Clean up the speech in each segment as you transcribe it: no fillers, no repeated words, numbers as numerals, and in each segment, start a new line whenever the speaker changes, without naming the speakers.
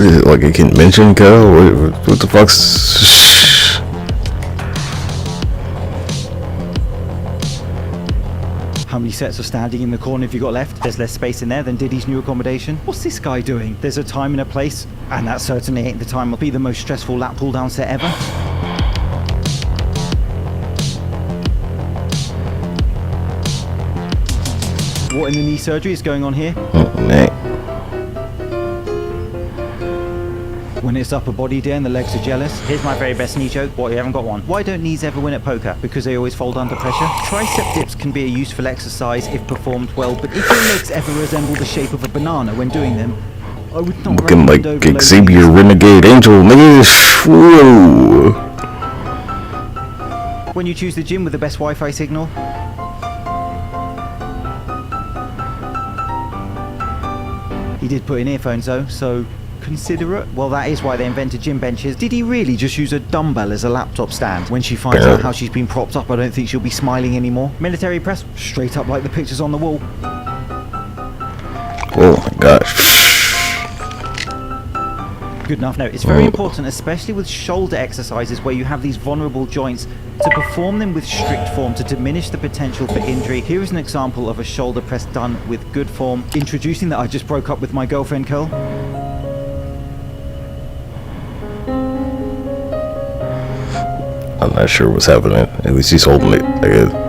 Is it like a convention, cuz? What the fuck's...
How many sets of standing in the corner have you got left? There's less space in there than Diddy's new accommodation. What's this guy doing? There's a time and a place, and that certainly ain't the time will be the most stressful lap pull down set ever. What in the knee surgery is going on here?
Oh, man.
When it's upper body day and the legs are jealous. Here's my very best knee joke. What, you haven't got one? Why don't knees ever win at poker? Because they always fold under pressure? Tricep dips can be a useful exercise if performed well, but if your legs ever resemble the shape of a banana when doing them, I would not
looking like
overload
Xavier
these.
Renegade Angel, nigga. Whoa.
When you choose the gym with the best Wi-Fi signal, he did put in earphones though, so consider it. Well, that is why they invented gym benches. Did he really just use a dumbbell as a laptop stand? When she finds out how she's been propped up, I don't think she'll be smiling anymore. Military press, straight up like the pictures on the wall.
Oh my gosh.
Good enough. No, it's very important, especially with shoulder exercises where you have these vulnerable joints, to perform them with strict form to diminish the potential for injury. Here is an example of a shoulder press done with good form. Introducing that I just broke up with my girlfriend, Curl.
I'm not sure what's happening. At least he's holding it, I guess.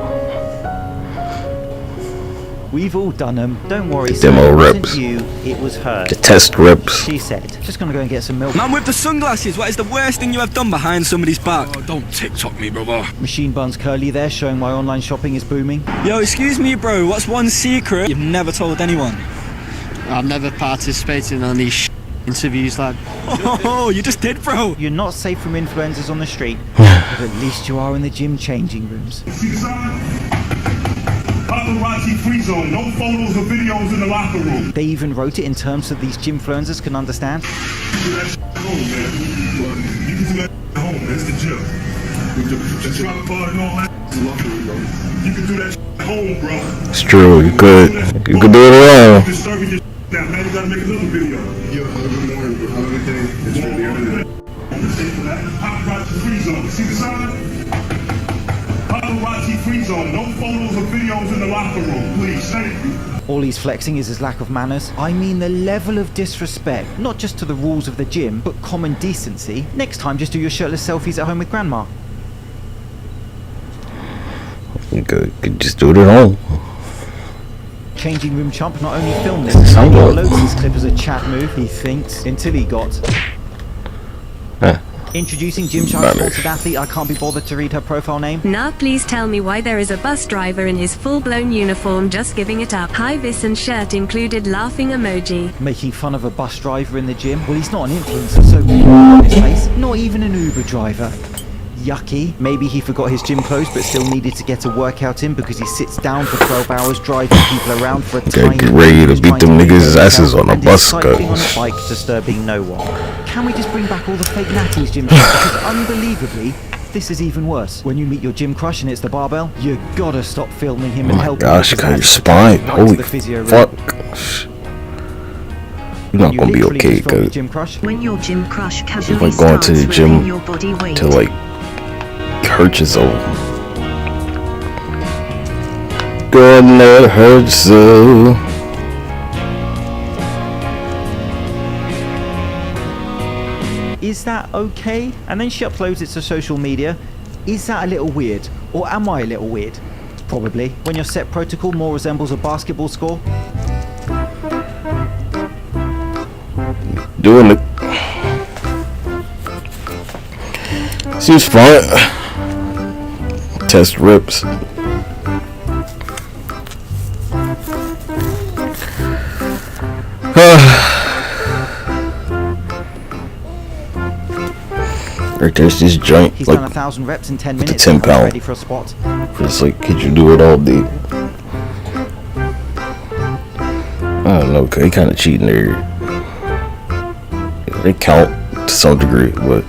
We've all done them. Don't worry,
The demo
it
reps.
wasn't you, it was her.
The test reps.
She said, just gonna go and get some milk.
Man with the sunglasses, what is the worst thing you have done behind somebody's back?
Oh, don't TikTok me, brother.
Machine Buns Curly there, showing why online shopping is booming.
Yo, excuse me, bro, what's one secret you've never told anyone?
I've never participated on these interviews, lad.
Oh, you just did, bro.
You're not safe from influencers on the street, but at least you are in the gym changing rooms.
Paparazzi free zone, no photos or videos in the locker room.
They even wrote it in terms that these gymfluencers can understand.
You can do that home, man. You can do that at home, that's the gym. The trap bar and all that. You can do that at home, bro.
It's true, you could. You could do it alone.
Disturbing your now, man, you gotta make another video. Yo, good morning, bro. How everything? It's really everything. Paparazzi free zone. See the sign? Paparazzi free zone. No photos or videos in the locker room, please. Thank you.
All he's flexing is his lack of manners. I mean the level of disrespect, not just to the rules of the gym, but common decency. Next time, just do your shirtless selfies at home with grandma.
You could just do it at home.
Changing room chump not only filmed this,
Sound
he
good.
uploads this clip as a chat move, he thinks, until he got... Introducing Gymshark sponsored athlete, I can't be bothered to read her profile name.
Now please tell me why there is a bus driver in his full-blown uniform just giving it up. High vis and shirt included laughing emoji.
Making fun of a bus driver in the gym? Well, he's not an influencer, so on his face. Not even an Uber driver. Yucky. Maybe he forgot his gym clothes but still needed to get a workout in because he sits down for 12 hours driving people around for a tiny...
Get ready to beat them niggas' asses on a bus,
cycling on
cuz.
a bike, disturbing no one. Can we just bring back all the fake natties, Gym? Because unbelievably, this is even worse. When you meet your gym crush and it's the barbell, you gotta stop filming him
Oh
and
my
help
gosh,
him.
you got your spine. Holy fuck. You're not gonna be okay, cuz.
When your gym crush
It's
casually
like going to the
starts
gym
within your body weight.
to like hurt yourself. Gonna hurt so.
Is that okay? And then she uploads it to social media. Is that a little weird? Or am I a little weird? Probably. When your set protocol more resembles a basketball score.
Doing it. Seems fun. Test rips. Right there's this joint.
He's
like,
done 1,000 reps in 10
with the
minutes.
10 pound.
Ready for a spot.
It's like, could you do it all day? I don't know, cause they kind of cheating there. They count to some degree, but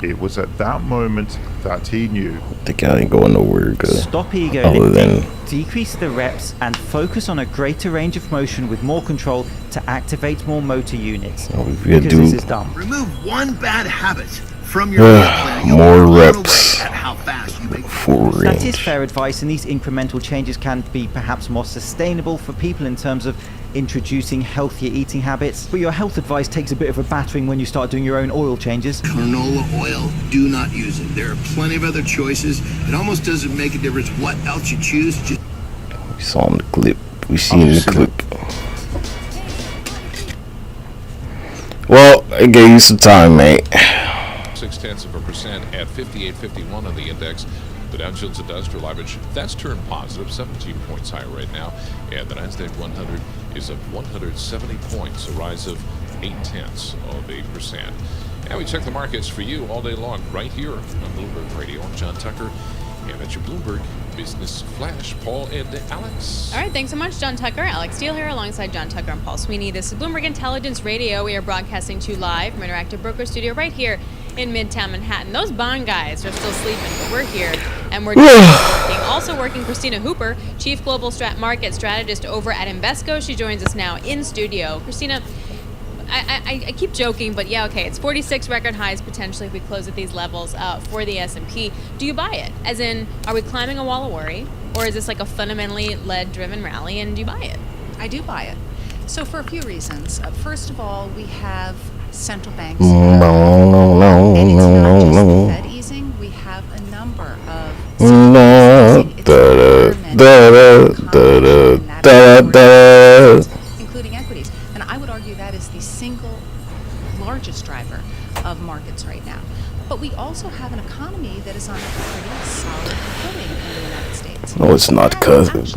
It was
was at that moment that he knew.
The guy ain't going nowhere good.
Stop ego
Other
lifting,
than
decrease the reps, and focus on a greater range of motion with more control to activate more motor units.
oh, yeah,
Because this is
dude.
dumb.
Remove one bad habit from your meal plan. You'll
More
be blown
reps.
away at how fast you make
Full
That is
range.
fair advice, and these incremental changes can be perhaps more sustainable for people in terms of introducing healthier eating habits. But your health advice takes a bit of a battering when you start doing your own oil changes.
canola oil. Do not use it. There are plenty of other choices. It almost doesn't make a difference what else you choose. Just
We saw in the clip. We seen the clip. Well, I gave you some time, mate.
0.6% at 58.51 on the index. The Dow Jones Industrial Average, that's turned positive, 17 points higher right now. And the Nasdaq 100 is up 170 points, a rise of 0.8%. And we check the markets for you all day long right here on Bloomberg Radio. I'm John Tucker, and that's your Bloomberg Business Flash. Paul and Alex.
All right, thanks so much, John Tucker. Alex Steele here alongside John Tucker and Paul Sweeney. This is Bloomberg Intelligence Radio. We are broadcasting to you live from Interactive Broker Studio right here in Midtown Manhattan. Those bond guys are still sleeping, but we're here and we're working. Also working, Christina Hooper, Chief Global Market Strategist over at Invesco. She joins us now in studio. Christina, I keep joking, but yeah, okay, it's 46 record highs potentially if we close at these levels for the S&P. Do you buy it? As in, are we climbing a wall of worry? Or is this like a fundamentally lead-driven rally, and do you buy it?
I do buy it. So for a few reasons. First of all, we have central banks.
No,
And it's not just the Fed easing. We have a number of including equities. And I would argue that is the single largest driver of markets right now. But we also have an economy that is on a pretty solid footing in the United States.
No, it's not, cuz.
Government's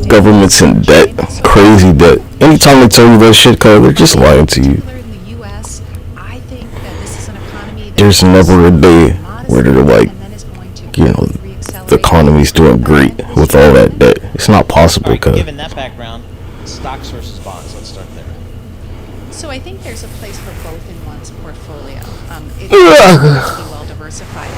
Government's in debt. Crazy debt. Anytime they tell you that shit, cuz, they're just lying to you.
In the US, I think that this is an economy that
There's never a day where they're like,
and then is going to
you know, the economy's doing great with all that debt. It's not possible, cuz.
Given that background, stocks versus bonds, let's start there.
So I think there's a place for both in one's portfolio. It's to be well diversified. I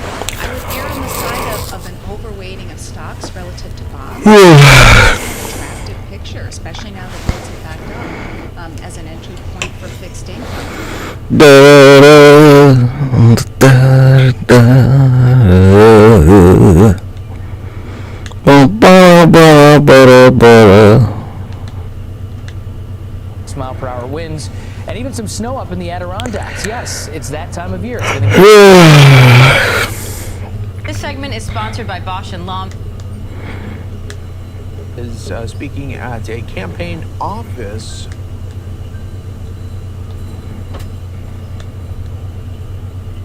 would err on the side of an overweighting of stocks relative to bonds. It's an attractive picture, especially now that yields have backed up as an entry point for fixed income.
Mile per hour winds, and even some snow up in the Adirondacks. Yes, it's that time of year.
This segment is sponsored by Bosch and Lomb.
Is speaking at a campaign office.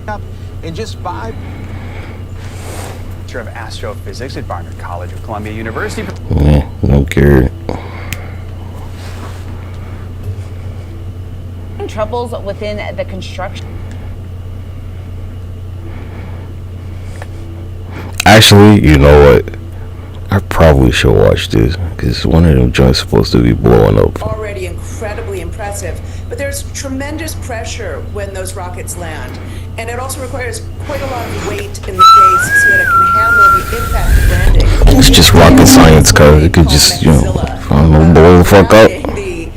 Up in just 5.
Of Astrophysics at Barnard College of Columbia University.
Yeah, don't care.
Troubles within the construction.
Actually, you know what? I probably should watch this because one of them joints supposed to be blowing up.
Already incredibly impressive, but there's tremendous pressure when those rockets land, and it also requires quite a lot of weight in the base so that it can handle the impact of landing.
It's just rocket science, cuz it could just, you know, I don't know, blow the fuck up.
The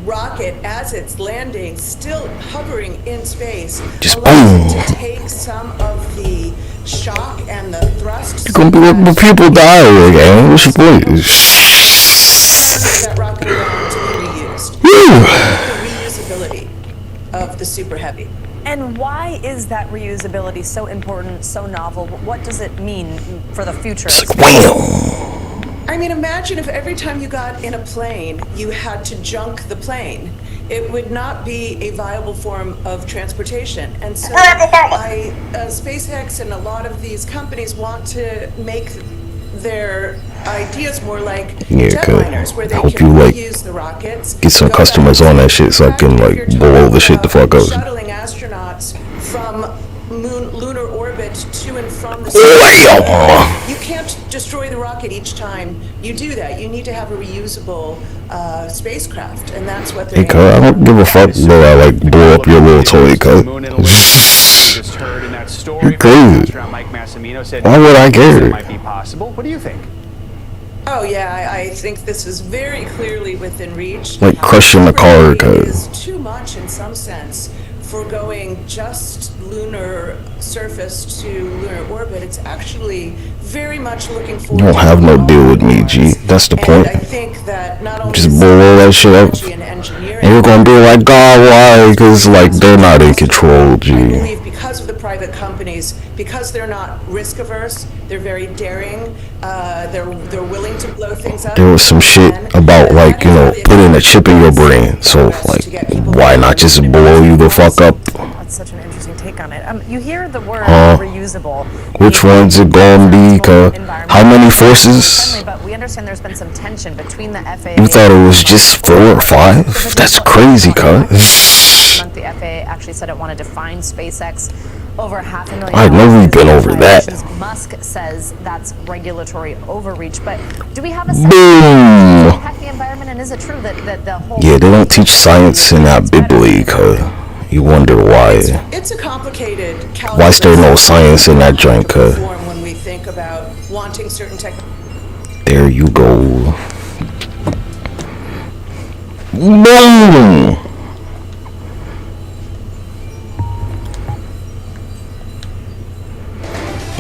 rocket, as it's landing, still hovering in space,
just
allows
boom.
it to take some of the shock and the thrust.
You're gonna be where people die again. What's your point?
That rocket around to be reused. The reusability of the Super Heavy.
And why is that reusability so important, so novel? What does it mean for the future?
I mean, imagine if every time you got in a plane, you had to junk the plane. It would not be a viable form of transportation. And so SpaceX and a lot of these companies want to make their ideas more like jetliners, where they can reuse the rockets.
Get some customers on that shit so I can like blow the shit the fuck up.
Shuttling astronauts from lunar orbit to and from the sun. You can't destroy the rocket each time you do that. You need to have a reusable spacecraft, and that's what they're.
Hey, cuz, I don't give a fuck though I like blow up your little toy, cuz. You're crazy. Why would I care?
Might be possible. What do you think?
Oh yeah, I think this is very clearly within reach.
Like crushing the car, cuz.
It is too much in some sense for going just lunar surface to lunar orbit. It's actually very much looking
You
forward.
don't have no deal with me, G. That's the point.
I think that not only
Just blow that shit up. And you're gonna be like, God, why? Because, like, they're not in control, G.
I believe because of the private companies, because they're not risk averse, they're very daring, they're willing to blow things up.
There was some shit about, like, you know, putting a chip in your brain. So, like, why not just blow you the fuck up?
That's such an interesting take on it. You hear the word reusable.
Which one's it gonna be? How many forces?
But we understand there's been some tension between the FAA.
You thought it was just 4 or 5? That's crazy, cuz.
The FAA actually said it wanted to fine SpaceX over $500,000.
I know we've been over that.
Musk says that's regulatory overreach, but do we have a sense
Boom.
impact the environment, and is it true that the whole
Yeah, they don't teach science in that big league, cuz. You wonder why.
It's a complicated
Why is there no science in that joint, cuz?
when we think about wanting certain
There you go. Boom!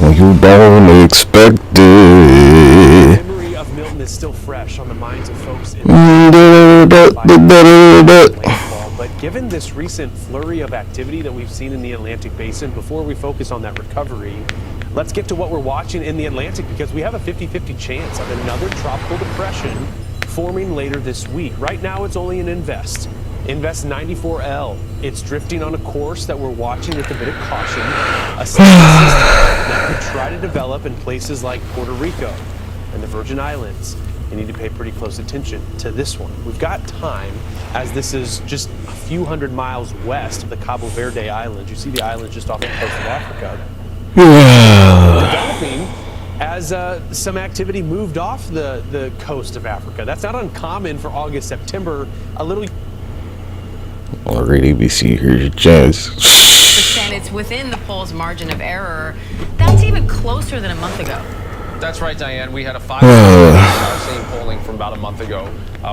You don't expect it.
The memory of Milton is still fresh on the minds of folks in but given this recent flurry of activity that we've seen in the Atlantic Basin, before we focus on that recovery, let's get to what we're watching in the Atlantic, because we have a 50-50 chance of another tropical depression forming later this week. Right now, it's only an Invest 94L. It's drifting on a course that we're watching with a bit of caution. A system that could try to develop in places like Puerto Rico and the Virgin Islands. You need to pay pretty close attention to this one. We've got time, as this is just a few hundred miles west of the Cabo Verde Islands. You see the island just off the coast of Africa. Developing as some activity moved off the coast of Africa. That's not uncommon for August, September. A little.
Already, ABC, here's your chance.
It's within the poll's margin of error. That's even closer than a month ago.
That's right, Diane. We had a 5% same polling from about a month ago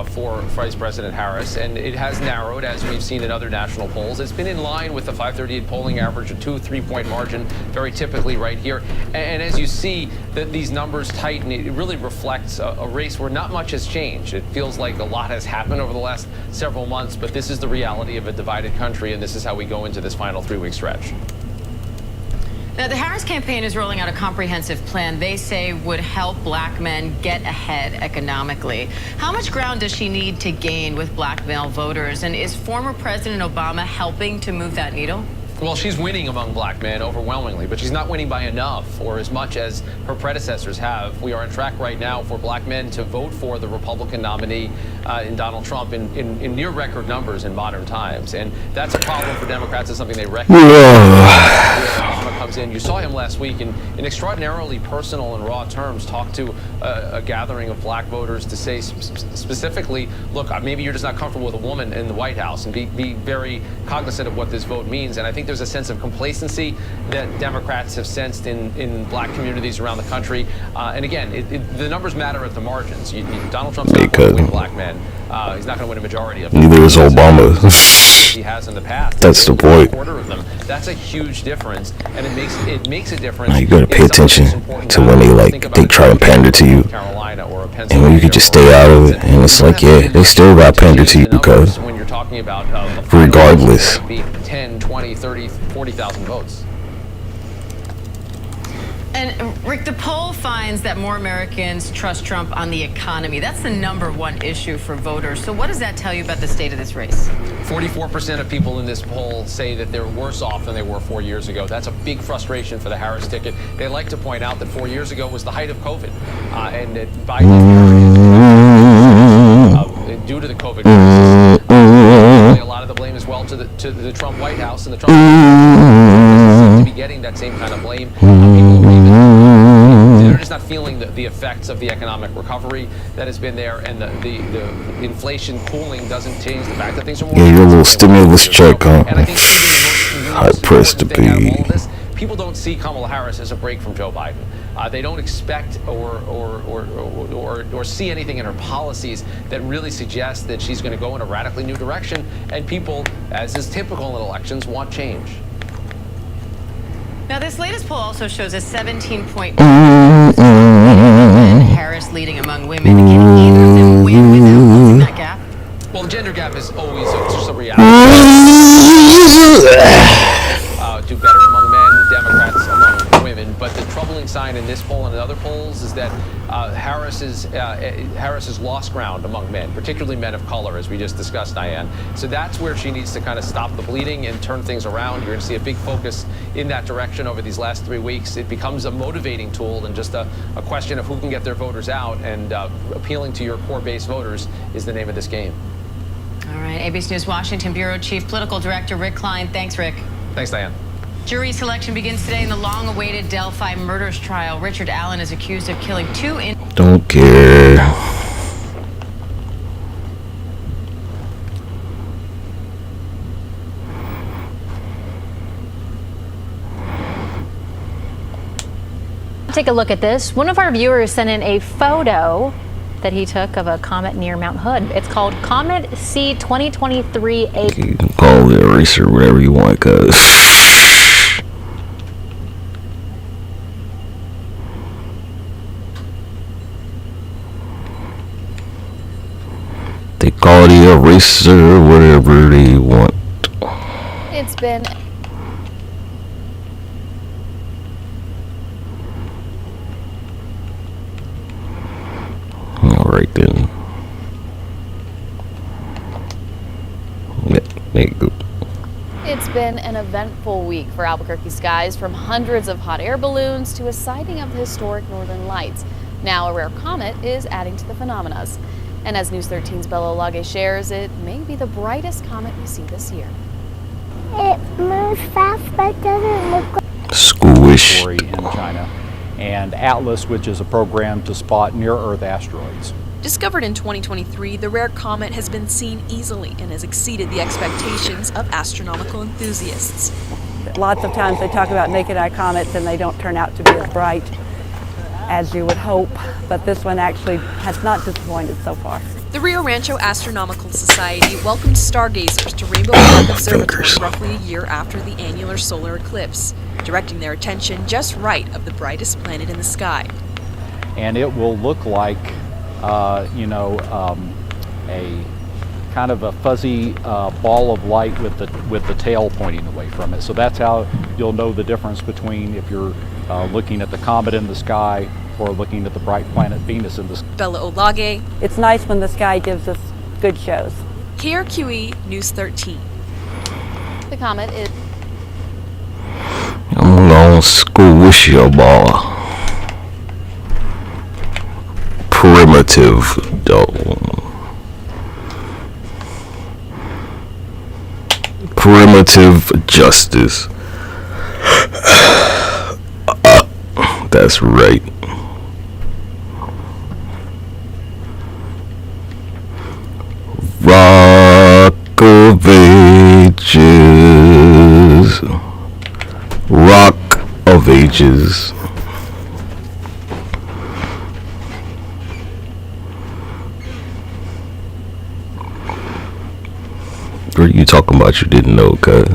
for Vice President Harris, and it has narrowed, as we've seen in other national polls. It's been in line with the 538 polling average, a 2-3-point margin, very typically right here. And as you see that these numbers tighten, it really reflects a race where not much has changed. It feels like a lot has happened over the last several months, but this is the reality of a divided country, and this is how we go into this final 3-week stretch.
Now, the Harris campaign is rolling out a comprehensive plan they say would help black men get ahead economically. How much ground does she need to gain with black male voters? And is former President Obama helping to move that needle?
Well, she's winning among black men overwhelmingly, but she's not winning by enough or as much as her predecessors have. We are on track right now for black men to vote for the Republican nominee in Donald Trump in near record numbers in modern times. And that's a problem for Democrats. It's something they recognize. Obama comes in. You saw him last week in extraordinarily personal and raw terms talk to a gathering of black voters to say specifically, look, maybe you're just not comfortable with a woman in the White House, and be very cognizant of what this vote means. And I think there's a sense of complacency that Democrats have sensed in black communities around the country. And again, the numbers matter at the margins. Donald Trump's not going to win black men. He's not going to win a majority of them.
Neither is Obama.
He has in the past.
That's the point.
A quarter of them. That's a huge difference, and it makes a difference.
Now you gotta pay attention to when they try and pander to you, and when you could just stay out of it. And it's like, yeah, they still got pander to you because
when you're talking about
regardless.
10, 20, 30, 40,000 votes.
And Rick, the poll finds that more Americans trust Trump on the economy. That's the #1 issue for voters. So what does that tell you about the state of this race?
44% of people in this poll say that they're worse off than they were 4 years ago. That's a big frustration for the Harris ticket. They like to point out that 4 years ago was the height of COVID, and that Biden due to the COVID crisis, a lot lot of the blame as well to the Trump White House, and the Trump White House doesn't seem to be getting that same kind of blame. They're just not feeling the effects of the economic recovery that has been there, and the inflation cooling doesn't change the fact that things are more.
Yeah, your little stimulus check, huh?
And I think even the most
pressed to
important thing out of
be.
all of this, people don't see Kamala Harris as a break from Joe Biden. They don't expect or see anything in her policies that really suggests that she's going to go in a radically new direction. And people, as is typical in elections, want change.
Now, this latest poll also shows a 17-point and Harris leading among women. Can either of them win without closing that gap?
Well, the gender gap is always just a reality. Do better among men, Democrats among women. But the troubling sign in this poll and in other polls is that Harris has lost ground among men, particularly men of color, as we just discussed, Diane. So that's where she needs to kind of stop the bleeding and turn things around. You're going to see a big focus in that direction over these last 3 weeks. It becomes a motivating tool and just a question of who can get their voters out, and appealing to your core base voters is the name of this game.
All right, ABC News Washington Bureau Chief Political Director Rick Klein. Thanks, Rick.
Thanks, Diane.
Jury selection begins today in the long-awaited Delphi murders trial. Richard Allen is accused of killing two
Don't care.
Take a look at this. One of our viewers sent in a photo that he took of a comet near Mount Hood. It's called Comet C 2023A.
You can call it eraser, whatever you want, cuz. They call it the eraser, whatever they want.
It's been
Alright then. Yeah, there you go.
It's been an eventful week for Albuquerque skies, from hundreds of hot air balloons to a sighting of the historic Northern Lights. Now a rare comet is adding to the phenomena. And as News 13's Bella Olage shares, it may be the brightest comet we see this year.
It moves fast but doesn't look like
Squish.
In China, and Atlas, which is a program to spot near-Earth asteroids.
Discovered in 2023, the rare comet has been seen easily and has exceeded the expectations of astronomical enthusiasts.
Lots of times they talk about naked eye comets and they don't turn out to be as bright as you would hope, but this one actually has not disappointed so far.
The Rio Rancho Astronomical Society welcomed stargazers to Rainbow Park Observatory roughly a year after the annular solar eclipse, directing their attention just right of the brightest planet in the sky.
And it will look like, a kind of a fuzzy ball of light with the tail pointing away from it. So that's how you'll know the difference between if you're looking at the comet in the sky or looking at the bright planet Venus in the sky.
Bella Olage.
It's nice when the sky gives us good shows.
KRQE News 13.
The comet is...
I'm gonna squish your ball. Primitive, though. Primitive justice. That's right. Rock of Ages. Rock of Ages. What are you talking about? You didn't know, cuz.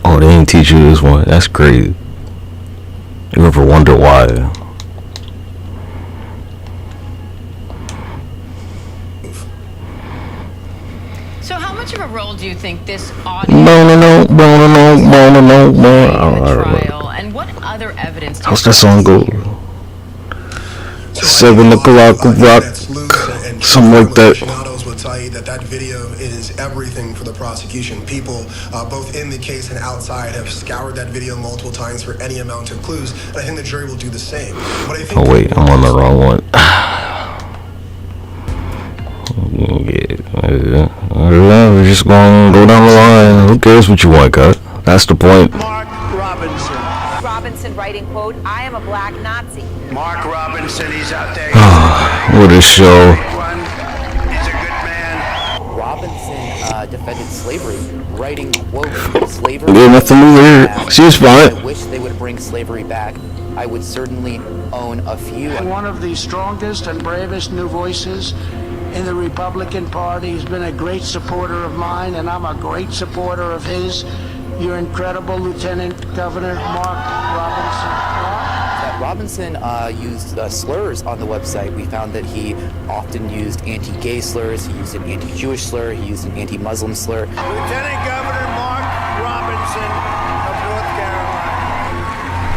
Oh, they didn't teach you this one. That's crazy. You ever wonder why?
So how much of a role do you think this audio trial, and what other evidence do you
How's that song go? 7 o'clock rock, something like that.
Saeed that that video is everything for the prosecution. People, both in the case and outside, have scoured that video multiple times for any amount of clues, and I think the jury will do the same. But I think
oh wait, I'm on the wrong one. Yeah, we're just gonna go down the line. Who cares what you want, cut? That's the point.
Mark Robinson.
Robinson writing, quote, "I am a black Nazi."
Mark Robinson, he's out there.
What a show.
He's a good man.
Robinson defended slavery, writing, quote, "Slavery."
Yeah, nothing new there. She was fine.
I wish they would bring slavery back. I would certainly own a few.
One of the strongest and bravest new voices in the Republican Party. He's been a great supporter of mine, and I'm a great supporter of his. Your incredible Lieutenant Governor Mark Robinson.
Robinson used slurs on the website. We found that he often used anti-gay slurs, he used an anti-Jewish slur, he used an anti-Muslim slur.
Lieutenant Governor Mark Robinson of North Carolina.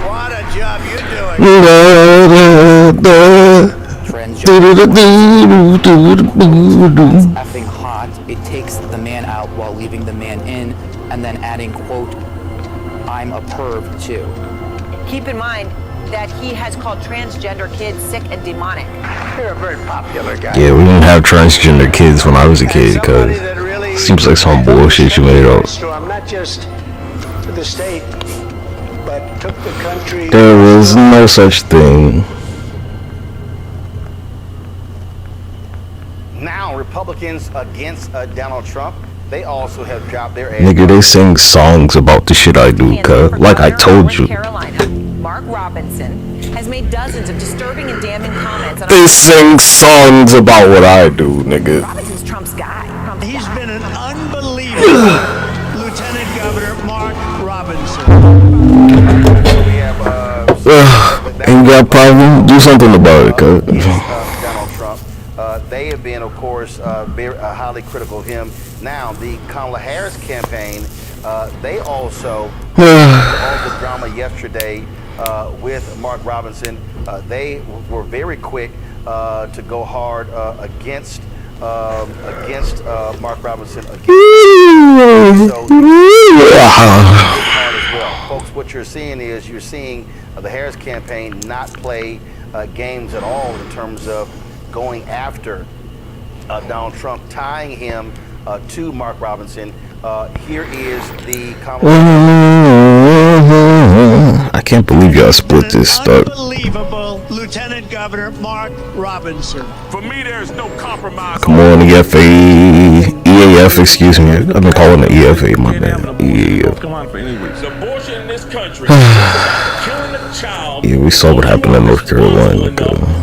What a job you're doing.
Effing hot. It takes the man out while leaving the man in, and then adding, quote, "I'm a perv too."
Keep in mind that he has called transgender kids sick and demonic.
You're a very popular guy.
Yeah, we didn't have transgender kids when I was a kid, cause seems like some bullshit you made up.
Not just to the state, but took the country.
There was no such thing.
Now, Republicans against Donald Trump, they also have dropped their ass.
Nigga, they sing songs about the shit I do, cuz. Like I told you.
Mark Robinson has made dozens of disturbing and damning comments on
They sing songs about what I do, nigga.
Robinson's Trump's guy.
He's been an unbelievable Lieutenant Governor Mark Robinson.
We have,
ain't got a problem? Do something about it, cuz.
Donald Trump. They have been, of course, very highly critical of him. Now, the Kamala Harris campaign, they also, all the drama yesterday with Mark Robinson, they were very quick to go hard against Mark Robinson. Hard as well. Folks, what you're seeing is you're seeing the Harris campaign not play games at all in terms of going after Donald Trump, tying him to Mark Robinson. Here is the
I can't believe y'all split this stuff.
Unbelievable Lieutenant Governor Mark Robinson. For me, there's no compromise.
Come on, EAF, excuse me. I've been calling it EFA, my bad. EAF.
Come on for any reason. Abortion in this country. Killing a child.
Yeah, we saw what happened in North Carolina.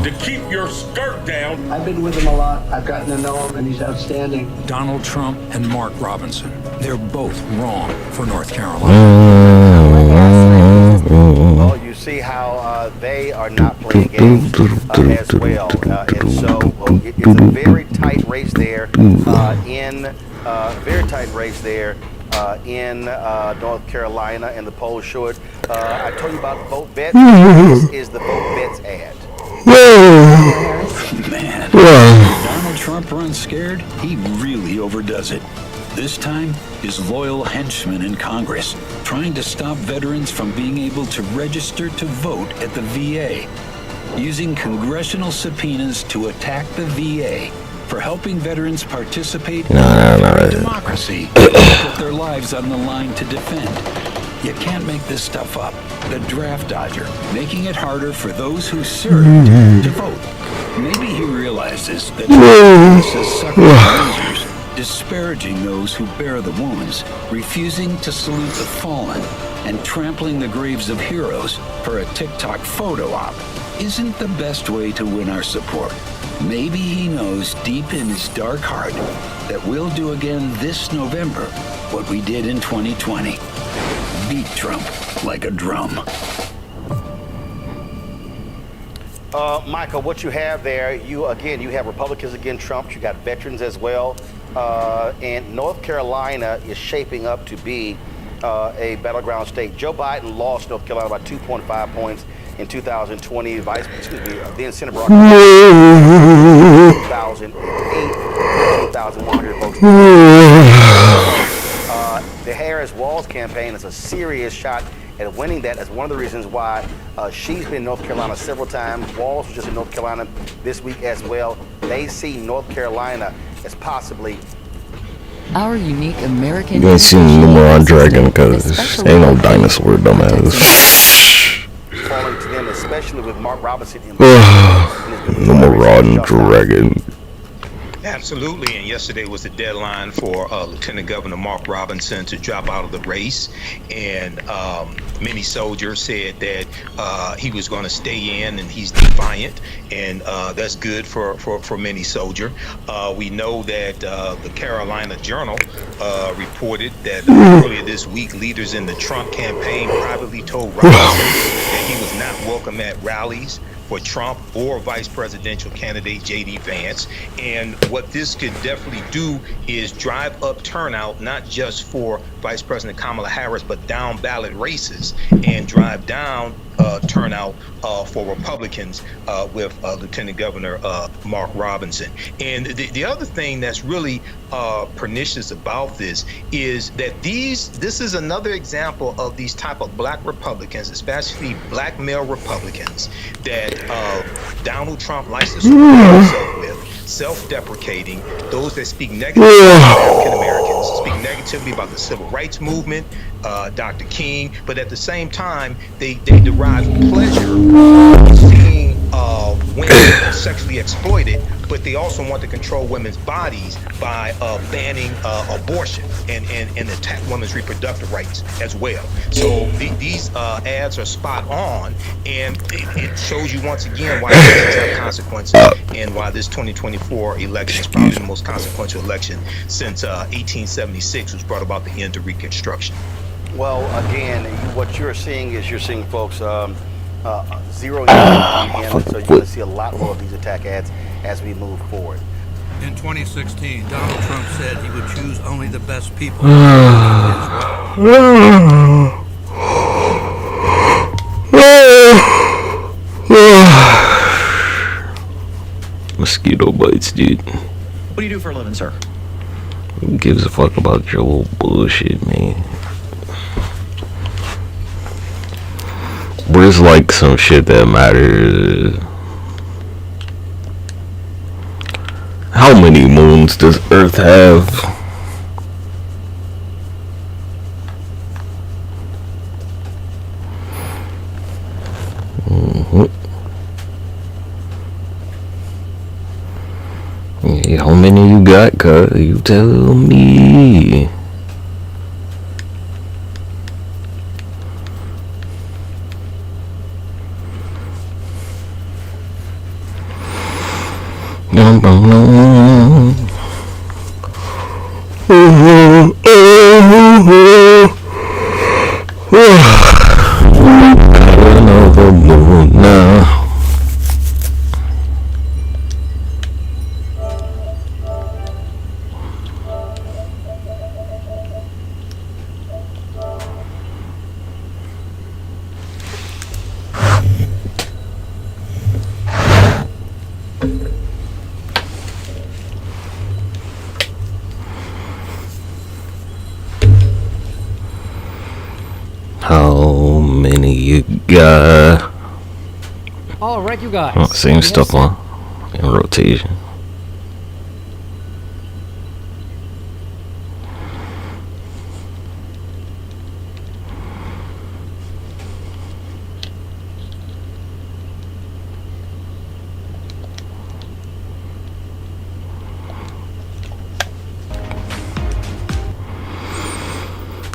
To keep your skirt down. I've been with him a lot. I've gotten to know him, and he's outstanding.
Donald Trump and Mark Robinson. They're both wrong for North Carolina.
Well, you see how they are not playing games as well, and so it's a very tight race there in North Carolina, and the polls show it. I told you about Vote Bets. This is the Vote Bets ad.
Man, Donald Trump runs scared, he really overdoes it. This time, his loyal henchmen in Congress trying to stop veterans from being able to register to vote at the VA, using congressional subpoenas to attack the VA for helping veterans participate in democracy and put their lives on the line to defend. You can't make this stuff up. The draft dodger, making it harder for those who served to vote. Maybe he realizes that this is suffering losers, disparaging those who bear the wounds, refusing to salute the fallen, and trampling the graves of heroes for a TikTok photo op isn't the best way to win our support. Maybe he knows deep in his dark heart that we'll do again this November what we did in 2020. Beat Trump like a drum.
Michael, what you have there, you have Republicans against Trump. You got veterans as well. And North Carolina is shaping up to be a battleground state. Joe Biden lost North Carolina by 2.5 points in 2020. Then Senator Barack Obama 2008, 2009. The Harris-Walz campaign is a serious shot at winning that. As one of the reasons why she's been in North Carolina several times. Walz was just in North Carolina this week as well. They see North Carolina as possibly
our unique American.
You ain't seen no more on Dragon because ain't no dinosaur, dumbass.
falling to them, especially with Mark Robinson.
No more Rod and Dragon.
Absolutely, and yesterday was the deadline for Lieutenant Governor Mark Robinson to drop out of the race, and many soldiers said that he was going to stay in, and he's defiant, and that's good for many soldiers. We know that the Carolina Journal reported that earlier this week, leaders in the Trump campaign privately told Robinson that he was not welcome at rallies for Trump or vice presidential candidate J.D. Vance. And what this could definitely do is drive up turnout, not just for Vice President Kamala Harris, but down ballot races, and drive down turnout for Republicans with Lieutenant Governor Mark Robinson. And the other thing that's really pernicious about this is that this is another example of these type of black Republicans, especially black male Republicans, that Donald Trump likes to surround himself with, self-deprecating, those that speak negatively about African Americans, speak negatively about the civil rights movement, Dr. King, but at the same time, they derive pleasure seeing women sexually exploited, but they also want to control women's bodies by banning abortion and attack women's reproductive rights as well. So these ads are spot on, and it shows you once again why elections have consequences and why this 2024 election is probably the most consequential election since 1876 was brought about the end of Reconstruction.
Well, again, what you're seeing is folks zeroing in on him, so you're going to see a lot more of these attack ads as we move forward.
In 2016, Donald Trump said he would choose only the best people.
Mosquito bites, dude.
What do you do for a living, sir?
Who gives a fuck about your little bullshit, man? Where's like some shit that matters? How many moons does Earth have? Yeah, how many you got, cuz? You tell me. Another moon now. How many you got?
All right, you guys.
Oh, same stuff on in rotation.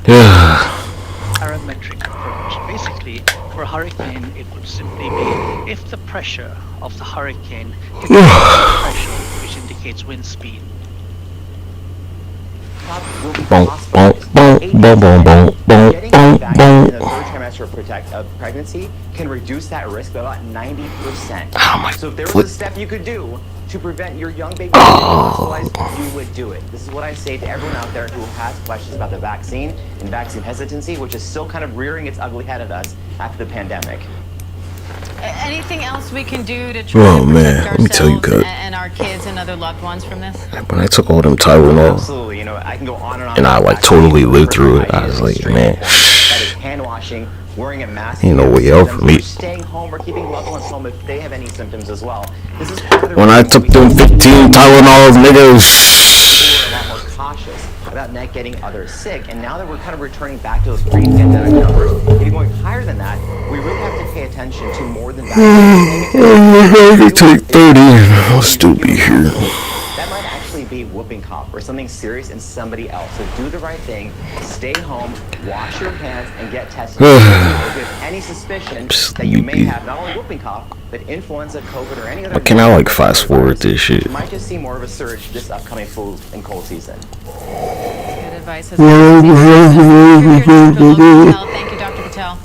Yeah.
Parametric approach. Basically, for a hurricane, it would simply be if the pressure of the hurricane hits the threshold, which indicates wind speed.
Boom, boom, boom, boom, boom, boom, boom, boom, boom.
In the third trimester of pregnancy can reduce that risk by about 90%. So if there was a step you could do to prevent your young baby from being hospitalized, you would do it. This is what I say to everyone out there who has questions about the vaccine and vaccine hesitancy, which is still kind of rearing its ugly head at us after the pandemic.
Anything else we can do to try to protect
let me tell you,
ourselves
Cut.
and our kids and other loved ones from this?
When I took all them Tylenol,
Absolutely, you know, I can go on and on.
and I like totally lived through it, I was like, man,
That is hand washing, wearing a mask.
ain't no way out for me.
Staying home or keeping loved ones home if they have any symptoms as well. This is part of the
When I took them 15 Tylenols, niggas.
a lot more cautious about not getting others sick, and now that we're kind of returning back to those pre-pandemic numbers, maybe going higher than that, we really have to pay attention to more than
I could take 30 and I'll still be here.
that might actually be whooping cough or something serious in somebody else. So do the right thing, stay home, wash your hands, and get tested. If there's any suspicion that you may have not only whooping cough, but influenza, COVID, or any other.
But can I like fast forward this shit?
You might just see more of a surge this upcoming flu and cold season.
Good advice. Thank you, Dr. Patel.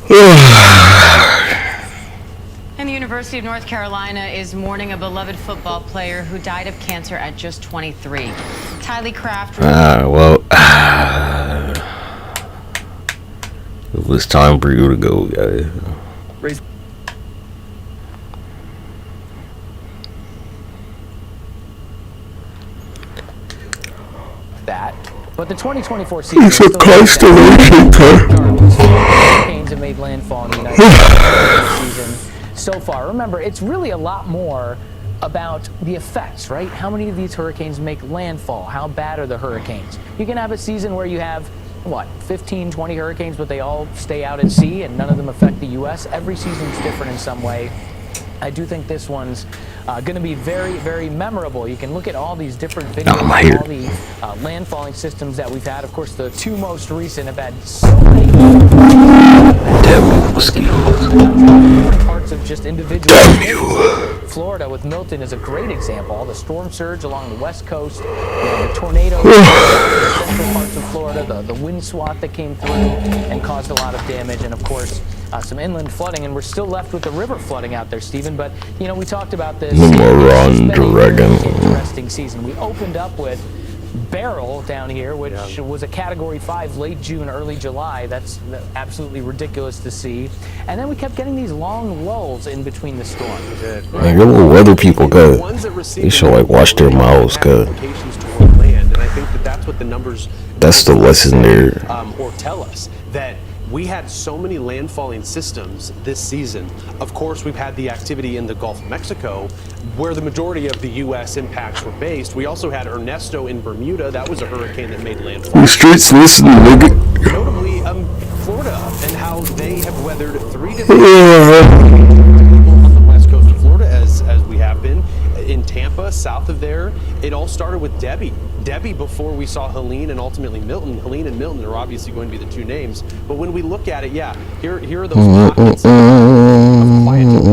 And the University of North Carolina is mourning a beloved football player who died of cancer at just 23. Tylee Craft.
It was time for you to go, guys.
That, but the 2024 season
It's a constellation,
Hurricanes have made landfall in the United States this season so far. Remember, it's really a lot more about the effects, right? How many of these hurricanes make landfall? How bad are the hurricanes? You can have a season where you have, 15, 20 hurricanes, but they all stay out at sea and none of them affect the U.S. Every season's different in some way. I do think this one's going to be very, very memorable. You can look at all these different videos, all the landfalling systems that we've had. Of course, the two most recent have had so many different parts of just individual states. Florida with Milton is a great example. The storm surge along the west coast, the tornadoes in the central parts of Florida, the wind swath that came through and caused a lot of damage, and of course, some inland flooding, and we're still left with the river flooding out there, Stephen. But, we talked about this. Interesting season. We opened up with Beryl down here, which was a Category 5 late June, early July. That's absolutely ridiculous to see. And then we kept getting these long lulls in between the storms.
Man, your little weather people good. They should like watch their mouths good.
And I think that's what the numbers.
That's the lesson there.
Or tell us that we had so many landfalling systems this season. Of course, we've had the activity in the Gulf of Mexico, where the majority of the U.S. impacts were based. We also had Ernesto in Bermuda. That was a hurricane that made landfall.
The streets listen, nigga.
Notably, Florida, and how they have weathered 3 different on the west coast of Florida, as we have been. In Tampa, south of there, it all started with Debbie. Debbie before we saw Helene and ultimately Milton. Helene and Milton are obviously going to be the two names. But when we look at it, here are those pockets of quiet that we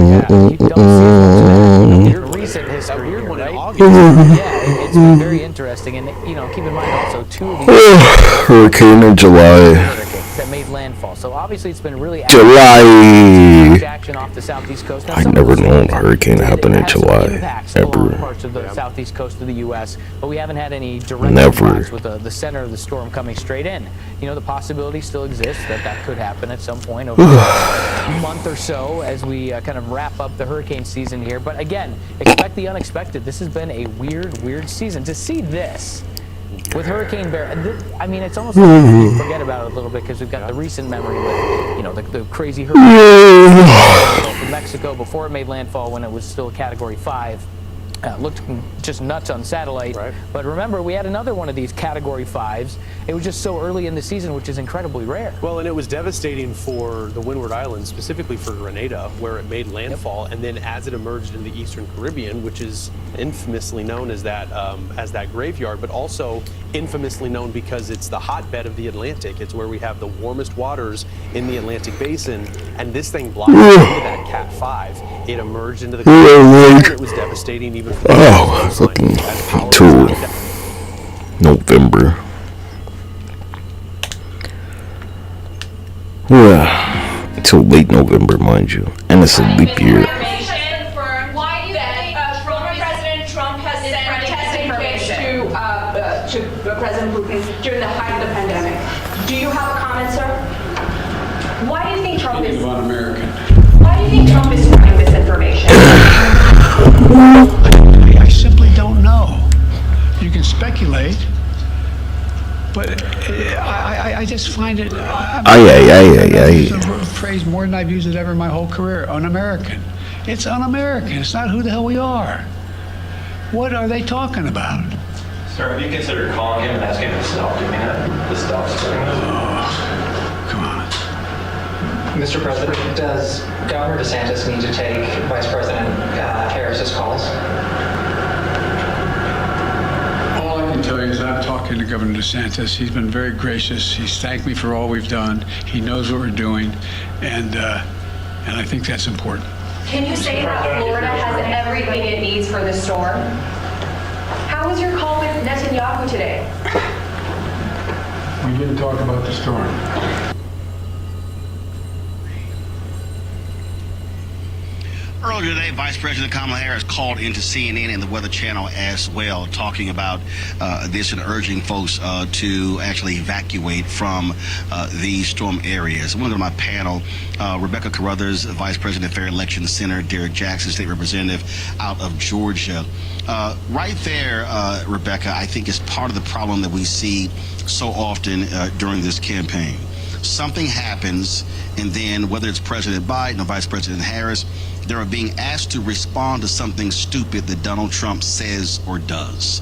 had. You don't see much of
recent history.
A weird one in August.
Yeah, it's been very interesting. And, keep in mind also, 2 of these
Hurricane in July.
That made landfall. So obviously it's been really
July.
action off the southeast coast.
I never known a hurricane happened in July. Ever.
Parts of the southeast coast of the U.S., but we haven't had any direct impacts with the center of the storm coming straight in. The possibility still exists that could happen at some point over a month or so as we kind of wrap up the hurricane season here. But again, expect the unexpected. This has been a weird season. To see this with Hurricane Beryl, I mean, it's almost like you forget about it a little bit because we've got the recent memory with, the crazy hurricane in Mexico before it made landfall when it was still a Category 5. Looked just nuts on satellite. Right. But remember, we had another one of these Category 5s. It was just so early in the season, which is incredibly rare.
Well, and it was devastating for the Windward Islands, specifically for Grenada, where it made landfall. And then as it emerged in the Eastern Caribbean, which is infamously known as that graveyard, but also infamously known because it's the hotbed of the Atlantic. It's where we have the warmest waters in the Atlantic Basin. And this thing blocked into that Cat 5. It emerged into the Caribbean, and it was devastating even for the
fucking till November. Yeah, until late November, mind you, and it's a leap year.
Why do you think former President Trump has sent testing kits to President Putin during the height of the pandemic? Do you have a comment, sir? Why do you think Trump is un-American? Why do you think Trump is spreading misinformation?
I simply don't know. You can speculate, but I just find it. I've used the phrase more than I've used it ever in my whole career. Un-American. It's un-American. It's not who the hell we are. What are they talking about?
Sir, have you considered calling him and asking him to stop doing that? To stop spreading this?
Come on.
Mr. President, does Governor DeSantis need to take Vice President Harris's calls?
All I can tell you is I'm talking to Governor DeSantis. He's been very gracious. He's thanked me for all we've done. He knows what we're doing, and I think that's important.
Can you say that Florida has everything it needs for the storm? How was your call with Netanyahu today?
We didn't talk about the storm.
Earlier today, Vice President Kamala Harris called into CNN and the Weather Channel as well, talking about this and urging folks to actually evacuate from these storm areas. I want to go to my panel. Rebecca Carruthers, Vice President, Fair Election Center, Derek Jackson, State Representative out of Georgia. Right there, Rebecca, I think is part of the problem that we see so often during this campaign. Something happens, and then whether it's President Biden or Vice President Harris, they are being asked to respond to something stupid that Donald Trump says or does,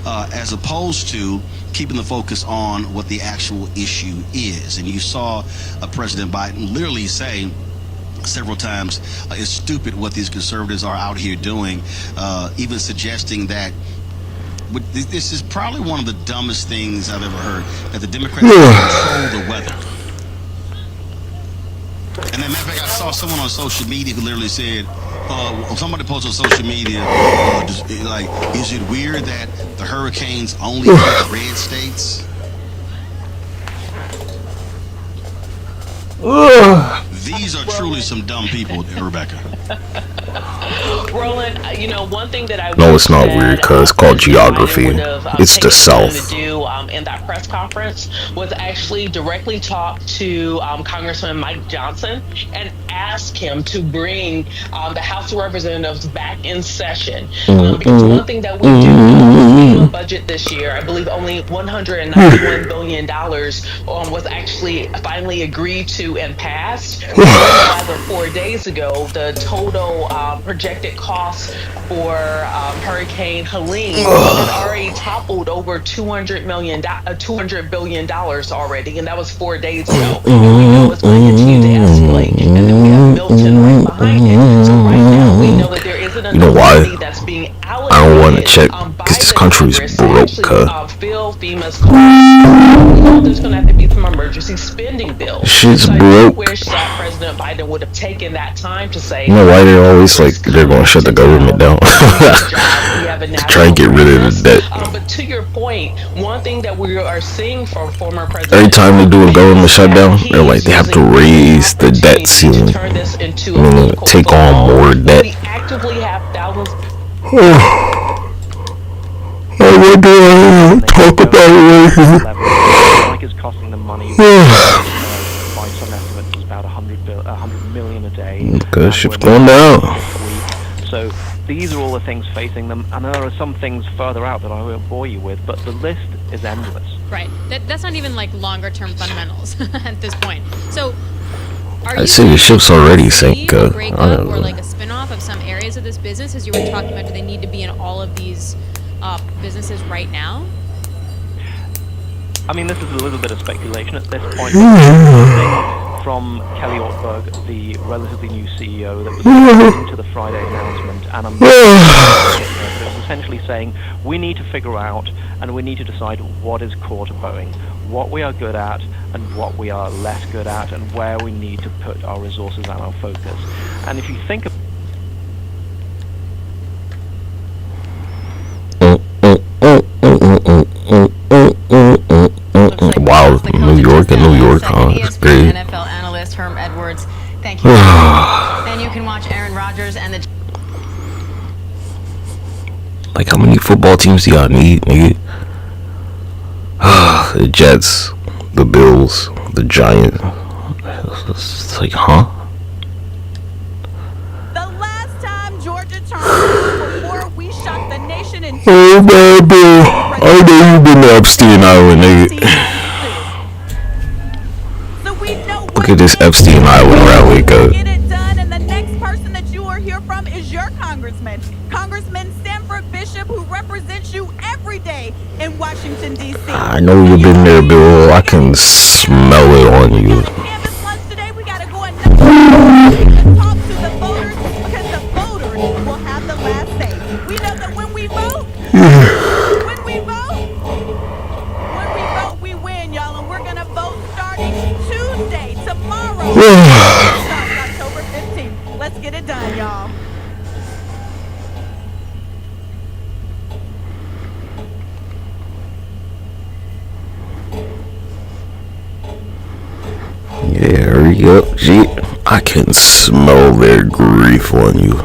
as opposed to keeping the focus on what the actual issue is. And you saw President Biden literally say several times, it's stupid what these conservatives are out here doing, even suggesting that this is probably one of the dumbest things I've ever heard, that the Democrats control the weather. And then, matter of fact, I saw someone on social media who literally said, somebody posted on social media, is it weird that the hurricanes only hit red states? These are truly some dumb people, Rebecca.
Roland, one thing that I
no, it's not weird because it's called geography. It's the South.
To do in that press conference was actually directly talk to Congressman Mike Johnson and ask him to bring the House of Representatives back in session. Because one thing that we do in the budget this year, I believe only $191 billion was actually finally agreed to and passed. As of 4 days ago, the total projected cost for Hurricane Helene had already toppled over $200 billion already, and that was 4 days ago. And we know it's going to continue to escalate. And then we have Milton right behind it. So right now we know that there isn't enough money that's being allocated.
I don't want to check because this country is broke.
Fill FEMA's costs. We know there's going to have to be some emergency spending bills.
Shit's
so
broke.
I wish that President Biden would have taken that time to say,
you know why they're always like they're going to shut the government down to try and get rid of the debt.
But to your point, one thing that we are seeing from former President,
every time they do a government shutdown, they're like they have to raise the debt ceiling. Take on more debt.
We actively have thousands.
I wonder why I talk about it right here.
Like it's costing them money. By some estimates, it's about 100 million a day.
Because shit's going down.
So these are all the things facing them, and there are some things further out that I won't bore you with, but the list is endless.
Right. That's not even like longer term fundamentals at this point. So
I see the ship's already sink.
Or like a spin-off of some areas of this business, as you were talking about, do they need to be in all of these businesses right now?
I mean, this is a little bit of speculation at this point. From Kelly Ortberg, the relatively new CEO that was listening to the Friday announcement, and it was essentially saying we need to figure out and we need to decide what is core to Boeing, what we are good at and what we are less good at, and where we need to put our resources and our focus. And if you think of
wow, New York, huh? It's great.
NFL analyst Herm Edwards. Thank you. And you can watch Aaron Rodgers and the.
Like, how many football teams do y'all need, nigga? The Jets, the Bills, the Giants. It's like, huh? Oh, man, bro. I know you've been to Epstein Island, nigga. Look at this Epstein Island rally go.
Get it done, and the next person that you will hear from is your congressman, Congressman Sanford Bishop, who represents you every day in Washington, D.C.
I know you've been there, Bill. I can smell it on you.
We gotta go and talk to the voters, because the voters will have the last say. We know that when we vote, we win, y'all, and we're gonna vote starting Tuesday, tomorrow. October 15th. Let's get it done, y'all.
Yeah, hurry up, G. I can smell their grief on you.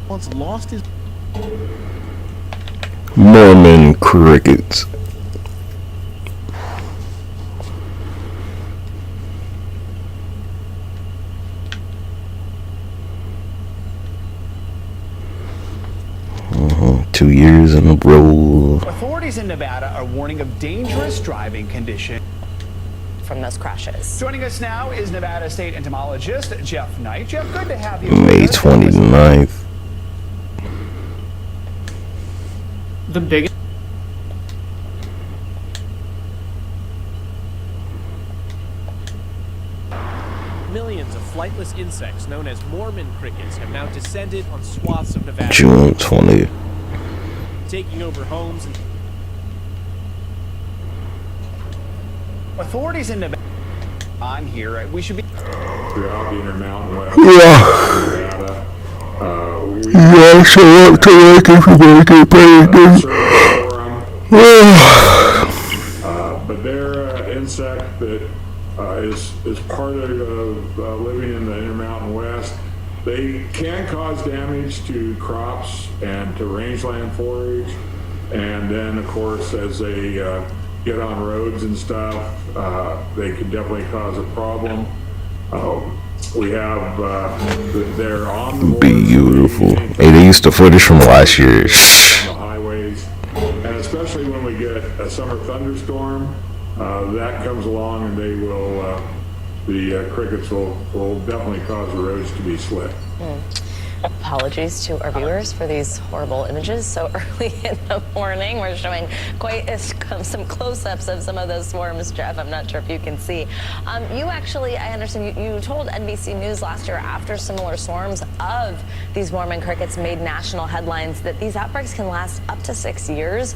Once lost his
Mormon crickets. Uh-huh. 2 years in a row.
Authorities in Nevada are warning of dangerous driving conditions
from those crashes.
Joining us now is Nevada State entomologist Jeff Knight. Jeff, good to have you.
May 29th.
the biggest.
Millions of flightless insects known as Mormon crickets have now descended on swaths of Nevada.
June 20.
Taking over homes and
authorities in Nevada on here. We should be
throughout the Intermountain West.
Yeah. Yeah, show up to work if you want to get paid.
But they're an insect that is part of living in the Intermountain West. They can cause damage to crops and to rangeland forage, and then of course as they get on roads and stuff, they can definitely cause a problem. We have they're on the
beautiful. Hey, they used the footage from last year.
on the highways, and especially when we get a summer thunderstorm, that comes along, and they will the crickets will definitely cause the roads to be slick.
Apologies to our viewers for these horrible images so early in the morning. We're showing quite some close-ups of some of those swarms, Jeff. I'm not sure if you can see. You actually, I understand, you told NBC News last year after similar swarms of these Mormon crickets made national headlines that these outbreaks can last up to 6 years.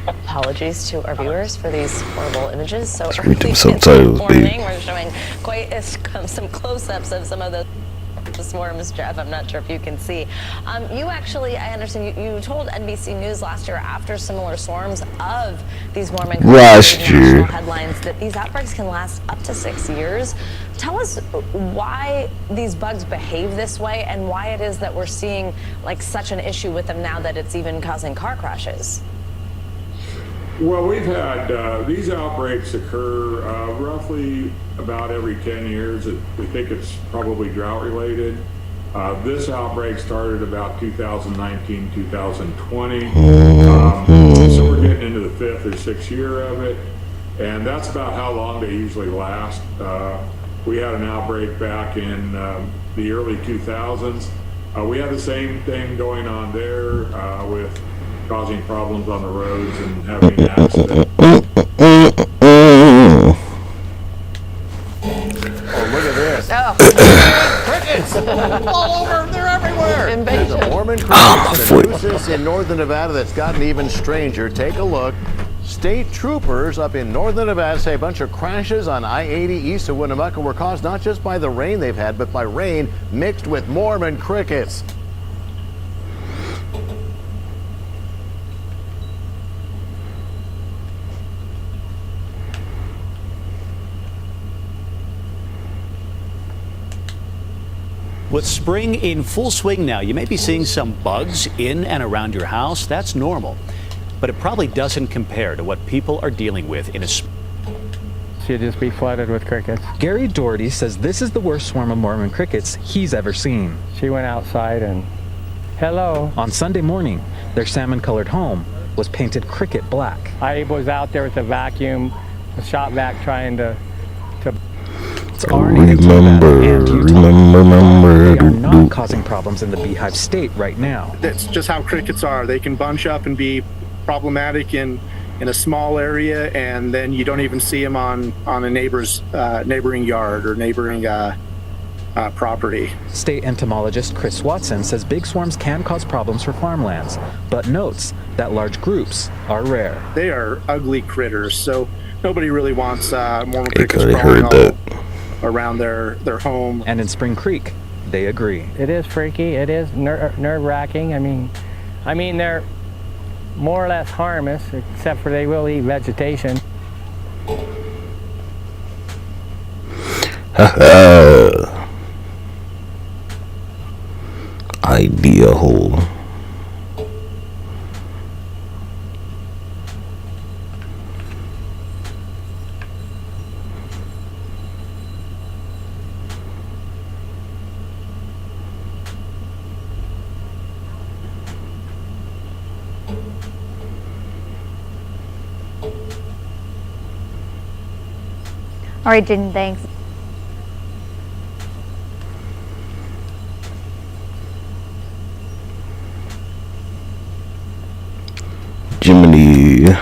Apologies to our viewers for these horrible images so early in the morning. We're showing quite some close-ups of some of those swarms, Jeff. I'm not sure if you can see. You actually, I understand, you told NBC News last year after similar swarms of these Mormon national headlines that these outbreaks can last up to 6 years. Tell us why these bugs behave this way and why it is that we're seeing like such an issue with them now that it's even causing car crashes.
Well, we've had these outbreaks occur roughly about every 10 years. We think it's probably drought related. This outbreak started about 2019, 2020. So we're getting into the 5th or 6th year of it. And that's about how long they usually last. We had an outbreak back in the early 2000s. We had the same thing going on there with causing problems on the roads and having accidents.
Oh, look at this. Crickets! All over, they're everywhere. There's a Mormon cricket nuisance in northern Nevada that's gotten even stranger. Take a look. State troopers up in northern Nevada say a bunch of crashes on I-80 east of Winnemucca were caused not just by the rain they've had, but by rain mixed with Mormon crickets.
With spring in full swing now, you may be seeing some bugs in and around your house. That's normal. But it probably doesn't compare to what people are dealing with in a
You'd just be flooded with crickets.
Gary Doherty says this is the worst swarm of Mormon crickets he's ever seen.
She went outside and, hello.
On Sunday morning, their salmon-colored home was painted cricket black.
I was out there with a vacuum, a shop vac, trying to
Remember. They are not causing problems in the beehive state right now.
That's just how crickets are. They can bunch up and be problematic in a small area, and then you don't even see them on a neighbor's neighboring yard or neighboring property.
State entomologist Chris Watson says big swarms can cause problems for farmlands, but notes that large groups are rare.
They are ugly critters, so nobody really wants Mormon crickets crawling all around their home.
And in Spring Creek, they agree.
It is freaky. It is nerve-wracking. I mean, they're more or less harmless, except for they will eat vegetation.
Idea hole.
All right, Jen, thanks.
Jiminy.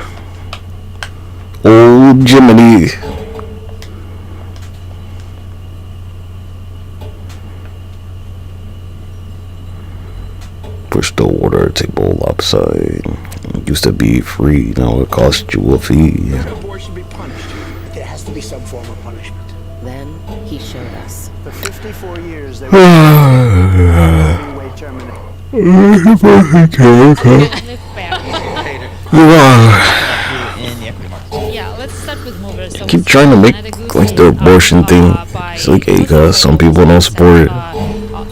Oh, Jiminy. Push the water table upside. It used to be free, now it costs you a fee.
Abortion should be punished. There has to be some form of punishment.
Then he showed us.
For 54 years, they
Yeah, let's start with movers. So
keep trying to make like the abortion thing. It's like, hey, cause some people don't support it.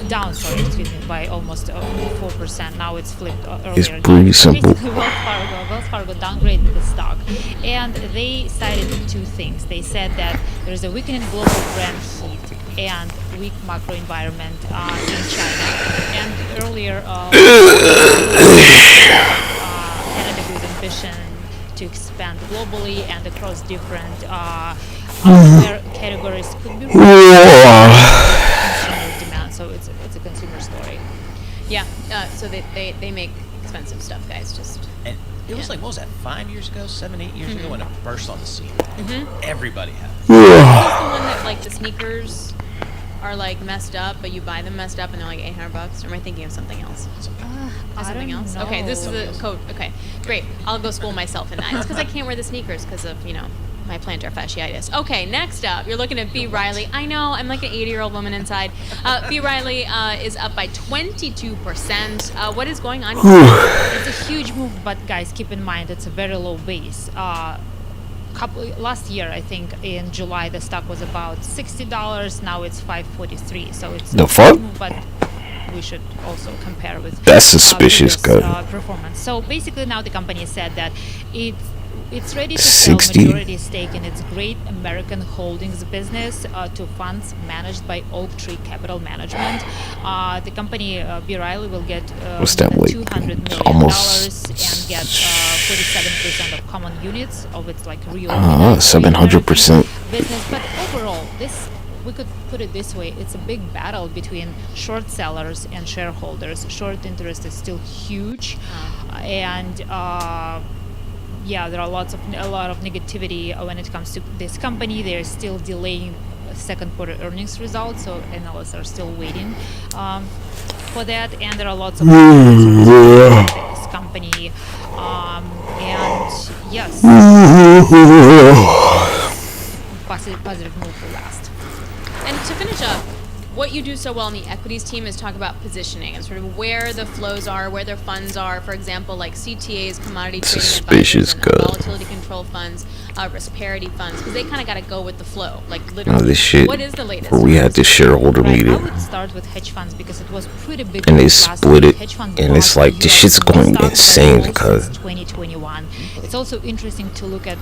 Down, sorry, excuse me, by almost 4%. Now it's flipped earlier.
It's pretty simple.
Basically, Wells Fargo downgraded the stock, and they cited two things. They said that there's a weakening global brand heat and weak macro environment in China. And earlier, Canada with ambition to expand globally and across different categories could be consumer demand. So it's a consumer story.
Yeah, so they make expensive stuff, guys. Just
and it was like, what was that, 5 years ago, 7, 8 years ago, when it burst on the scene. Everybody had it.
Is the one that like the sneakers are like messed up, but you buy them messed up and they're like $800? Or am I thinking of something else? Something else?
know.
Okay, this is the code. Okay, great. I'll go school myself in that. It's because I can't wear the sneakers because of, my plantar fasciitis. Okay, next up, you're looking at B. Riley. I know, I'm like an 80-year-old woman inside. B. Riley is up by 22%. What is going on here?
It's a huge move, but guys, keep in mind it's a very low base. Last year, I think in July, the stock was about $60. Now it's $5.43. So it's
the fuck?
Move, but we should also compare with
that's suspicious,
performance. So basically, now the company said that it's ready to sell majority stake in its Great American Holdings business to funds managed by Oak Tree Capital Management. The company, B. Riley, will get $200 million and get 47% of common units of its real
700%
business. But overall, we could put it this way: it's a big battle between short sellers and shareholders. Short interest is still huge, and there are a lot of negativity when it comes to this company. They're still delaying second quarter earnings results, so analysts are still waiting for that. And there are lots of this company, and yes, positive move will last.
And to finish up, what you do so well in the equities team is talk about positioning and sort of where the flows are, where their funds are. For example, like CTA's commodity trading advisors and volatility utility control funds, risk parity funds, because they kind of got to go with the flow. Like literally,
This shit.
what is the latest?
Where we had this shareholder meeting.
I would start with hedge funds because it was pretty big.
And they split it, and it's like this shit's going insane because
2021. It's also interesting to look at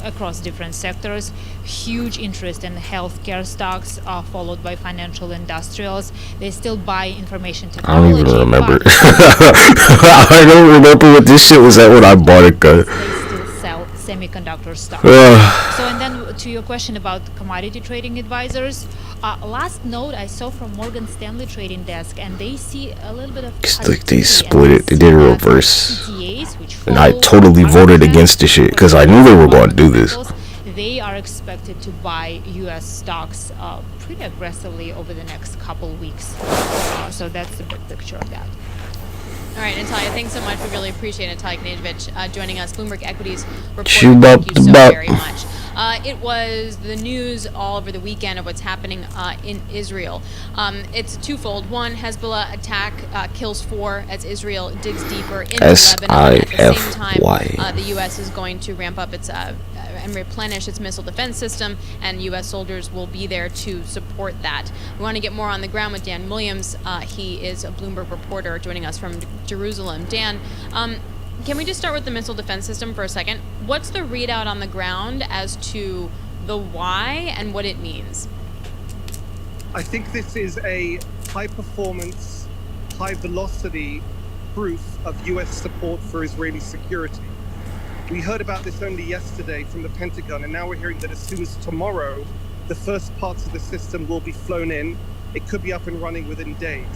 across different sectors. Huge interest in healthcare stocks, followed by financial industrials. They still buy information
I
technology.
don't even remember. I don't remember what this shit was at when I bought it, cuz.
They still sell semiconductor stocks. So, and then to your question about commodity trading advisors, last note I saw from Morgan Stanley trading desk, and they see a little bit of
Like they split it. They did a reverse. And I totally voted against this shit because I knew they were going to do this.
They are expected to buy U.S. stocks pretty aggressively over the next couple weeks. So that's the big picture of that.
All right, Natalia, thanks so much. We really appreciate Natalia Knežević joining us. Bloomberg Equities reporter. Thank you so very much. It was the news all over the weekend of what's happening in Israel. It's twofold. One, Hezbollah attack kills 4 as Israel digs deeper into Lebanon. At the same time, the U.S. is going to ramp up its and replenish its missile defense system, and U.S. soldiers will be there to support that. We want to get more on the ground with Dan Williams. He is a Bloomberg reporter joining us from Jerusalem. Dan, can we just start with the missile defense system for a second? What's the readout on the ground as to the why and what it means?
I think this is a high-performance, high-velocity proof of U.S. support for Israeli security. We heard about this only yesterday from the Pentagon, and now we're hearing that as soon as tomorrow, the first parts of the system will be flown in. It could be up and running within days.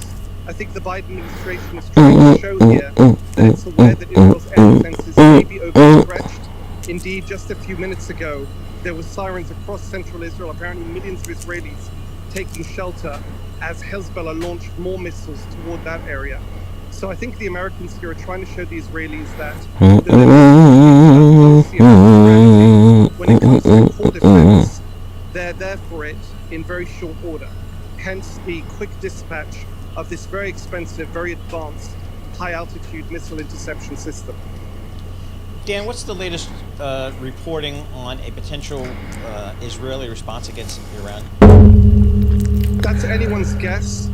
I think the Biden administration is trying to show here that it's aware that Israel's air defenses may be overstretched. Indeed, just a few minutes ago, there were sirens across central Israel, apparently millions of Israelis taking shelter as Hezbollah launched more missiles toward that area. So I think the Americans here are trying to show the Israelis that when it comes to core defense, they're there for it in very short order. Hence the quick dispatch of this very expensive, very advanced, high-altitude missile interception system.
Dan, what's the latest reporting on a potential Israeli response against Iran?
That's anyone's guess.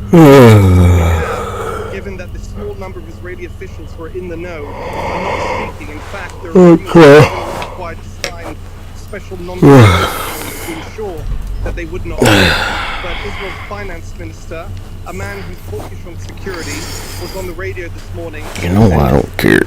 Given that the small number of Israeli officials who are in the know are not speaking. In fact, there are required to sign special non-disclosure to ensure that they would not. But Israel's finance minister, a man who's hawkish on security, was on the radio this morning.
You know, I don't care.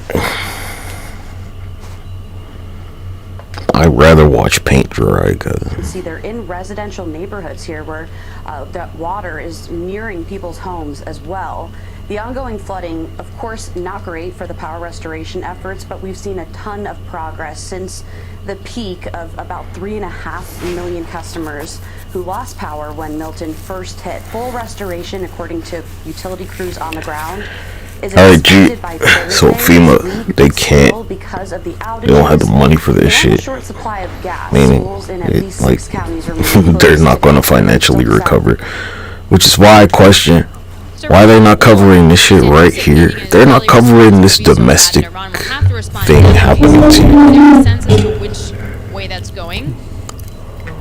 I'd rather watch paint dry.
See, they're in residential neighborhoods here where the water is nearing people's homes as well. The ongoing flooding, of course, not great for the power restoration efforts, but we've seen a ton of progress since the peak of about 3.5 million customers who lost power when Milton first hit. Full restoration, according to utility crews on the ground, is expected by Thursday.
So FEMA, they can't.
Because of the outages,
they don't have the money for this shit.
Short supply of gas.
Meaning, they're not going to financially recover, which is why I question why they're not covering this shit right here. They're not covering this domestic thing happening to you.
Is there a sense as to which way that's going?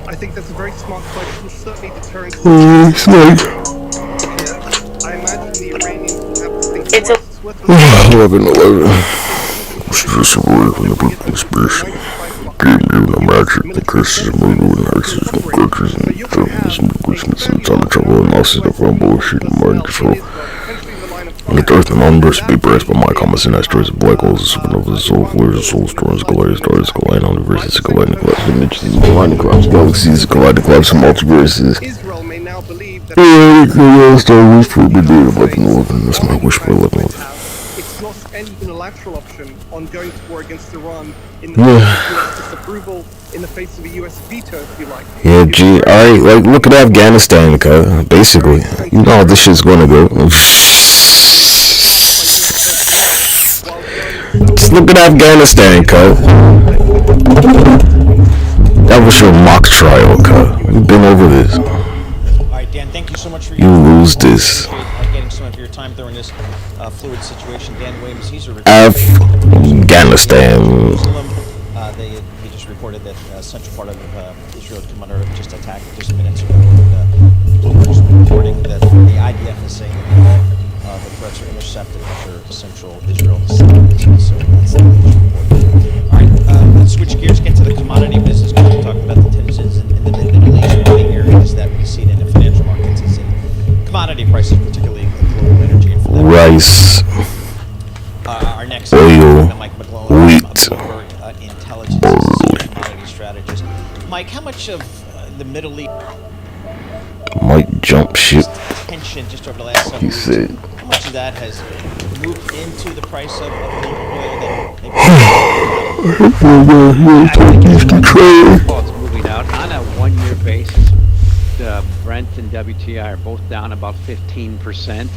I think that's a very smart question. Certainly deterrent. I imagine the Iranians will have to think twice.
11/11. It's just a word from the conspiracy. Game given a magic, the curses of murder and hexes and grudges and troubles and negligence and time of trouble and losses of wrong bullshit and mind control. And the earth and universe be breathed by my comments and asteroids and black holes and supernovas, soul flares and soul storms, colliding stars, colliding universes, colliding collapse dimensions, colliding collapse galaxies, colliding collapse multiverses.
Israel may now believe that
Star Wars for me did about the Lord, and that's my wish for 11/11.
it's not any unilateral option on going to war against Iran in the face of US disapproval, in the face of a US veto, if you like.
Yeah, gee, alright, like, look at Afghanistan, basically. You know how this shit's gonna go. Just look at Afghanistan, That was your mock trial, We've been over this.
Alright, Dan, thank you so much for
you lose this.
getting some of your time during this fluid situation. Dan Williams, he's a
Afghanistan.
They reported that central part of Israel had come under just attack just minutes ago. Bloomberg's reporting that the IDF is saying that the threats are intercepted after central Israel. So that's the latest report. All right, let's switch gears, get to the commodity business. We're talking about the tensions in the Middle East. One of the areas that we see it in the financial markets is in commodity prices, particularly global energy. And for that,
rice,
our next
oil,
Mike McGlone,
wheat,
Bloomberg Intelligence commodity strategist. Mike, how much of the Middle East
might jump ship,
tension just over the last several weeks,
said.
how much of that has moved into the price of oil that maybe
It's moving out on a one-year basis. Brent and WTI are both down about 15%,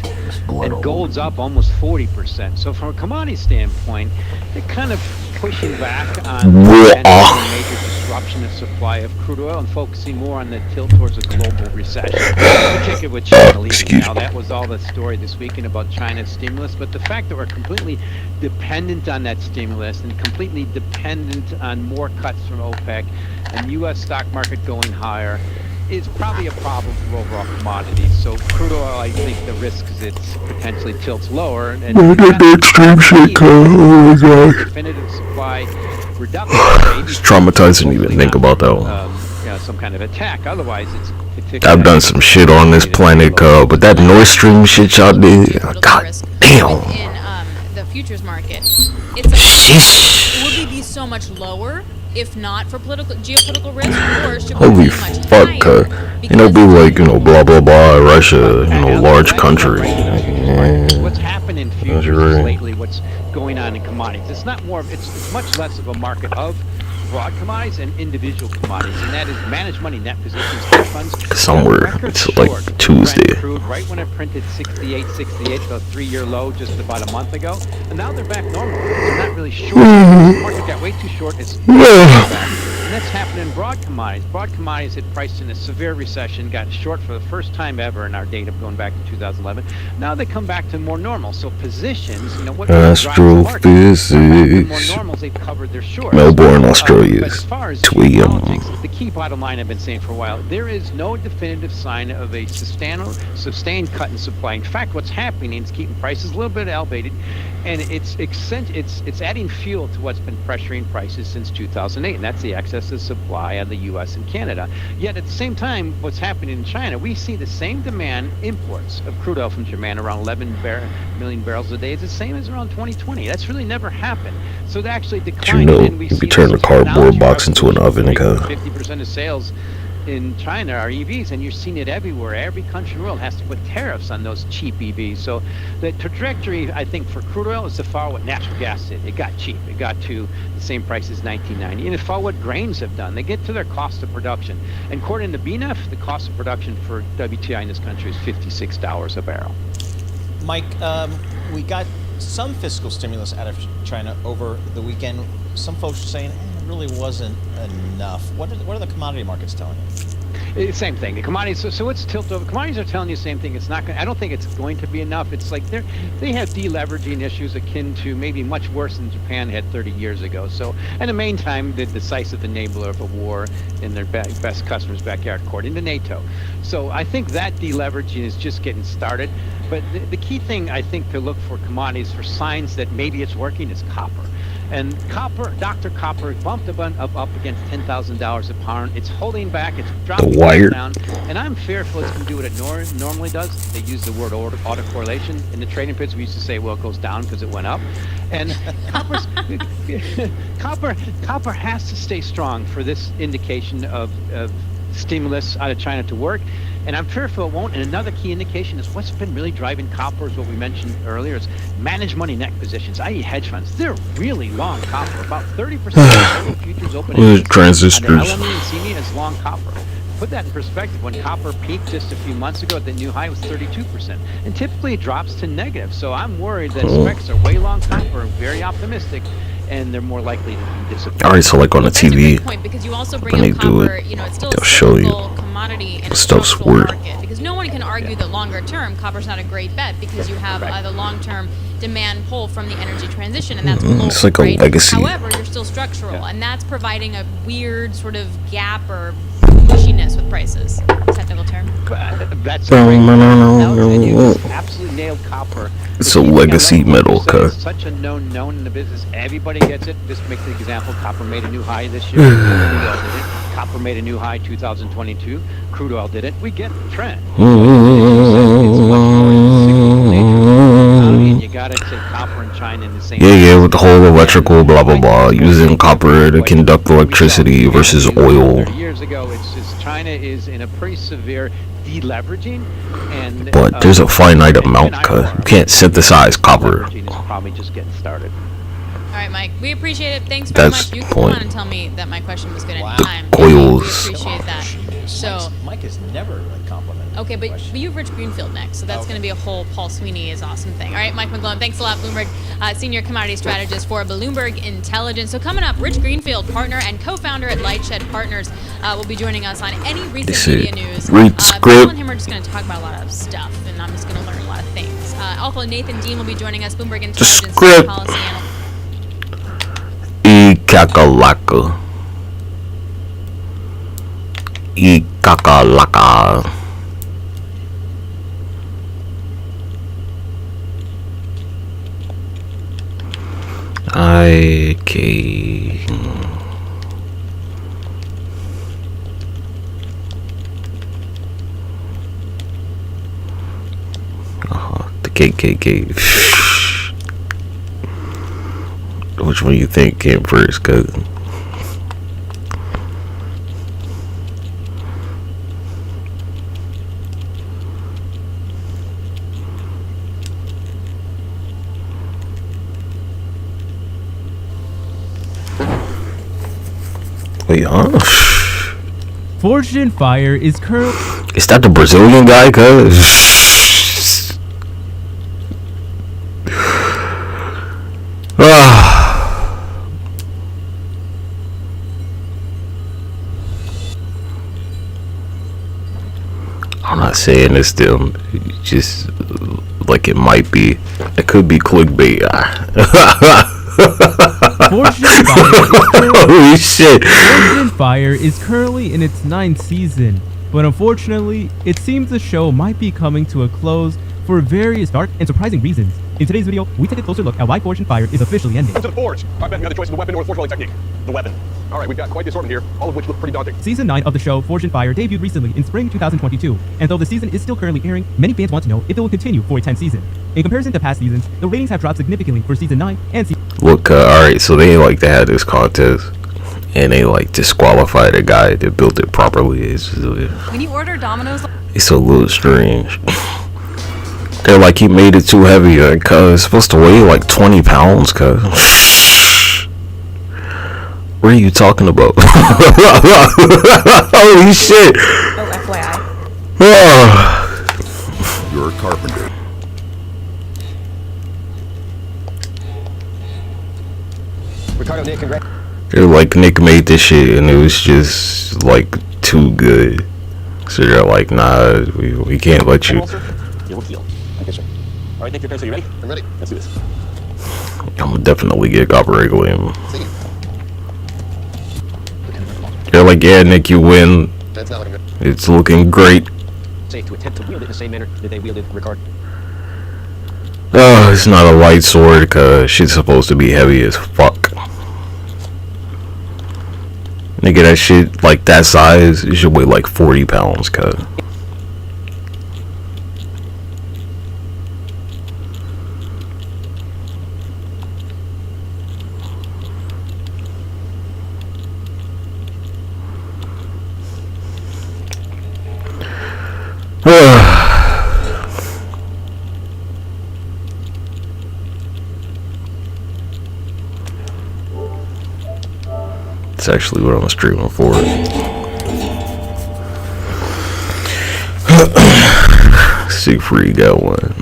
and gold's up almost 40%. So from a commodity standpoint, they're kind of pushing back on the major disruption of supply of crude oil and focusing more on the tilt towards a global recession, particularly with China leaving. Now, that was all the story this weekend about China's stimulus, but the fact that we're completely dependent on that stimulus and completely dependent on more cuts from OPEC and U.S. stock market going higher is probably a problem for overall commodities. So crude oil, I think the risk is it's potentially tilts lower. And
that extreme shit, oh my gosh.
Definitive supply reduction.
It's traumatizing to even think about that one.
You know, some kind of attack. Otherwise, it's
I've done some shit on this planet, but that Nord Stream shit y'all did, god damn.
In the futures market, it would be so much lower if not for geopolitical risk, or should
holy fuck, you know, be like, you know, blah blah blah, Russia, you know, large country.
What's happened in futures lately, what's going on in commodities, it's not more, it's much less of a market of broad commodities and individual commodities, and that is managed money net positions, hedge funds.
Somewhere, it's like Tuesday.
Crude, right when it printed 68, the 3-year low just about a month ago, and now they're back normal. They're not really short. The market got way too short. It's back. And that's happening in broad commodities. Broad commodities had priced in a severe recession, got short for the first time ever in our data going back to 2011. Now they come back to more normal. So positions, you know, what
astrophysics.
More normal, they've covered their short.
Melbourne, Australia.
But as far as geopolitics, the key bottom line I've been saying for a while, there is no definitive sign of a sustained cut in supply. In fact, what's happening is keeping prices a little bit elevated, and it's adding fuel to what's been pressuring prices since 2008, and that's the excess of supply of the U.S. and Canada. Yet at the same time, what's happening in China, we see the same demand imports of crude oil from Japan, around 11 million barrels a day. It's the same as around 2020. That's really never happened. So they actually declined.
You know, you could turn a cardboard box into an oven.
50% of sales in China are EVs, and you're seeing it everywhere. Every country in the world has to put tariffs on those cheap EVs. So the trajectory, I think, for crude oil is to follow what natural gas did. It got cheap. It got to the same price as 1990. And it follow what grains have done. They get to their cost of production. And according to BNEF, the cost of production for WTI in this country is $56 a barrel.
Mike, we got some fiscal stimulus out of China over the weekend. Some folks are saying it really wasn't enough. What are the commodity markets telling you?
Same thing. The commodities. So it's tilt over. Commodities are telling you the same thing. It's not. I don't think it's going to be enough. It's like they have deleveraging issues akin to maybe much worse than Japan had 30 years ago. So, in the meantime, the decisive enabler of a war in their best customer's backyard, according to NATO. So I think that deleveraging is just getting started. But the key thing I think to look for commodities for signs that maybe it's working is copper. And copper, Dr. Copper bumped up against $10,000 a pound. It's holding back. It's dropping down. And I'm fearful it's going to do what it normally does. They use the word autocorrelation. In the trading pits, we used to say, well, it goes down because it went up. And copper has to stay strong for this indication of stimulus out of China to work. And I'm fearful it won't. And another key indication is what's been really driving copper is what we mentioned earlier, is managed money net positions, i.e. hedge funds. They're really long copper. About 30% of the futures open
transistors.
LME and CME is long copper. Put that in perspective. When copper peaked just a few months ago, the new high was 32%. And typically it drops to negative. So I'm worried that specs are way long copper, very optimistic, and they're more likely to be disappointed.
Alright, so like on the TV,
because you also bring
when they
up
do
copper,
it,
you know, it's still
they'll show you
commodity and
the stuff's weird.
because no one can argue that longer term, copper's not a great bet because you have the long-term demand pull from the energy transition, and that's global,
it's like a
right?
legacy.
However, you're still structural, and that's providing a weird sort of gap or mushiness with prices. Technical term.
That's a great and you absolutely nailed copper.
It's a legacy metal,
It's such a known in the business. Everybody gets it. Just make the example. Copper made a new high this year. Crude oil did it. Copper made a new high 2022. Crude oil did it. We get the trend. And you gotta take copper and China in the same.
Yeah, with the whole electrical blah blah blah, using copper to conduct electricity versus oil.
30 years ago, it's just China is in a pretty severe deleveraging, and
But there's a finite amount, cause you can't synthesize copper.
Probably just getting started.
All right, Mike, we appreciate it. Thanks very much. You can come on and tell me that my question was good anytime.
Coils.
We appreciate that. So
Mike is never a compliment.
Okay, but you have Rich Greenfield next, so that's going to be a whole Paul Sweeney is awesome thing. All right, Mike McGlone, thanks a lot, Bloomberg Senior Commodity Strategist for Bloomberg Intelligence. So coming up, Rich Greenfield, partner and co-founder at Lightshed Partners, will be joining us on any recent media news. Bill and him are just going to talk about a lot of stuff, and I'm just going to learn a lot of things. Also, Nathan Dean will be joining us, Bloomberg Intelligence policy analyst.
Kakalaka. Kakalaka. Okay. The KKK. Which one you think came first, cousin? Wait, huh?
Forged in Fire is currently...
Is that the Brazilian guy, cuz? I'm not saying this them, just like it might be. It could be clickbait. Holy shit.
Forged in Fire is currently in its 9th season, but unfortunately, it seems the show might be coming to a close for various dark and surprising reasons. In today's video, we take a closer look at why Forged in Fire is officially ending.
To the forge. I bet you had the choice of the weapon or the forge rolling technique. The weapon. All right, we've got quite the assortment here, all of which look pretty daunting.
Season 9 of the show Forged in Fire debuted recently in spring 2022, and though the season is still currently airing, many fans want to know if it will continue for a 10th season. In comparison to past seasons, the ratings have dropped significantly for season 9 and season...
Look, alright, so they like to have this contest, and they like disqualify the guy that built it properly. It's
When you order Domino's...
It's a little strange. They're like, he made it too heavy, cuz it's supposed to weigh like 20 pounds, cuz. What are you talking about? Holy shit!
Oh, FYI.
You're a carpenter.
Ricardo, Nick, congrats.
They're like, Nick made this shit and it was just like too good. So they're like, nah, we can't let you.
Okay, sir. All right, Nick, your turn. So you ready? I'm ready. Let's do this.
I'm gonna definitely get copyright with him. They're like, yeah, Nick, you win.
That's not looking good.
It's looking great.
Say to attempt to wield it in the same manner that they wielded Ricard.
Oh, it's not a light sword, cause shit's supposed to be heavy as fuck. Nigga, that shit, like that size, it should weigh like 40 pounds, cuz. It's actually what I'm streaming for. Siegfried got one.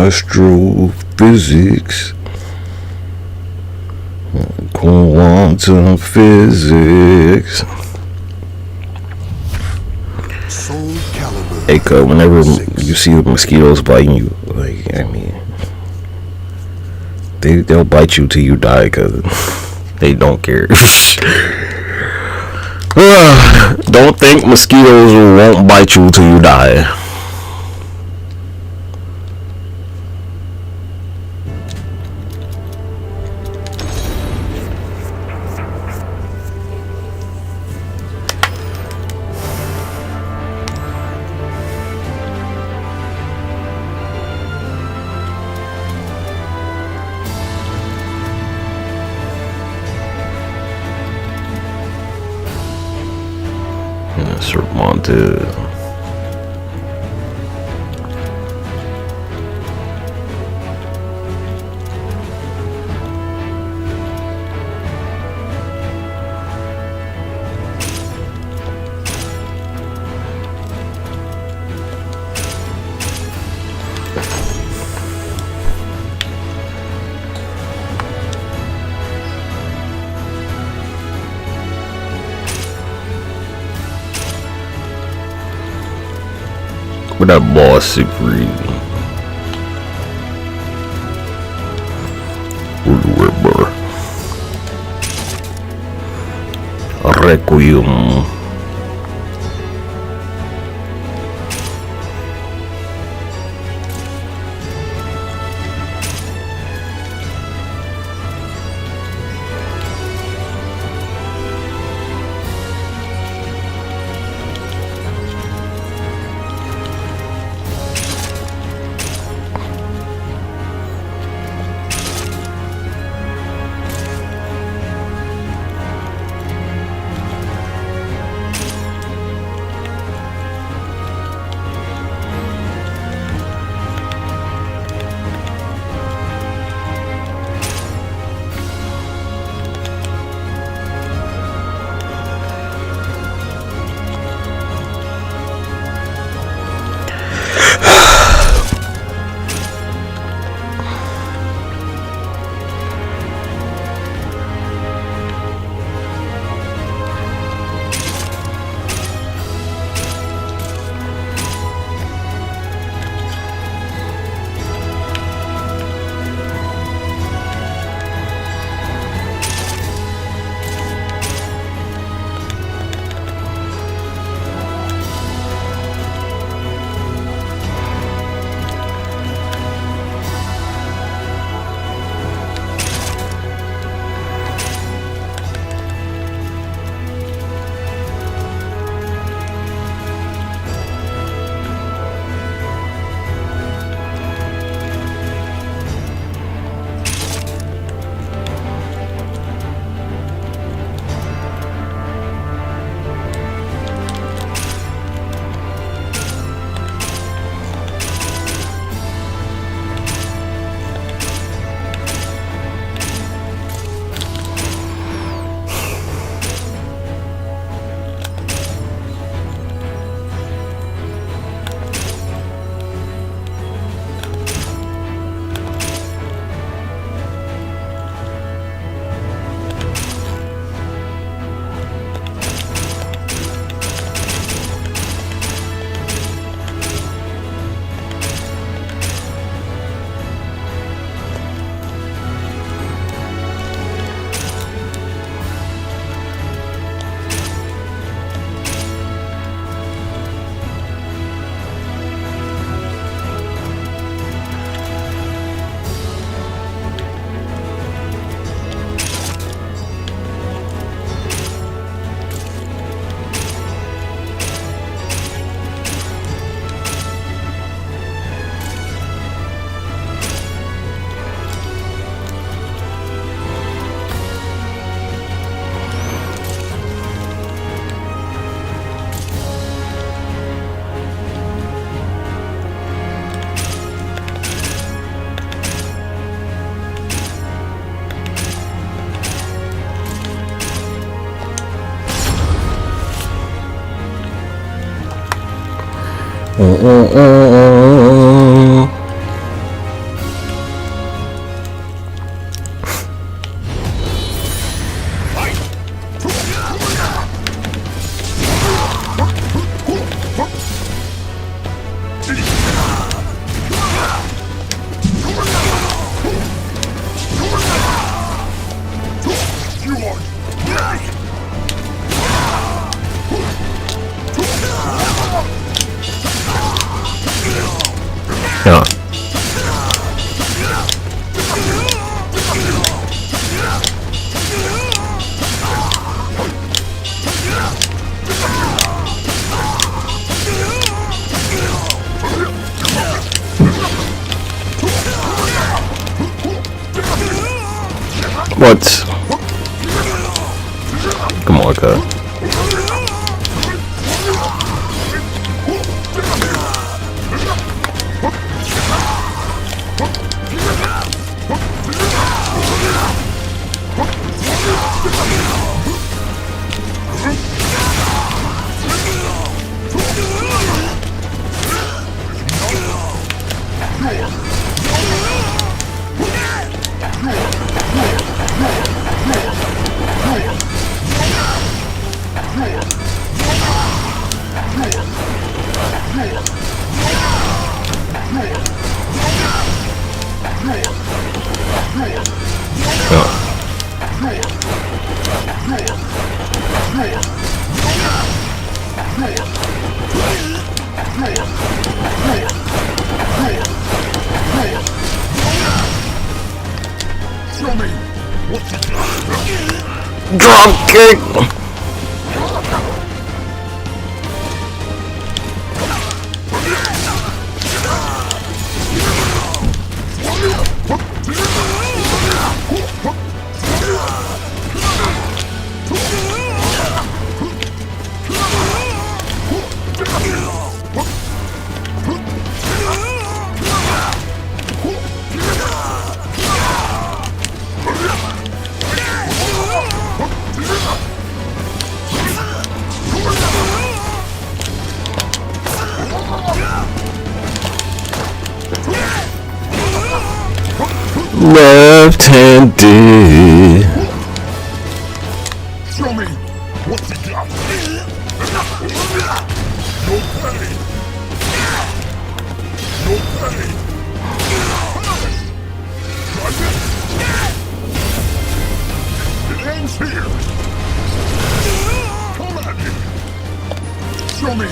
astrophysics, quantum physics. Hey, cuz, whenever you see the mosquitoes biting you, like, I mean, they'll bite you till you die, cuz they don't care. Don't think mosquitoes won't bite you till you die. Surmounted. With that boss Siegfried. Requiem. What? Come on, guy. Drop kick. Left-handed.
Show me what you got. No pain. No pain. It ends here. Come at me. Show me.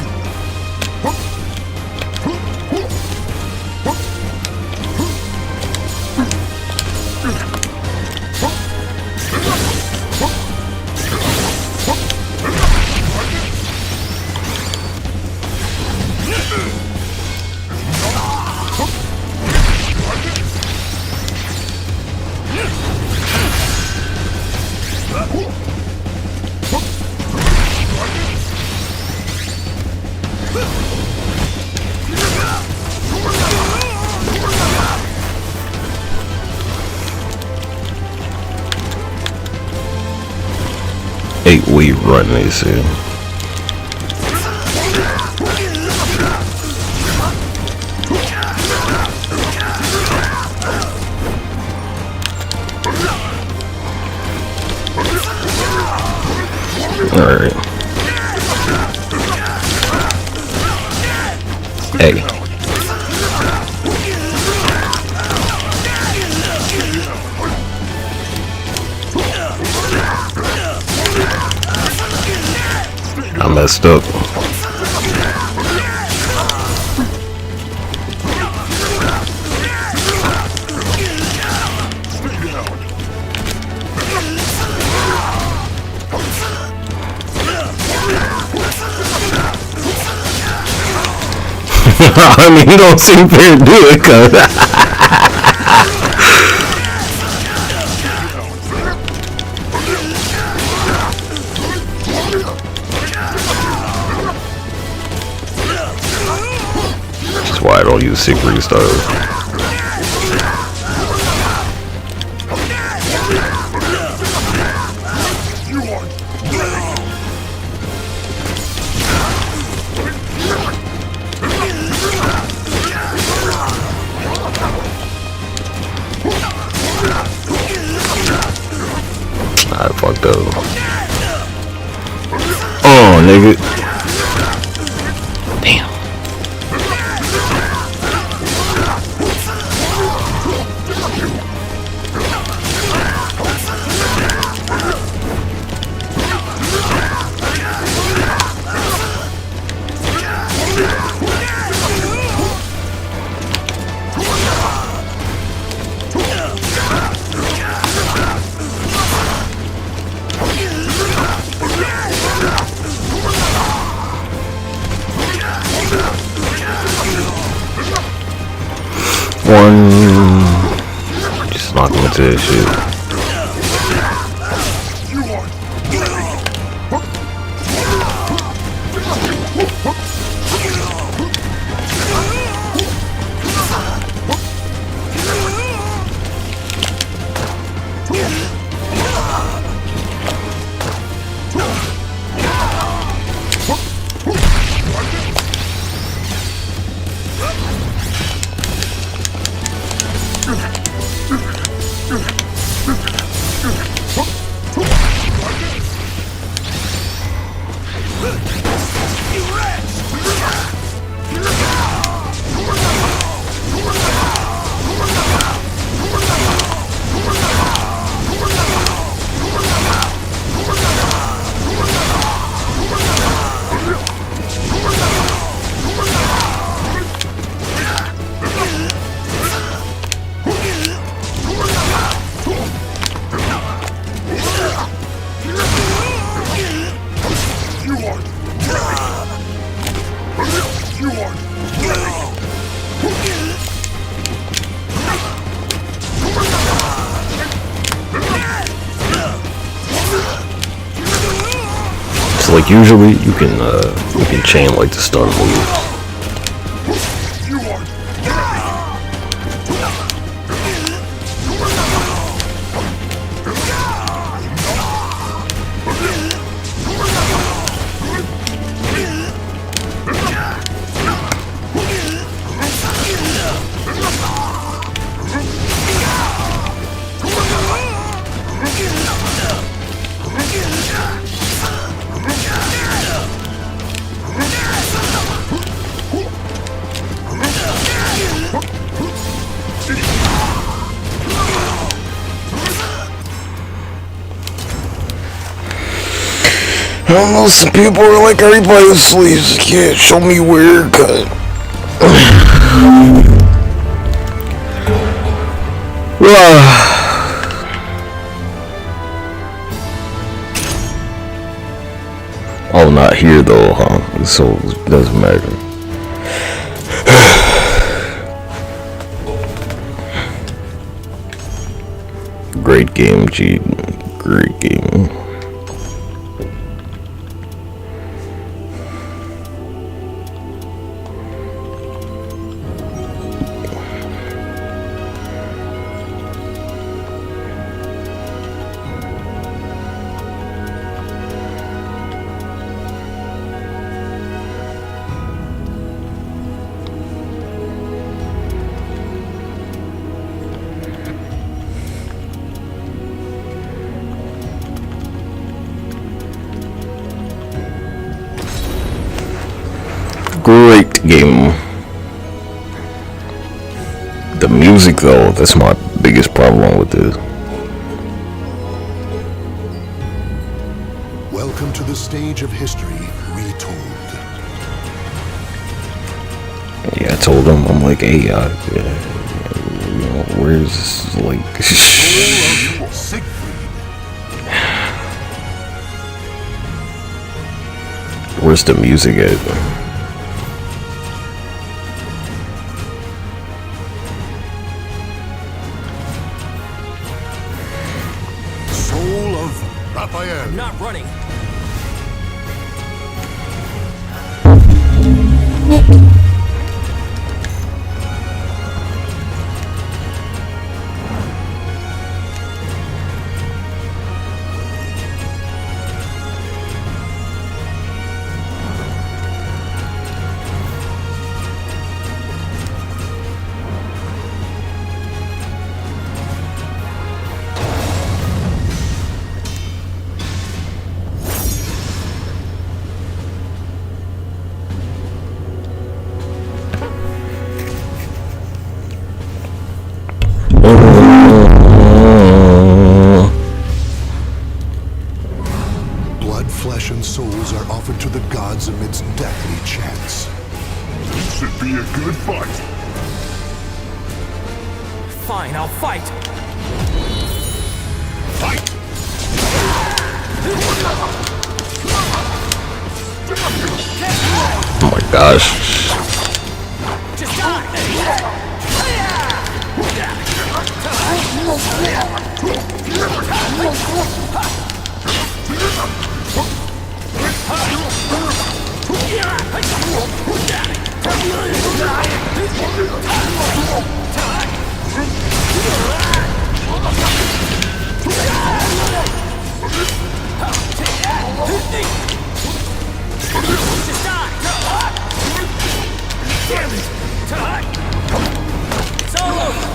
We run this in. Alright. Hey. I messed up. I mean, you don't seem fair to do it, cuz. That's why I don't use secret stuff. I fucked up. Oh, nigga. Damn. One. Just knock him into that shit. like usually you can chain like the stun move. I don't know, some people are like, everybody sleeps, you can't show me where, cause oh, not here though, huh? So it doesn't matter. Great game, G. Great game. Great game. The music though, that's my biggest problem with this.
Welcome to the stage of history retold.
Yeah, I told him, I'm like, hey, you know, where's like where's the music at?
I'm
not running.
Blood, flesh, and souls are offered to the gods amidst deathly chants. This should be a good fight.
Fine, I'll fight.
Fight!
Oh my gosh.
Just die.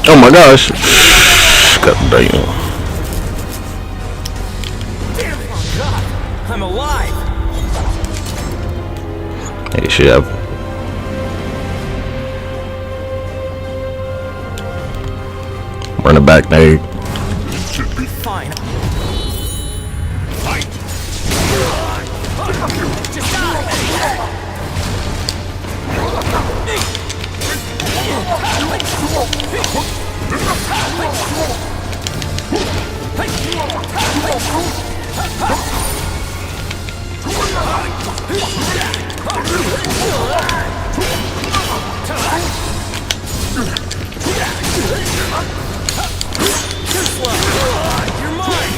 Oh my gosh. God damn.
I'm alive.
Hey, Chef. Run it back, Nate.
Should be
fine.
Fight!
Just die. You're mine.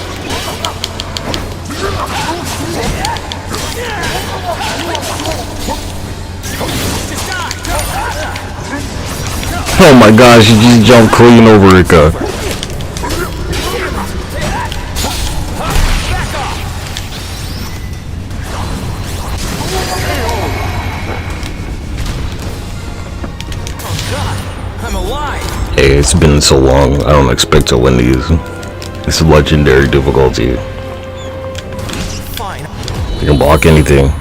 Oh my gosh, he just jumped clean over it, guy. Hey, it's been so long. I don't expect to win these. It's legendary difficulty. You can block anything.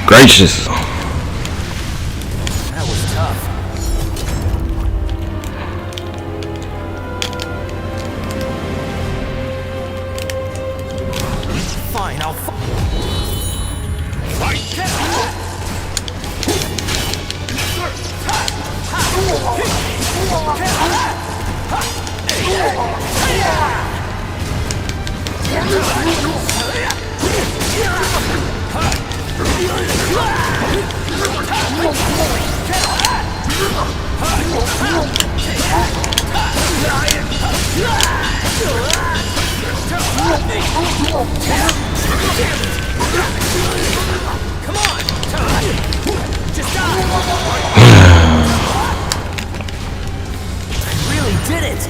Gracious.
That was tough. Fine, I'll Come on! Just die! I really did it!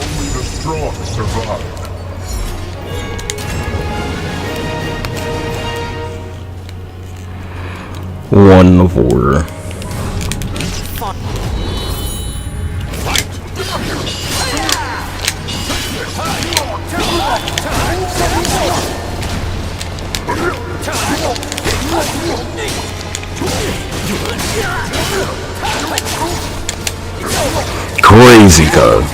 Only the strong survive.
One of order. Crazy cuz.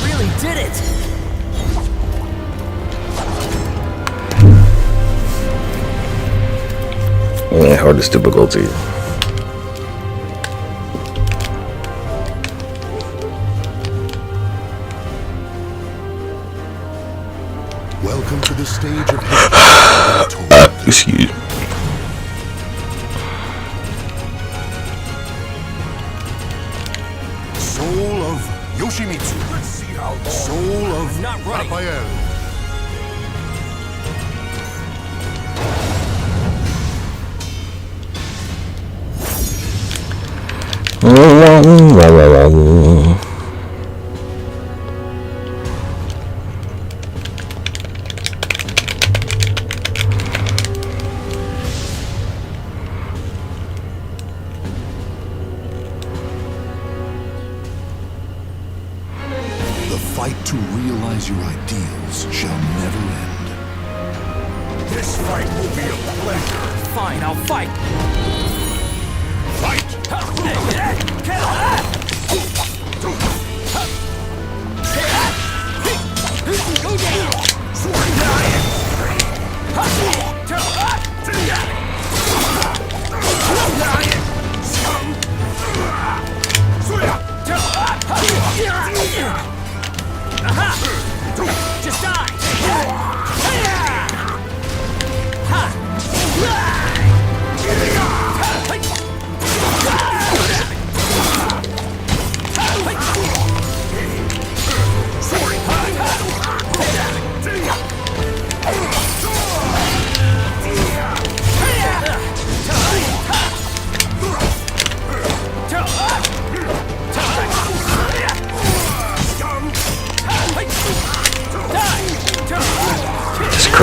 Really did it!
Yeah, hardest difficulty.
Welcome to the stage of
excuse.
Soul of Yoshimitsu. Let's see how long. Soul of Raphael. The fight to realize your ideals shall never end. This fight will be a pleasure.
Fine, I'll fight!
Fight!
Go down!
Sword Giant!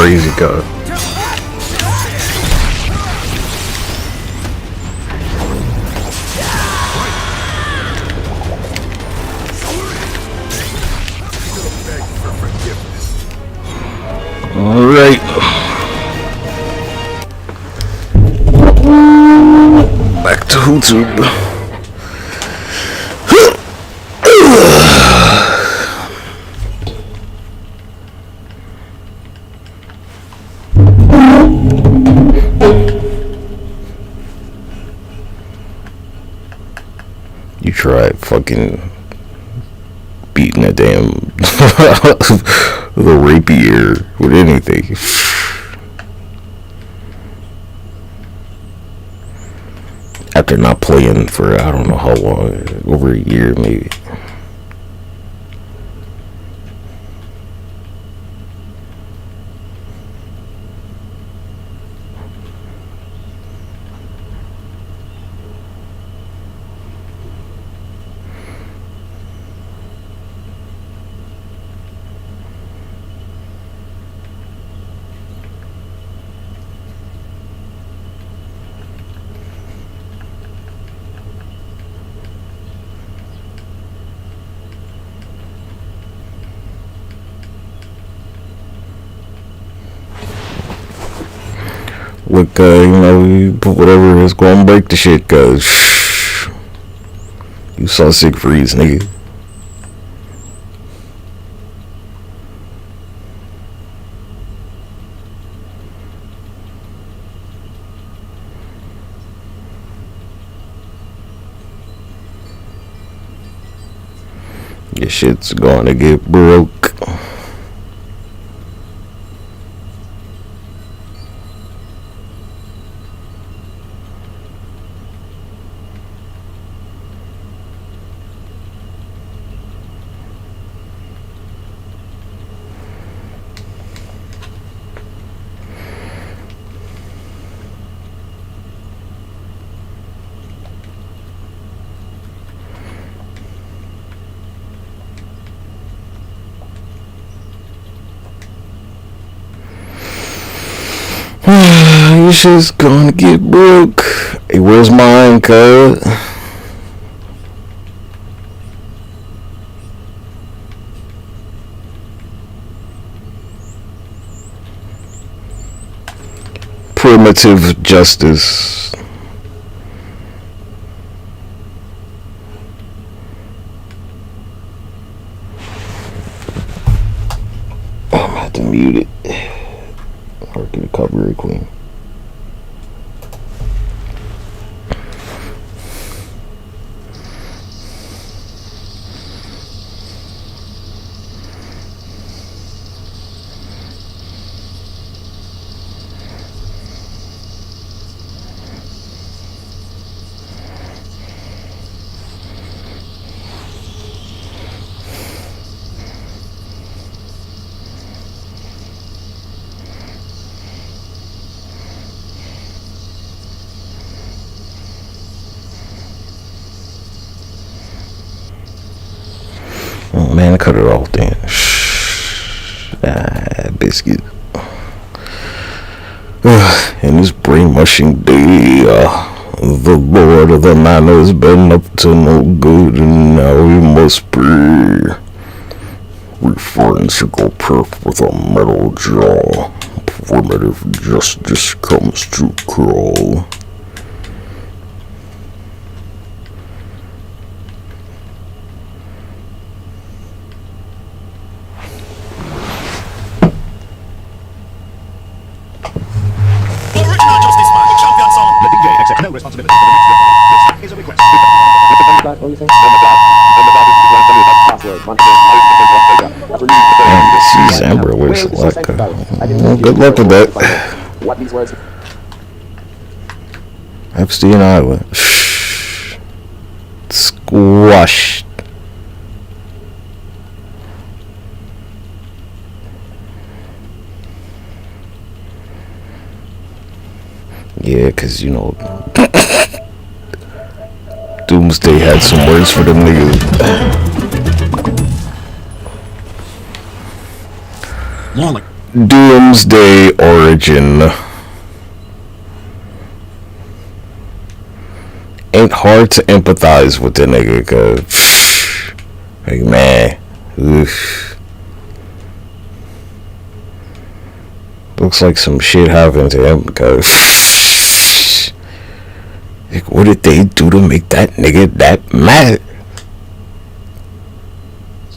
crazy, cuz. Alright. Back to YouTube. You tried fucking beating a damn the rapier with anything. After not playing for I don't know how long, over a year maybe. Look, you know, you put whatever is gonna break the shit, cause you saw Siegfried's, nigga. Your shit's gonna get broke. Your shit's gonna get broke. Hey, where's mine, cuz? Primitive justice. I'm gonna have to mute it. Or get a copyright queen. Oh man, cut it off then. Biscuit. In this brainwashing day, the Lord of the Manor has been up to no good, and now he must be referencial perf with a metal jaw. Primitive justice comes to crawl.
No responsibility for the next This is a request.
This Amber looks like good luck with that.
What these words
Epstein Island. Squashed. Yeah, cause you know Doomsday had some words for them niggas.
more like
Doomsday Origin. Ain't hard to empathize with the nigga, cause like, man, oof. Looks like some shit happened to him, cause like, what did they do to make that nigga that mad?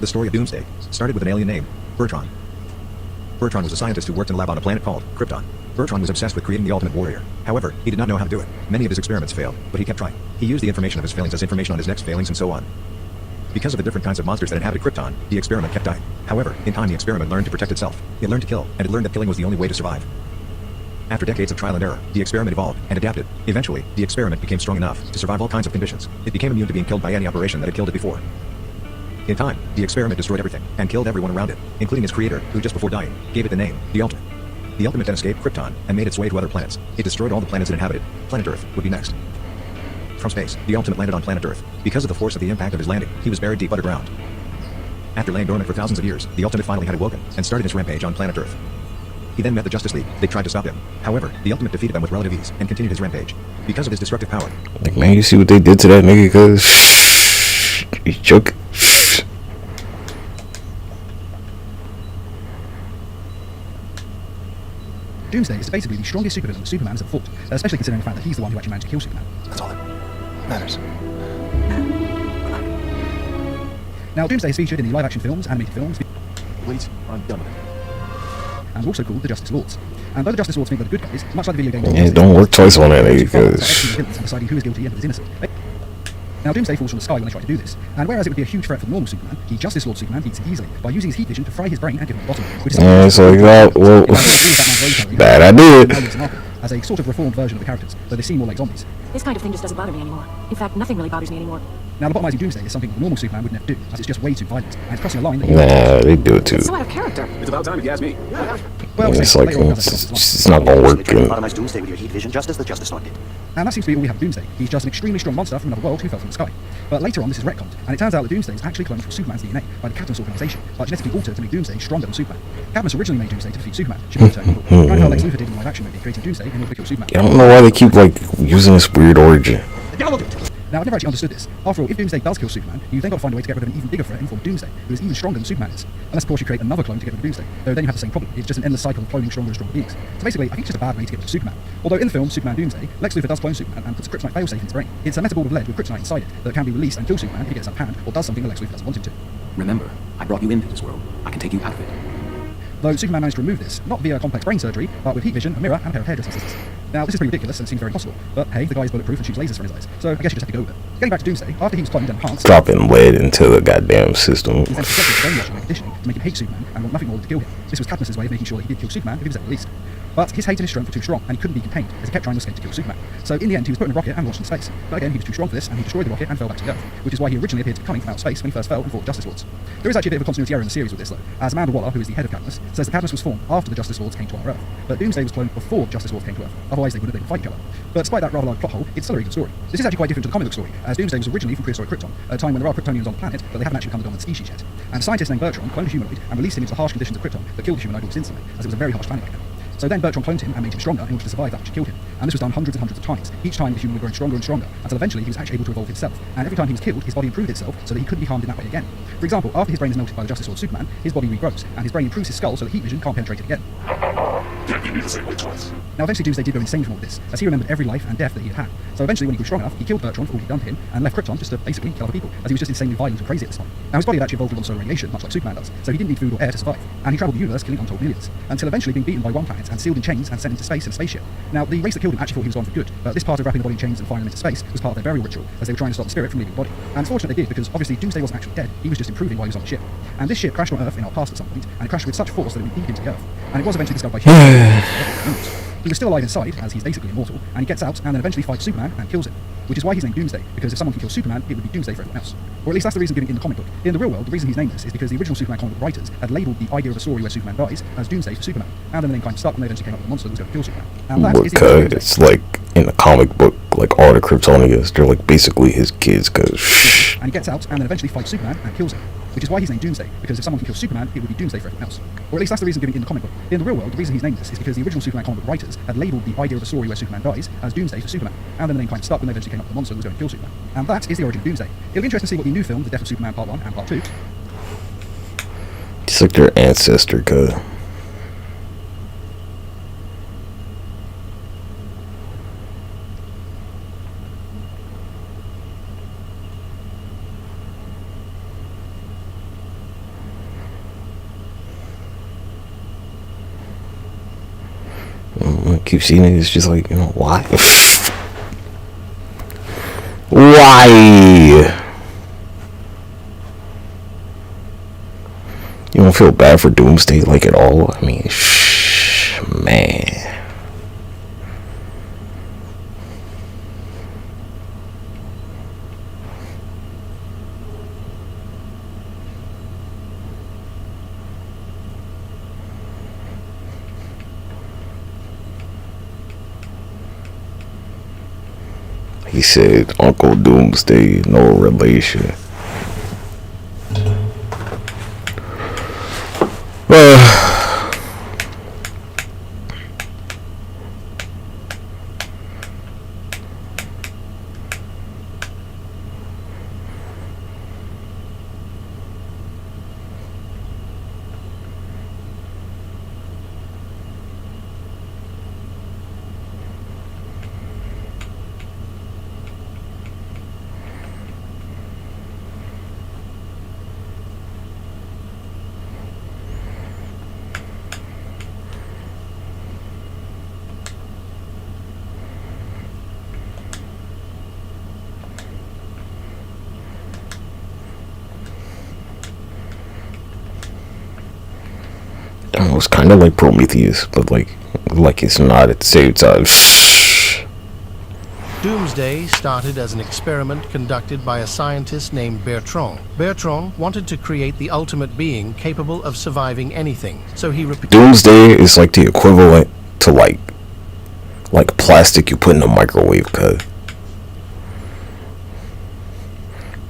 The story of Doomsday started with an alien named Bertrand. Bertrand was a scientist who worked in a lab on a planet called Krypton. Bertrand was obsessed with creating the ultimate warrior. However, he did not know how to do it. Many of his experiments failed, but he kept trying. He used the information of his failings as information on his next failings and so on. Because of the different kinds of monsters that inhabited Krypton, the experiment kept dying. However, in time the experiment learned to protect itself. It learned to kill, and it learned that killing was the only way to survive. After decades of trial and error, the experiment evolved and adapted. Eventually, the experiment became strong enough to survive all kinds of conditions. It became immune to being killed by any operation that had killed it before. In time, the experiment destroyed everything, and killed everyone around it, including its creator, who just before dying, gave it the name, the Ultimate. The Ultimate then escaped Krypton, and made its way to other planets. It destroyed all the planets it inhabited. Planet Earth would be next. From space, the Ultimate landed on planet Earth. Because of the force of the impact of his landing, he was buried deep underground. After laying dormant for thousands of years, the Ultimate finally had awoken, and started his rampage on planet Earth. He then met the Justice League. They tried to stop him. However, the Ultimate defeated them with relative ease, and continued his rampage. Because of his destructive power.
Like, man, you see what they did to that nigga, cause he's joking.
Doomsday is basically the strongest supervillain that Superman has ever fought, especially considering the fact that he's the one who actually managed to kill Superman.
That's all that matters.
Now, Doomsday is featured in the live-action films, animated films,
Wait, I'm done with it.
and is also called the Justice Lords. And though the Justice Lords think they're the good guys, much like the video game,
Yeah, don't work twice on that nigga, cause
deciding who is guilty and who is innocent. Now, Doomsday falls from the sky when they try to do this, and whereas it would be a huge threat for the normal Superman, the Justice Lord Superman beats it easily by using his heat vision to fry his brain and give him a bottom, which is
yeah, so like, well, bad idea.
as a sort of reformed version of the characters, though they seem more like zombies.
This kind of thing just doesn't bother me anymore. In fact, nothing really bothers me anymore.
Now, lobotomizing Doomsday is something the normal Superman would never do, as it's just way too violent, and it's crossing a line that
Nah, they do it too.
It's so out of character.
It's about time if you ask me.
Well,
it's like it's not gonna work.
Lobotomize Doomsday with your heat vision, just as the Justice Lord did.
And that seems to be all we have of Doomsday. He's just an extremely strong monster from another world who fell from the sky. But later on, this is retconned, and it turns out that Doomsday is actually cloned from Superman's DNA by the Cadmus organization, but genetically altered to make Doomsday stronger than Superman. Cadmus originally made Doomsday to defeat Superman, she turned evil. Kind of how Lex Luthor did in the live-action movie, creating Doomsday in order to kill Superman.
I don't know why they keep like using this weird origin.
Now, I've never actually understood this. After all, if Doomsday does kill Superman, you've then got to find a way to get rid of an even bigger threat in the form of Doomsday, who is even stronger than Superman is. Unless, of course, you create another clone to get rid of Doomsday, though then you have the same problem. It's just an endless cycle of cloning stronger and stronger beings. So basically, I think it's just a bad way to get rid of Superman. Although in the film Superman Doomsday, Lex Luthor does clone Superman and puts a kryptonite failsafe in his brain. It's a metaboard of lead with kryptonite inside it that can be released and kill Superman if he gets out of hand or does something that Lex Luthor doesn't want him to.
Remember, I brought you into this world. I can take you out of it.
Though Superman managed to remove this, not via complex brain surgery, but with heat vision, a mirror, and a pair of hairdressing scissors. Now, this is pretty ridiculous and seems very impossible, but hey, the guy is bulletproof and shoots lasers from his eyes, so I guess you just have to go with it. Getting back to Doomsday, after he was cloned and enhanced,
Dropping lead into the goddamn system.
he then subjected to brainwashing and conditioning to make him hate Superman and want nothing more than to kill him. This was Cadmus's way of making sure that he did kill Superman if he was ever released. But his hate and his strength were too strong, and he couldn't be contained, as he kept trying to escape to kill Superman. So in the end, he was put in a rocket and launched in space. But again, he was too strong for this, and he destroyed the rocket and fell back to the Earth, which is why he originally appeared to be coming from outer space when he first fell and fought the Justice Lords. There is actually a bit of a continuity error in the series with this, though, as Amanda Waller, who is the head of Cadmus, says that Cadmus was formed after the Justice Lords came to our Earth, but Doomsday was cloned before the Justice Lords came to Earth, otherwise they wouldn't have been fight each other. But despite that rather large plot hole, it's still a very good story. This is actually quite different to the comic book story, as Doomsday was originally from prehistoric Krypton, a time when there are Kryptonians on the planet, but they haven't actually become the dominant species yet. And a scientist named Bertrand cloned a humanoid and released him into the harsh conditions of Krypton that killed the humanoid almost instantly, as it was a very harsh planet back then. So then Bertrand cloned him and made him stronger in order to survive that which killed him. And this was done hundreds and hundreds of times. Each time the human was growing stronger and stronger, until eventually he was actually able to evolve himself. And every time he was killed, his body improved itself so that he couldn't be harmed in that way again. For example, after his brain is melted by the Justice Lord Superman, his body regrows, and his brain improves his skull so that heat vision can't penetrate it again. Now eventually Doomsday did go insane from all this, as he remembered every life and death that he had had. So eventually when he grew strong enough, he killed Bertrand for all he'd done to him, and left Krypton just to basically kill other people, as he was just insanely violent and crazy at this time. Now his body had actually evolved on solar radiation, much like Superman does, so he didn't need food or air to survive, and he travelled the universe killing untold millions, until eventually being beaten by one planet and sealed in chains and sent into space in a spaceship. Now the race that killed him actually thought he was gone for good, but this part of wrapping the body in chains and firing him into space was part of their burial ritual, as they were trying to stop the spirit from leaving the body. And it's fortunate they did, because obviously Doomsday wasn't actually dead, he was just improving while he was on the ship. And this ship crashed on Earth in our past at some point, and it crashed with such force that it would beat him to the Earth. And it was eventually discovered by humans. He was still alive inside, as he's basically immortal, and he gets out and then eventually fights Superman and kills him. Which is why he's named Doomsday, because if someone can kill Superman, it would be Doomsday for everyone else. Or at least that's the reason given in the comic book. In the real world, the reason he's named this is because the original Superman comic book writers had labelled the idea of a story where Superman dies as Doomsday for Superman. And then the name kind of stuck when they eventually came up with a monster that was going to kill Superman. And that is the
it's like in the comic book, like all the Kryptonians, they're like basically his kids, cause
and he gets out and then eventually fights Superman and kills him. which is why he's named Doomsday, because if someone can kill Superman, it would be Doomsday for everyone else. Or at least that's the reason given in the comic book. In the real world, the reason he's named this is because the original Superman comic book writers had labelled the idea of a story where Superman dies as Doomsday for Superman, and then the name kind of stuck when they eventually came up with the monster that was going to kill Superman. And that is the origin of Doomsday. It'll be interesting to see what the new film, The Death of Superman Part 1 and Part 2...
It's like their ancestor, cuz. I keep seeing it, it's just like, you know, why? Why? You don't feel bad for Doomsday, like, at all? I mean, man. He said, Uncle Doomsday, no relation. It's kind of like Prometheus, but like it's not at the same time.
Doomsday started as an experiment conducted by a scientist named Bertrand. Bertrand wanted to create the ultimate being capable of surviving anything, so he
Doomsday is like the equivalent to like plastic you put in a microwave, cuz.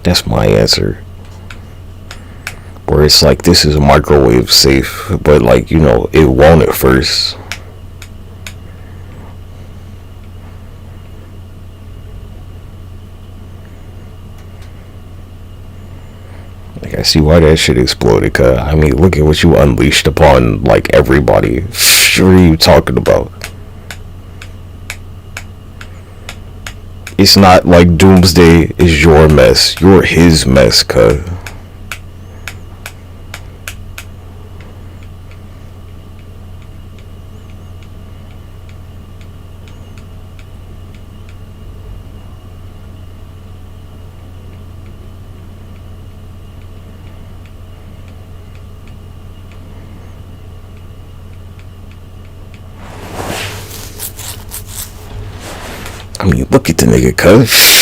That's my answer. Where it's like, this is microwave safe, but like, you know, it won't at first. Like, I see why that shit exploded, cuz. I mean, look at what you unleashed upon, like, everybody. What are you talking about? It's not like Doomsday is your mess. You're his mess, cuz. I mean, look at the nigga, cuz.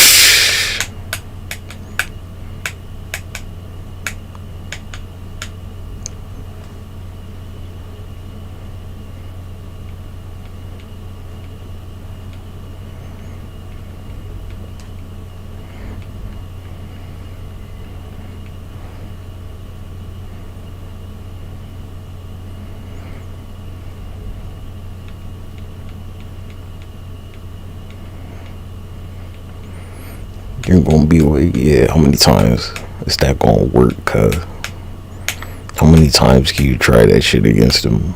You're gonna be like, yeah, how many times is that gonna work, cuz? How many times can you try that shit against him?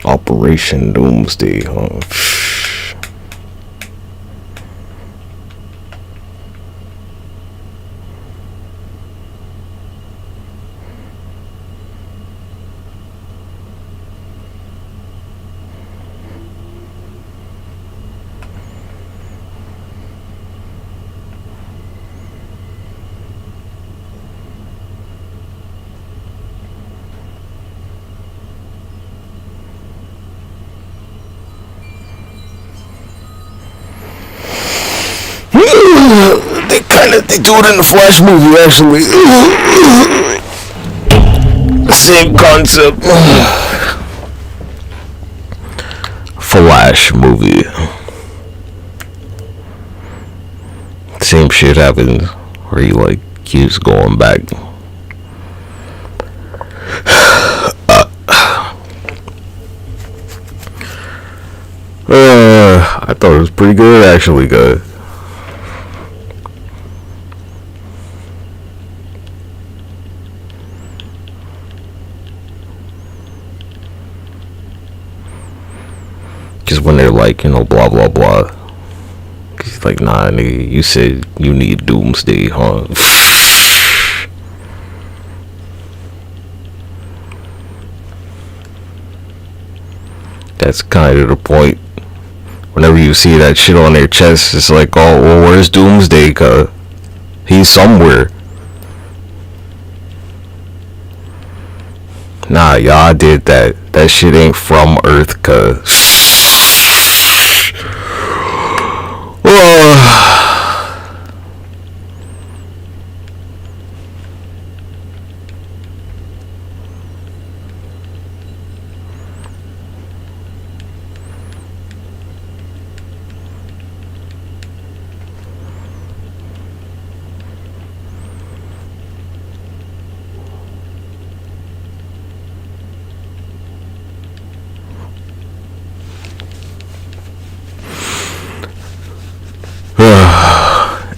Operation Doomsday, huh? They do it in the Flash movie, actually. Same concept. Full Flash movie. Same shit happens where he like keeps going back. I thought it was pretty good, actually good. Just when they're like, you know, blah blah blah. He's like, nah, nigga, you said you need Doomsday, huh? That's kind of the point. Whenever you see that shit on their chest, it's like, oh, well, where's Doomsday? Cause he's somewhere. Nah, y'all did that. That shit ain't from Earth, cuz.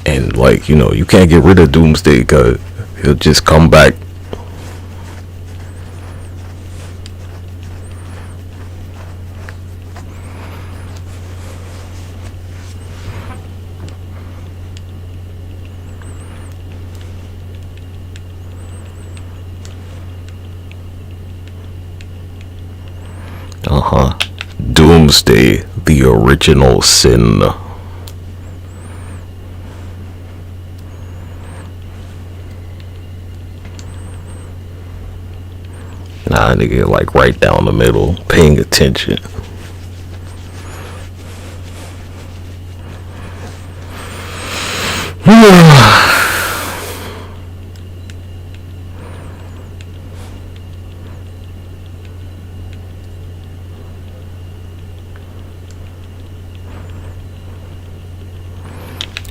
And like, you know, you can't get rid of Doomsday because he'll just come back. Doomsday, the original sin. Nah, nigga, like right down the middle, paying attention.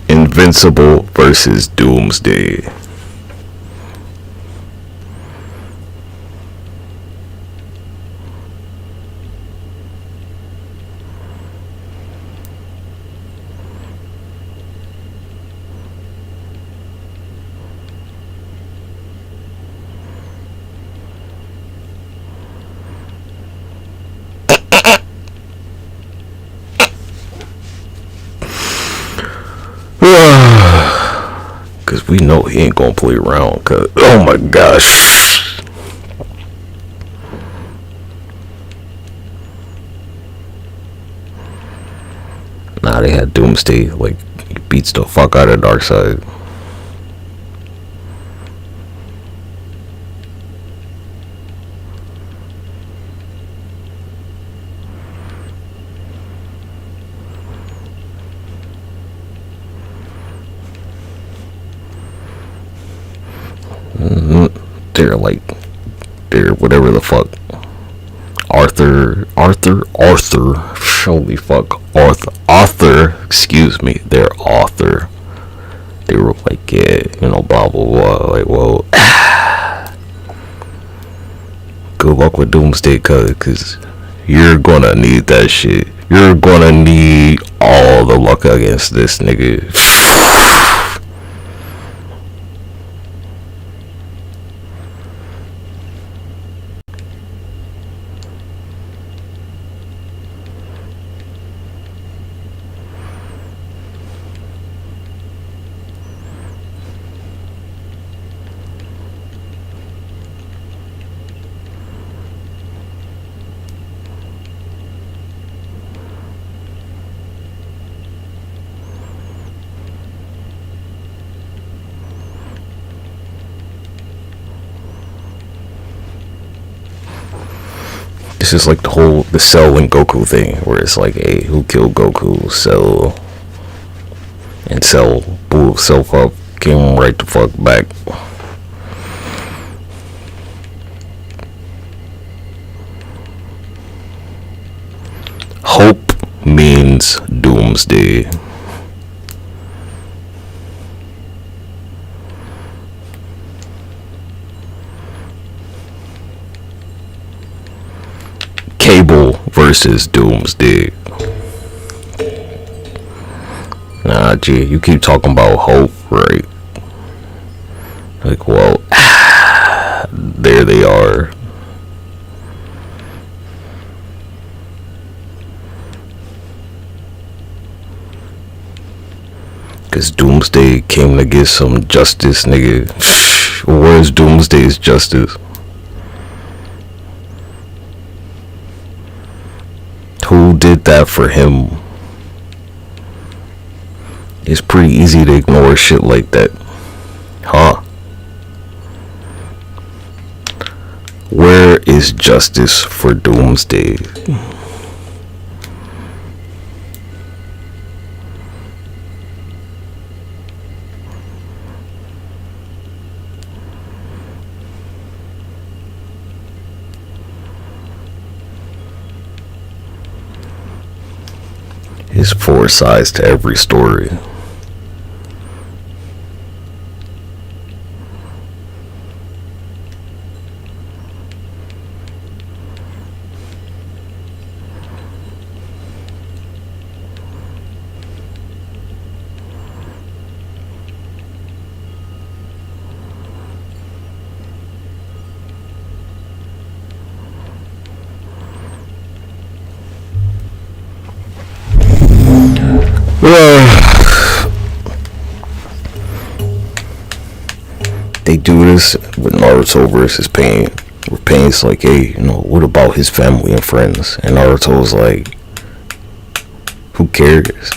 Invincible versus Doomsday. Cause we know he ain't gonna play around. Cause oh my gosh, nah, they had Doomsday like he beats the fuck out of Darkseid. They're whatever the fuck. Arthur, holy fuck, Arthur, excuse me, their author. They were like, yeah, you know, blah blah blah, like, whoa. Good luck with Doomsday, cause you're gonna need that shit. You're gonna need all the luck against this nigga. This is like the Cell and Goku thing, where it's like, hey, who killed Goku? Cell. And Cell blew himself up, came right the fuck back. Hope means doomsday. Cable versus doomsday. Nah, G, you keep talking about hope, right? Like, well, there they are. Cause doomsday came to get some justice, nigga. Where's doomsday's justice? Who did that for him? It's pretty easy to ignore shit like that. Huh? Where is justice for doomsday? There's 4 sides to every story. They do this with Naruto versus Pain. Where Pain's like, hey, what about his family and friends? And Naruto's like, who cares?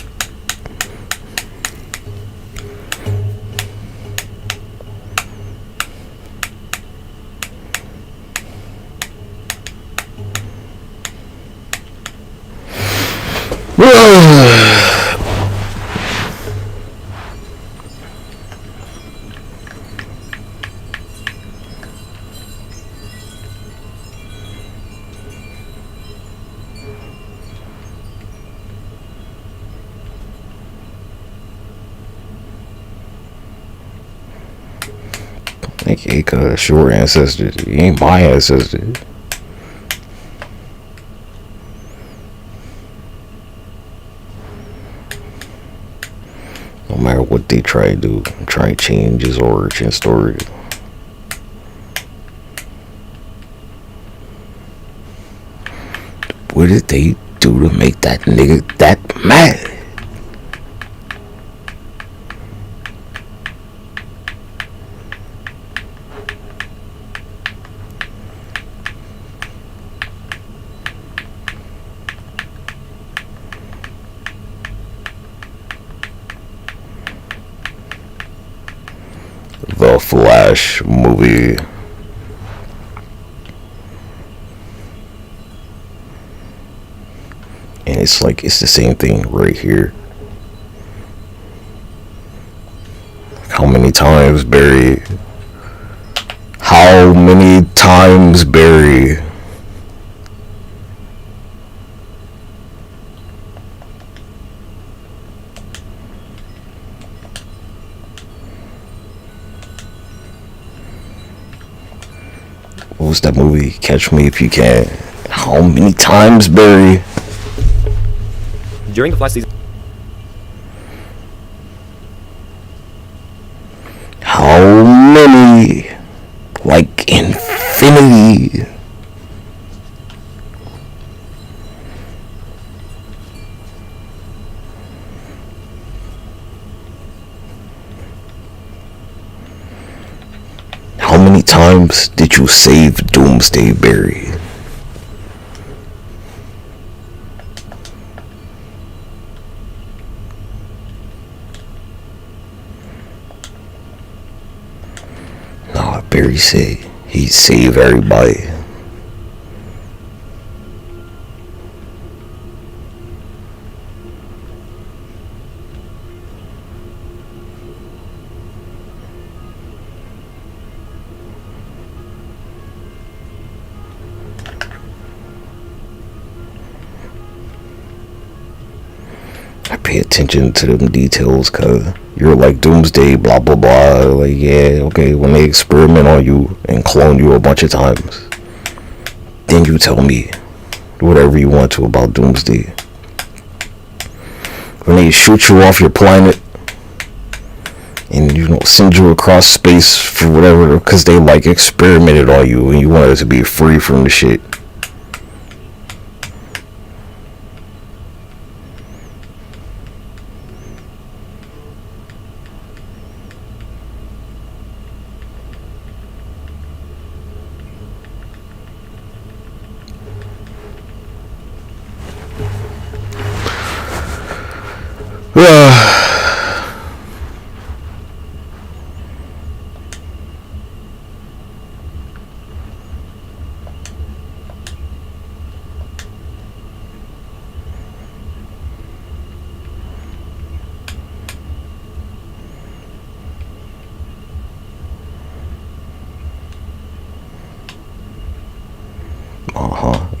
Like, hey, cuz your ancestors, he ain't my ancestors. No matter what they try to do, try to change his origin story. What did they do to make that nigga that mad? The Flash movie. And it's like, it's the same thing right here. How many times, Barry? How many times, Barry? What was that movie? Catch Me If You Can. How many times, Barry?
During the Flash season.
How many? Like infinity. How many times did you save Doomsday, Barry? No, Barry said he'd save everybody. pay attention to them details, cause you're like doomsday, blah blah blah. Like, yeah, okay, when they experiment on you and clone you a bunch of times, then you tell me whatever you want to about doomsday. When they shoot you off your planet and, you know, send you across space for whatever, because they like experimented on you and you wanted to be free from the shit.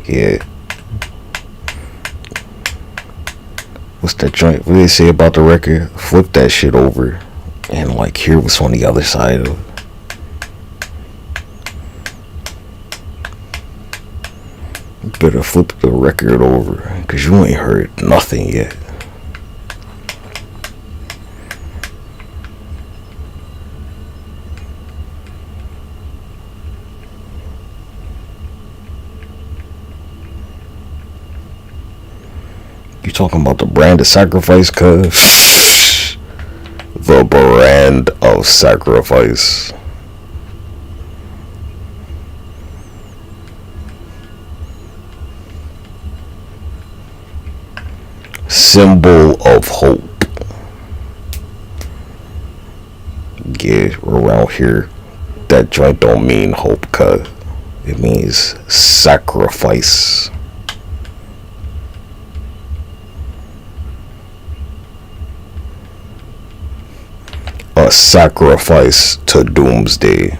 Yeah. What's that joint? What do they say about the record? Flip that shit over and like hear what's on the other side of it. You better flip the record over, cause you ain't heard nothing yet. You talking about the brand of sacrifice, cuz? The brand of sacrifice. Symbol of hope. Yeah, around here, that joint don't mean hope, cuz. It means sacrifice. A sacrifice to doomsday.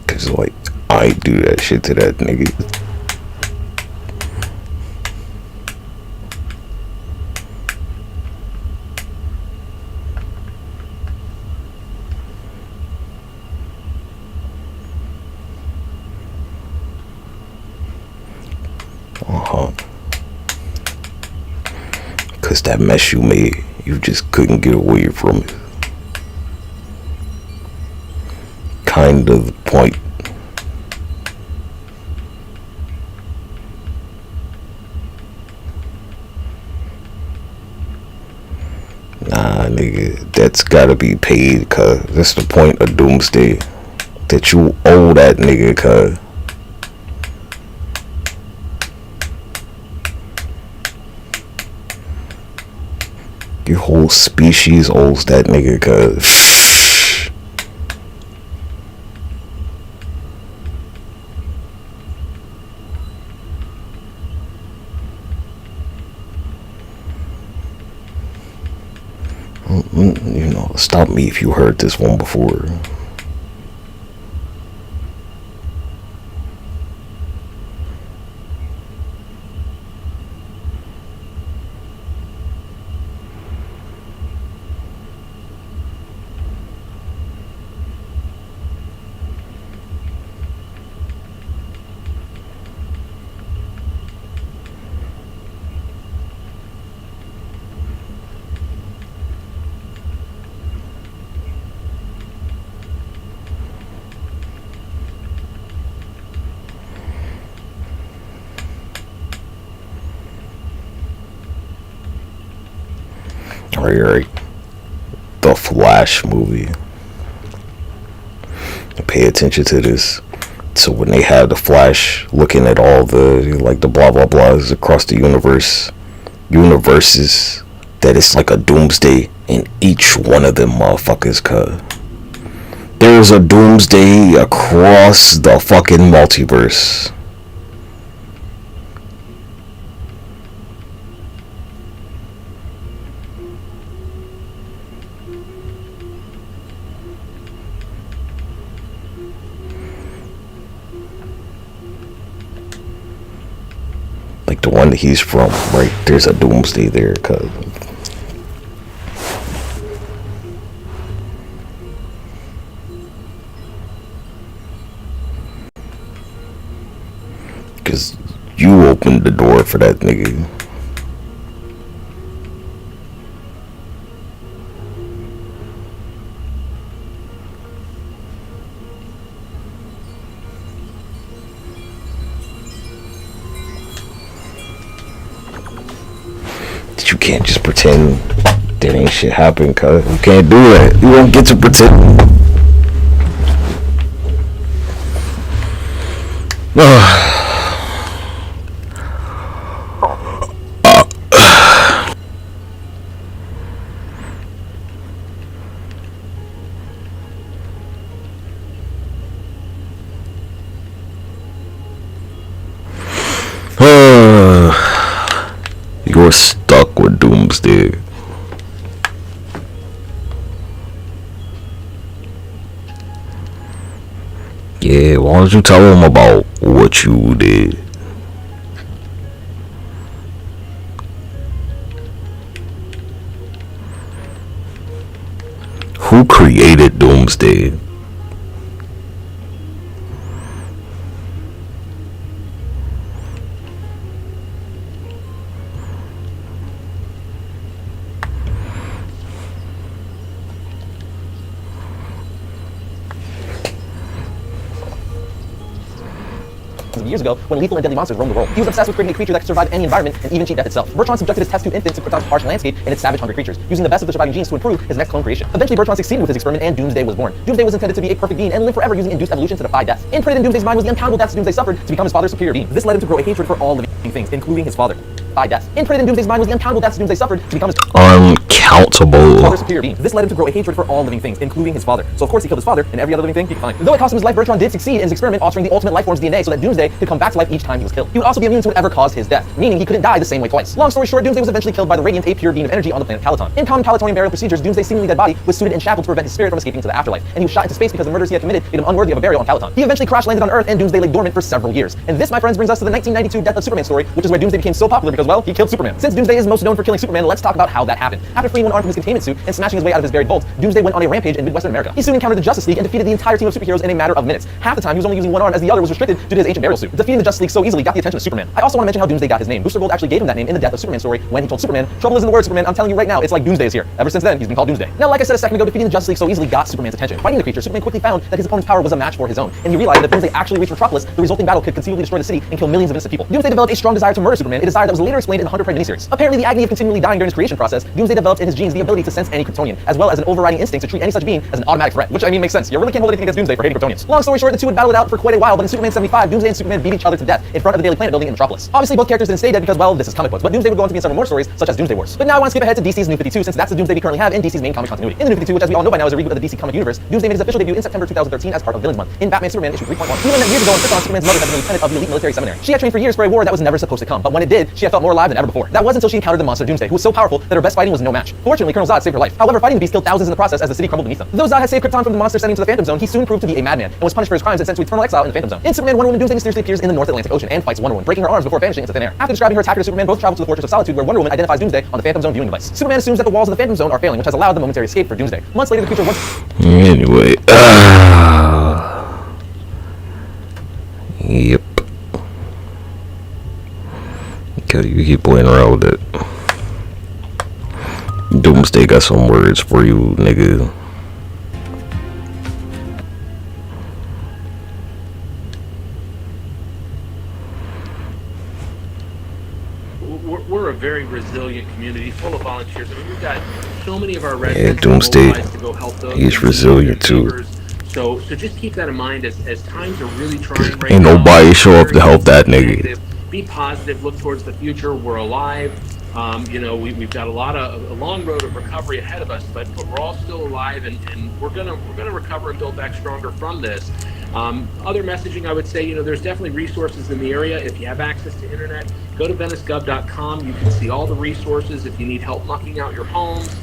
Cause like, I do that shit to that nigga. Cause that mess you made, you just couldn't get away from it. Kind of the point. Nah, nigga, that's gotta be paid, cuz that's the point of doomsday. That you owe that nigga, cuz. Your whole species owes that nigga, cuz. You know, stop me if you heard this one before. Alright. The Flash movie. Pay attention to this. So when they had the Flash looking at all the like the blah blah blahs across the universes, that it's like a doomsday in each one of them motherfuckers, cuz there's a doomsday across the fucking multiverse. Like the one that he's from, right? There's a doomsday there, cuz. Cause you opened the door for that nigga. You can't just pretend that ain't shit happen, cuz. You can't do that. You won't get to pretend. You're stuck with doomsday. Yeah, why don't you tell them about what you did? Who created doomsday?
Years ago, when lethal and deadly monsters roamed the world, he was obsessed with creating a creature that could survive any environment and even cheat death itself. Bertrand subjected his test tube infants to Krypton's harsh landscape and its savage, hungry creatures, using the best of the surviving genes to improve his next clone creation. Eventually, Bertrand succeeded with his experiment, and Doomsday was born. Doomsday was intended to be a perfect being and live forever, using induced evolution to defy death. Imprinted in Doomsday's mind was the uncountable deaths Doomsday suffered to become his father's superior being. This led him to grow a hatred for all living things, including his father. By death. Imprinted in Doomsday's mind was the uncountable deaths Doomsday suffered to become his
uncountable
father's superior being. This led him to grow a hatred for all living things, including his father. So of course he killed his father and every other living thing he could find. Though it cost him his life, Bertrand did succeed in his experiment, altering the ultimate life form's DNA so that Doomsday could come back to life each time he was killed. He would also be immune to whatever caused his death, meaning he couldn't die the same way twice. Long story short, Doomsday was eventually killed by the Radiant, a pure beam of energy on the planet Calaton. In common Calatonian burial procedures, Doomsday's seemingly dead body was suited and shackled to prevent his spirit from escaping to the afterlife, and he was shot into space because the murders he had committed made him unworthy of a burial on Calaton. He eventually crash landed on Earth, and Doomsday lay dormant for several years. And this, my friends, brings us to the 1992 Death of Superman story, which is where Doomsday became so popular because, well, he killed Superman. Since Doomsday is most known for killing Superman, let's talk about how that happened. After freeing one arm from his containment suit and smashing his way out of his buried vault, Doomsday went on a rampage in Midwestern America. He soon encountered the Justice League and defeated the entire team of superheroes in a matter of minutes. Half the time, he was only using one arm as the other was restricted due to his ancient burial suit. Defeating the Justice League so easily got the attention of Superman. I also want to mention how Doomsday got his name. Booster Gold actually gave him that name in the Death of Superman story when he told Superman, "Trouble is in the word, Superman. I'm telling you right now, it's like Doomsday is here." Ever since then, he's been called Doomsday. Now, like I said a second ago, defeating the Justice League so easily got Superman's attention. Fighting the creature, Superman quickly found that his opponent's power was a match for his own, and he realized that if Doomsday actually reached Metropolis, the resulting battle could conceivably destroy the city and kill millions of innocent people. Doomsday developed a strong desire to murder Superman, a desire that was later explained in the 100 Prime miniseries. Apparently, the agony of continually dying during his creation process, Doomsday developed in his genes the ability to sense any Kryptonian, as well as an overriding instinct to treat any such being as an automatic threat, which I mean makes sense. You really can't hold anything against Doomsday for hating Kryptonians. Long story short, the two would battle it out for quite a while, but in Superman 75, Doomsday and Superman beat each other to death in front of the Daily Planet building in Metropolis. Obviously, both characters didn't stay dead because, well, this is comic books, but Doomsday would go on to be in several more stories, such as Doomsday Wars. But now I want to skip ahead to DC's New 52, since that's the Doomsday we currently have in DC's main comic continuity. In the New 52, which as we all know by now is a reboot of the DC comic universe, Doomsday made his official debut in September 2013 as part of Villains Month in Batman Superman issue 3.1. He learned that years ago in Krypton, Superman's mother had been a lieutenant of the elite military seminary. She had trained for years for a war that was never supposed to come, but when it did, she had felt more alive than ever before. That was until she encountered the monster Doomsday, who was so powerful that her best fighting was no match. Fortunately, Colonel Zod saved her life. However, fighting the beast killed thousands in the process as the city crumbled beneath them. Though Zod had saved Krypton from the monster sending to the Phantom Zone, he soon proved to be a madman and was punished for his crimes and sent to eternal exile in the Phantom Zone. In Superman, Wonder Woman, Doomsday mysteriously appears in the North Atlantic Ocean and fights Wonder Woman, breaking her arms before vanishing into thin air. After describing her attack to Superman, both travel to the Fortress of Solitude, where Wonder Woman identifies Doomsday on the Phantom Zone viewing device. Superman assumes that the walls of the Phantom Zone are failing, which has allowed the momentary escape for Doomsday. Months later, the creature once
Anyway, yep. Okay, you keep playing around with it. Doomsday got some words for you, nigga.
We're a very resilient community full of volunteers. I mean, we've got so many of our
Yeah,
residents
Doomsday,
to go help those
he's resilient too.
So just keep that in mind as times are really trying right
Ain't
now.
nobody show up to help that nigga.
Be positive. Look towards the future. We're alive. You know, we've got a long road of recovery ahead of us, but we're all still alive, and we're gonna recover and build back stronger from this. Other messaging, I would say, you know, there's definitely resources in the area. If you have access to internet, go to venice.gov.com. You can see all the resources. If you need help mucking out your homes,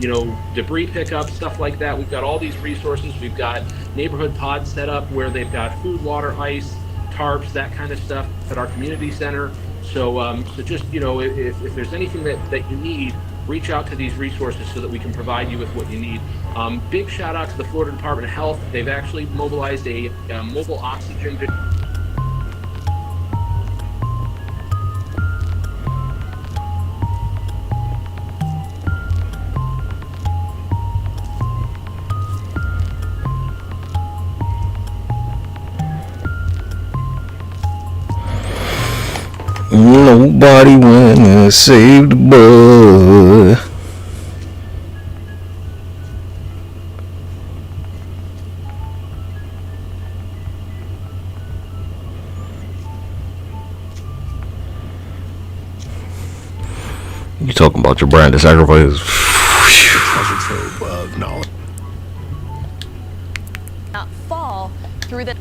you know, debris pickup, stuff like that, we've got all these resources. We've got neighborhood pods set up where they've got food, water, ice, tarps, that kind of stuff at our community center. So just, you know, if there's anything that you need, reach out to these resources so that we can provide you with what you need. Big shout out to the Florida Department of Health. They've actually mobilized a mobile oxygen.
Nobody went and saved the boy. You talking about your brand of sacrifice?
Not fall through the.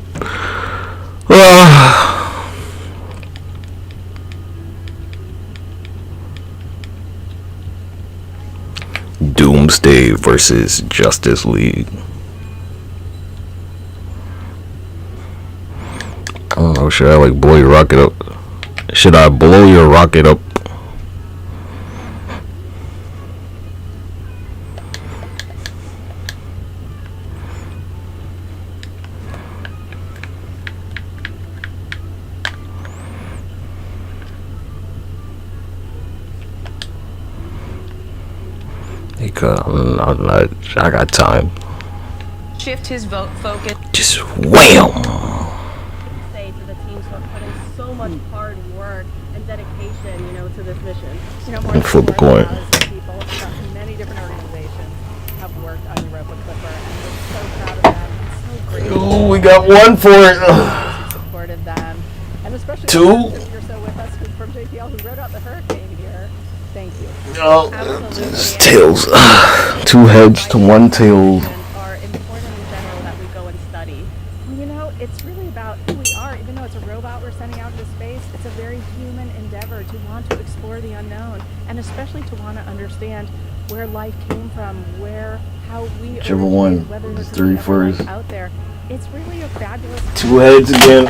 Doomsday versus Justice League. I don't know, should I like blow your rocket up? Should I blow your rocket up? I got time.
Shift his vote focus.
Just wham!
Say to the teams who have put in so much hard work and dedication, you know, to this mission. You know, more than
Flip a coin.
4,000 people from many different organizations have worked on Europa Clipper, and we're so proud of them. It's so great.
Ooh, we got one for it.
Who supported them, and especially
Two.
if you're so with us from JPL who wrote out the hurricane here. Thank you.
Oh, it's tails. 2 heads to 1 tail.
Are important in general that we go and study. You know, it's really about who we are. Even though it's a robot we're sending out into space, it's a very human endeavor to want to explore the unknown, and especially to want to understand where life came from, how we
Whichever one.
whether there's
3
ever life
first.
out there. It's really a fabulous.
2 heads again.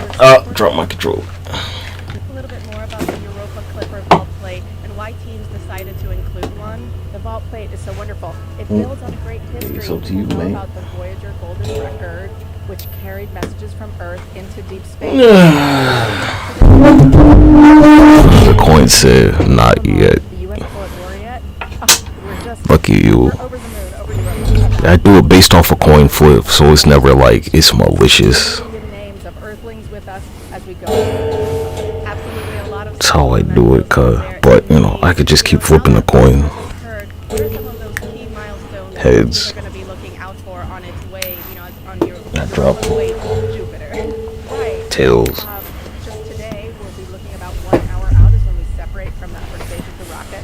Drop my control.
A little bit more about the Europa Clipper vault plate and why teams decided to include one. The vault plate is so wonderful. It builds on a great history.
It's up to you,
We know
mate.
about the Voyager Golden Record, which carried messages from Earth into deep space.
The coin said, not yet. Lucky you. I do it based off a coin flip, so it's never like it's malicious.
Names of Earthlings with us as we go. Absolutely a lot of.
That's how I do it, but you know, I could just keep flipping the coin. Heads.
Going to be looking out for on its way, you know, on your
Drop.
way to Jupiter. Right.
Tails.
Just today, we'll be looking about 1 hour out is when we separate from that first stage of the rocket.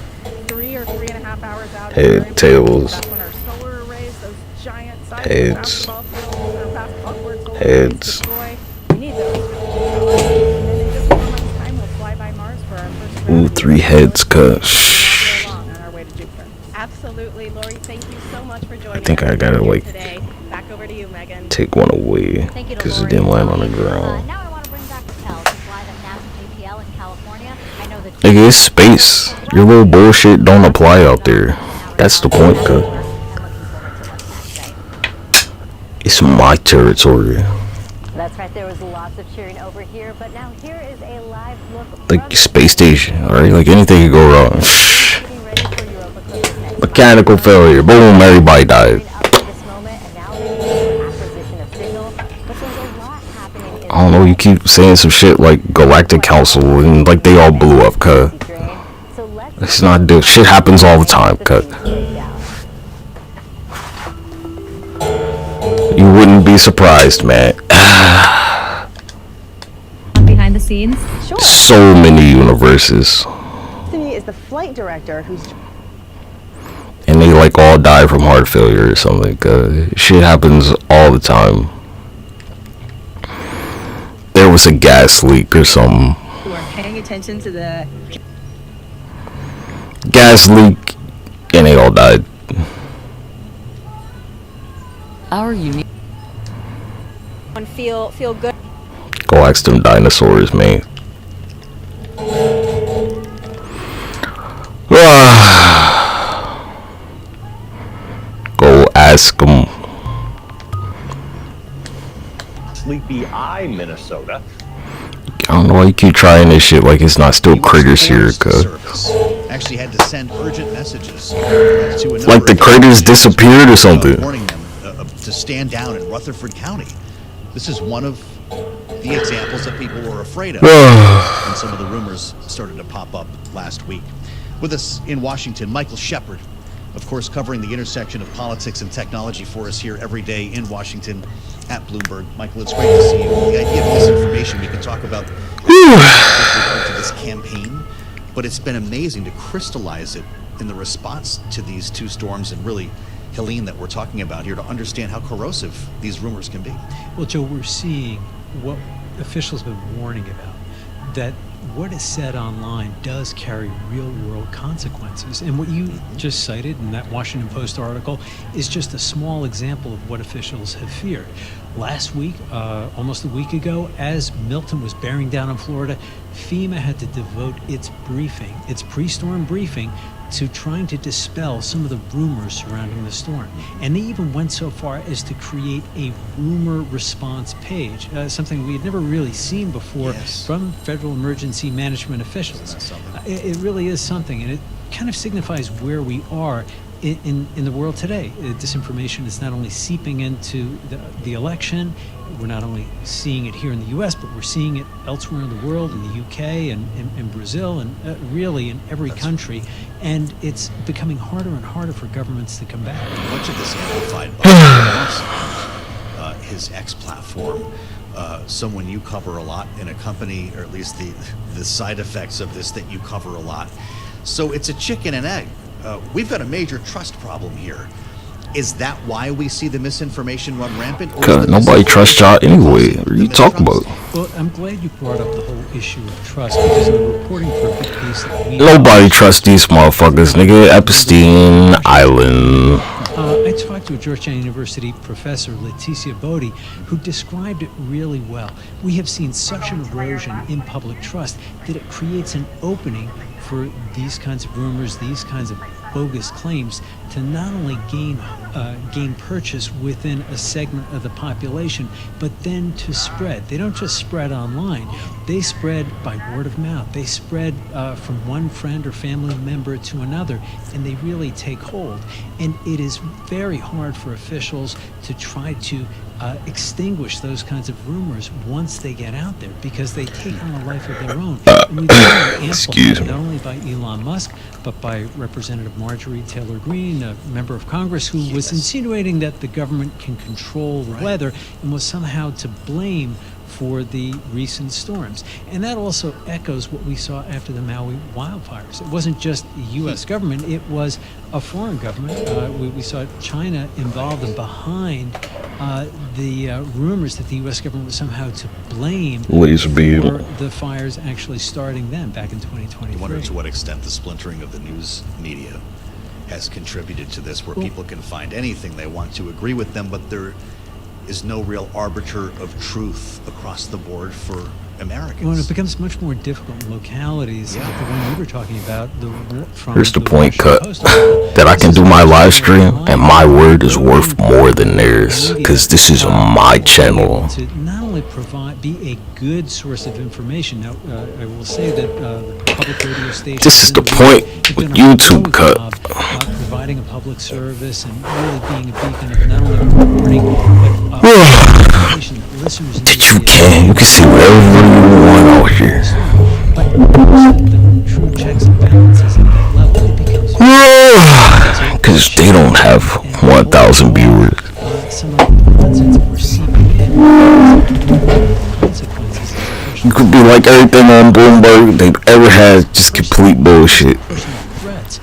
3 or 3.5 hours out.
Head, tails.
That's when our solar arrays, those giant sized
Heads.
basketball fields or fast upward solar
Heads.
deploy. We need those. And then in just 4 months' time, we'll fly by Mars for our first
Ooh, 3 heads,
on our way to Jupiter. Absolutely, Lori. Thank you so much for joining
I think
us
I gotta like
today. Back over to you, Megan.
take one away because it didn't land on the ground.
Now I want to bring back Patel, who's live at NASA JPL in California. I know that.
Nigga, it's space. Your little bullshit don't apply out there. That's the point, cut. It's my territory.
That's right. There was lots of cheering over here, but now here is a live look.
Like space station, alright? Like anything could go wrong. Mechanical failure. Boom, everybody died. I don't know, you keep saying some shit like Galactic Council and like they all blew up, cut. It's not this shit happens all the time, cut. You wouldn't be surprised, man.
Behind the scenes?
Sure.
So many universes.
Destiny is the flight director who's...
And they like all die from heart failure or something. Shit happens all the time. There was a gas leak or something.
Who are paying attention to the...
Gas leak, and they all died.
Our unique... Feel good.
Go ask them dinosaurs, man. Go ask them.
Sleepy Eye, Minnesota.
I don't know why you keep trying this shit like it's not still critters here, cuz.
Actually had to send urgent messages to a
Like the critters disappeared or something.
warning them to stand down in Rutherford County. This is one of the examples that people were afraid of, and some of the rumors started to pop up last week. With us in Washington, Michael Shepard, of course, covering the intersection of politics and technology for us here every day in Washington at Bloomberg. Michael, it's great to see you. The idea of misinformation we can talk about with regard to this campaign, but it's been amazing to crystallize it in the response to these two storms and really Helene that we're talking about here to understand how corrosive these rumors can be.
Well, Joe, we're seeing what officials have been warning about, that what is said online does carry real-world consequences. And what you just cited in that Washington Post article is just a small example of what officials have feared. Last week, almost a week ago, as Milton was bearing down on Florida, FEMA had to devote its briefing, its pre-storm briefing, to trying to dispel some of the rumors surrounding the storm. And they even went so far as to create a rumor response page, something we had never really seen before from federal emergency management officials. It really is something, and it kind of signifies where we are in the world today. Disinformation is not only seeping into the election, we're not only seeing it here in the U.S., but we're seeing it elsewhere in the world, in the U.K. and in Brazil, and really in every country. And it's becoming harder and harder for governments to combat.
Much of this amplified by his X platform. Someone you cover a lot in a company, or at least the side effects of this that you cover a lot. So it's a chicken and egg. We've got a major trust problem here. Is that why we see the misinformation run rampant?
Cause nobody trusts y'all anyway. What are you talking about?
Well, I'm glad you brought up the whole issue of trust, because in the reporting for a big piece that we...
Nobody trusts these motherfuckers, nigga. Epstein Island.
I talked to a Georgetown University professor, Leticia Bodie, who described it really well. We have seen such an erosion in public trust that it creates an opening for these kinds of rumors, these kinds of bogus claims, to not only gain purchase within a segment of the population, but then to spread. They don't just spread online, they spread by word of mouth. They spread from one friend or family member to another, and they really take hold. And it is very hard for officials to try to extinguish those kinds of rumors once they get out there, because they take on a life of their own. And we've seen it amplified not only by Elon Musk, but by Representative Marjorie Taylor Greene, a member of Congress, who was insinuating that the government can control the weather and was somehow to blame for the recent storms. And that also echoes what we saw after the Maui wildfires. It wasn't just the U.S. government, it was a foreign government. We saw China involved and behind the rumors that the U.S. government was somehow to blame for the fires actually starting then, back in 2023.
I wonder to what extent the splintering of the news media has contributed to this, where people can find anything they want to agree with them, but there is no real arbiter of truth across the board for Americans.
Well, it becomes much more difficult in localities like the one you were talking about.
Here's the point, Cut, that I can do my live stream and my word is worth more than theirs, because this is my channel.
To not only be a good source of information. Now, I will say that the public radio station...
This is the point with YouTube, Cut.
Providing a public service and really being a beacon of not only reporting, but information that listeners need.
You can see whatever you want out here.
But the true checks and balances at that level, it becomes...
Because they don't have 1,000 viewers.
Some of the nonsense that we're seeing
You could be like everything on Bloomberg they've ever had, just complete bullshit.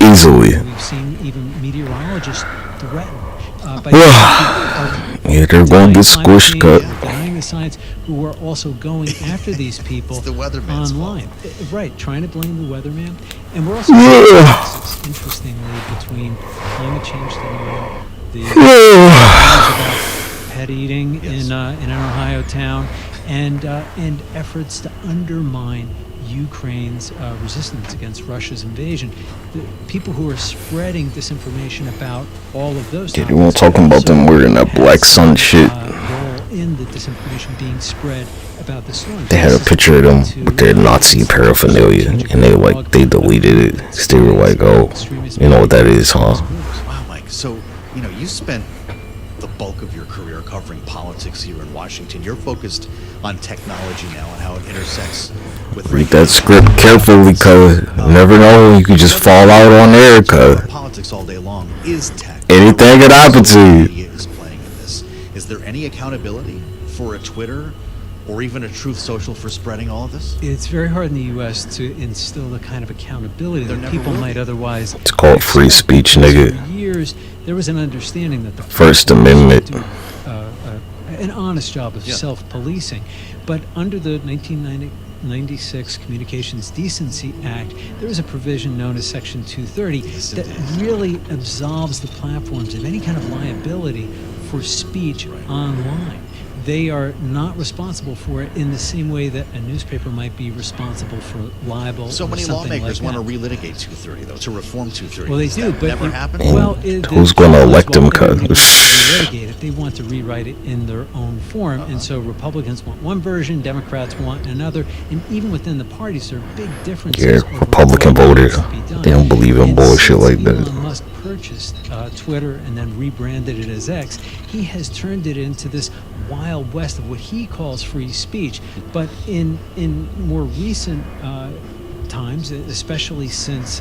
Easily.
We've seen even meteorologists threatened by
yeah, they're going to get squished, cut.
denying the science, who are also going after these people online. Right, trying to blame the weatherman. And we're also interestingly between climate change denial, the about pet eating in an Ohio town, and efforts to undermine Ukraine's resistance against Russia's invasion. The people who are spreading disinformation about all of those
Yeah, they weren't talking about them wearing that black sun shit.
role in the disinformation being spread about the storm.
They had a picture of them with their Nazi paraphernalia, and they deleted it because they were like, oh, you know what that is, huh?
Wow, Mike. So, you spent the bulk of your career covering politics here in Washington. You're focused on technology now and how it intersects with...
Read that script carefully, cuz. You never know, you could just fall out on air, cuz.
Politics all day long is tech.
Anything could happen to you.
Is playing in this. Is there any accountability for a Twitter or even a Truth Social for spreading all of this?
It's very hard in the U.S. to instill the kind of accountability that people might otherwise...
It's called free speech, nigga.
For years, there was an understanding that the
First Amendment.
an honest job of self-policing. But under the 1996 Communications Decency Act, there was a provision known as Section 230 that really absolves the platforms of any kind of liability for speech online. They are not responsible for it in the same way that a newspaper might be responsible for libel.
So many lawmakers want to relitigate 230, though, to reform 230.
Well, they do, but
never happened.
Well,
who's going to elect them?
They want to rewrite it in their own form, and so Republicans want one version, Democrats want another, and even within the parties, there are big differences.
Yeah, Republican voters, they don't believe in bullshit like that.
Elon Musk purchased Twitter and then rebranded it as X. He has turned it into this wild west of what he calls free speech. But in more recent times, especially since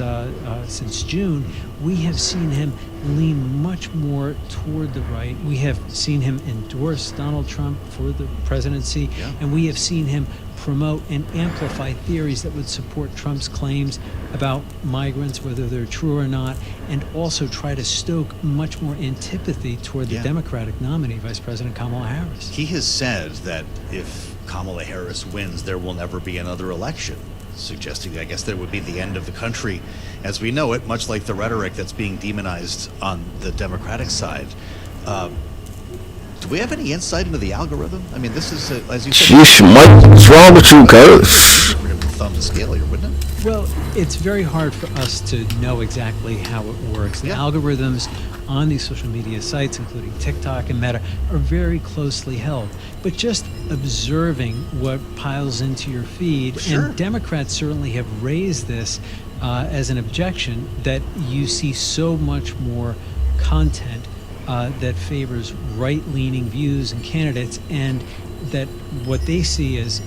June, we have seen him lean much more toward the right. We have seen him endorse Donald Trump for the presidency, and we have seen him promote and amplify theories that would support Trump's claims about migrants, whether they're true or not, and also try to stoke much more antipathy toward the Democratic nominee, Vice President Kamala Harris.
He has said that if Kamala Harris wins, there will never be another election, suggesting, I guess, that it would be the end of the country as we know it, much like the rhetoric that's being demonized on the Democratic side. Do we have any insight into the algorithm? I mean, this is, as you said...
Sheesh, Mike, what's wrong with you, cuz?
Thumb to scale here, wouldn't it?
Well, it's very hard for us to know exactly how it works. The algorithms on these social media sites, including TikTok and Meta, are very closely held. But just observing what piles into your feed, and Democrats certainly have raised this as an objection, that you see so much more content that favors right-leaning views and candidates, and that what they see as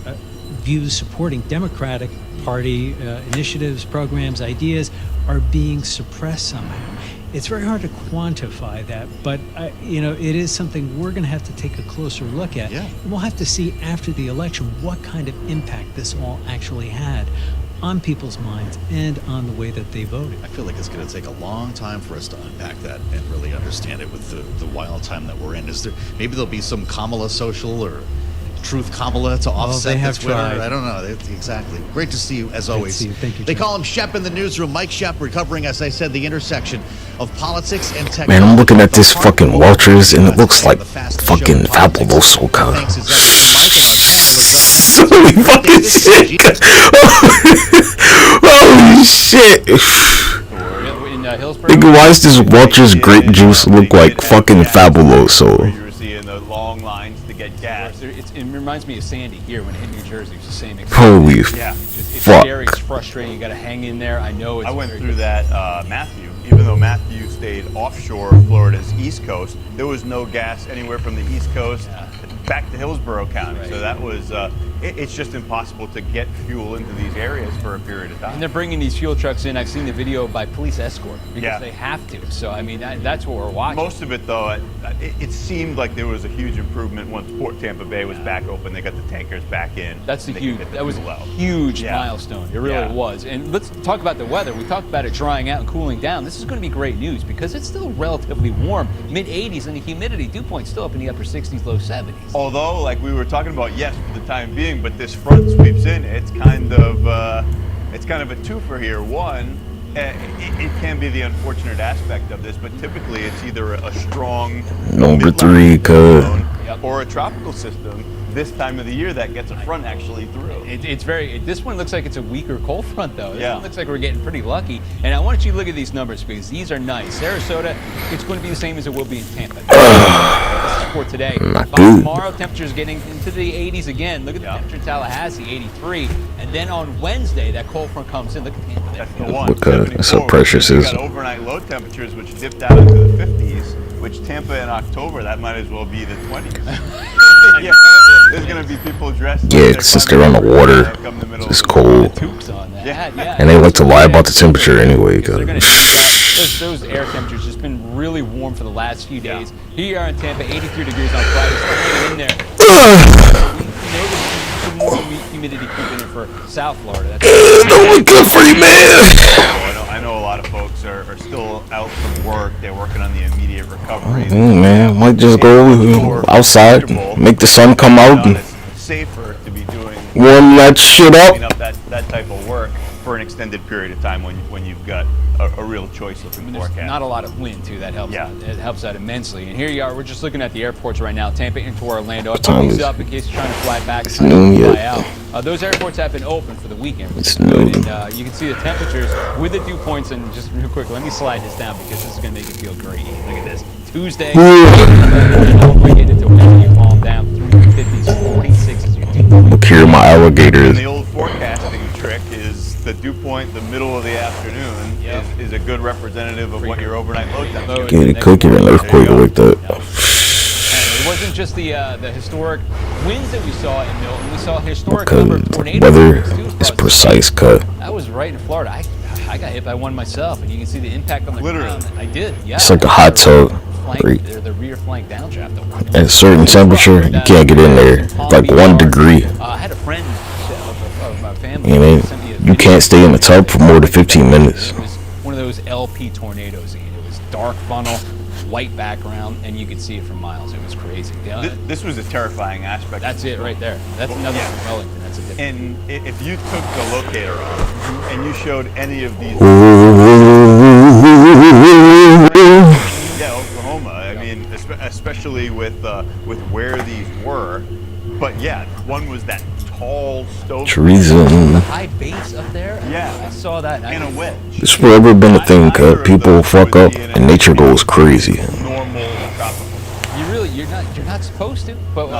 views supporting Democratic Party initiatives, programs, ideas are being suppressed somehow. It's very hard to quantify that, but it is something we're going to have to take a closer look at. And we'll have to see after the election what kind of impact this all actually had on people's minds and on the way that they voted.
I feel like it's going to take a long time for us to unpack that and really understand it with the wild time that we're in. Maybe there'll be some Kamala social or Truth Kamala to offset the Twitter. I don't know. Exactly. Great to see you, as always.
See you. Thank you,
they call him Shep in the newsroom. Mike Shep, recovering, as I said, the intersection of politics and technology.
Man, I'm looking at this fucking Walters, and it looks like fucking Fabuloso, cuz. Holy fucking shit. Holy shit. Nigga, why does this Walters grape juice look like fucking Fabuloso?
You were seeing the long lines to get gas. It reminds me of Sandy here when it hit New Jersey. It's the same experience.
Holy
it's
fuck.
scary, it's frustrating, you gotta hang in there. I know it's
I went through that Matthew. Even though Matthew stayed offshore Florida's East Coast, there was no gas anywhere from the East Coast back to Hillsborough County. So that was it's just impossible to get fuel into these areas for a period of time.
And they're bringing these fuel trucks in. I've seen the video by police escort because
Yeah.
they have to. So, I mean, that's what we're watching.
Most of it, though, it seemed like there was a huge improvement once Port Tampa Bay was back open. They got the tankers back in.
That's the
They
huge.
could hit the
That was
fuel
a
out.
huge
Yeah.
milestone. It really
Yeah.
was. And let's talk about the weather. We talked about it drying out and cooling down. This is going to be great news because it's still relatively warm, mid 80s, and the humidity dew point's still up in the upper 60s, low 70s.
Although, like we were talking about, yes, for the time being, but this front sweeps in. It's kind of a twofer here. One, it can be the unfortunate aspect of this, but typically it's either a strong
Number 3,
cyclone or a tropical system this time of the year that gets a front actually through.
It's very. This one looks like it's a weaker cold front, though. This
Yeah.
one looks like we're getting pretty lucky. And I want you to look at these numbers because these are nice. Sarasota, it's going to be the same as it will be in Tampa. This is for today. By tomorrow, temperatures getting into the 80s again. Look at the temperature in Tallahassee, 83. And then on Wednesday, that cold front comes in. Look at Tampa.
That's the one.
Look at it. So
74,
precious
we
is
got
it?
overnight low temperatures which dipped down into the 50s, which Tampa in October, that might as well be the 20s. Yeah, there's going to be people dressed
Yeah,
like
since they're on the water, it's cold. And they like to lie about the temperature anyway.
Those air temperatures just been really warm for the last few days. Here you are in Tampa, 83 degrees on Friday. Still hanging in there. Some more humidity creeping in for South Florida.
Don't good for you, man.
I know a lot of folks are still out from work. They're working on the immediate recovery.
Man, might just go outside, make the sun come out, and
Safer to be doing
warm that shit up.
That type of work for an extended period of time when you've got a real choice looking forecast.
Not a lot of wind too. That helps.
Yeah.
It helps out immensely. And here you are. We're just looking at the airports right now. Tampa into Orlando. I
What time
put these
is
up in case you're trying to fly back.
It's noon
fly
yet.
out. Those airports have been open for the weekend.
It's noon.
And you can see the temperatures with the dew points. And just real quick, let me slide this down because this is going to make you feel great. Look at this. Tuesday. We're getting into when you calm down through the 50s, 46s.
Look here, my alligators.
And the old forecasting trick is the dew point, the middle of the afternoon, is a good representative of what your overnight low temperature is.
Get it cooking an earthquake like that.
It wasn't just the historic winds that we saw in Milton. We saw a historic
Because
number of
the
tornadoes.
weather is precise cut.
That was right in Florida. I got hit by one myself, and you can see the impact on the ground. I did, yeah.
It's like a hot tub. Right.
The rear flank downdraft.
At a certain temperature, you can't get in there. Like 1 degree.
I had a friend of my family.
You know, you can't stay in the tub for more than 15 minutes.
It was one of those LP tornadoes. It was dark funnel, white background, and you could see it from miles. It was crazy.
This was a terrifying aspect.
That's it right there. That's another Wellington. That's a different.
And if you took the locator off and you showed any of these, yeah, Oklahoma. I mean, especially with where these were. But yeah, one was that tall stove.
Treason.
The high base up there.
Yeah,
I saw that.
And a wedge.
This forever been a thing, cut. People fuck up and nature goes crazy.
Normal tropical.
You're not supposed to. But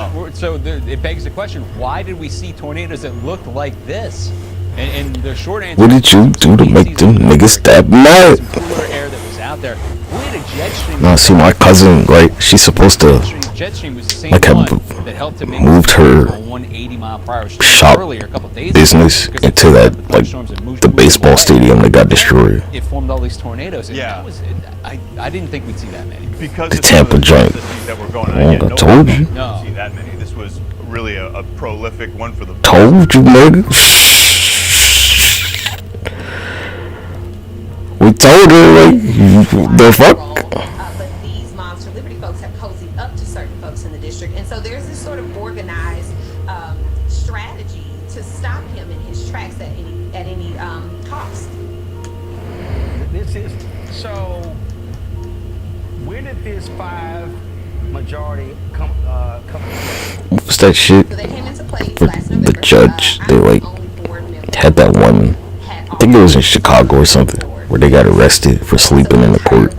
it begs the question: why did we see tornadoes that looked like this? And the short answer.
What did you do to make them niggas that mad?
Cooler air that was out there. We had a jet stream.
Now, see, my cousin, right? She's supposed to,
Jet stream was the same
like, have
one that helped to make
moved her
180-mile-per-hour
shop
earlier a couple days
business
ago,
into that, like, the baseball stadium that got destroyed.
It formed all these tornadoes. And
Yeah.
I didn't think we'd see that many.
Because
The
of
Tampa joint.
that were going on.
Oh, I told you.
No. See that many. This was really a prolific one for the.
Told you, nigga. We told her, like, the fuck?
But these Moms for Liberty folks have cozied up to certain folks in the district. And so there's this sort of organized strategy to stop him in his tracks at any cost.
This is, so where did this 5 majority come
What's that shit?
So they came into play
For
last
the
November.
judge, they, like, had that one, I think it was in Chicago or something, where they got arrested for sleeping in the court.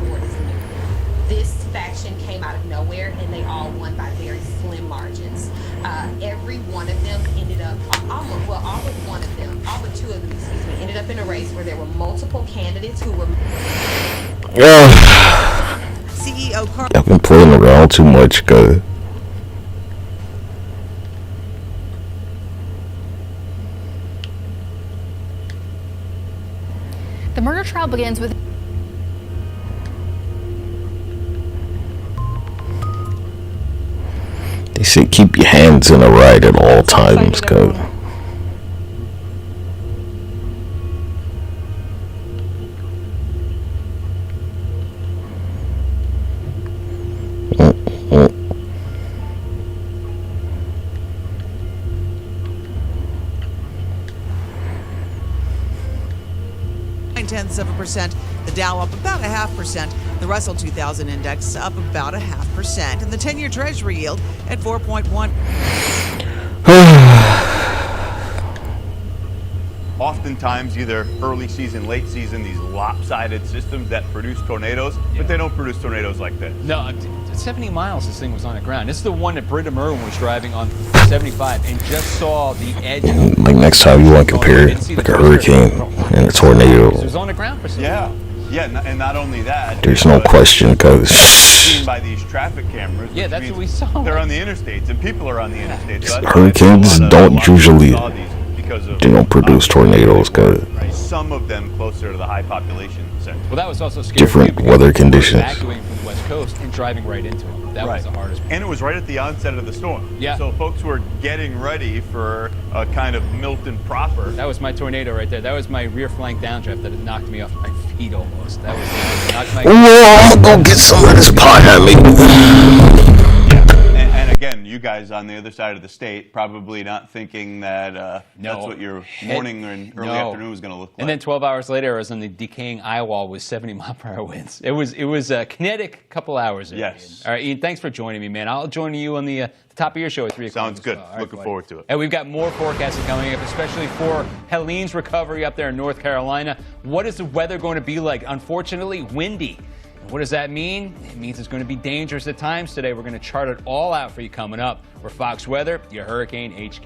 This faction came out of nowhere and they all won by very slim margins. Every one of them ended up, all but one of them, all but 2 of them, excuse me, ended up in a race where there were multiple candidates who were. CEO Carl.
I've been playing around too much, cuz.
The murder trial begins with
They say keep your hands in the right at all times, cuz.
Tenths of a percent. The Dow up about 0.5%. The Russell 2000 index up about 0.5%. And the 10-year Treasury yield at 4.1.
Oftentimes, either early season, late season, these lopsided systems that produce tornadoes, but they don't produce tornadoes like this.
No, 70 miles this thing was on the ground. This is the one that Britta Merwin was driving on 75 and just saw the edge.
Like next time you want to compare like a hurricane and a tornado.
It was on the ground for some
and not only that.
There's no question, cuz.
Seen by these traffic cameras.
Yeah, that's what we saw.
They're on the interstates, and people are on the interstates. So
Hurricanes don't usually, they don't produce tornadoes, cuz.
Some of them closer to the high population centers.
Well, that was also scary.
Different weather conditions.
Evacuating from the West Coast and driving right into them. That was the hardest part.
And it was right at the onset of the storm.
Yeah.
So folks were getting ready for a kind of Milton proper.
That was my tornado right there. That was my rear flank downdraft that knocked me off my feet almost. That was knocked my.
I'm gonna go get some of this pot at me.
And again, you guys on the other side of the state probably not thinking that that's what your morning and early afternoon was going to look like.
And then 12 hours later, I was on the decaying eye wall with 70-mile-per-hour winds. It was a kinetic couple hours there.
Yes.
Ian. All right, Ian, thanks for joining me, man. I'll join you on the top of your show at 3 o'clock.
Sounds good. Looking forward to it.
And we've got more forecasting coming up, especially for Helene's recovery up there in North Carolina. What is the weather going to be like? Unfortunately, windy. What does that mean? It means it's going to be dangerous at times today. We're going to chart it all out for you coming up. We're Fox Weather, your Hurricane HQ.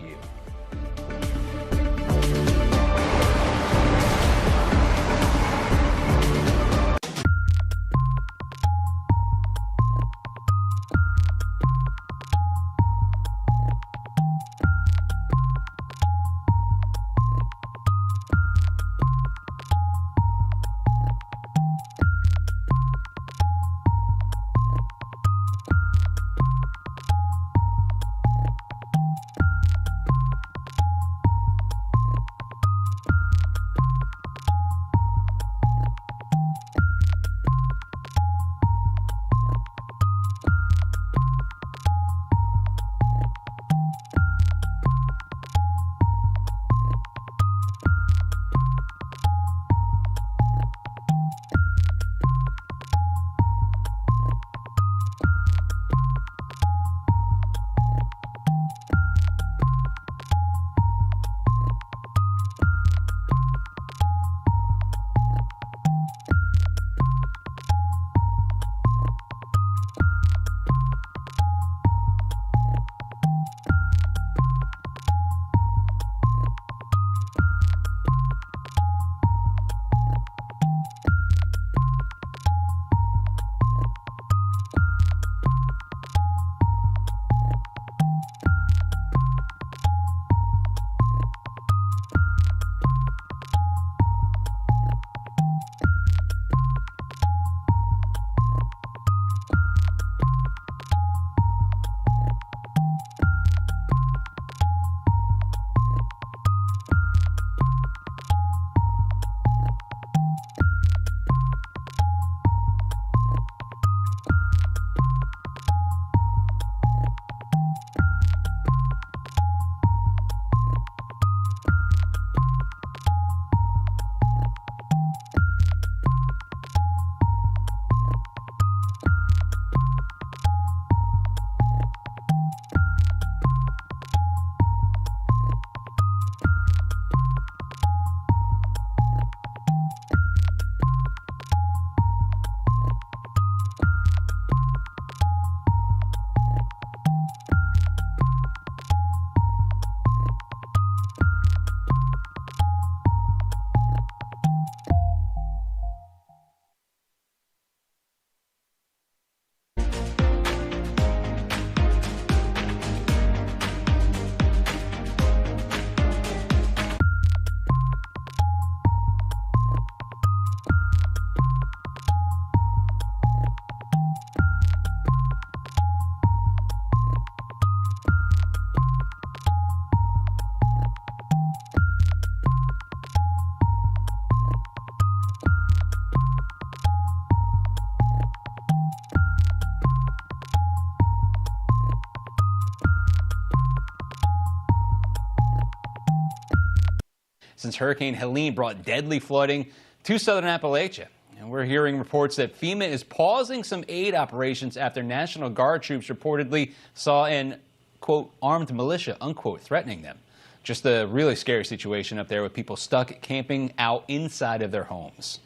since Hurricane Helene brought deadly flooding to southern Appalachia. And we're hearing reports that FEMA is pausing some aid operations after National Guard troops reportedly saw an, quote, armed militia, unquote, threatening them. Just a really scary situation up there with people stuck camping out inside of their homes.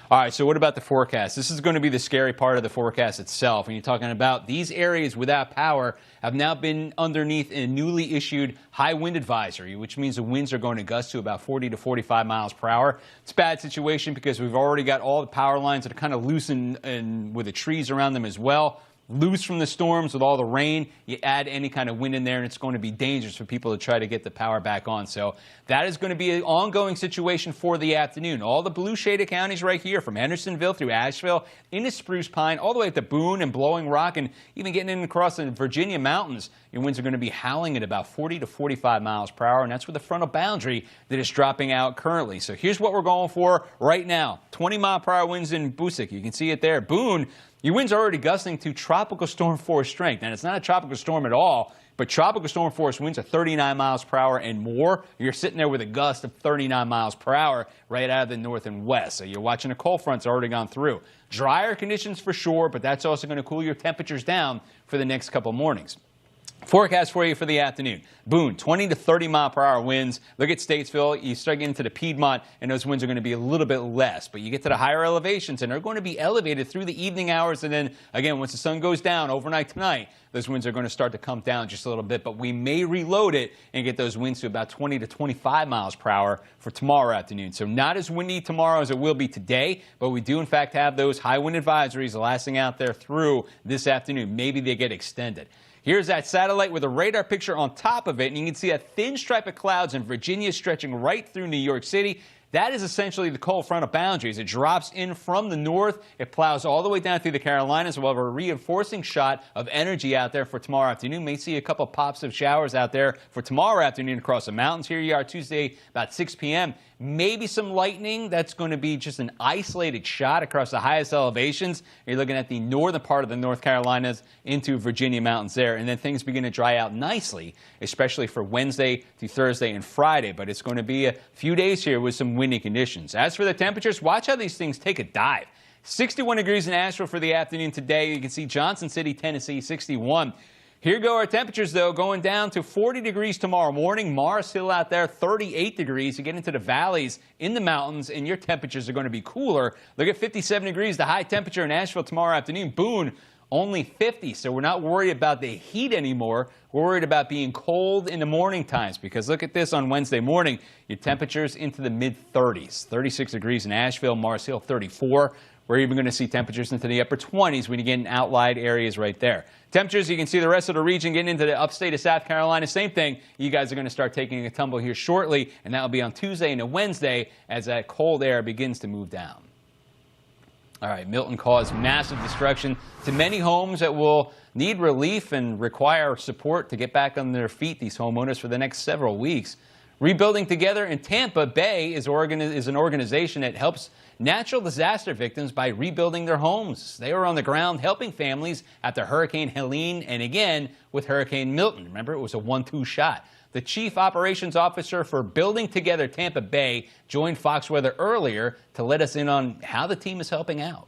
All right, so what about the forecast? This is going to be the scary part of the forecast itself. When you're talking about these areas without power have now been underneath a newly issued high wind advisory, which means the winds are going to gust to about 40 to 45 miles per hour. It's a bad situation because we've already got all the power lines that are kind of loose and with the trees around them as well. Loose from the storms with all the rain, you add any kind of wind in there and it's going to be dangerous for people to try to get the power back on. So that is going to be an ongoing situation for the afternoon. All the blue shaded counties right here from Hendersonville through Asheville into Spruce Pine, all the way up to Boone and Blowing Rock and even getting in across the Virginia mountains. Your winds are going to be howling at about 40 to 45 miles per hour, and that's with the frontal boundary that is dropping out currently. So here's what we're going for right now. 20 mile per hour winds in Busick. You can see it there. Boone, your winds are already gusting to tropical storm force strength. And it's not a tropical storm at all, but tropical storm force winds are 39 miles per hour and more. You're sitting there with a gust of 39 miles per hour right out of the north and west. So you're watching the cold fronts already gone through. Drier conditions for sure, but that's also going to cool your temperatures down for the next couple mornings. Forecast for you for the afternoon. Boone, 20 to 30 mile per hour winds. Look at Statesville. You start getting to the Piedmont, and those winds are going to be a little bit less. But you get to the higher elevations, and they're going to be elevated through the evening hours. And then, again, once the sun goes down overnight tonight, those winds are going to start to come down just a little bit. But we may reload it and get those winds to about 20 to 25 miles per hour for tomorrow afternoon. So not as windy tomorrow as it will be today, but we do, in fact, have those high wind advisories lasting out there through this afternoon. Maybe they get extended. Here's that satellite with a radar picture on top of it, and you can see a thin stripe of clouds in Virginia stretching right through New York City. That is essentially the cold front of boundaries. It drops in from the north. It plows all the way down through the Carolinas. We'll have a reinforcing shot of energy out there for tomorrow afternoon. May see a couple pops of showers out there for tomorrow afternoon across the mountains. Here you are Tuesday about 6 p.m. Maybe some lightning. That's going to be just an isolated shot across the highest elevations. You're looking at the northern part of the North Carolinas into Virginia mountains there. And then things begin to dry out nicely, especially for Wednesday through Thursday and Friday. But it's going to be a few days here with some windy conditions. As for the temperatures, watch how these things take a dive. 61 degrees in Asheville for the afternoon today. You can see Johnson City, Tennessee, 61. Here go our temperatures, though, going down to 40 degrees tomorrow morning. Mars Hill out there, 38 degrees. You get into the valleys in the mountains, and your temperatures are going to be cooler. Look at 57 degrees, the high temperature in Asheville tomorrow afternoon. Boone, only 50, so we're not worried about the heat anymore. We're worried about being cold in the morning times, because look at this on Wednesday morning. Your temperatures into the mid-30s. 36 degrees in Asheville, Mars Hill, 34. We're even going to see temperatures into the upper 20s when you get in outlied areas right there. Temperatures, you can see the rest of the region getting into the upstate of South Carolina. Same thing. You guys are going to start taking a tumble here shortly, and that will be on Tuesday and a Wednesday as that cold air begins to move down. All right, Milton caused massive destruction to many homes that will need relief and require support to get back on their feet, these homeowners, for the next several weeks. Rebuilding Together in Tampa Bay is an organization that helps natural disaster victims by rebuilding their homes. They were on the ground helping families after Hurricane Helene and again with Hurricane Milton. Remember, it was a 1-2 shot. The chief operations officer for Building Together Tampa Bay joined Fox Weather earlier to let us in on how the team is helping out.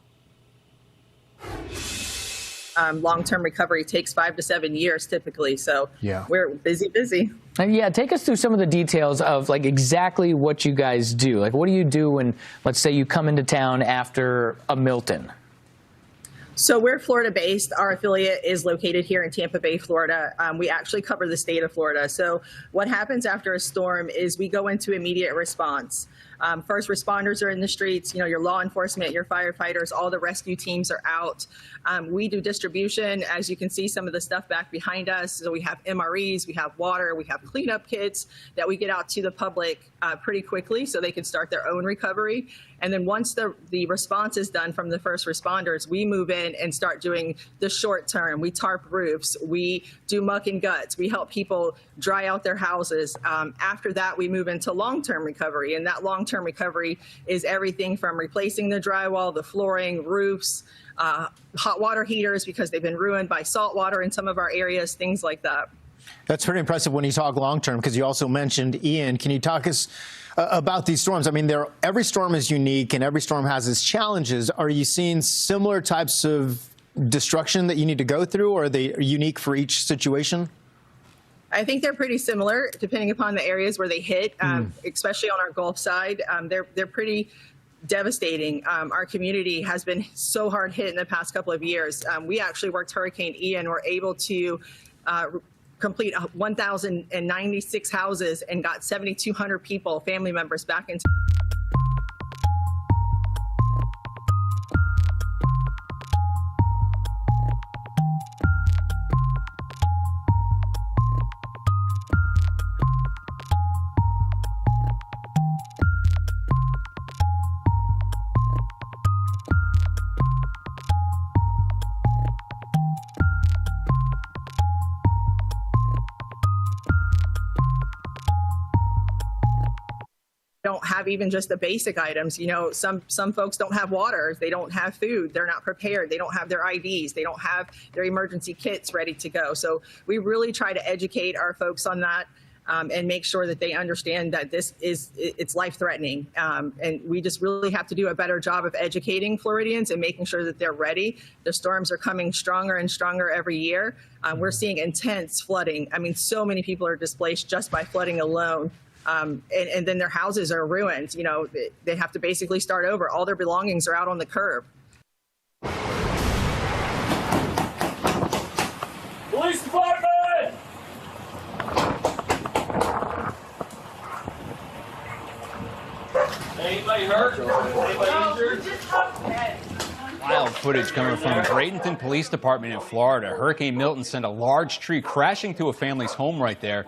Long-term recovery takes 5 to 7 years typically, so we're busy.
Yeah, take us through some of the details of like exactly what you guys do. Like, what do you do when, let's say, you come into town after a Milton?
So we're Florida-based. Our affiliate is located here in Tampa Bay, Florida. We actually cover the state of Florida. So what happens after a storm is we go into immediate response. First responders are in the streets, your law enforcement, your firefighters, all the rescue teams are out. We do distribution. As you can see, some of the stuff back behind us. So we have MREs, we have water, we have cleanup kits that we get out to the public pretty quickly so they can start their own recovery. And then once the response is done from the first responders, we move in and start doing the short term. We tarp roofs, we do muck and guts, we help people dry out their houses. After that, we move into long-term recovery, and that long-term recovery is everything from replacing the drywall, the flooring, roofs, hot water heaters because they've been ruined by salt water in some of our areas, things like that.
That's pretty impressive when you talk long term, because you also mentioned Ian. Can you talk us about these storms? I mean, every storm is unique and every storm has its challenges. Are you seeing similar types of destruction that you need to go through, or are they unique for each situation?
I think they're pretty similar depending upon the areas where they hit, especially on our Gulf side. They're pretty devastating. Our community has been so hard hit in the past couple of years. We actually worked Hurricane Ian. We're able to complete 1,096 houses and got 7,200 people, family members, back into. Don't have even just the basic items. You know, some folks don't have water, they don't have food, they're not prepared, they don't have their IVs, they don't have their emergency kits ready to go. So we really try to educate our folks on that and make sure that they understand that it's life-threatening. And we just really have to do a better job of educating Floridians and making sure that they're ready. The storms are coming stronger and stronger every year. We're seeing intense flooding. I mean, so many people are displaced just by flooding alone. And then their houses are ruined. You know, they have to basically start over. All their belongings are out on the curb.
Police department! Anybody hurt? Anybody injured?
Wild footage coming from Bradenton Police Department in Florida. Hurricane Milton sent a large tree crashing through a family's home right there.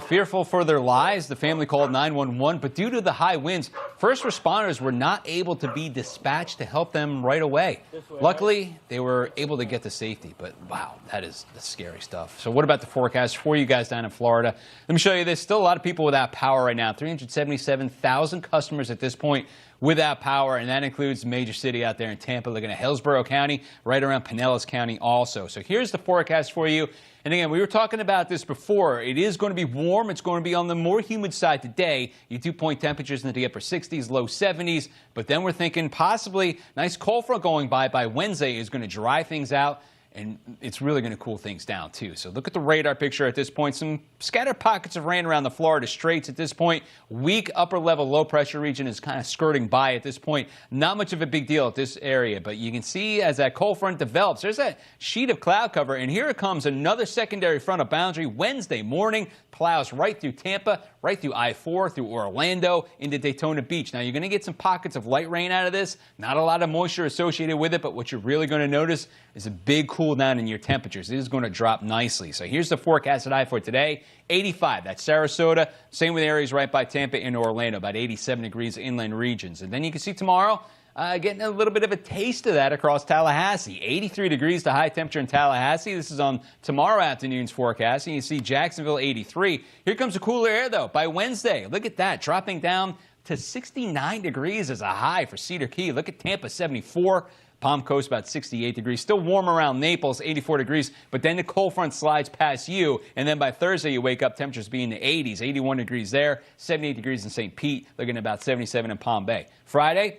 Fearful for their lives, the family called 911, but due to the high winds, first responders were not able to be dispatched to help them right away. Luckily, they were able to get to safety, but wow, that's scary stuff. So what about the forecast for you guys down in Florida? Let me show you this. Still a lot of people without power right now. 377,000 customers at this point without power, and that includes a major city out there in Tampa, looking at Hillsborough County, right around Pinellas County also. So here's the forecast for you. And again, we were talking about this before. It is going to be warm. It's going to be on the more humid side today. Your dew-point temperatures into the upper 60s, low 70s. But then we're thinking possibly nice cold front going by Wednesday is going to dry things out. And it's really going to cool things down, too. So look at the radar picture at this point. Some scattered pockets of rain around the Florida Straits at this point. Weak upper-level low-pressure region is kind of skirting by at this point. Not much of a big deal at this area. But you can see as that cold front develops, there's that sheet of cloud cover. And here it comes, another secondary front of boundary Wednesday morning. Plows right through Tampa, right through I-4, through Orlando, into Daytona Beach. Now, you're going to get some pockets of light rain out of this. Not a lot of moisture associated with it, but what you're really going to notice is a big cool down in your temperatures. It is going to drop nicely. So here's the forecast at I-4 today. 85, that's Sarasota. Same with areas right by Tampa and Orlando, about 87 degrees inland regions. And then you can see tomorrow, getting a little bit of a taste of that across Tallahassee. 83 degrees to high temperature in Tallahassee. This is on tomorrow afternoon's forecast. And you see Jacksonville 83. Here comes the cooler air, though, by Wednesday. Look at that, dropping down to 69 degrees as a high for Cedar Key. Look at Tampa, 74. Palm Coast, about 68 degrees. Still warm around Naples, 84 degrees. But then the cold front slides past you. And then by Thursday, you wake up, temperatures being in the 80s. 81 degrees there, 78 degrees in St. Pete. Looking at about 77 in Palm Bay. Friday,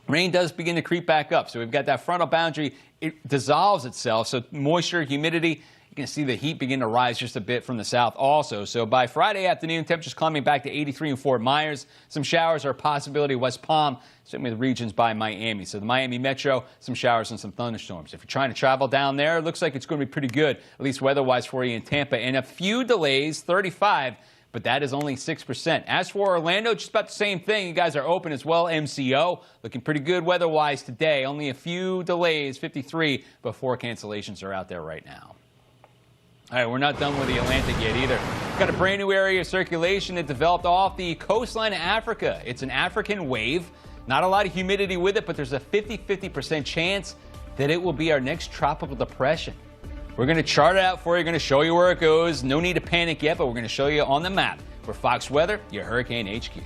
rain does begin to creep back up. So we've got that frontal boundary. It dissolves itself. So moisture, humidity, you can see the heat begin to rise just a bit from the south also. So by Friday afternoon, temperatures climbing back to 83 in Fort Myers. Some showers are a possibility. West Palm, certainly the regions by Miami. So the Miami Metro, some showers and some thunderstorms. If you're trying to travel down there, it looks like it's going to be pretty good, at least weather-wise for you in Tampa. And a few delays, 35. But that is only 6%. As for Orlando, just about the same thing. You guys are open as well. MCO looking pretty good weather-wise today. Only a few delays, 53, but 4 cancellations are out there right now. All right, we're not done with the Atlantic yet either. Got a brand new area of circulation that developed off the coastline of Africa. It's an African wave. Not a lot of humidity with it, but there's a 50% chance that it will be our next tropical depression. We're going to chart it out for you. Going to show you where it goes. No need to panic yet, but we're going to show you on the map. For Fox Weather, your Hurricane HQ.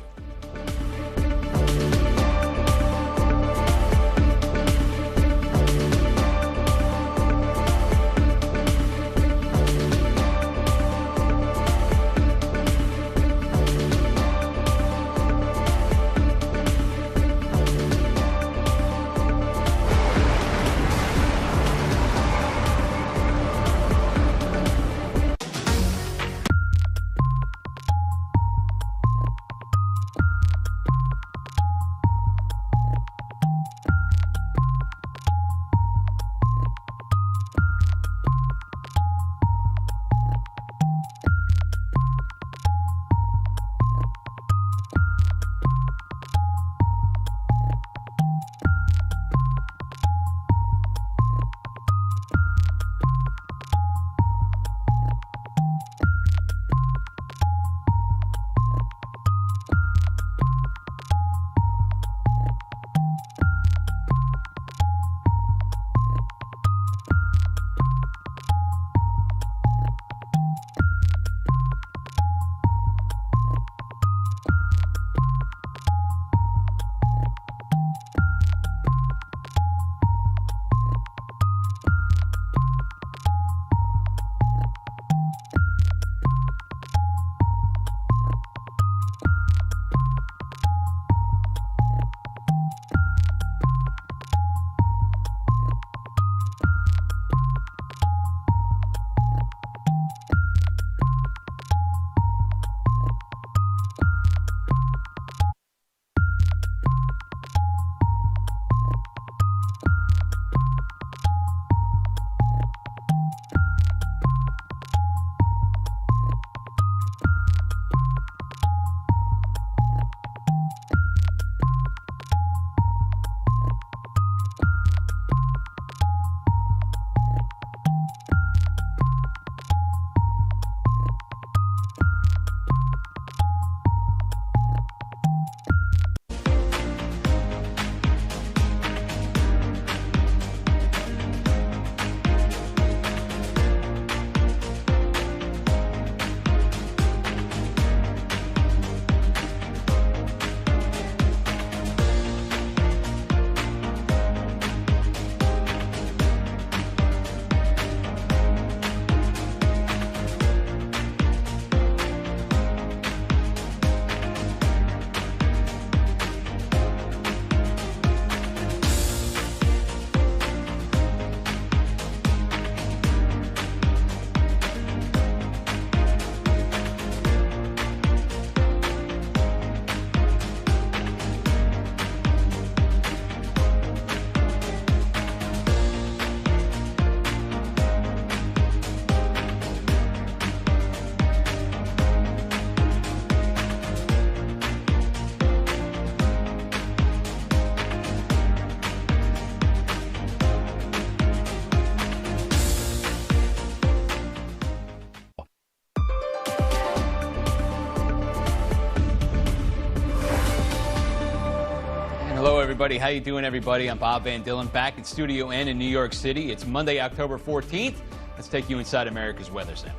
everybody. How you doing, everybody? I'm Bob Van Dillon, back in Studio N in New York City. It's Monday, October 14th. Let's take you inside America's Weather Center.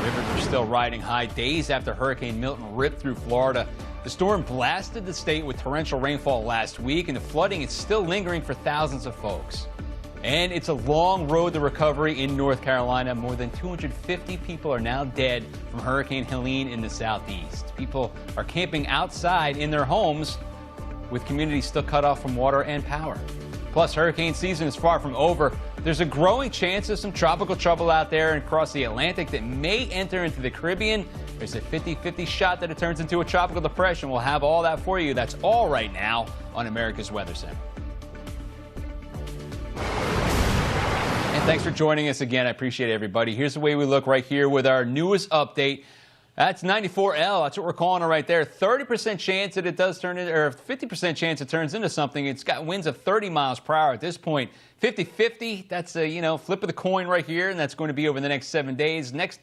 Rivers are still riding high days after Hurricane Milton ripped through Florida. The storm blasted the state with torrential rainfall last week, and the flooding is still lingering for thousands of folks. And it's a long road to recovery in North Carolina. More than 250 people are now dead from Hurricane Helene in the southeast. People are camping outside in their homes, with communities still cut off from water and power. Plus, hurricane season is far from over. There's a growing chance of some tropical trouble out there across the Atlantic that may enter into the Caribbean. There's a 50-50 shot that it turns into a tropical depression. We'll have all that for you. That's all right now on America's Weather Center. And thanks for joining us again. I appreciate it, everybody. Here's the way we look right here with our newest update. That's 94L. That's what we're calling it right there. 30% chance that it does turn into, or 50% chance it turns into something. It's got winds of 30 miles per hour at this point. 50-50, that's a, flip of the coin right here, and that's going to be over the next 7 days. Next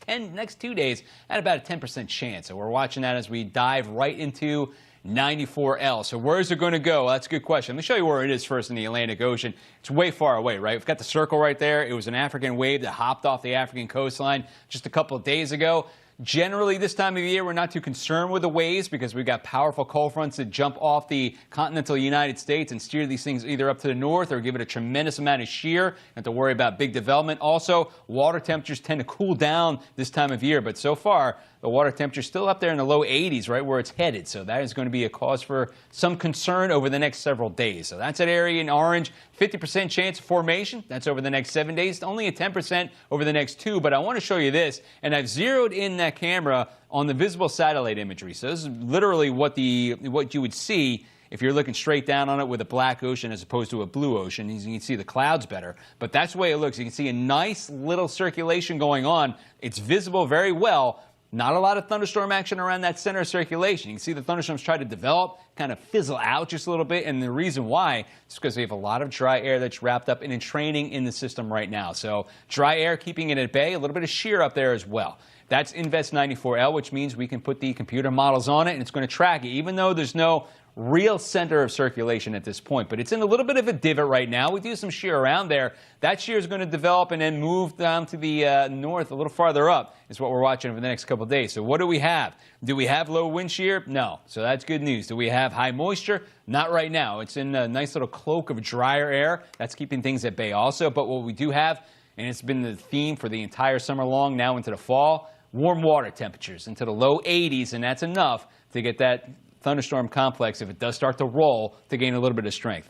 2 days, at about a 10% chance. So we're watching that as we dive right into 94L. So where is it going to go? Well, that's a good question. Let me show you where it is first in the Atlantic Ocean. It's way far away, right? We've got the circle right there. It was an African wave that hopped off the African coastline just a couple of days ago. Generally, this time of year, we're not too concerned with the waves because we've got powerful cold fronts that jump off the continental United States and steer these things either up to the north or give it a tremendous amount of shear. Don't have to worry about big development. Also, water temperatures tend to cool down this time of year, but so far, the water temperature is still up there in the low 80s, right where it's headed. So that is going to be a cause for some concern over the next several days. So that's that area in orange. 50% chance of formation. That's over the next 7 days. Only a 10% over the next 2. But I want to show you this, and I've zeroed in that camera on the visible satellite imagery. So this is literally what you would see if you're looking straight down on it with a black ocean as opposed to a blue ocean. You can see the clouds better. But that's the way it looks. You can see a nice little circulation going on. It's visible very well. Not a lot of thunderstorm action around that center of circulation. You can see the thunderstorms try to develop, kind of fizzle out just a little bit. And the reason why is because we have a lot of dry air that's wrapped up and entraining in the system right now. So dry air keeping it at bay, a little bit of shear up there as well. That's Invest 94L, which means we can put the computer models on it and it's going to track it, even though there's no real center of circulation at this point. But it's in a little bit of a divot right now. We do some shear around there. That shear is going to develop and then move down to the north a little farther up is what we're watching over the next couple of days. So what do we have? Do we have low wind shear? No. So that's good news. Do we have high moisture? Not right now. It's in a nice little cloak of drier air. That's keeping things at bay also. But what we do have, and it's been the theme for the entire summer long, now into the fall, warm water temperatures into the low 80s, and that's enough to get that thunderstorm complex, if it does start to roll, to gain a little bit of strength.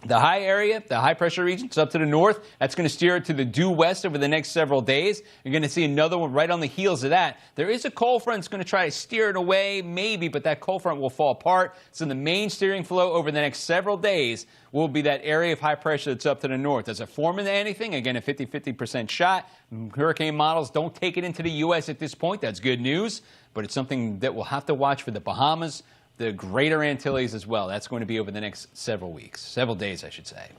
The high area, the high pressure regions up to the north, that's going to steer it to the due west over the next several days. You're going to see another one right on the heels of that. There is a cold front that's going to try to steer it away, maybe, but that cold front will fall apart. So the main steering flow over the next several days will be that area of high pressure that's up to the north. Does it form into anything? Again, a 50-50% shot. Hurricane models don't take it into the U.S. at this point. That's good news, but it's something that we'll have to watch for the Bahamas, the Greater Antilles as well. That's going to be over the next several days, I should say.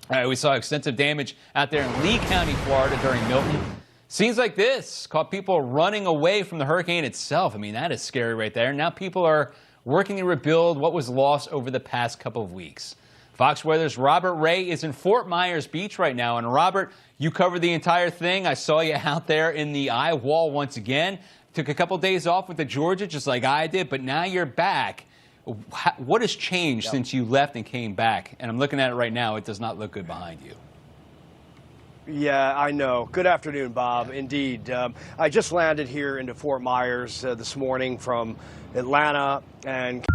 All right, we saw extensive damage out there in Lee County, Florida during Milton. Scenes like this caught people running away from the hurricane itself. I mean, that is scary right there. Now people are working to rebuild what was lost over the past couple of weeks. Fox Weather's Robert Ray is in Fort Myers Beach right now. And Robert, you covered the entire thing. I saw you out there in the eye wall once again. Took a couple days off with the Georgia, just like I did, but now you're back. What has changed since you left and came back? And I'm looking at it right now. It does not look good behind you.
Yeah, I know. Good afternoon, Bob. Indeed. I just landed here into Fort Myers this morning from Atlanta, and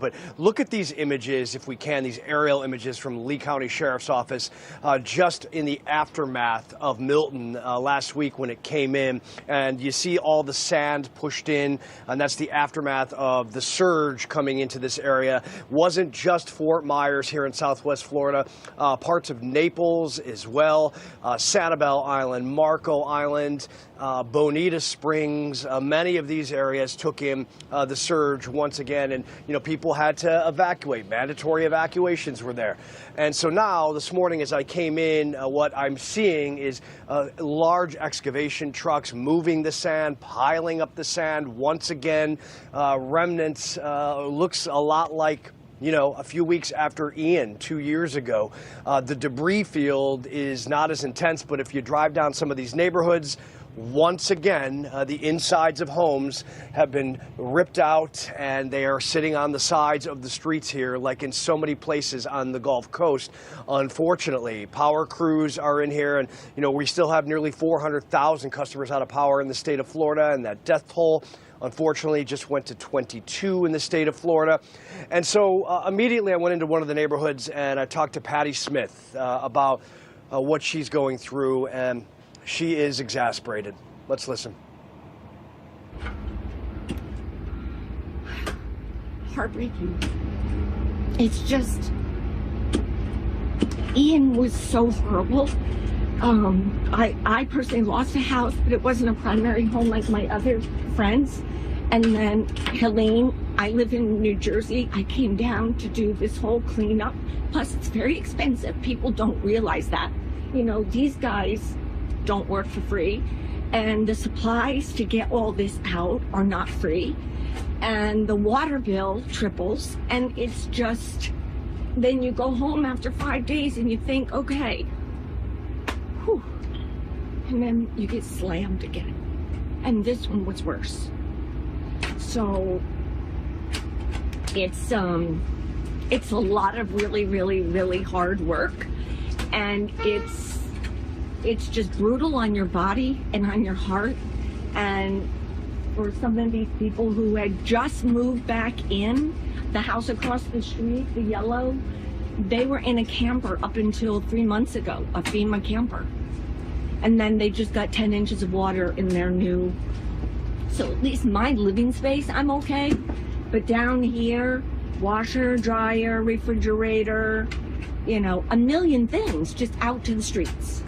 But look at these images, if we can, these aerial images from Lee County Sheriff's Office just in the aftermath of Milton last week when it came in. And you see all the sand pushed in, and that's the aftermath of the surge coming into this area. Wasn't just Fort Myers here in Southwest Florida, parts of Naples as well, Sanibel Island, Marco Island, Bonita Springs. Many of these areas took in the surge once again, and people had to evacuate. Mandatory evacuations were there. And so now, this morning as I came in, what I'm seeing is large excavation trucks moving the sand, piling up the sand once again. Remnants looks a lot like a few weeks after Ian 2 years ago. The debris field is not as intense, but if you drive down some of these neighborhoods, once again, the insides of homes have been ripped out, and they are sitting on the sides of the streets here, like in so many places on the Gulf Coast. Unfortunately, power crews are in here, and we still have nearly 400,000 customers out of power in the state of Florida, and that death toll unfortunately just went to 22 in the state of Florida. And so immediately I went into one of the neighborhoods and I talked to Patty Smith about what she's going through, and she is exasperated. Let's listen.
Heartbreaking. It's just, Ian was so horrible. I personally lost a house, but it wasn't a primary home like my other friends. And then Helene, I live in New Jersey. I came down to do this whole cleanup. Plus, it's very expensive. People don't realize that. These guys don't work for free. And the supplies to get all this out are not free. And the water bill triples. And it's just, then you go home after 5 days and you think, okay, whew. And then you get slammed again. And this one was worse. So it's a lot of really, really, really hard work, and it's just brutal on your body and on your heart. And for some of these people who had just moved back in, the house across the street, the yellow, they were in a camper up until 3 months ago, a FEMA camper. And then they just got 10 inches of water in their new. So at least my living space, I'm okay. But down here, washer, dryer, refrigerator, a million things just out to the streets.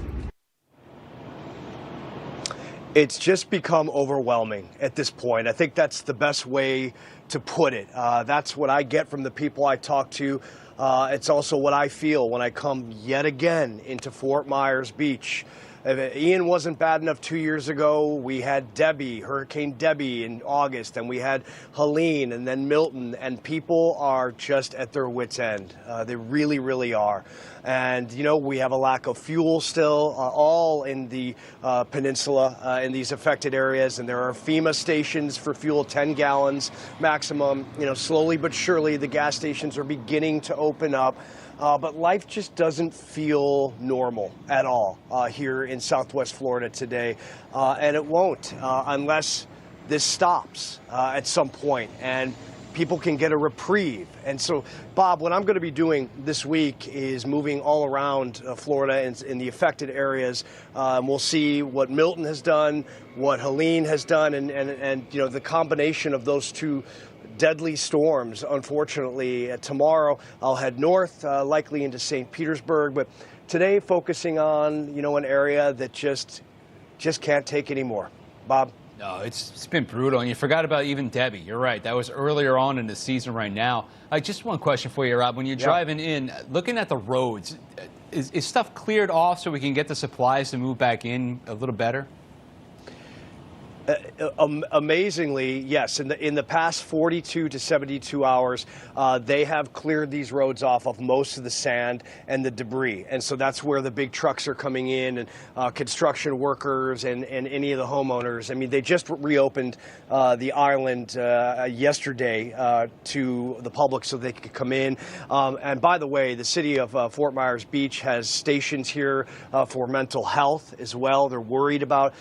It's just become overwhelming at this point. I think that's the best way to put it. That's what I get from the people I talk to. It's also what I feel when I come yet again into Fort Myers Beach. If Ian wasn't bad enough 2 years ago, we had Hurricane Debbie in August, and we had Helene and then Milton, and people are just at their wits' end. They really, really are. And, we have a lack of fuel still, all in the peninsula, in these affected areas, and there are FEMA stations for fuel, 10 gallons maximum. Slowly but surely, the gas stations are beginning to open up. But life just doesn't feel normal at all here in Southwest Florida today. And it won't unless this stops at some point and people can get a reprieve. And so, Bob, what I'm going to be doing this week is moving all around Florida in the affected areas. We'll see what Milton has done, what Helene has done, and the combination of those two deadly storms. Unfortunately, tomorrow I'll head north, likely into St. Petersburg, but today focusing on, an area that just can't take anymore. Bob?
No, it's been brutal, and you forgot about even Debbie. You're right. That was earlier on in the season right now. Just one question for you, Rob. When you're driving in, looking at the roads, is stuff cleared off so we can get the supplies to move back in a little better?
Amazingly, yes. In the past 42 to 72 hours, they have cleared these roads off of most of the sand and the debris. And so that's where the big trucks are coming in, and construction workers and any of the homeowners. I mean, they just reopened the island yesterday to the public so they could come in. And by the way, the city of Fort Myers Beach has stations here for mental health as well. They're worried about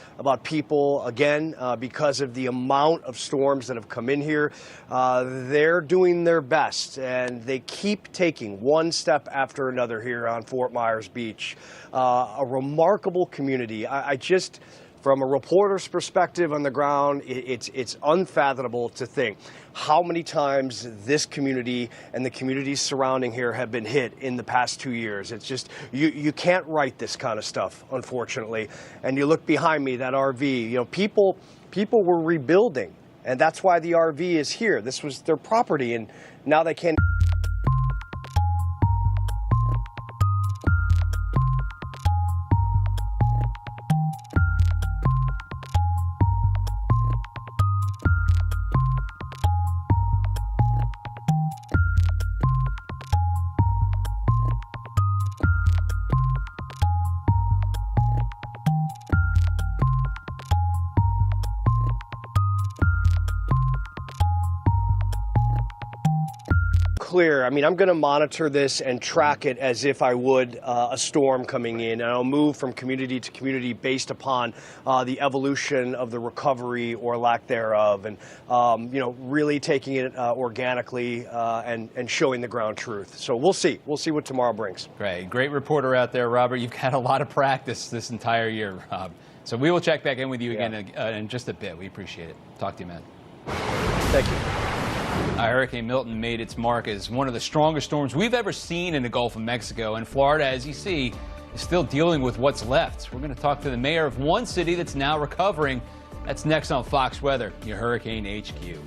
people, again, because of the amount of storms that have come in here. They're doing their best, and they keep taking one step after another here on Fort Myers Beach. A remarkable community. I just, from a reporter's perspective on the ground, it's unfathomable to think how many times this community and the communities surrounding here have been hit in the past 2 years. It's just, you can't write this kind of stuff, unfortunately. And you look behind me, that RV, you know, people were rebuilding, and that's why the RV is here. This was their property, and now they can't. Clear. I mean, I'm going to monitor this and track it as if I would a storm coming in, and I'll move from community to community based upon the evolution of the recovery or lack thereof, and you know, really taking it organically and showing the ground truth. So we'll see. We'll see what tomorrow brings.
Great reporter out there, Robert. You've had a lot of practice this entire year, Rob. So we will check back in with you again in just a bit. We appreciate it. Talk to you, man.
Thank you.
Hurricane Milton made its mark as one of the strongest storms we've ever seen in the Gulf of Mexico. And Florida, as you see, is still dealing with what's left. We're going to talk to the mayor of one city that's now recovering. That's next on Fox Weather, your Hurricane HQ.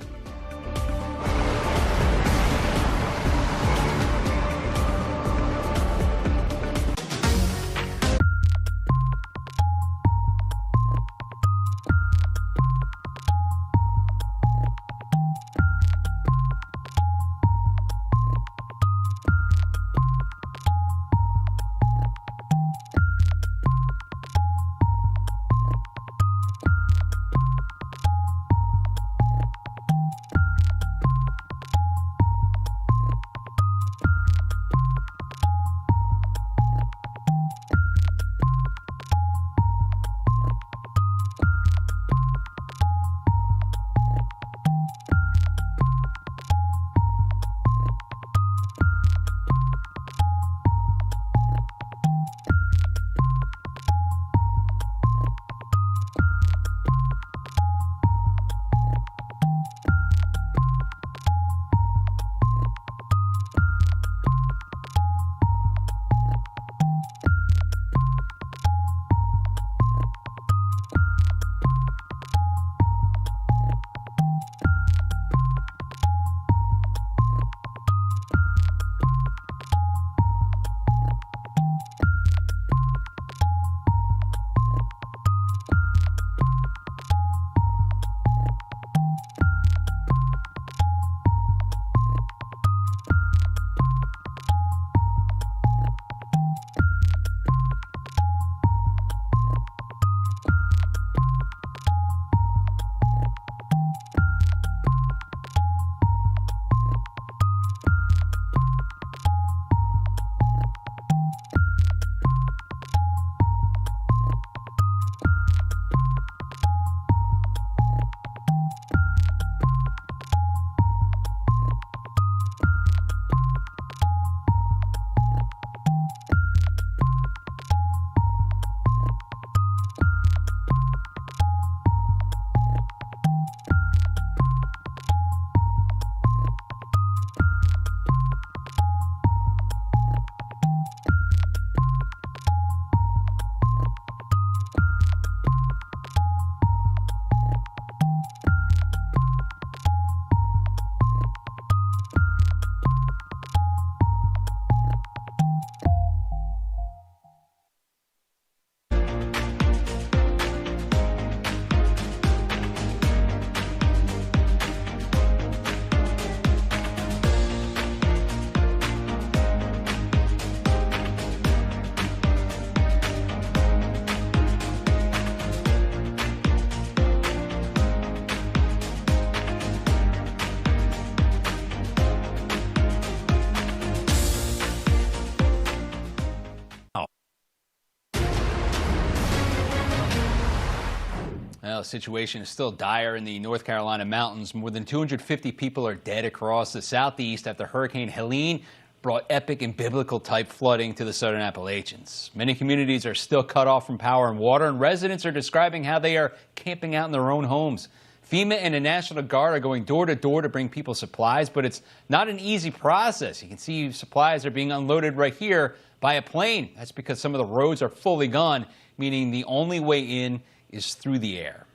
Well, the situation is still dire in the North Carolina mountains. More than 250 people are dead across the southeast after Hurricane Helene brought epic and biblical-type flooding to the southern Appalachians. Many communities are still cut off from power and water, and residents are describing how they are camping out in their own homes. FEMA and the National Guard are going door to door to bring people supplies, but it's not an easy process. You can see supplies are being unloaded right here by a plane. That's because some of the roads are fully gone, meaning the only way in is through the air.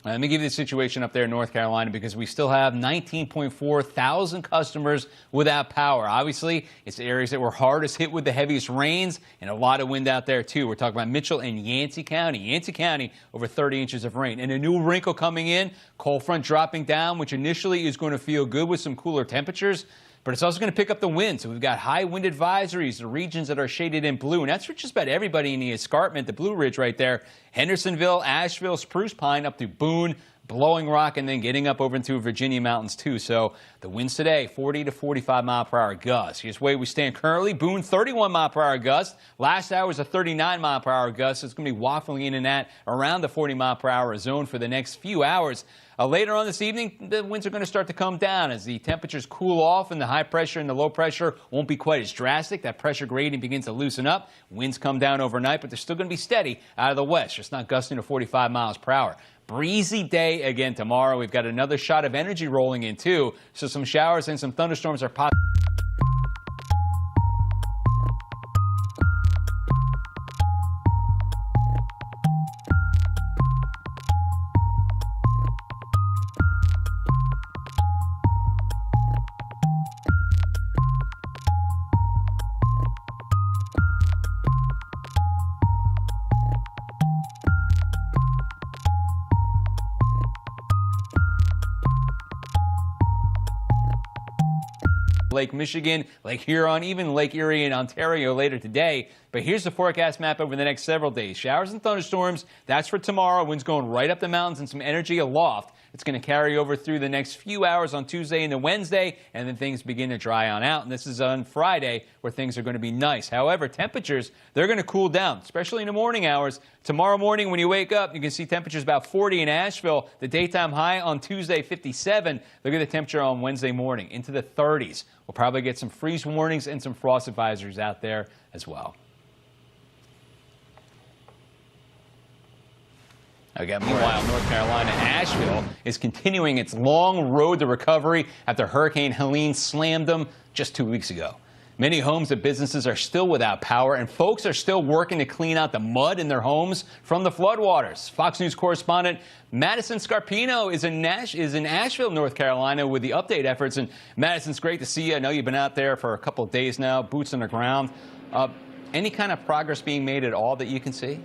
Now, let me give you the situation up there in North Carolina, because we still have 19.4 thousand customers without power. Obviously, it's the areas that were hardest hit with the heaviest rains and a lot of wind out there, too. We're talking about Mitchell and Yancey County. Yancey County, over 30 inches of rain. And a new wrinkle coming in, cold front dropping down, which initially is going to feel good with some cooler temperatures. But it's also going to pick up the wind. So we've got high wind advisories, the regions that are shaded in blue. And that's for just about everybody in the escarpment, the Blue Ridge right there. Hendersonville, Asheville, Spruce Pine up to Boone, Blowing Rock, and then getting up over into Virginia mountains too. So the winds today, 40 to 45 mile per hour gusts. Here's where we stand currently. Boone, 31 mile per hour gust. Last hour was a 39 mile per hour gust. It's going to be waffling in and that around the 40 mile per hour zone for the next few hours. Later on this evening, the winds are going to start to come down as the temperatures cool off and the high pressure and the low pressure won't be quite as drastic. That pressure gradient begins to loosen up. Winds come down overnight, but they're still going to be steady out of the west, just not gusting to 45 miles per hour. Breezy day again tomorrow. We've got another shot of energy rolling in, too. So some showers and some thunderstorms are possible. Lake Michigan, Lake Huron, even Lake Erie in Ontario later today. But here's the forecast map over the next several days. Showers and thunderstorms, that's for tomorrow. Winds going right up the mountains and some energy aloft. It's going to carry over through the next few hours on Tuesday and the Wednesday, and then things begin to dry on out. And this is on Friday, where things are going to be nice. However, temperatures, they're going to cool down, especially in the morning hours. Tomorrow morning when you wake up, you can see temperatures about 40 in Asheville. The daytime high on Tuesday, 57. Look at the temperature on Wednesday morning, into the 30s. We'll probably get some freeze warnings and some frost advisories out there as well. Again, meanwhile, North Carolina, Asheville is continuing its long road to recovery after Hurricane Helene slammed them just 2 weeks ago. Many homes and businesses are still without power, and folks are still working to clean out the mud in their homes from the floodwaters. Fox News correspondent Madison Scarpino is in Asheville, North Carolina, with the update efforts. And Madison, it's great to see you. I know you've been out there for a couple of days now, boots on the ground. Any kind of progress being made at all that you can see?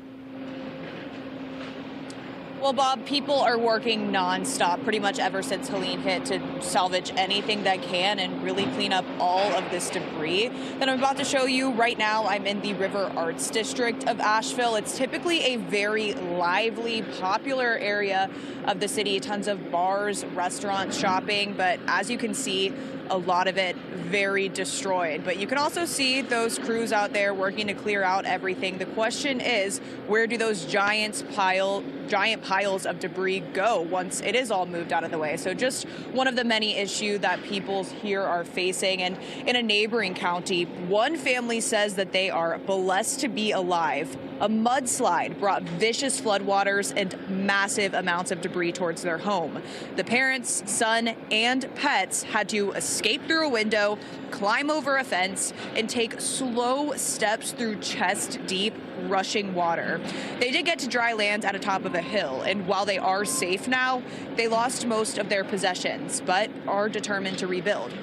Well, Bob, people are working nonstop pretty much ever since Helene hit to salvage anything that can and really clean up all of this debris that I'm about to show you. Right now, I'm in the River Arts District of Asheville. It's typically a very lively, popular area of the city. Tons of bars, restaurants, shopping, but as you can see, a lot of it very destroyed. But you can also see those crews out there working to clear out everything. The question is, where do those giant piles of debris go once it is all moved out of the way? So just one of the many issues that people here are facing. And in a neighboring county, one family says that they are blessed to be alive. A mudslide brought vicious floodwaters and massive amounts of debris towards their home. The parents, son, and pets had to escape through a window, climb over a fence, and take slow steps through chest-deep, rushing water. They did get to dry land at the top of a hill, and while they are safe now, they lost most of their possessions, but are determined to rebuild.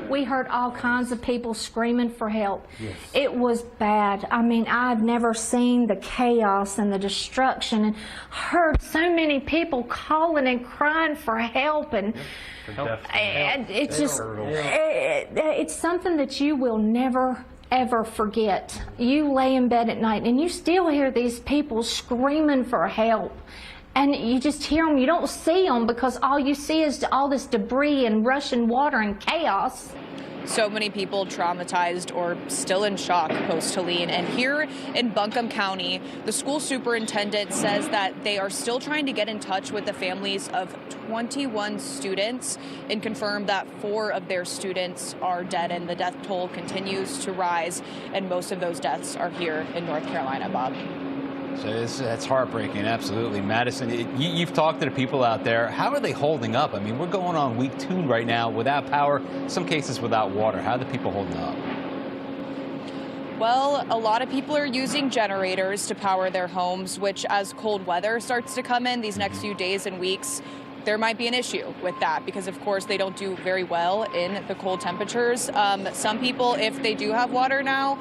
We heard all kinds of people screaming for help.
Yes.
It was bad. I mean, I've never seen the chaos and the destruction and heard so many people calling and crying for help. And it's just, it's something that you will never ever forget. You lay in bed at night and you still hear these people screaming for help. And you just hear them. You don't see them because all you see is all this debris and rushing water and chaos.
So many people traumatized or still in shock post-Helene. And here in Buncombe County, the school superintendent says that they are still trying to get in touch with the families of 21 students and confirm that 4 of their students are dead, and the death toll continues to rise. And most of those deaths are here in North Carolina, Bob.
So that's heartbreaking, absolutely. Madison, you've talked to the people out there. How are they holding up? I mean, we're going on week 2 right now without power, some cases without water. How are the people holding up?
Well, a lot of people are using generators to power their homes, which as cold weather starts to come in these next few days and weeks, there might be an issue with that because, of course, they don't do very well in the cold temperatures. Some people, if they do have water now,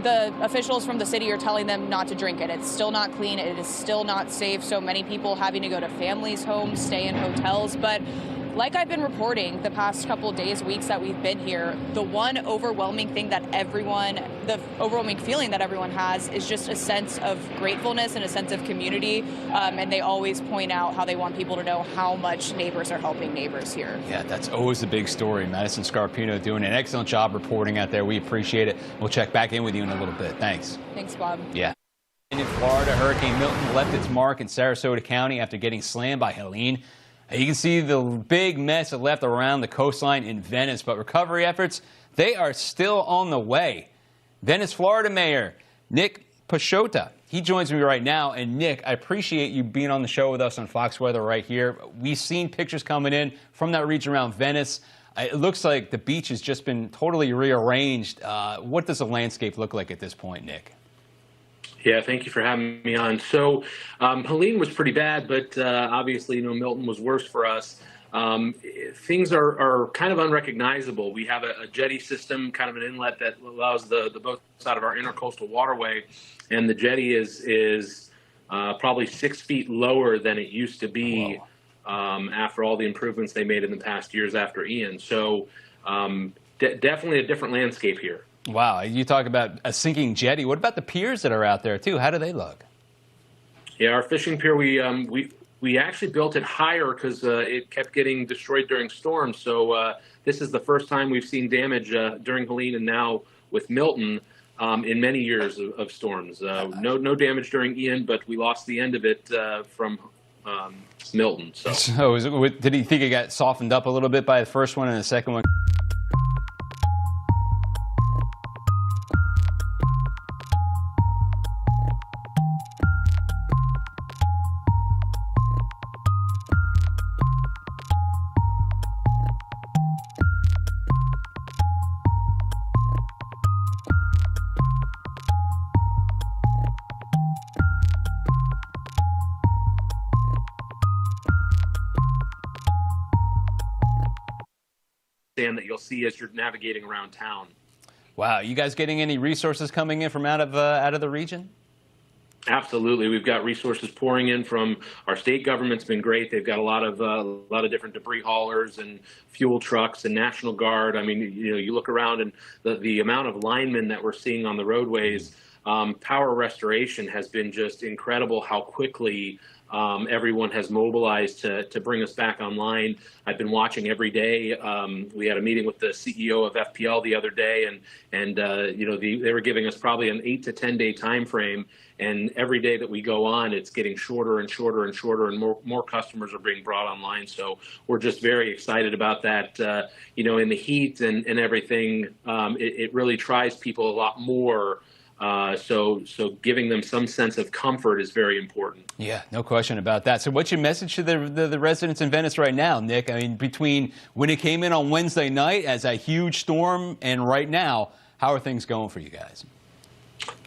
the officials from the city are telling them not to drink it. It's still not clean. It is still not safe. So many people having to go to families' homes, stay in hotels. But like I've been reporting the past couple of days, weeks that we've been here, the one overwhelming thing that the overwhelming feeling that everyone has is just a sense of gratefulness and a sense of community. And they always point out how they want people to know how much neighbors are helping neighbors here.
Yeah, that's always the big story. Madison Scarpino doing an excellent job reporting out there. We appreciate it. We'll check back in with you in a little bit. Thanks.
Thanks, Bob.
Yeah. In Florida, Hurricane Milton left its mark in Sarasota County after getting slammed by Helene. You can see the big mess it left around the coastline in Venice, but recovery efforts, they are still on the way. Venice, Florida Mayor Nick Pashota, he joins me right now. And Nick, I appreciate you being on the show with us on Fox Weather right here. We've seen pictures coming in from that region around Venice. It looks like the beach has just been totally rearranged. What does the landscape look like at this point, Nick?
Yeah, thank you for having me on. So Helene was pretty bad, but obviously, Milton was worse for us. Things are kind of unrecognizable. We have a jetty system, kind of an inlet that allows the boats out of our intercoastal waterway, and the jetty is probably 6 feet lower than it used to be after all the improvements they made in the past years after Ian. So definitely a different landscape here.
Wow, you talk about a sinking jetty. What about the piers that are out there, too? How do they look?
Yeah, our fishing pier, we actually built it higher because it kept getting destroyed during storms. So this is the first time we've seen damage during Helene and now with Milton in many years of storms. No damage during Ian, but we lost the end of it from Milton.
So did he think it got softened up a little bit by the first one and the second one?
That you'll see as you're navigating around town.
Wow, you guys getting any resources coming in from out of the region?
Absolutely, we've got resources pouring in from our state government's been great. They've got a lot of different debris haulers and fuel trucks and National Guard. I mean, you look around and the amount of linemen that we're seeing on the roadways. Power restoration has been just incredible. How quickly everyone has mobilized to bring us back online. I've been watching every day. We had a meeting with the CEO of FPL the other day, and they were giving us probably an 8 to 10 day time frame. And every day that we go on, it's getting shorter and shorter and shorter, and more customers are being brought online. So we're just very excited about that. In the heat and everything, it really tries people a lot more. So giving them some sense of comfort is very important.
Yeah, no question about that. So what's your message to the residents in Venice right now, Nick? I mean, between when it came in on Wednesday night as a huge storm and right now, how are things going for you guys?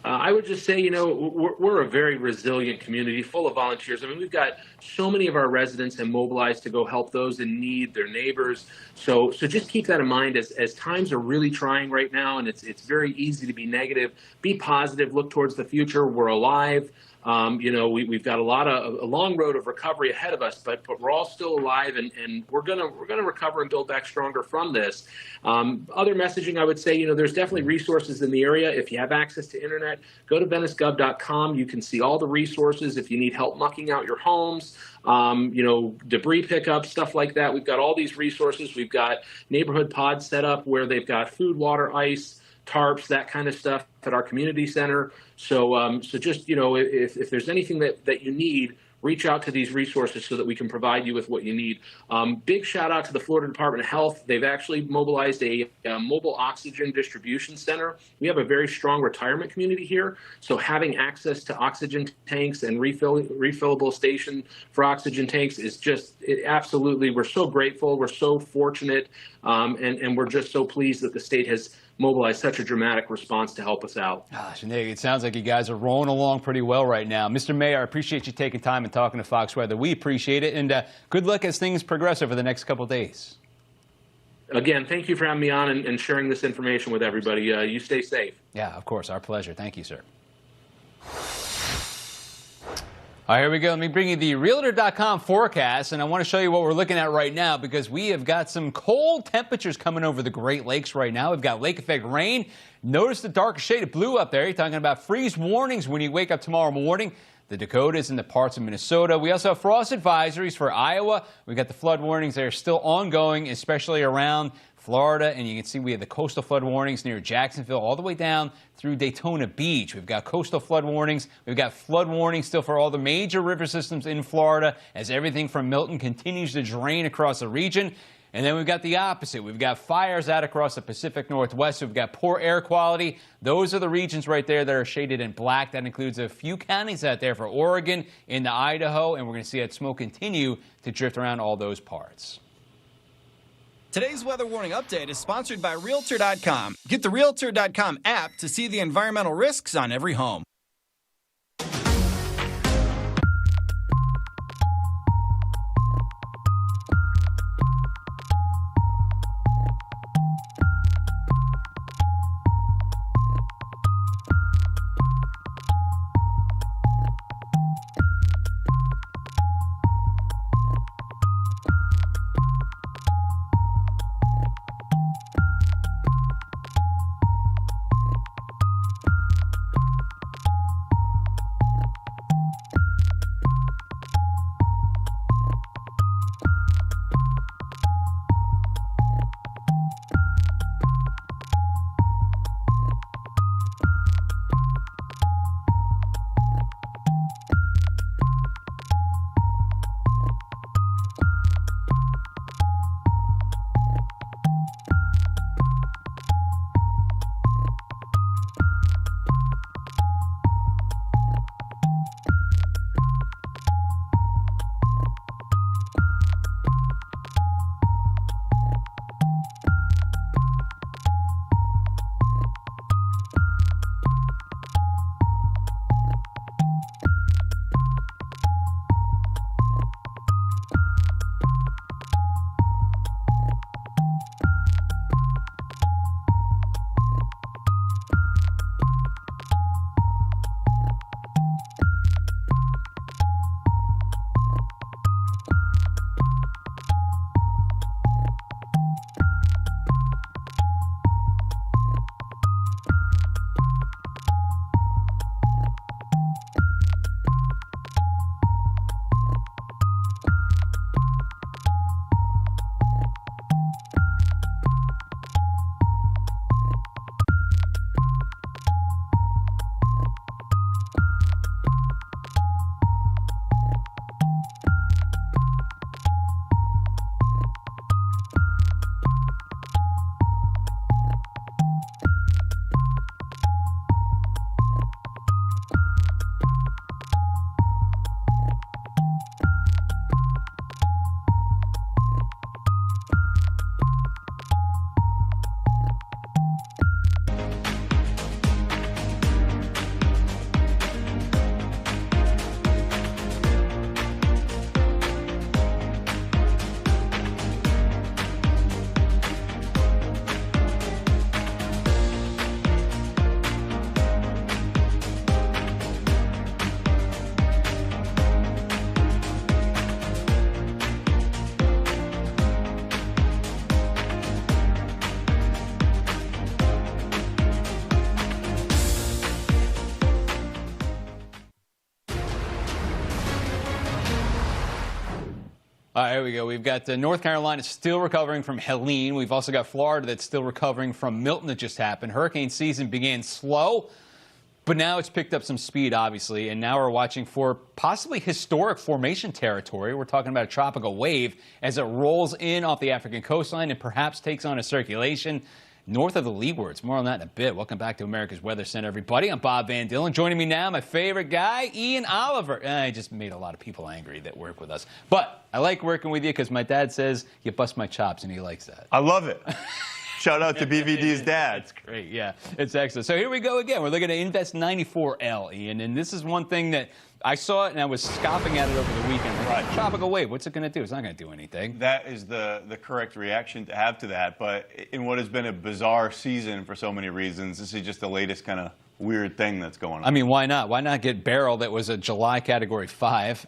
I would just say, we're a very resilient community full of volunteers. I mean, we've got so many of our residents have mobilized to go help those in need, their neighbors. So just keep that in mind as times are really trying right now, and it's very easy to be negative. Be positive, look towards the future. We're alive. We've got a long road of recovery ahead of us, but we're all still alive, and we're gonna recover and build back stronger from this. Other messaging, I would say, there's definitely resources in the area. If you have access to internet, internet, go to venice.gov.com. You can see all the resources if you need help mucking out your homes, debris pickup, stuff like that. We've got all these resources. We've got neighborhood pods set up where they've got food, water, ice, tarps, that kind of stuff at our community center. So just, if there's anything that you need, reach out to these resources so that we can provide you with what you need. Big shout out to the Florida Department of Health. They've actually mobilized a mobile oxygen distribution center. We have a very strong retirement community here, so having access to oxygen tanks and refillable station for oxygen tanks is absolutely, we're so grateful, we're so fortunate, and we're just so pleased that the state has mobilize such a dramatic response to help us out.
Gosh, Nick, it sounds like you guys are rolling along pretty well right now. Mr. Mayor, I appreciate you taking time and talking to Fox Weather. We appreciate it, and good luck as things progress over the next couple of days.
Again, thank you for having me on and sharing this information with everybody. You stay safe.
Yeah, of course. Our pleasure. Thank you, sir. All right, here we go. Let me bring you the Realtor.com forecast, and I want to show you what we're looking at right now because we have got some cold temperatures coming over the Great Lakes right now. We've got lake effect rain. Notice the dark shade of blue up there. You're talking about freeze warnings when you wake up tomorrow morning. The Dakotas and the parts of Minnesota. We also have frost advisories for Iowa. We've got the flood warnings that are still ongoing, especially around Florida, and you can see we have the coastal flood warnings near Jacksonville all the way down through Daytona Beach. We've got coastal flood warnings. We've got flood warnings still for all the major river systems in Florida as everything from Milton continues to drain across the region. And then we've got the opposite. We've got fires out across the Pacific Northwest. We've got poor air quality. Those are the regions right there that are shaded in black. That includes a few counties out there for Oregon, into Idaho, and we're going to see that smoke continue to drift around all those parts.
Today's weather warning update is sponsored by Realtor.com. Get the Realtor.com app to see the environmental risks on every home.
All right, here we go. We've got North Carolina still recovering from Helene. We've also got Florida that's still recovering from Milton that just happened. Hurricane season began slow, but now it's picked up some speed, obviously, and now we're watching for possibly historic formation territory. We're talking about a tropical wave as it rolls in off the African coastline and perhaps takes on a circulation north of the leewards. More on that in a bit. Welcome back to America's Weather Center, everybody. I'm Bob Van Dillen. Joining me now, my favorite guy, Ian Oliver. I just made a lot of people angry that work with us. But I like working with you because my dad says you bust my chops, and he likes that.
I love it. Shout out to BVD's dad.
That's great. Yeah, it's excellent. So here we go again. We're looking at Invest 94L, Ian, and this is one thing that I saw it and I was scoffing at it over the weekend. Right. Tropical wave, what's it going to do? It's not going to do anything.
That is the correct reaction to have to that. But in what has been a bizarre season for so many reasons, this is just the latest kind of weird thing that's going on.
I mean, why not? Why not get Beryl that was a July Category 5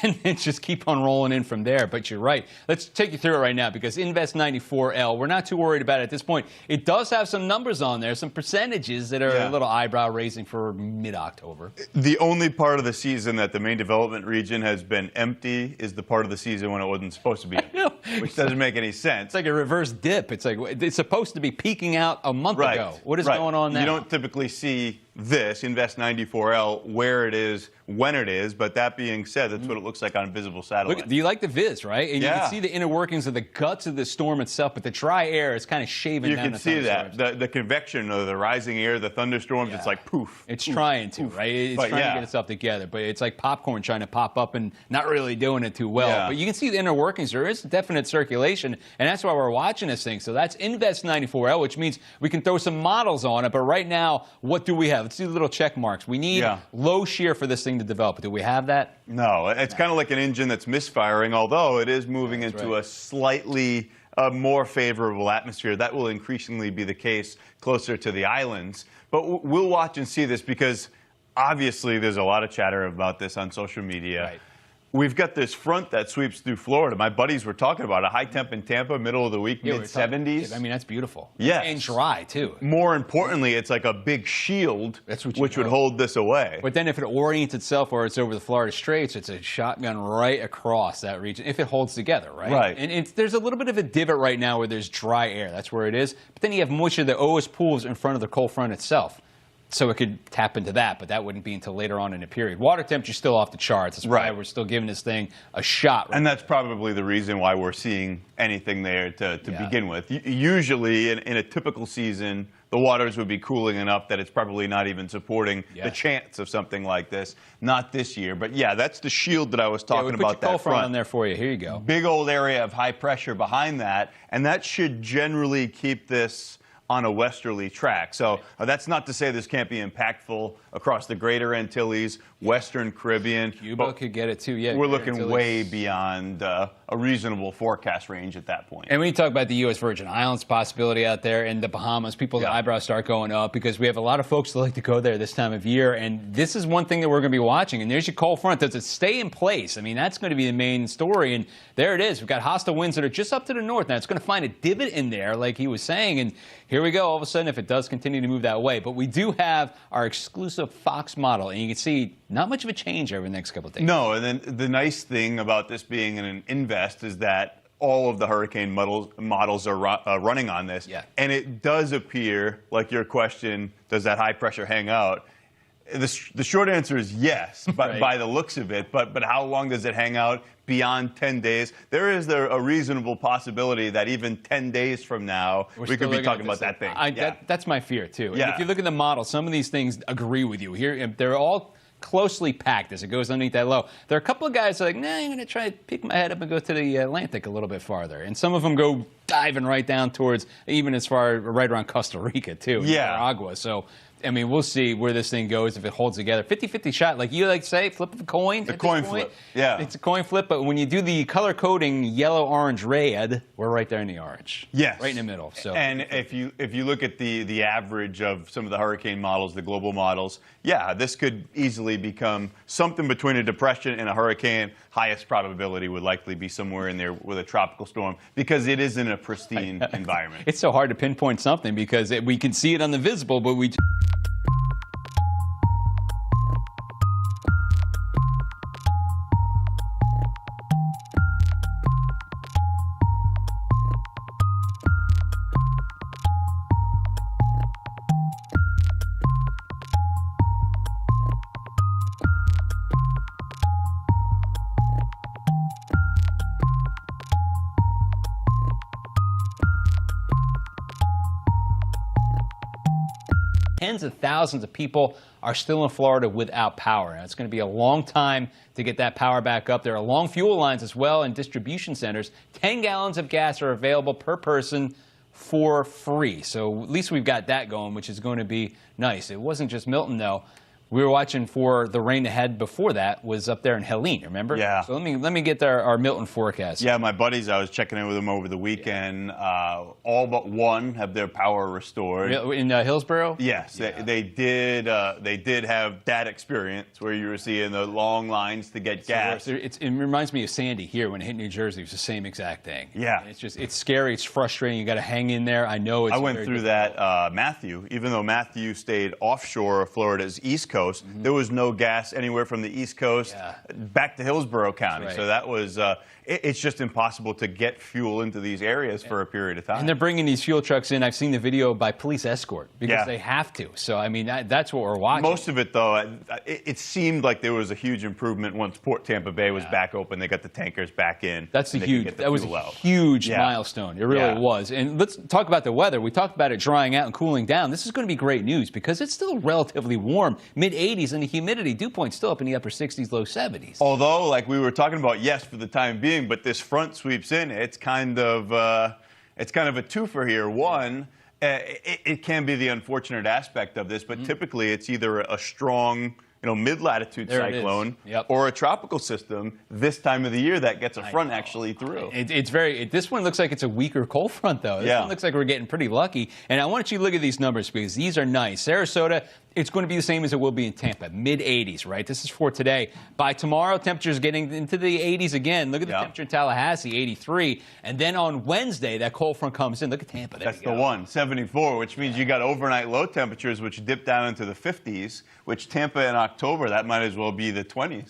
and then just keep on rolling in from there? But you're right. Let's take you through it right now because Invest 94L, we're not too worried about it at this point. It does have some numbers on there, some percentages that are a little eyebrow raising for mid-October.
The only part of the season that the main development region has been empty is the part of the season when it wasn't supposed to be empty, which doesn't make any sense.
It's like a reverse dip. It's like it's supposed to be peaking out a month ago. What is going on now?
You don't typically see this, Invest 94L, where it is, when it is, but that being said, that's what it looks like on visible satellite.
Look, do you like the viz, right? And you can see the inner workings of the guts of the storm itself, but the dry air is kind of shaving down the thunderstorms.
You can see that. The convection of the rising air, the thunderstorms, it's like poof.
It's trying to, right? It's trying to get itself together, but it's like popcorn trying to pop up and not really doing it too well. But you can see the inner workings. There is definite circulation, and that's why we're watching this thing. So that's Invest 94L, which means we can throw some models on it, but right now, what do we have? Let's do the little check marks. We need low shear for this thing to develop. Do we have that?
No. It's kind of like an engine that's misfiring, although it is moving into a slightly more favorable atmosphere. That will increasingly be the case closer to the islands. But we'll watch and see this because obviously there's a lot of chatter about this on social media.
Right.
We've got this front that sweeps through Florida. My buddies were talking about a high temp in Tampa, middle of the week, mid-70s.
I mean, that's beautiful.
Yes.
And dry, too.
More importantly, it's like a big shield, which would hold this away.
But then if it orients itself or it's over the Florida Straits, it's a shotgun right across that region, if it holds together, right?
Right.
And there's a little bit of a divot right now where there's dry air. That's where it is. But then you have moisture that always pools in front of the cold front itself. So it could tap into that, but that wouldn't be until later on in the period. Water temperature's still off the charts. That's why we're still giving this thing a shot.
And that's probably the reason why we're seeing anything there to begin with. Usually, in a typical season, the waters would be cooling enough that it's probably not even supporting the chance of something like this. Not this year. But yeah, that's the shield that I was talking about.
That cold front on there for you. Here you go.
Big old area of high pressure behind that, and that should generally keep this on a westerly track. So that's not to say this can't be impactful across the greater Antilles, Western Caribbean.
Cuba could get it too,
We're looking way beyond a reasonable forecast range at that point.
And when you talk about the U.S. Virgin Islands possibility out there and the Bahamas, people's eyebrows start going up because we have a lot of folks that like to go there this time of year. And this is one thing that we're going to be watching. And there's your cold front. Does it stay in place? I mean, that's going to be the main story. And there it is. We've got hostile winds that are just up to the north. Now, it's going to find a divot in there, like he was saying. And here we go, all of a sudden, if it does continue to move that way. But we do have our exclusive Fox model. And you can see not much of a change over the next couple of days.
No, and then the nice thing about this being an invest is that all of the hurricane models are running on this. And it does appear, like your question, does that high pressure hang out? The short answer is yes, by the looks of it. But how long does it hang out beyond 10 days? There is a reasonable possibility that even 10 days from now, we could be talking about that thing.
That's my fear, too. And if you look at the model, some of these things agree with you. Here, they're all closely packed as it goes underneath that low. There are a couple of guys that are like, nah, I'm going to try to pick my head up and go to the Atlantic a little bit farther. And some of them go diving right down towards, even as far right around Costa Rica, too, Nicaragua. So, I mean, we'll see where this thing goes if it holds together. 50-50 shot, like you like to say, flip of the coin.
The coin flip,
It's a coin flip, but when you do the color coding yellow, orange, red, we're right there in the orange.
Yes.
Right in the middle. So,
and if you look at the average of some of the hurricane models, the global models, this could easily become something between a depression and a hurricane. Highest probability would likely be somewhere in there with a tropical storm because it is in a pristine environment.
It's so hard to pinpoint something because we can see it on the visible, but we tens of thousands of people are still in Florida without power. Now, it's going to be a long time to get that power back up. There are long fuel lines as well and distribution centers. 10 gallons of gas are available per person for free. So at least we've got that going, which is going to be nice. It wasn't just Milton, though. We were watching for the rain ahead before that was up there in Helene, remember?
Yeah.
So let me get our Milton forecast.
Yeah, my buddies, I was checking in with them over the weekend. All but one have their power restored.
In Hillsborough?
Yes, yeah. They did have that experience where you were seeing the long lines to get gas.
It reminds me of Sandy here when it hit New Jersey. It was the same exact thing.
Yeah.
And it's scary. It's frustrating. You got to hang in there. I know it's
I went through
difficult.
that, Matthew, even though Matthew stayed offshore of Florida's East Coast, there was no gas anywhere from the East Coast back to Hillsborough County.
Right.
So that was, it's just impossible to get fuel into these areas for a period of time.
And they're bringing these fuel trucks in. I've seen the video by police escort because they have to. So, I mean, that's what we're watching.
Most of it, though, it seemed like there was a huge improvement once Port Tampa Bay was back open. They got the tankers back in.
That was a huge milestone. It really was. And let's talk about the weather. We talked about it drying out and cooling down. This is going to be great news because it's still relatively warm, mid-80s, and the humidity dew point still up in the upper 60s, low 70s.
Although, like we were talking about, yes, for the time being, but this front sweeps in. It's kind of a twofer here. One, it can be the unfortunate aspect of this, but typically it's either a strong, mid-latitude cyclone or a tropical system this time of the year that gets a front actually through.
This one looks like it's a weaker cold front, though. This one looks like we're getting pretty lucky. And I want you to look at these numbers because these are nice. Sarasota, it's going to be the same as it will be in Tampa, mid-80s, right? This is for today. By tomorrow, temperatures getting into the 80s again. Look at the temperature in Tallahassee, 83. And then on Wednesday, that cold front comes in. Look at Tampa.
That's the one, 74, which means you got overnight low temperatures, which dip down into the 50s, which Tampa in October, that might as well be the 20s.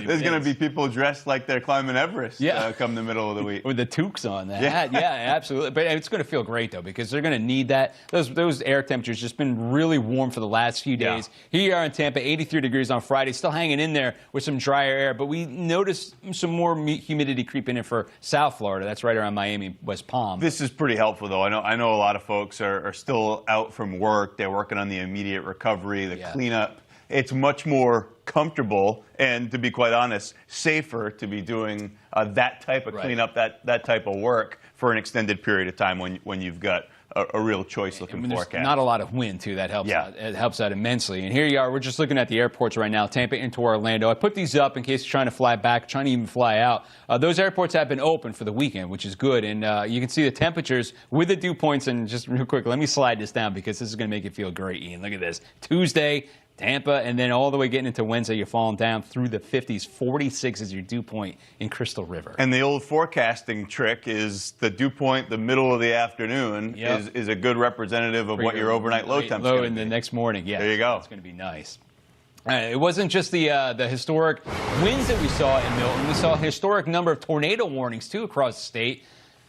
There's going to be people dressed like they're climbing Everest come the middle of the week.
With the toques on that. Yeah, absolutely. But it's going to feel great, though, because they're going to need that. Those air temperatures just been really warm for the last few days. Here you are in Tampa, 83 degrees on Friday, still hanging in there with some drier air, but we noticed some more humidity creeping in for South Florida. That's right around Miami, West Palm.
This is pretty helpful, though. I know a lot of folks are still out from work. They're working on the immediate recovery, the cleanup. It's much more comfortable and, to be quite honest, safer to be doing that type of cleanup, that type of work for an extended period of time when you've got a real choice-looking forecast.
Not a lot of wind, too. That helps out. It helps out immensely. And here you are. We're just looking at the airports right now, Tampa into Orlando. I put these up in case you're trying to fly back, trying to even fly out. Those airports have been open for the weekend, which is good. And you can see the temperatures with the dew points. And just real quick, let me slide this down because this is going to make you feel great, Ian. Look at this. Tuesday, Tampa, and then all the way getting into Wednesday, you're falling down through the 50s. 46 is your dew point in Crystal River.
And the old forecasting trick is the dew point, the middle of the afternoon, is a good representative of what your overnight low temperature is going to be.
The next morning,
There you go.
It's going to be nice. It wasn't just the historic winds that we saw in Milton. We saw a historic number of tornado warnings, too, across the state.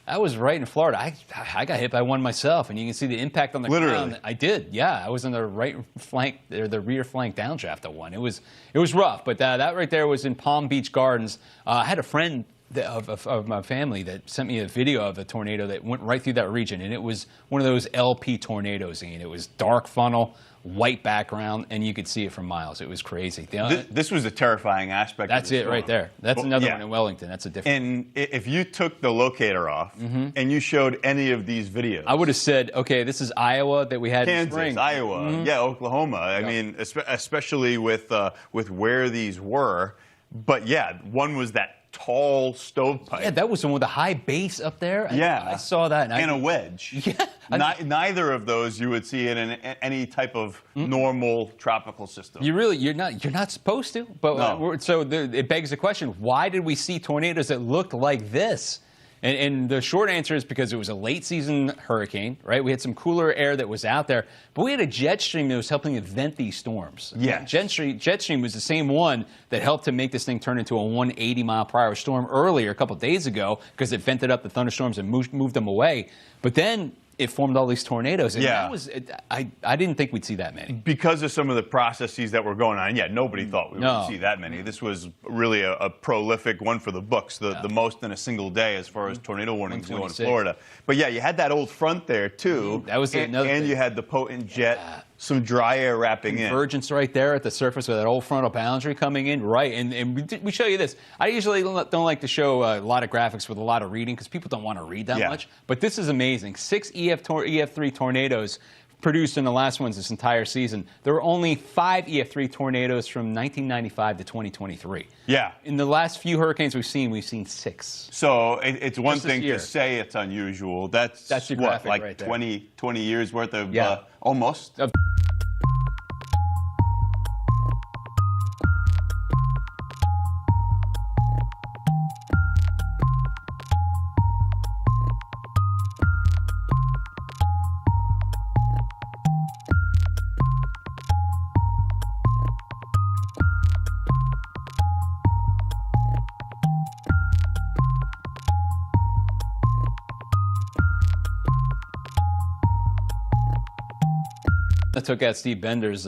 I was right in Florida. I got hit by one myself, and you can see the impact on the ground. I did, yeah. I was in the right flank, or the rear flank downdraft of one. It was rough, but that right there was in Palm Beach Gardens. I had a friend of my family that sent me a video of a tornado that went right through that region, and it was one of those LP tornadoes, Ian. It was dark funnel, white background, and you could see it from miles. It was crazy.
This was a terrifying aspect.
That's it right there. That's another one in Wellington. That's a different
And if you took the locator off and you showed any of these videos,
I would have said, okay, this is Iowa that we had in spring.
Iowa, Oklahoma. I mean, especially with where these were. But yeah, one was that tall stovepipe.
Yeah, that was the one with the high base up there. I saw that.
And a wedge. Yeah. Neither of those you would see in any type of normal tropical system.
You're not supposed to. But so it begs the question: why did we see tornadoes that looked like this? And the short answer is because it was a late season hurricane, right? We had some cooler air that was out there, but we had a jet stream that was helping event these storms.
Yeah.
Jet stream was the same one that helped to make this thing turn into a 180-mile-per-hour storm earlier, a couple of days ago, because it vented up the thunderstorms and moved them away. But then it formed all these tornadoes. And
Yeah.
that was, I didn't think we'd see that many.
Because of some of the processes that were going on, nobody thought we would see that many. This was really a prolific one for the books, the most in a single day as far as tornado warnings go in Florida. But yeah, you had that old front there too.
That was another
and
thing.
you had the potent jet, some dry air wrapping in.
Convergence right there at the surface with that old frontal boundary coming in, right? And we show you this. I usually don't like to show a lot of graphics with a lot of reading because people don't want to read that much. But this is amazing. 6 EF3 tornadoes produced in the last ones this entire season. There were only 5 EF3 tornadoes from 1995 to 2023.
Yeah.
In the last few hurricanes we've seen 6.
So it's one
Just this
thing
year.
to say it's unusual. That's
your
what,
graphic
like
right there.
20 years worth of almost.
That took out Steve Bender's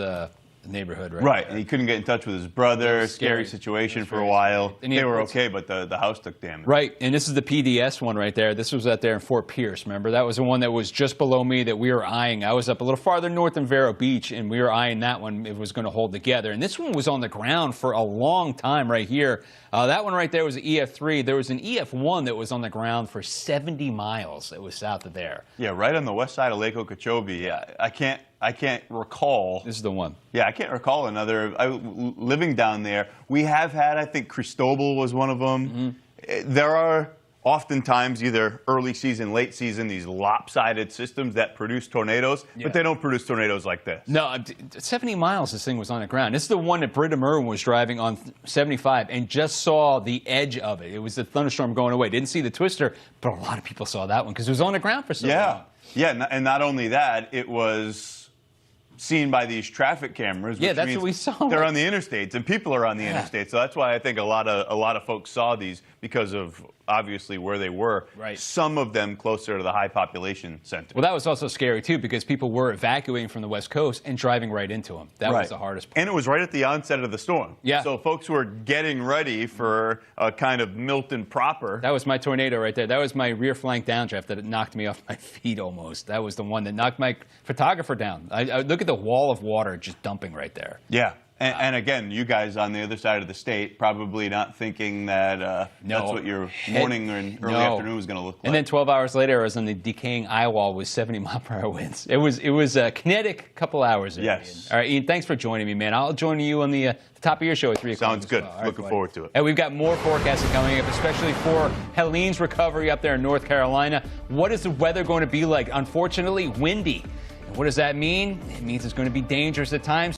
neighborhood, right?
Right, and he couldn't get in touch with his brother. Scary situation for a while.
And
they were okay, but the house took damage.
Right, and this is the PDS one right there. This was out there in Fort Pierce, remember? That was the one that was just below me that we were eyeing. I was up a little farther north than Vero Beach, and we were eyeing that one. It was going to hold together. And this one was on the ground for a long time right here. That one right there was an EF3. There was an EF1 that was on the ground for 70 miles. It was south of there.
Yeah, right on the west side of Lake Okeechobee. I can't recall.
This is the one.
Yeah, I can't recall another. Living down there, we have had, I think Cristobal was one of them. There are oftentimes either early season, late season, these lopsided systems that produce tornadoes, but they don't produce tornadoes like this.
No, 70 miles this thing was on the ground. This is the one that Britta Merwin was driving on 75 and just saw the edge of it. It was the thunderstorm going away. Didn't see the twister, but a lot of people saw that one because it was on the ground for so long.
Yeah, and not only that, it was seen by these traffic cameras.
Yeah,
which
that's
means
what we saw.
They're on the interstates, and people are on the interstates. So that's why I think a lot of folks saw these because of obviously where they were.
Right.
Some of them closer to the high population center.
Well, that was also scary too because people were evacuating from the West Coast and driving right into them. That was the hardest part.
And it was right at the onset of the storm.
Yeah.
So folks were getting ready for a kind of Milton proper.
That was my tornado right there. That was my rear flank downdraft that knocked me off my feet almost. That was the one that knocked my photographer down. I look at the wall of water just dumping right there.
Yeah. And again, you guys on the other side of the state probably not thinking that that's what your morning or early afternoon was going to look like.
And then 12 hours later, I was on the decaying eye wall with 70-mile-per-hour winds. It was a kinetic couple hours.
Yes.
All right, Ian, thanks for joining me, man. I'll join you on the top of your show at 3 o'clock.
Sounds good.
Well. Right,
Looking forward to it.
And we've got more forecasting coming up, especially for Helene's recovery up there in North Carolina. What is the weather going to be like? Unfortunately, windy. And what does that mean? It means it's going to be dangerous at times.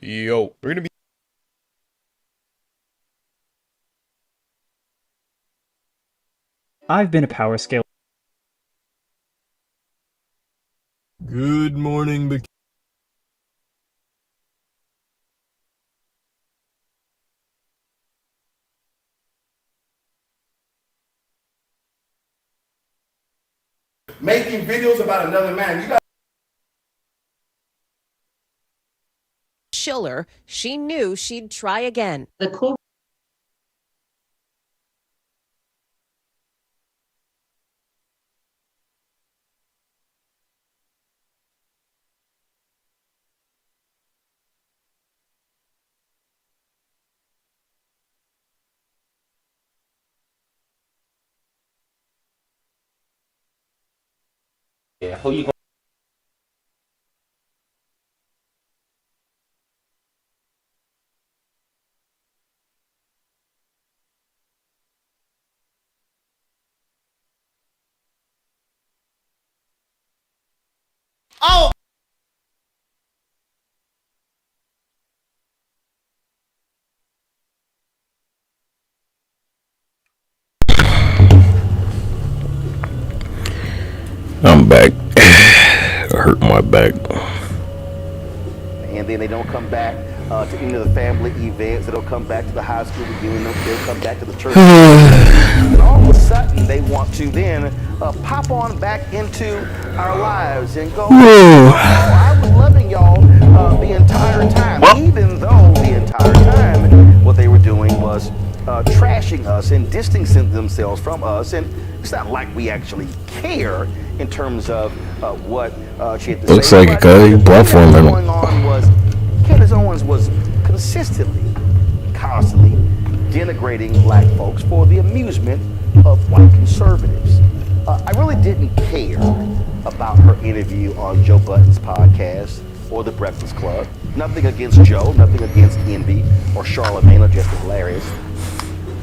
Yo, we're gonna be.
I've been a power scale.
Good morning,
making videos about another man. You got
Schiller, she knew she'd try again.
The cool
Yeah, who you going?
oh.
I'm back. I hurt my back.
And then they don't come back to any of the family events. They don't come back to the high school reunion. They'll come back to the church. And all of a sudden, they want to then pop on back into our lives and go, oh, I was loving y'all the entire time. Even though the entire time, what they were doing was trashing us and distancing themselves from us. And it's not like we actually care in terms of what she had to
Looks
say.
like a platform.
What was going on was Candace Owens was consistently, constantly denigrating black folks for the amusement of white conservatives. I really didn't care about her interview on Joe Budden's podcast or The Breakfast Club. Nothing against Joe, nothing against Envy or Charlamagne or Just Hilarious.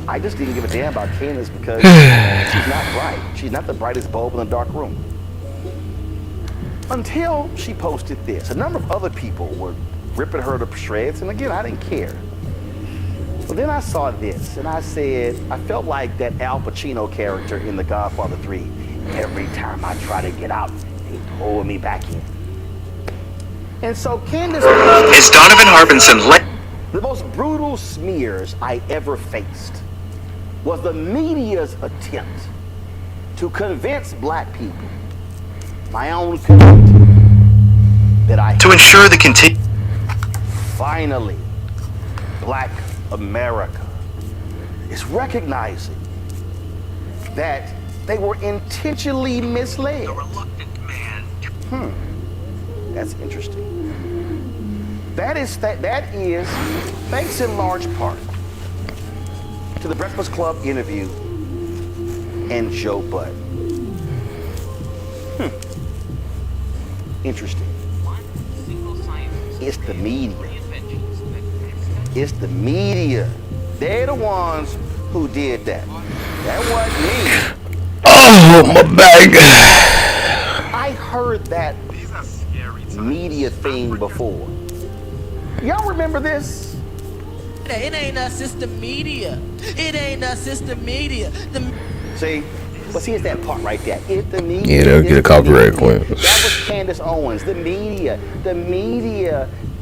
I just didn't give a damn about Candace because she's not bright. She's not the brightest bulb in the dark room. Until she posted this. A number of other people were ripping her to shreds, and again, I didn't care. But then I saw this, and I said, I felt like that Al Pacino character in The Godfather 3. Every time I try to get out, they pull me back in. And so Candace...
Is Donovan Harbinson...
The most brutal smears I ever faced was the media's attempt to convince black people, my own community, that I...
To ensure the
Finally, black America is recognizing that they were intentionally misled. That's interesting. That is thanks in large part to the Breakfast Club interview and Joe Budden. Interesting. It's the media. It's the media. They're the ones who did that. That wasn't me.
Oh, my back.
I heard that media thing before. Y'all remember this?
It ain't us, it's the media. It ain't us, it's the media.
See? Well, see, it's that part right there. It's the media.
Yeah, they'll get a copyright claim.
That was Candace Owens. The media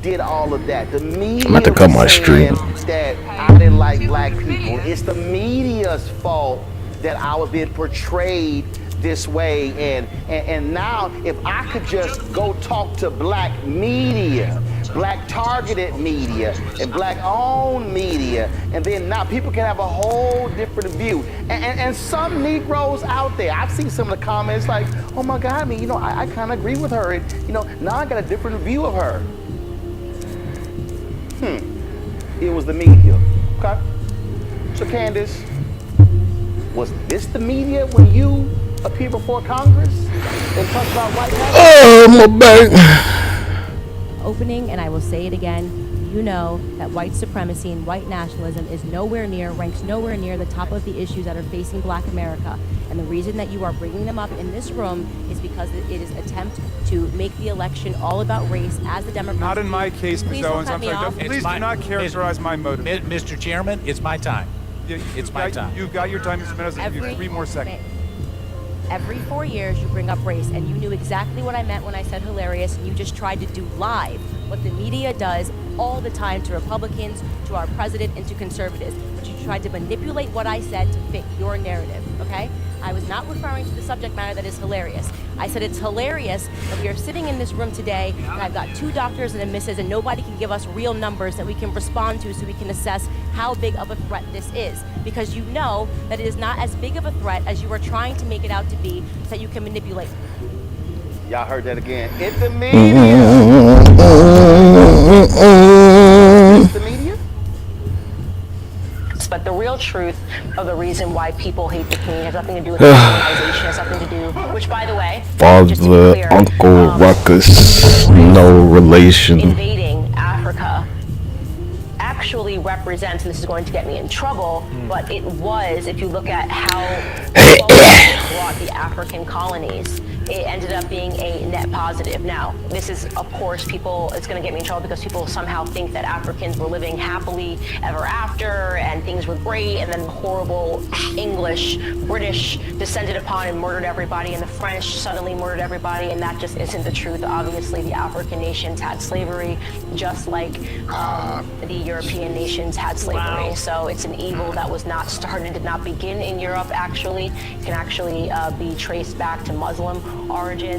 did all of that. The media
I'm about to cut my stream.
That I didn't like black people. It's the media's fault that I was being portrayed this way. And now, if I could just go talk to black media, black targeted media, and black owned media, and then now people can have a whole different view. And some Negroes out there, I've seen some of the comments like, oh my God, I mean, I kind of agree with her. And, now I got a different view of her. It was the media. Okay. So Candace, was this the media when you appeared before Congress and talked about white hats?
Oh, my back.
Opening, and I will say it again,
you know that white supremacy and white nationalism is ranks nowhere near the top of the issues that are facing Black America. And the reason that you are bringing them up in this room is because it is an attempt to make the election all about race, as the Democrats.
Not in my case, Ms. Owens. I'm sorry. Please do not characterize my motive.
Mr. Chairman, it's my time. It's my time.
You've got your time, Mr. Meadows. You have 3 more seconds.
Every 4 years, you bring up race, and you knew exactly what I meant when I said hilarious, and you just tried to do live what the media does all the time to Republicans, to our president, and to conservatives. But you tried to manipulate what I said to fit your narrative, okay? I was not referring to the subject matter that is hilarious. I said it's hilarious that we are sitting in this room today, and I've got 2 doctors and a missus, and nobody can give us real numbers that we can respond to so we can assess how big of a threat this is. Because you know that it is not as big of a threat as you are trying to make it out to be, so that you can manipulate.
Y'all heard that again. It's the media. It's the media.
But the real truth of the reason why people hate the Queen has nothing to do with colonization, has something to do, which, by the way,
Father, Uncle Ruckus, no relation.
Invading Africa actually represents, and this is going to get me in trouble, but it was, if you look at how brought the African colonies, it ended up being a net positive. Now, this is, of course, it's going to get me in trouble because people somehow think that Africans were living happily ever after and things were great, and then horrible English, British descended upon and murdered everybody, and the French suddenly murdered everybody, and that just isn't the truth. Obviously, the African nations had slavery, just like the European nations had slavery. Wow. So it's an evil that was not started, did not begin in Europe, actually. It can actually be traced back to Muslim origin.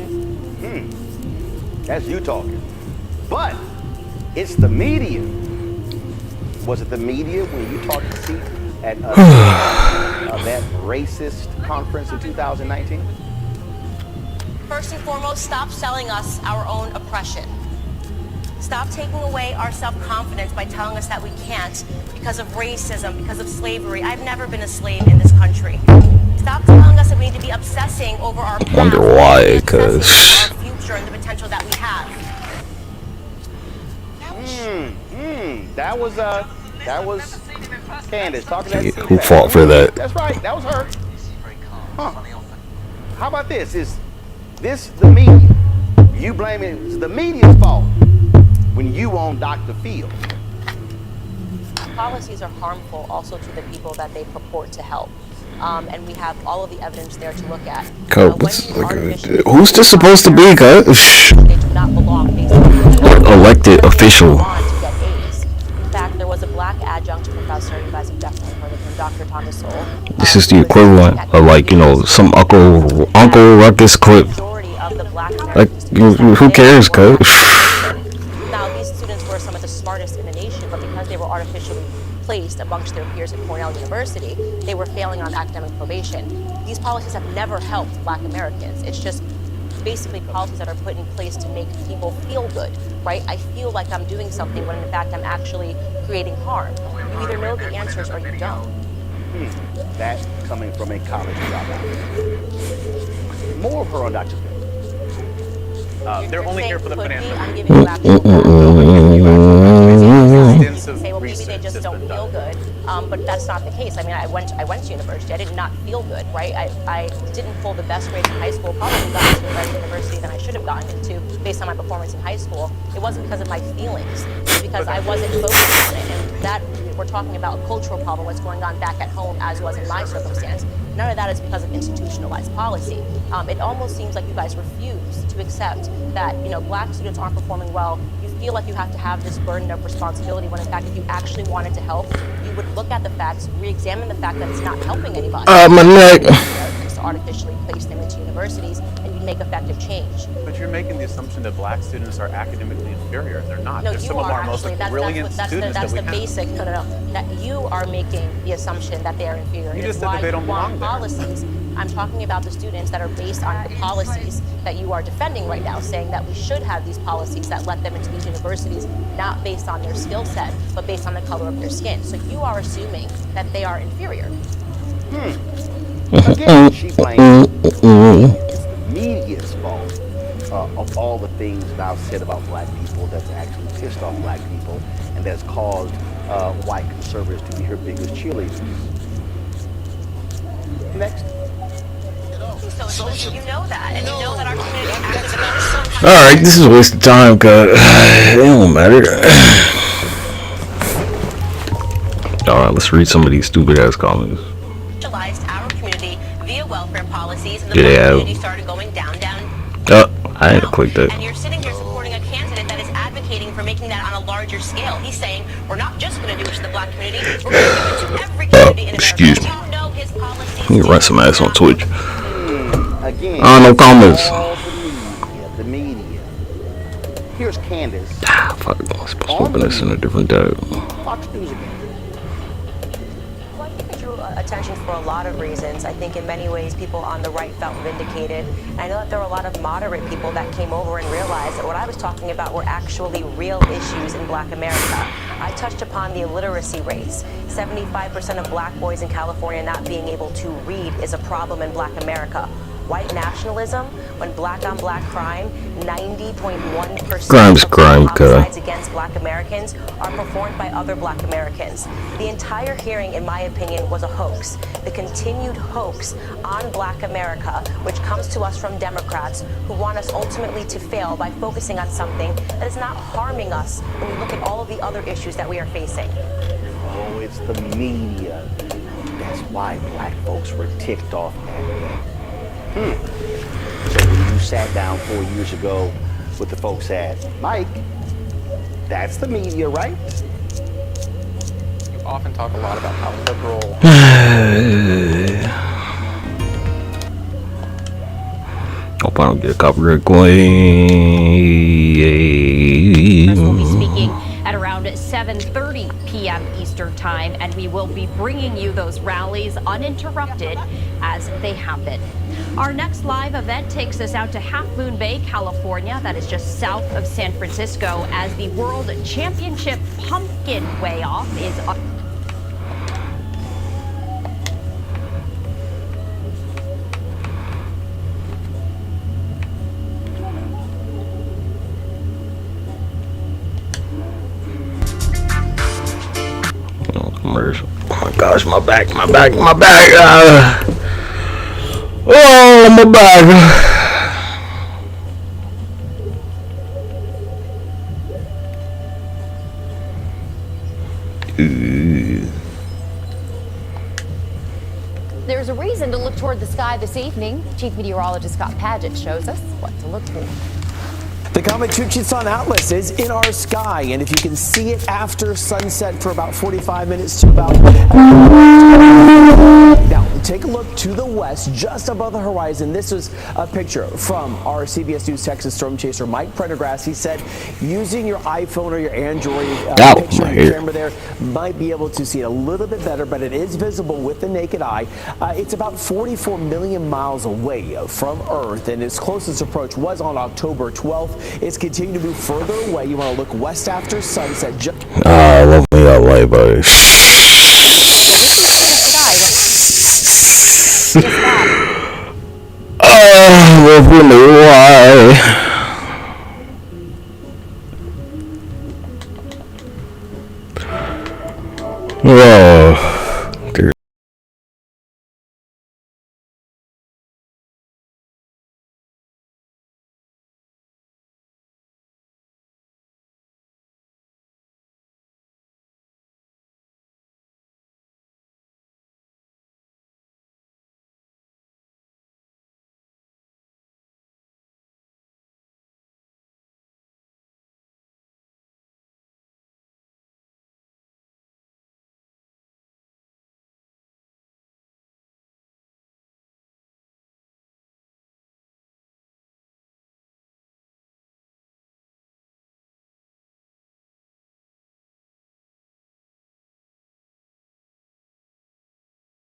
That's you talking. But it's the media. Was it the media when you talked to see at that racist conference in 2019?
First and foremost, stop selling us our own oppression. Stop taking away our self-confidence by telling us that we can't because of racism, because of slavery. I've never been a slave in this country. Stop telling us that we need to be obsessing over our past.
Wonder why, cause
our future and the potential that we have.
That was Candace talking that.
Who fought for that?
That's right. That was her. Huh. How about this? Is this the media? You blame it. It's the media's fault when you own Dr. Phil.
Policies are harmful also to the people that they purport to help. And we have all of the evidence there to look at.
Who's this supposed to be, cuz? Elected official.
In fact, there was a Black adjunct professor, you guys have definitely heard of him, Dr. Thomas Sowell.
This is the equivalent of, like, you know, some Uncle Ruckus clip. Like, who cares, cuz?
Now, these students were some of the smartest in the nation, but because they were artificially placed amongst their peers at Cornell University, they were failing on academic probation. These policies have never helped Black Americans. It's just basically policies that are put in place to make people feel good, right? I feel like I'm doing something when in fact I'm actually creating harm. You either know the answers or you don't.
That coming from a college dropout. More of her on Dr. Phil.
They're only here for the financial. I'm giving you say, well, maybe they just don't feel good, but that's not the case. I mean, I went to university. I did not feel good, right? I didn't pull the best grades in high school. Probably got into a better university than I should have gotten into based on my performance in high school. It wasn't because of my feelings. It was because I wasn't focused on it, and that we're talking about a cultural problem. What's going on back at home, as was in my circumstance. None of that is because of institutionalized policy. It almost seems like you guys refuse to accept that, you know, Black students aren't performing well. You feel like you have to have this burden of responsibility when in fact if you actually wanted to help, you would look at the facts, re-examine the fact that it's not helping anybody.
My neck.
To artificially place them into universities and you'd make effective change.
But you're making the assumption that Black students are academically inferior. They're not.
No,
They're some of our most brilliant students
that's
that we
the basic. No. That you are making the assumption that they are inferior.
You just said that they don't belong there.
Policies. I'm talking about the students that are based on the policies that you are defending right now, saying that we should have these policies that let them into these universities, not based on their skill set, but based on the color of their skin. So you are assuming that they are inferior.
Again, she blames it's the media's fault. of all the things that I've said about black people that's actually pissed off black people and that's caused white conservatives to be her biggest cheerleaders. Next.
So you know that, and you know that our community activists.
Alright, this is a waste of time, cause it don't matter. Alright, let's read some of these stupid ass comments.
Our community via welfare policies, and the community started going down.
Oh, I had to click that.
And you're sitting here supporting a candidate that is advocating for making that on a larger scale. He's saying we're not just going to do it to the black community, we're going to do it to every community in America.
Excuse me.
You know his policies.
You can run some ass on Twitch.
Again,
No comments.
all the media. Here's Candace.
Fuck, I'm supposed to open this in a different tab.
Fox News again.
Well, I think it drew attention for a lot of reasons. I think in many ways people on the right felt vindicated. I know that there were a lot of moderate people that came over and realized that what I was talking about were actually real issues in black America. I touched upon the illiteracy rates. 75% of black boys in California not being able to read is a problem in black America. White nationalism, when black on black crime, 90.1%
Crime's
of
crime,
homicides against black Americans are performed by other black Americans. The entire hearing, in my opinion, was a hoax. The continued hoax on black America, which comes to us from Democrats who want us ultimately to fail by focusing on something that is not harming us when we look at all of the other issues that we are facing.
Oh, it's the media. That's why black folks were ticked off at that. So when you sat down 4 years ago with the folks at Mike, that's the media, right?
You often talk a lot about how liberal.
Hope I don't get a copyright claim.
We'll be speaking at around 7:30 p.m. Eastern Time, and we will be bringing you those rallies uninterrupted as they happen. Our next live event takes us out to Half Moon Bay, California. That is just south of San Francisco, as the World Championship Pumpkin Weigh-Off is up.
Oh my gosh, my back. Oh, my back.
There's a reason to look toward the sky this evening. Chief Meteorologist Scott Paget shows us what to look for.
The comet Tucson Atlas is in our sky, and if you can see it after sunset for about 45 minutes to about... Now, take a look to the west, just above the horizon. This was a picture from our CBS News Texas storm chaser, Mike Prendergrass. He said using your iPhone or your Android picture camera there might be able to see it a little bit better, but it is visible with the naked eye. It's about 44 million miles away from Earth, and its closest approach was on October 12th. It's continuing to move further away. You want to look west after sunset.
I love me LA, buddy. Love me why. Oh, dear.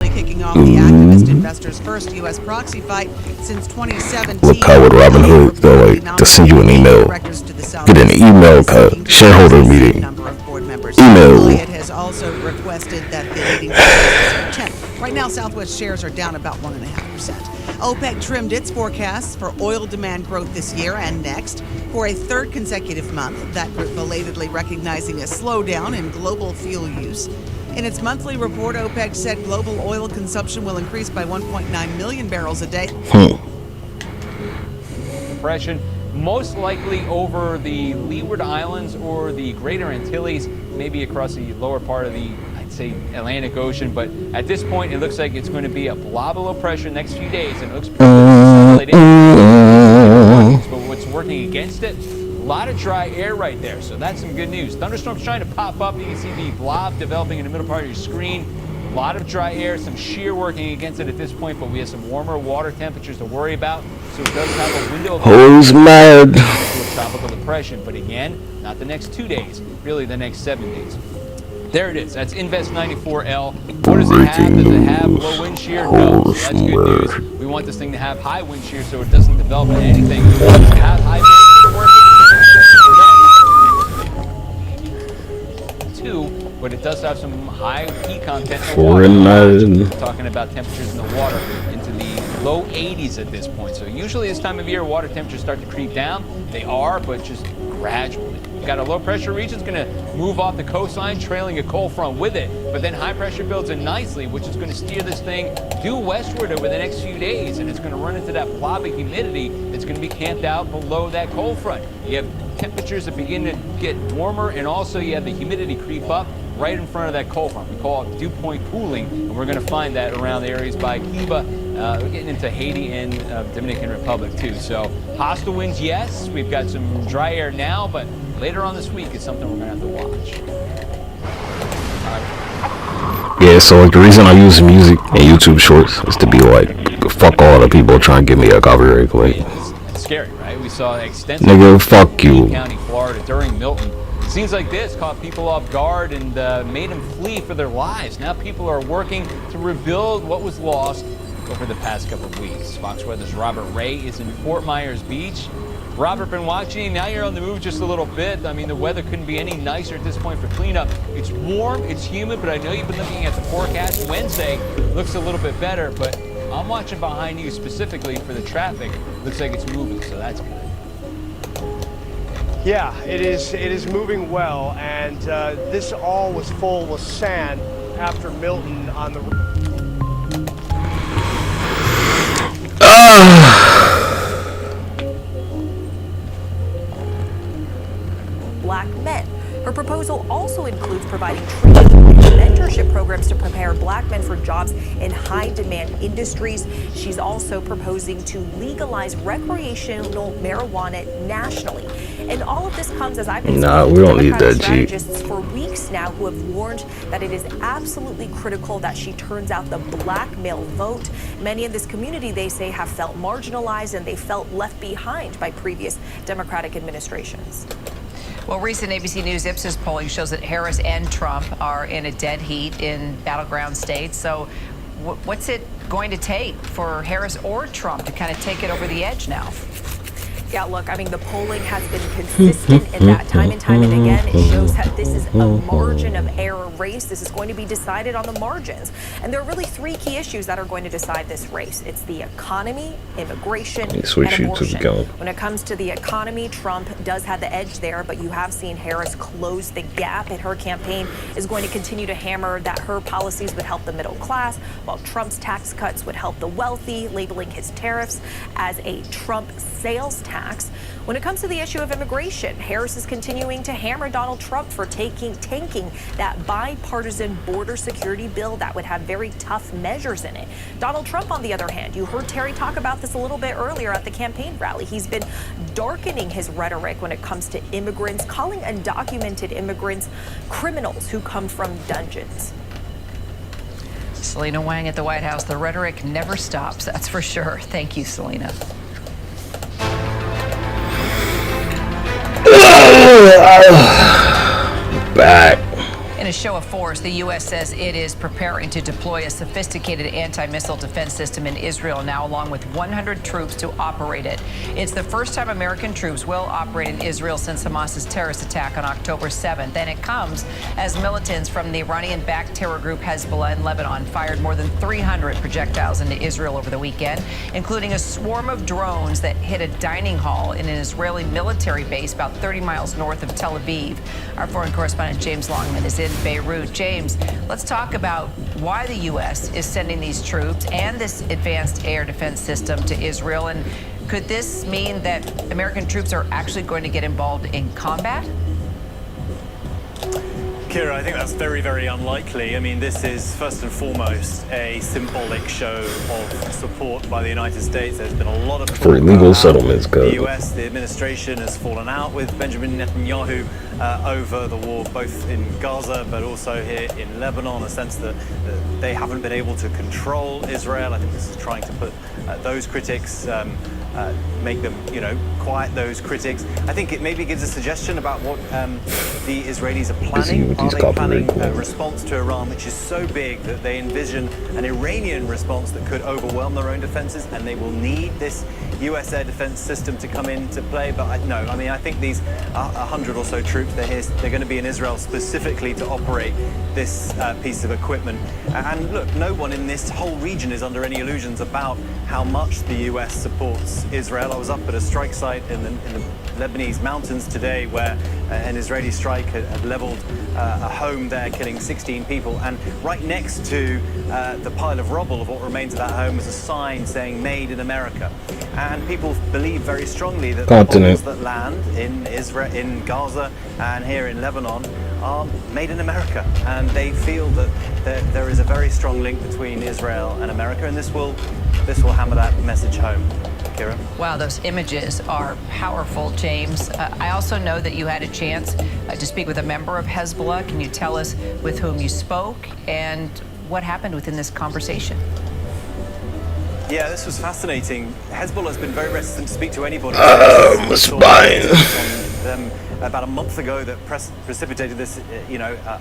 Kicking off the activist investors' first U.S. proxy fight since 2017.
Look how would Robin Hood go like to send you an email, get an email shareholder meeting, email.
Elliott has also requested that the meeting be checked. Right now, Southwest shares are down about 1.5%. OPEC trimmed its forecasts for oil demand growth this year and next for a third consecutive month, that group belatedly recognizing a slowdown in global fuel use. In its monthly report, OPEC said global oil consumption will increase by 1.9 million barrels a day.
Depression, most likely over the Leeward Islands or the Greater Antilles, maybe across the lower part of the, I'd say, Atlantic Ocean. But at this point, it looks like it's going to be a blob of low pressure next few days, and it looks pretty good to settle it in. But what's working against it? A lot of dry air right there, so that's some good news. Thunderstorms trying to pop up. You can see the blob developing in the middle part of your screen. A lot of dry air, some shear working against it at this point, but we have some warmer water temperatures to worry about. So it does have a window of
Who's mad?
to a tropical depression, but again, not the next 2 days, really the next 7 days. There it is. That's Invest 94L. What does it have? Does it have low wind shear? No. So that's good news. We want this thing to have high wind shear so it doesn't develop into anything. We want it to have high wind shear working. But it does have some high heat content in the water. We're talking about temperatures in the water into the low 80s at this point. So usually this time of year, water temperatures start to creep down. They are, but just gradually. We've got a low pressure region that's going to move off the coastline, trailing a cold front with it. But then high pressure builds in nicely, which is going to steer this thing due westward over the next few days. And it's going to run into that blob of humidity that's going to be camped out below that cold front. You have temperatures that begin to get warmer, and also you have the humidity creep up right in front of that cold front. We call it dew point cooling, and we're going to find that around the areas by Cuba. We're getting into Haiti and Dominican Republic too. So hostile winds, yes. We've got some dry air now, but later on this week is something we're going to have to watch.
Yeah, so like the reason I use music and YouTube Shorts is to be like, fuck all the people trying to give me a copyright claim.
It's scary, right? We saw extensive
Nigga, fuck you.
County, Florida during Milton. Scenes like this caught people off guard and made them flee for their lives. Now people are working to rebuild what was lost over the past couple of weeks. Fox Weather's Robert Ray is in Fort Myers Beach. Robert, been watching. Now you're on the move just a little bit. I mean, the weather couldn't be any nicer at this point for cleanup. It's warm, it's humid, but I know you've been looking at the forecast. Wednesday looks a little bit better, but I'm watching behind you specifically for the traffic. Looks like it's moving, so that's good.
Yeah, it is moving well, and this all was full with sand after Milton on the...
Black men. Her proposal also includes providing training and mentorship programs to prepare black men for jobs in high-demand industries. She's also proposing to legalize recreational marijuana nationally. And all of this comes as I've been
we don't need that, G.
strategists for weeks now who have warned that it is absolutely critical that she turns out the black male vote. Many in this community, they say, have felt marginalized and they felt left behind by previous Democratic administrations.
Well, recent ABC News Ipsos polling shows that Harris and Trump are in a dead heat in battleground states. So what's it going to take for Harris or Trump to kind of take it over the edge now?
Yeah, look, I mean, the polling has been consistent in that time and time and again. It shows that this is a margin of error race. This is going to be decided on the margins. And there are really three key issues that are going to decide this race. It's the economy, immigration, and abortion. When it comes to the economy, Trump does have the edge there, but you have seen Harris close the gap, and her campaign is going to continue to hammer that her policies would help the middle class, while Trump's tax cuts would help the wealthy, labeling his tariffs as a Trump sales tax. When it comes to the issue of immigration, Harris is continuing to hammer Donald Trump for tanking that bipartisan border security bill that would have very tough measures in it. Donald Trump, on the other hand, you heard Terry talk about this a little bit earlier at the campaign rally. He's been darkening his rhetoric when it comes to immigrants, calling undocumented immigrants criminals who come from dungeons.
Selena Wang at the White House. The rhetoric never stops, that's for sure. Thank you, Selena.
Back.
In a show of force, the U.S. says it is preparing to deploy a sophisticated anti-missile defense system in Israel now, along with 100 troops to operate it. It's the first time American troops will operate in Israel since Hamas's terrorist attack on October 7th. And it comes as militants from the Iranian-backed terror group Hezbollah in Lebanon fired more than 300 projectiles into Israel over the weekend, including a swarm of drones that hit a dining hall in an Israeli military base about 30 miles north of Tel Aviv. Our foreign correspondent James Longman is in Beirut. James, let's talk about why the U.S. is sending these troops and this advanced air defense system to Israel. And could this mean that American troops are actually going to get involved in combat?
Kira, I think that's very, very unlikely. I mean, this is first and foremost a symbolic show of support by the United States. There's been a lot of
for illegal settlements.
The U.S., the administration has fallen out with Benjamin Netanyahu over the war, both in Gaza but also here in Lebanon. A sense that they haven't been able to control Israel. I think this is trying to put those critics. Make them, quiet those critics. I think it maybe gives a suggestion about what the Israelis are planning. Are they planning a response to Iran, which is so big that they envision an Iranian response that could overwhelm their own defenses, and they will need this U.S. air defense system to come into play? But I think these 100 or so troops, they're going to be in Israel specifically to operate this piece of equipment. And look, no one in this whole region is under any illusions about how much the U.S. supports Israel. I was up at a strike site in the Lebanese mountains today where an Israeli strike had leveled a home there, killing 16 people. And right next to the pile of rubble of what remains of that home is a sign saying "Made in America." And people believe very strongly that the bombs that land in Israel, in Gaza, and here in Lebanon are made in America. And they feel that there is a very strong link between Israel and America, and this will hammer that message home. Kira?
Wow, those images are powerful, James. I also know that you had a chance to speak with a member of Hezbollah. Can you tell us with whom you spoke and what happened within this conversation?
Yeah, this was fascinating. Hezbollah has been very reticent to speak to anybody.
My spine.
About a month ago that precipitated this,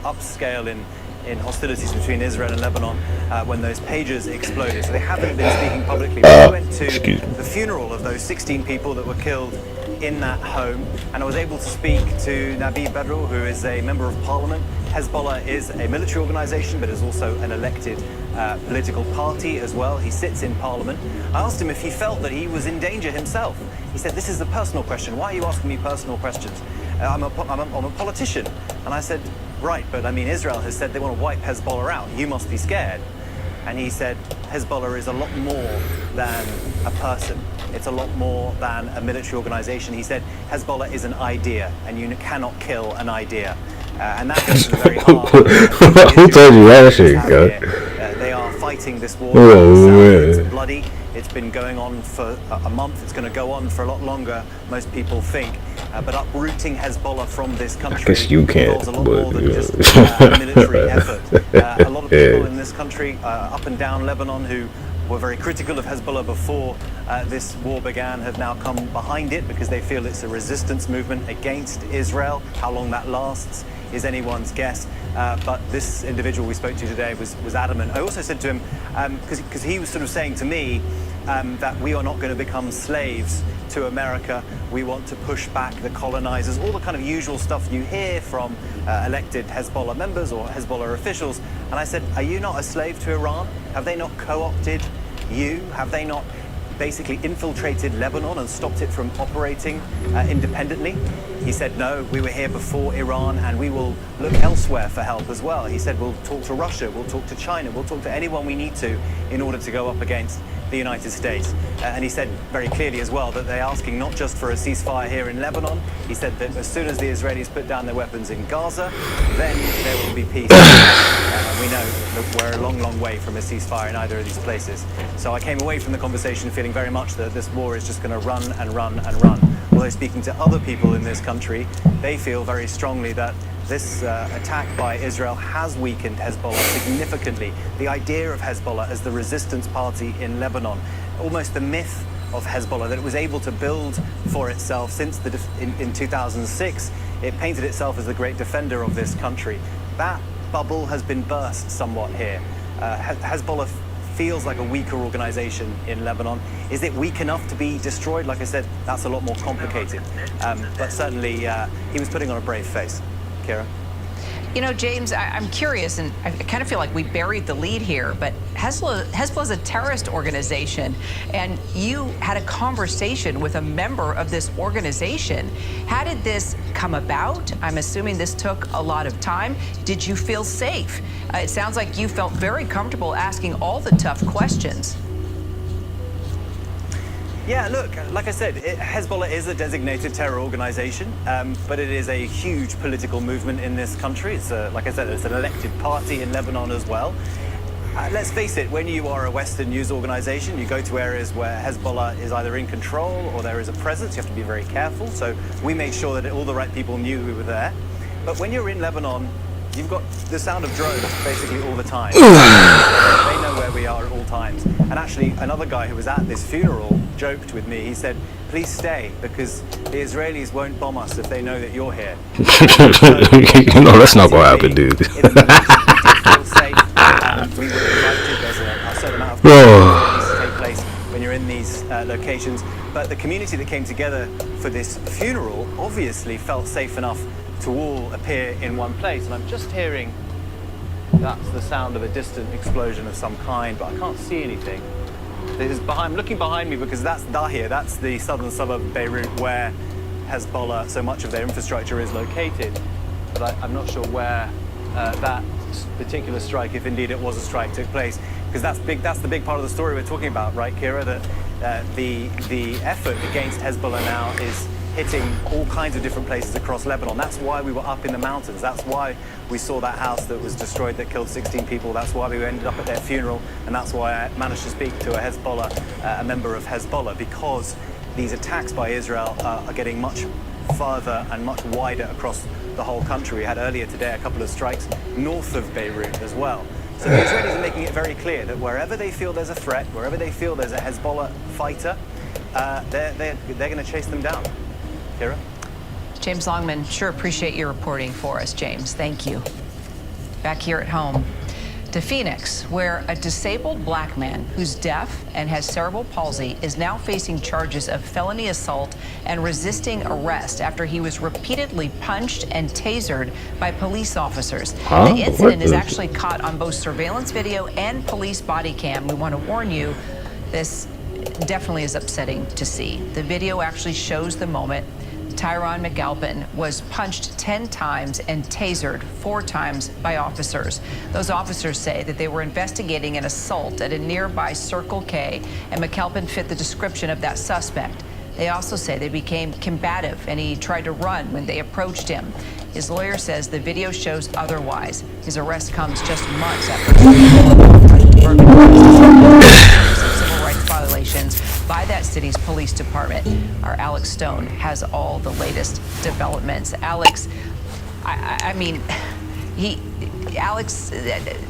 upscale in hostilities between Israel and Lebanon when those pagers exploded. So they haven't been speaking publicly. We went to the funeral of those 16 people that were killed in that home, and I was able to speak to Nabi Bedrou, who is a member of parliament. Hezbollah is a military organization, but is also an elected political party as well. He sits in parliament. I asked him if he felt that he was in danger himself. He said, "This is a personal question. Why are you asking me personal questions? I'm a politician." And I said, "Right, but I mean, Israel has said they want to wipe Hezbollah out. You must be scared." And he said, Hezbollah is a lot more than a person. It's a lot more than a military organization. He said, Hezbollah is an idea, and you cannot kill an idea. And that goes to the very heart.
Who told you that shit, God?
They are fighting this war. It's bloody. It's been going on for a month. It's going to go on for a lot longer, most people think. But uprooting Hezbollah from this country involves a lot more than just a military effort. A lot of people in this country, up and down Lebanon, who were very critical of Hezbollah before this war began, have now come behind it because they feel it's a resistance movement against Israel. How long that lasts is anyone's guess. But this individual we spoke to today was adamant. I also said to him, because he was sort of saying to me that we are not going to become slaves to America. We want to push back the colonizers, all the kind of usual stuff you hear from elected Hezbollah members or Hezbollah officials. And I said, are you not a slave to Iran? Have they not co-opted you? Have they not basically infiltrated Lebanon and stopped it from operating independently? He said, no, we were here before Iran and we will look elsewhere for help as well. He said, we'll talk to Russia, we'll talk to China, we'll talk to anyone we need to in order to go up against the United States. And he said very clearly as well that they're asking not just for a ceasefire here in Lebanon. He said that as soon as the Israelis put down their weapons in Gaza, then there will be peace. We know that we're a long, long way from a ceasefire in either of these places. So I came away from the conversation feeling very much that this war is just going to run and run and run. Although speaking to other people in this country, they feel very strongly that this attack by Israel has weakened Hezbollah significantly. The idea of Hezbollah as the resistance party in Lebanon, almost the myth of Hezbollah that it was able to build for itself since in 2006, it painted itself as the great defender of this country. That bubble has been burst somewhat here. Hezbollah feels like a weaker organization in Lebanon. Is it weak enough to be destroyed? Like I said, that's a lot more complicated. But certainly, he was putting on a brave face. Kira?
You know, James, I'm curious, and I kind of feel like we buried the lead here, but Hezbollah is a terrorist organization, and you had a conversation with a member of this organization. How did this come about? I'm assuming this took a lot of time. Did you feel safe? It sounds like you felt very comfortable asking all the tough questions.
Yeah, look, like I said, Hezbollah is a designated terror organization, but it is a huge political movement in this country. It's, like I said, it's an elected party in Lebanon as well. Let's face it, when you are a Western news organization, you go to areas where Hezbollah is either in control or there is a presence. You have to be very careful. So we made sure that all the right people knew we were there. But when you're in Lebanon, you've got the sound of drones basically all the time. They know where we are at all times. And actually, another guy who was at this funeral joked with me. He said, please stay, because the Israelis won't bomb us if they know that you're here.
No, that's not going to happen, dude.
We were invited. There's a certain amount of things to take place when you're in these locations. But the community that came together for this funeral obviously felt safe enough to all appear in one place. And I'm just hearing, that's the sound of a distant explosion of some kind, but I can't see anything. I'm looking behind me because that's Dahir, that's the southern suburb of Beirut where Hezbollah, so much of their infrastructure is located. But I'm not sure where that particular strike, if indeed it was a strike, took place. Because that's the big part of the story we're talking about, right, Kira? That the effort against Hezbollah now is hitting all kinds of different places across Lebanon. That's why we were up in the mountains. That's why we saw that house that was destroyed that killed 16 people. That's why we ended up at their funeral. And that's why I managed to speak to a member of Hezbollah, because these attacks by Israel are getting much further and much wider across the whole country. We had earlier today a couple of strikes north of Beirut as well. So the Israelis are making it very clear that wherever they feel there's a threat, wherever they feel there's a Hezbollah fighter, they're going to chase them down. Kira?
James Longman, sure appreciate your reporting for us, James. Thank you. Back here at home to Phoenix, where a disabled black man who's deaf and has cerebral palsy is now facing charges of felony assault and resisting arrest after he was repeatedly punched and tasered by police officers. The incident is actually caught on both surveillance video and police body cam. We want to warn you, this definitely is upsetting to see. The video actually shows the moment Tyron McAlpin was punched 10 times and tasered 4 times by officers. Those officers say that they were investigating an assault at a nearby Circle K, and McAlpin fit the description of that suspect. They also say they became combative and he tried to run when they approached him. His lawyer says the video shows otherwise. His arrest comes just months after civil rights violations by that city's police department. Our Alex Stone has all the latest developments. Alex, I mean,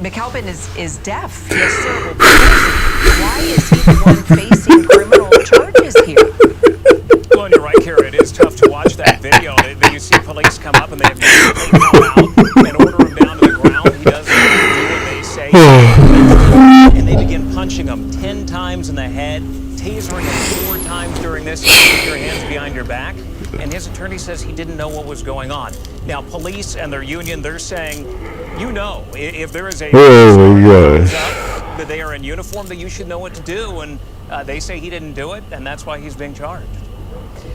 McAlpin is deaf. He has cerebral palsy. Why is he the one facing criminal charges here?
Well, and you're right, Kara. It is tough to watch that video. You see police come up and they immediately come out and order him down to the ground. He doesn't do what they say. And they begin punching him 10 times in the head, tasering him 4 times during this. You keep your hands behind your back. And his attorney says he didn't know what was going on. Now, police and their union, they're saying, if there is a that they are in uniform, that you should know what to do. And they say he didn't do it, and that's why he's being charged.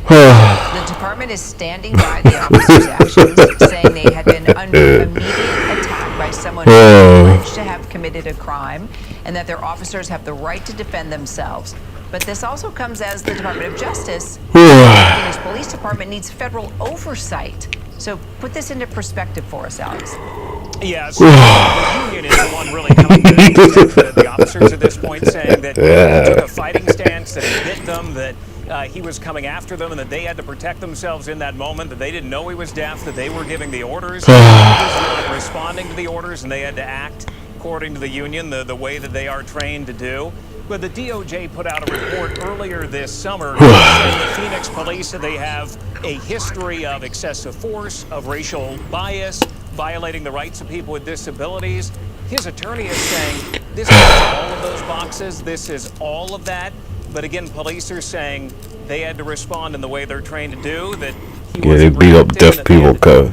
The department is standing by the officers' actions, saying they had been under immediate attack by someone who is alleged to have committed a crime, and that their officers have the right to defend themselves. But this also comes as the Department of Justice, the Phoenix Police Department, needs federal oversight. So put this into perspective for us, Alex.
Yes, the union is the one really coming to the officers at this point, saying that he took a fighting stance, that he hit them, that he was coming after them, and that they had to protect themselves in that moment, that they didn't know he was deaf, that they were giving the orders, he was not responding to the orders, and they had to act according to the union, the way that they are trained to do. But the DOJ put out a report earlier this summer saying the Phoenix police, they have a history of excessive force, of racial bias, violating the rights of people with disabilities. His attorney is saying this is all of those boxes, this is all of that. But again, police are saying they had to respond in the way they're trained to do, that he
they beat up deaf people, cuz.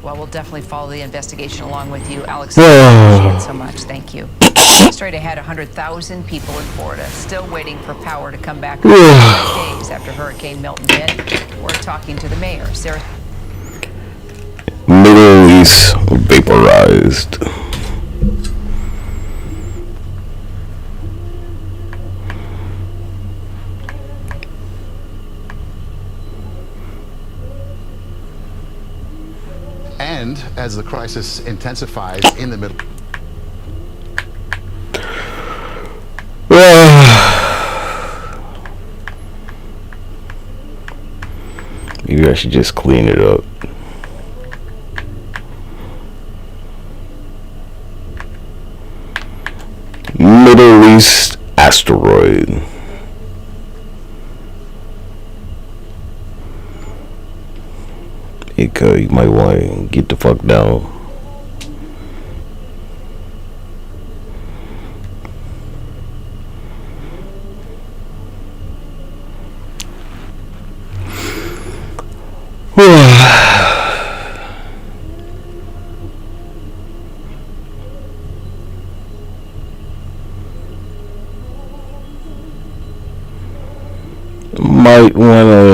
Well, we'll definitely follow the investigation along with you, Alex. Appreciate it so much. Thank you. Straight ahead, 100,000 people in Florida still waiting for power to come back 5 days after Hurricane Milton hit. We're talking to the mayor, Sarah.
Middle East vaporized.
And as the crisis intensifies in the Middle
maybe I should just clean it up. Middle East asteroid. You might want to get the fuck down. Might wanna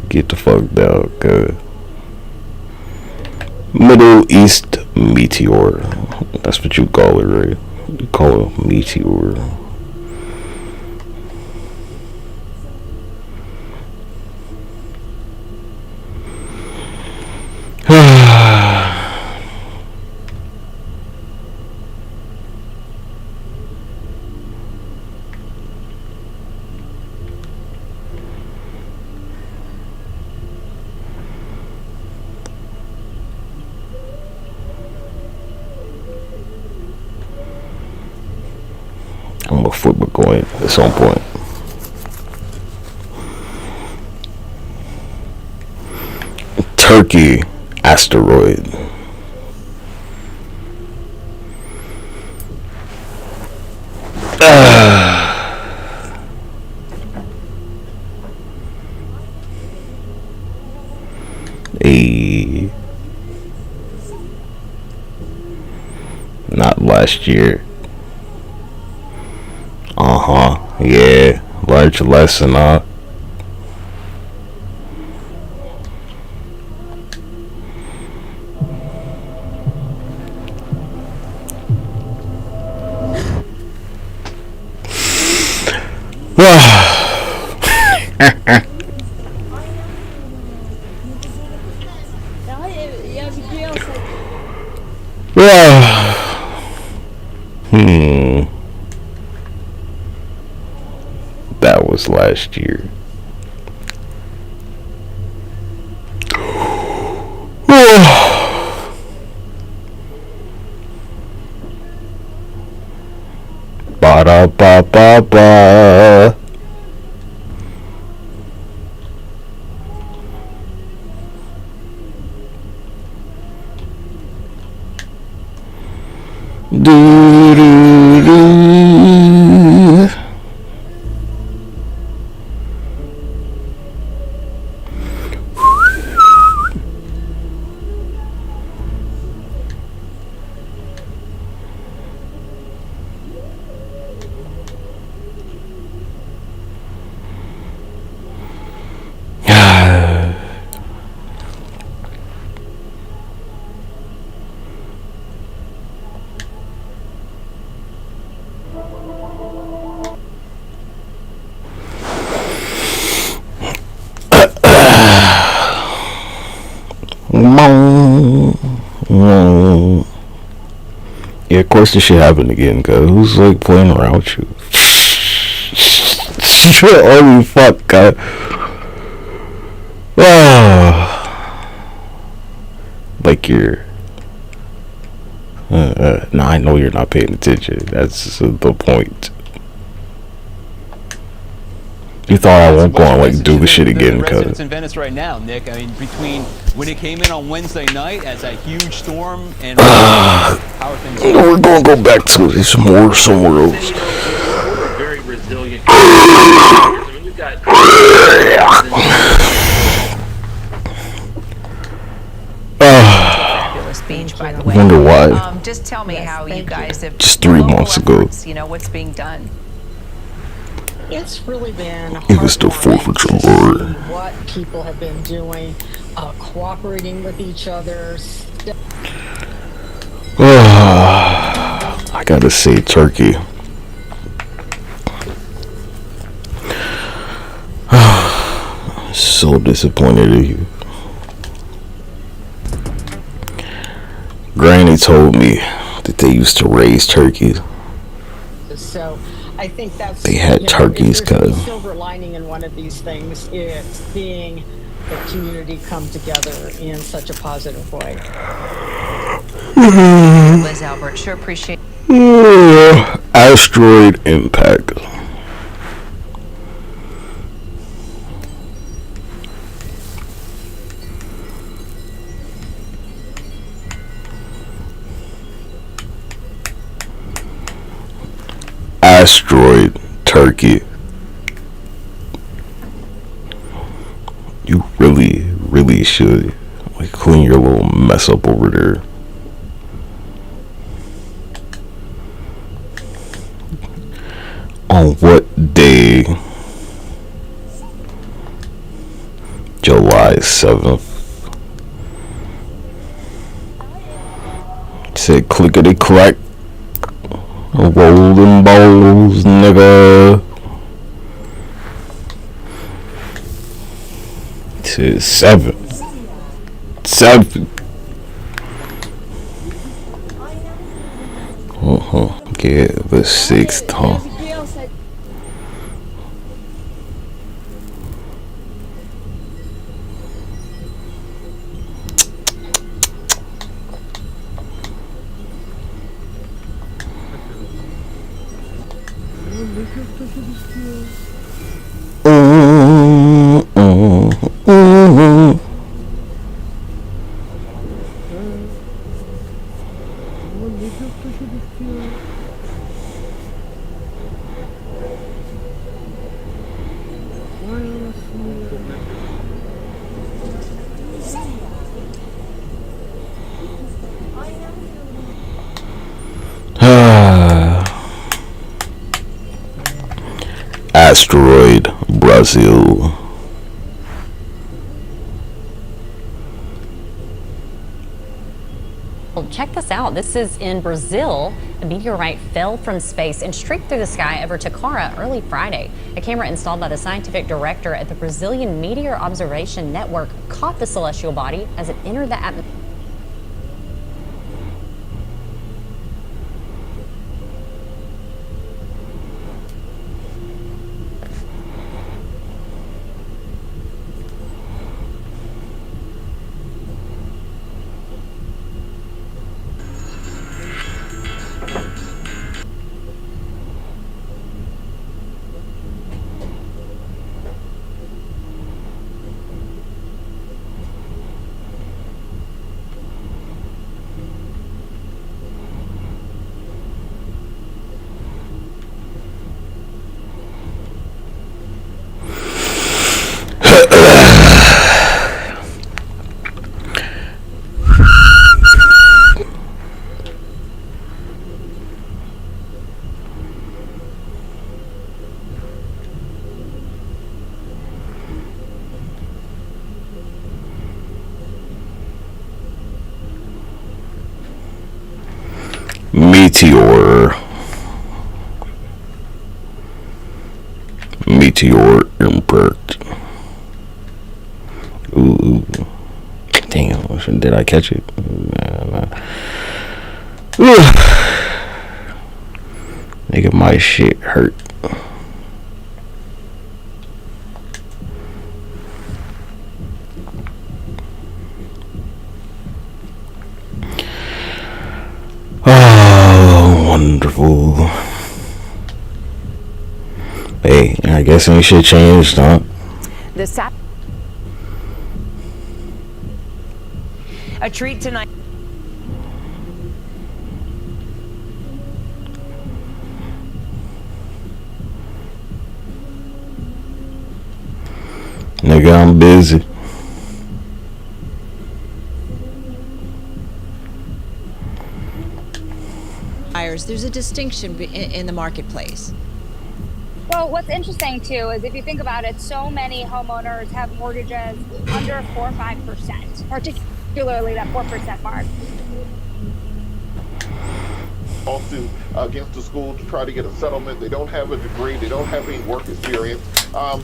get the fuck down, cause Middle East meteor. That's what you call it, right? You call it meteor. I'm gonna flip a coin at some point. Turkey asteroid. Not last year. Yeah, large lesson, huh? That was last year. Ba-da-ba-ba-ba. Do-do-do. Yeah, of course this shit happened again, cuz who's like playing around with you? Holy fuck, cuz. Like you're nah, I know you're not paying attention. That's the point. You thought I won't go and like do the shit again,
The
cuz.
residents in Venice right now, Nick. I mean, between when it came in on Wednesday night as a huge storm and how are things?
We're gonna go back to this more somewhere else.
We're very resilient. I mean, we've got
Fabulous beach, by the way.
Wonder why.
Just tell me how you guys have.
Just 3 months ago.
You know what's being done.
It's really been
It was the 4th of July.
what people have been doing, cooperating with each other.
I gotta say, Turkey. So disappointed in you. Granny told me that they used to raise turkeys.
So I think that's
They had turkeys,
if there's a
cuz.
silver lining in one of these things, it's seeing the community come together in such a positive way.
Liz Albert, sure appreciate.
Asteroid impact. Asteroid Turkey. You really should like clean your little mess up over there. On what day? July 7th. Said clickety clack. Rolling balls, nigga. To 7. Get the 6th, huh? Asteroid, Brazil.
Well, check this out. This is in Brazil. A meteorite fell from space and streaked through the sky over Takara early Friday. A camera installed by the scientific director at the Brazilian Meteor Observation Network caught the celestial body as it entered the atmosphere. Meteor impact. Ooh, damn! Did I catch it? Nigga, my shit hurt. Oh, wonderful.
Hey, I guess any shit changed, huh?
A treat tonight.
Nigga, I'm busy.
There's a distinction in the marketplace.
Well, what's interesting too is if you think about it, so many homeowners have mortgages under 4 or 5%, particularly that 4% mark.
Lawsuit against the school to try to get a settlement. They don't have a degree. They don't have any work experience.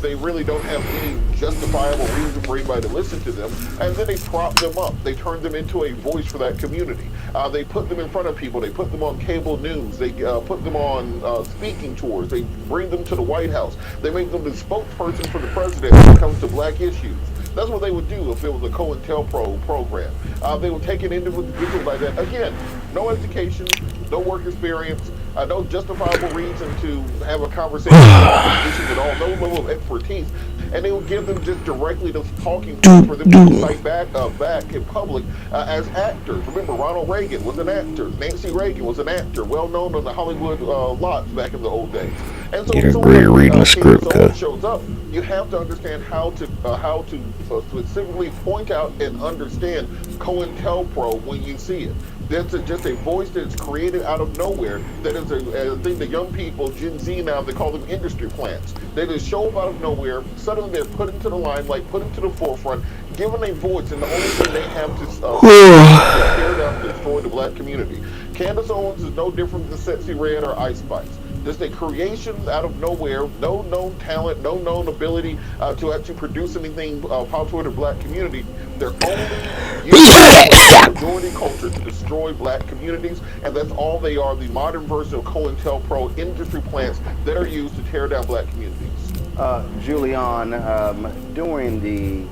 They really don't have any justifiable reason for anybody to listen to them. And then they prop them up. They turn them into a voice for that community. They put them in front of people. They put them on cable news. They put them on speaking tours. They bring them to the White House. They make them the spokesperson for the president when it comes to black issues. That's what they would do if it was a COINTELPRO program. They would take an individual like that. Again, no education, no work experience, no justifiable reason to have a conversation about issues at all, no level of expertise. And they would give them just directly to talking points for them to fight back in public as actors. Remember, Ronald Reagan was an actor. Nancy Reagan was an actor, well known on the Hollywood lots back in the old days. And so,
You're great reading the script, cuz.
Shows up, you have to understand how to specifically point out and understand COINTELPRO when you see it. That's just a voice that's created out of nowhere. That is a thing that young people, Gen Z now, they call them industry plants. They just show up out of nowhere. Suddenly they're put into the limelight, put into the forefront, given a voice, and the only thing they have to tear down and destroy the black community. Candace Owens is no different than Sexy Red or Ice Spice. Just a creation out of nowhere, no known talent, no known ability to actually produce anything positive to the black community. They're only using majority culture to destroy black communities, and that's all they are, the modern version of COINTELPRO industry plants that are used to tear down black communities.
Julian, during the,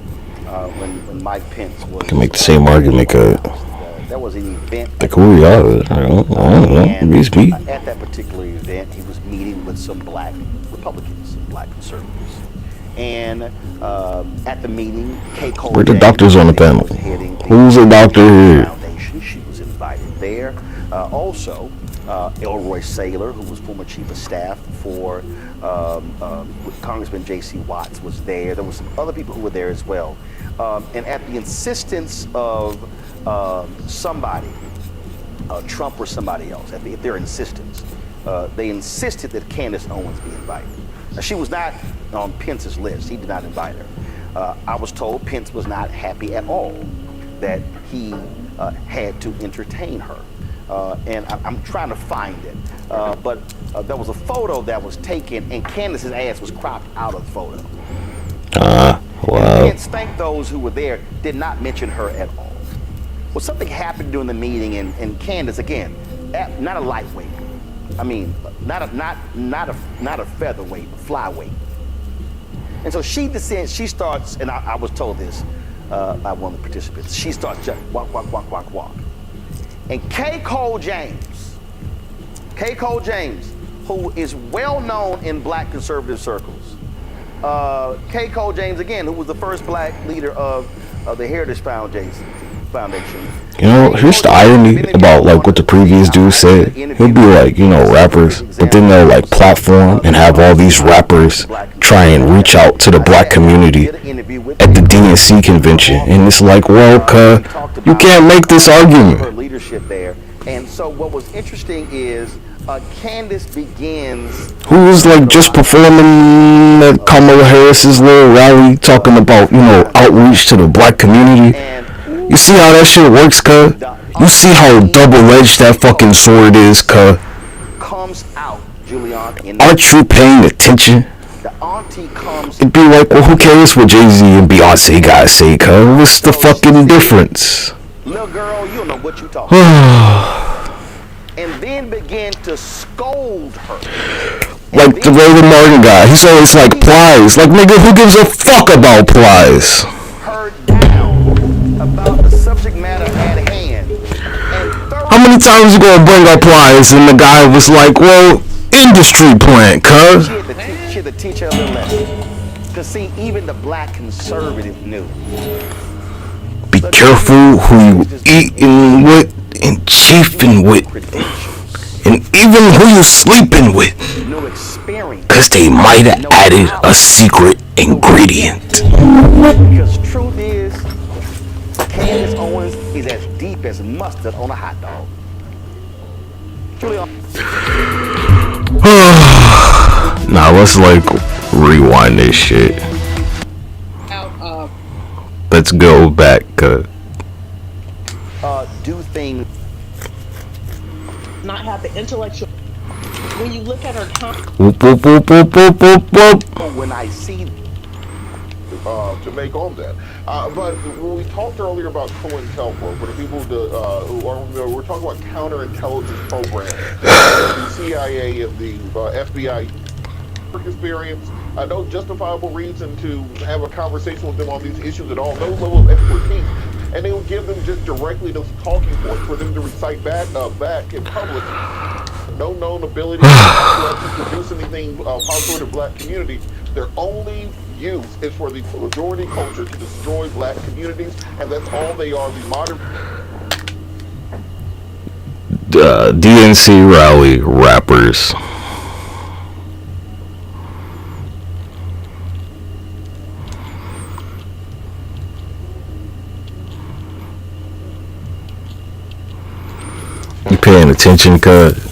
when Mike Pence was...
Can make the same argument,
there was an event.
Like who we are? I don't know. It's me.
At that particular event, he was meeting with some black Republicans, some black conservatives. And at the meeting, Kay Cole...
Where the doctors on the panel? Who's a doctor here?
Foundation. She was invited there. Also, Elroy Saylor, who was former chief of staff for Congressman J.C. Watts, was there. There were some other people who were there as well. And at the insistence of somebody, Trump or somebody else, at their insistence, they insisted that Candace Owens be invited. Now, she was not on Pence's list. He did not invite her. I was told Pence was not happy at all that he had to entertain her. And I'm trying to find it. But there was a photo that was taken, and Candace's ass was cropped out of the photo.
Wow.
Pence thanked those who were there, did not mention her at all. Well, something happened during the meeting, and Candace, again, not a lightweight. I mean, not a featherweight, flyweight. And so she descends, she starts, and I was told this by one of the participants, she starts just walk, walk, walk, walk, walk. And Kay Cole James, who is well known in black conservative circles, Kay Cole James, again, who was the first black leader of the Heritage Foundation.
You know, here's the irony about like what the previous dude said. He'll be like, you know, rappers, but then they'll like platform and have all these rappers try and reach out to the black community at the DNC convention, and it's like, well, you can't make this argument.
Leadership there, and so what was interesting is Candace begins.
Who's like just performing at Kamala Harris's little rally, talking about, you know, outreach to the black community. You see how that shit works, cuz? You see how double-edged that fucking sword is, cuz?
Comes out, Julian.
Aren't you paying attention?
The auntie comes.
It'd be like, well, who cares what Jay-Z and Beyonce guys say, cuz? What's the fucking difference?
Little girl, you don't know what you talking about. And then begin to scold her.
Like the Roland Martin guy. He's always like, Plies. Like, nigga, who gives a fuck about Plies?
Her down about the subject matter at hand.
How many times you gonna bring up Plies? And the guy was like, well, industry plant, cuz.
She kid to teach her a little lesson. Because, see, even the black conservative knew.
Be careful who you eating with and chiefing with. And even who you sleeping with. Because they might have added a secret ingredient.
Because truth is, Candace Owens is as deep as mustard on a hot dog.
Now let's like rewind this shit. Let's go back.
Do things.
Not have the intellectual. When you look at her
when I see
to make on that. But when we talked earlier about COINTELPRO, for the people who aren't familiar, we're talking about counterintelligence programs. The CIA and the FBI experience. No justifiable reason to have a conversation with them on these issues at all. No level of expertise. And they would give them just directly those talking points for them to recite back in public. No known ability to actually produce anything positive to the black community. Their only use is for the majority culture to destroy black communities, and that's all they are. The modern
DNC rally rappers. You paying attention, cuz?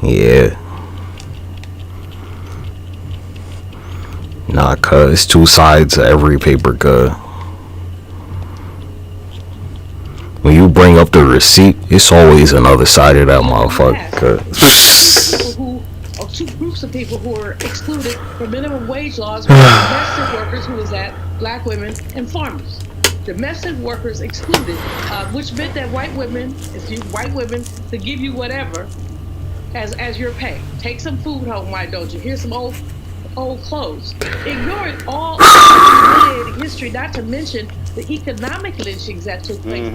Yeah. Nah, cuz it's two sides of every paper, cuz. When you bring up the receipt, it's always another side of that motherfucker, cuz.
Two groups of people who are excluded from minimum wage laws were domestic workers, who was that black women and farmers. Domestic workers excluded, which meant that white women to give you whatever as your pay. Take some food home, why don't you? Here's some old clothes. Ignoring all humiliating history, not to mention the economic lynchings that took place.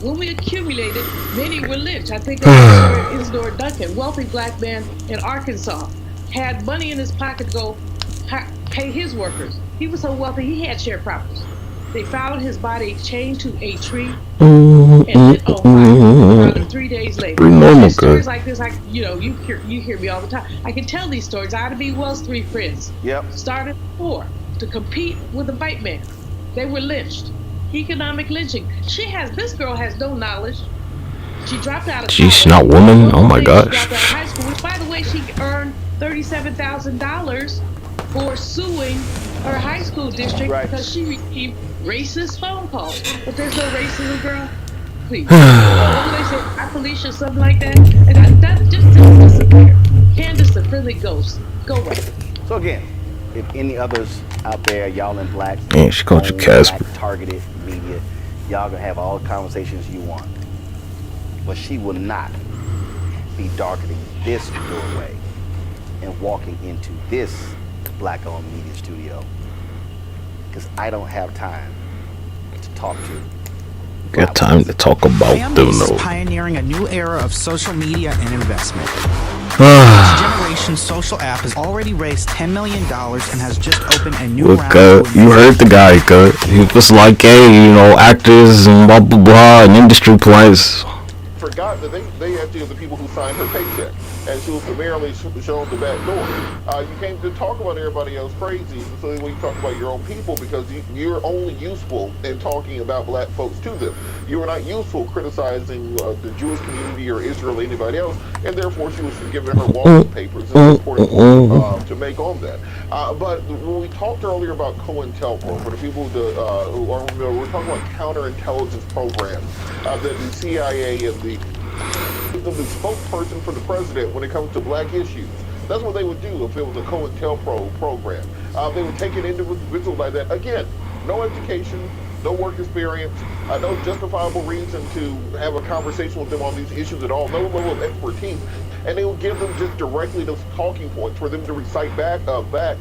When we accumulated, many were lynched. I think of Isidore Duncan, wealthy black man in Arkansas, had money in his pocket to go pay his workers. He was so wealthy, he had sharecroppers. They found his body chained to a tree and lit on fire. Found him 3 days later. Stories like this, you hear me all the time. I can tell these stories. Ida B. Wells' three friends started war to compete with a white man. They were lynched. Economic lynching. This girl has no knowledge. She dropped out of college.
She's not woman. Oh my gosh.
She dropped out of high school, which, by the way, she earned $37,000 for suing her high school district because she received racist phone calls. But there's no racism, girl. Please. What do they say? I police or something like that? And that just disappear. Candace, the friendly ghost. Go away.
So again, if any others out there, y'all in black,
man, she called you Casper.
Targeted media, y'all gonna have all the conversations you want, but she will not be darkening this doorway and walking into this black-owned media studio, because I don't have time to talk to.
Got time to talk about them, though.
Pioneering a new era of social media and investment. This generation's social app has already raised $10 million and has just opened a new round.
You heard the guy, he was like, hey, actors and blah blah blah and industry players.
Forgot that they actually are the people who signed her paycheck, and she was summarily shown the back door. You came to talk about everybody else crazy, so when you talk about your own people, because you're only useful in talking about black folks to them. You were not useful criticizing the Jewish community or Israel or anybody else, and therefore she was given her walking papers and reporting to make on that. But when we talked earlier about COINTELPRO, for the people who aren't familiar, we're talking about counterintelligence programs that the CIA and the spokesperson for the president when it comes to black issues. That's what they would do if it was a COINTELPRO program. They would take an individual like that. Again, no education, no work experience, no justifiable reason to have a conversation with them on these issues at all, no level of expertise. and they would give them just directly those talking points for them to recite back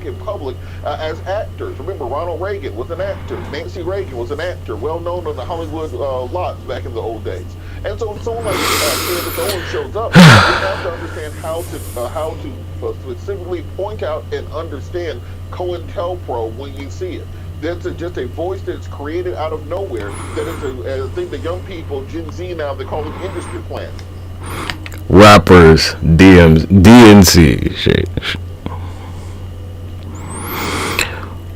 in public as actors. Remember, Ronald Reagan was an actor. Nancy Reagan was an actor, well known on the Hollywood lots back in the old days. And so, if someone like Candace Owens shows up, we have to understand how to specifically point out and understand COINTELPRO when you see it. That's just a voice that's created out of nowhere. That is I think the young people, Gen Z now, they call them industry plants.
Rappers, DNC shit.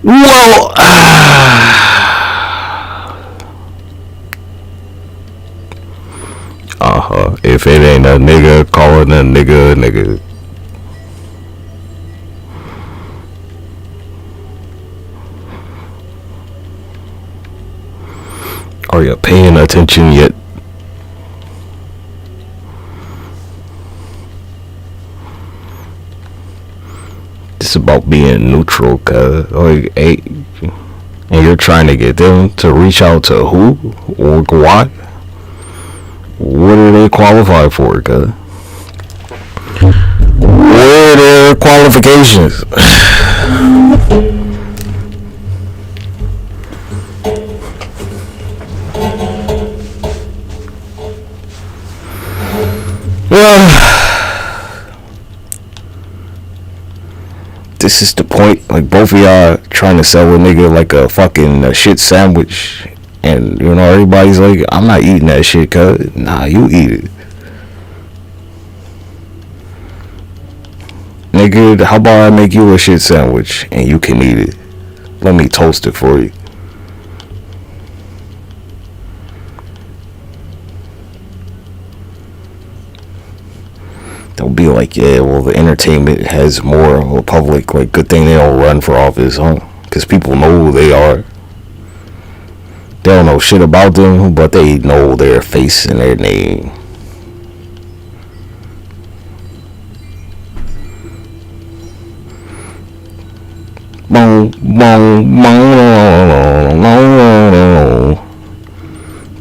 Well, if it ain't a nigga, calling a nigga a nigga. Are you paying attention yet? It's about being neutral, cuz. Like, hey, and you're trying to get them to reach out to who or what? What are they qualified for, cuz? What are their qualifications? This is the point. Like, both of y'all trying to sell a nigga like a fucking shit sandwich, and you know everybody's like, I'm not eating that shit, cuz. Nah, you eat it, nigga. How about I make you a shit sandwich and you can eat it? Let me toast it for you. They'll be like, yeah, well, the entertainment has more of a public, like, good thing they don't run for office, huh? Because people know who they are. They don't know shit about them, but they know their face and their name.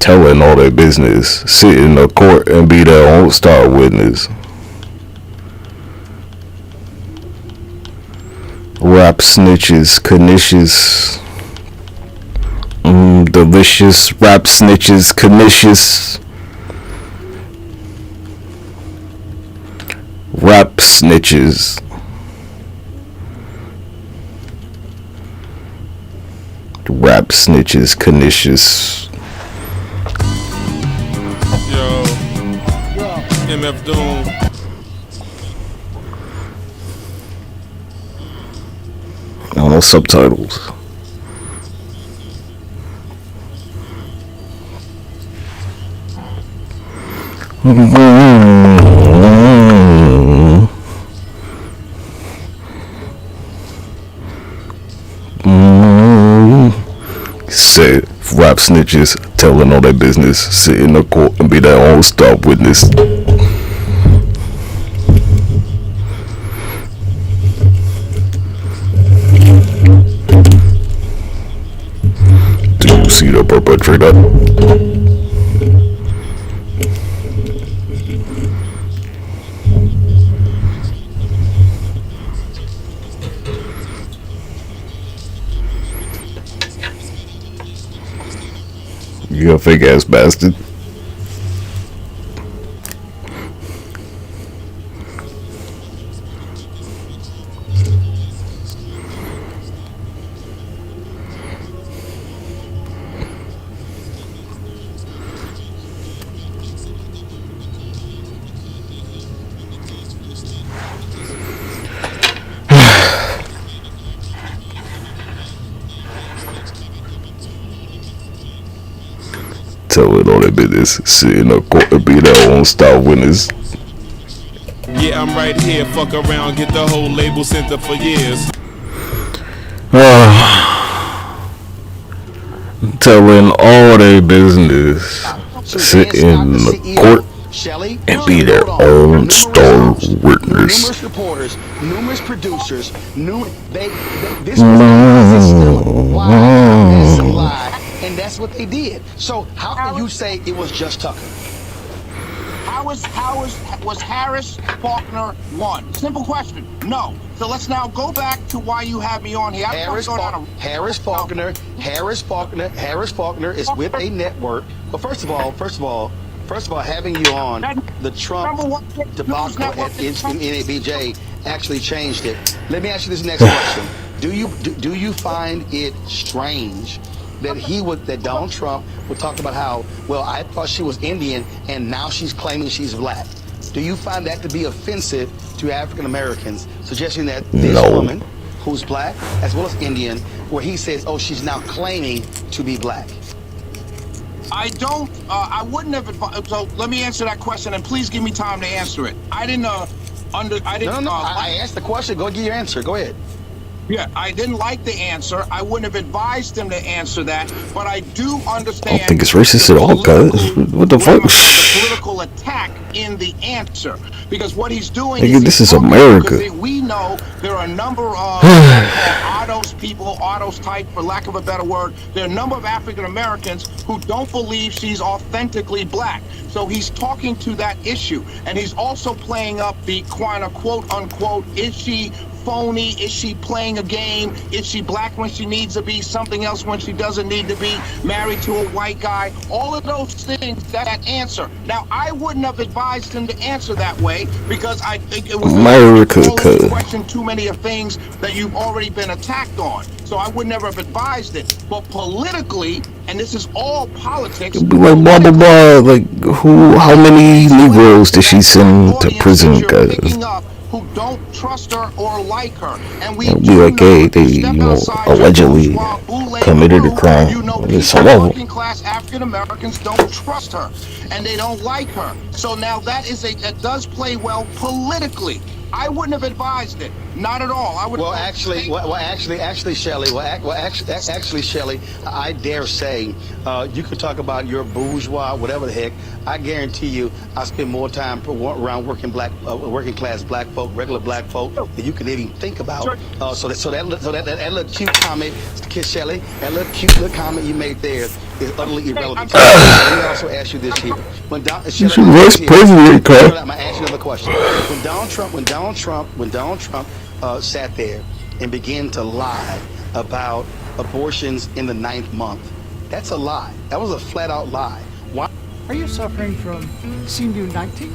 Telling all their business, sit in the court and be their own star witness. Rap snitches, pernicious, delicious. Rap snitches, pernicious. Rap snitches. Rap snitches, pernicious.
Yo, MF Doom.
No subtitles. Say rap snitches telling all their business, sit in the court and be their own star witness. Do you see the perpetrator? You a fake ass bastard. Telling all their business, sit in the court and be their own star witness.
Yeah, I'm right here. Fuck around, get the whole label sent up for years.
Telling all their business, sit in the court and be their own star witness.
Numerous reporters, numerous producers, this was a system. That's a lie. And that's what they did. So how can you say it was just Tucker? was Harris Faulkner one? Simple question. No. So let's now go back to why you had me on here.
Harris Faulkner is with a network. But first of all, having you on the Trump debacle at NABJ actually changed it. Let me ask you this next question: Do you find it strange that Donald Trump would talk about how, well, I thought she was Indian and now she's claiming she's black? Do you find that to be offensive to African Americans, suggesting that this woman who's black as well as Indian, where he says, oh, she's now claiming to be black?
I don't, I wouldn't have advised, so let me answer that question and please give me time to answer it. I
asked the question, go get your answer, go ahead.
Yeah, I didn't like the answer. I wouldn't have advised him to answer that, but I do understand.
I don't think it's racist at all, guys. What the fuck?
The political attack in the answer, because what he's doing
this is America.
We know there are a number of autos type, for lack of a better word. There are a number of African Americans who don't believe she's authentically black. So he's talking to that issue, and he's also playing up the quote unquote, is she phony? Is she playing a game? Is she black when she needs to be something else when she doesn't need to be? Married to a white guy? All of those things, that answer. Now, I wouldn't have advised him to answer that way because I think it was a question too many of things that you've already been attacked on. So I would never have advised it. But politically, and this is all politics.
It'd be like blah blah blah. Like how many Negroes did she send to prison, guys?
Who don't trust her or like her, and we
be like, hey, they allegedly committed a crime.
Working class African Americans don't trust her, and they don't like her. So now that does play well politically. I wouldn't have advised it, not at all. I would.
Actually, Shelley. Shelley, I dare say, you could talk about your bourgeois, whatever the heck. I guarantee you, I spend more time around working class black folk, regular black folk, than you can even think about. So that little cute comment, Shelley, that little cute little comment you made there is utterly irrelevant. Let me also ask you this here: I'm gonna ask you another question. When Donald Trump sat there and began to lie about abortions in the 9th month, that's a lie. That was a flat-out lie. Why?
Are you suffering from CINDU-19?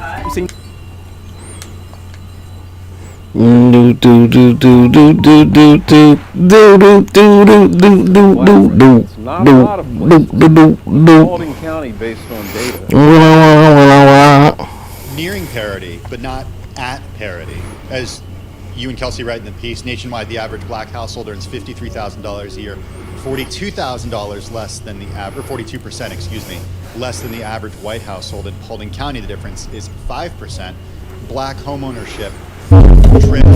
Not a lot of places. Paulding County based on data.
Nearing parity, but not at parity. As you and Kelsey write in the piece, nationwide the average black household earns $53,000 a year, $42,000 less than the average, 42%, excuse me, less than the average white household. In Paulding County, the difference is 5%. Black homeownership tripled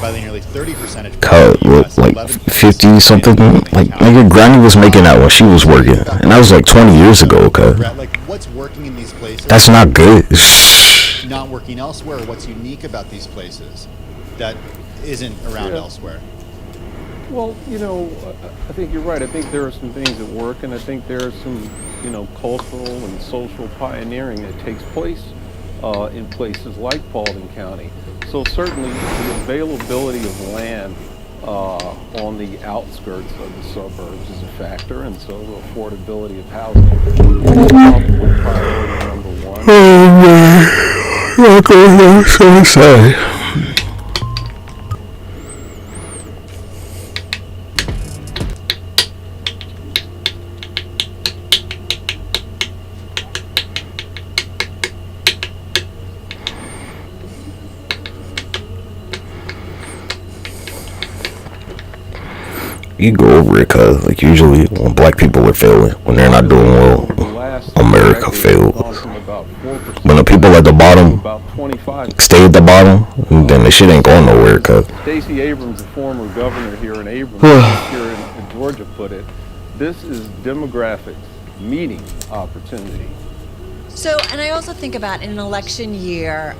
by nearly 30 percentage points.
Like 50 something. Like nigga, Granny was making that when she was working, and that was like 20 years ago. Okay.
Like what's working in these places?
That's not good.
Not working elsewhere. What's unique about these places that isn't around elsewhere?
Well, I think you're right. I think there are some things that work, and I think there are some, cultural and social pioneering that takes place in places like Paulding County. So certainly the availability of land on the outskirts of the suburbs is a factor, and so the affordability of housing is probably priority number one.
Oh man, what so sad. You go over it, cause like usually when black people are failing, when they're not doing well, America failed. When the people at the bottom stay at the bottom, then the shit ain't going nowhere, cause
Stacey Abrams, the former governor here in Abrams, here in Georgia, put it, this is demographics meeting opportunity.
So, and I also think about in an election year,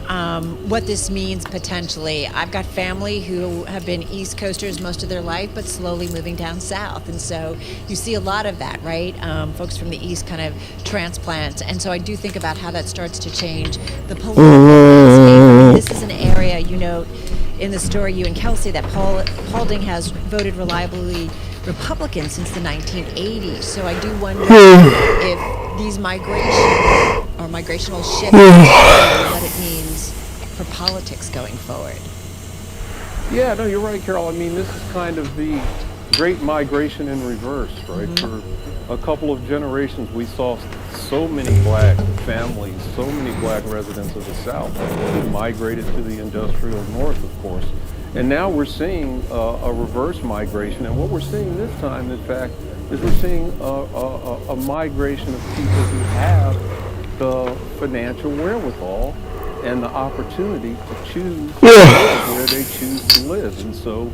what this means potentially. I've got family who have been East Coasters most of their life, but slowly moving down south. And so you see a lot of that, right? Folks from the East kind of transplant. And so I do think about how that starts to change the political landscape. I mean, this is an area, you know, in the story, you and Kelsey, that Paulding has voted reliably Republican since the 1980s. So I do wonder if these migrational shifts, what it means for politics going forward.
Yeah, no, you're right, Carol. I mean, this is kind of the great migration in reverse, right? For a couple of generations, we saw so many black families, so many black residents of the South who migrated to the industrial North, of course. And now we're seeing a reverse migration. And what we're seeing this time, in fact, is we're seeing a migration of people who have the financial wherewithal and the opportunity to choose where they choose to live. And so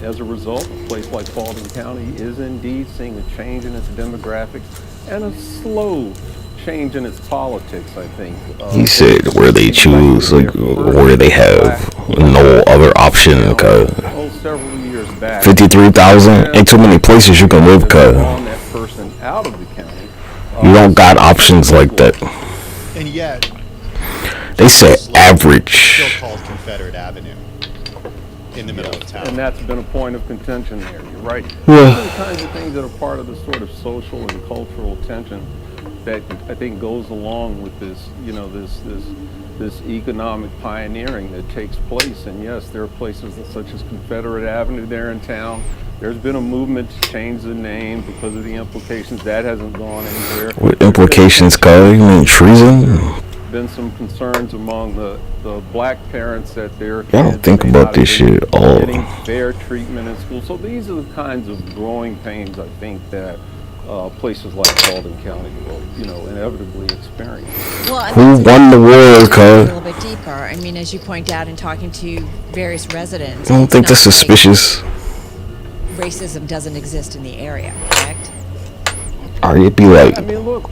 as a result, a place like Paulding County is indeed seeing a change in its demographics and a slow change in its politics, I think.
He said where they choose, like where they have no other option, cause
several years back,
53,000 ain't too many places you can live, cause
that person out of the county.
You don't got options like that.
And yet,
they said average.
Still called Confederate Avenue in the middle of town.
And that's been a point of contention there. You're right.
Yeah.
These are the kinds of things that are part of the sort of social and cultural tension that I think goes along with this, you know, this economic pioneering that takes place. And yes, there are places such as Confederate Avenue there in town. There's been a movement to change the name because of the implications. That hasn't gone anywhere.
What implications, cuz? You mean treason?
Been some concerns among the black parents that their
I don't think about this shit at all.
Getting fair treatment in school. So these are the kinds of growing pains I think that places like Paulding County will, you know, inevitably experience.
Well,
who won the war, cuz?
A little bit deeper. I mean, as you point out in talking to various residents,
I don't think that's suspicious.
Racism doesn't exist in the area, correct?
Or it'd be like,
I mean, look,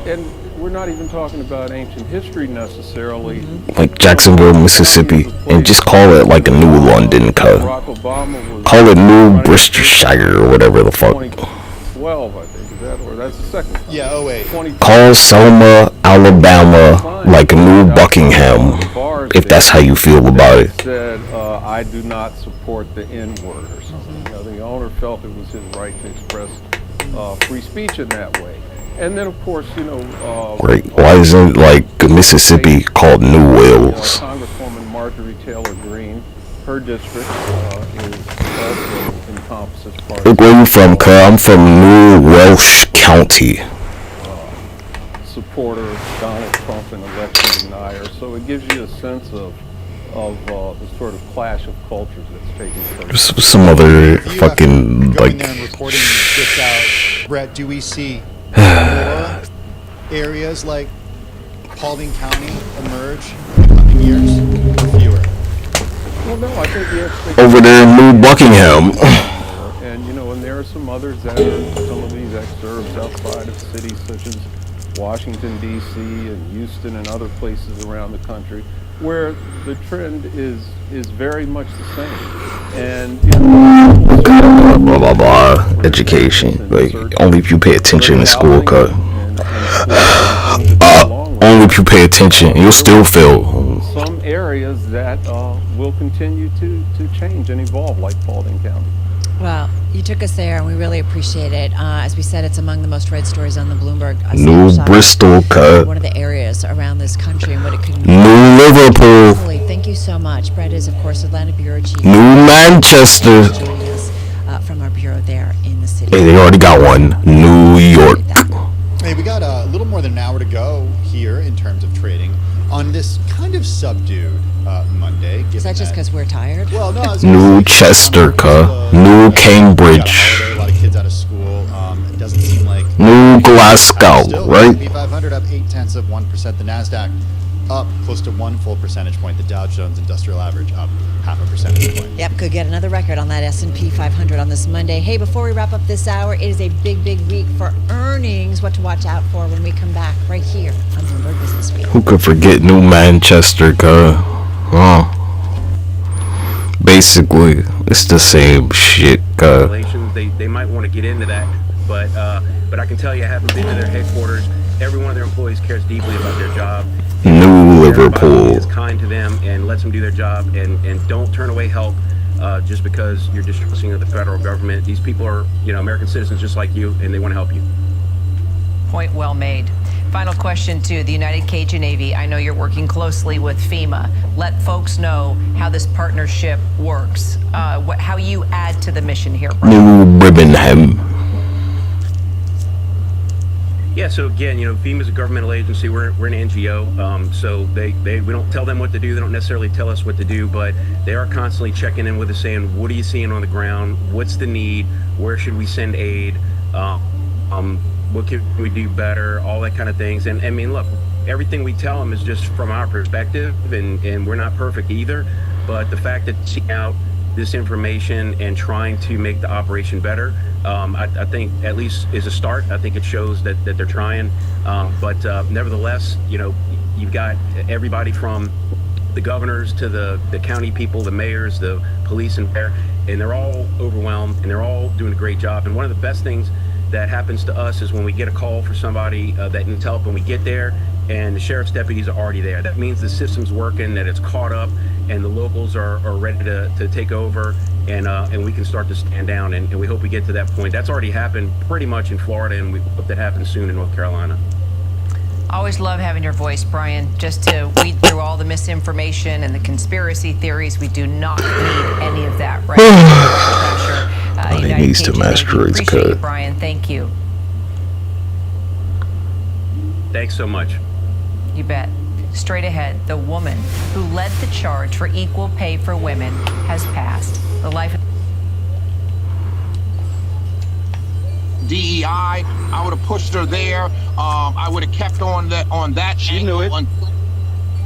and we're not even talking about ancient history necessarily.
Like Jacksonville, Mississippi, and just call it like a new London, cuz. Call it New Bristolshire or whatever the fuck.
2012, I think, is that, or that's the second time.
Yeah, 08.
Call Selma, Alabama, like a New Buckingham, if that's how you feel about it.
Said, I do not support the N-word or something. You know, the owner felt it was his right to express free speech in that way. And then, of course, you know...
Right, why isn't, like, Mississippi called New Wales?
Congresswoman Marjorie Taylor Greene, her district is also encompasses part
Look, where you from, cuz? I'm from New Welsh County.
Supporter of Donald Trump and election denier. So it gives you a sense of the sort of clash of cultures that's taking place.
Some other fucking,
going there and reporting this out, Brett, do we see more areas like Paulding County emerge in the coming years, or fewer?
Well, no, I think the
over there in New Buckingham.
And you know, and there are some others that are some of these exurbs outside of cities such as Washington D.C. and Houston and other places around the country, where the trend is very much the same. And you know,
blah blah blah. Education, like only if you pay attention in school, cuz. Only if you pay attention, you'll still fail.
Some areas that will continue to change and evolve, like Paulding County.
Well, you took us there, and we really appreciate it. As we said, it's among the most read stories on the Bloomberg.
New Bristol, cut.
One of the areas around this country and what it could mean.
New Liverpool.
Thank you so much. Brett is, of course, Atlanta Bureau Chief.
New Manchester.
Joining us from our bureau there in the city.
Hey, they already got one. New York.
Hey, we got a little more than an hour to go here in terms of trading on this kind of subdued Monday.
Is that just because we're tired?
Well, no.
New Chester, New Cambridge.
A lot of kids out of school. It doesn't seem like
New Glasgow, right?
S&P 500 up 0.8%. The Nasdaq up close to 1 full percentage point. The Dow Jones Industrial Average up 0.5 percentage point.
Yep, could get another record on that S&P 500 on this Monday. Hey, before we wrap up this hour, it is a big, big week for earnings. What to watch out for when we come back right here on Bloomberg Business Week.
Who could forget New Manchester, cuz? Basically, it's the same shit, cuz.
They might want to get into that, but I can tell you, I haven't been to their headquarters. Every one of their employees cares deeply about their job.
New Liverpool.
Is kind to them and lets them do their job, and don't turn away help just because you're distrusting of the federal government. These people are, American citizens just like you, and they want to help you.
Point well made. Final question to the United Cajun Navy. I know you're working closely with FEMA. Let folks know how this partnership works, how you add to the mission here, Brian.
New Birmingham.
Yeah, so again, FEMA is a governmental agency. We're an NGO, so we don't tell them what to do. They don't necessarily tell us what to do, but they are constantly checking in with us, saying, what are you seeing on the ground? What's the need? Where should we send aid? What can we do better? All that kind of things. And I mean, look, everything we tell them is just from our perspective, and we're not perfect either. But the fact that seeking out this information and trying to make the operation better, I think at least is a start. I think it shows that they're trying. But nevertheless, you've got everybody from the governors to the county people, the mayors, the police and fire, and they're all overwhelmed and they're all doing a great job. And one of the best things that happens to us is when we get a call for somebody that needs help, and we get there and the sheriff's deputies are already there. That means the system's working, that it's caught up, and the locals are ready to take over, and we can start to stand down, and we hope we get to that point. That's already happened pretty much in Florida, and we hope that happens soon in North Carolina.
Always love having your voice, Brian, just to weed through all the misinformation and the conspiracy theories. We do not need any of that right now.
He needs to master its
Appreciate you,
cut.
Brian. Thank you.
Thanks so much.
You bet. Straight ahead, the woman who led the charge for equal pay for women has passed. The life of
DEI, I would have pushed her there. I would have kept on that. She knew it.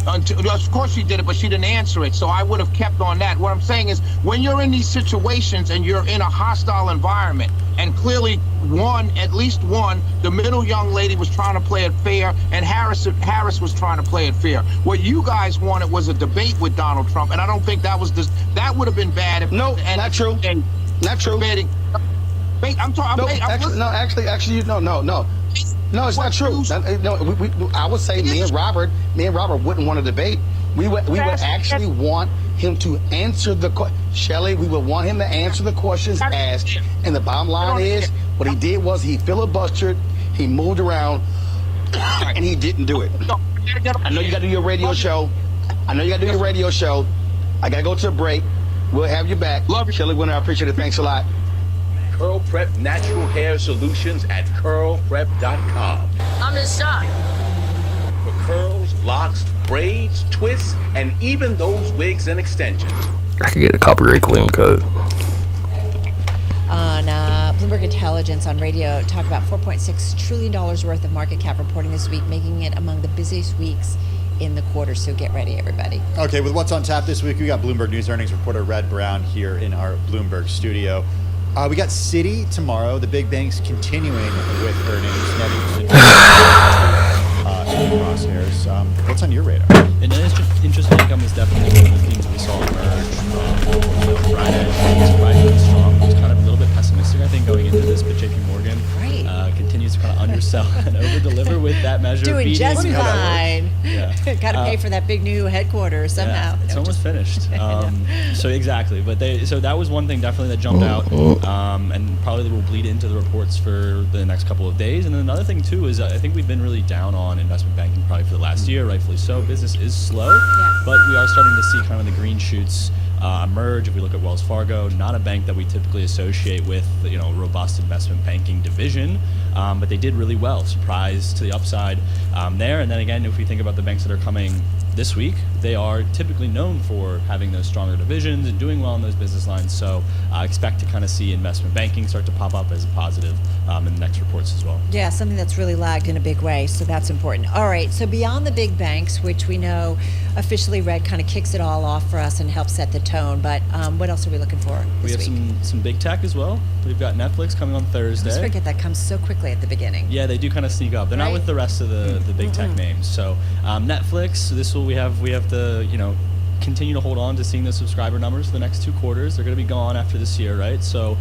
Of course she did it, but she didn't answer it. So I would have kept on that. What I'm saying is, when you're in these situations and you're in a hostile environment, and clearly at least one, the middle young lady was trying to play it fair, and Harris was trying to play it fair. What you guys wanted was a debate with Donald Trump, and I don't think that was that would have been bad. If not true. Not true. I'm talking.
No, it's not true. I would say me and Robert wouldn't want to debate. We would actually want him to answer the question. Shelley, we would want him to answer the questions asked. And the bottom line is, what he did was he filibustered, he moved around, and he didn't do it. I know you got to do your radio show. I got to go to a break. We'll have you back. Love you, Shelley Winter. I appreciate it. Thanks a lot.
Curl Prep Natural Hair Solutions at curlprep.com.
I'm inside.
For curls, locks, braids, twists, and even those wigs and extensions.
I could get a copyright claim cut.
On Bloomberg Intelligence on radio, talk about $4.6 trillion worth of market cap reporting this week, making it among the busiest weeks in the quarter. So get ready, everybody.
Okay, with what's on tap this week, we got Bloomberg News earnings reporter Red Brown here in our Bloomberg studio. We got Citi tomorrow. The big banks continuing with earnings. Net interest in the crosshairs. What's on your radar?
And interest income is definitely one of the themes we saw emerge Friday. It's surprisingly strong. It was kind of a little bit pessimistic, I think, going into this, but JP Morgan continues to kind of undersell and over-deliver with that measure.
Doing just fine.
Yeah.
Got to pay for that big new headquarters somehow.
Yeah, it's almost finished. So exactly, but so that was one thing definitely that jumped out, and probably will bleed into the reports for the next couple of days. And then another thing too is I think we've been really down on investment banking probably for the last year, rightfully so. Business is slow. but we are starting to see kind of the green shoots emerge. If we look at Wells Fargo, not a bank that we typically associate with, you know, a robust investment banking division, but they did really well, surprise to the upside there. And then again, if we think about the banks that are coming this week, they are typically known for having those stronger divisions and doing well in those business lines. So expect to kind of see investment banking start to pop up as a positive in the next reports as well.
Yeah, something that's really lagged in a big way, so that's important. All right, so beyond the big banks, which we know officially Red kind of kicks it all off for us and helps set the tone, but what else are we looking for
We
this
have
week?
some big tech as well. We've got Netflix coming on
I
Thursday.
always forget that comes so quickly at the beginning.
Yeah, they do kind of sneak up. They're not with the rest of the big tech names. So Netflix, we have to, you know, continue to hold on to seeing the subscriber numbers for the next 2 quarters. They're going to be gone after this year, right? So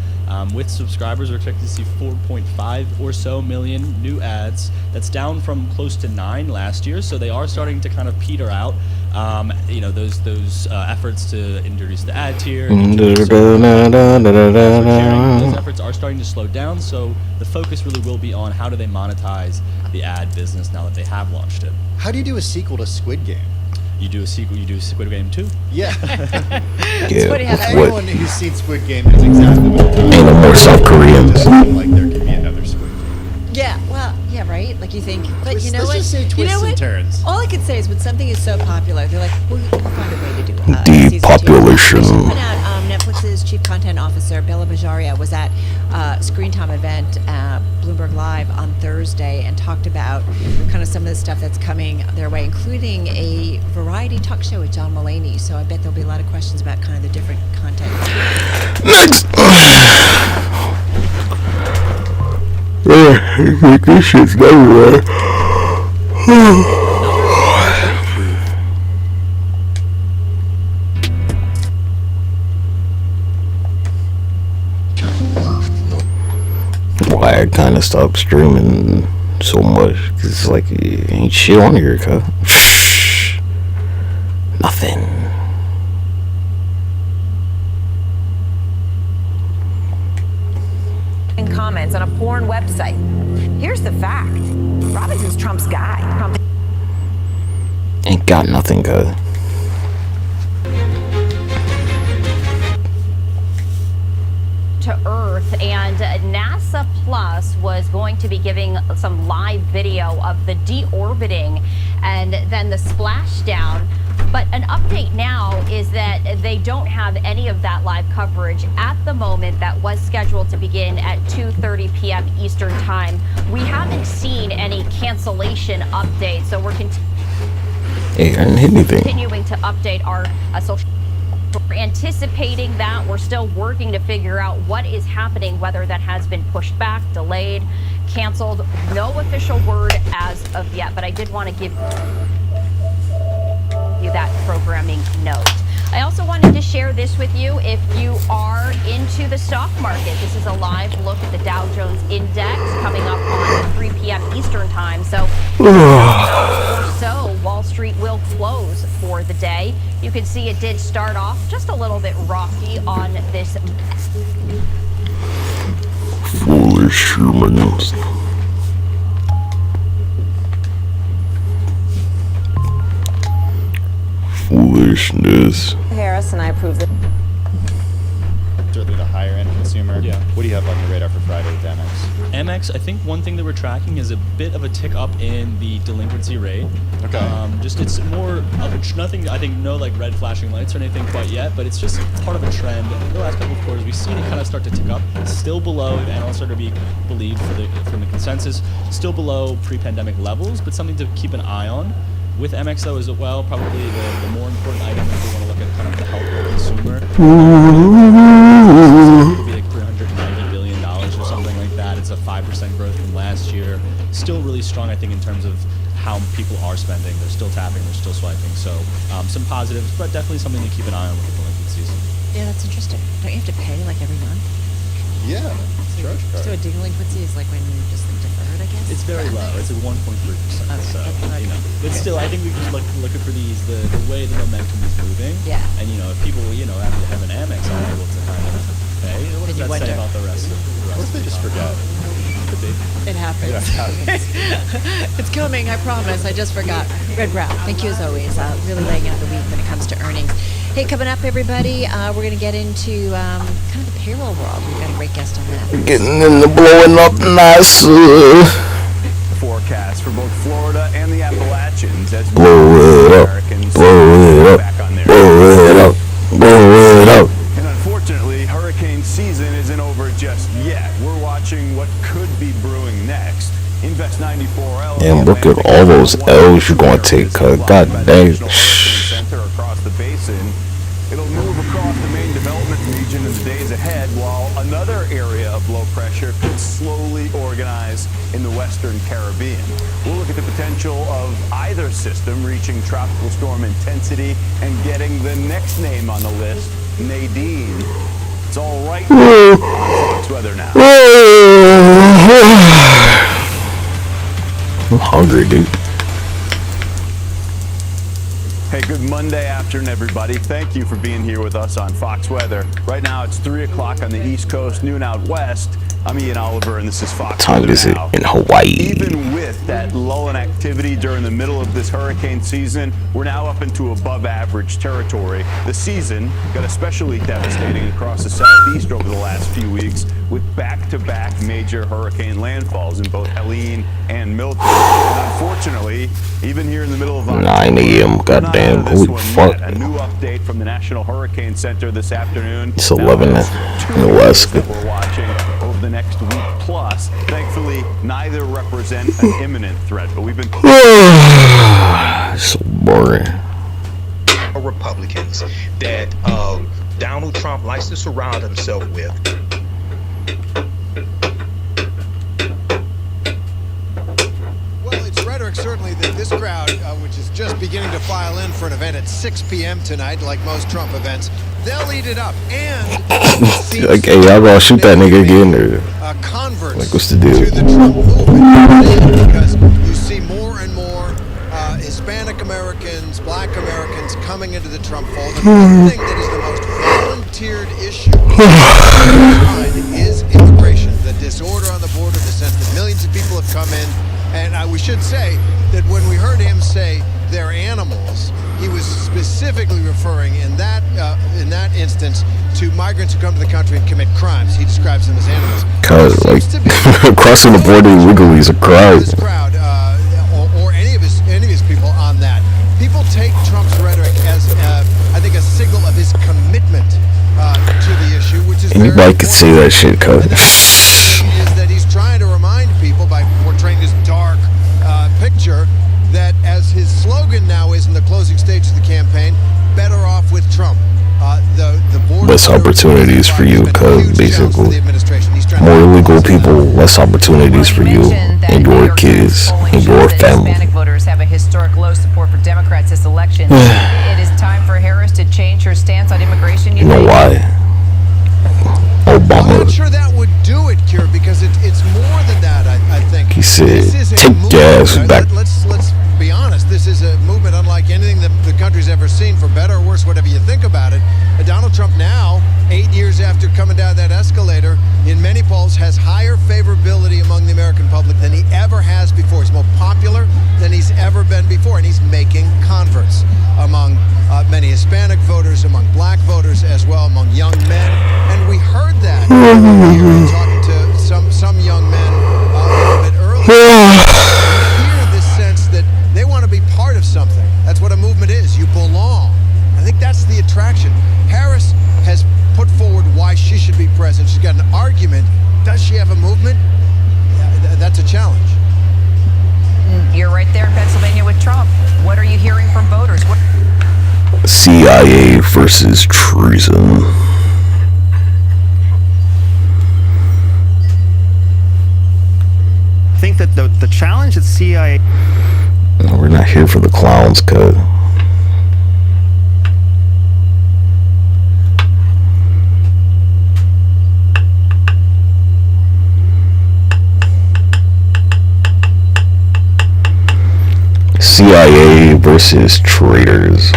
with subscribers, we're expecting to see 4.5 or so million new ads. That's down from close to 9 last year. So they are starting to kind of peter out. You know, those efforts to introduce the ad tier, those efforts are starting to slow down. So the focus really will be on how do they monetize the ad business now that they have launched it.
How do you do a sequel to Squid Game?
You do a sequel. You do Squid Game 2.
Yeah.
Yeah,
Funny how
with
everyone who's seen Squid Game knows exactly what it
Ain't no more South Koreans.
Like there could be another Squid Game.
Yeah, well, yeah, right? Like you think, but
Twist-
you know
let's
what?
just say
you
twists
know
and
what?
turns.
All I can say is when something is so popular, they're like, we'll find a way to do it.
Depopulation.
I should point out, Netflix's chief content officer, Bella Bajaria, was at Screen Time event at Bloomberg Live on Thursday and talked about kind of some of the stuff that's coming their way, including a variety talk show with John Mulaney. So I bet there'll be a lot of questions about kind of the different content.
Next. Yeah, this shit's everywhere. Why I kind of stopped streaming so much? Cause it's like ain't shit on here, cuz. Nothing.
In comments on a porn website. Here's the fact. Robinson's Trump's guy. Trump
Ain't got nothing, cuz.
To Earth, and NASA Plus was going to be giving some live video of the deorbiting and then the splashdown. But an update now is that they don't have any of that live coverage at the moment. That was scheduled to begin at 2:30 p.m. Eastern Time. We haven't seen any cancellation updates, so we're
Hey, I didn't hit anything.
continuing to update our social. We're anticipating that. We're still working to figure out what is happening, whether that has been pushed back, delayed, canceled. No official word as of yet, but I did want to give you that programming note. I also wanted to share this with you if you are into the stock market. This is a live look at the Dow Jones Index coming up on 3 p.m. Eastern Time. So, Wall Street will close for the day. You can see it did start off just a little bit rocky on this.
Foolish humans. Foolishness.
Harris and I approve it.
Certainly the higher end consumer.
Yeah.
What do you have on your radar for Friday with Amex?
Amex, I think one thing that we're tracking is a bit of a tick up in the delinquency rate.
Okay.
Just it's more of nothing. I think no like red flashing lights or anything quite yet, but it's just part of a trend. In the last couple of quarters, we've seen it kind of start to tick up. It's still below, if analysts are to be believed from the consensus, still below pre-pandemic levels, but something to keep an eye on. With Amex though as well, probably the more important item if we want to look at kind of the health of the consumer. It would be like $390 billion or something like that. It's a 5% growth from last year. Still really strong, I think, in terms of how people are spending. They're still tapping, they're still swiping. So some positives, but definitely something to keep an eye on with the delinquencies.
Yeah, that's interesting. Don't you have to pay like every month?
Yeah. Charge card.
So a delinquency is like when you just like deferred, I guess?
It's very low. It's at 1.3%. So, you know, but still, I think we just looking for the way the momentum is moving.
Yeah.
And, you know, if people, you know, after have an Amex are able to kind of pay, what does that say about the rest of the
What if they just forget?
Could
It happens.
Yeah, it happens.
It's coming, I promise. I just forgot. Red Brown, thank you as always. Really laying out the week when it comes to earnings. Hey, coming up, everybody, we're going to get into kind of the payroll world. We've got a great guest on that.
Getting in the blowing up NASA.
Forecast for both Florida and the Appalachians as
Blow it up. Blow it up. Blow it up. Blow it up.
And unfortunately, hurricane season isn't over just yet. We're watching what could be brewing next. Invest 94L.
And look at all those L's you're going to take, cuz. God dang.
Center across the basin. It'll move across the main development region in the days ahead, while another area of low pressure could slowly organize in the western Caribbean. We'll look at the potential of either system reaching tropical storm intensity and getting the next name on the list, Nadine. It's all right on Fox Weather now.
I'm hungry, dude.
Hey, good Monday afternoon, everybody. Thank you for being here with us on Fox Weather. Right now, it's 3 o'clock on the East Coast, noon out west. I'm Ian Oliver, and this is Fox
Time
Weather
is it
Now.
in Hawaii?
Even with that lull in activity during the middle of this hurricane season, we're now up into above average territory. The season got especially devastating across the southeast over the last few weeks with back-to-back major hurricane landfalls in both Helene and Milton. And unfortunately, even here in the middle of
9 a.m. Goddamn. Holy fuck.
a new update from the National Hurricane Center this afternoon.
It's 11 in the west.
That we're watching over the next week plus. Thankfully, neither represent an imminent threat, but we've been
so boring.
Republicans that Donald Trump likes to surround himself with.
Well, it's rhetoric certainly that this crowd, which is just beginning to file in for an event at 6 p.m. tonight, like most Trump events, they'll eat it up. And
Like, hey, y'all gonna shoot that nigga again? Or,
converts
like, what's the deal?
to the Trump movement, because you see more and more Hispanic Americans, Black Americans coming into the Trump fold. And one thing that is the most volunteered issue is immigration. The disorder on the border, the sense that millions of people have come in. And we should say that when we heard him say they're animals, he was specifically referring in that instance to migrants who come to the country and commit crimes. He describes them as animals.
Cause, like, crossing the border illegally is a crime.
This crowd, or any of his people on that. People take Trump's rhetoric as, I think, a signal of his commitment to the issue, which is
Anybody could say that shit, cuz.
is that he's trying to remind people by portraying this dark picture that, as his slogan now is in the closing stage of the campaign, better off with Trump. The border
Less opportunities for you, cuz, basically. More illegal people, less opportunities for you and your kids and your family.
Hispanic voters have a historic low support for Democrats this election. It is time for Harris to change her stance on immigration.
You know why?
I'm not
Obama.
sure that would do it, Kira, because it's more than that, I think.
He said,
This is a
take
movement,
your ass
right?
back.
Let's be honest. This is a movement unlike anything that the country's ever seen, for better or worse, whatever you think about it. Donald Trump now, 8 years after coming down that escalator, in many polls has higher favorability among the American public than he ever has before. He's more popular than he's ever been before, and he's making converts among many Hispanic voters, among Black voters as well, among young men. And we heard that here, talking to some young men a little bit earlier. You hear this sense that they want to be part of something. That's what a movement is. You belong. I think that's the attraction. Harris has put forward why she should be president. She's got an argument. Does she have a movement? That's a challenge.
You're right there in Pennsylvania with Trump. What are you hearing from voters?
CIA versus treason.
I think that the challenge that CIA...
No, we're not here for the clowns, cuz. CIA versus traitors.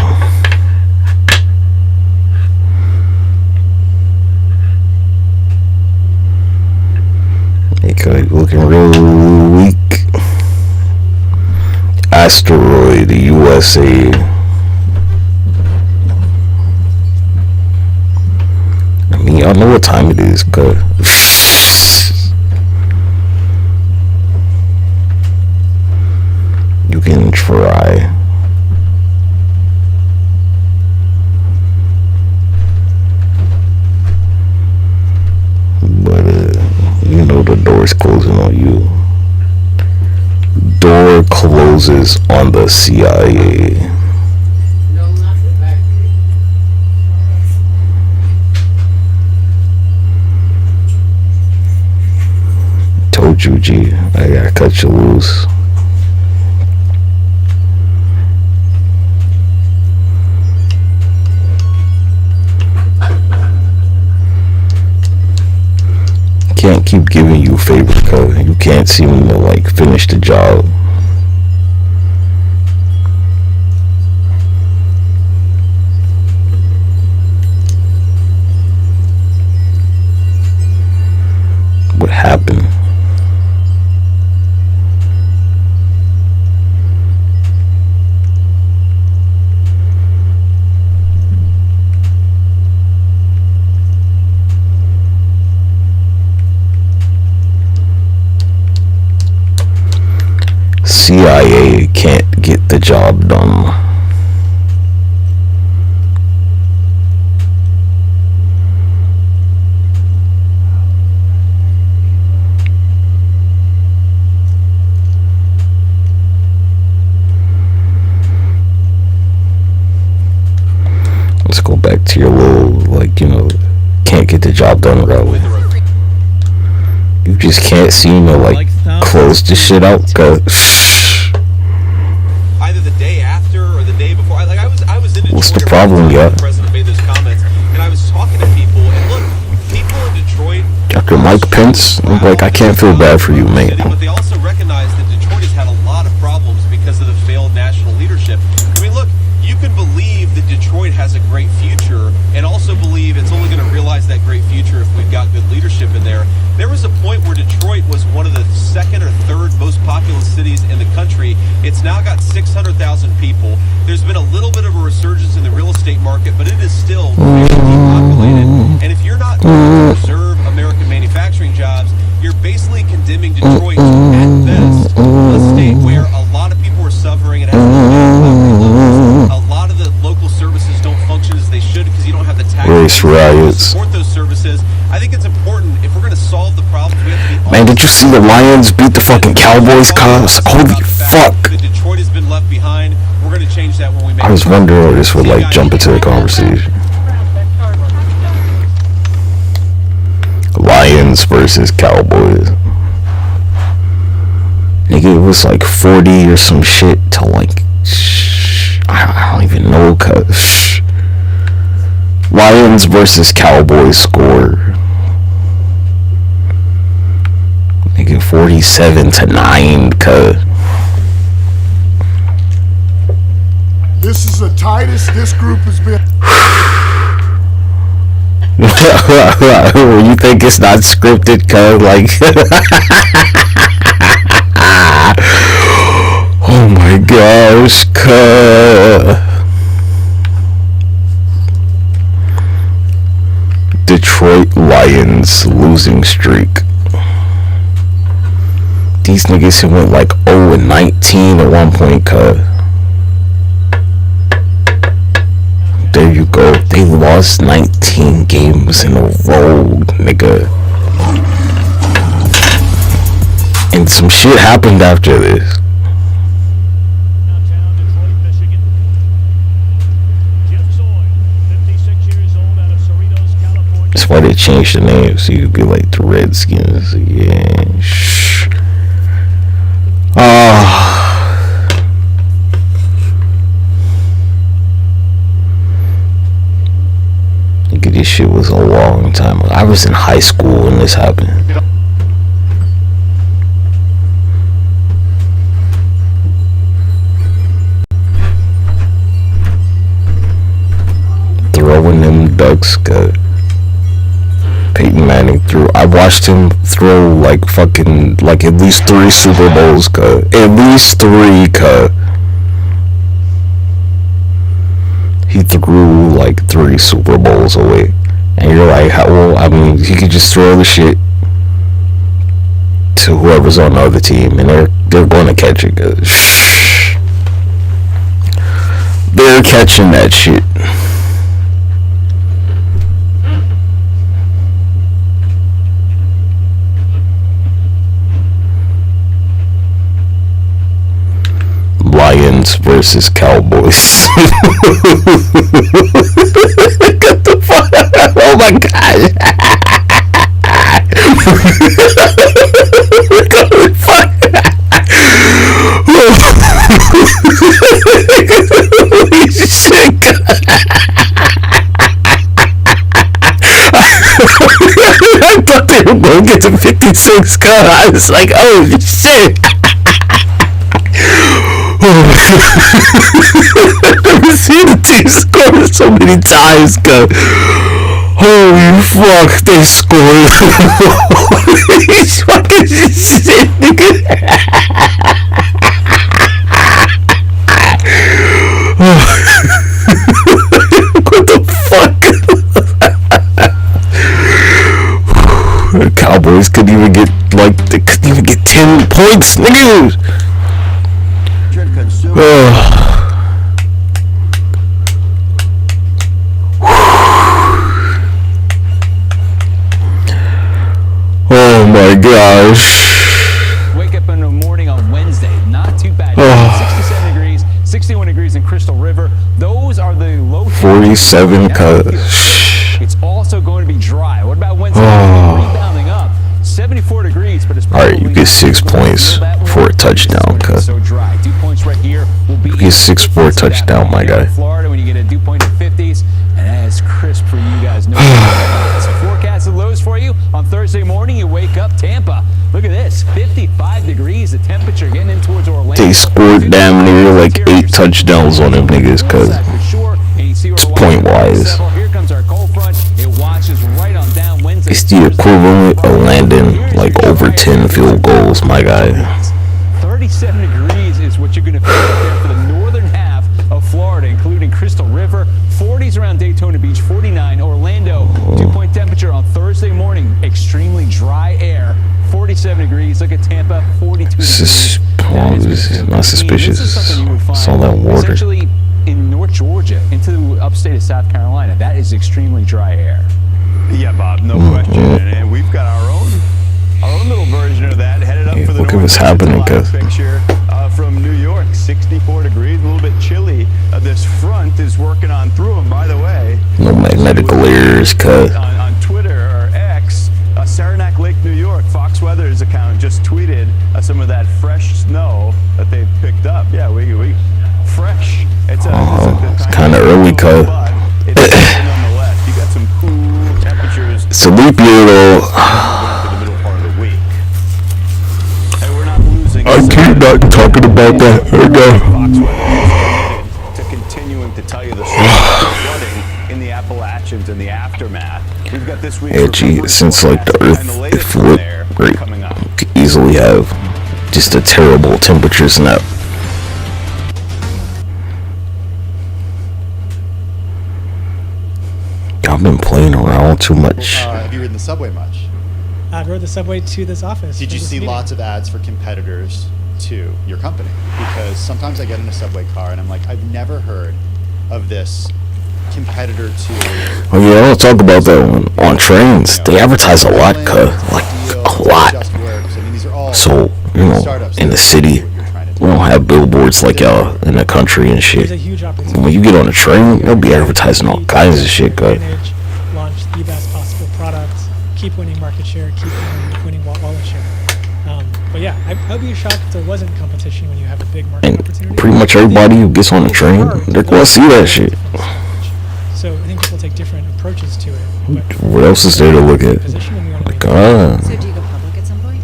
It could looking real asteroid, the USA. I mean, y'all know what time it is, cuz. You can try. But, you know the door's closing on you. Door closes on the CIA. Told you, G, I gotta cut you loose. Can't keep giving you favors, cause you can't seem to like finish the job. What happened? CIA can't get the job done. Let's go back to your little, like, you know, can't get the job done route. You just can't seem to like close this shit out, cause
either the day after or the day before. I was in Detroit.
What's the problem, yeah?
The president made those comments, and I was talking to people, and look, people in Detroit.
Dr. Mike Pence, I'm like, I can't feel bad for you, man.
But they also recognize that Detroit has had a lot of problems because of the failed national leadership. I mean, look, you can believe that Detroit has a great future, and also believe it's only going to realize that great future if we've got good leadership in there. There was a point where Detroit was one of the second or third most populous cities in the country. It's now got 600,000 people. There's been a little bit of a resurgence in the real estate market, but it is still very depopulated. And if you're not going to preserve American manufacturing jobs, you're basically condemning Detroit to, at best, a state where a lot of people are suffering. It has poverty levels. A lot of the local services don't function as they should because you don't have the tax to support those services. I think it's important if we're going to solve the problems. We have to be.
Man, did you see the Lions beat the fucking Cowboys? Cause holy fuck!
Detroit has been left behind. We're going to change that when we make.
I was wondering if this would like jump into the conversation. Lions versus Cowboys. Nigga, it was like 40 or some shit to like. I don't even know. Cause Lions versus Cowboys score. Nigga, 47-9. Cause
this is the tightest this group has been.
You think it's not scripted, cuz like oh my gosh, cuz Detroit Lions losing streak. These niggas went like 0-19 at one point, cuz. There you go. They lost 19 games in a row, nigga. And some shit happened after this. That's why they changed the name, so you could be like the Redskins. Yeah. Shh. Nigga, this shit was a long time ago. I was in high school when this happened. Throwing them ducks, good. Peyton Manning threw. I watched him throw like fucking, like at least 3 Super Bowls, cut. At least 3, cut. he threw like 3 Super Bowls away, and you're like, well, I mean, he could just throw the shit to whoever's on the other team, and they're going to catch it. They're catching that shit. Lions versus Cowboys. Get the fuck out. Oh my god. I thought they were going to get to 56 cut. I was like, oh shit. I've never seen a team score so many times, cuz. Holy fuck, they scored. He's fucking shit, nigga. What the fuck? The Cowboys couldn't even get, like, they couldn't even get 10 points, nigga. Oh my gosh.
Wake up in the morning on Wednesday, not too bad. 67 degrees, 61 degrees in Crystal River. Those are the low
47
It's also going to be dry. What about Wednesday? Rebounding up. 74 degrees, but it's
alright, you get 6 points for a touchdown, cut.
So dry. Dew points right here will be
you get 6 for a touchdown, my guy.
Florida, when you get a dew point of 50s, and that is crisp for you guys. No so forecasted lows for you on Thursday morning. You wake up, Tampa. Look at this, 55 degrees. The temperature getting in towards Orlando.
They scored damn near like 8 touchdowns on them niggas, cuz it's point wise.
Here comes our cold front. It watches right on down Wednesday.
It's the equivalent of landing like over 10 field goals, my guy.
37 degrees is what you're going to feel out there for the northern half of Florida, including Crystal River. 40s around Daytona Beach, 49. Orlando, dew-point temperature on Thursday morning, extremely dry air. 47 degrees. Look at Tampa, 42 degrees.
This is not suspicious. It's all that water.
Essentially, in North Georgia into upstate of South Carolina, that is extremely dry air. Yeah, Bob, no question. And we've got our own little version of that headed up for the
look at what's happening, cuz.
Picture from New York, 64 degrees, a little bit chilly. This front is working on through them, by the way.
No magnetic layers, cuz.
On Twitter or X, Saranac Lake, New York, Fox Weather's account just tweeted some of that fresh snow that they've picked up. Yeah, we fresh. It's
kind of early, cuz.
Nonetheless, you got some cool temperatures.
It's a leap year, though. I keep not talking about that.
To continuing to tell you the story of flooding in the Appalachians and the aftermath. We've got this week.
Yeah, gee, since like the earth is flipped, right, you could easily have just a terrible temperature snap. I've been playing around too much.
Have you ridden the subway much?
I rode the subway to this office.
Did you see lots of ads for competitors to your company? Because sometimes I get in a subway car and I'm like, I've never heard of this competitor to...
Oh yeah, I'll talk about that one. On trains, they advertise a lot, like a lot. So, you know, in the city, we don't have billboards like y'all in the country and shit. When you get on a train, they'll be advertising all kinds of shit, cuz.
Launch the best possible products, keep winning market share, keep winning wallet share. But yeah, I'd be shocked if there wasn't competition when you have a big market opportunity.
Pretty much everybody who gets on the train, they're going to see that shit.
So I think people take different approaches to it.
What else is there to look at?
So do you go public at some point?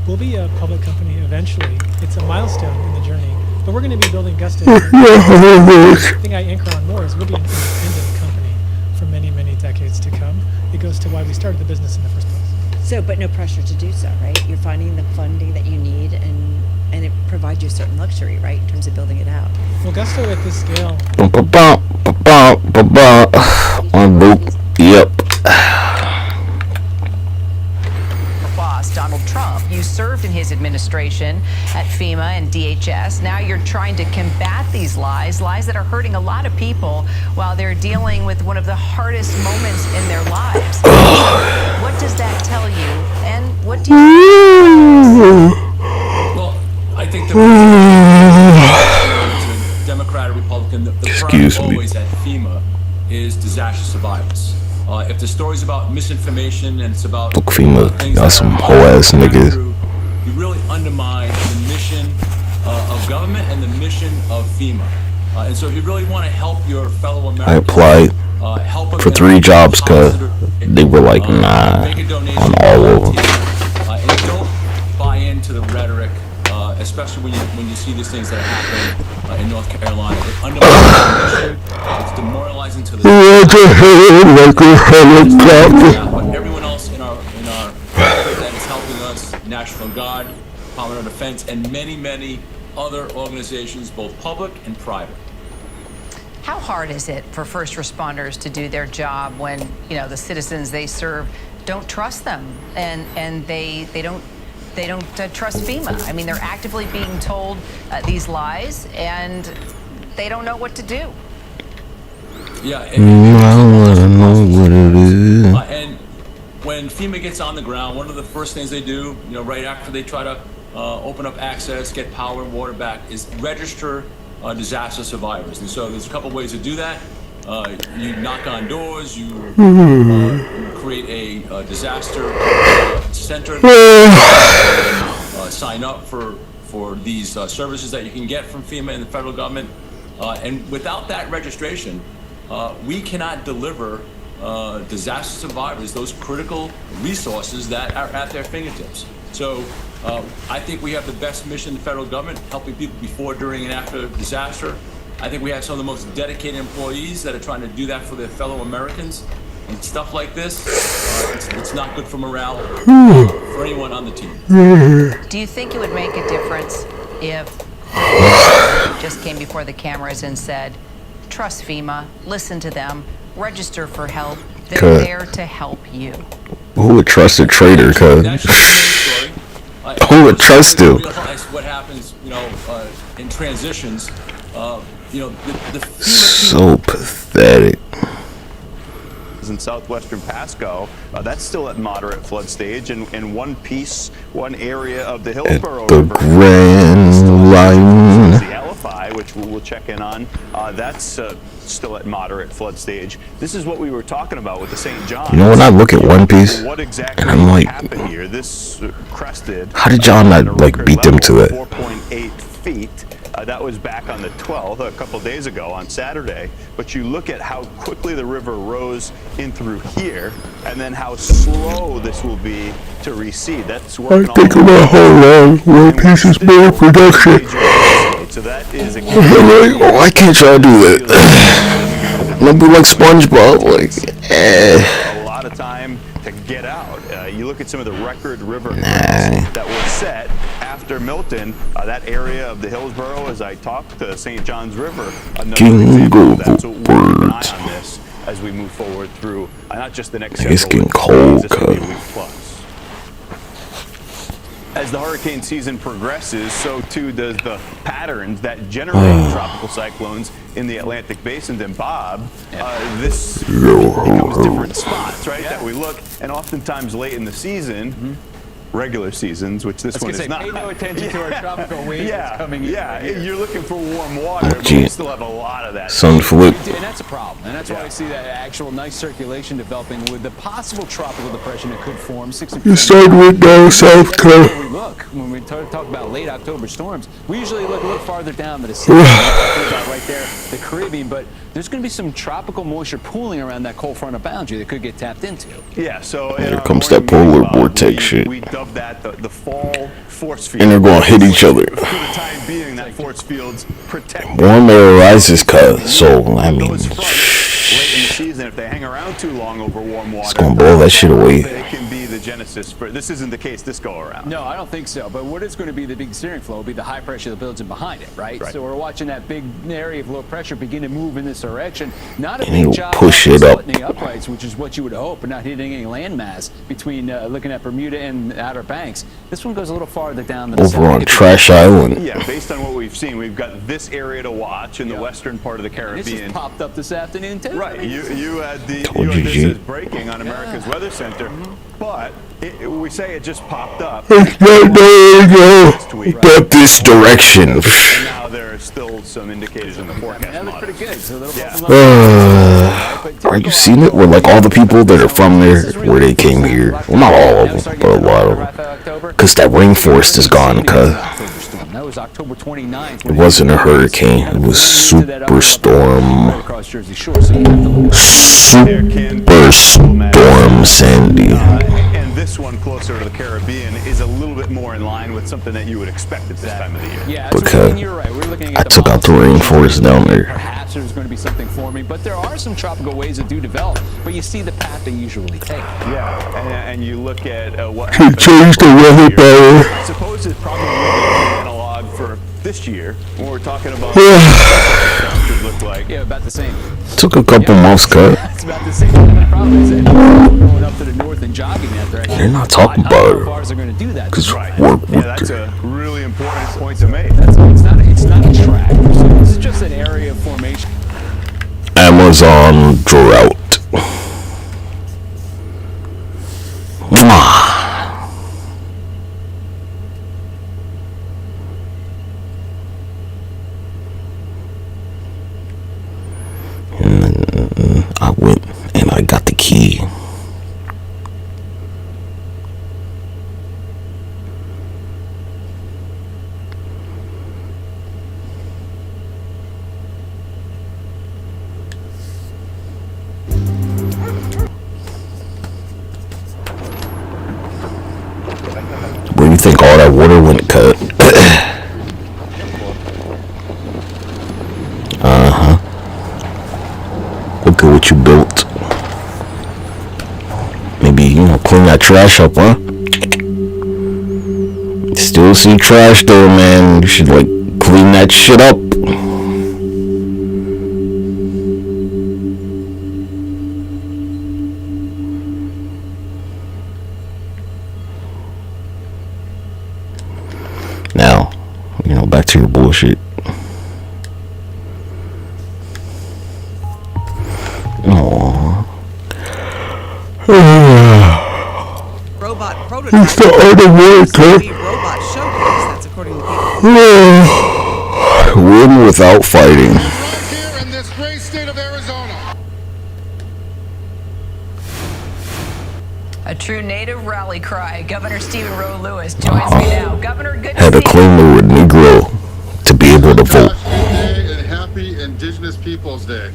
We'll be a public company eventually. It's a milestone in the journey. But we're going to be building Gusto. The thing I anchor on more is we'll be an independent company for many, many decades to come. It goes to why we started the business in the first place.
So, but no pressure to do so, right? You're finding the funding that you need, and it provides you a certain luxury, right, in terms of building it out.
Well, Gusto at this scale,
On boot. Yep.
Boss Donald Trump, you served in his administration at FEMA and DHS. Now you're trying to combat these lies that are hurting a lot of people while they're dealing with one of the hardest moments in their lives. What does that tell you? And what do you
Well, I think the Democrat or Republican, the
Excuse
problem
me.
always at FEMA is disaster survivors. If the story's about misinformation and it's about
Look, FEMA,
things
got
that
some
are
whole ass niggas.
you really undermine the mission of government and the mission of FEMA. And so if you really want to help your fellow Americans,
I applied
help them
for
in
3
a
jobs because
positive-
they were like, nah,
make a donation
on all of them.
and don't buy into the rhetoric, especially when you see these things that are happening in North Carolina. It undermines the mission. It's demoralizing to the but everyone else in our that is helping us, National Guard, Department of Defense, and many other organizations, both public and private.
How hard is it for first responders to do their job when, the citizens they serve don't trust them and they don't trust FEMA? I mean, they're actively being told these lies and they don't know what to do.
Yeah,
I wanna know what it is.
and when FEMA gets on the ground, one of the first things they do, right after they try to open up access, get power and water back, is register disaster survivors. And so there's a couple ways to do that. You knock on doors, you create a disaster center, sign up for these services that you can get from FEMA and the federal government. And without that registration, we cannot deliver disaster survivors those critical resources that are at their fingertips. So I think we have the best mission in the federal government, helping people before, during, and after disaster. I think we have some of the most dedicated employees that are trying to do that for their fellow Americans. And stuff like this, it's not good for morale for anyone on the team.
Do you think it would make a difference if just came before the cameras and said, trust FEMA, listen to them, register for help, they're there to help you?
Who would trust a traitor, cuz? Who would trust him?
Realize what happens, in transitions. The
So pathetic.
In southwestern Pasco, that's still at moderate flood stage, and in one area of the Hillsborough
The
River,
Grand Line.
the Aliphi, which we'll check in on, that's still at moderate flood stage. This is what we were talking about with the St. John.
You know, when I look at One Piece,
what exactly
and I'm like,
happened here? This crested.
how did y'all not like beat them to it?
4.8 feet. That was back on the 12th, a couple days ago on Saturday. But you look at how quickly the river rose in through here, and then how slow this will be to recede. That's
I
working
think about how long One Piece is more production.
So that is a
I'm like, why can't y'all do it? I'm gonna be like SpongeBob, like,
a lot of time to get out. You look at some of the record river that was set after Milton, that area of the Hillsborough, as I talked to St. John's River, another example of that. So we'll keep an eye on this as we move forward through not just the next
it's
several
getting cold,
this will be a
cuz.
week plus. As the hurricane season progresses, so too does the patterns that generate tropical cyclones in the Atlantic basin. And Bob, this becomes different spots, right? That we look, and oftentimes late in the season, regular seasons, which this one is not.
Pay no attention to our tropical wave that's coming in.
Yeah,
right here.
you're looking for warm water, but we still have a lot of that.
Sun flip.
And that's a problem. And that's why I see that actual nice circulation developing with the possible tropical depression that could form. 60%
You started with down south, cuz.
when we look, when we talk about late October storms, we usually look a little farther down to the sea, right there, the Caribbean, but there's going to be some tropical moisture pooling around that cold front of boundary that could get tapped into.
Yeah, so
Here comes that polar vortex shit.
we dub that the fall force field.
And they're gonna hit each other.
For the time being, that force field's protected.
Warm air rises, cuz. So, I mean,
Late in the season, if they hang around too long over warm water,
It's gonna blow that shit away.
they can be the genesis for. This isn't the case this go around.
No, I don't think so. But what is going to be the big steering flow will be the high pressure that builds in behind it, right? So we're watching that big area of low pressure begin to move in this direction. Not a
And
big
it'll
job
push
of
it up.
splitting the uprights, which is what you would hope, but not hitting any landmass between looking at Bermuda and the Outer Banks. This one goes a little farther down than
Over on Trash Island.
Yeah, based on what we've seen, we've got this area to watch in the western part of the Caribbean.
This just popped up this afternoon too.
Right, you had
Told you,
this
G.
as breaking on America's Weather Center, but we say it just popped up.
It's not there, but this direction.
And now there are still some indicators in the forecast.
That looks pretty good. So
Are you seeing it? Where like all the people that are from there, where they came here. Well, not all of them, but a lot of them. Because that rainforest is gone, cuz.
That was October 29th.
It wasn't a hurricane. It was superstorm. Superstorm Sandy.
And this one closer to the Caribbean is a little bit more in line with something that you would expect at this time of the year.
Yeah,
Because
you're right. We're looking
I
at
took out the rainforest down there.
Perhaps there's going to be something forming, but there are some tropical waves that do develop. But you see the path they usually take.
Yeah, and you look at what
He changed the weather pattern.
I suppose it's probably an analog for this year when we're talking about what could look like.
Yeah, about the same.
Took a couple months, cut.
It's about the same. The problem is that going up to the north and jogging that direction.
They're not talking about
How far are going to do that?
Because
Right.
work
Yeah,
with
that's
the
a really important point to make.
It's not a track. This is just an area of formation.
Amazon drought. Mwah. And then I went and I got the key. Where do you think all that water went, cut? Look at what you built. Maybe, clean that trash up, huh? Still see trash there, man. You should, clean that shit up. Now, back to your bullshit.
Robot prototype.
It's the art of war, cut.
Robot showcase. That's according to people.
Win without fighting.
Here in this great state of Arizona.
A true native rally cry. Governor Stephen Roe Lewis joins me now. Governor, good to
Had to
see you.
claim they were Negro to be able to vote.
And happy Indigenous Peoples Day.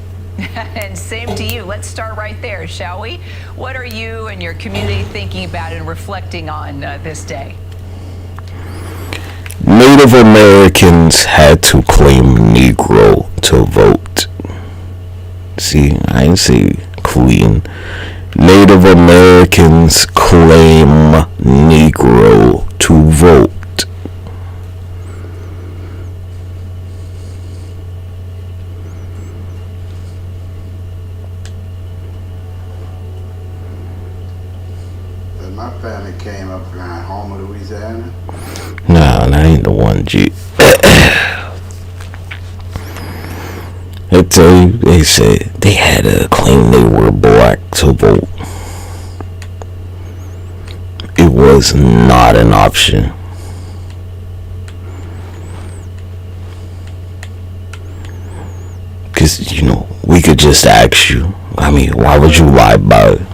And same to you. Let's start right there, shall we? What are you and your community thinking about and reflecting on this day?
Native Americans had to claim Negro to vote. See, I didn't say clean. Native Americans claim Negro to vote.
My family came up from Homer, Louisiana.
Nah, that ain't the one, G. They tell you, they said they had to claim they were black to vote. It was not an option. Because, we could just ask you. I mean, why would you lie about it?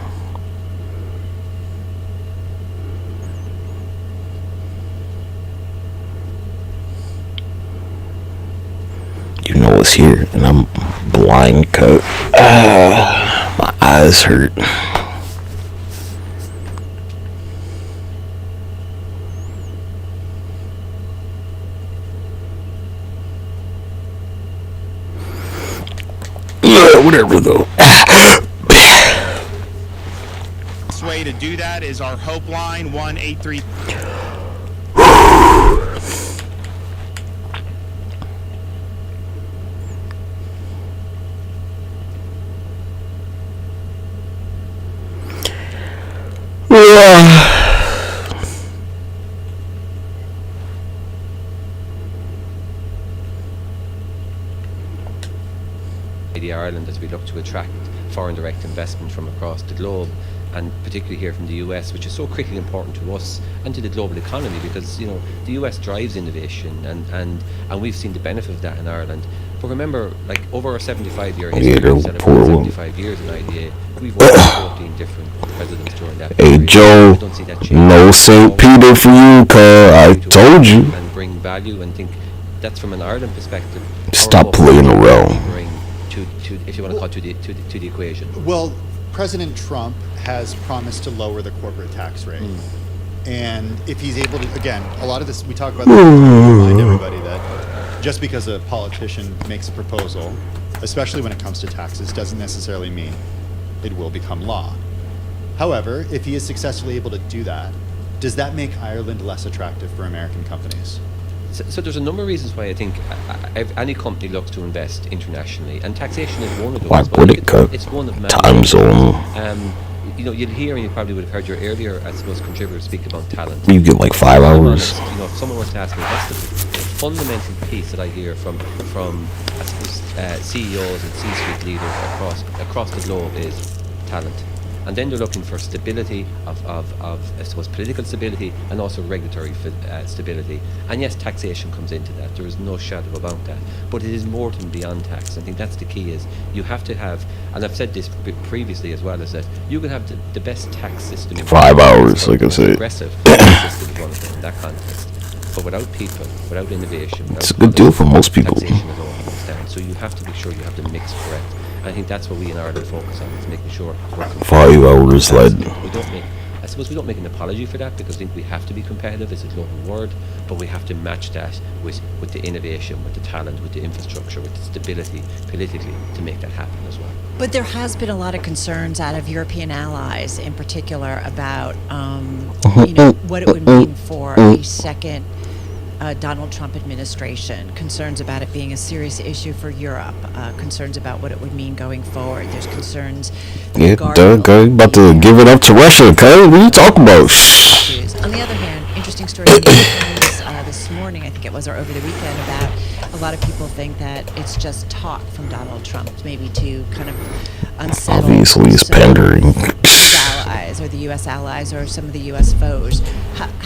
Was here and I'm blind, cut. My eyes hurt. Whatever though.
way to do that is our Hope line, 1-833.
Ireland as we look to attract foreign direct investment from across the globe, and particularly here from the US, which is so critically important to us and to the global economy, because, you know, the US drives innovation, and we've seen the benefit of that in Ireland. But remember, like, over our 75-year history, we've celebrated 75 years in IDA, we've worked with 14 different presidents during that period.
Hey Joe,
I don't see that changing.
no St. Peter for you, cuz I told you.
And bring value, and think that's from an Ireland perspective.
Stop playing around.
Bring to, if you want to call it, to the equation.
Well, President Trump has promised to lower the corporate tax rate. And if he's able to, again, a lot of this, we talk about this, remind everybody that just because a politician makes a proposal, especially when it comes to taxes, doesn't necessarily mean it will become law. However, if he is successfully able to do that, does that make Ireland less attractive for American companies?
So there's a number of reasons why I think any company looks to invest internationally, and taxation is one of those.
Why would it cut?
It's one of many.
Time zone.
You know, you'll hear, and you probably would have heard your earlier, I suppose, contributor speak about talent.
You get like 5 hours.
You know, if someone was to ask me, what's the fundamental piece that I hear from I suppose, CEOs and C-suite leaders across the globe is talent. And then they're looking for stability of I suppose, political stability, and also regulatory stability. And yes, taxation comes into that. There is no shadow about that. But it is more than beyond tax. I think that's the key. Is you have to have, and I've said this previously as well, is that you can have the best tax system.
5 hours, like I said.
Aggressive system is one of them in that context. But without people, without innovation,
It's a good deal for most people.
Taxation is all comes down. So you have to be sure you have the mix correct. I think that's what we in Ireland focus on, is making sure we're
5 hours, lad.
I suppose we don't make an apology for that, because I think we have to be competitive as a global world, but we have to match that with the innovation, with the talent, with the infrastructure, with the stability politically to make that happen as well.
But there has been a lot of concerns out of European allies in particular about you know, what it would mean for a second Donald Trump administration, concerns about it being a serious issue for Europe, concerns about what it would mean going forward. There's concerns.
Yeah, Doug, about to give it up to Russia, okay? What are you talking about?
On the other hand, interesting story in the Times this morning, I think it was, or over the weekend, about a lot of people think that it's just talk from Donald Trump, maybe to kind of unsettle.
Obviously, it's pandering.
Allies, or the U.S. allies, or some of the U.S. foes.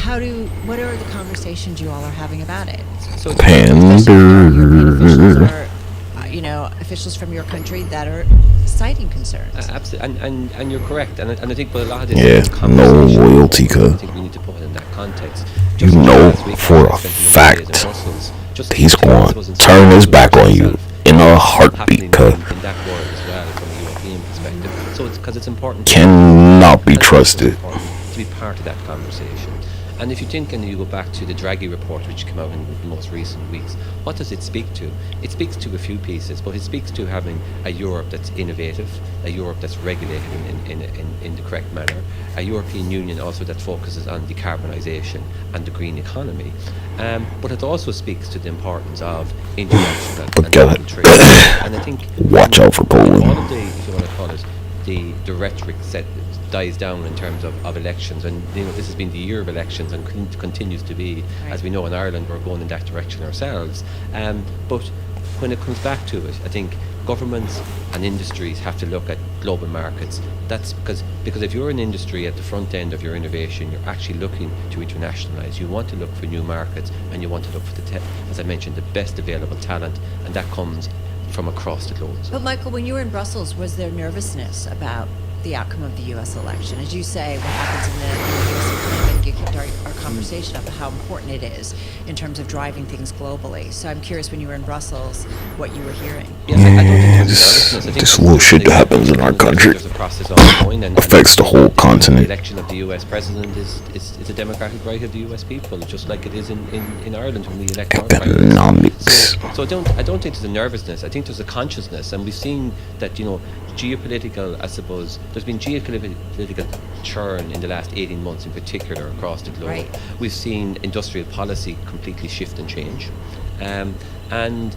What are the conversations you all are having about it?
So
Pander.
You know, officials from your country that are citing concerns.
Absolutely, and you're correct, and I think, but a lot of this
no loyalty,
I think we need to put it in that context.
You know for a fact he's going to turn his back on you in a heartbeat, cut.
In that world as well, from a European perspective. So it's because it's important.
Cannot be trusted.
To be part of that conversation. And if you think, and you go back to the Draghi report, which came out in the most recent weeks, what does it speak to? It speaks to a few pieces, but it speaks to having a Europe that's innovative, a Europe that's regulated in the correct manner, a European Union also that focuses on decarbonisation and the green economy. But it also speaks to the importance of international and global trade. And I think
watch out for Poland.
All of the, if you want to call it, the rhetoric dies down in terms of elections, and you know, this has been the year of elections and continues to be, as we know in Ireland we're going in that direction ourselves, but when it comes back to it, I think governments and industries have to look at global markets. That's because if you're an industry at the front end of your innovation, you're actually looking to internationalize. You want to look for new markets, and you want to look for as I mentioned, the best available talent, and that comes from across the globe.
But Michael, when you were in Brussels, was there nervousness about the outcome of the U.S. election? As you say, what happens in the U.S. economy, you kept our conversation up how important it is in terms of driving things globally. So I'm curious, when you were in Brussels, what you were hearing.
Yes, I don't think
man, this little shit that happens in our country affects the whole continent.
The election of the US president is a democratic right of the US people, just like it is in Ireland when we elect our prime minister.
Economics.
So I don't think there's a nervousness. I think there's a consciousness, and we've seen that, you know, geopolitical, I suppose, there's been geopolitical churn in the last 18 months in particular across the globe.
Right.
We've seen industrial policy completely shift and change. And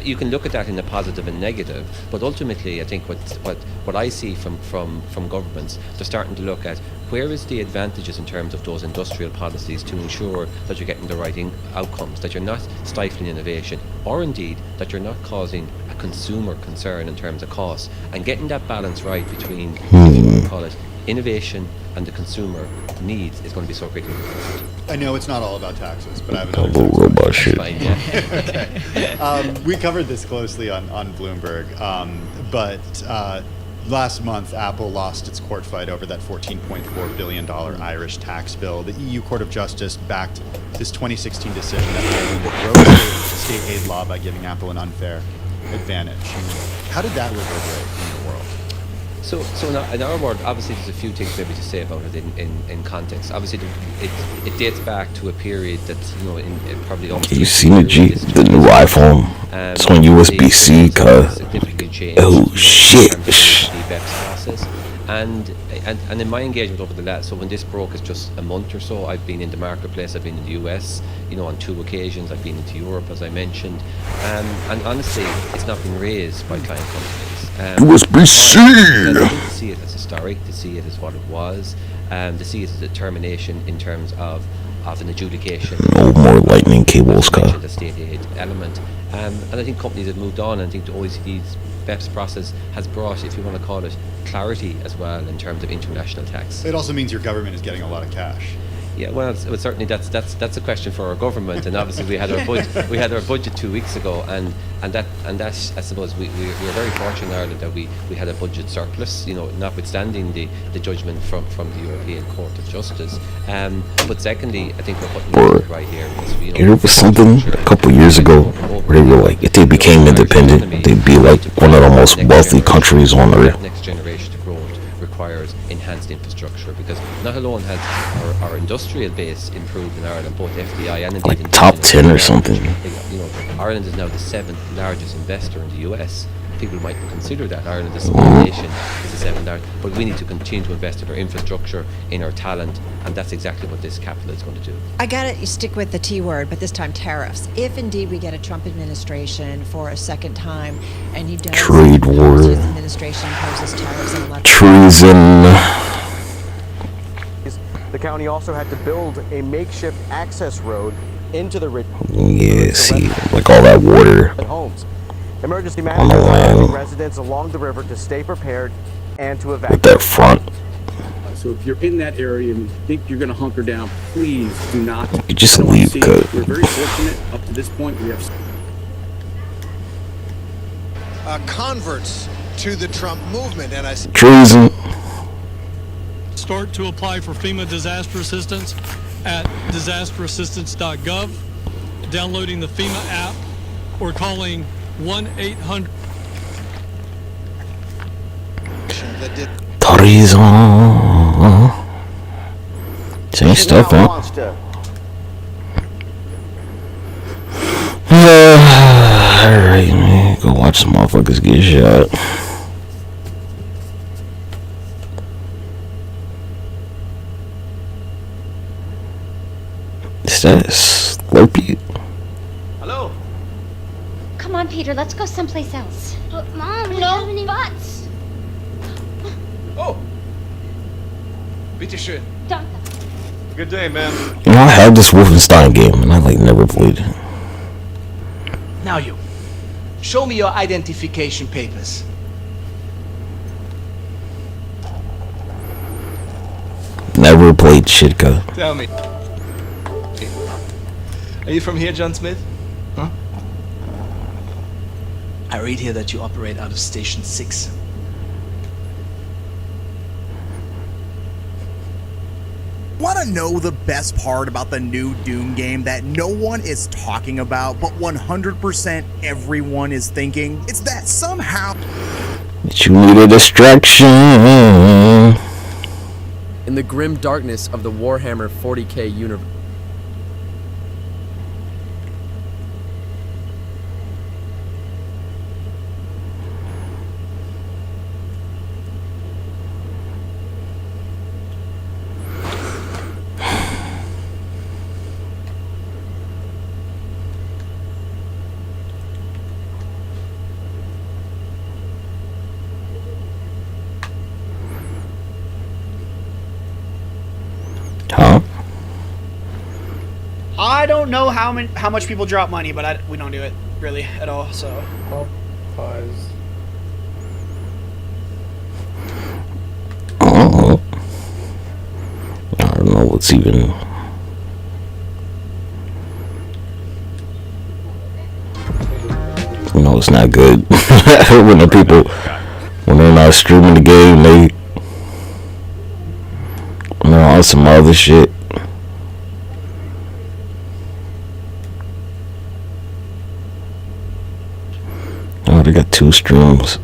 you can look at that in a positive and negative, but ultimately I think what I see from governments, they're starting to look at where is the advantages in terms of those industrial policies to ensure that you're getting the right outcomes, that you're not stifling innovation, or indeed that you're not causing a consumer concern in terms of costs, and getting that balance right between, if you want to call it, innovation and the consumer needs is going to be so critically important.
I know it's not all about taxes, but I have another
little robot shit.
Fine, yeah.
We covered this closely on Bloomberg, but last month Apple lost its court fight over that $14.4 billion Irish tax bill. The EU Court of Justice backed this 2016 decision that Ireland broke state aid law by giving Apple an unfair advantage. How did that reverberate in the world?
So in our world, obviously there's a few things maybe to say about it in context. Obviously, it dates back to a period that's, you know, in probably almost...
You seen the new iPhone? It's on USB-C, cuz. Oh, shit.
The BEPS process. And in my engagement over the last, so when this broke, it's just a month or so, I've been in the marketplace, I've been in the US, you know, on 2 occasions, I've been into Europe, as I mentioned, and honestly, it's not been raised by client companies.
USB-C!
To see it as historic, to see it as what it was, to see it as a determination in terms of an adjudication.
No more lightning cables, cuz.
The state aid element. And I think companies have moved on, and I think the OECD's BEPS process has brought, if you want to call it, clarity as well in terms of international tax.
It also means your government is getting a lot of cash.
Yeah, well, certainly that's a question for our government, and obviously we had our budget 2 weeks ago, and that I suppose we were very fortunate in Ireland that we had a budget surplus, you know, notwithstanding the judgment from the European Court of Justice. But secondly, I think we're putting it right here. Because, you know,
there was something a couple years ago where they were like, if they became independent, they'd be like one of the most wealthy countries on earth.
Next generation to growth requires enhanced infrastructure, because not alone has our industrial base improved in Ireland, both FDI and indeed
like top 10 or something.
You know, Ireland is now the 7th largest investor in the US. People might consider that Ireland, a small nation, is the 7th largest, but we need to continue to invest in our infrastructure, in our talent, and that's exactly what this capital is going to do.
I got it. You stick with the T word, but this time tariffs. If indeed we get a Trump administration for a second time, and he does
trade war,
his administration imposes tariffs on electric
treason.
The county also had to build a makeshift access road into the
yeah, see, like all that water
homes. Emergency
on the
managers
land
urging residents along the river to stay prepared and to evacuate.
with that front.
So if you're in that area and you think you're going to hunker down, please do not.
You just leave, cuz.
We're very fortunate up to this point. We have
converts to the Trump movement, and I
treason.
Start to apply for FEMA disaster assistance at disasterassistance.gov, downloading the FEMA app, or calling 1-800.
Treason. Same stuff, huh? Alright, man. Go watch some motherfuckers get shot. Is that Slurpee?
Hello?
Come on, Peter, let's go someplace else. But Mom, we don't have any butts.
Oh! Bitte schön.
Danke.
Good day, man.
You know, I had this Wolfenstein game and I like never played it.
Now you. Show me your identification papers.
Never played shit, cuz.
Tell me. Are you from here, John Smith? Huh? I read here that you operate out of Station 6.
Want to know the best part about the new Doom game that no one is talking about, but 100% everyone is thinking? It's that somehow
you need a distraction.
In the grim darkness of the Warhammer 40k universe.
Huh?
I don't know how much people drop money, but we don't do it really at all. So.
Pause.
I don't know what's even. You know, it's not good when the people, when they're not streaming the game, they're on some other shit. Oh, they got 2 streams.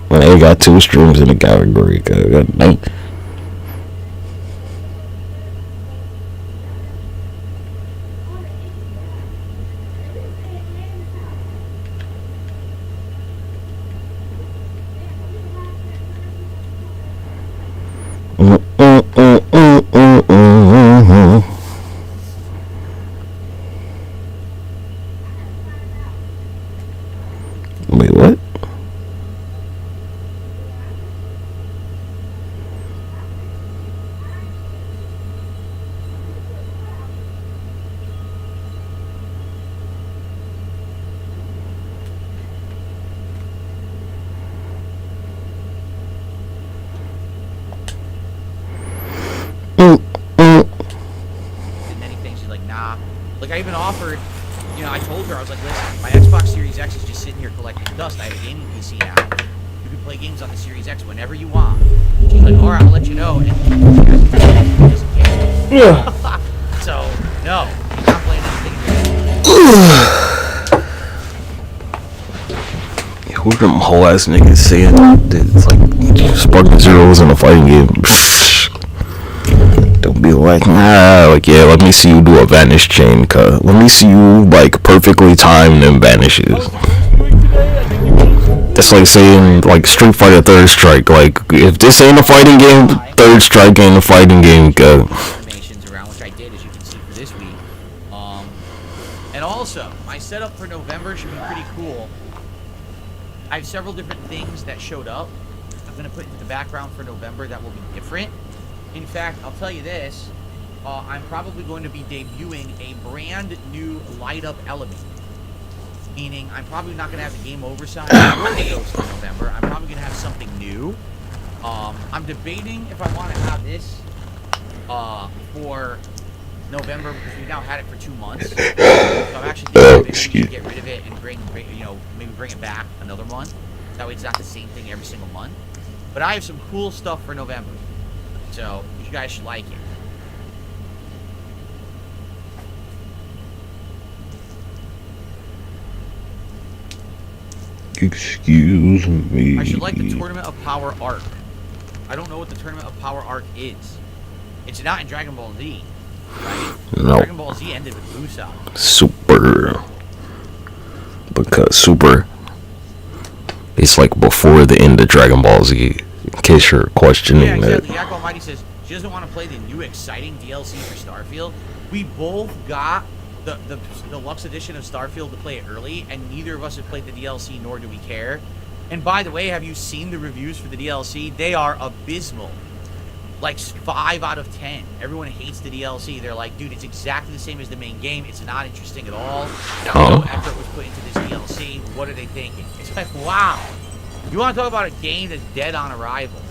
Well, they got 2 streams in the category. God dang. Wait, what?
Many things she's like, nah. Like I even offered, you know, I told her, I was like, listen, my Xbox Series X is just sitting here collecting dust. I have a gaming PC now. You can play games on the Series X whenever you want. She's like, alright, I'll let you know. And yeah. So, no, he's not playing anything.
Who them whole ass niggas saying that it's like Sparking Zeros in a fighting game? Don't be like, nah, like, yeah, let me see you do a vanish chain, cuz. Let me see you, like, perfectly timed and vanishes. That's like saying, like, Street Fighter Third Strike. Like, if this ain't a fighting game, Third Strike ain't a fighting game, cuz.
Animations around, which I did, as you can see, for this week. And also, my setup for November should be pretty cool. I have several different things that showed up. I'm going to put into the background for November that will be different. In fact, I'll tell you this. I'm probably going to be debuting a brand new light up element. Meaning, I'm probably not going to have the game over sign for November. I'm probably going to have something new. I'm debating if I want to have this for November because we now had it for 2 months. So I'm actually thinking maybe we should get rid of it and bring maybe bring it back another month. That way it's not the same thing every single month. But I have some cool stuff for November. So, you guys should like it.
Excuse me.
I should like the Tournament of Power arc. I don't know what the Tournament of Power arc is. It's not in Dragon Ball Z, right?
No.
Dragon Ball Z ended with Usopp.
Super. Because Super is like before the end of Dragon Ball Z, in case you're questioning
yeah, exactly.
that.
Yak Almighty says she doesn't want to play the new exciting DLC for Starfield. We both got the deluxe edition of Starfield to play it early, and neither of us have played the DLC, nor do we care. And by the way, have you seen the reviews for the DLC? They are abysmal. Like 5 out of 10. Everyone hates the DLC. They're like, dude, it's exactly the same as the main game. It's not interesting at all. No effort was put into this DLC. What are they thinking? It's like, wow. You want to talk about a game that's dead on arrival?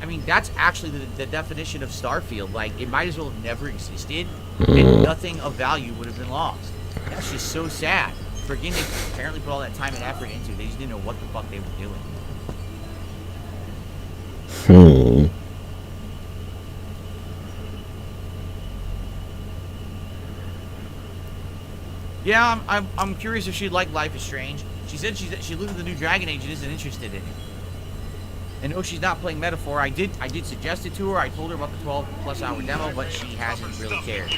I mean, that's actually the definition of Starfield. Like, it might as well have never existed, and nothing of value would have been lost. That's just so sad. For a game they apparently put all that time and effort into, they just didn't know what the fuck they were doing. Yeah, I'm curious if she'd like Life is Strange. She said she looked at the new Dragon Age and isn't interested in it. And no, she's not playing Metaphor. I did suggest it to her. I told her about the 12+ hour demo, but she hasn't really cared.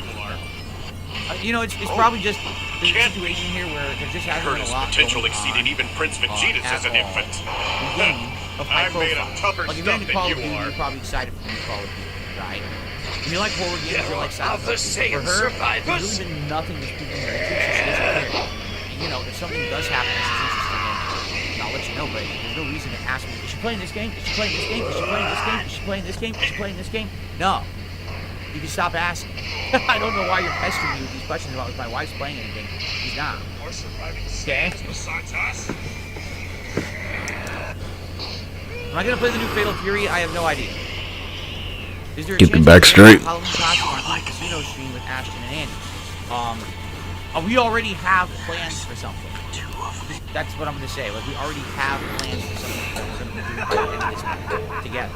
You know, it's probably just the situation here where there just hasn't been a lot
potential
going
exceeded
on,
even Prince Vegeta's as an infant.
The game of high
I've made a
profile.
tougher
Like if you're
stuff
into Call
than
of
you
Duty,
are.
you're probably excited for the new Call of Duty, right? And you like horror games, you like
Of the
sci-fi. For
Saiyan
her,
survivors.
there's really been nothing that's piquing her interest. She doesn't care. And, you know, if something does happen that she's interested in, I'll let you know, but there's no reason to ask me, is she playing this game? Is she playing this game? Is she playing this game? Is she playing this game? Is she playing this game? No. You can stop asking. I don't know why you're pestering me with these questions about if my wife's playing anything. She's not. Okay? Am I gonna play the new Fatal Fury? I have no idea. Is there a
Keep
chance
the back straight.
Halloween costume on the casino stream with Ashton and Andy? We already have plans for something. That's what I'm gonna say. Like we already have plans for something that we're gonna be doing by the end of this month together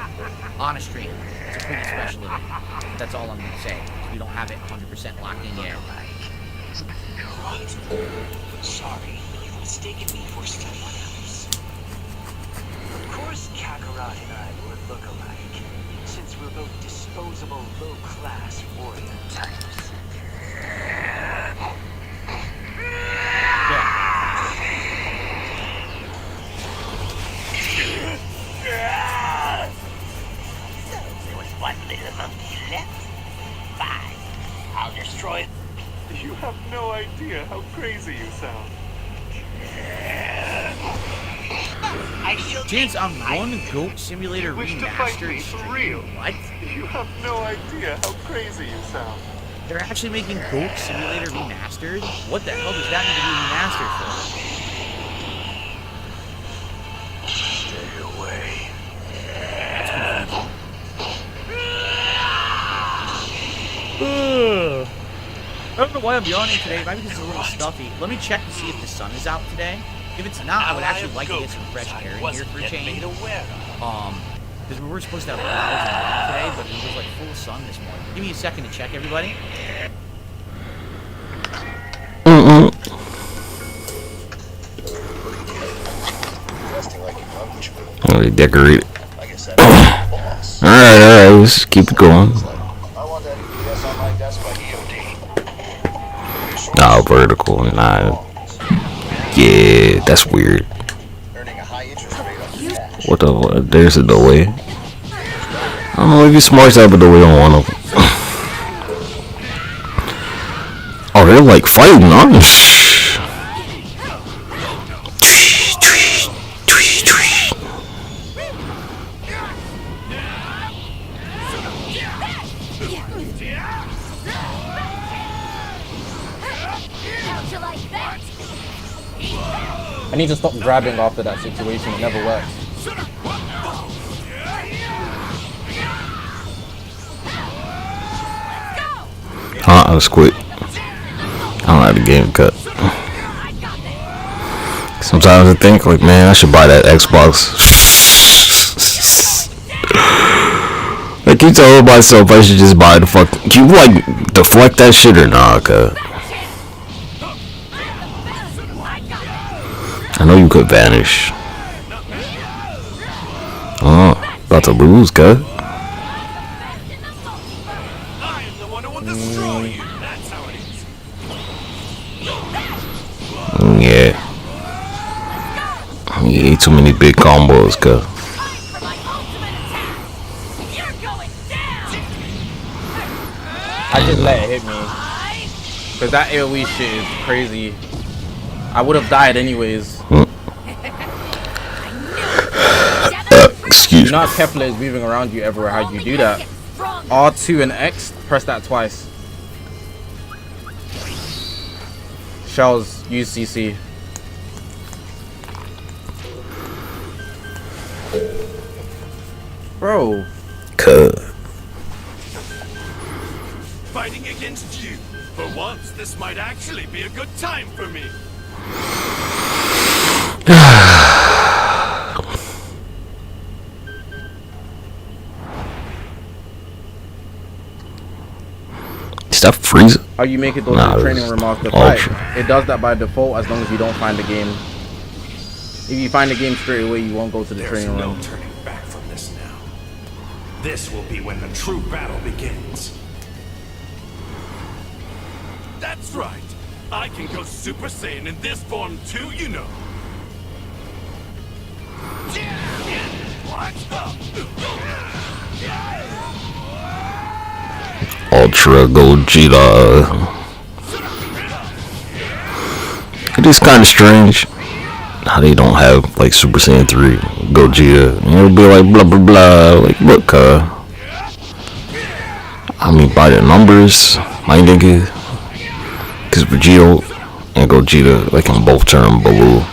on a stream. It's a pretty special event. That's all I'm gonna say. We don't have it 100% locked in yet.
Sorry, you've mistaken me for someone else. Of course, Kakarot and I would look alike, since we're both disposable, low-class warrior types. So there was one little monkey left. Fine, I'll destroy it.
You have no idea how crazy you sound.
I shall
Chance
take
on one Goat Simulator
wish to fight me
remastered
for
stream.
real.
What?
You have no idea how crazy you sound.
They're actually making Goat Simulator remastered? What the hell does that need to be remastered for?
Stay away.
That's confusing. I don't know why I'm yawning today. Maybe because it's a little stuffy. Let me check to see if the sun is out today. If it's not, I would actually like to get some fresh air in here for a change. Because we were supposed to have clouds and rain today, but it was like full sun this morning. Give me a second to check, everybody.
Oh, they decorate it. Alright, let's keep it going. Nah, vertical, nah. Yeah, that's weird. What the? There's a way. I don't know if he smarts out, but the way on one of them. Oh, they're like fighting, huh?
I need to stop grabbing after that situation. It never works.
I was quick. I don't have the game cut. Sometimes I think like, man, I should buy that Xbox. I keep telling myself I should just buy the fuck. Can you like deflect that shit or nah, cuz? I know you could vanish. Oh, about to lose, cuz. Yeah. You ate too many big combos, cuz.
I just let it hit me. Cause that AoE shit is crazy. I would have died anyways.
Excuse me.
You know how Kepler is moving around you everywhere. How do you do that? R2 and X, press that twice. Shells, use CC. Bro.
Fighting against you. For once, this might actually be a good time for me.
Is that Frieza?
Or you make it go to
Nah,
the training
it's
room after
Ultra.
fight. It does that by default as long as you don't find the game. If you find the game straight away, you won't go to the training
no
room.
turning back from this now. This will be when the true battle begins. That's right. I can go Super Saiyan in this form too, you know.
Ultra Gogeta. It is kind of strange how they don't have like Super Saiyan 3 Gogeta. It'll be like blah blah blah. Like look, I mean by the numbers, my nigga, because Vegito and Gogeta like can both turn blue.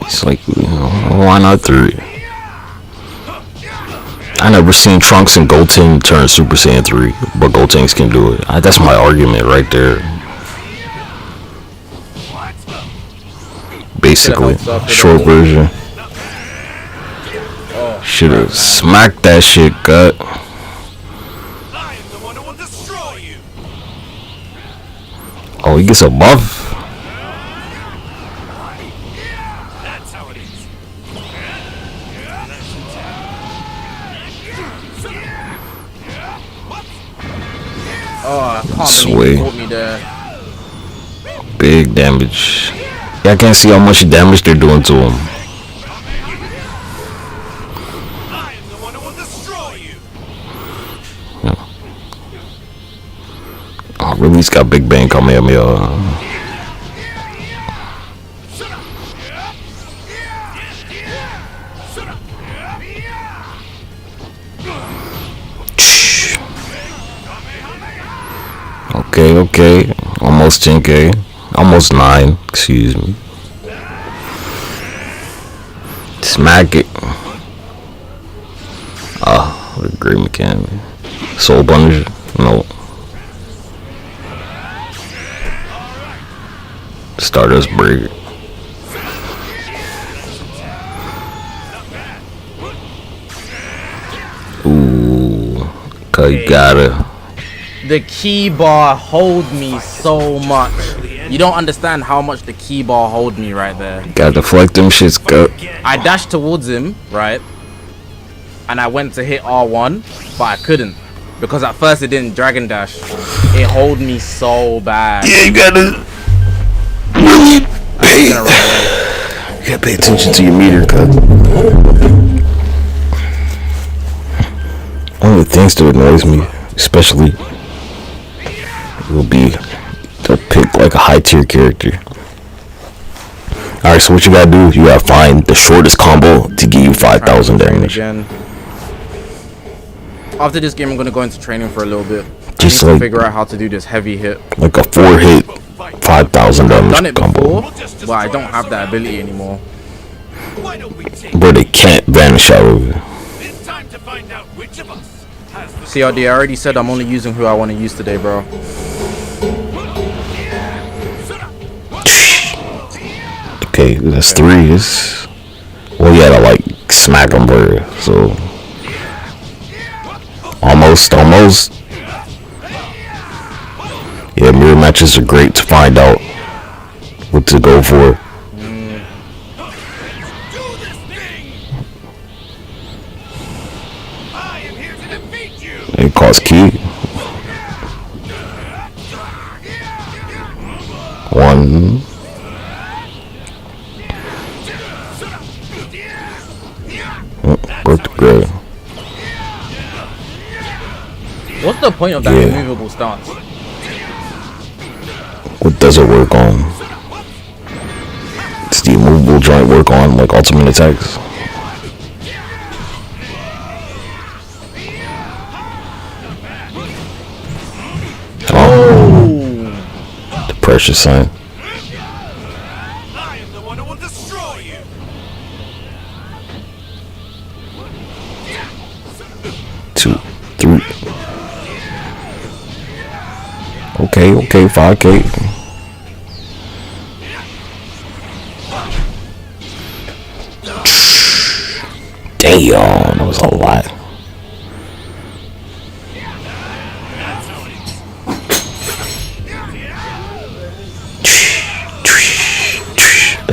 It's like, you know, why not 3? I never seen Trunks and Goten turn Super Saiyan 3, but Gotenks can do it. That's my argument right there. Basically, short version. Should've smacked that shit, gut. Oh, he gets a buff.
Oh, I can't
Sway.
believe he caught me there.
Big damage. Yeah, I can't see how much damage they're doing to him. Oh, really? He's got Big Bang Kamehameha. Okay. Almost 10k. Almost 9. Excuse me. Smack it. Ah, what a great mechanic. Soul Punisher? No. Stardust Breaker. Ooh. Okay, you gotta.
The key bar hold me so much. You don't understand how much the key bar hold me right there.
Gotta deflect them shits, gut.
I dashed towards him, right? And I went to hit R1, but I couldn't. Because at first it didn't Dragon Dash. It hold me so bad.
Yeah, you gotta really pay. You gotta pay attention to your meter, cut. One of the things that annoys me, especially, will be they'll pick like a high tier character. Alright, so what you gotta do, you gotta find the shortest combo to give you 5,000 damage.
Again. After this game, I'm gonna go into training for a little bit.
Just
I need
like
to figure out how to do this heavy hit.
Like a 4-hit, 5,000 damage
I've done it
combo.
before, but I don't have that ability anymore.
Where they can't vanish out of it.
CRD, I already said I'm only using who I want to use today, bro.
Okay, that's 3. It's, well, you gotta like smack them, bro. So almost. Yeah, mirror matches are great to find out what to go for. It costs key. 1. Broke the grid.
What's the point of that immovable stance?
What does it work on? Does the immovable joint work on like ultimate attacks? Oh, the pressure sign.
I am the one who will destroy you.
2, 3. Okay, 5k. Damn, that was a lot.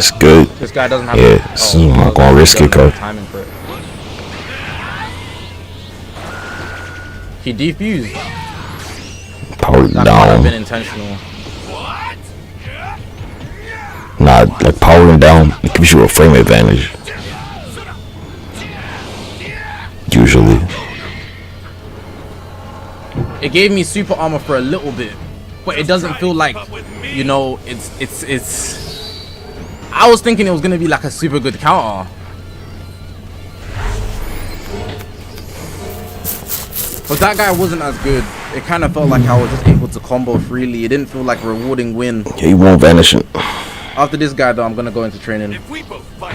That's good.
This guy doesn't have.
Yeah, this is not gonna risk it, cuz.
Timing for it. He defused.
Powered
That might
down.
have been intentional.
Nah, like powering down, it gives you a frame advantage. Usually.
It gave me super armor for a little bit, but it doesn't feel like, you know, it's. I was thinking it was gonna be like a super good counter. But that guy wasn't as good. It kind of felt like I was just able to combo freely. It didn't feel like a rewarding win.
Yeah, he won't vanish it.
After this guy, though, I'm gonna go into training.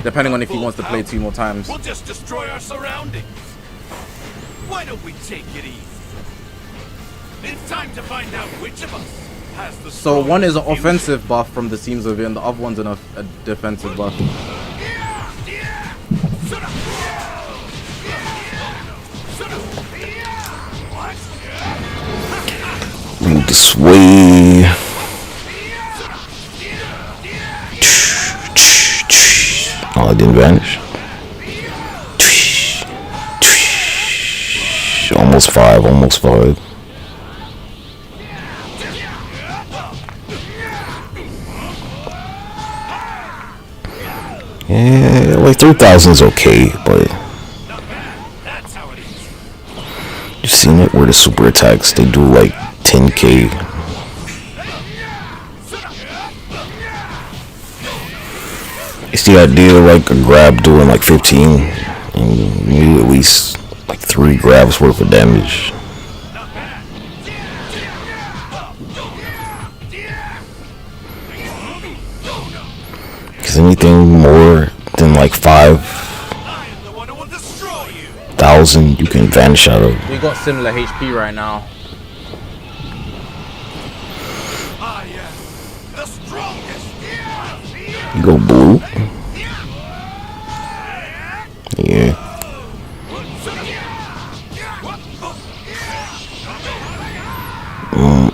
Depending on if he wants to play 2 more times.
We'll just destroy our surroundings. Why don't we take it easy? It's time to find out which of us has the
So one is an offensive buff from the seams of it, and the other one's a defensive buff.
Move this way. Oh, it didn't vanish. Almost 5, almost 5. Yeah, like 3,000 is okay, but you've seen it where the super attacks, they do like 10k. It's the idea of like a grab doing like 15 and you need at least like 3 grabs worth of damage. Cause anything more than like 5,000 you can vanish out of.
We got similar HP right now.
You go blue. Yeah.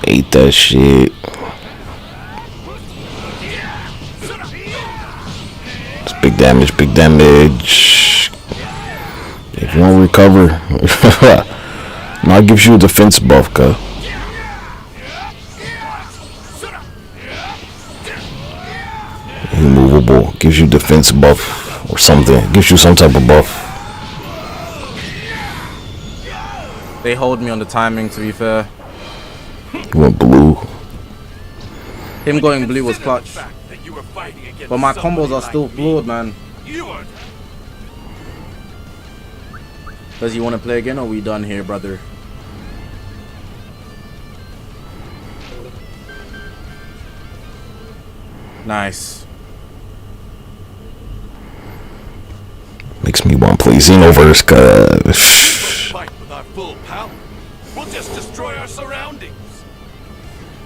Ate that shit. It's big damage, big damage. If you don't recover, now it gives you a defense buff, cuz. Immovable, gives you defense buff or something. Gives you some type of buff.
They hold me on the timing, to be fair.
You went blue.
Him going blue was clutch. But my combos are still flawed, man. Does he want to play again, or are we done here, brother? Nice.
Makes me want to play Xenoverse, cuz.
Fight with our full power. We'll just destroy our surroundings.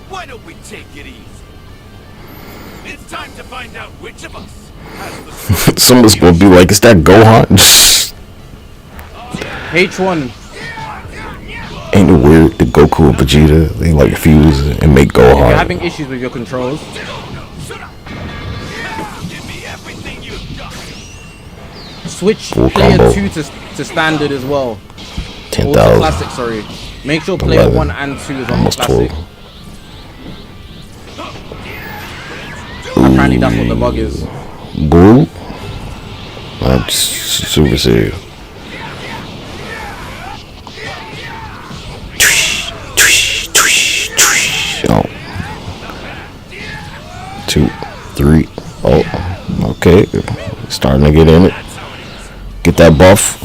Why don't we take it easy? It's time to find out which of us has the
Someone's gonna be like, is that Gohan?
H1.
Ain't it weird that Goku and Vegeta, they like fuse and make
If you're
Gohan?
having issues with your controls, switch
Full
player
combo.
2 to standard as well.
10,000.
Also classic, sorry. Make sure player
11.
1 and 2 is on
Almost
classic.
12.
Apparently that's what the bug is.
Blue? I'm super serious. Oh. 2, 3. Oh, okay. Starting to get in it. Get that buff.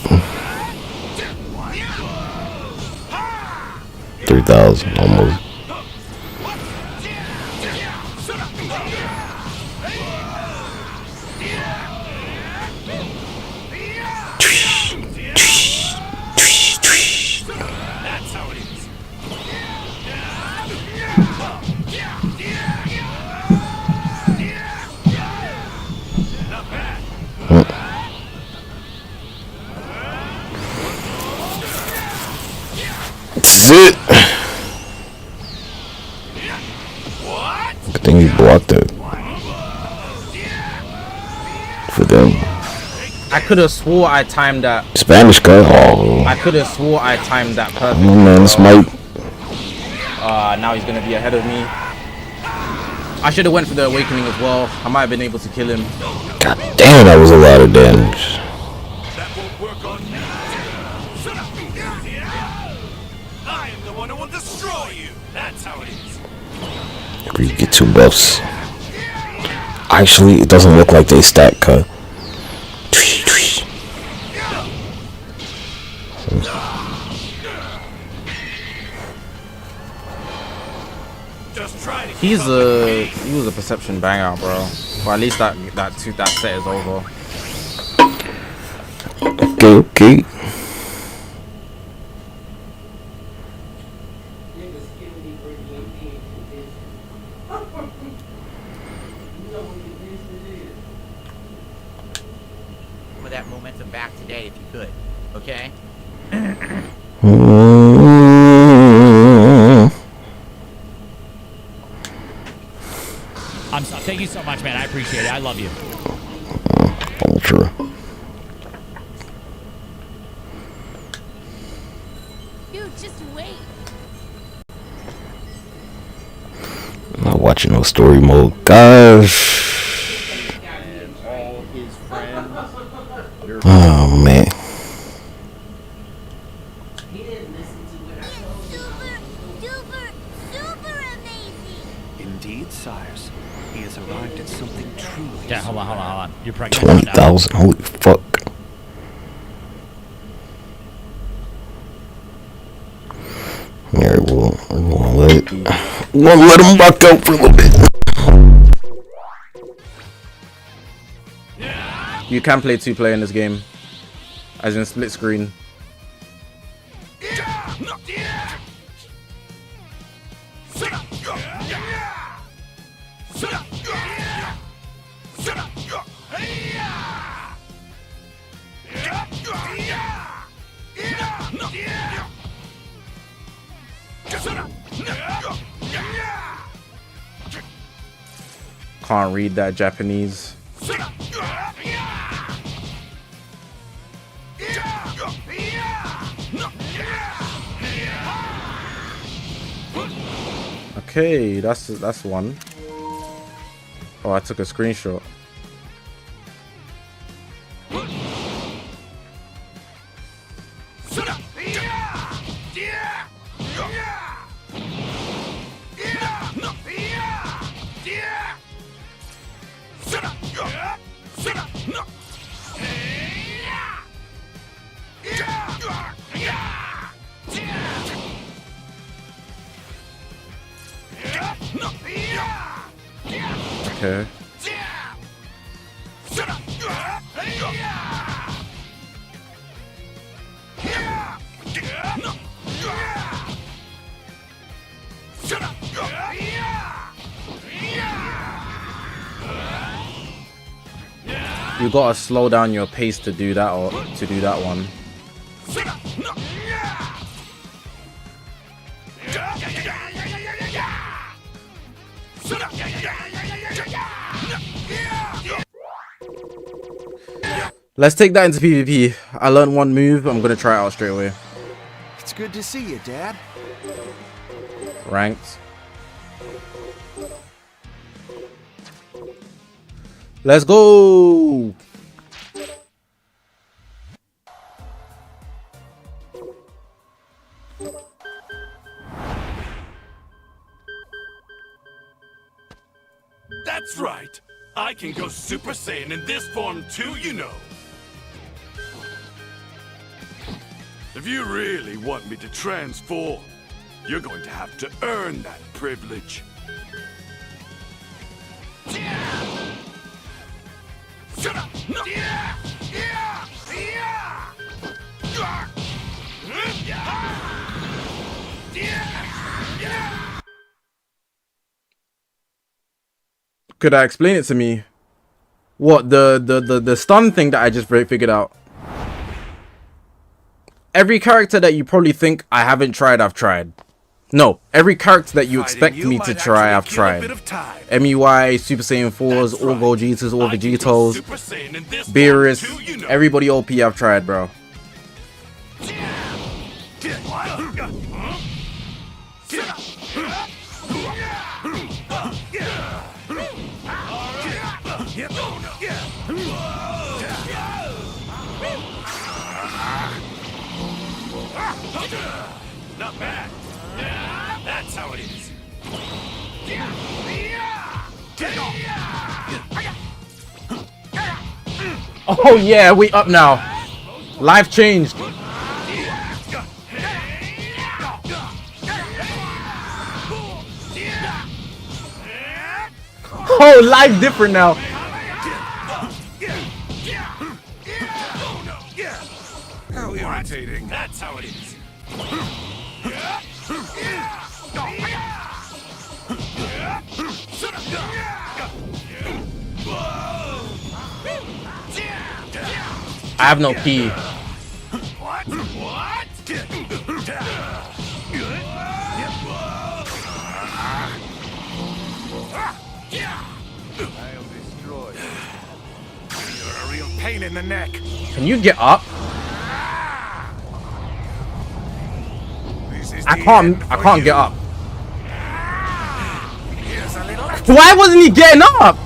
3,000 almost. This is it. Good thing you blocked it. for them.
I could have swore I timed that.
Spanish cut. Oh.
I could have swore I timed that perfectly.
Oh man, this might.
Now he's gonna be ahead of me. I should have went for the awakening as well. I might have been able to kill him.
God damn, that was a lot of damage.
I am the one who will destroy you. That's how it is.
If we get 2 buffs. Actually, it doesn't look like they stack cut.
He was a perception banger, bro. Well, at least that set is over.
Okay.
With that momentum back today, if you could, okay?
Thank you so much, man. I appreciate it. I love you.
Ultra.
Dude, just wait.
I'm not watching no story mode, gosh. Oh man.
Indeed, sires. He has arrived at something truly.
Yeah, hold on. You're pregnant.
20,000. Holy fuck. Alright, well, I'm gonna let him rock out for a little bit.
You can play 2-player in this game, as in split screen. Can't read that Japanese. Okay, that's one. Oh, I took a screenshot. Okay. You gotta slow down your pace to do that, or to do that one. Let's take that into PvP. I learned one move. I'm gonna try it out straight away.
It's good to see you, Dad.
Ranked. Let's go.
That's right. I can go Super Saiyan in this form too, you know. If you really want me to transform, you're going to have to earn that privilege.
Could I explain it to me? What, the stun thing that I just figured out? Every character that you probably think I haven't tried, I've tried. No, every character that you expect me to try, I've tried. MUI, Super Saiyan 4s, all Gojitas, all Vegetos, Beerus, everybody OP I've tried, bro.
Not bad. That's how it is.
Oh yeah, we up now. Life changed. Oh, life different now.
How irritating. That's how it is.
I have no key.
What? What? I'll destroy you. You're a real pain in the neck.
Can you get up? I can't get up. Why wasn't he getting up?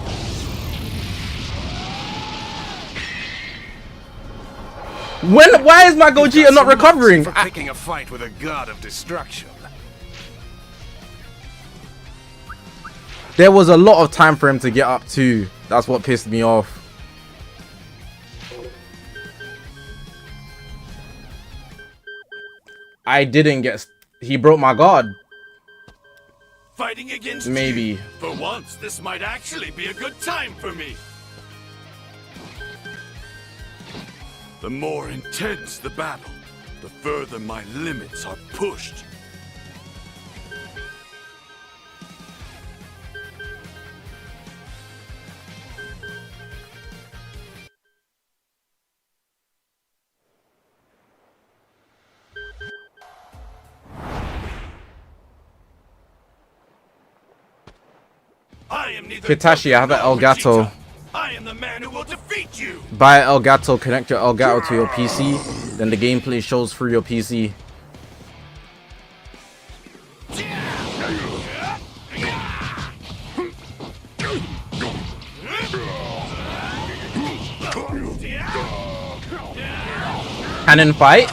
Why is my Gogeta not recovering?
For picking a fight with a god of destruction.
There was a lot of time for him to get up too. That's what pissed me off. I didn't get... He broke my guard.
Fighting against
maybe.
You. For once, this might actually be a good time for me. The more intense the battle, the further my limits are pushed.
Kitashi, I have an Elgato.
I am the man who will defeat you.
Buy an Elgato, connect your Elgato to your PC, then the gameplay shows through your PC. Cannon fight.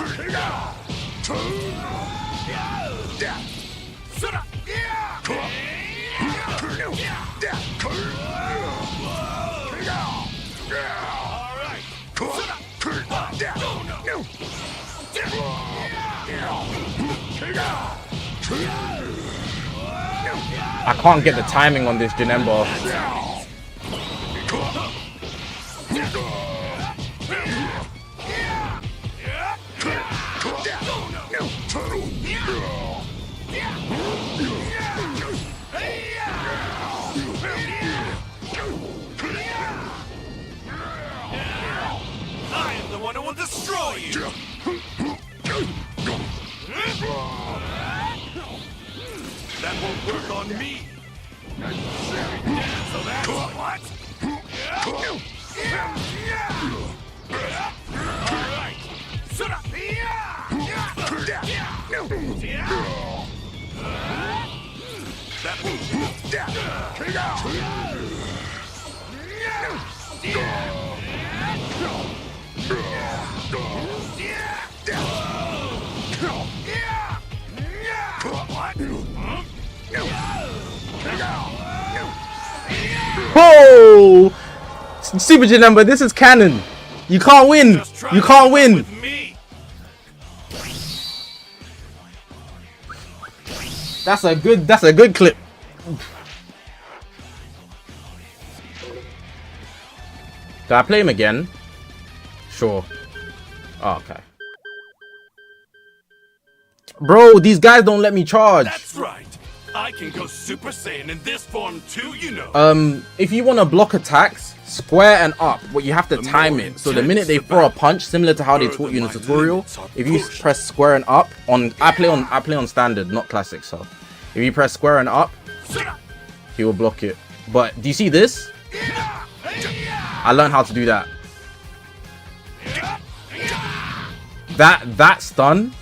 I can't get the timing on this Janemba.
I am the one who will destroy you. That won't work on me. So that's what? Alright. That
Oh! Super Janemba, this is canon. You can't win. You can't win. That's a good clip. Do I play him again? Sure. Oh, okay. Bro, these guys don't let me charge.
That's right. I can go Super Saiyan in this form too, you know.
If you want to block attacks, square and up, but you have to time it. So the minute they throw a punch, similar to how they taught you in the tutorial, if you press square and up I play on standard, not classic. So if you press square and up, he will block it. But do you see this? I learned how to do that. That stun.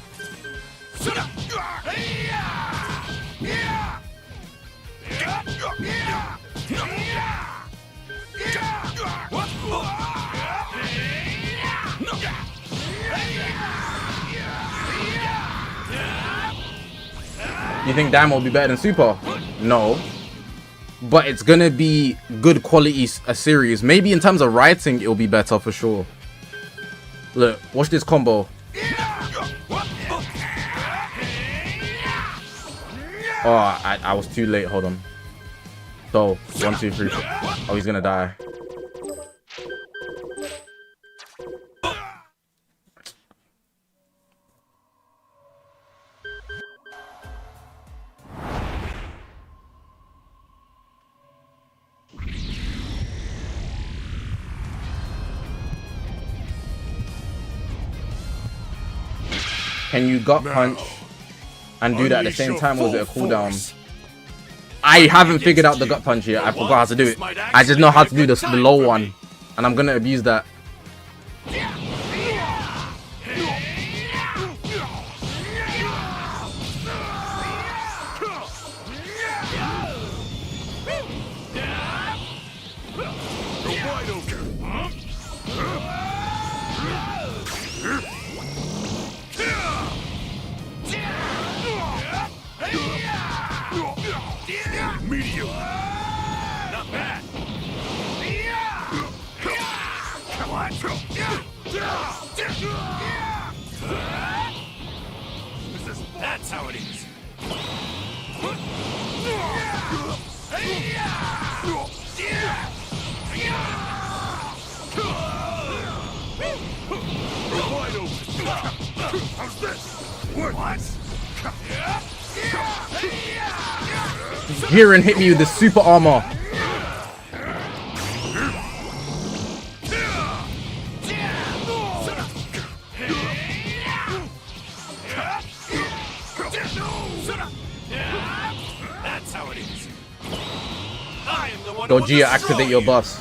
You think Dam will be better than Super? No. But it's gonna be good quality a series. Maybe in terms of writing, it'll be better for sure. Look, watch this combo. Oh, I was too late. Hold on. So 1, 2, 3. Oh, he's gonna die. Can you gut punch and do that at the same time, or is it a cooldown? I haven't figured out the gut punch yet. I forgot how to do it. I just know how to do the low one, and I'm gonna abuse that.
Medium. Not bad. Come on. That's how it is. How's this? What?
Here and hit me with the super armor.
That's how it is. I am the one.
Gogeta, activate your boss.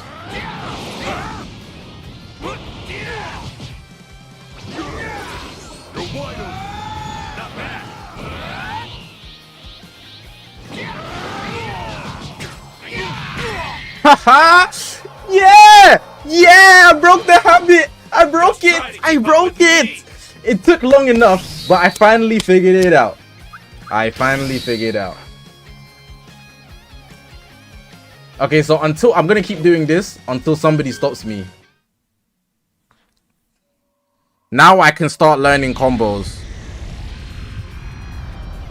Haha! Yeah! Yeah! I broke the habit! I broke it! I broke it! It took long enough, but I finally figured it out. Okay, so until I'm gonna keep doing this until somebody stops me. Now I can start learning combos.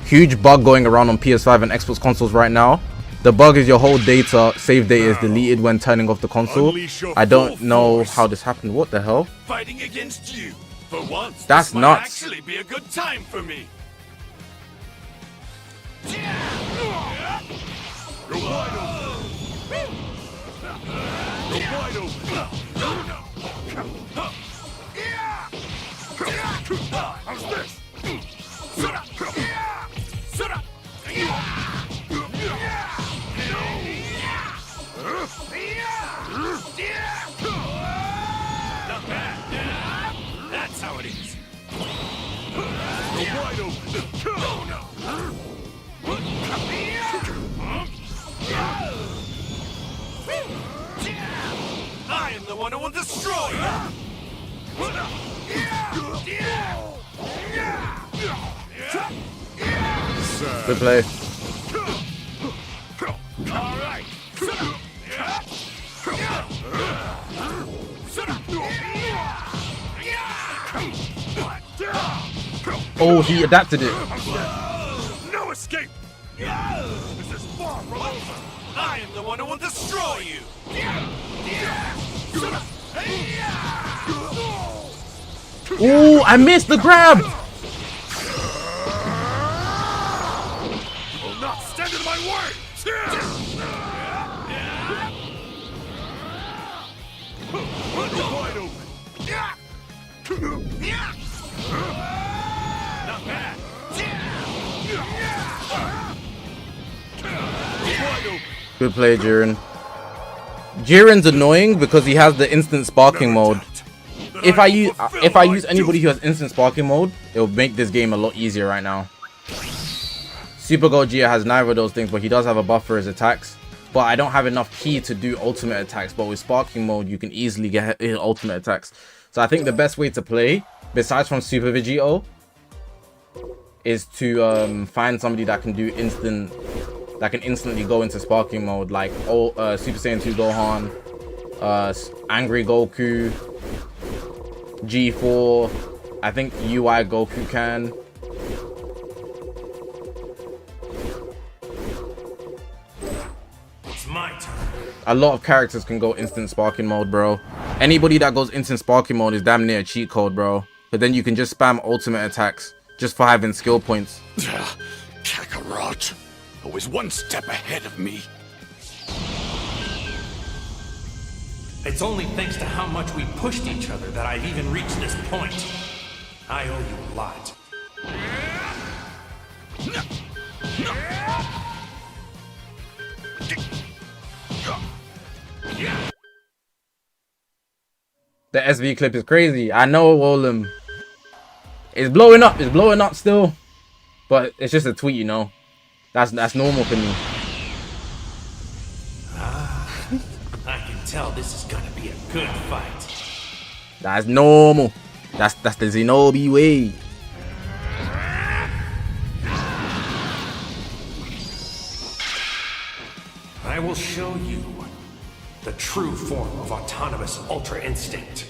Huge bug going around on PS5 and Xbox consoles right now. The bug is your whole data, save data is deleted when turning off the console. I don't know how this happened. What the hell?
Fighting against you. For once,
that's
this might
nuts.
actually be a good time for me. You're wide open. You're wide open. How's this? Not bad. That's how it is. You're wide open. Oh no. I am the one who will destroy you.
Good play.
All right.
Oh, he adapted it.
No escape. This is far from over. I am the one who will destroy you.
Ooh, I missed the grab.
Will not stand a my way! Wide open. Not bad. Wide open.
Good play, Jiren. Jiren's annoying because he has the instant sparking mode. If I use anybody who has instant sparking mode, it'll make this game a lot easier right now. Super Gogeta has neither of those things, but he does have a buff for his attacks. But I don't have enough ki to do ultimate attacks. But with sparking mode, you can easily get ultimate attacks. So I think the best way to play, besides from Super Vegito, is to find somebody that can do instantly go into sparking mode, like Super Saiyan 2 Gohan, Angry Goku, G4. I think UI Goku can.
It's my turn.
A lot of characters can go instant sparking mode, bro. Anybody that goes instant sparking mode is damn near a cheat code, bro. But then you can just spam ultimate attacks just for having skill points.
Kakarot, always one step ahead of me.
It's only thanks to how much we pushed each other that I've even reached this point. I owe you a lot.
The SV clip is crazy. I know, Wolem. It's blowing up. It's blowing up still. But it's just a tweet, you know. That's normal for me.
I can tell this is gonna be a good fight.
That's normal. That's the Zenobi way.
I will show you the true form of autonomous Ultra Instinct.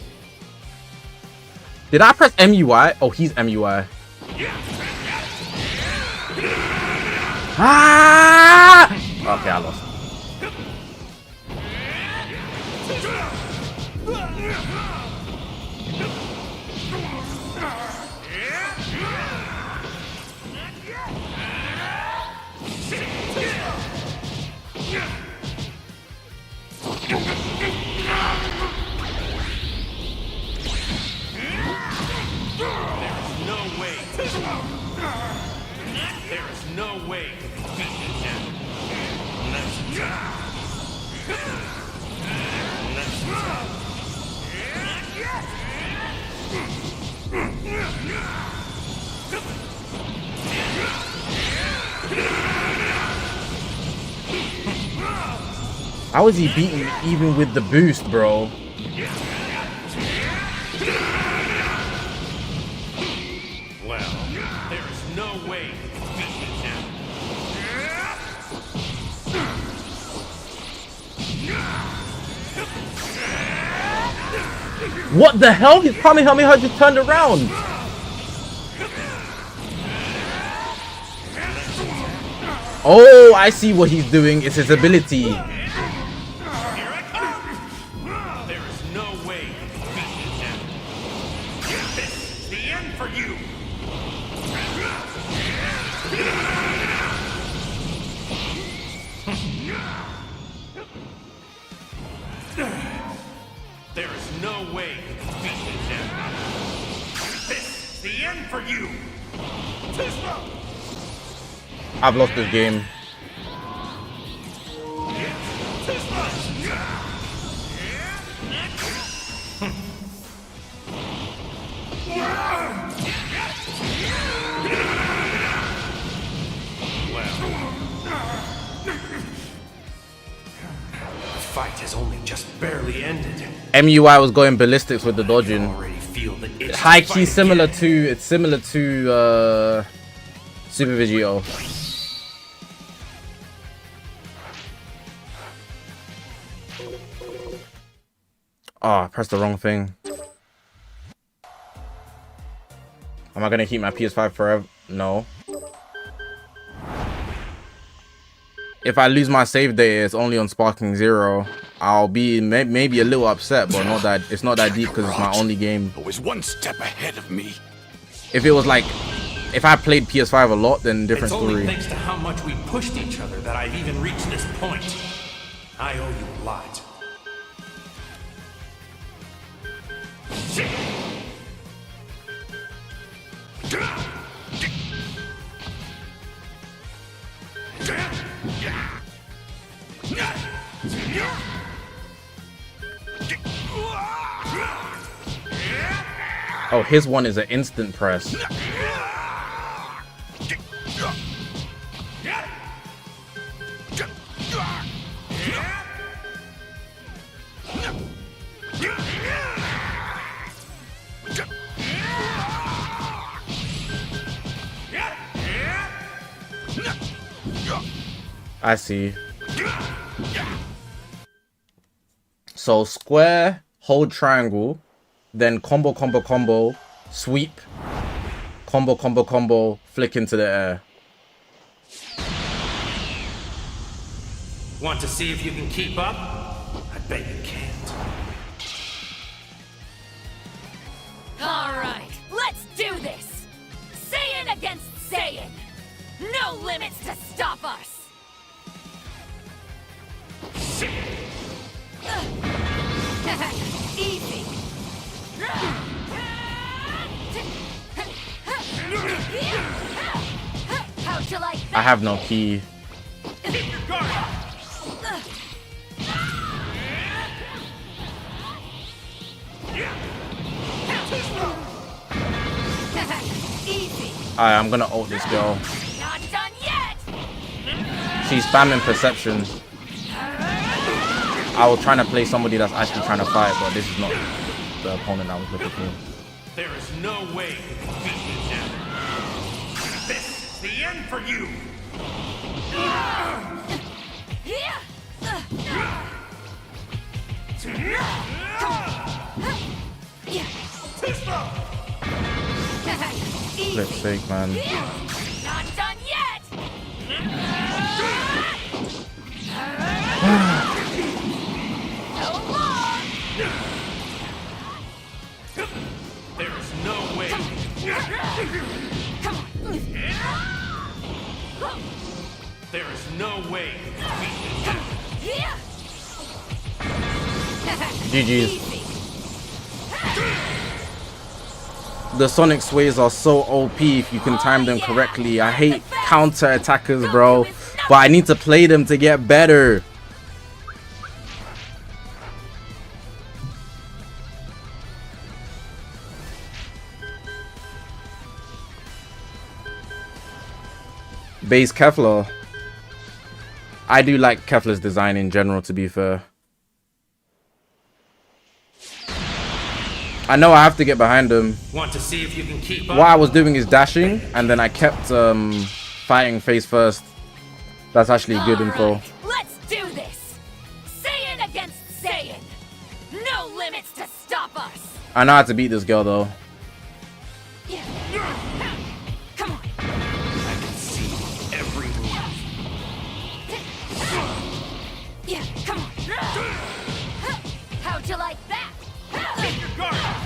Did I press MUI? Oh, he's MUI. Ah! Okay, I lost.
There is no way to defeat him now.
How is he beating even with the boost, bro?
Well, there is no way to defeat him now.
What the hell? His Kamehameha just turned around. Oh, I see what he's doing. It's his ability.
There is no way to defeat him now. This is the end for you. There is no way to defeat him now. This is the end for you.
I've lost this game.
The fight has only just barely ended.
MUI was going ballistics with the dodging.
Feel the itch
High
to
key
fight
similar
again.
to Super Vegito. Oh, I pressed the wrong thing. Am I gonna keep my PS5 forever? No. If I lose my save data, it's only on Sparking 0. I'll be maybe a little upset, but not that. It's not that deep because it's my only game.
Always one step ahead of me.
If it was like If I played PS5 a lot, then different
It's only
story.
thanks to how much we pushed each other that I've even reached this point. I owe you a lot.
Oh, his one is an instant press. I see. So square, hold triangle, then combo, combo, combo, sweep, combo, combo, combo, flick into the air.
Want to see if you can keep up? I bet you can't.
All right, let's do this. Saiyan against Saiyan. No limits to stop us. Easy. How'd you like that?
I have no key.
Easy.
Alright, I'm gonna ult this girl.
Not done yet.
She's spamming perception. I was trying to play somebody that's actually trying to fight, but this is not the opponent I was looking for.
There is no way you can beat me now. This is the end for you.
Flip's sake, man.
Not done yet.
There is no way. There is no way you can beat me now.
GG's. The Sonic sways are so OP if you can time them correctly. I hate counter attackers, bro, but I need to play them to get better. Base Kefla. I do like Kefla's design in general, to be fair. I know I have to get behind him.
Want to see if you can keep up?
What I was doing is dashing, and then I kept fighting face first. That's actually good info.
Let's do this. Saiyan against Saiyan. No limits to stop us.
I know how to beat this girl, though.
Come on.
I can see every move.
Yeah, come on. How'd you like that?
Keep your guard up.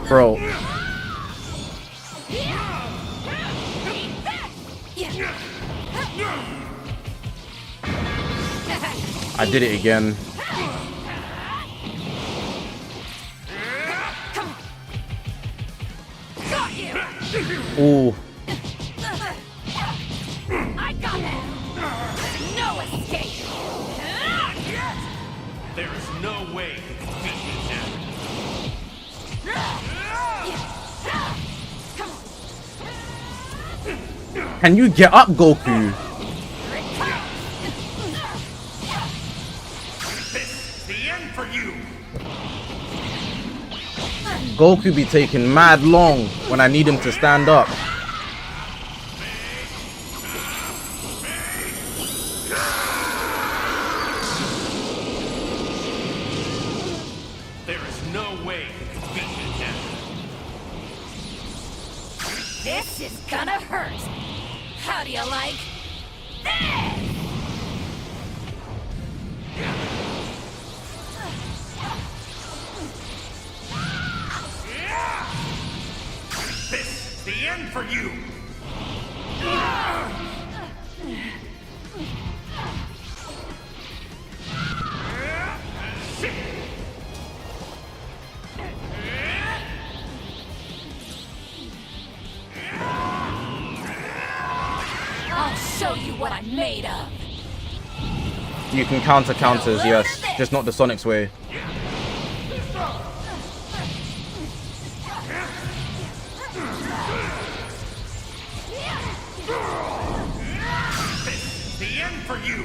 Bro. I did it again. Ooh.
I got it. No escape.
There is no way you can beat me now.
Can you get up, Goku?
This is the end for you.
Goku be taking mad long when I need him to stand up.
There is no way you can beat
This is gonna hurt. How do you like this?
This is the end for you.
I'll show you what I'm made of.
You can counter counters, yes. Just not the Sonic's way.
This is the end for you.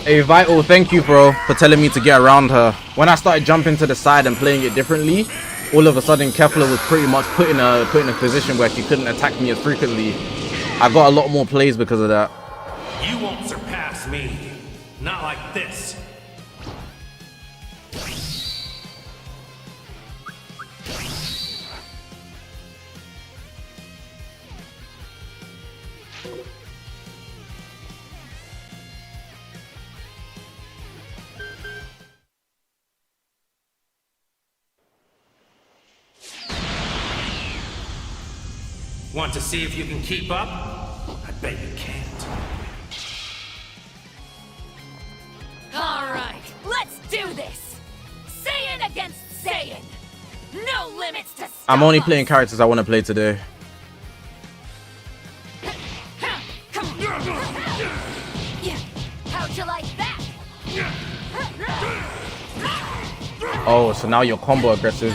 Hey Vital, thank you bro for telling me to get around her. When I started jumping to the side and playing it differently, all of a sudden Kefla was pretty much put in a position where she couldn't attack me as frequently. I got a lot more plays because of that.
You won't surpass me. Not like this. Want to see if you can keep up? I bet you can't.
Alright, let's do this! Saiyan against Saiyan! No limits to stop
I'm only
us.
playing characters I want to play today.
Yeah. How'd you like that?
Oh, so now you're combo aggressive.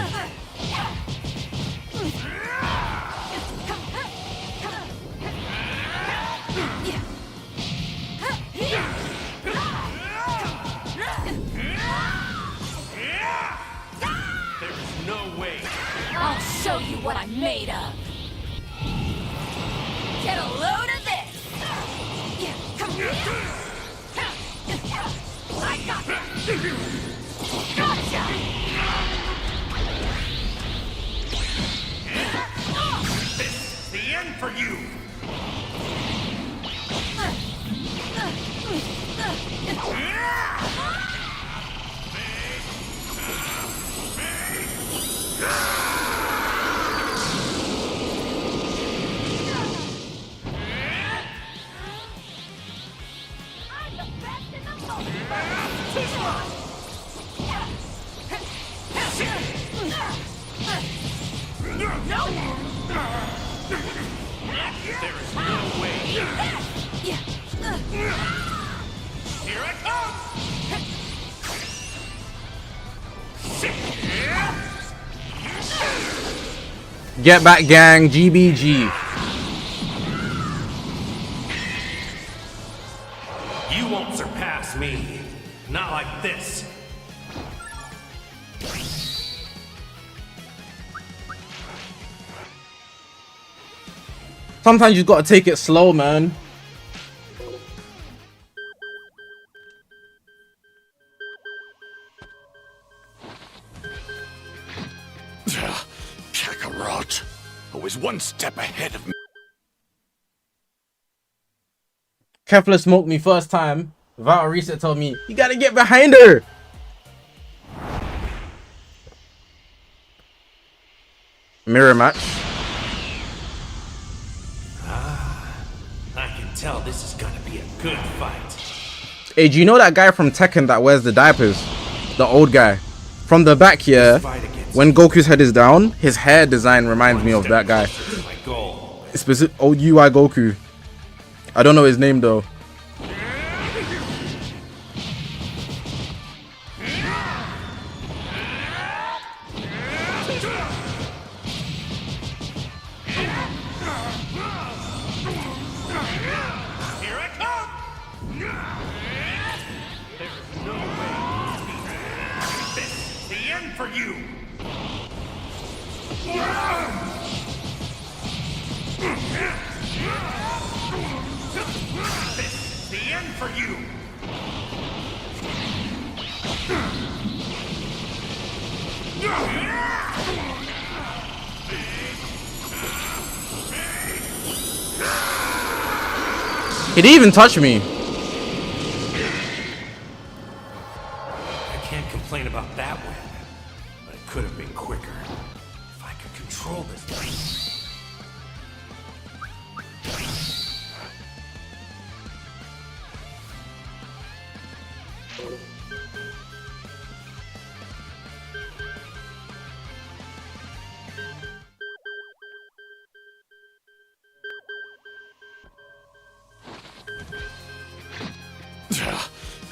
There's no way.
I'll show you what I'm made of. Get a load of this. Yeah, come here. I got this. Gotcha.
This is the end for you. Here I come!
Get back, gang. GBG.
You won't surpass me. Not like this.
Sometimes you gotta take it slow, man.
Kakarot, always one step ahead of me.
Kefla smoked me first time. Vital Reset told me, you gotta get behind her. Mirror match.
I can tell this is gonna be a good fight.
Hey, do you know that guy from Tekken that wears the diapers? The old guy. From the back here, when Goku's head is down, his hair design reminds me of that guy. Specific old UI Goku. I don't know his name though.
Here I come! There's no way. This is the end for you. This is the end for you.
He didn't even touch me.
I can't complain about that win, but it could have been quicker. If I could control this thing.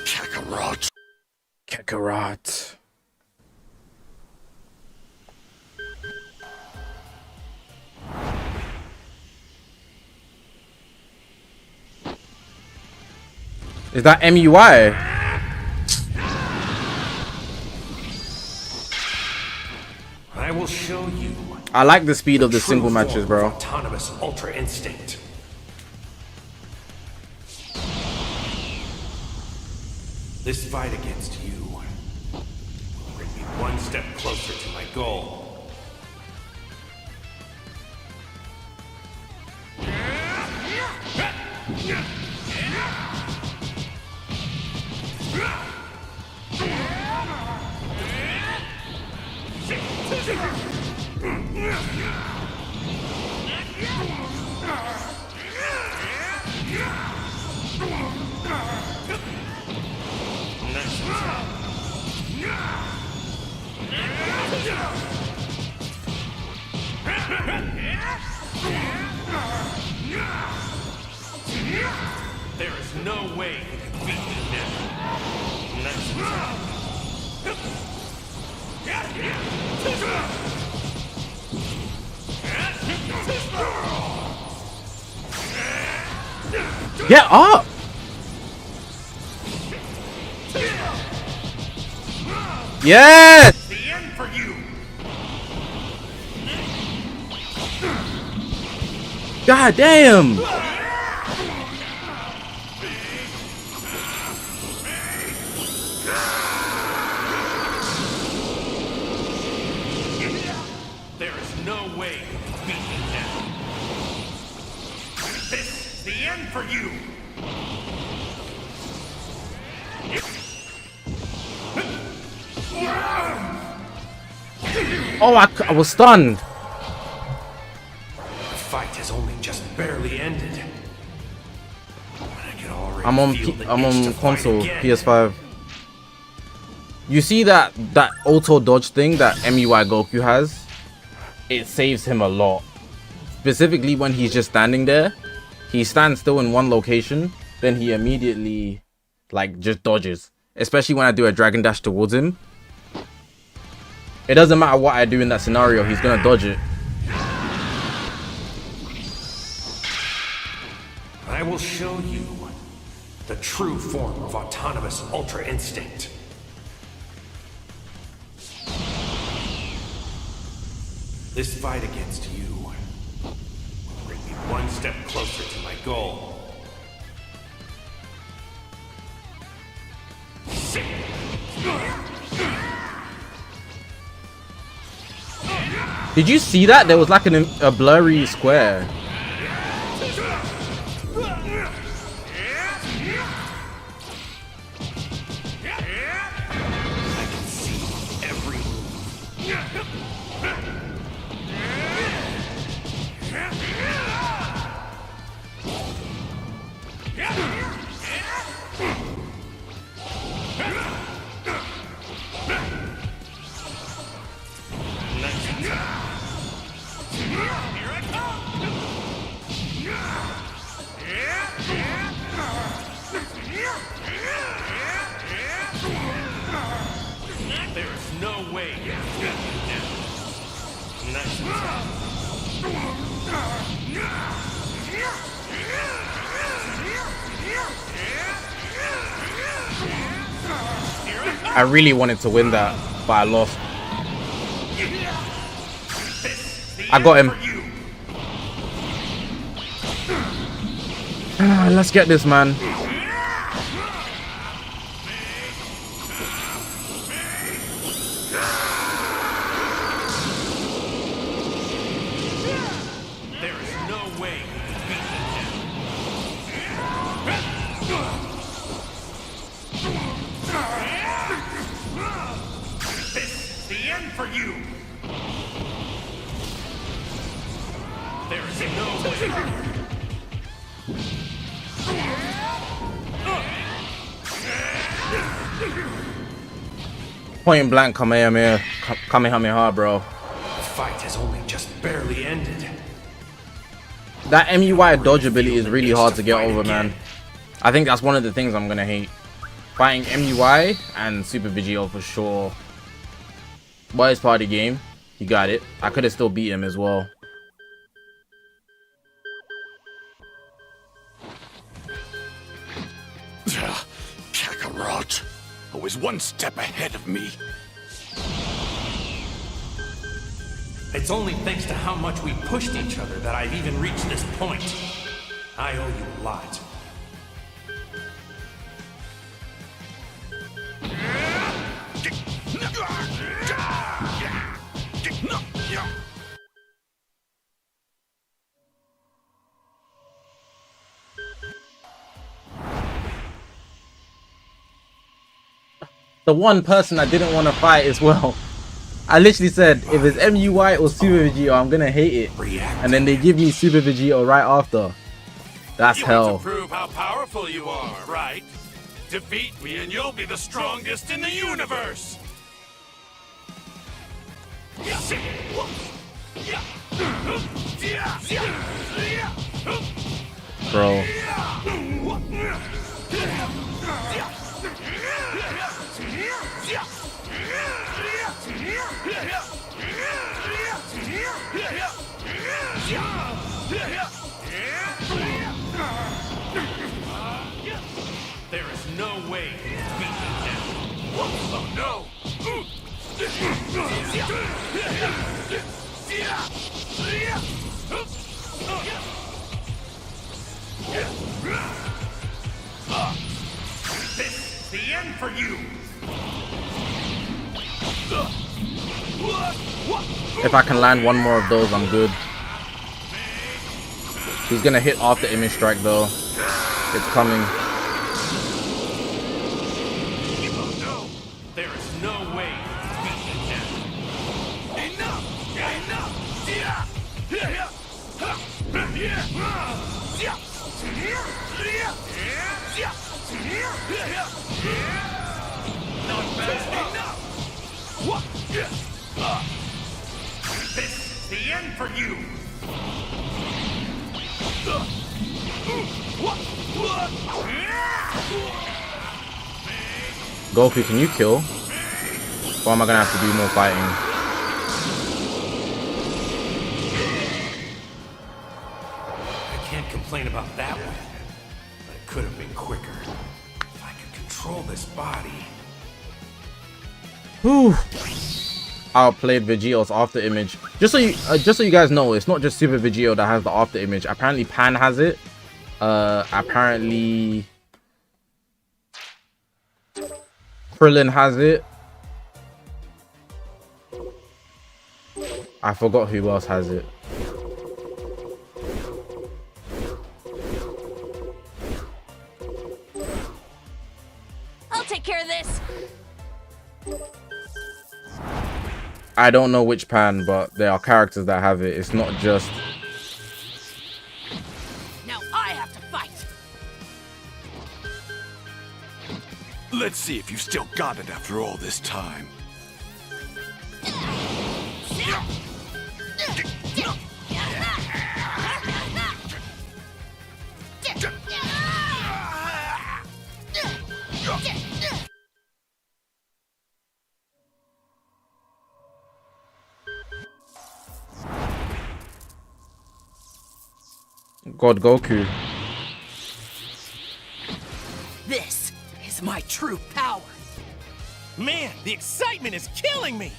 Kakarot.
Kakarot. Is that MUI?
I will show you.
I like the speed of the single matches, bro.
Autonomous Ultra Instinct. This fight against you will bring me one step closer to my goal. There is no way you can beat me now.
Get up! Yes!
The end for you.
God damn!
There is no way you can beat me now. This is the end for you.
Oh, I was stunned.
The fight has only just barely ended. I can already
I'm on
feel the itch to fight
console,
again.
PS5. You see that auto dodge thing that MUI Goku has? It saves him a lot. Specifically when he's just standing there. He stands still in one location, then he immediately like just dodges. Especially when I do a dragon dash towards him. It doesn't matter what I do in that scenario, he's gonna dodge it.
I will show you the true form of autonomous Ultra Instinct. This fight against you will bring me one step closer to my goal.
Did you see that? There was like a blurry square.
There is no way you can beat me now. Nice
I really wanted to win that, but I lost. I got him. Let's get this, man.
There is no way you can beat me the end for you. There is no way.
Point blank Kamehameha, bro.
The fight has only just barely ended.
That MUI dodge ability is really hard to get over, man. I think that's one of the things I'm gonna hate. Fighting MUI and Super Vegito for sure. But it's part of the game. He got it. I could have still beat him as well.
Kakarot, always one step ahead of me.
It's only thanks to how much we pushed each other that I've even reached this point. I owe you a lot.
The one person I didn't want to fight as well. I literally said, if it's MUI or Super Vegito, I'm gonna hate it. And then they give me Super Vegito right after. That's hell.
You want to prove how powerful you are, right? Defeat me and you'll be the strongest in the universe.
Bro.
There is no way to beat me now.
Oh no!
This is the end for you.
If I can land one more of those, I'm good. He's gonna hit off the image strike though. It's coming.
There is no way to beat me now.
Not bad enough.
This is the end for you.
Goku, can you kill? Or am I gonna have to do more fighting?
I can't complain about that one, but it could have been quicker. If I could control this body.
Whew. I outplayed Vegito's after image. Just so you guys know, it's not just Super Vegito that has the after image. Apparently Pan has it. Apparently Krillin has it. I forgot who else has it.
I'll take care of this.
I don't know which Pan, but there are characters that have it. It's not just...
Now I have to fight.
Let's see if you still got it after all this time.
God Goku.
This is my true power.
Man, the excitement is killing me!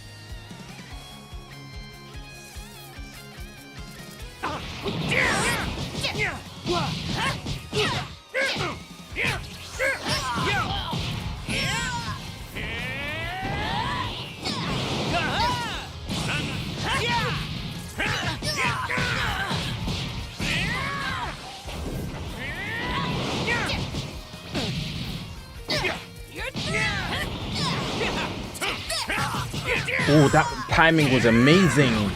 Oh, that timing was amazing.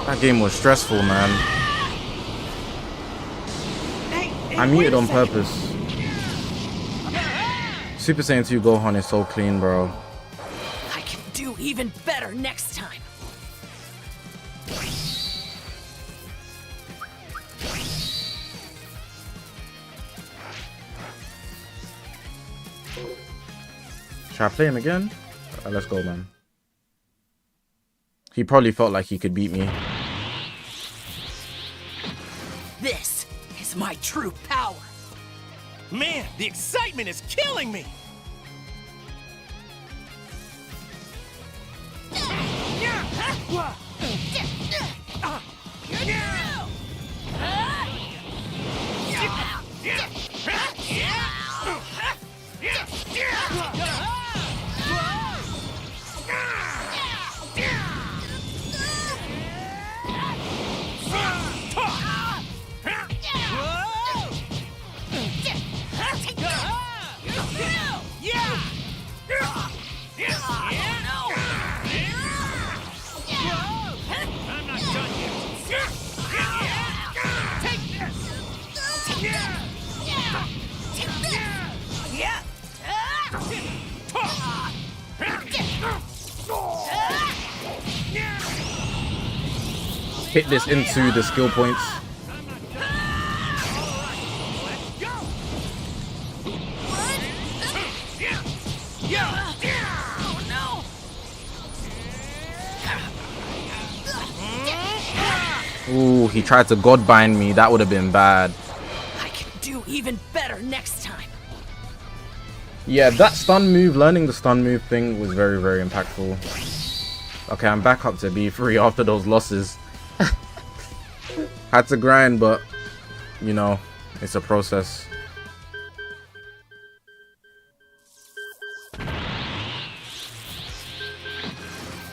That game was stressful, man. I muted on purpose. Super Saiyan 2 Gohan is so clean, bro.
I can do even better next time.
Should I play him again? Let's go, man. He probably felt like he could beat me.
This is my true power.
Man, the excitement is killing me.
Hit this into the skill points. Ooh, he tried to god bind me. That would have been bad.
I can do even better next time.
Yeah, that stun move, learning the stun move thing was very, very impactful. Okay, I'm back up to B3 after those losses. Had to grind, but, you know, it's a process.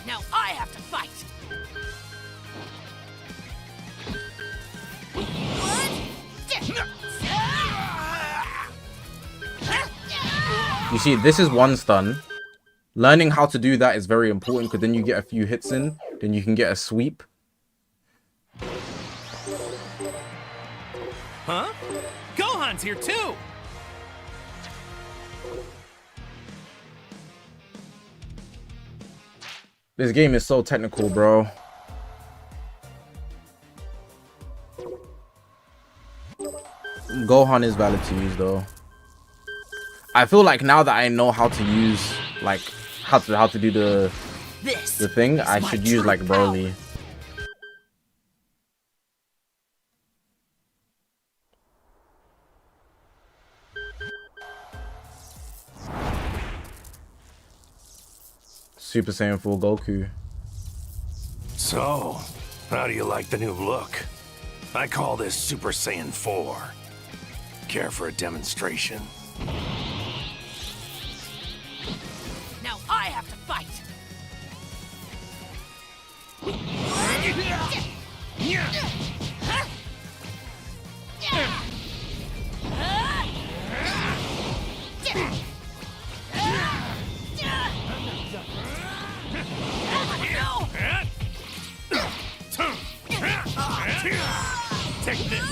Now I have to fight.
You see, this is one stun. Learning how to do that is very important because then you get a few hits in, then you can get a sweep.
Huh? Gohan's here too!
This game is so technical, bro. Gohan is valid to use though. I feel like now that I know how to use, like, how to do the thing, I should use like Broly. Super Saiyan 4 Goku.
So, how do you like the new look? I call this Super Saiyan 4. Care for a demonstration?
Now I have to fight.
Take this.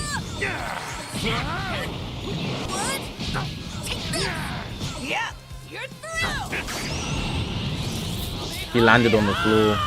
Yeah, you're through.
He landed on the floor.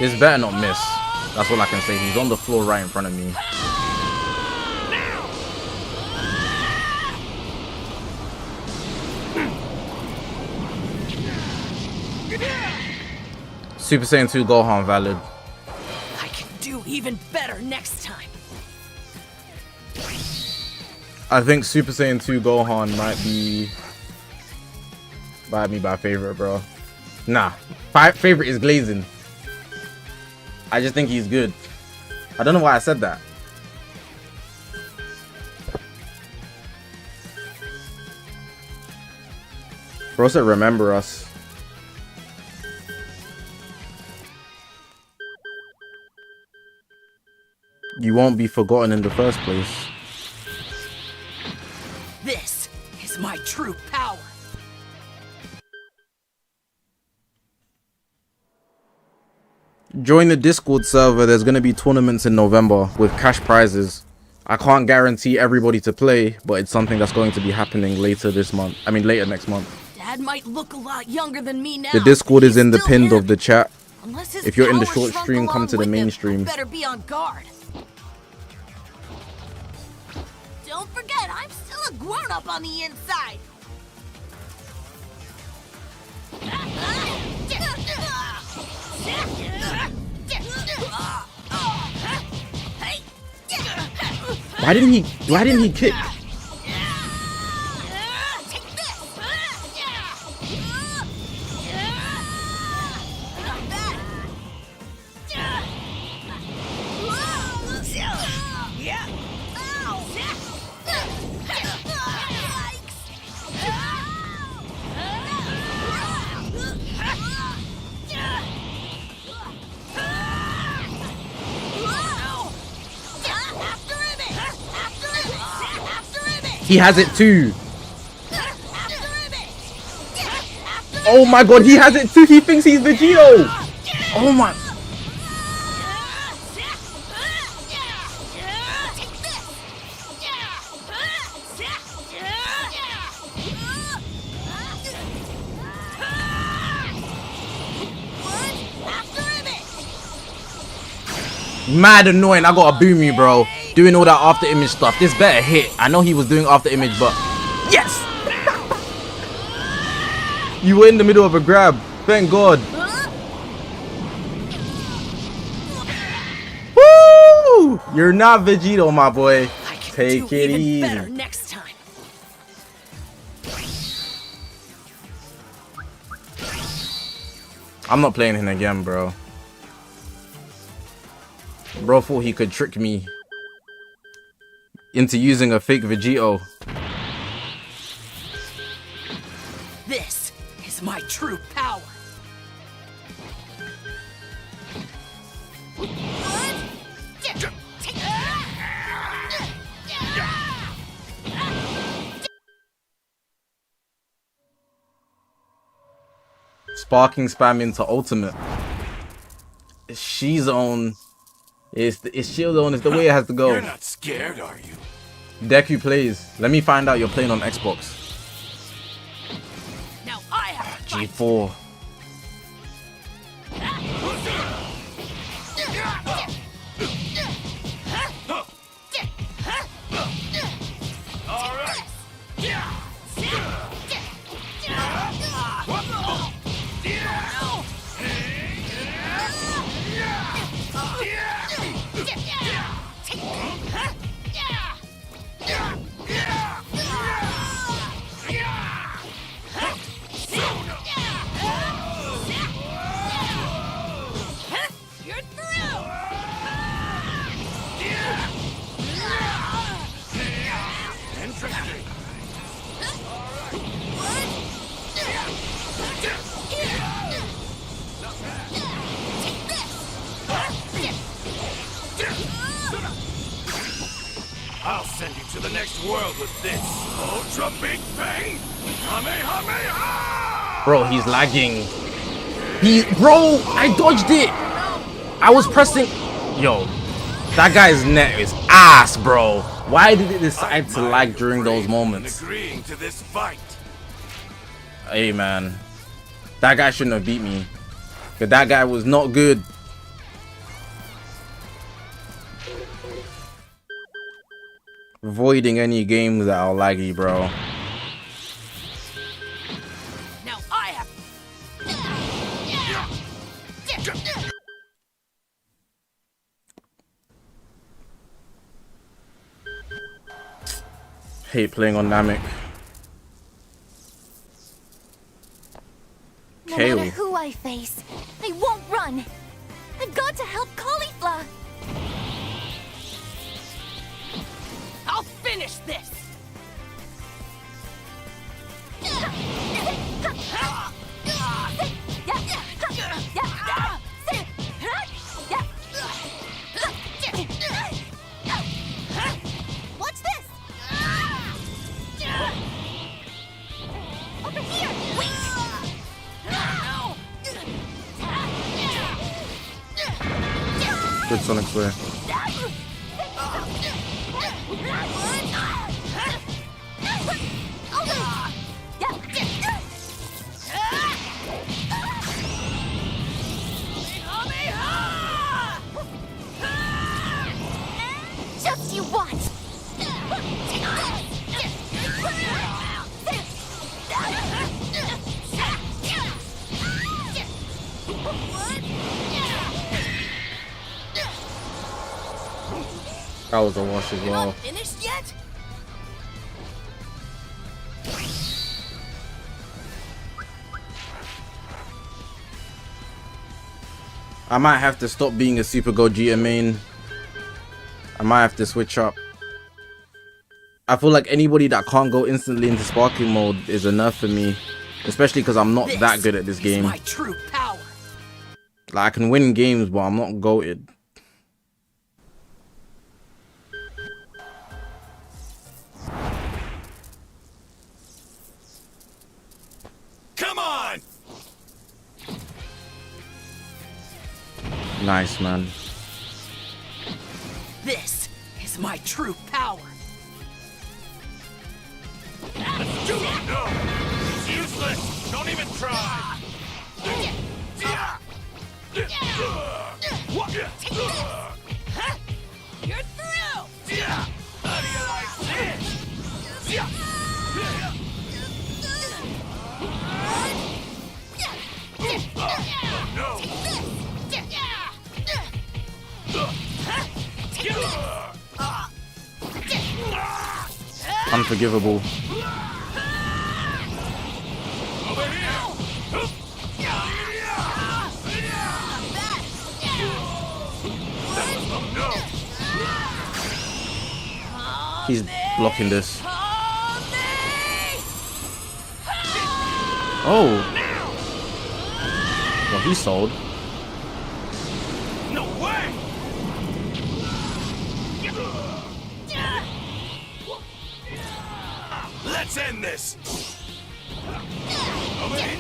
This better not miss. That's all I can say. He's on the floor right in front of me. Super Saiyan 2 Gohan valid.
I can do even better next time.
I think Super Saiyan 2 Gohan might be my favorite, bro. Nah, favorite is Glazing. I just think he's good. I don't know why I said that. Bro said remember us. You won't be forgotten in the first place.
This is my true power.
Join the Discord server. There's going to be tournaments in November with cash prizes. I can't guarantee everybody to play, but it's something that's going to be happening later this month. I mean, later next month.
Dad might look a lot younger than me now.
The Discord is in the pinned of the chat.
Unless his
If you're in the
power
short
shrunk
stream, come
along
to the
with
main
him,
stream.
better be on guard. Don't forget, I'm still a grown-up on the inside.
Why didn't he kick? He has it too. Oh my god, he has it too. He thinks he's Vegito. Oh my. Mad annoying. I gotta boom you, bro. Doing all that after image stuff. This better hit. I know he was doing after image, but yes. You were in the middle of a grab. Thank God. Woo! You're not Vegito, my boy. Take it easy.
Better next time.
I'm not playing him again, bro. Bro thought he could trick me into using a fake Vegito.
This is my true power.
Sparking spam into ultimate. She's on. It's shield on. It's the way it has to go.
You're not scared, are you?
Deku plays. Let me find out you're playing on Xbox.
Now I have
G4.
All right.
You're through.
Interesting. I'll send you to the next world with this Ultra Big Bang. Kamehameha!
Bro, he's lagging. Bro, I dodged it. I was pressing. Yo, that guy's net is ass, bro. Why did it decide to lag during those moments?
Agreeing to this fight.
Hey, man. That guy shouldn't have beat me. But that guy was not good. avoiding any games that are laggy, bro.
Now I have.
Hate playing on Namek.
No matter who I face, I won't run. I've got to help Caulifla. I'll finish this. Watch this. Over here. Wait. No.
Good Sonic Flare.
Just you watch.
That was a wash as well.
Finished yet?
I might have to stop being a Super Gogeta main. I might have to switch up. I feel like anybody that can't go instantly into sparking mode is enough for me. Especially because I'm not that good at this game.
My true power.
Like, I can win games, but I'm not goated.
Come on!
Nice, man.
This is my true power.
No! It's useless! Don't even try!
You're through!
How do you like this? No!
Unforgivable. He's blocking this. Oh. Well, he sold.
No way! Let's end this! Over here!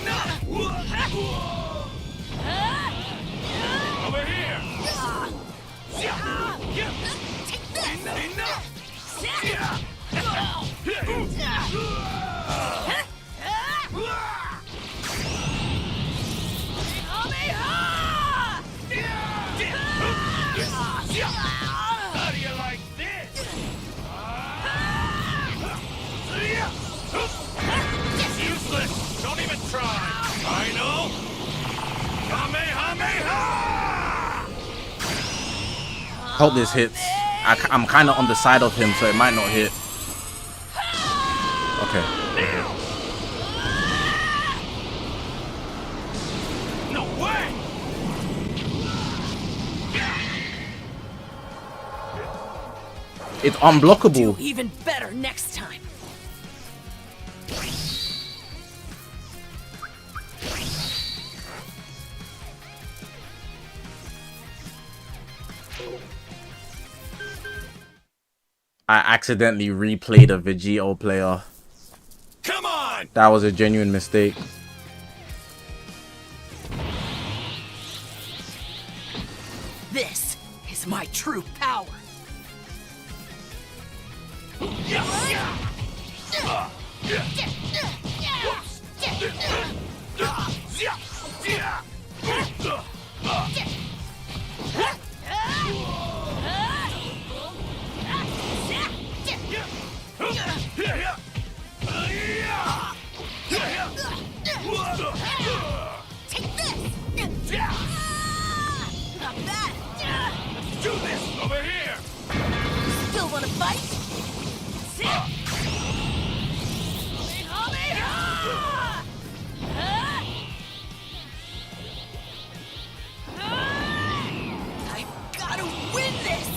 How do you like this? It's useless! Don't even try! I know! Kamehameha!
Hope this hits. I'm kind of on the side of him, so it might not hit. Okay.
No way!
It's unblockable.
Do even better next time.
I accidentally replayed a Vegito player.
Come on!
That was a genuine mistake.
This is my true power. Take this! Not bad!
Do this over here!
Still wanna fight? Sit! Homie! I've gotta win this!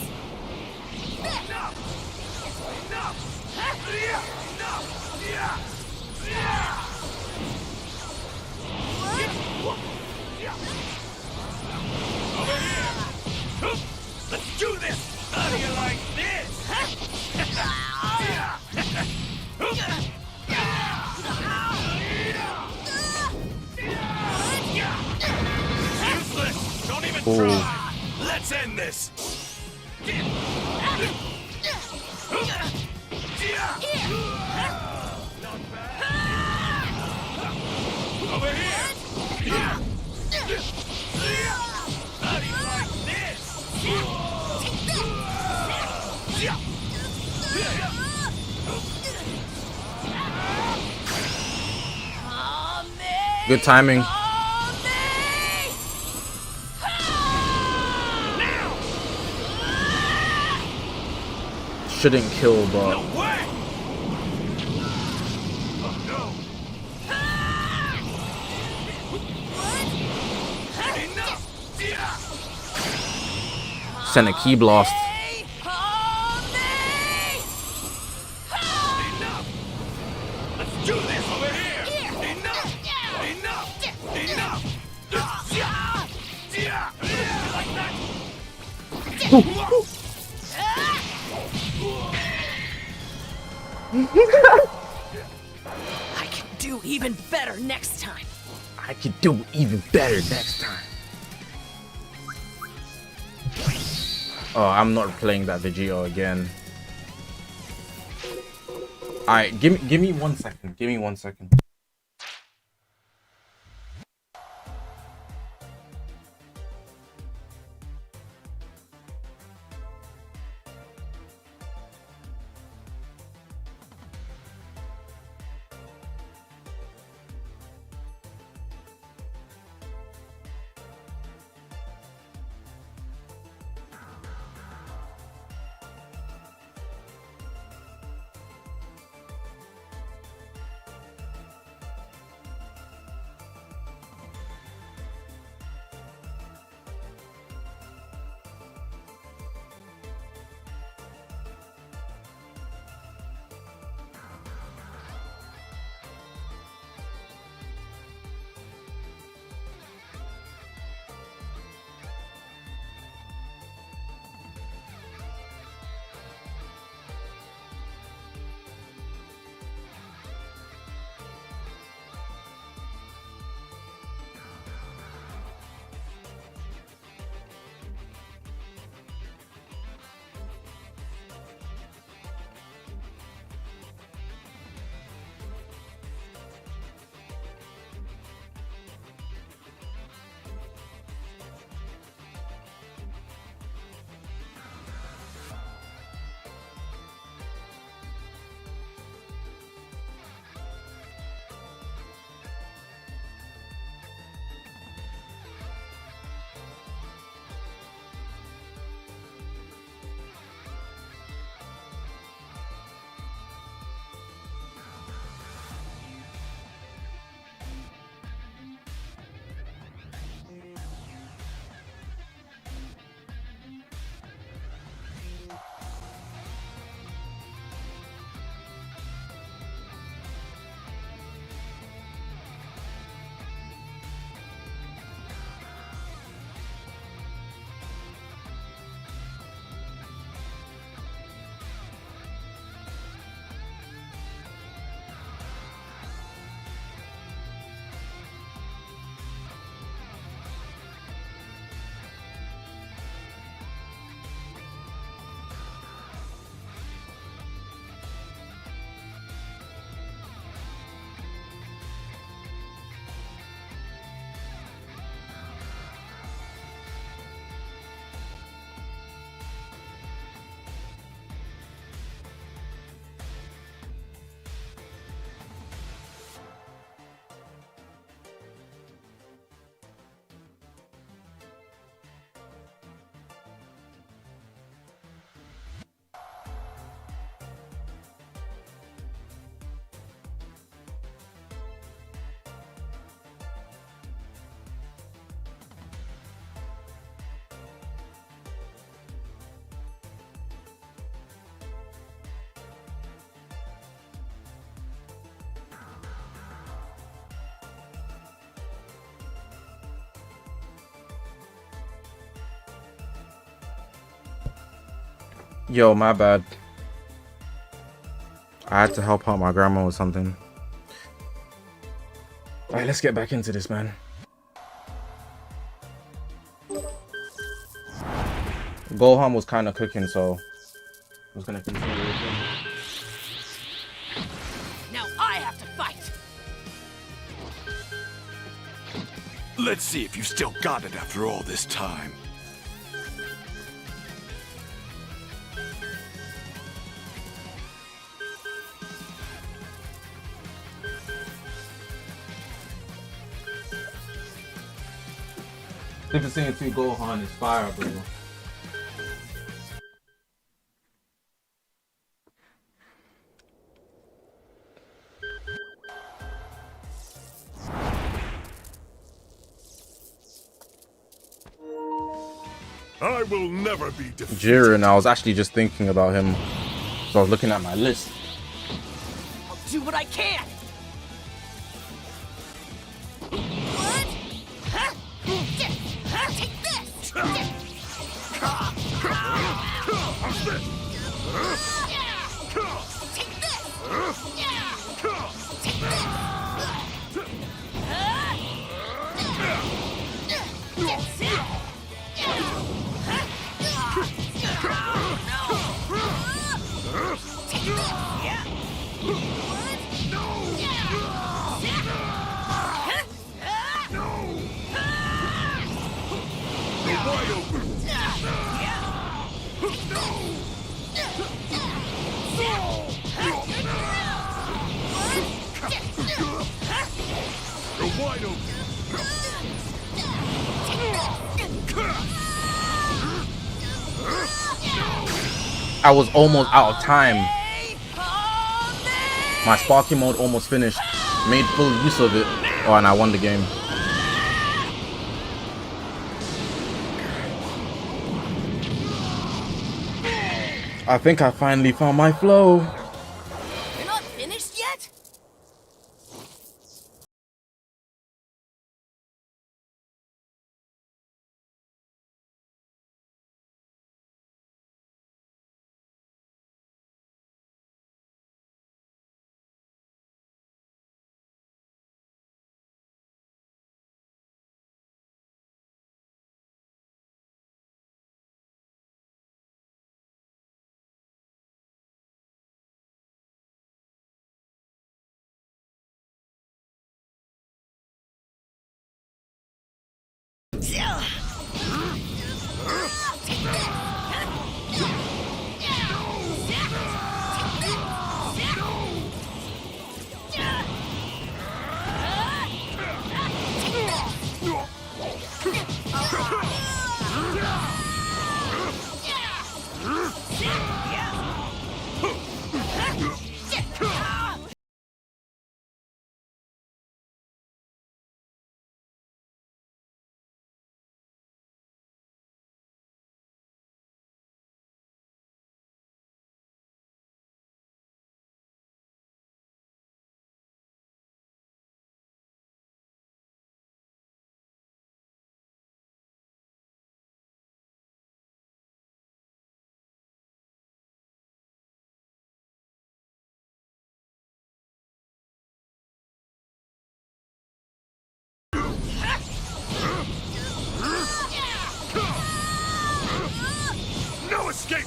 Enough! Enough! Enough! Over here! Let's do this! How do you like this? Useless! Don't even try! Let's end this! Over here! How do you like this?
Good timing. Shouldn't kill, but send a key blast.
Let's do this over here! Enough! Enough! Enough! Like that?
I can do even better next time.
I could do even better next time. Oh, I'm not playing that Vegito again. Alright, give me 1 second. Give me 1 second. Yo, my bad. I had to help out my grandma with something. Alright, let's get back into this, man. Gohan was kind of cooking, so I was gonna continue with him.
Now I have to fight.
Let's see if you still got it after all this time.
Super Saiyan 2 Gohan is fire, bro.
I will never be defeated.
Jiren, I was actually just thinking about him. So I was looking at my list.
I'll do what I can. What? Huh? Huh? Take this. Take
I was almost out of time. My Sparky mode almost finished. Made full use of it. Oh, and I won the game. I think I finally found my flow.
You're not finished yet?
No escape!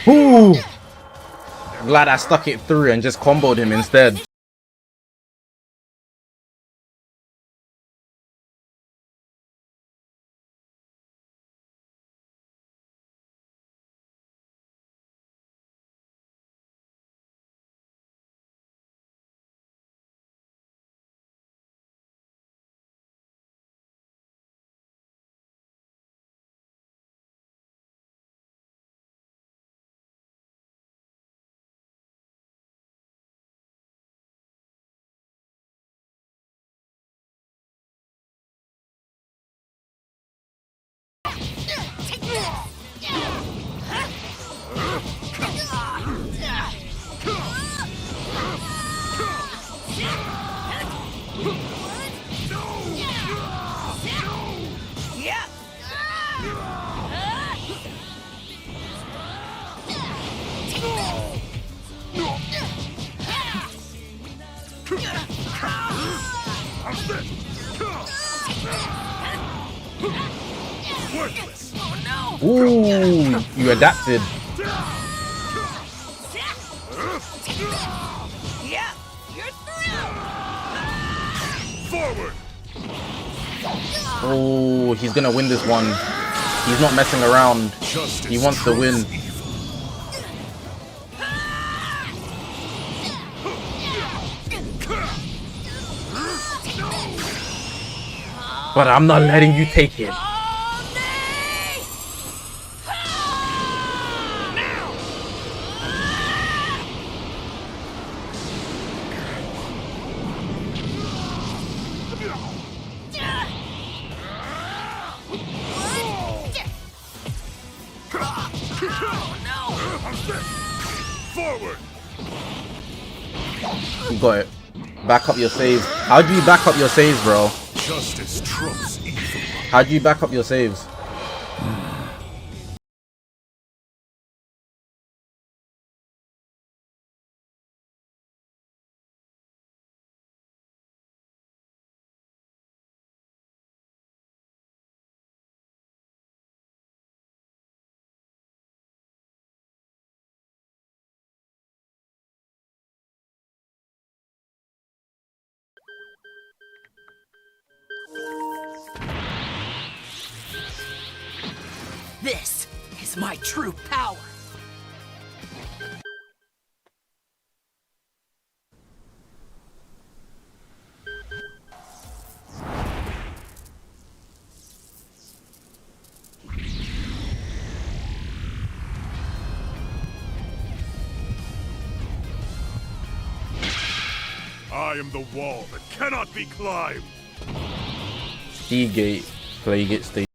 Ooh! Glad I stuck it through and just comboed him instead.
Worthless.
Oh
Ooh, you adapted.
Yeah, you're through.
Forward.
Oh, he's gonna win this one. He's not messing around. He wants to win. But I'm not letting you take it.
Forward.
You got it. Back up your saves. How do you back up your saves, bro?
Justice trumps evil.
How do you back up your saves?
This is my true power.
I am the wall that cannot be climbed.
Seagate, Playgate State.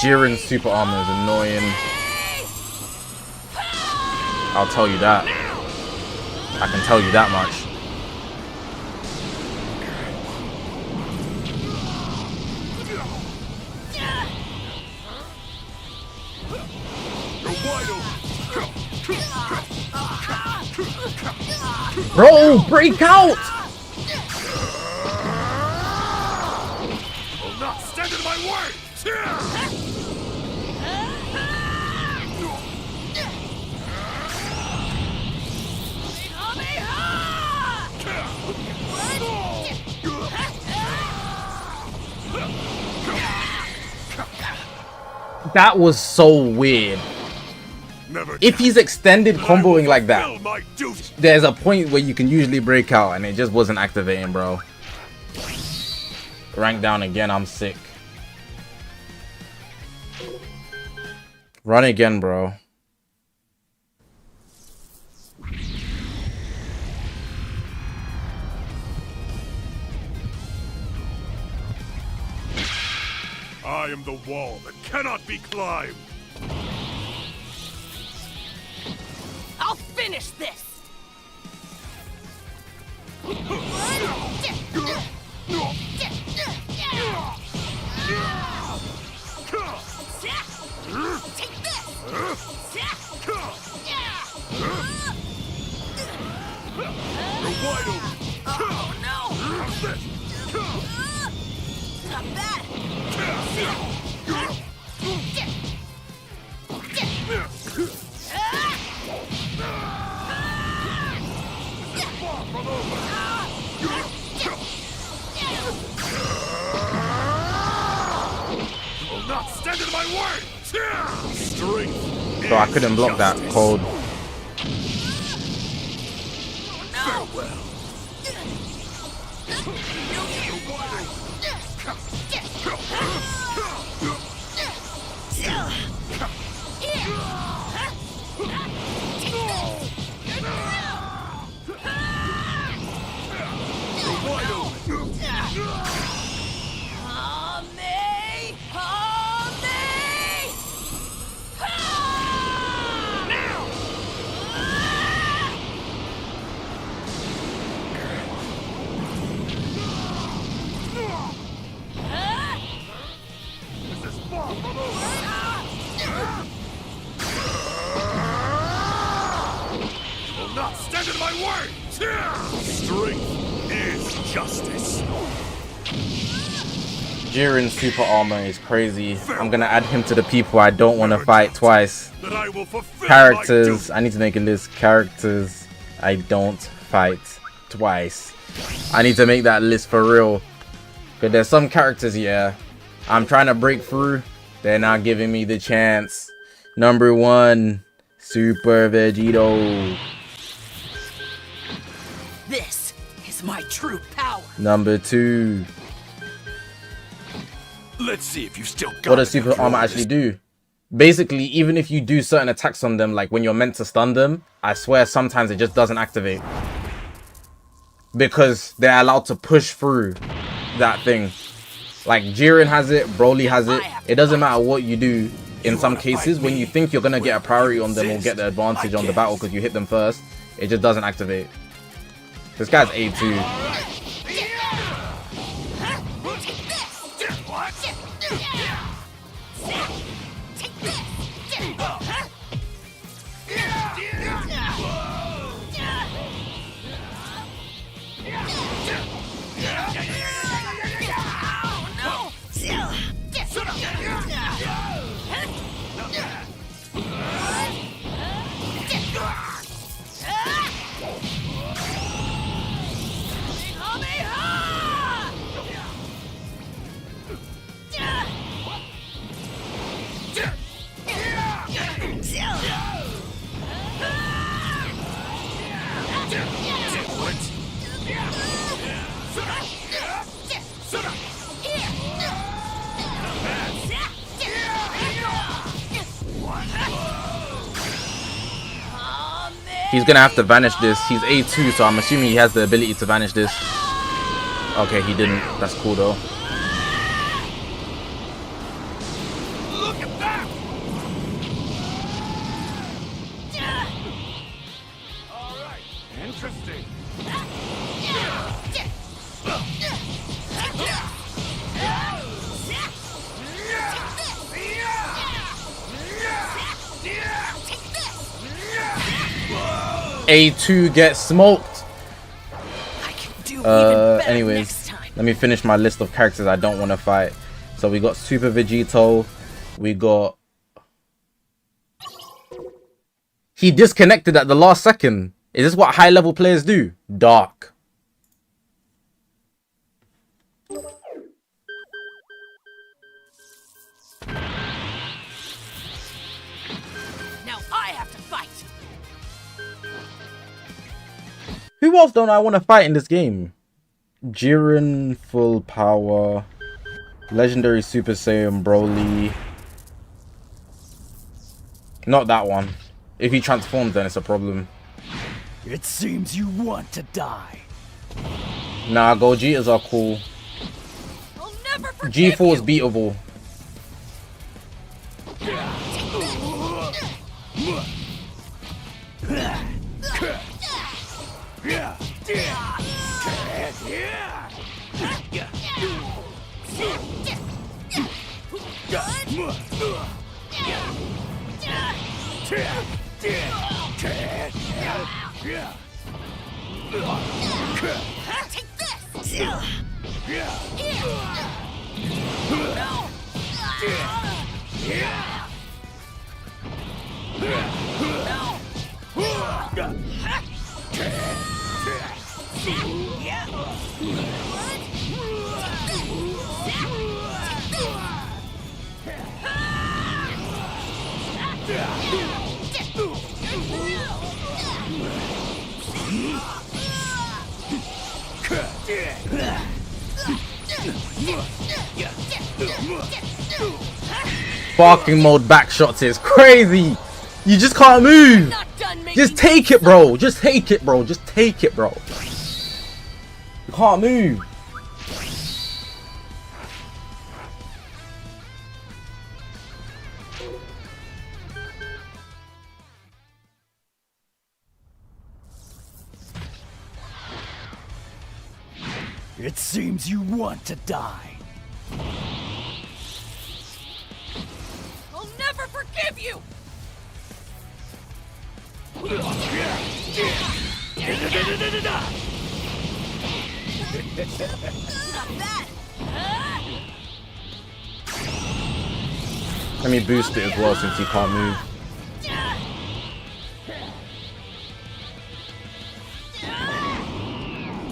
Jiren's super armor is annoying. I'll tell you that. I can tell you that much. Bro, break out!
Will not stand in my way.
That was so weird. If he's extended comboing like that, there's a point where you can usually break out and it just wasn't activating, bro. Rank down again, I'm sick. Run again, bro.
I am the wall that cannot be climbed.
I'll finish this. Take this. Oh no! Not bad.
Will not stand in my way. Strength.
So I couldn't block that cold.
Farewell. way! Strength is justice.
Jiren's super armor is crazy. I'm gonna add him to the people I don't want to fight twice. Characters. I need to make a list. Characters I don't fight twice. I need to make that list for real. Because there's some characters, yeah, I'm trying to break through. They're not giving me the chance. Number 1, Super Vegito.
This is my true power.
Number 2.
Let's see if you still got
What does super armor actually do? Basically, even if you do certain attacks on them, like when you're meant to stun them, I swear sometimes it just doesn't activate. Because they're allowed to push through that thing. Like Jiren has it, Broly has it. It doesn't matter what you do. In some cases, when you think you're gonna get a priority on them or get the advantage on the battle because you hit them first, it just doesn't activate. This guy's A2. He's gonna have to vanish this. He's A2, so I'm assuming he has the ability to vanish this. Okay, he didn't. That's cool though.
Look at that! All right, interesting.
A2 gets smoked. Anyways, let me finish my list of characters I don't want to fight. So we got Super Vegito. We got... He disconnected at the last second. Is this what high level players do? Dark.
Now I have to fight.
Who else don't I want to fight in this game? Jiren, full power. Legendary Super Saiyan Broly. Not that one. If he transforms, then it's a problem.
It seems you want to die.
Nah, Gogetas are cool. G4 is beatable. Barking mode back shots is crazy. You just can't move. Just take it, bro. Just take it, bro. Just take it, bro. You can't move.
It seems you want to die.
I'll never forgive you.
Let me boost it as well since he can't move.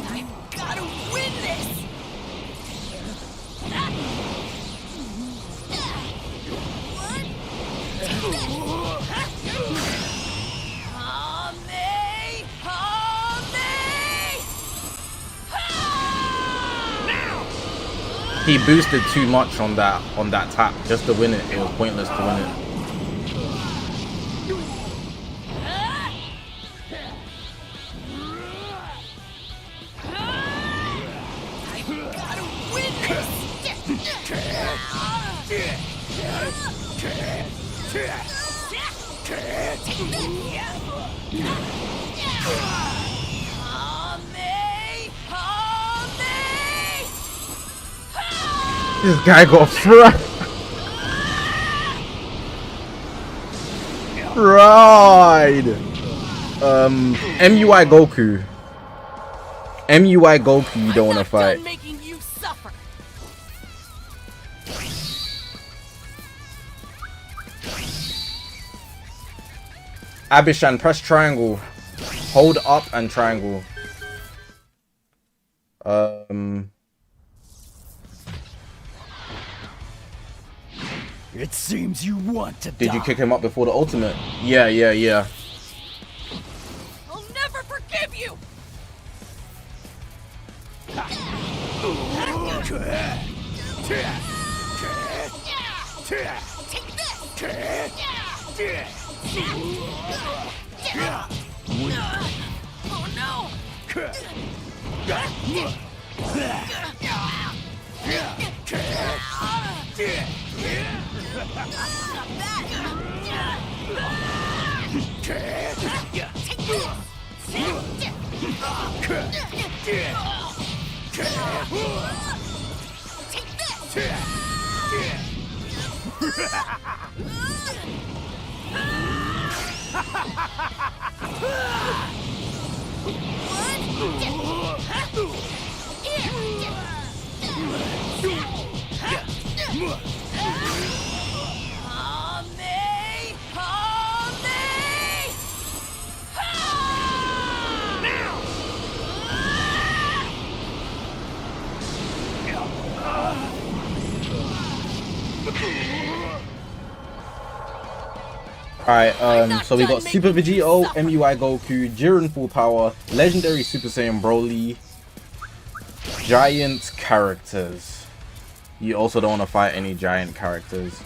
I've gotta win this!
He boosted too much on that tap just to win it. It was pointless to win it. This guy got fried. MUI Goku. MUI Goku, you don't want to fight. Abishan, press triangle. Hold up and triangle.
It seems you want to
Did you kick him up before the ultimate? Yeah.
I'll never forgive you! Oh no!
Alright, so we got Super Vegito, MUI Goku, Jiren Full Power, Legendary Super Saiyan Broly, Giant characters. You also don't want to fight any giant characters.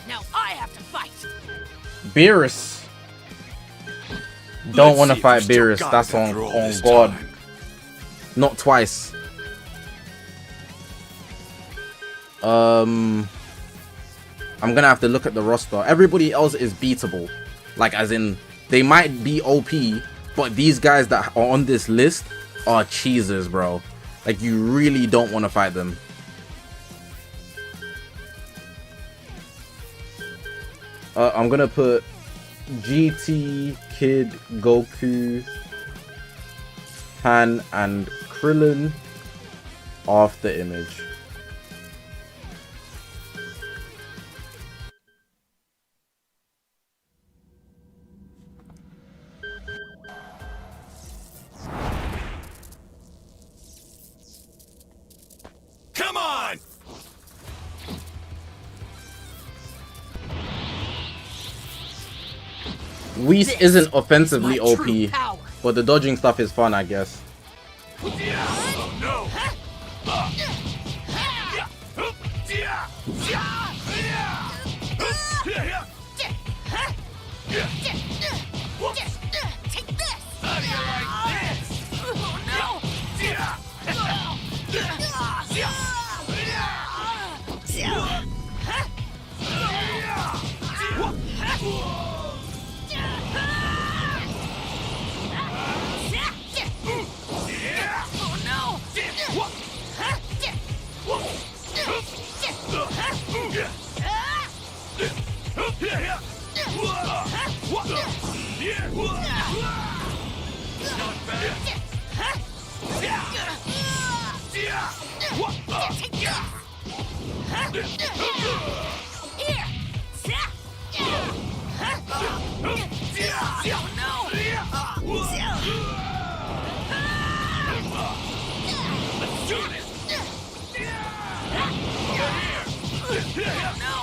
Now I have to fight.
Beerus. Don't want to fight Beerus. That's on God. Not twice. I'm gonna have to look at the roster. Everybody else is beatable. Like, as in, they might be OP, but these guys that are on this list are cheesers, bro. Like, you really don't want to fight them. I'm gonna put GT, Kid, Goku, Han, and Krillin after image.
Come on!
Whis isn't offensively OP, but the dodging stuff is fun, I guess.
Oh no!
Take this! How do you like this? Oh no! Oh no!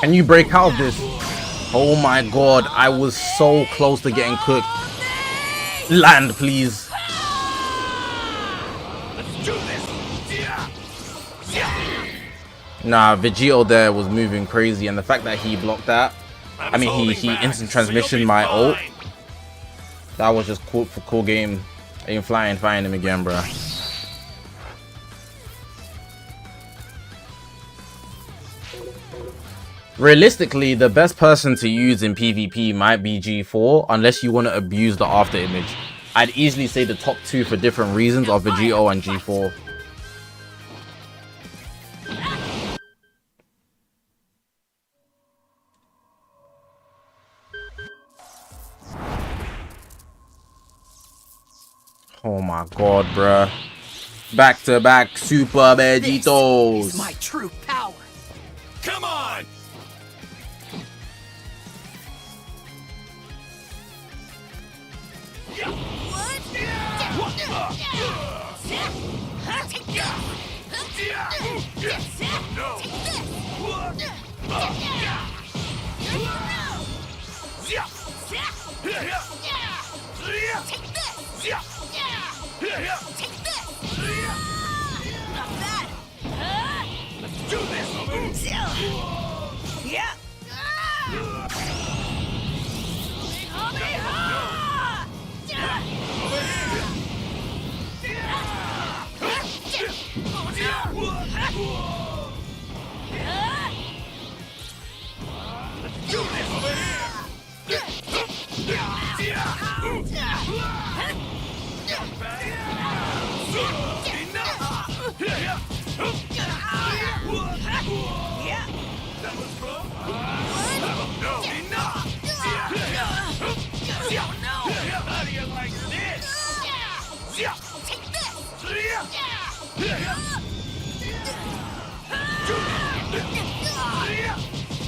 Can you break out of this? Oh my god, I was so close to getting cooked. Land, please. Nah, Vegito there was moving crazy, and the fact that he blocked that, I mean, he instant transmission my ult. That was just cool game. Aim flying, find him again, bruh. Realistically, the best person to use in PvP might be G4, unless you want to abuse the after image. I'd easily say the top two for different reasons are Vegito and G4. Oh my god, bruh. Back to back Super Vegitos.
This is my true power. Come on!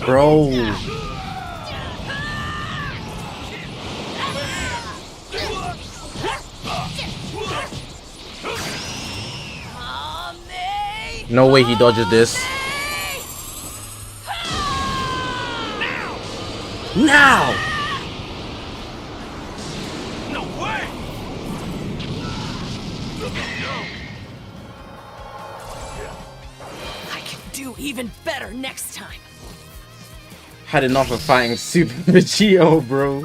Bro. No way he dodges this. Now!
No way! I can do even better next time.
Had enough of fighting Super Vegito, bro.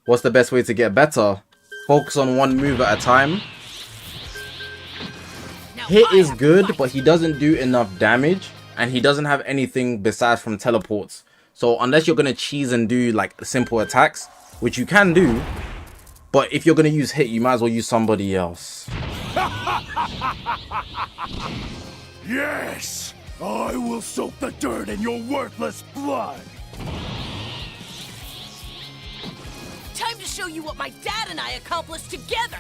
What's the best way to get better? Focus on one move at a time. Hit is good, but he doesn't do enough damage, and he doesn't have anything besides from teleports. So unless you're gonna cheese and do like simple attacks, which you can do, but if you're gonna use hit, you might as well use somebody else.
Yes! I will soak the dirt in your worthless blood! Time to show you what my dad and I accomplished together!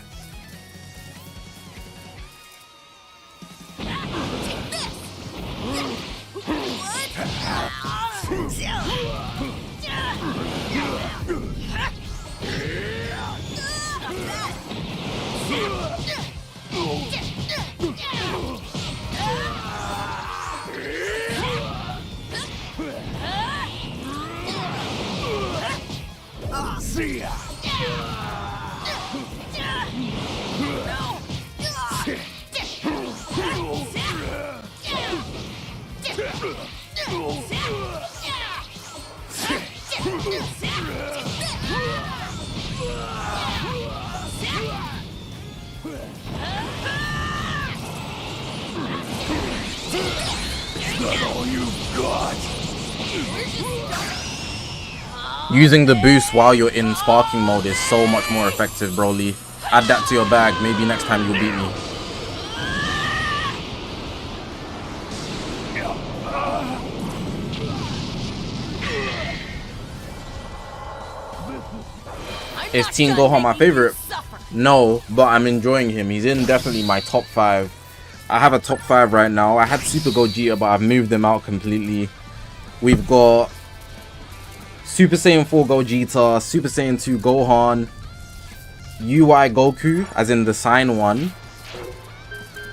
Take this! See ya!
Using the boost while you're in sparking mode is so much more effective, Broly. Add that to your bag. Maybe next time you'll beat me. Is Team Gohan my favorite? No, but I'm enjoying him. He's in definitely my top 5. I have a top 5 right now. I had Super Gogeta, but I've moved them out completely. We've got Super Saiyan 4 Gogeta, Super Saiyan 2 Gohan, UI Goku, as in the sign one.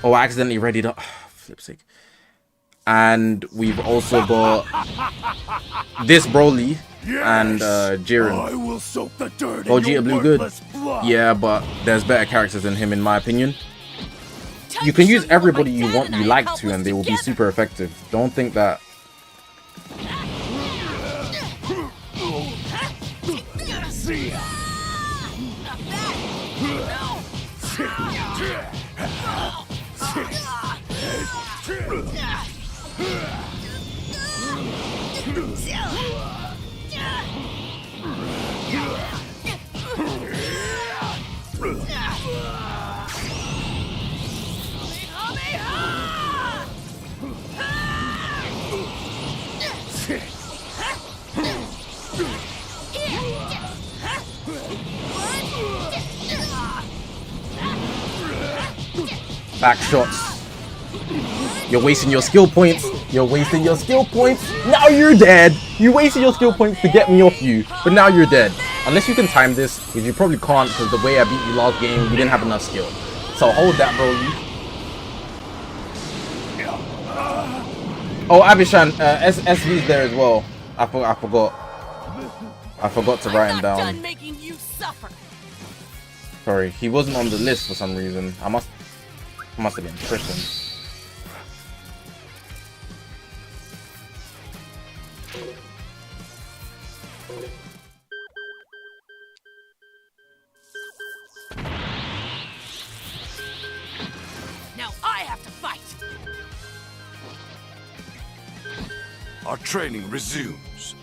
Oh, I accidentally read it up. Flip's sake. And we've also got this Broly and Jiren.
I will soak the dirt in
Gogeta
your
Blue good.
worthless blood.
Yeah, but there's better characters than him in my opinion. You can use everybody you want, you like to, and they will be super effective. Don't think that.
See ya.
Back shots. You're wasting your skill points. You're wasting your skill points. Now you're dead. You wasted your skill points to get me off you, but now you're dead. Unless you can time this, which you probably can't because the way I beat you last game, you didn't have enough skill. So hold that, Broly. Oh, Abishan, SV's there as well. I forgot. I forgot to write him down.
Done making you suffer.
Sorry, he wasn't on the list for some reason. I must have been tripping.
Now I have to fight.
Our training resumes.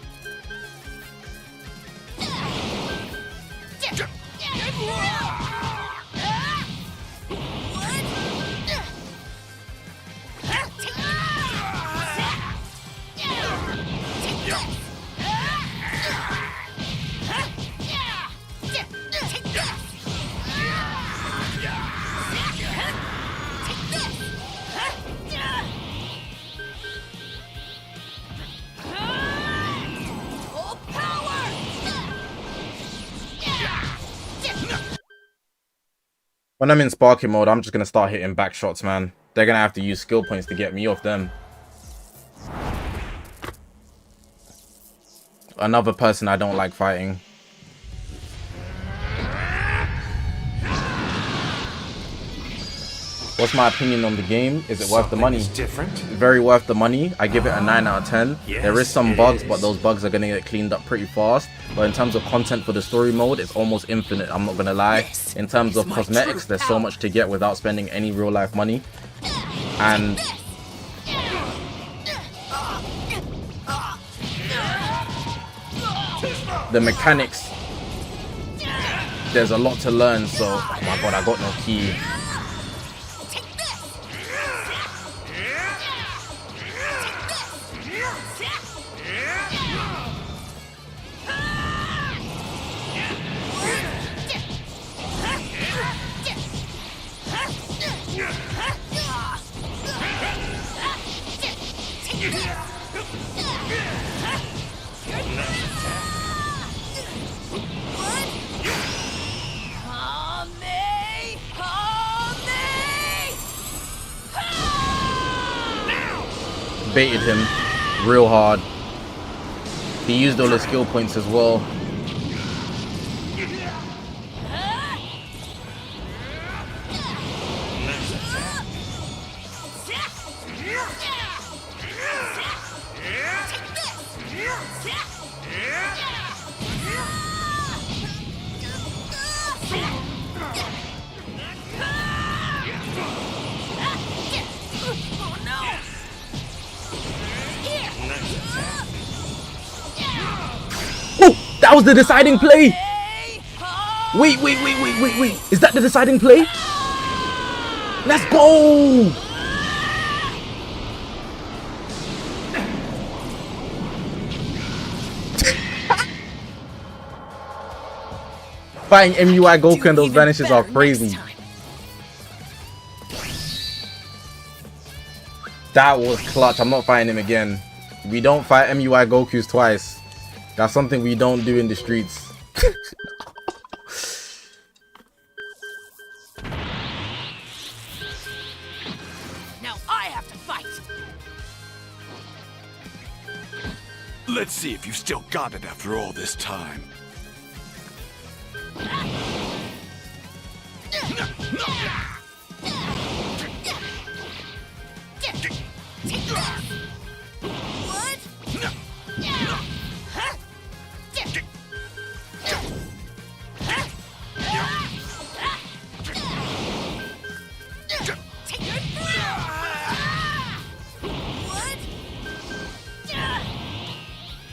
When I'm in sparking mode, I'm just gonna start hitting back shots, man. They're gonna have to use skill points to get me off them. Another person I don't like fighting. What's my opinion on the game? Is it worth the money?
Different.
Very worth the money. I give it a 9 out of 10.
Yes,
there is some
it
bugs,
is.
but those bugs are gonna get cleaned up pretty fast. But in terms of content for the story mode, it's almost infinite. I'm not gonna lie. In terms of cosmetics, there's so much to get without spending any real life money. And the mechanics, there's a lot to learn. So, oh my god, I got no key. Baited him real hard. He used all his skill points as well. That was the deciding play! Wait. Is that the deciding play? Let's go! Fighting MUI Goku and those vanishes are crazy. That was clutch. I'm not fighting him again. We don't fight MUI Gokus twice. That's something we don't do in the streets.
Now I have to fight.
Let's see if you still got it after all this time.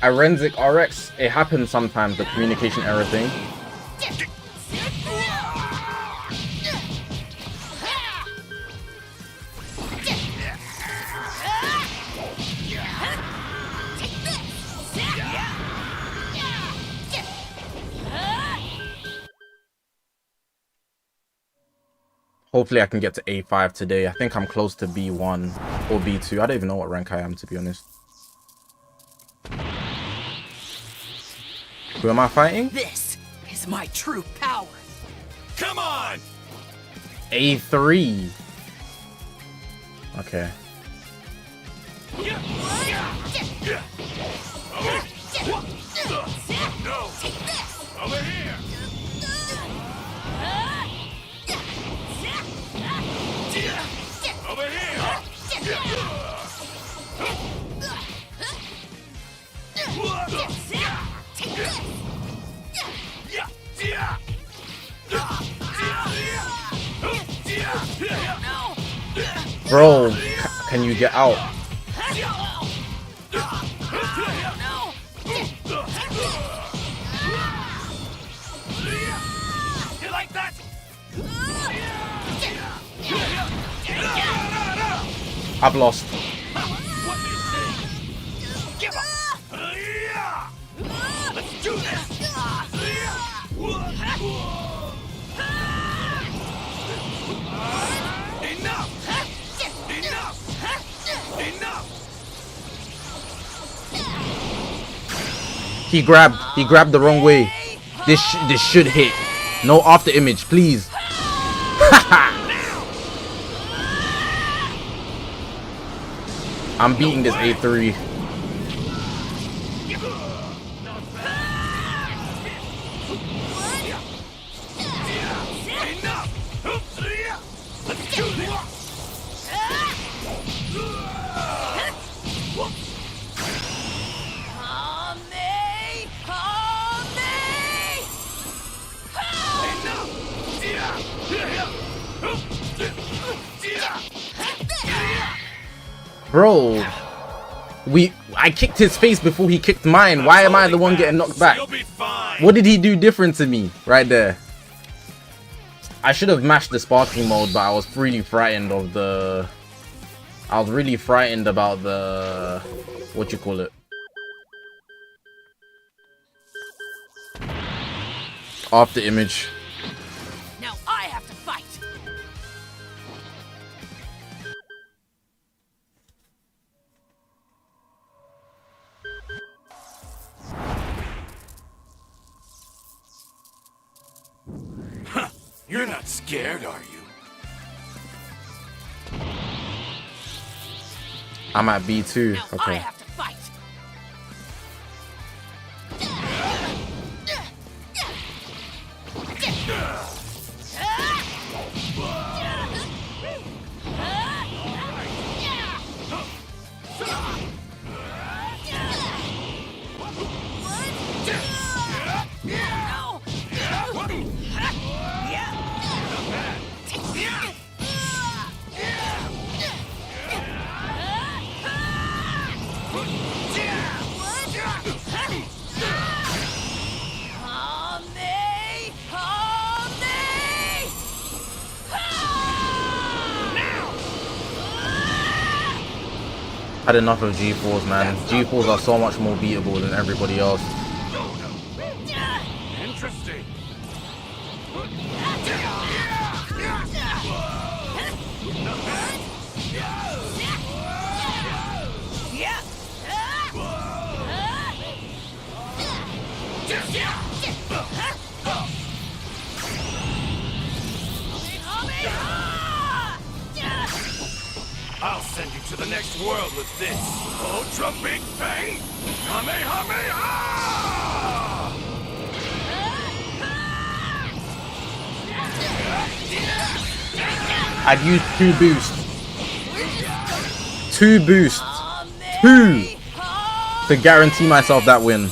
Irenzic RX, it happens sometimes, the communication error thing. Hopefully I can get to A5 today. I think I'm close to B1 or B2. I don't even know what rank I am, to be honest. Who am I fighting?
This is my true power.
Come on!
A3. Okay.
No! Over here! Over here!
Bro, can you get out?
You like that?
I've lost.
Give up! Let's do this! Enough! Enough! Enough!
He grabbed the wrong way. This should hit. No after image, please. I'm beating this A3. Bro, I kicked his face before he kicked mine. Why am I the one getting knocked back? What did he do different to me right there? I should have mashed the sparking mode, but I was really frightened of the... I was really frightened about the... what you call it? After image.
Now I have to fight.
Huh. You're not scared, are you?
I'm at B2.
Now
Okay.
I have to fight.
Had enough of G4s, man. G4s are so much more beatable than everybody else.
Interesting. I'll send you to the next world with this Ultra Big Bang Kamehameha!
I'd use 2 boosts. 2 boosts. 2 to guarantee myself that win.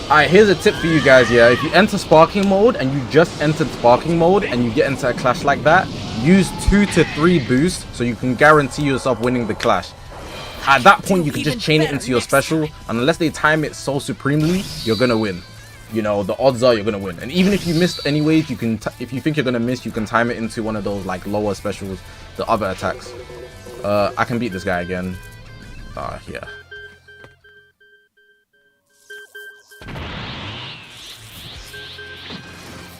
Alright, here's a tip for you guys, yeah. If you enter sparking mode and you just entered sparking mode and you get into a clash like that, use 2 to 3 boosts so you can guarantee yourself winning the clash. At that point, you can just chain it into your special, and unless they time it so supremely, you're gonna win. You know, the odds are you're gonna win. And even if you missed anyways, you can, if you think you're gonna miss, you can time it into one of those like lower specials, the other attacks. I can beat this guy again. Yeah.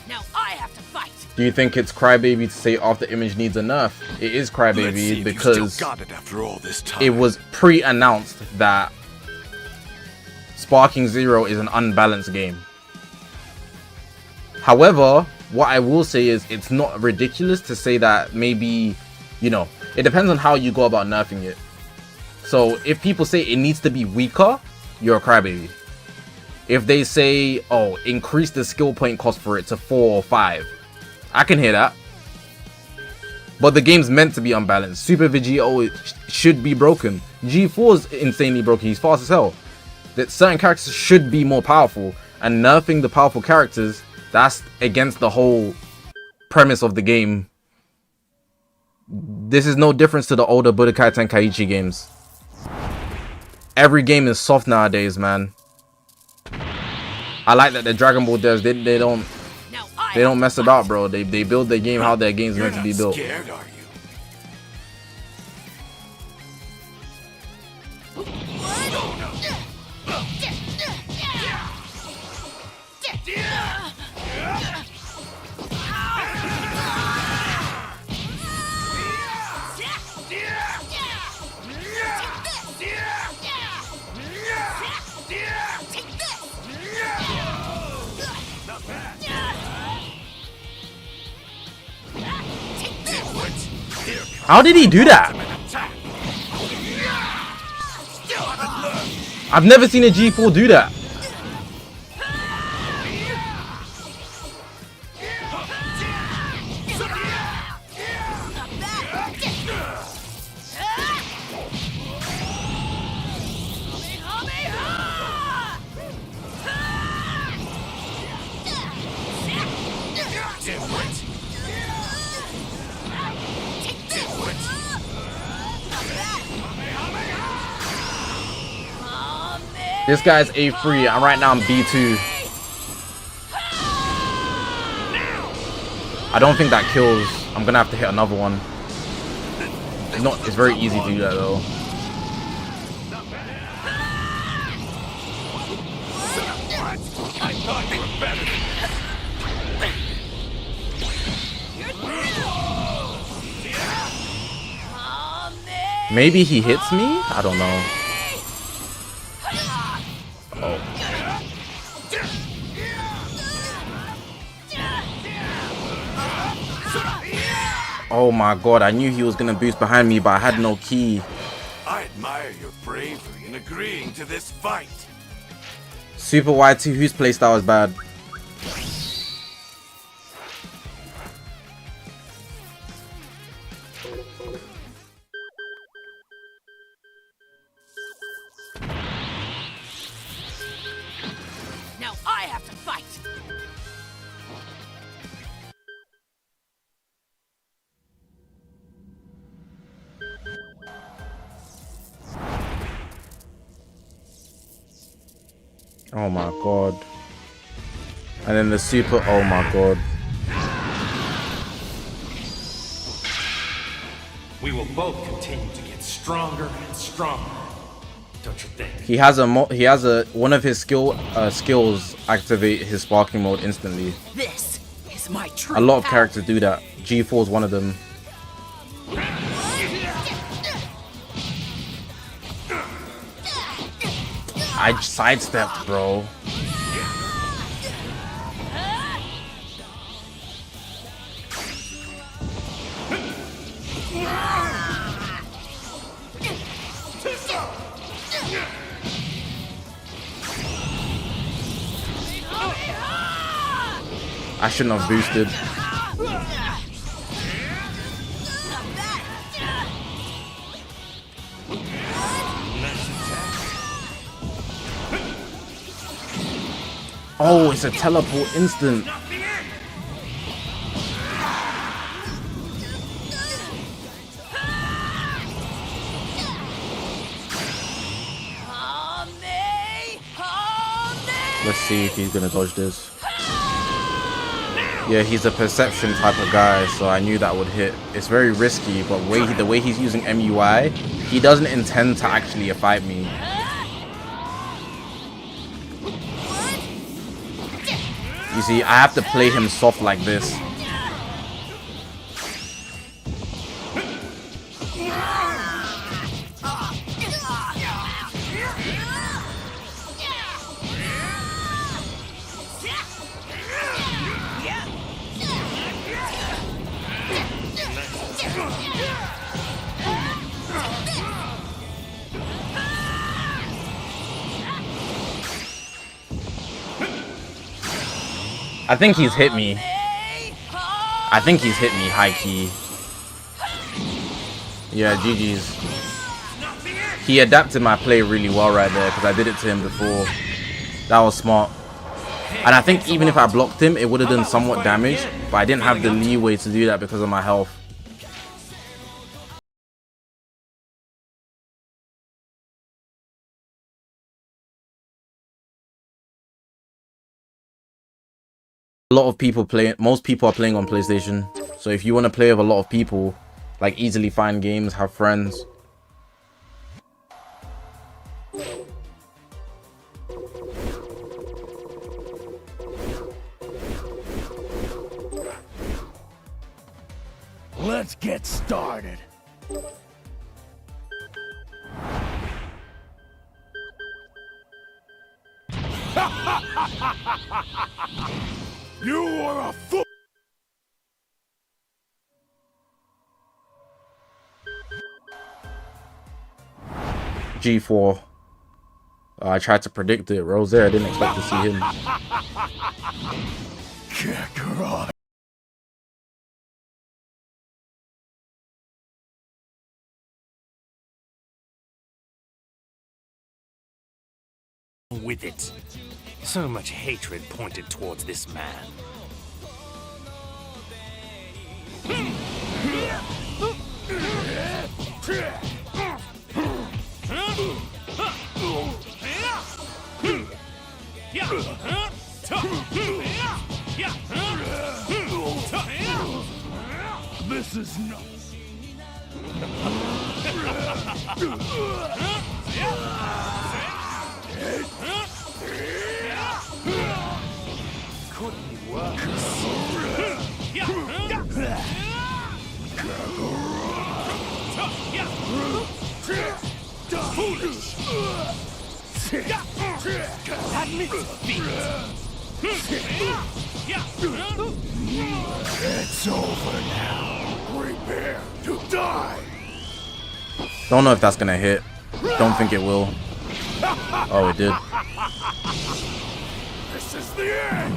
Now I have to fight.
Do you think it's Crybaby to say after image needs a nerf? It is Crybaby because it was pre-announced that Sparking Zero is an unbalanced game. However, what I will say is it's not ridiculous to say that maybe, you know, it depends on how you go about nerfing it. So if people say it needs to be weaker, you're a Crybaby. If they say, oh, increase the skill point cost for it to 4 or 5, I can hear that. But the game's meant to be unbalanced. Super Vegito should be broken. G4's insanely broken. He's fast as hell. That certain characters should be more powerful, and nerfing the powerful characters, that's against the whole premise of the game. This is no difference to the older Budokai Tenkaichi games. Every game is soft nowadays, man. I like that the Dragon Ball devs, they don't mess about, bro. They build their game how their game's meant to be built.
Scared, are you?
How did he do that? I've never seen a G4 do that. This guy's A3, and right now I'm B2. I don't think that kills. I'm gonna have to hit another one. It's very easy to do that though. Maybe he hits me? I don't know. Oh my god, I knew he was gonna boost behind me, but I had no key.
I admire your bravery in agreeing to this fight.
Super Y2, whose playstyle is bad?
Now I have to fight.
Oh my god. And then the super, oh my god.
We will both continue to get stronger and stronger. don't you think?
He has one of his skills activate his sparking mode instantly.
This is my true
A lot of
power.
characters do that. G4 is one of them. I sidestepped, bro. I shouldn't have boosted. Oh, it's a teleport instant. Let's see if he's gonna dodge this. Yeah, he's a perception type of guy, so I knew that would hit. It's very risky, but the way he's using MUI, he doesn't intend to actually fight me. You see, I have to play him soft like this. I think he's hit me. I think he's hit me high key. Yeah, GG's. He adapted my play really well right there because I did it to him before. That was smart. And I think even if I blocked him, it would have done somewhat damage, but I didn't have the leeway to do that because of my health. Most people are playing on PlayStation. So if you want to play with a lot of people, like easily find games, have friends.
Let's get started. You are a fool.
G4. I tried to predict it. Rose there, I didn't expect to see him.
Kakarot.
With it. So much hatred pointed towards this man.
This is not.
Couldn't be worse.
Foolish.
Admit defeat.
It's over now. Prepare to die.
Don't know if that's gonna hit. Don't think it will. Oh, it did.
This is the end.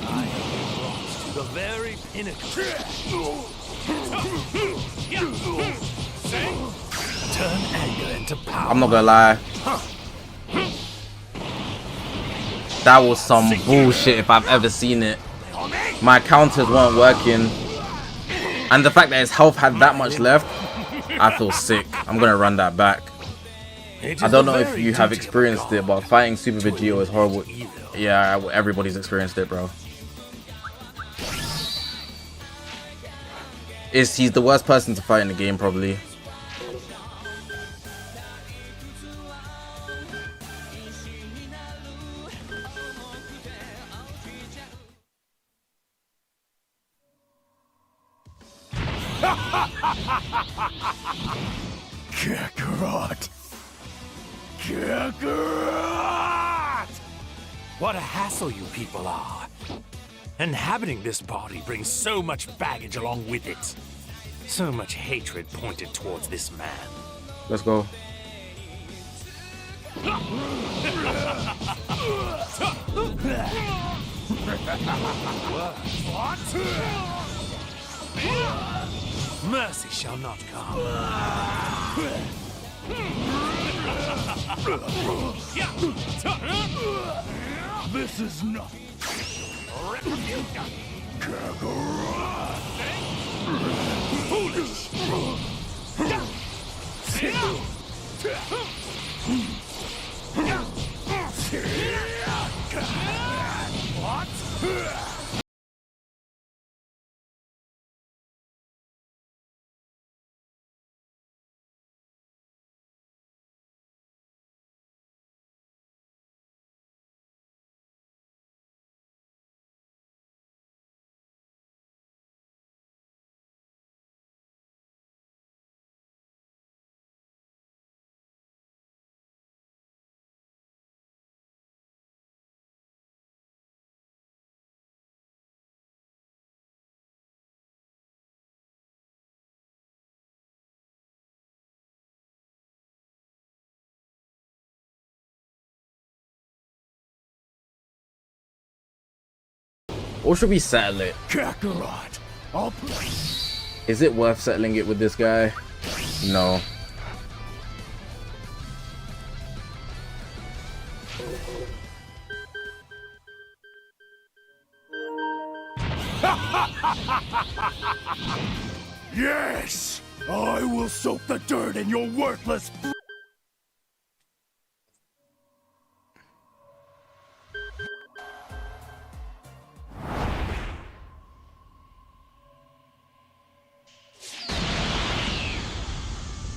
I rose to the very pinnacle.
Turn anger into power.
I'm not gonna lie. That was some bullshit if I've ever seen it. My counters weren't working. And the fact that his health had that much left, I feel sick. I'm gonna run that back. I don't know if you have experienced it, but fighting Super Vegito is horrible. Yeah, everybody's experienced it, bro. He's the worst person to fight in the game, probably.
Kakarot! Kakarot! What a hassle you people are. Inhabiting this body brings so much baggage along with it. So much hatred pointed towards this man.
Let's go.
Mercy shall not come. This is not. Foolish. What?
Or should we settle it?
Kakarot.
Is it worth settling it with this guy? No.
Yes! I will soak the dirt in your worthless...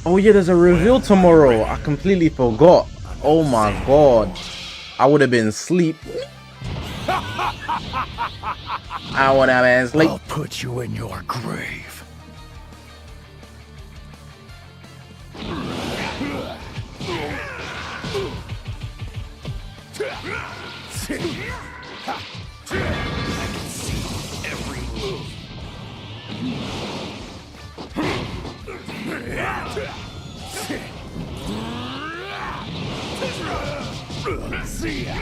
Oh yeah, there's a reveal tomorrow. I completely forgot. Oh my god. I would have been asleep. I would have been asleep.
I'll put you in your grave. See ya.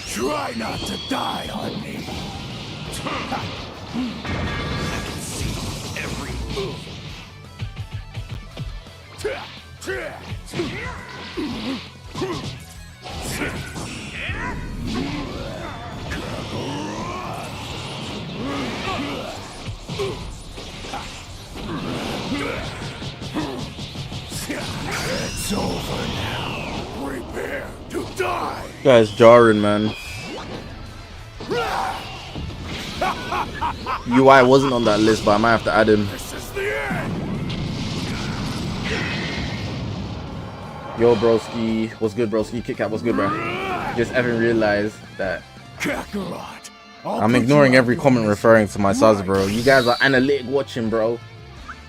Try not to die on me. I can see every move. It's over now. Prepare to die.
Guy's jarring, man. UI wasn't on that list, but I might have to add him.
This is the end.
Yo, broski. What's good, broski? Kit Kat, what's good, bro? Just haven't realized that
Kakarot.
I'm ignoring every comment referring to my subs, bro. You guys are analytic watching, bro.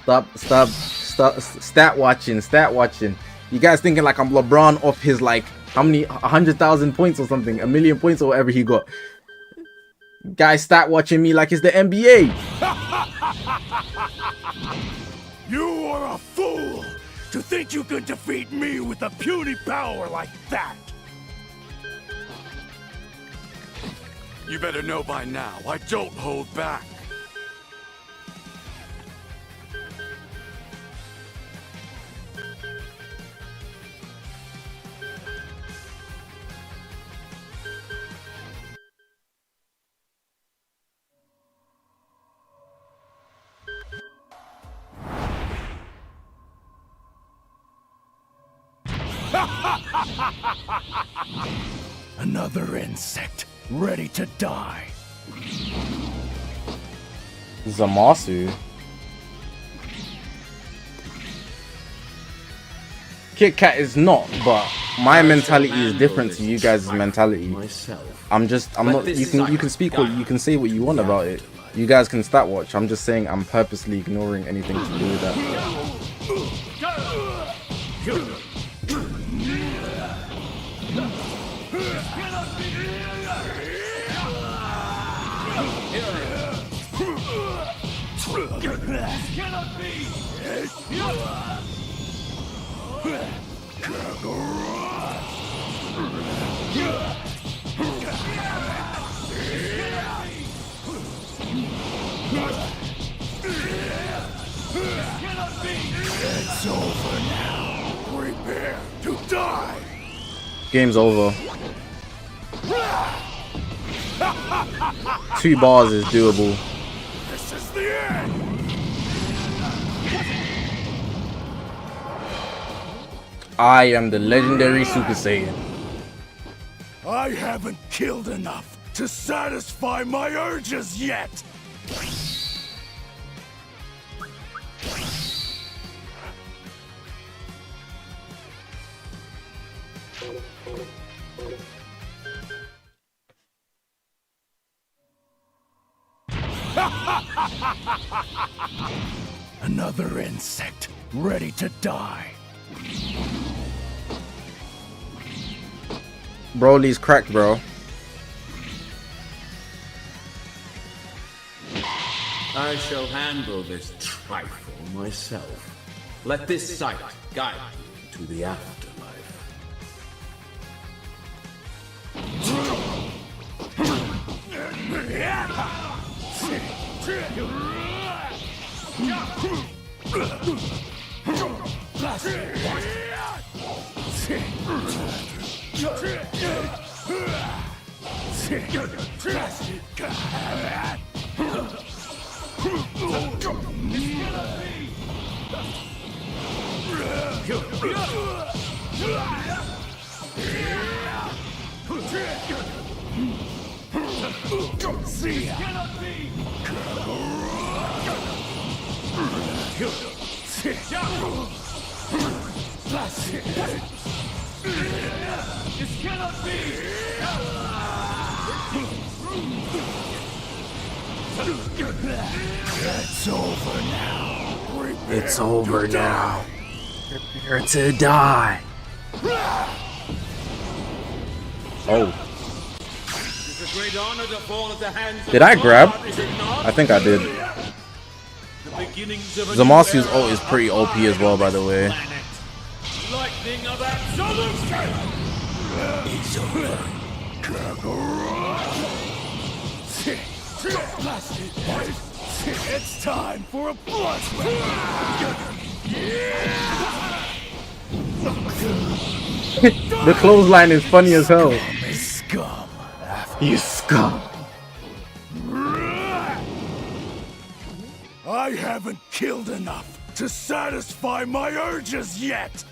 Stop, stat watching. You guys thinking like I'm LeBron off his like how many 100,000 points or something, 1,000,000 points or whatever he got. Guys stat watching me like it's the NBA.
You are a fool to think you can defeat me with a puny power like that. You better know by now, I don't hold back. Another insect ready to die.
Zamasu. Kit Kat is not, but my mentality is different to you guys' mentality. I'm not. You can speak what you can say what you want about it. You guys can stat watch. I'm just saying I'm purposely ignoring anything to do with that.
It's over now. Prepare to die.
Game's over. 2 bars is doable.
This is the end.
I am the legendary Super Saiyan.
I haven't killed enough to satisfy my urges yet. Another insect ready to die.
Broly's cracked, bro.
I shall handle this trifle myself. Let this sight guide you to the afterlife.
This cannot be! It's over now.
It's over now. Prepare to die. Oh. Did I grab? I think I did. Zamasu's ult is pretty OP as well, by the way.
Lightning of absolution! It's over. It's time for a blood.
The clothesline is funny as hell.
Scum.
You scum.
I haven't killed enough to satisfy my urges yet.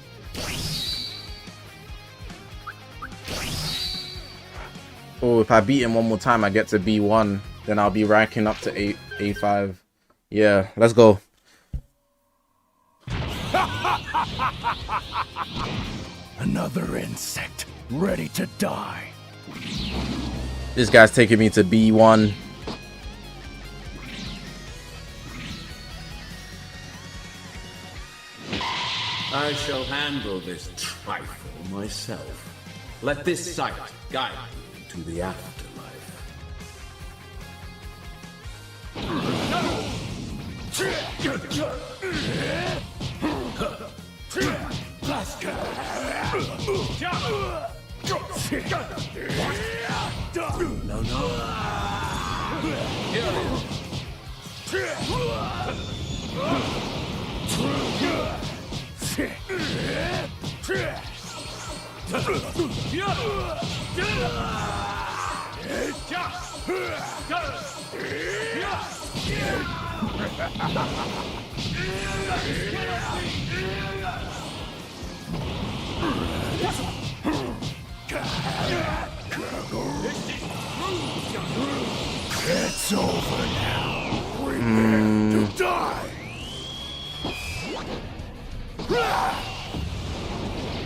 Oh, if I beat him one more time, I get to B1. Then I'll be ranking up to A5. Yeah, let's go.
Another insect ready to die.
This guy's taking me to B1.
I shall handle this trifle myself. Let this sight guide you to the afterlife.
It's over now. Prepare to die.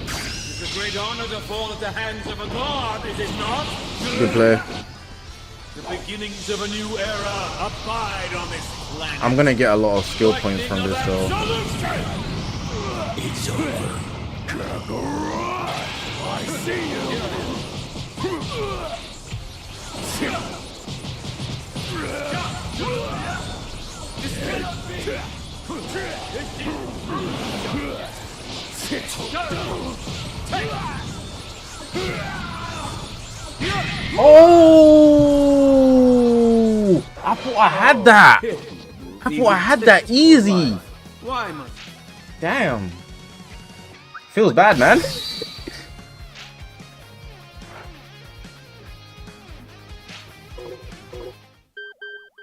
It's a great honor to fall at the hands of a god, is it not?
Good play.
The beginnings of a new era abide on this planet.
I'm gonna get a lot of skill points from this though.
It's over. Kakarot, I see
Oh! I thought I had that. I thought I had that easy.
Why must
Damn. Feels bad, man.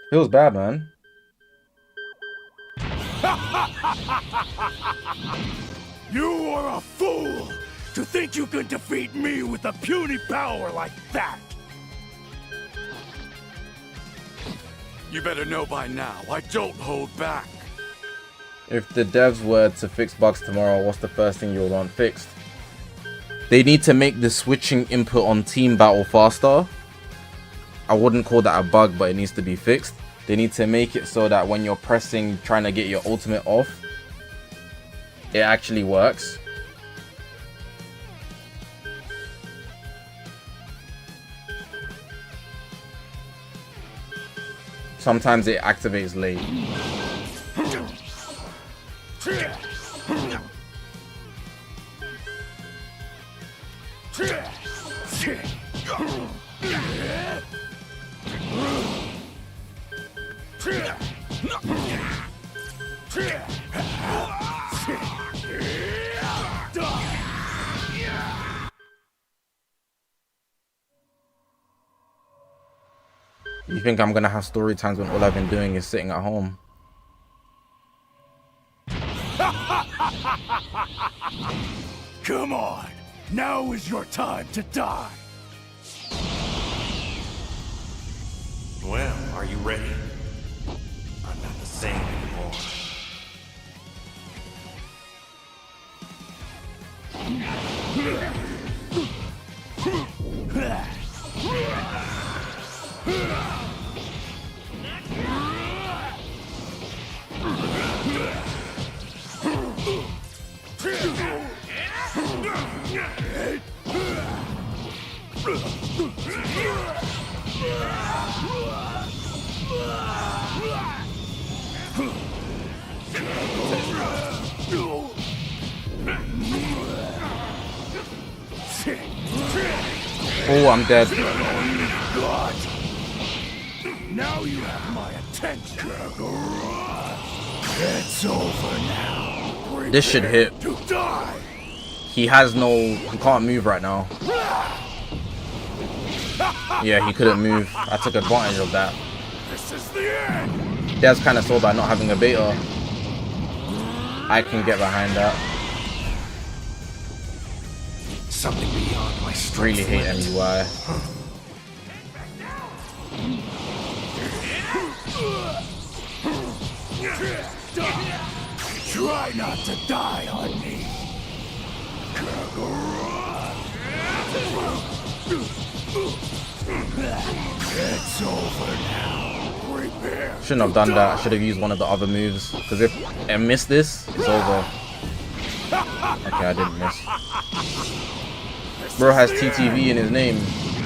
Feels bad, man.
You are a fool to think you can defeat me with a puny power like that. You better know by now, I don't hold back.
If the devs were to fix bugs tomorrow, what's the first thing you'll want fixed? They need to make the switching input on team battle faster. I wouldn't call that a bug, but it needs to be fixed. They need to make it so that when you're pressing, trying to get your ultimate off, it actually works. Sometimes it activates late. You think I'm gonna have story times when all I've been doing is sitting at home?
Come on, now is your time to die.
Well, are you ready? I'm not the same anymore.
Oh, I'm dead.
Now you have my attention. It's over now.
This should hit.
To die.
He has no... He can't move right now. Yeah, he couldn't move. I took advantage of that.
This is the end.
That's kind of so by not having a beta. I can get behind that.
Something beyond my strength.
Really hate MUI.
Try not to die on me. It's over now. Prepare.
Shouldn't have done that. Should have used one of the other moves. Because if I miss this, it's over. Okay, I didn't miss. Bro has TTV in his name.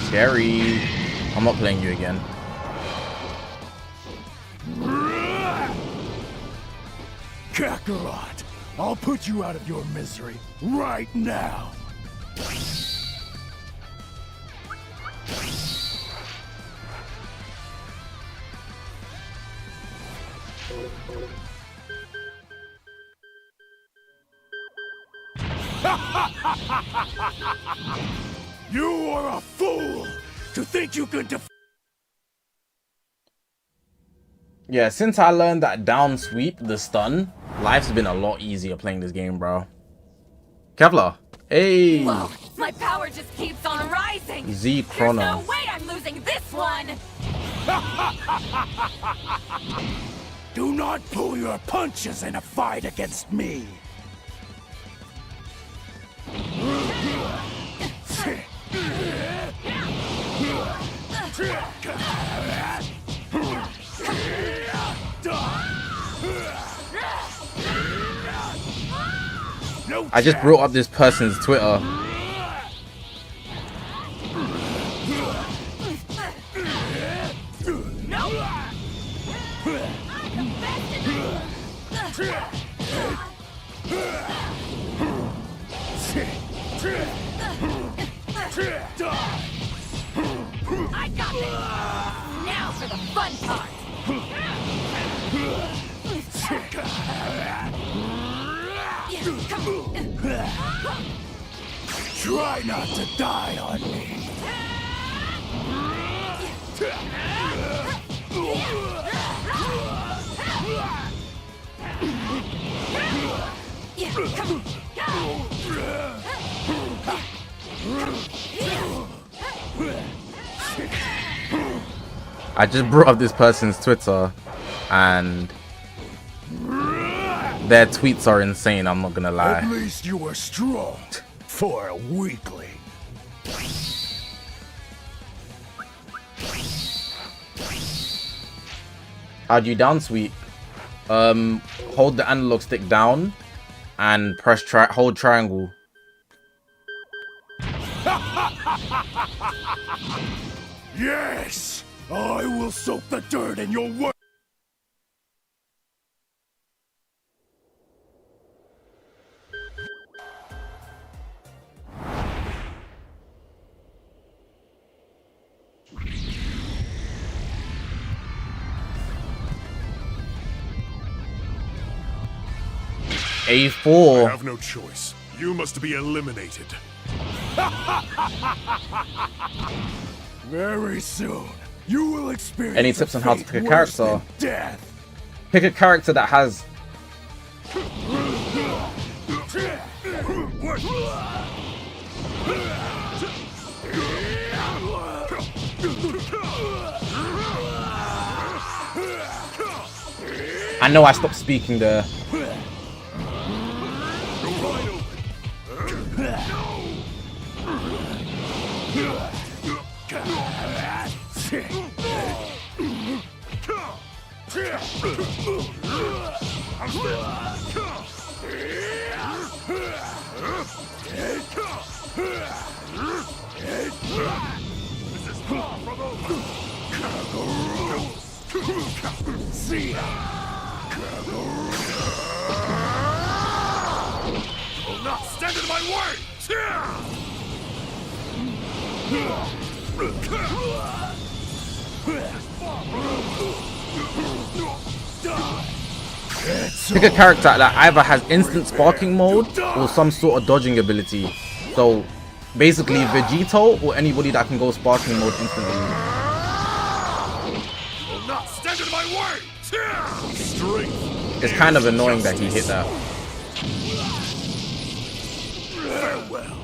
Scary. I'm not playing you again.
Kakarot, I'll put you out of your misery right now. You are a fool to think you can defeat.
Yeah, since I learned that down sweep, the stun, life's been a lot easier playing this game, bro. Kevlar, Hey.
Whoa, my power just keeps on rising.
Z
There's
Chrono.
no way I'm losing this one.
Do not pull your punches in a fight against me.
I just brought up this person's Twitter.
I got this. Now for the fun part.
Try not to die on me.
I just brought up this person's Twitter, and their tweets are insane. I'm not gonna lie.
At least you were strong for a weakling.
How'd you down sweep? Hold the analog stick down and press hold triangle.
Yes, I will soak the dirt in your work.
A4.
I have no choice. You must be eliminated.
Very soon, you will experience.
Any tips on how to pick a character?
Death.
Pick a character that has I know I stopped speaking there.
Will not stand in my way!
Pick a character that either has instant sparking mode or some sort of dodging ability. So basically Vegito or anybody that can go sparking mode instantly.
Will not stand in my way!
It's kind of annoying that he hit that.
Farewell.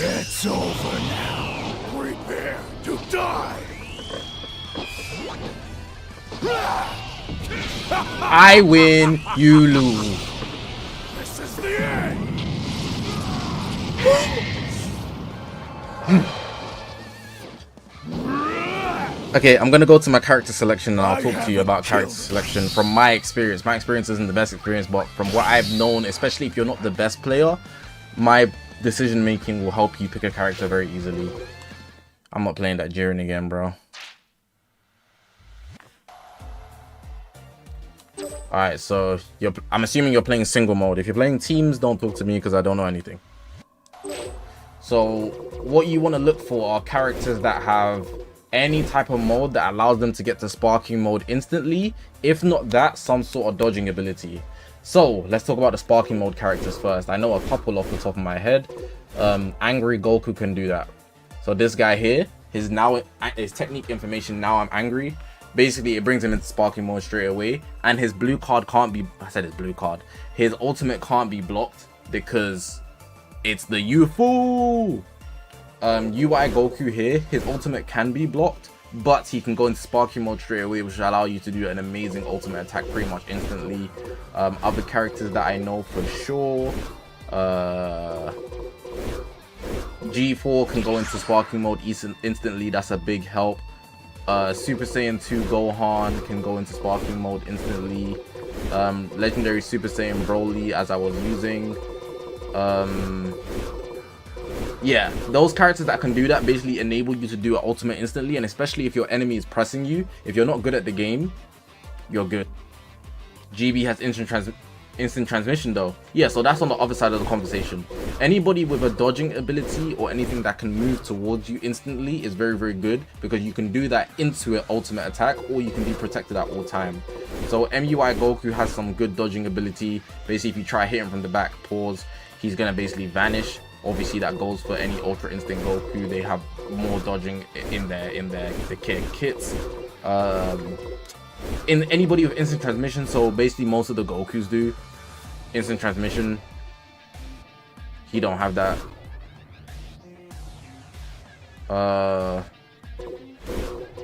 It's over now. Prepare to die.
I win, you lose.
This is the end.
Okay, I'm gonna go to my character selection and I'll talk to you about character selection from my experience. My experience isn't the best experience, but from what I've known, especially if you're not the best player, my decision making will help you pick a character very easily. I'm not playing that Jiren again, bro. Alright, so I'm assuming you're playing single mode. If you're playing teams, don't talk to me because I don't know anything. So what you want to look for are characters that have any type of mode that allows them to get to sparking mode instantly. If not that, some sort of dodging ability. So let's talk about the sparking mode characters first. I know a couple off the top of my head. Angry Goku can do that. So this guy here, his technique information, now I'm angry. Basically, it brings him into sparking mode straight away. And his blue card can't be, I said his blue card. His ultimate can't be blocked because it's the UFO. UI Goku here, his ultimate can be blocked, but he can go into sparking mode straight away, which will allow you to do an amazing ultimate attack pretty much instantly. Other characters that I know for sure, G4 can go into sparking mode instantly. That's a big help. Super Saiyan 2 Gohan can go into sparking mode instantly. Legendary Super Saiyan Broly, as I was using. Yeah, those characters that can do that basically enable you to do an ultimate instantly, and especially if your enemy is pressing you, if you're not good at the game, you're good. GB has instant transmission though. Yeah, so that's on the other side of the conversation. Anybody with a dodging ability or anything that can move towards you instantly is very, very good, because you can do that into an ultimate attack, or you can be protected at all time. So MUI Goku has some good dodging ability. Basically, if you try hitting from the back, pause, he's gonna basically vanish. Obviously that goes for any Ultra Instinct Goku. They have more dodging in the kits. In anybody with instant transmission, so basically most of the Gokus do instant transmission. He don't have that.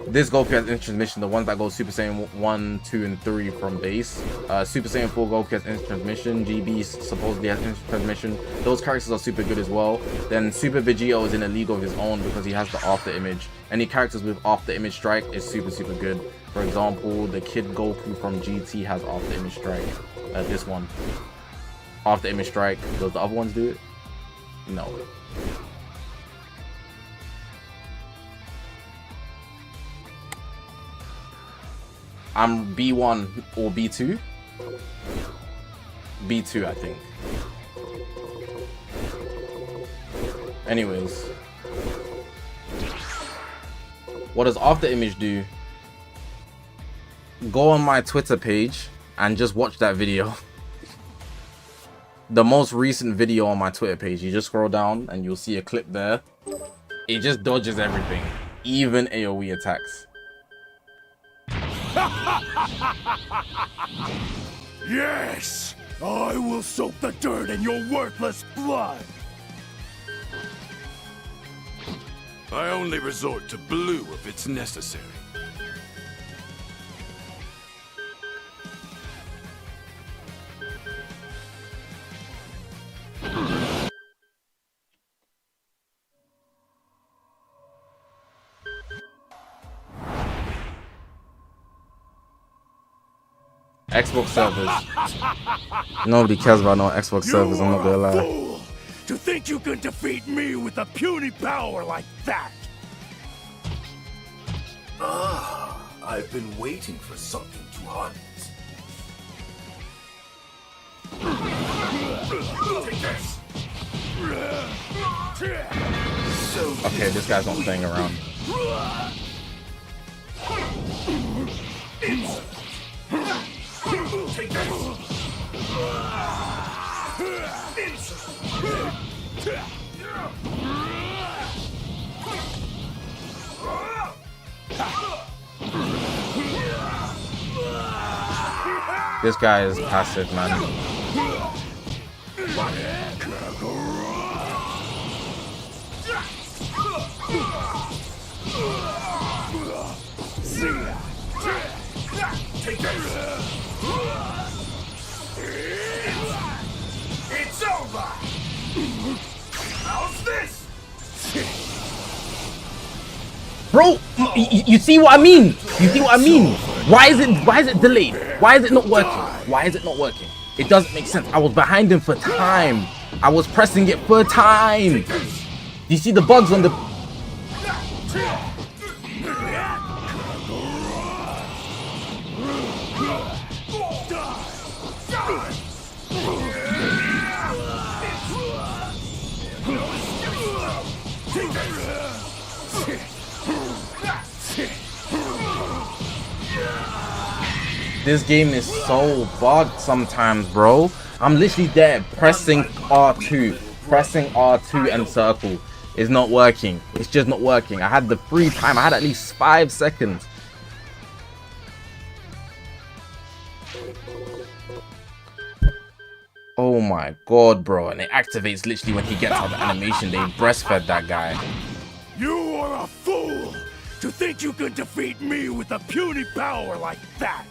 This Goku has instant transmission, the ones that go Super Saiyan 1, 2, and 3 from base. Super Saiyan 4 Goku has instant transmission. GB supposedly has instant transmission. Those characters are super good as well. Then Super Vegito is in a league of his own because he has the after image. Any characters with after image strike is super, super good. For example, the Kid Goku from GT has after image strike. This one. After image strike. Does the other ones do it? No. I'm B1 or B2. B2, I think. Anyways, what does after image do? Go on my Twitter page and just watch that video. The most recent video on my Twitter page. You just scroll down and you'll see a clip there. It just dodges everything, even AoE attacks.
Yes! I will soak the dirt in your worthless blood!
I only resort to blue if it's necessary.
Xbox servers. Nobody cares about no Xbox servers, I'm not gonna lie.
Fool! To think you can defeat me with a puny power like that!
Ah, I've been waiting for something to hunt.
Okay, this guy's not playing around. This guy is passive, man.
It's over! How's this?
Bro, you see what I mean? You see what I mean? Why is it delayed? Why is it not working? Why is it not working? It doesn't make sense. I was behind him for time. I was pressing it for time. Do you see the bugs on the... This game is so bugged sometimes, bro. I'm literally there pressing R2 and circle. It's not working. It's just not working. I had the free time. I had at least 5 seconds. Oh my god, bro. And it activates literally when he gets out of the animation. They breastfed that guy.
You are a fool to think you can defeat me with a puny power like that.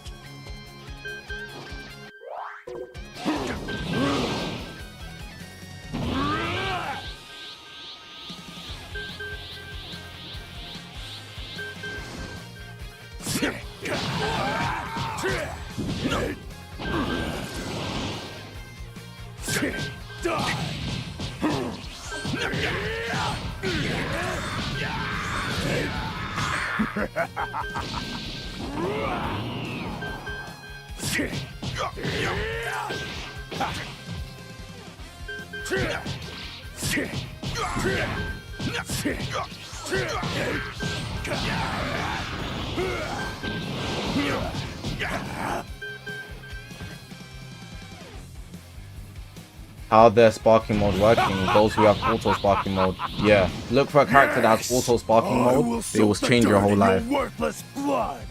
How their sparking mode working? Those who have auto sparking mode. Yeah, look for a character that has auto sparking mode. They will change your whole life.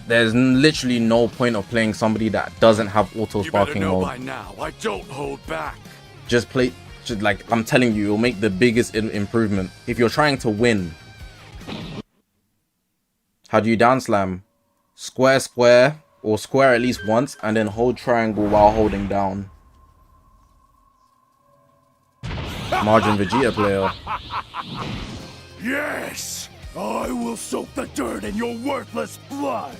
There's literally no point of playing somebody that doesn't have auto sparking mode.
By now, I don't hold back.
Just play, like I'm telling you, it'll make the biggest improvement. If you're trying to win, how do you down slam? Square, square, or square at least once, and then hold triangle while holding down. Margin Vegeta player.
Yes, I will soak the dirt in your worthless blood.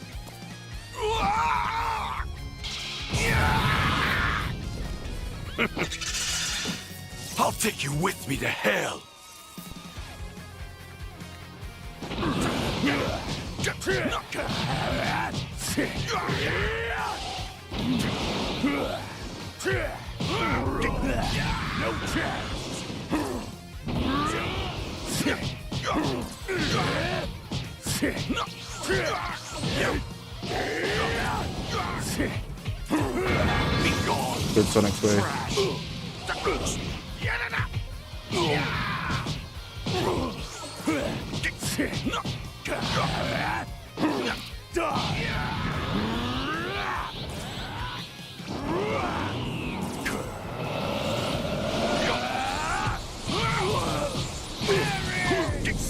I'll take you with me to hell.
No chance.
Good Sonic Sway.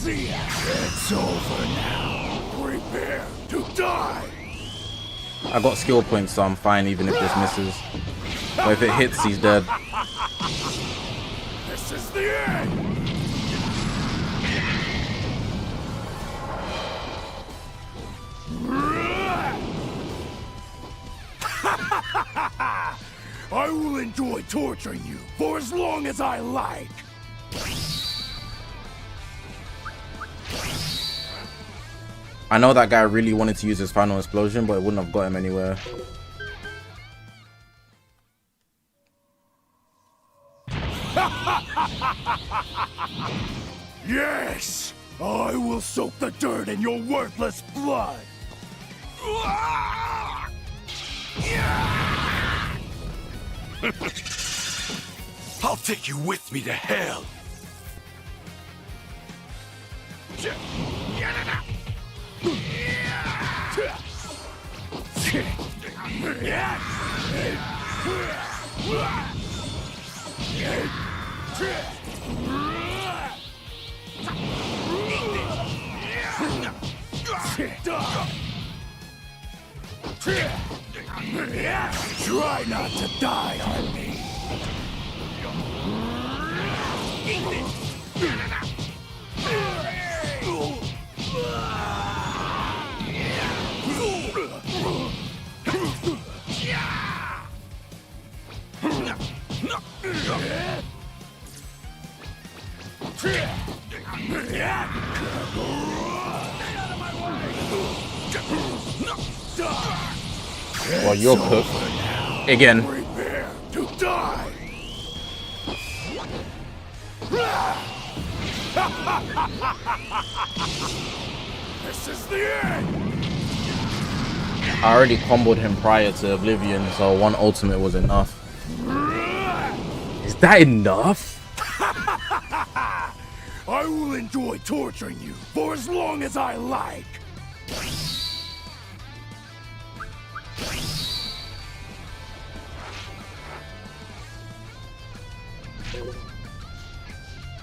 It's over now. Prepare to die.
I got skill points, so I'm fine even if this misses. But if it hits, he's dead.
This is the end. I will enjoy torturing you for as long as I like.
I know that guy really wanted to use his final explosion, but it wouldn't have got him anywhere.
Yes, I will soak the dirt in your worthless blood.
I'll take you with me to hell.
Try not to die on me.
Well, you're cooked. Again.
Prepare to die. This is the end.
I already comboed him prior to Oblivion, so one ultimate was enough. Is that enough?
I will enjoy torturing you for as long as I like.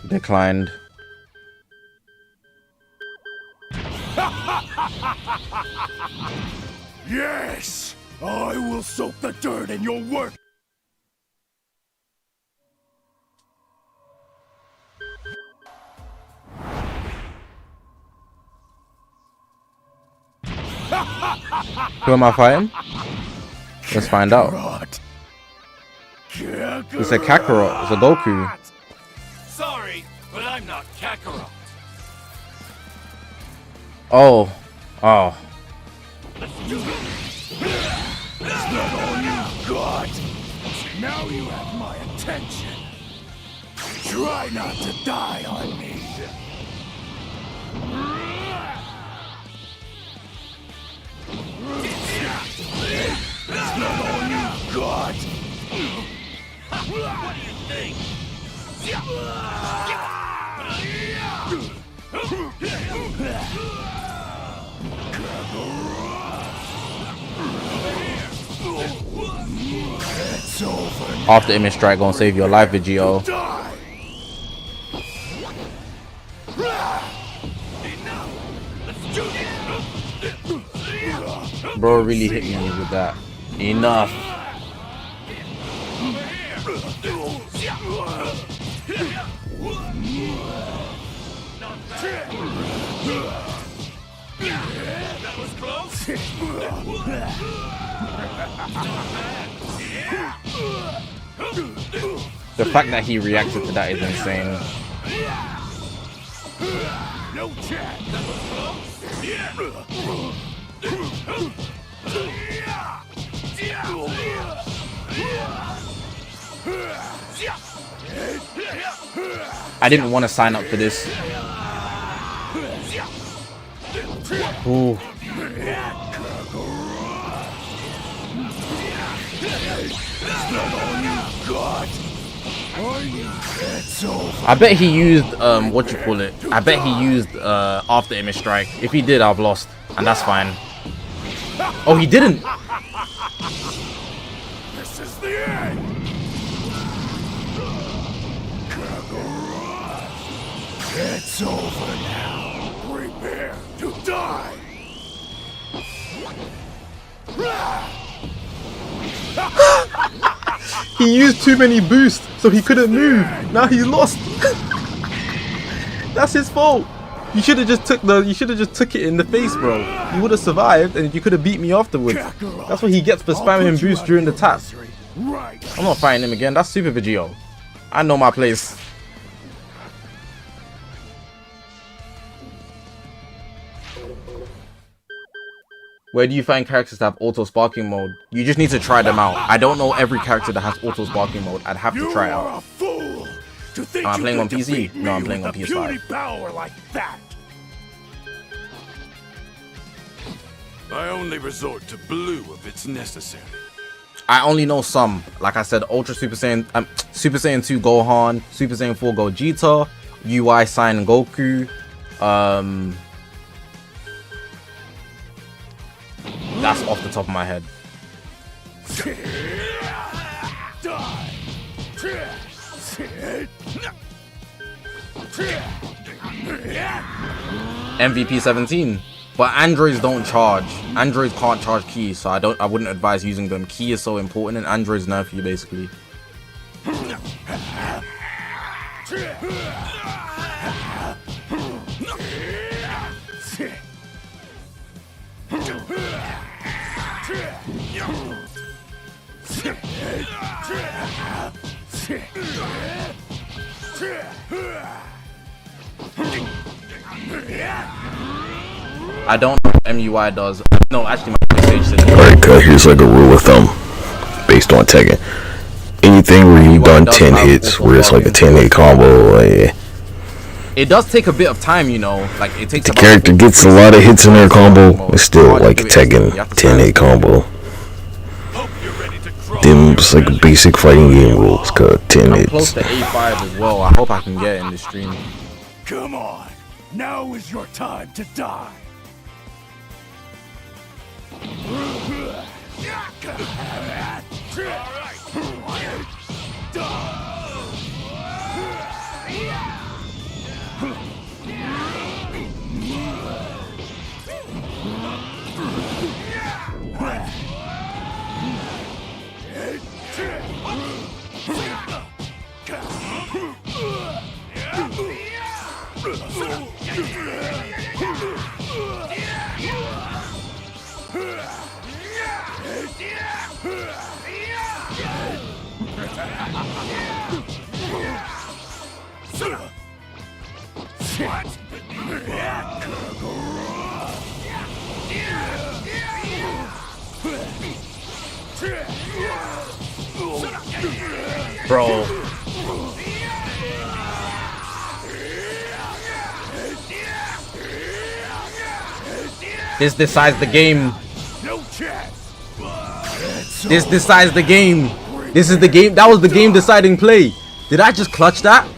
Declined.
Yes! I will soak the dirt in your work.
Who am I fighting? Let's find out. It's a Kakarot. It's a Goku.
Sorry, but I'm not Kakarot.
Oh. Oh.
That's not all you got. Now you have my attention. Try not to die on me. That's not all you got. What do you think? It's over.
After image strike gonna save your life, Vegito. Bro really hit me with that. Enough.
That was close.
The fact that he reacted to that is insane.
No chat. That was close.
I didn't want to sign up for this. Ooh. I bet he used what you call it. I bet he used after image strike. If he did, I've lost, and that's fine. Oh, he didn't.
This is the end. It's over now. Prepare to die.
He used too many boosts, so he couldn't move. Now he's lost. That's his fault. You should have just took it in the face, bro. You would have survived, and you could have beat me afterwards. That's what he gets for spamming him boost during the tap. I'm not fighting him again. That's Super Vegito. I know my place. Where do you find characters that have auto sparking mode? You just need to try them out. I don't know every character that has auto sparking mode. I'd have to try it out. Am I playing on PC? No, I'm playing on PS5.
Power like that. I only resort to blue if it's necessary.
I only know some. Like I said, Ultra Super Saiyan, Super Saiyan 2 Gohan, Super Saiyan 4 Gogeta, UI Sign Goku. That's off the top of my head. MVP 17. But androids don't charge. Androids can't charge keys, so I wouldn't advise using them. Key is so important, and androids nerf you basically. I don't know what MUI does. No, actually, my page said.
Alright, cut. Here's like a rule of thumb based on Tekken. Anything where you've done 10 hits, where it's like a 10-hit combo,
it does take a bit of time, you know. Like it takes.
The character gets a lot of hits in their combo. It's still like Tekken 10-hit combo. Them's like basic fighting game rules. Cut 10
I'm
hits.
close to A5 as well. I hope I can get in this stream.
Come on. Now is your time to die.
Bro. This decides the game. This decides the game. This is the game. That was the game deciding play. Did I just clutch that?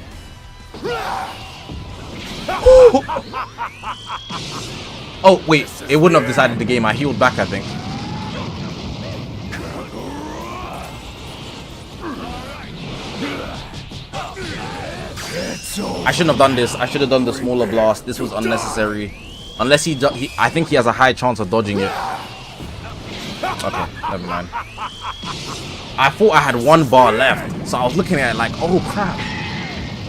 Oh, wait. It wouldn't have decided the game. I healed back, I think. I shouldn't have done this. I should have done the smaller blast. This was unnecessary. Unless he I think he has a high chance of dodging it. Okay, never mind. I thought I had 1 bar left, so I was looking at it like, oh crap.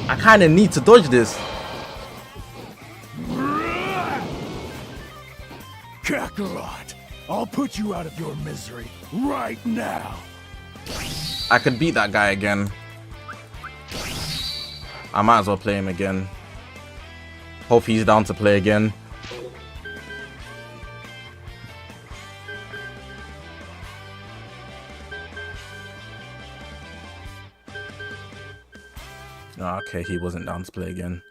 I kind of need to dodge this.
Kakarot, I'll put you out of your misery right now.
I could beat that guy again. I might as well play him again. Hope he's down to play again. Oh, okay, he wasn't down to play again.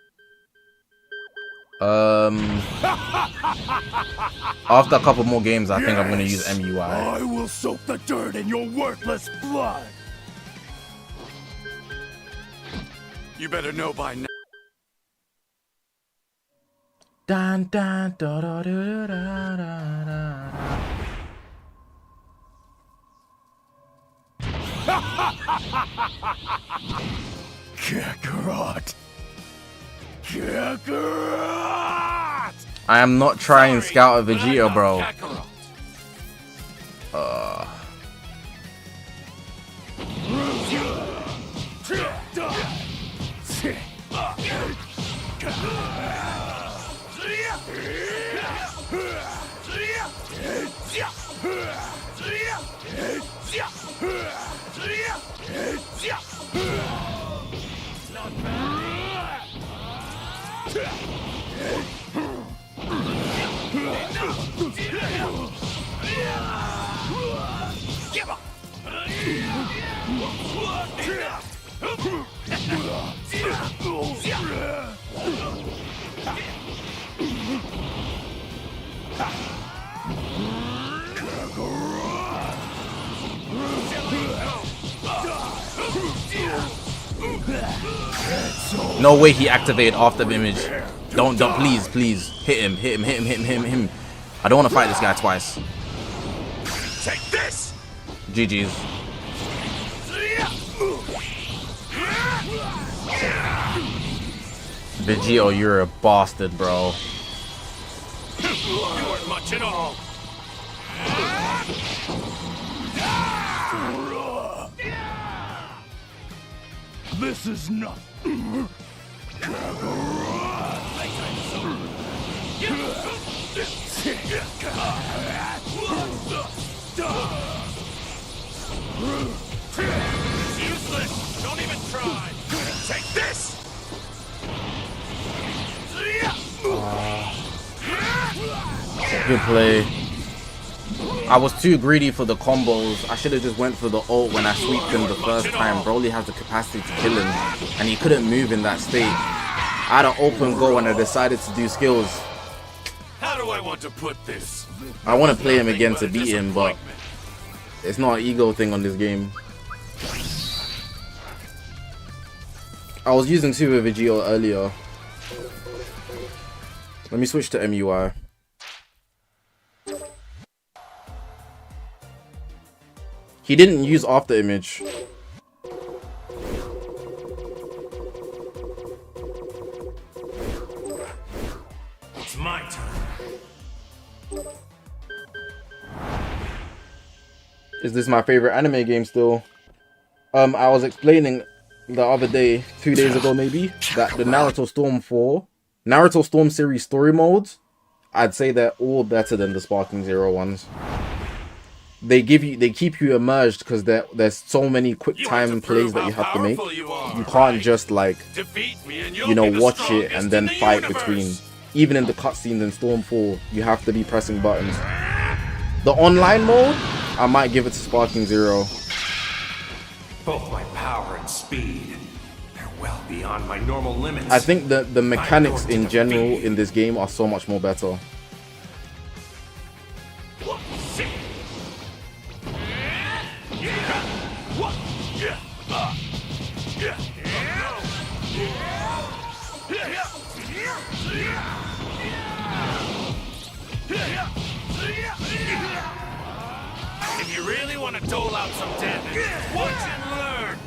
After a couple more games, I think I'm gonna use MUI.
I will soak the dirt in your worthless blood.
You better know by now.
Dun, dun, da, da, da, da, da, da.
Kakarot. Kakarot.
I am not trying Scout of Vegeta, bro. No way he activated after the image. Don't, please. Hit him. I don't want to fight this guy twice.
Take this.
GG's. Vegeta, you're a bastard, bro.
You weren't much at all.
This is not.
Useless. Don't even try. Take this.
Good play. I was too greedy for the combos. I should have just went for the ult when I sweeped him the first time. Broly has the capacity to kill him, and he couldn't move in that state. I had an open goal and I decided to do skills.
How do I want to put this?
I want to play him again to beat him, but it's not an ego thing on this game. I was using Super Vegeta earlier. Let me switch to MUI. He didn't use after image.
It's my turn.
Is this my favorite anime game still? I was explaining the other day, 2 days ago maybe, that the Naruto Storm series story modes, I'd say they're all better than the Sparking Zero ones. They keep you immersed because there's so many quick time plays that you have to make. You can't just like, you know, watch it and then fight between. Even in the cutscenes in Storm 4, you have to be pressing buttons. The online mode, I might give it to Sparking Zero.
Both my power and speed, they're well beyond my normal limits.
I think that the mechanics in general in this game are so much more better.
If you really want to dole out some damage, watch and learn.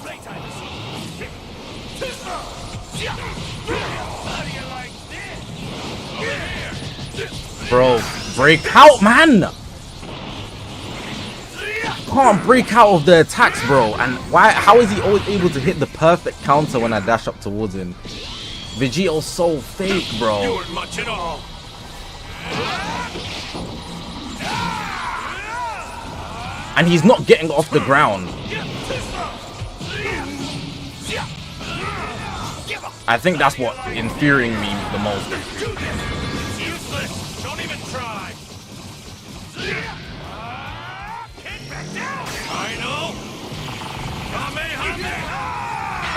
Playtime is how do you like this?
Bro, break out, man! Can't break out of the attacks, bro. And why? How is he always able to hit the perfect counter when I dash up towards him? Vegeto's so fake, bro.
You weren't much at all.
And he's not getting off the ground. I think that's what infuriating me the most.
Useless. Don't even try. I know.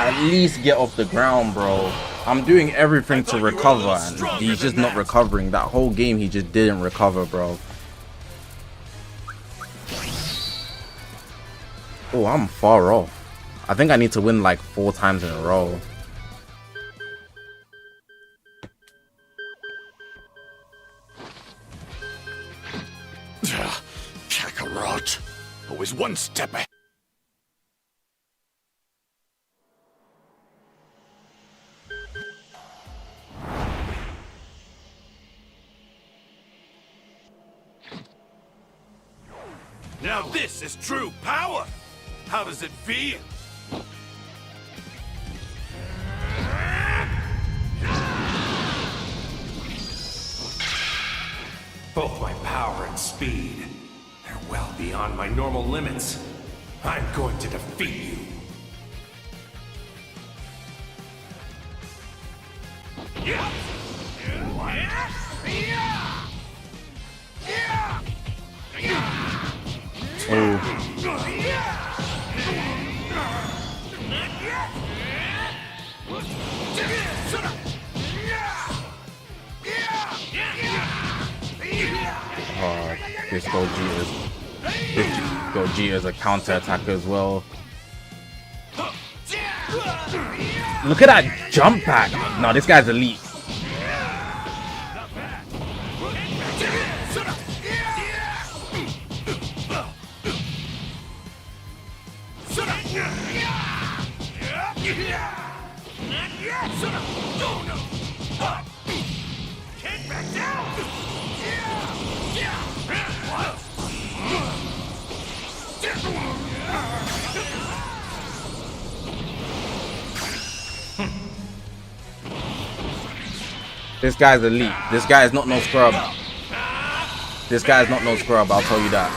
At least get off the ground, bro. I'm doing everything to recover, and he's just not recovering. That whole game, he just didn't recover, bro. Oh, I'm far off. I think I need to win like 4 times in a row.
Kakarot, always one step ahead.
Now this is true power. How does it feel?
Both my power and speed, they're well beyond my normal limits. I'm going to defeat you.
This Gogeta is a counter attacker as well. Look at that jump back. No, this guy's elite. This guy's elite. This guy is not no scrub. This guy is not no scrub, I'll tell you that.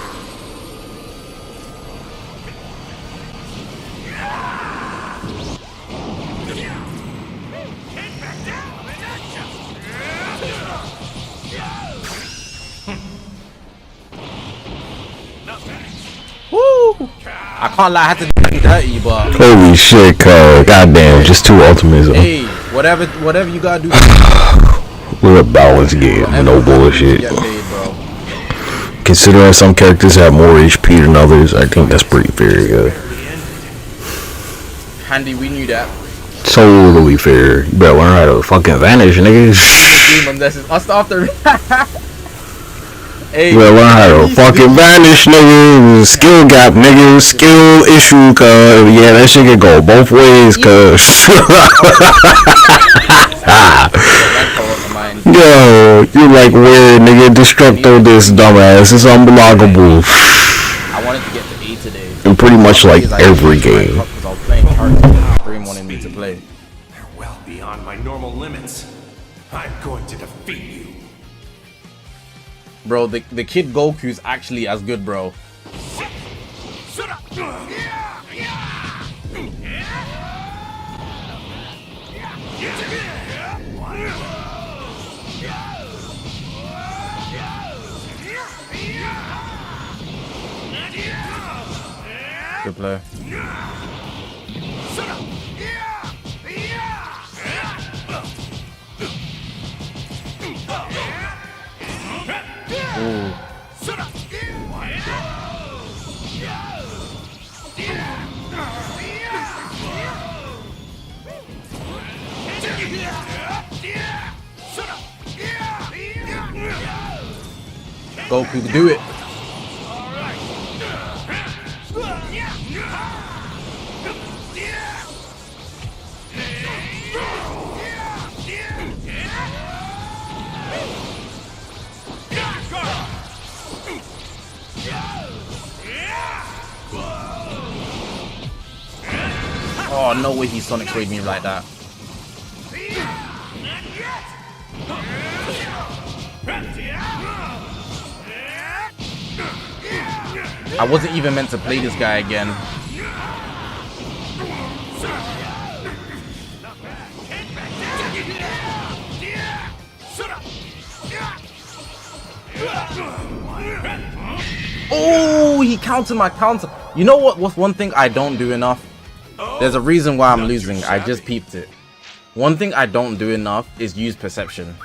Woo! I can't lie, I had to do it dirty, but
holy shit, goddamn, just 2 ultimates.
Hey, whatever you gotta do.
We're a balanced game, no bullshit. Considering some characters have more HP than others, I think that's pretty fair,
Handy, we knew that.
Totally fair. You better learn how to fucking vanish, nigga.
Us after. Hey,
you better learn how to fucking vanish, nigga. Skill gap, nigga. Skill issue, cuz. Yeah, that shit can go both ways, cuz. Yo, you like weird, nigga. Destructo this dumbass. It's unblockable.
I wanted to get to A today.
In pretty much like every game.
Because I was playing cards. Dream wanted me to play.
They're well beyond my normal limits. I'm going to defeat you.
Bro, the Kid Goku's actually as good, bro. Good play. Ooh. Goku, do it. Oh, no way he Sonic sprayed me like that. I wasn't even meant to play this guy again. Oh, he countered my counter. You know what? What's one thing I don't do enough? There's a reason why I'm losing. I just peeped it. One thing I don't do enough is use perception.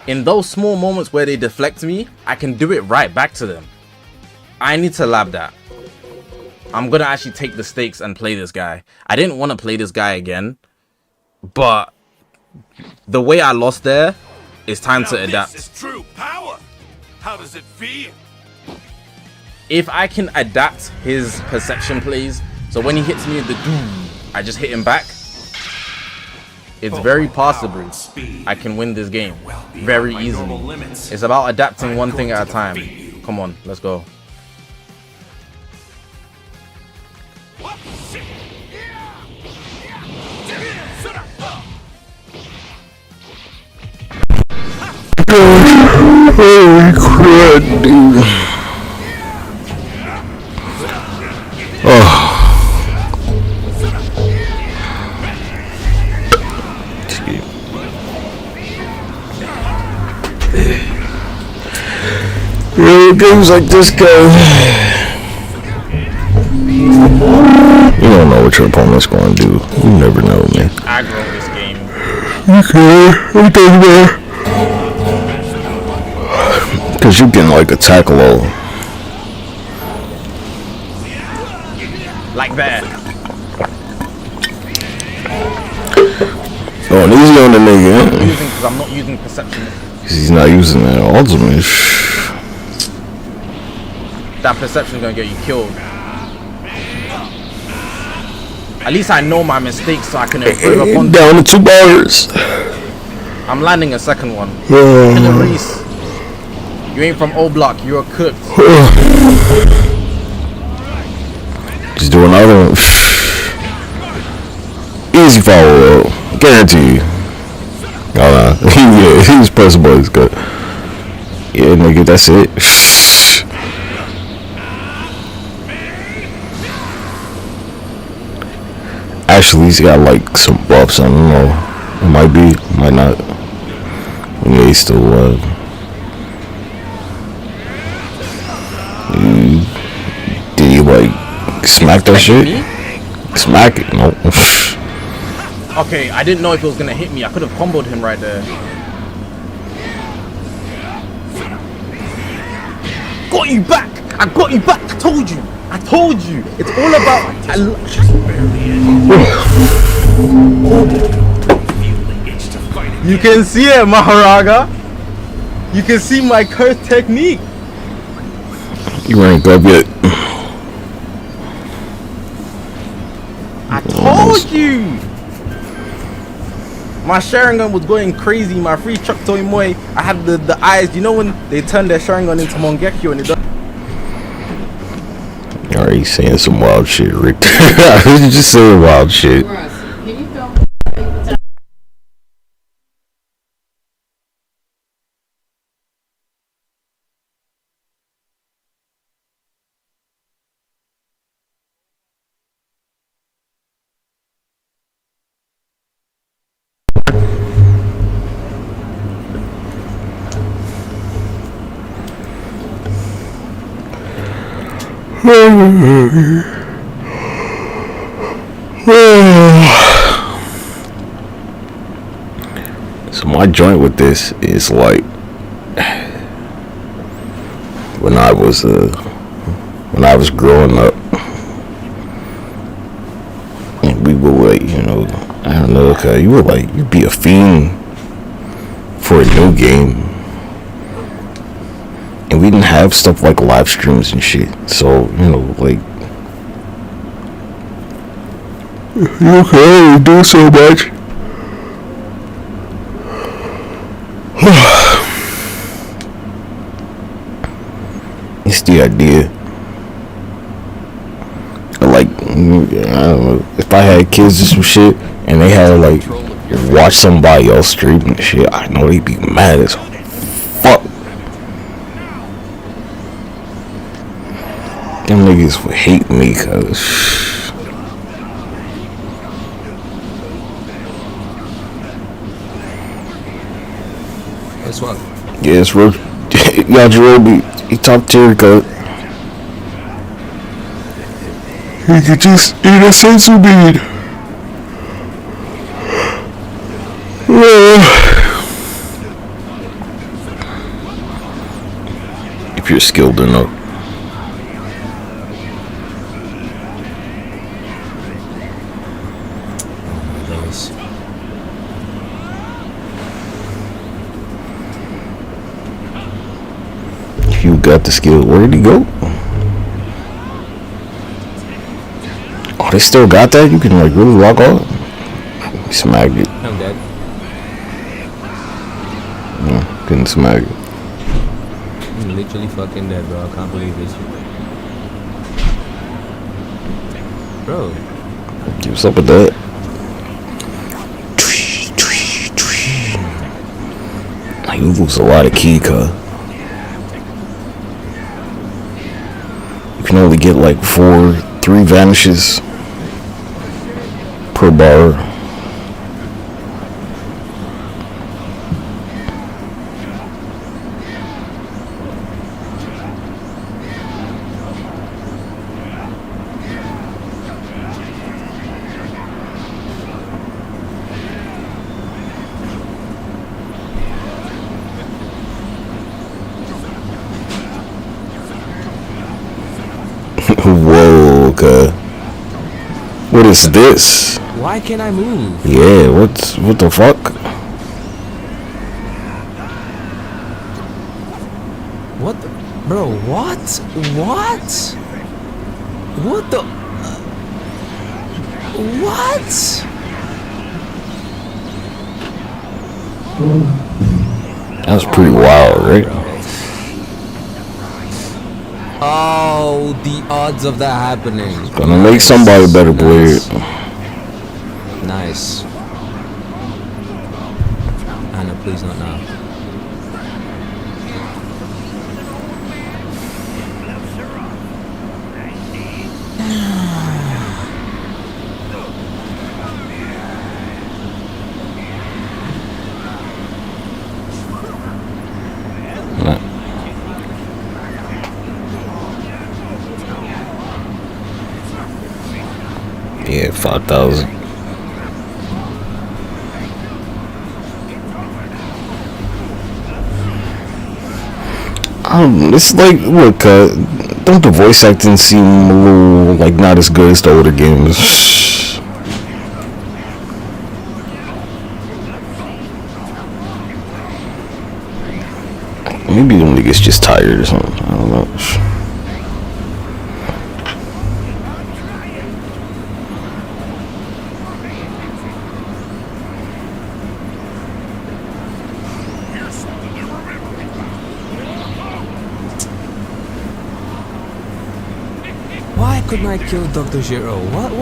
In those small moments where they deflect me, I can do it right back to them. I need to lab that. I'm gonna actually take the stakes and play this guy. I didn't want to play this guy again, but the way I lost there, it's time to adapt.
This is true power. How does it feel?
If I can adapt his perception plays, so when he hits me with the doom, I just hit him back. It's very possible I can win this game very easily. It's about adapting one thing at a time. Come on, let's go.
Holy crap, dude. Oh. Really, games like this go. You don't know what your opponent's going to do. You never know, man.
Aggro this game.
Okay, it doesn't matter. Because you can like attack low.
Like that.
Oh, and easy on the nigga.
Because I'm not using perception.
He's not using that ultimate.
That perception is gonna get you killed. At least I know my mistakes so I can improve upon them.
Down to 2 bars.
I'm landing a second one. Killer Reese. You ain't from O Block, you're cooked.
Just do another one. Easy follow up. Guarantee you. Oh, nah. Yeah, he's pressable. He's good. Yeah, nigga, that's it. Actually, he's got like some buffs. I don't know. It might be, might not. Yeah, he's still alive. Did he like smack that shit? Smack it? No.
Okay, I didn't know if it was gonna hit me. I could have comboed him right there. Got you back! I got you back. I told you. It's all about. You can see it, Maharaga. You can see my curse technique.
You ain't up yet.
I told you. My Sharingan was going crazy. My free Chuck Toy Moy. I had the eyes. You know when they turn their Sharingan into Mongekyo and it does.
Alright, saying some wild shit, Rick. You just saying wild shit. So my joint with this is like when I was growing up, and we were like, you know, I don't know, cause you'd be a fiend for a new game. And we didn't have stuff like live streams and shit. So, you know, like, you can only do so much. It's the idea. Like, I don't know, if I had kids or some shit, and they had to, like, watch somebody else streaming shit, I know they'd be mad as fuck. Them niggas would hate me, cause
This one.
yeah, it's real. Yajirobe, he top tier, cause he could just eat a sensu bean. If you're skilled enough. You got the skill. Where did he go? Oh, they still got that? You can like really walk off? Smack it.
I'm dead.
No, couldn't smack it.
I'm literally fucking dead, bro. I can't believe this. Bro.
What's up with that? You lose a lot of key, cuz. You can only get like 3 vanishes per bar. Whoa, okay. What is this?
Why can't I move?
Yeah, what the fuck?
What the, bro, what? What? What the? What?
That was pretty wild, right?
Oh, the odds of that happening.
Gonna make somebody better play it.
Nice. Anna, please not now.
Yeah, 5,000. It's like, look, Don't the voice acting seem a little like not as good as the older games? Maybe the niggas just tired or something. I don't know.
Why couldn't I kill Dr. Zero? What?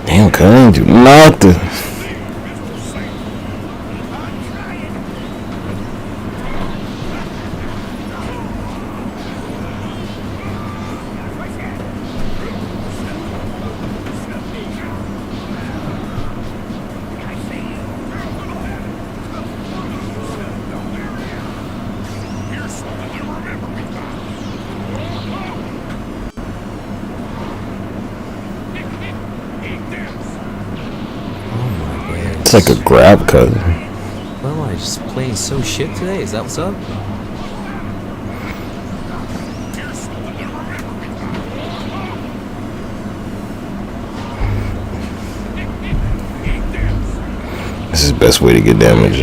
Damn, cuz I ain't do nothing. It's like a grab cut.
What am I, just playing so shit today? Is that what's up?
This is the best way to get damage.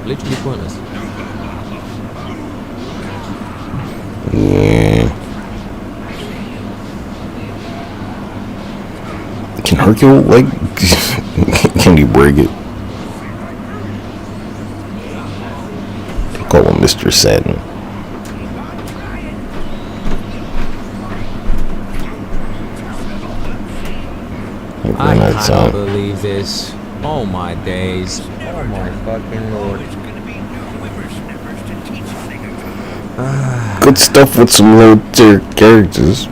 Literally pointless.
Yeah. Can Hercule, like, can he break it? They call him Mr. Satin.
I cannot believe this. Oh my days. Oh my fucking lord.
Good stuff with some low tier characters.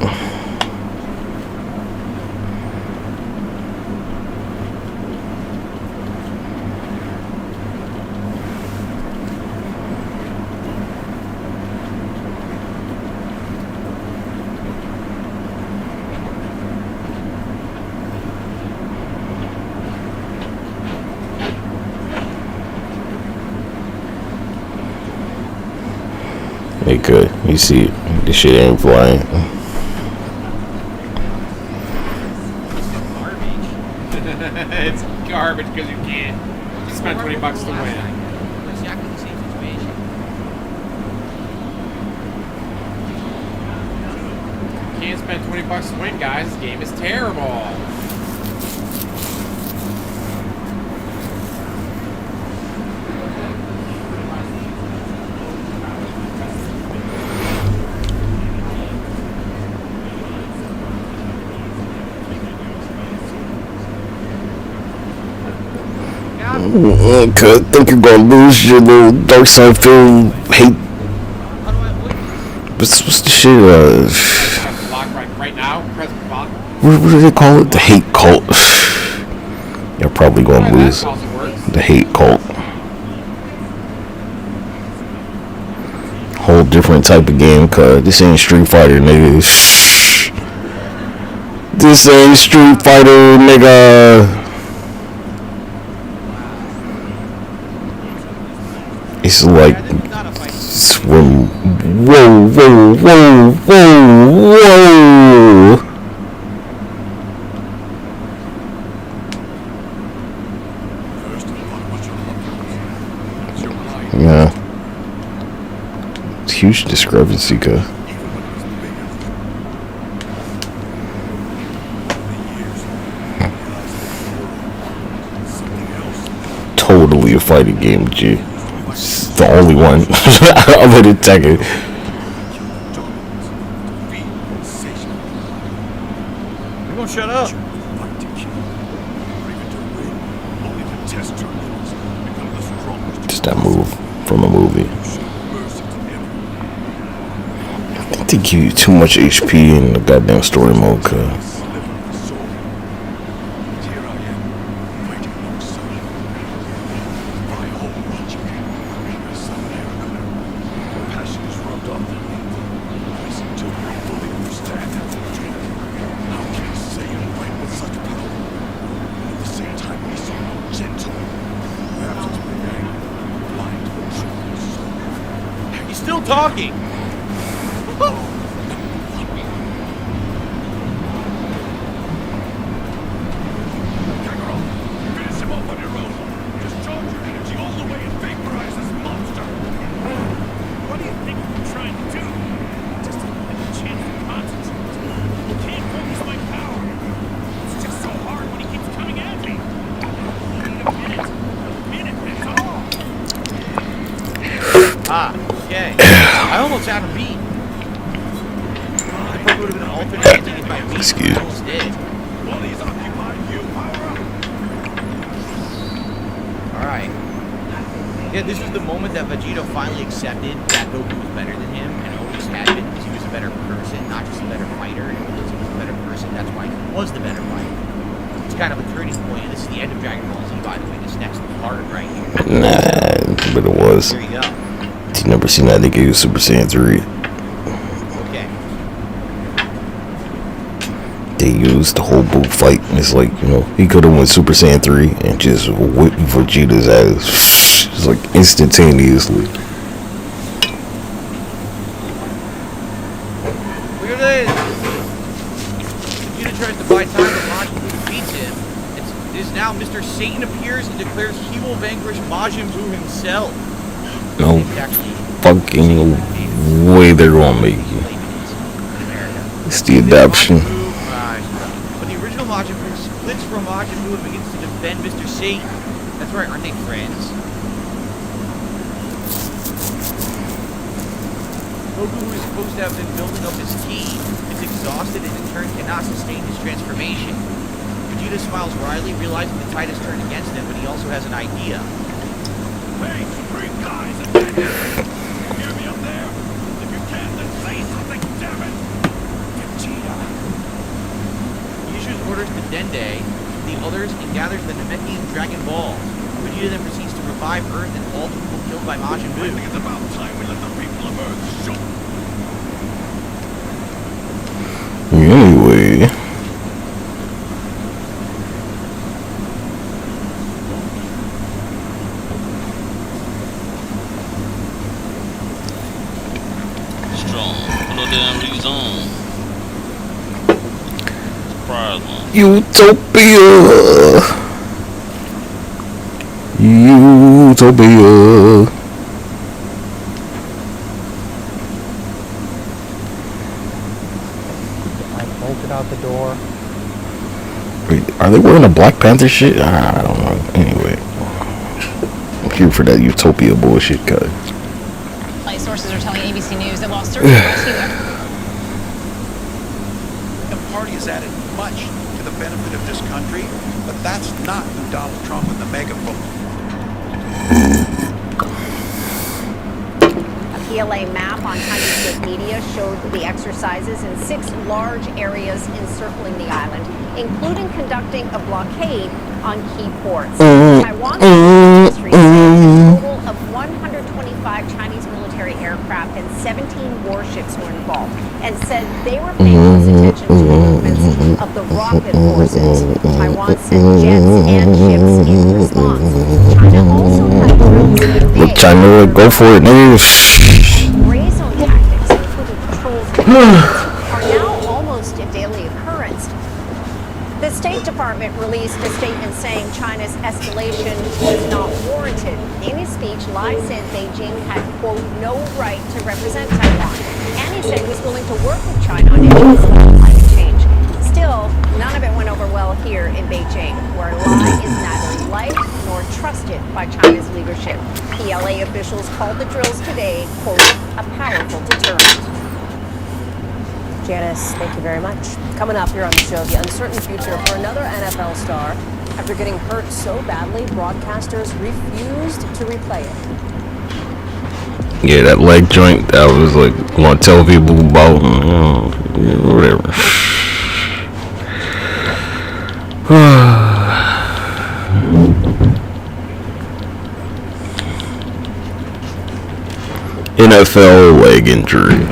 They could. You see it. This shit ain't flying.
It's garbage because you can't. You spent $20 to win. Can't spend $20 to win, guys. This game is terrible.
Okay, I think you're gonna lose your little dark side film hate. What's the shit?
Right now, press block.
What do they call it? The hate cult. You're probably gonna lose. The hate cult. Whole different type of game, cuz this ain't Street Fighter, nigga. This ain't Street Fighter, nigga. It's like swim. Whoa, whoa, whoa, whoa, whoa. Yeah. It's huge discrepancy, cuz. Totally a fighting game, G. It's the only one other than Tekken.
You won't shut up.
Just that move from a movie. I think they give you too much HP in the goddamn story mode, cuz.
He's still talking. almost had him beat. The part would have been an alternate ending if I beat him. I almost did.
While he's occupied, you power up.
Alright. Yeah, this was the moment that Vegeta finally accepted that Goku was better than him, and always had been, because he was a better person, not just a better fighter, and because he was a better person, that's why he was the better fighter. It's kind of a turning point, and this is the end of Dragon Ball Z, by the way, this next part right here.
Nah, but it was.
Here you go.
You never seen that nigga use Super Saiyan 3.
Okay.
They used the whole Boo fight. It's like, you know, he could have went Super Saiyan 3 and just whipped Vegeta's ass. It's like instantaneously.
Look at this! Vegeta tries to buy time, but Majin Buu defeats him. It is now Mr. Satan appears and declares he will vanquish Majin Buu himself.
No fucking way they're gonna make you. It's the adaptation.
But the original Majin Buu splits from Majin Buu and begins to defend Mr. Satan. That's right, aren't they friends? Goku, who is supposed to have been building up his ki, is exhausted and in turn cannot sustain his transformation. Vegeta smiles wryly, realizing the tide has turned against him, but he also has an idea.
Hey, Supreme guys, attention! Hear me up there? If you can, then say something, damn it! Vegeta.
He issues orders to Dende, the others, and gathers the Namekian Dragon Balls. Vegeta then proceeds to revive Earth and all the people killed by Majin Buu.
I think it's about time we let the people of Earth show.
Anyway.
Strong. No damn reason. Surprise one.
Utopia. Utopia.
I bolted out the door.
Wait, are they wearing a Black Panther shit? I don't know. Anyway. I'm here for that Utopia bullshit, cuz.
Flight sources are telling ABC News that while search and rescue
The party has added much to the benefit of this country, but that's not who Donald Trump and the megaphone.
A PLA map on Chinese state media showed the exercises in 6 large areas encircling the island, including conducting a blockade on key ports. Taiwan's ministry said a total of 125 Chinese military aircraft and 17 warships were involved, and said they were paying close attention to the movements of the rocket forces. Taiwan sent jets and ships in response. China also had drills.
Look, China, go for it, nigga.
Gray zone tactics, including patrols are now almost a daily occurrence. The State Department released a statement saying China's escalation was not warranted. In his speech, Lai said Beijing had, quote, no right to represent Taiwan. And he said he was willing to work with China on issues like climate change. Still, none of it went over well here in Beijing, where Lai is neither liked nor trusted by China's leadership. PLA officials called the drills today, quote, a powerful deterrent.
Janice, thank you very much. Coming up here on the show, the uncertain future for another NFL star. After getting hurt so badly, broadcasters refused to replay it.
Yeah, that leg joint, that was like, going to tell people about, whatever. NFL leg injury.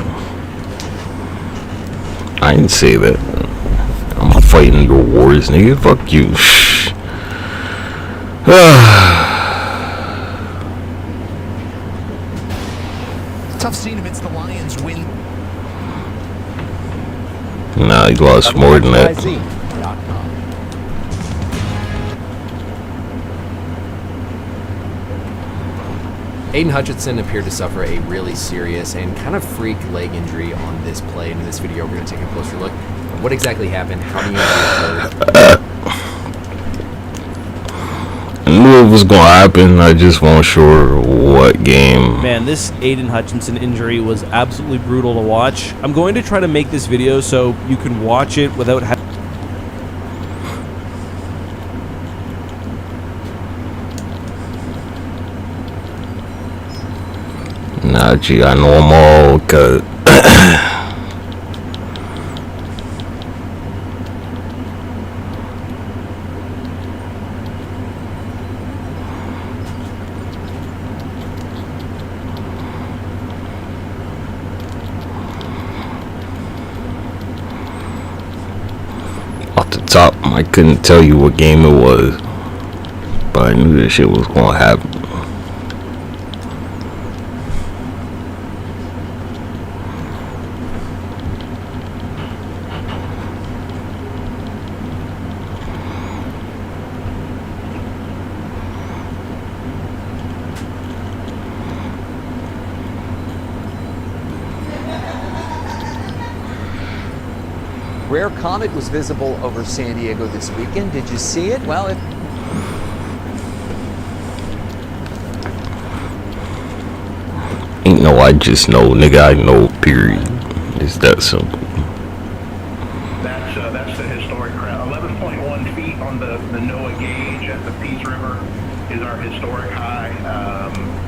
I didn't say that. I'm not fighting your wars, nigga. Fuck you.
Tough scene amidst the Lions win.
Nah, he lost more than that.
Aiden Hutchinson appeared to suffer a really serious and kind of freak leg injury on this play. And in this video, we're going to take a closer look at what exactly happened, how the injury occurred.
knew it was gonna happen. I just wasn't sure what game.
Man, this Aiden Hutchinson injury was absolutely brutal to watch. I'm going to try to make this video so you can watch it without having...
Nah, gee, I know them all, cause off the top, I couldn't tell you what game it was, but I knew this shit was gonna happen.
Rare comet was visible over San Diego this weekend. Did you see it? Well,
Ain't no I just know, nigga, I know, period. It's that simple.
That's the historic crowd. 11.1 feet on the NOAA gauge at the Peace River is our historic high.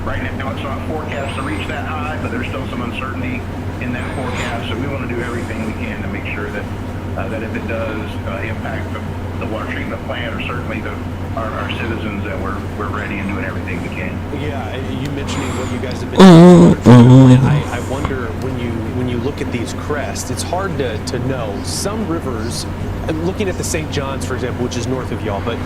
Right now it's not forecast to reach that high, but there's still some uncertainty in that forecast, so we want to do everything we can to make sure that that if it does impact the water treatment plant, or certainly our citizens, that we're ready and doing everything we can.
Yeah, you mentioning what you guys have been doing. I wonder when you look at these crests, it's hard to know. Some rivers, looking at the St. John's, for example, which is north of y'all, but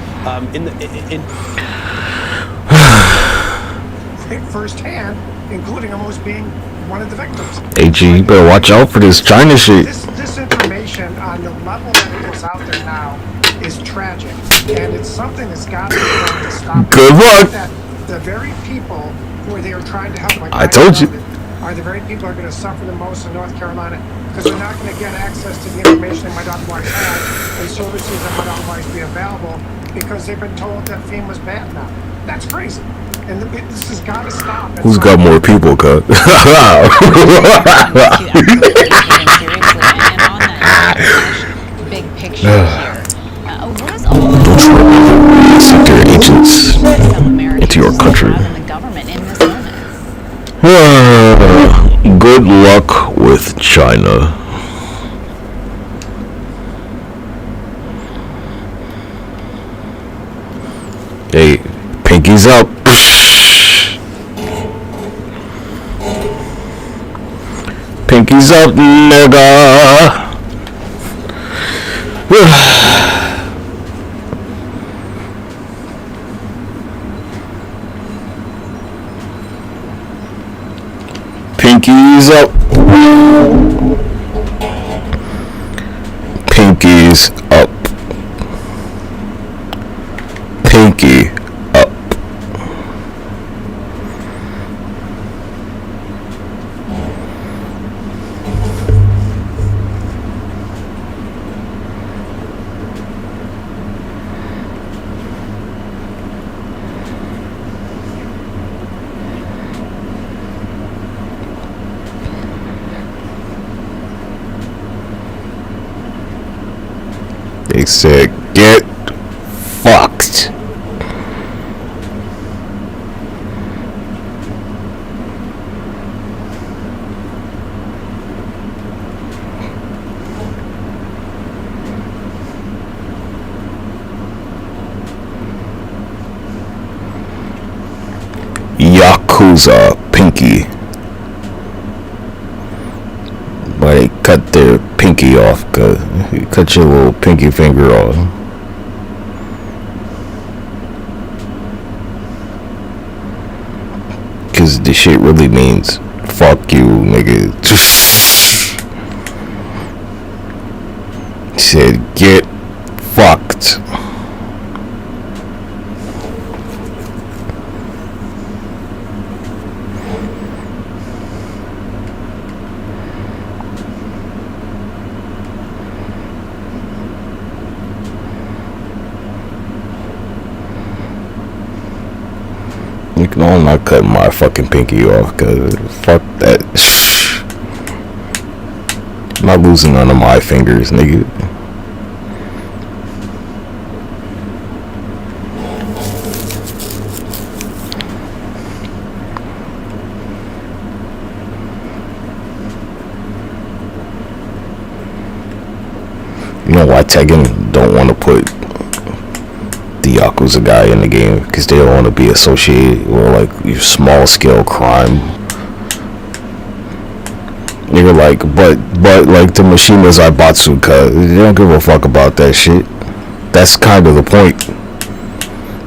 firsthand, including almost being one of the victims.
AG, you better watch out for this China shit.
This information on the level that it is out there now is tragic, and it's something that's got to be done to stop.
Good luck.
That the very people who they are trying to help, like
I told you,
are the very people who are going to suffer the most in North Carolina, because they're not going to get access to the information they might otherwise have and services that might otherwise be available, because they've been told that FEMA's bad now. That's crazy. And this has got to stop.
who's got more people, cut?
Big picture here. What is all
Don't you remember sent their agents into your country?
the government in this moment?
Good luck with China. Hey, pinkies up. Pinkies up, nigga. Pinkies up. Pinkies up. Pinky up. They said, get fucked. Yakuza pinky. But they cut their pinky off, cause you cut your little pinky finger off. Cause this shit really means fuck you, nigga. Said get fucked. Nigga, no, I'm not cutting my fucking pinky off, cause fuck that. I'm not losing none of my fingers, nigga. You know why Tekken don't want to put the Yakuza guy in the game? Because they don't want to be associated with like small scale crime. You're like, but like the Mishima Zaibatsu, cuz they don't give a fuck about that shit. That's kind of the point.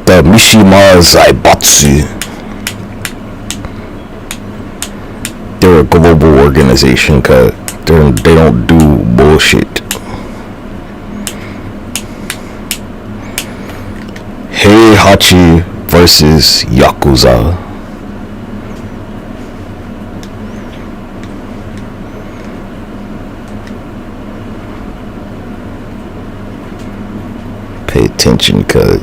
The Mishima Zaibatsu, they're a global organization, cuz they don't do bullshit. Heihachi versus Yakuza. Pay attention, cuz.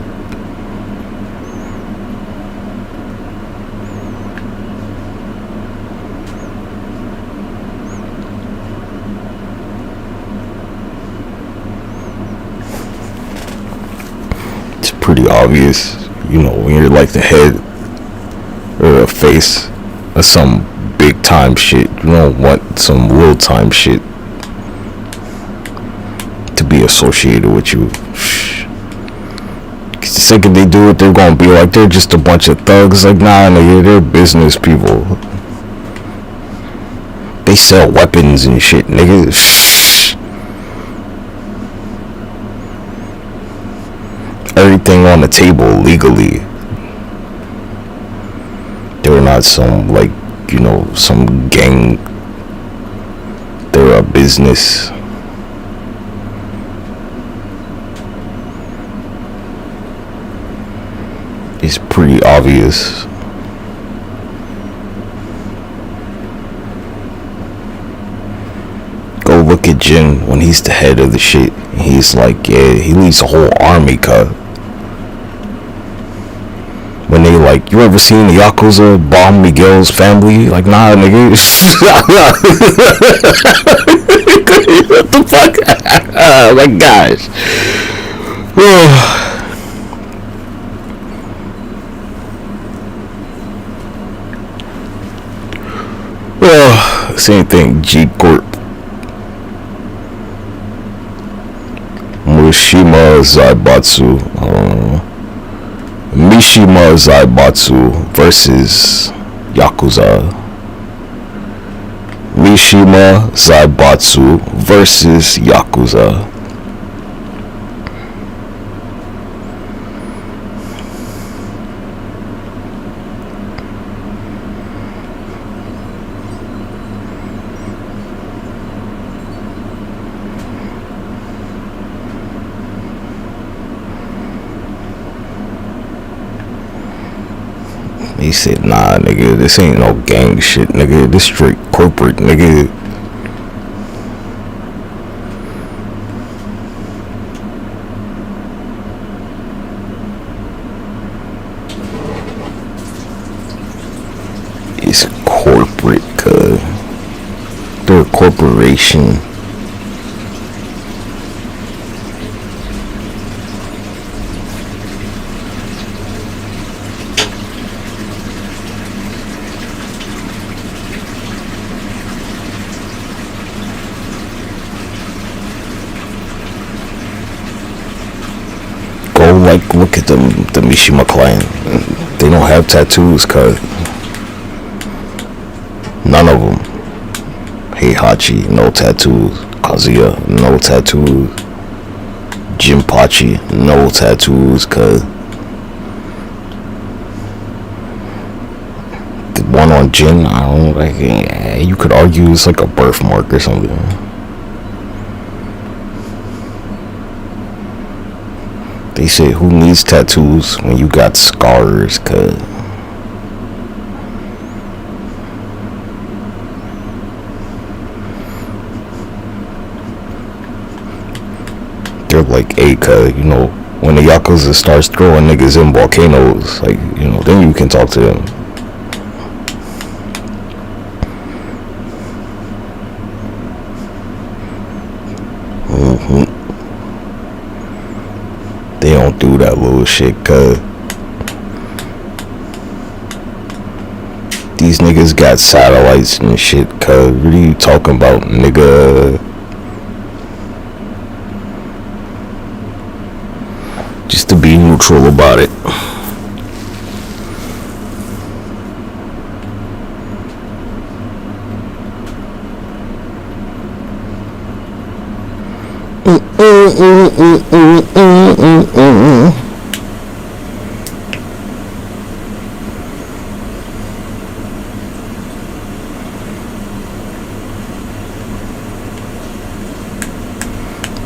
It's pretty obvious, you know, when you're like the head or the face of some big time shit. You don't want some little time shit to be associated with you. The second they do it, they're gonna be like they're just a bunch of thugs. Like, nah, nigga, they're business people. They sell weapons and shit, nigga. Everything on the table legally. They're not some, like, you know, some gang. They're a business. It's pretty obvious. Go look at Jin when he's the head of the shit. He's like, yeah, he leads a whole army, cuz. When they like, you ever seen the Yakuza bomb Miguel's family? Like, nah, nigga. What the fuck? Oh my gosh. Same thing, G Corp. Mishima Zaibatsu. Mishima Zaibatsu versus Yakuza. Mishima Zaibatsu versus Yakuza. He said, nah, nigga, this ain't no gang shit, nigga. This straight corporate, nigga. It's corporate, cuz. They're a corporation. Like, look at them, the Mishima clan. They don't have tattoos, cuz. None of them. Heihachi, no tattoos. Kazuya, no tattoos. Jinpachi, no tattoos, cuz. The one on Jin, I don't know, like, yeah, you could argue it's like a birthmark or something. They say, who needs tattoos when you got scars, cuz? They're like, hey, cuz, you know, When the Yakuza starts throwing niggas in volcanoes, like, you know, then you can talk to them. They don't do that little shit, cuz these niggas got satellites and shit, cuz what are you talking about, nigga? Just to be neutral about it.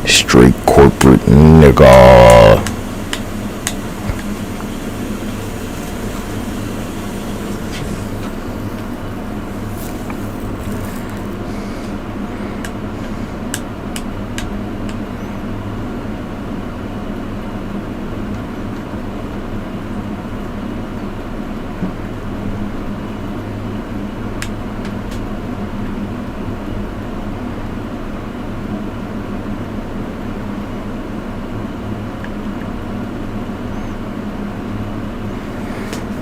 Straight corporate nigga.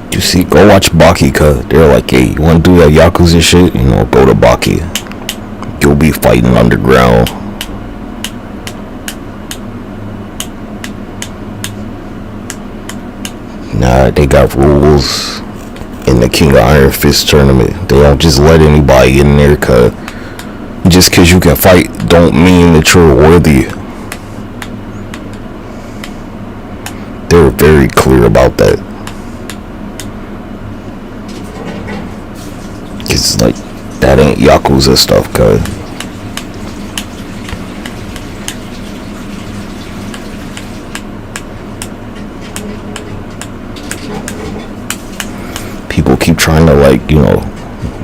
You see, go watch Baki, cuz they're like, hey, you wanna do that Yakuza shit? You know, go to Baki. You'll be fighting underground. Nah, they got rules in the King of Iron Fist tournament. They don't just let anybody in there, cuz just cause you can fight don't mean that you're worthy. They're very clear about that. Cause like, that ain't Yakuza stuff, cuz. People keep trying to, like, you know,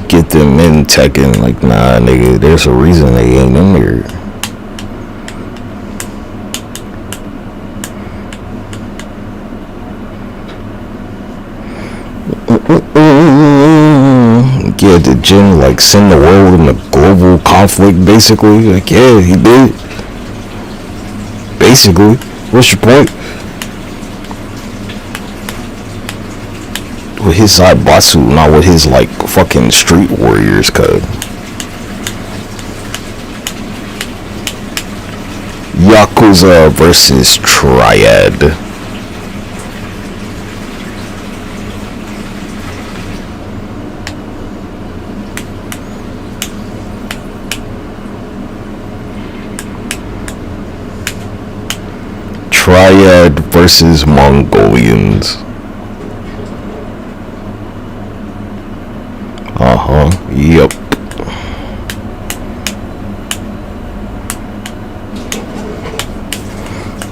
get them in Tekken. Like, nah, nigga, there's a reason they ain't in there. Yeah, did Jin, like, send the world in a global conflict, basically? Like, yeah, he did. Basically. What's your point? With his Zaibatsu, not with his, like, fucking street warriors, cuz. Yakuza versus Triad. Triad versus Mongolians. Yep.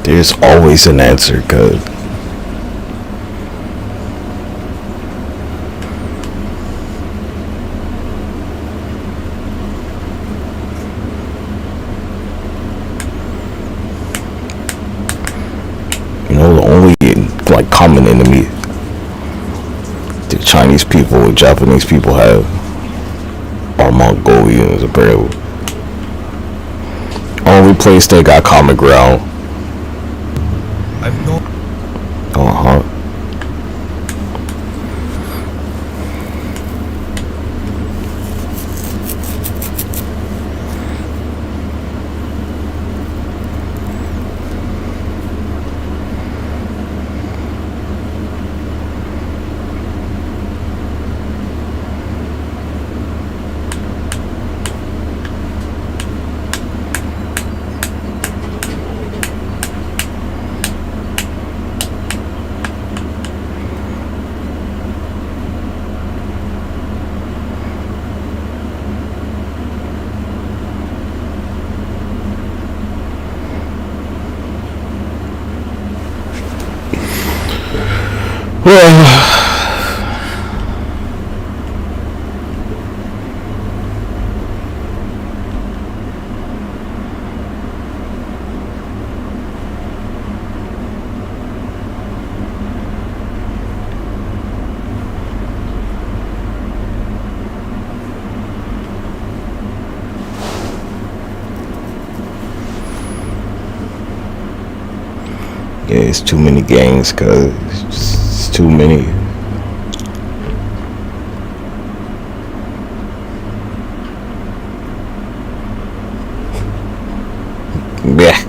There's always an answer, cuz. You know, the only, like, common enemy the Chinese people and Japanese people have are Mongolians, apparently. Only place they got common ground.
I've no.
it's too many gangs, cause it's too many. Yeah.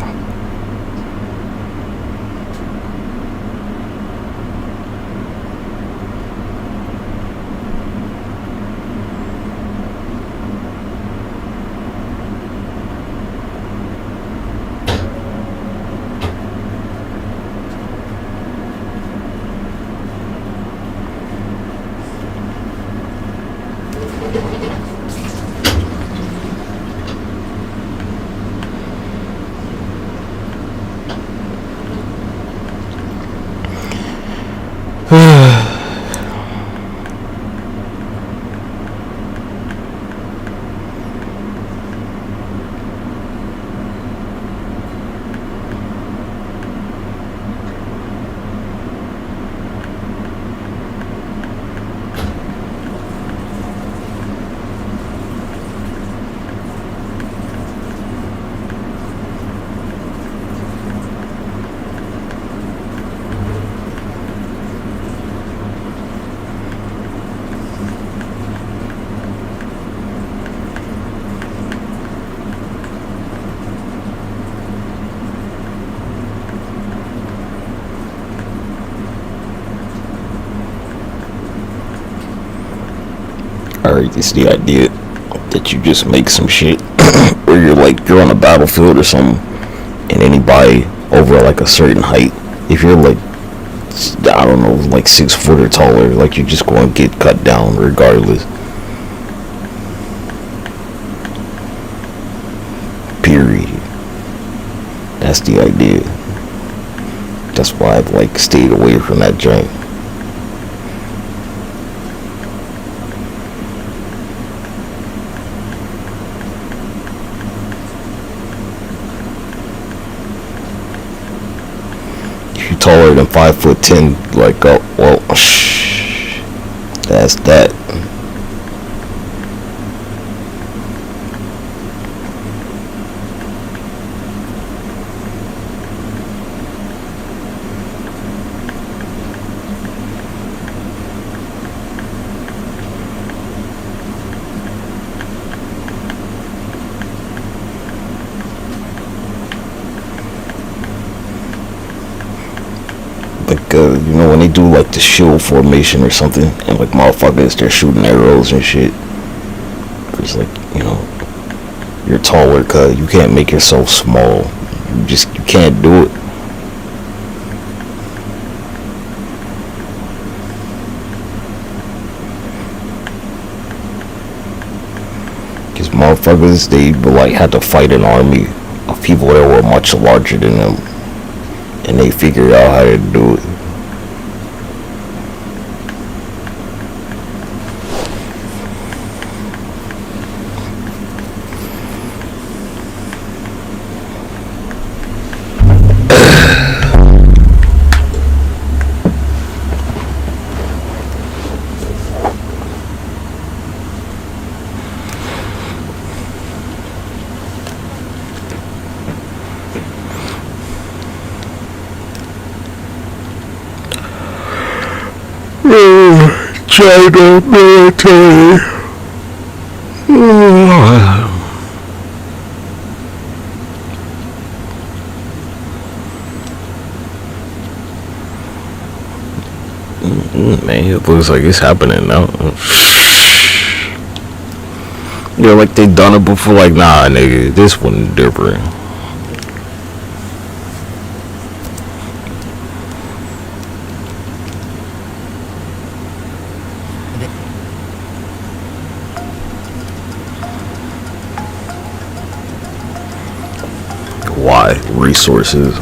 Alright, it's the idea that you just make some shit where you're on a battlefield or something, and anybody over like a certain height, if you're like, I don't know, like 6 foot or taller, like you're just going to get cut down regardless. Period. That's the idea. That's why I've like stayed away from that joint. Taller than 5'10", like, oh well, that's that. Like, you know, when they do like the shield formation or something, and like motherfuckers, they're shooting arrows and shit. It's like, you know, you're taller, cause you can't make yourself small. You can't do it. Cause motherfuckers, they like had to fight an army of people that were much larger than them, and they figured out how to do it. China military. Man, it looks like it's happening now. Yeah, like they done it before. Like, nah, nigga, this one different. Why? Resources.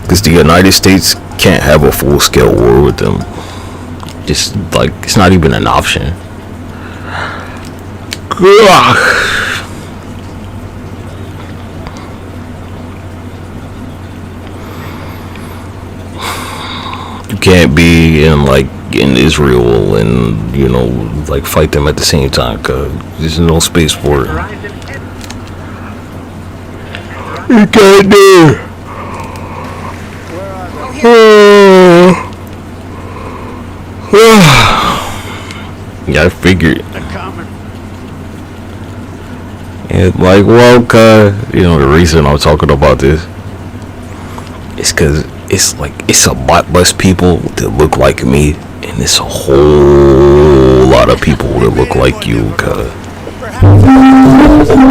Because the United States can't have a full-scale war with them. Just like it's not even an option. Ugh. You can't be in Israel and like fight them at the same time, cause there's no space for it. You can't do it. Yeah, I figured. And like, well, the reason I'm talking about this is because it's a lot less people that look like me, and it's a whole lot of people that look like you, cause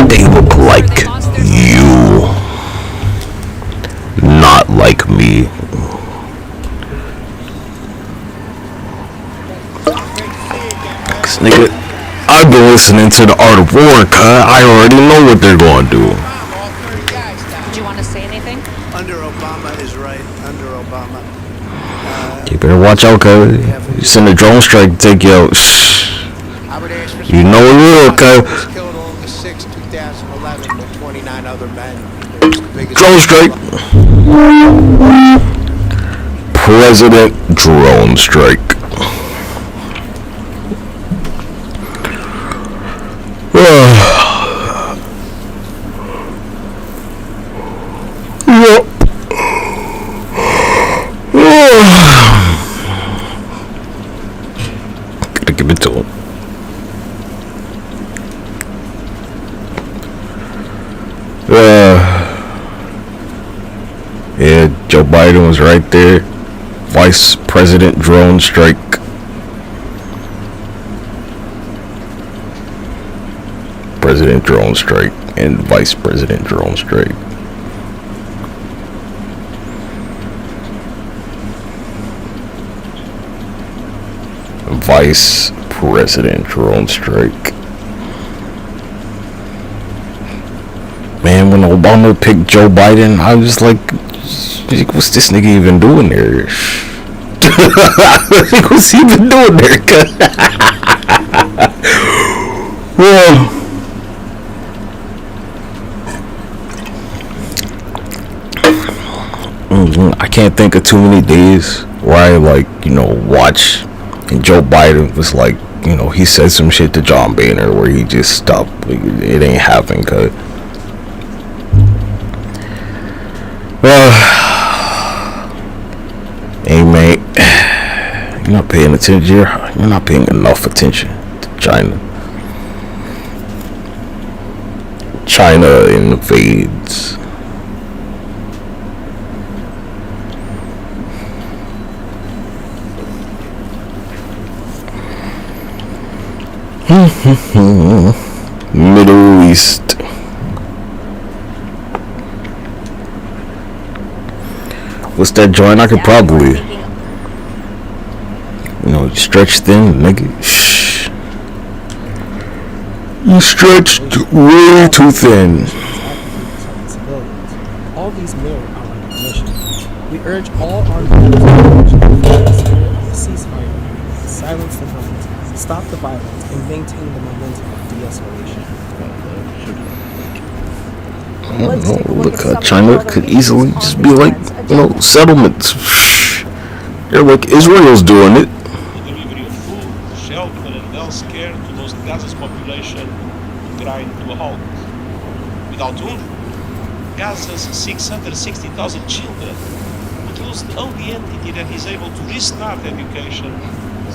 they look like you, not like me. Cause nigga, I've been listening to the Art of War, cuz I already know what they're gonna do.
Do you want to say anything?
Under Obama is right. Under Obama.
You better watch out, cuz you send a drone strike to take you out. You know it will, cuz.
Killed August 6, 2011 with 29 other men.
Drone strike. President drone strike. Gotta give it to him. Yeah, Joe Biden was right there. Vice President drone strike. President drone strike and Vice President drone strike. Vice President drone strike. Man, when Obama picked Joe Biden, I was like, what's this nigga even doing there? What's he even doing there? Well, I can't think of too many days where I watch and Joe Biden was like, he said some shit to John Boehner where he just stopped. It ain't happening, cuz. Hey mate, you're not paying attention. You're not paying enough attention to China. China invades. Middle East. What's that joint? I could probably, stretch thin, nigga. Shh. You stretched way too thin.
All these men are on a mission. We urge all armed groups to ceasefire, silence the guns, stop the violence, and maintain the momentum of de-escalation.
Look, China could easily just be like, settlements. They're like Israel's doing it.
The delivery of food, shelter, and healthcare to those Gaza's population grind to a halt. Without whom, Gaza's 660,000 children would lose the only entity that is able to restart education,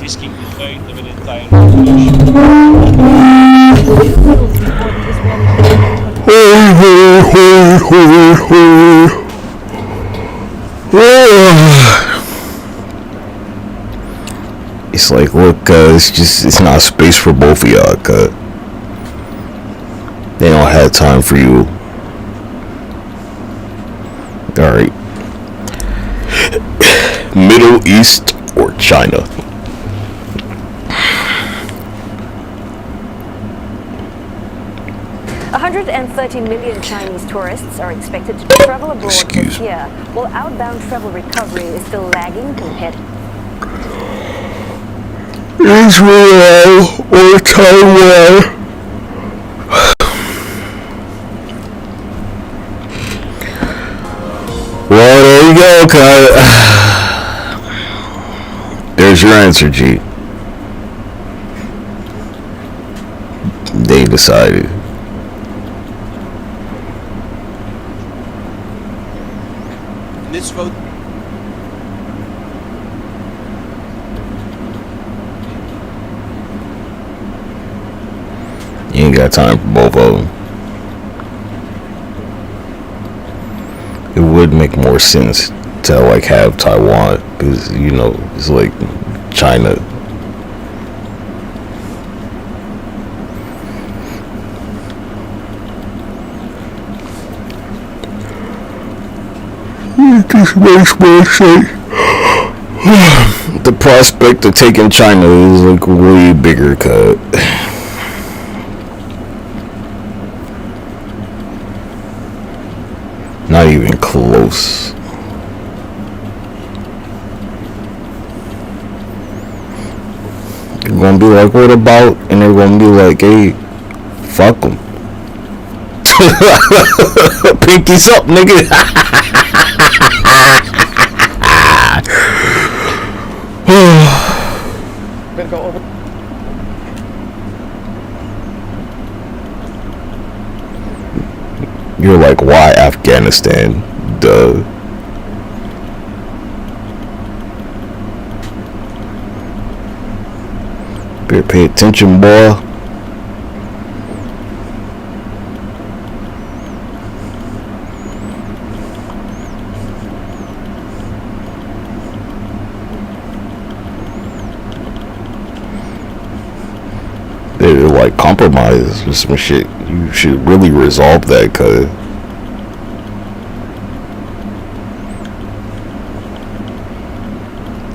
risking the fate of an entire population.
It's like, look, it's not space for both of y'all, cuz they don't have time for you. Alright. Middle East or China?
130 million Chinese tourists are expected to travel abroad this year, while outbound travel recovery is still lagging compared.
Israel or Taiwan. Well, there you go, cut. There's your answer, G. They decided.
This vote.
You ain't got time for both of them. It would make more sense to like have Taiwan, because you know it's like China. It just makes more sense. The prospect of taking China is like way bigger cut. Not even close. You're gonna be like, what about? And they're gonna be like, hey, fuck them. Pinkies up, nigga.
Gonna go over.
You're like, why Afghanistan? Duh. Better pay attention, boy. They're like compromise or some shit. You should really resolve that, cuz.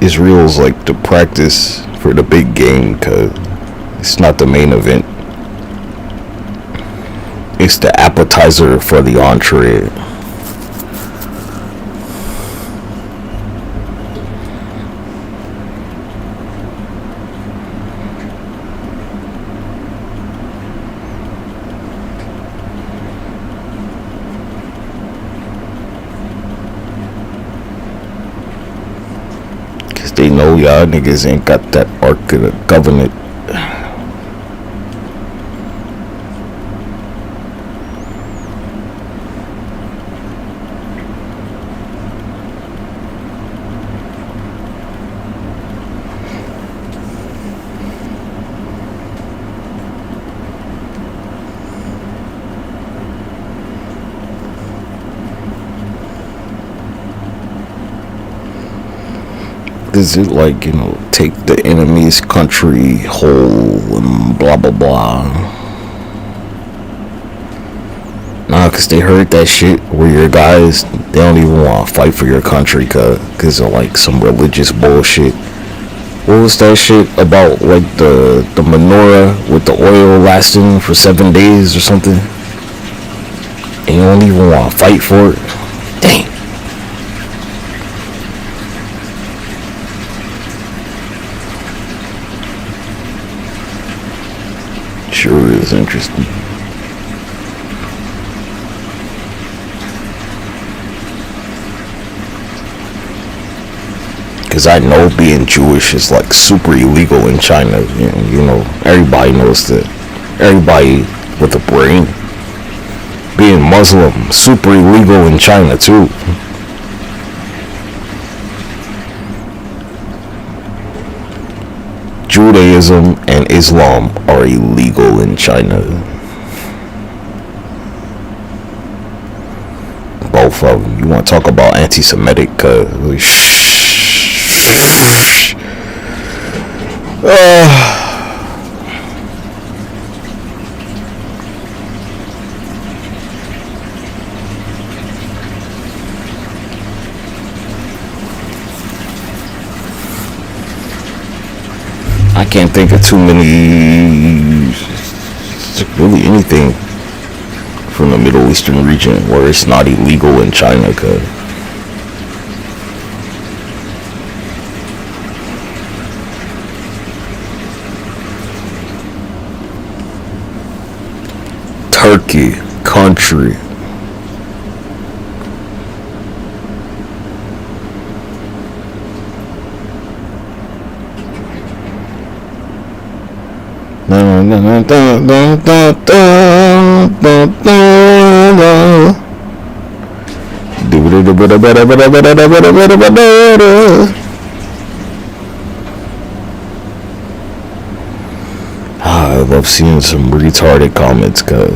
Israel's like the practice for the big game, cuz it's not the main event. It's the appetizer for the entree. They know y'all niggas ain't got that Ark of the Covenant. Is it like, you know, take the enemy's country whole and blah blah blah? Nah, cause they heard that shit where your guys, they don't even want to fight for your country cause of like some religious bullshit. What was that shit about, like the menorah with the oil lasting for 7 days or something? And you don't even want to fight for it? Dang. Sure is interesting. Because I know being Jewish is like super illegal in China. You know, everybody knows that. Everybody with a brain. Being Muslim, super illegal in China too. Judaism and Islam are illegal in China. Both of them. You want to talk about anti-Semitic? I can't think of too many, really anything from the Middle Eastern region where it's not illegal in China, cause Turkey country. I love seeing some retarded comments, cuz.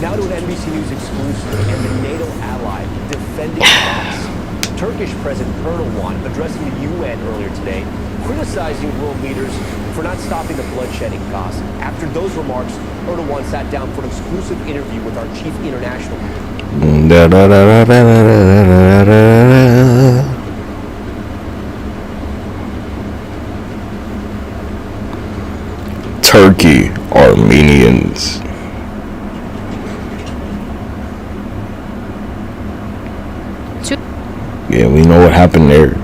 Now to an NBC News exclusive and the NATO ally defending Hamas. Turkish President Erdogan addressing the UN earlier today, criticizing world leaders for not stopping the bloodshedding costs. After those remarks, Erdogan sat down for an exclusive interview with our chief international.
Turkey, Armenians. Yeah, we know what happened there.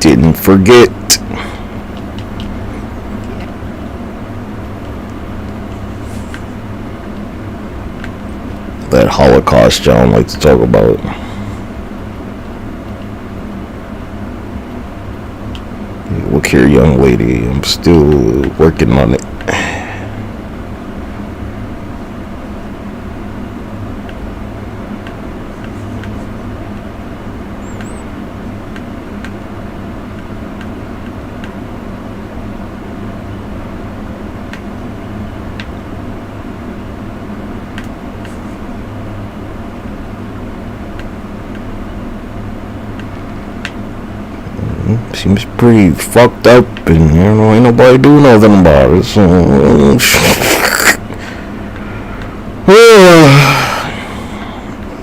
Didn't forget. That Holocaust John likes to talk about. Look here, young lady, I'm still working on it. Seems pretty fucked up, and you know, ain't nobody do nothing about it. So,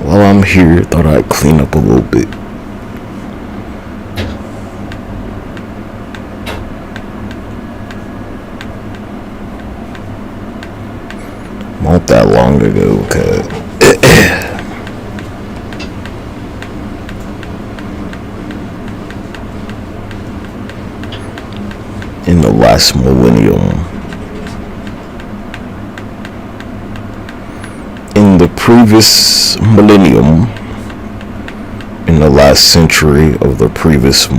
while I'm here, thought I'd clean up a little bit. Not that long ago, cuz. In the last millennium, in the previous millennium, in the last century of the previous,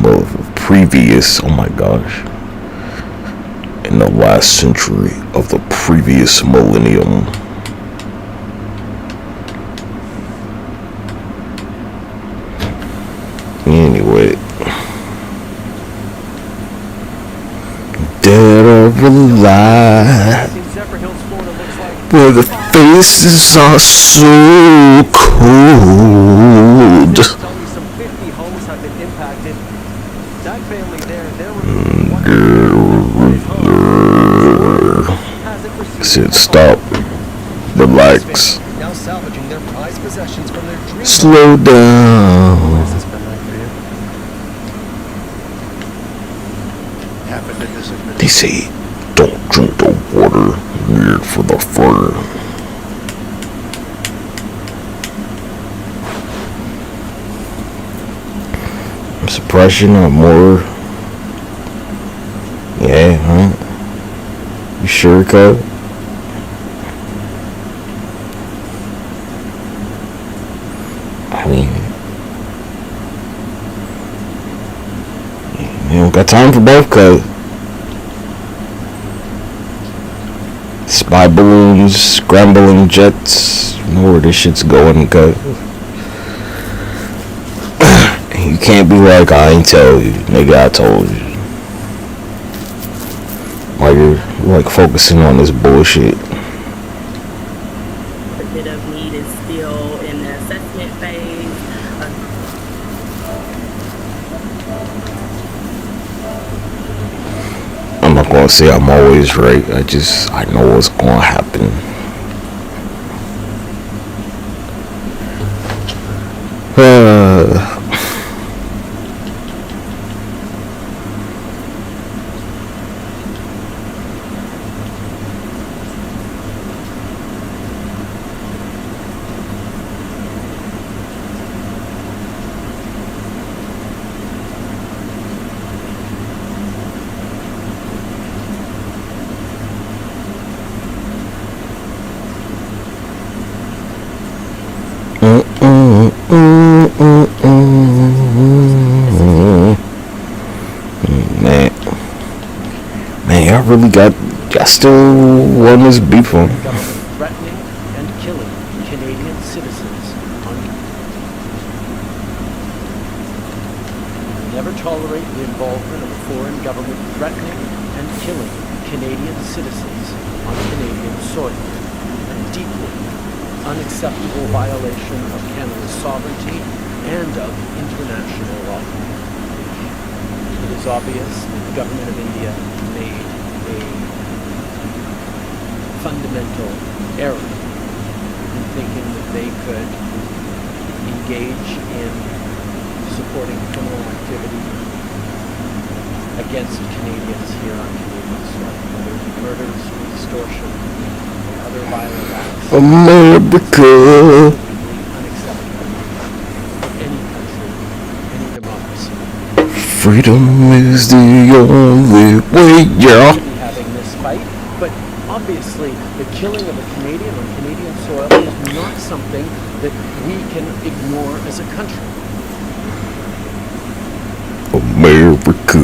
oh my gosh, in the last century of the previous millennium, anyway, dead or alive, where the faces are so cold. Said stop, relax, slow down. They say, don't drink the water needed for the fire. I'm surprised you're not more. Yeah, huh? You sure, cuz? I mean, you don't got time for both, cuz. Spy balloons, scrambling jets, you know where this shit's going, cuz. You can't be like, I ain't tell you, nigga, I told you. While you're like focusing on this bullshit.
A bit of need is still in the assessment phase.
I'm not gonna say I'm always right. I know what's gonna happen. Man, I really got still won this beef on.
Government threatening and killing Canadian citizens on never tolerate the involvement of a foreign government threatening and killing Canadian citizens on Canadian soil. A deeply unacceptable violation of Canada's sovereignty and of international law. It is obvious that the government of India made a fundamental error in thinking that they could engage in supporting criminal activity against Canadians here on Canadian soil, whether it be murders, extortion, or other violent acts.
America.
Unacceptable for any country, any democracy.
Freedom is the only way, yeah.
Having this fight, but obviously the killing of a Canadian on Canadian soil is not something that we can ignore as a country.
America.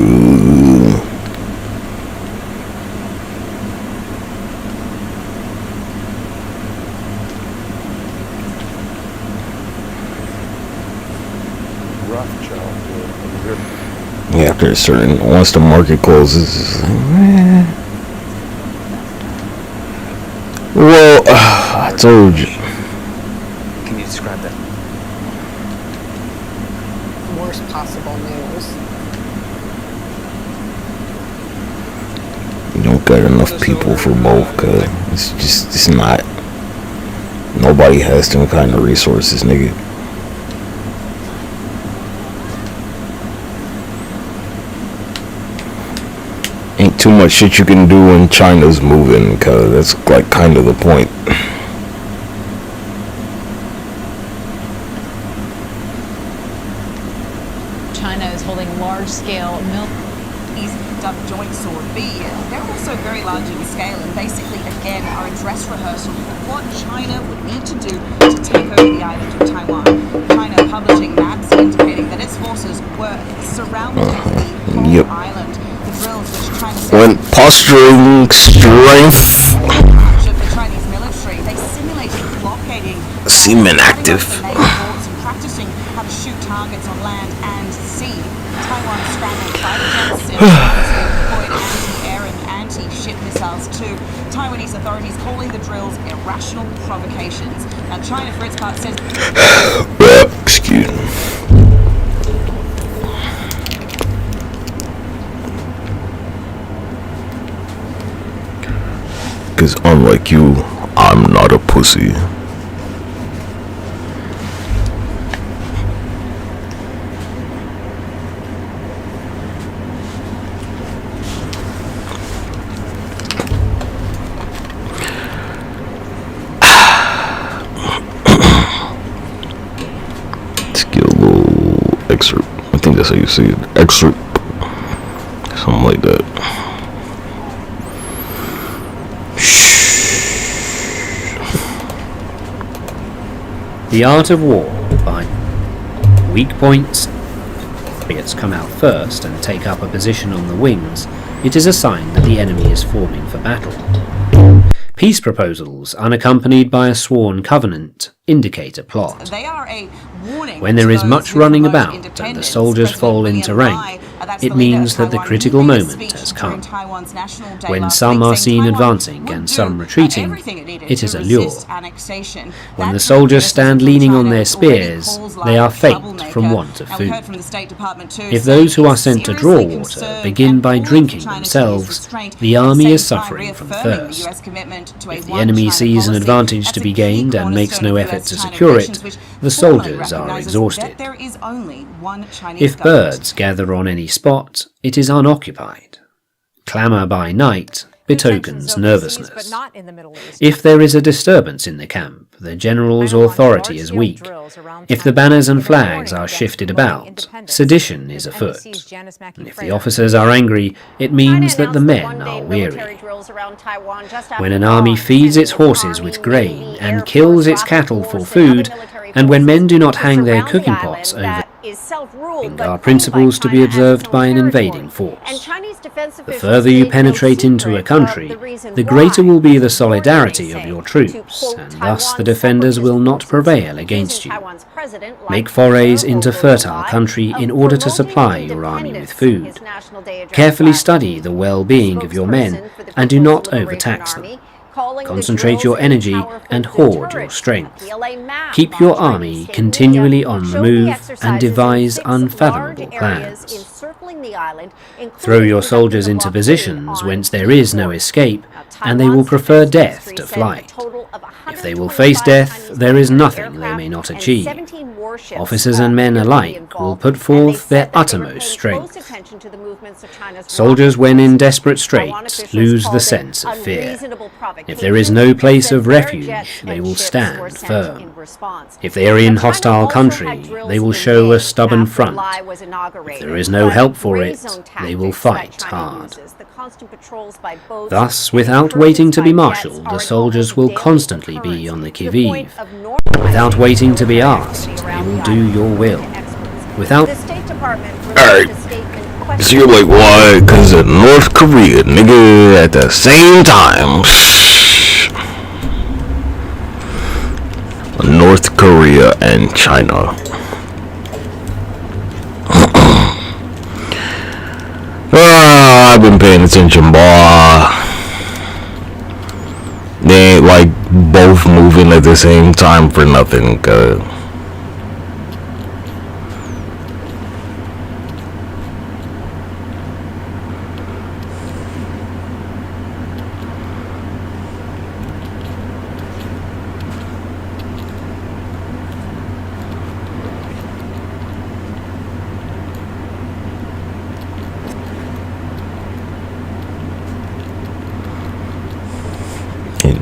Rough childhood.
Yeah, after a certain, once the market closes, it's like, man. Well, I told you.
Can you describe that?
Worst possible news.
You don't got enough people for both, cause it's not. Nobody has them kind of resources, nigga. Ain't too much shit you can do when China's moving, cause that's like kind of the point.
China is holding large-scale
These dubbed Joint Sword B, they're also very large in scale and basically, again, are a dress rehearsal for what China would need to do to take over the island of Taiwan. China publishing maps indicating that its forces were surrounding the whole island. The drills which China says
When posturing strength.
of the Chinese military, they simulated blockading
Semen active.
practicing how to shoot targets on land and sea. Taiwan scrambled fighter jets deployed anti-air and anti-ship missiles too. Taiwanese authorities calling the drills irrational provocations. Now China, for its part, says...
Excuse me. Because unlike you, I'm not a pussy. Let's get a little excerpt. I think that's how you say it. Excerpt. Something like that.
The Art of War by Weak Points. Targets come out first and take up a position on the wings. It is a sign that the enemy is forming for battle. Peace proposals, unaccompanied by a sworn covenant, indicate a plot.
They are a warning
When there is much running about and the soldiers fall into rank, it means that the critical moment has come. When some are seen advancing and some retreating, it is a lure. When the soldiers stand leaning on their spears, they are faint from want of food. If those who are sent to draw water begin by drinking themselves, the army is suffering from thirst. If the enemy sees an advantage to be gained and makes no effort to secure it, the soldiers are exhausted. If birds gather on any spot, it is unoccupied. Clamour by night betokens nervousness. If there is a disturbance in the camp, the general's authority is weak. If the banners and flags are shifted about, sedition is afoot. And if the officers are angry, it means that the men are weary. When an army feeds its horses with grain and kills its cattle for food, and when men do not hang their cooking pots over are principles to be observed by an invading force. The further you penetrate into a country, the greater will be the solidarity of your troops, and thus the defenders will not prevail against you. Make forays into fertile country in order to supply your army with food. Carefully study the well-being of your men, and do not overtax them. Concentrate your energy and hoard your strength. Keep your army continually on the move and devise unfathomable plans. Throw your soldiers into positions whence there is no escape, and they will prefer death to flight. If they will face death, there is nothing they may not achieve. Officers and men alike will put forth their uttermost strength. Soldiers, when in desperate straits, lose the sense of fear. If there is no place of refuge, they will stand firm. If they are in hostile country, they will show a stubborn front. If there is no help for it, they will fight hard. Thus, without waiting to be marshalled, the soldiers will constantly be on the qui-vive. Without waiting to be asked, they will do your will. Without...
Alright. So you're like, why? Because of North Korea, nigga, at the same time. North Korea and China. I've been paying attention, boy. They ain't like both moving at the same time for nothing, cuz.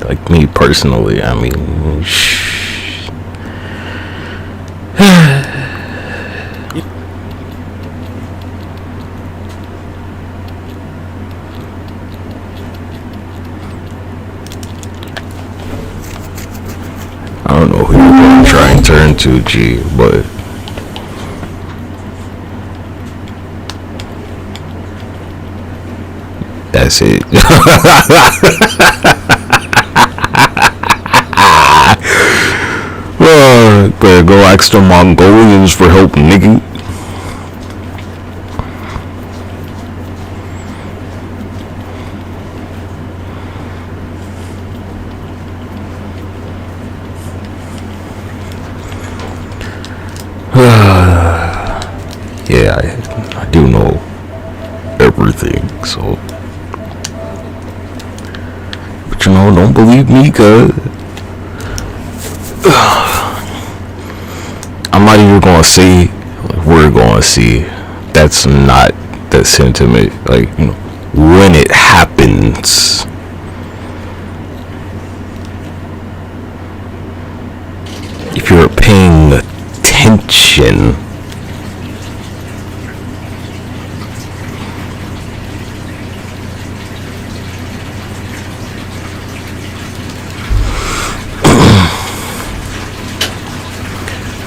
Like me personally, I mean, I don't know who you're going to try and turn to, G, but that's it. Better go ask the Mongolians for help, nigga. Yeah, I do know everything, so. But you know, don't believe me, cuz. I'm not even gonna say we're gonna see. That's not the sentiment. Like, you know, when it happens. If you're paying attention.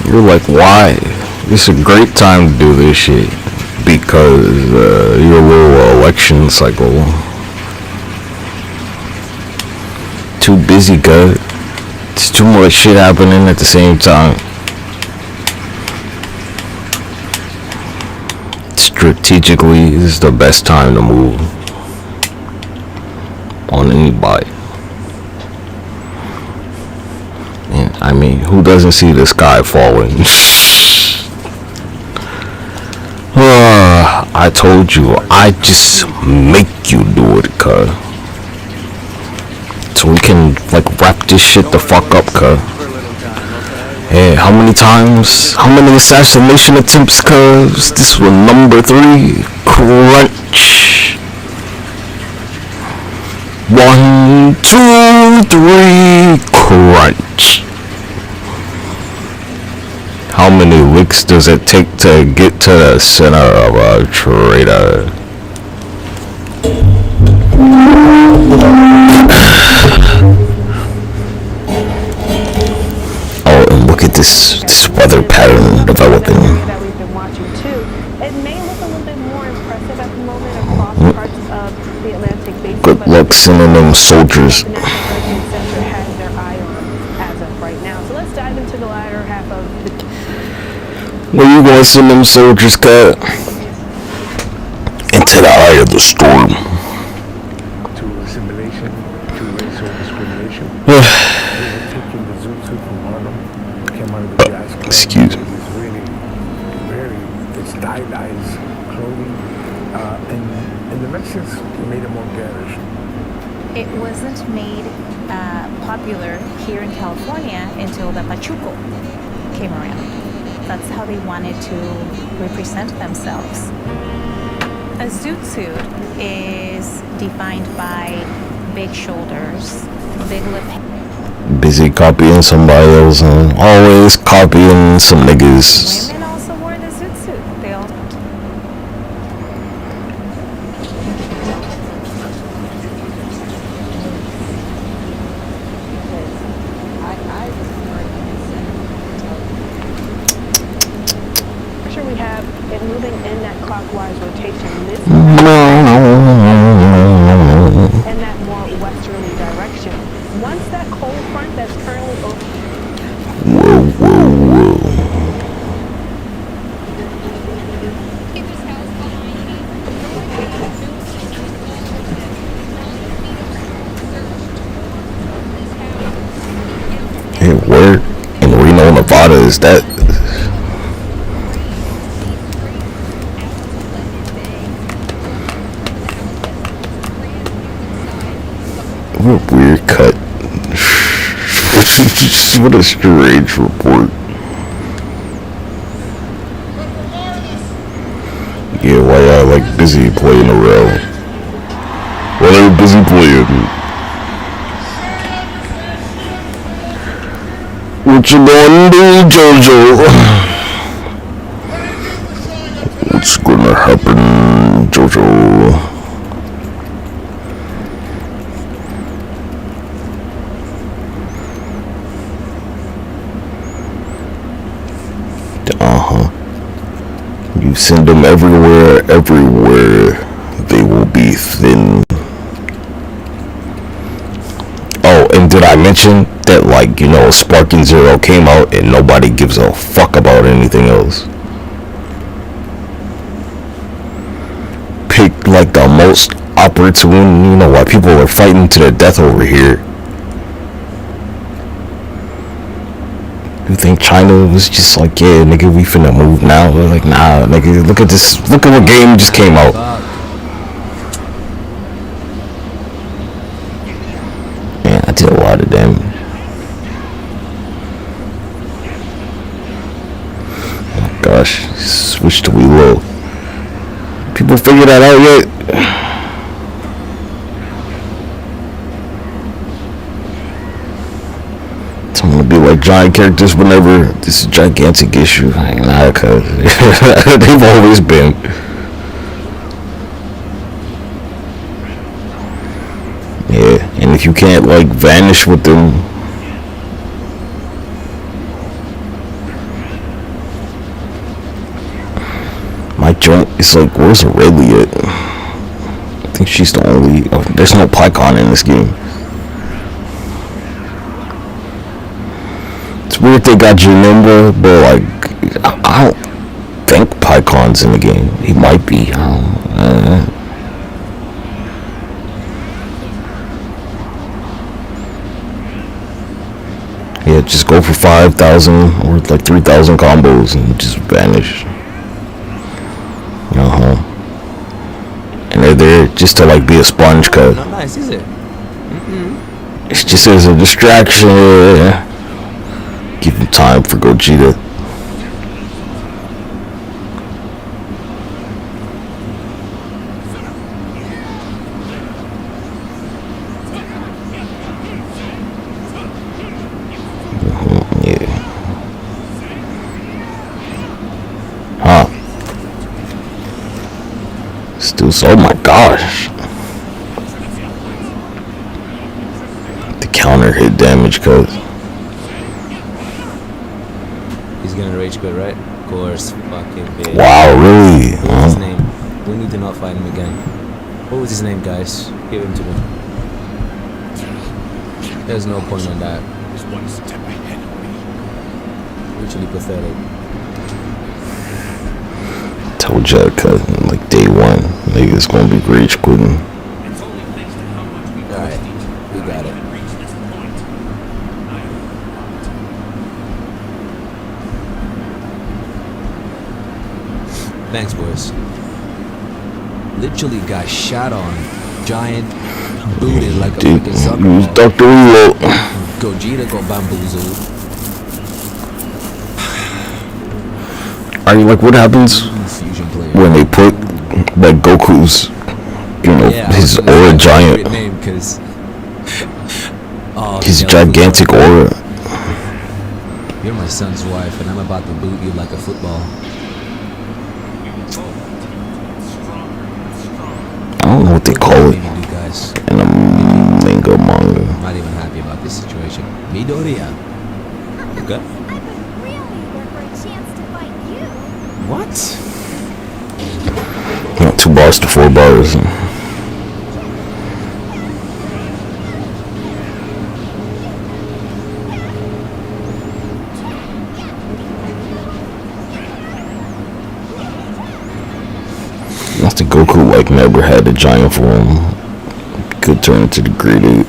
You're like, why? It's a great time to do this shit because your little election cycle. Too busy, cuz. It's too much shit happening at the same time. It's strategically, this is the best time to move on anybody. And I mean, who doesn't see the sky falling? I told you, I just make you do it, cuz. So we can like wrap this shit the fuck up, cuz. Hey, how many times? How many assassination attempts, cuz? This was number 3. Crunch. 1, 2, 3. Crunch. How many licks does it take to get to the center of a traitor? Oh, and look at this weather pattern developing.
That we've been watching too. It may look a little bit more impressive at the moment across parts of the Atlantic Basin.
Good luck sending them soldiers.
The National Hurricane Center has their eye on as of right now. So let's dive into the latter half of the.
Where you gonna send them soldiers, cut? Into the eye of the storm.
To assimilation, to racial discrimination. Taking the zoot suit from Harlem, came out of the jazz club.
Excuse me.
It's really, very, it's stylized clothing. And the Mexicans made it more garish.
It wasn't made popular here in California until the Pachuco came around. That's how they wanted to represent themselves. A zoot suit is defined by big shoulders, big lip.
Busy copying somebody else and always copying some niggas.
Women also wore the zoot suit. They all.
Picture we have it moving in that clockwise rotation. This in that more westerly direction. Once that cold front that's currently over.
Whoa. Hey, where in Reno, Nevada is that? What a weird cut. What a strange report. Yeah, why y'all like busy playing around? Well, they were busy playing. What you gonna do, Jojo? What's gonna happen, Jojo? You send them everywhere, they will be thin. Oh, and did I mention that, like, you know, Sparking Zero came out and nobody gives a fuck about anything else? Pick, like, the most opportune, you know, why people are fighting to the death over here. You think China was just like, yeah, nigga, we finna move now? We're like, nah, nigga, look at this, look at what game just came out. Man, I did a lot of damage. Oh my gosh, switch to Wii low. People figure that out yet? I'm gonna be like giant characters whenever this is a gigantic issue. Nah, cause they've always been. Yeah, and if you can't like vanish with them, my joint is like, where's Aurelia at? I think she's the only. Oh, there's no Pycon in this game. It's weird they got Janemba, but like, I don't think high cons in the game. He might be. Yeah, just go for 5,000 or like 3,000 combos and just vanish. And they're there just to like be a sponge cut.
Not nice, is it?
It's just as a distraction. Give him time for Gogeta. Still, oh my gosh. The counter hit damage code.
He's gonna rage quit, right? Of course, fucking bitch.
Wow, really?
What was his name? We need to not fight him again. What was his name, guys? Give him to me. There's no point in that. Literally pathetic.
Told you, cause like day one, niggas gonna be rage quitting.
Alright, we got it. Thanks, boys. Literally got shot on. Giant booted like a freaking sucker.
Use Dr. Reload.
Gogeta got bamboozled.
Are you like, what happens when they put like Goku's, his aura giant, his gigantic aura?
You're my son's wife, and I'm about to boot you like a football.
I don't know what they call it in a manga.
I'm not even happy about this situation. Midoriya. Okay. What?
2 bars to 4 bars. Master Goku like never had a giant form. Could turn into the Great Ape.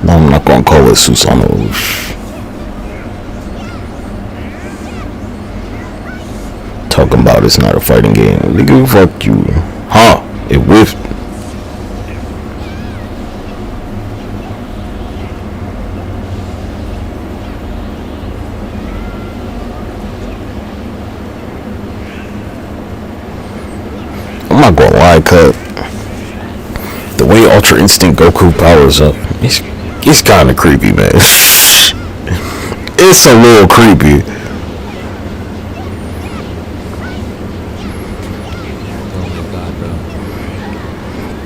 No, I'm not gonna call it Susanoo. Talking about it's not a fighting game. Nigga, fuck you. Huh? It whiffed. I'm not gonna lie, cut. The way Ultra Instinct Goku powers up, it's kind of creepy, man. It's a little creepy.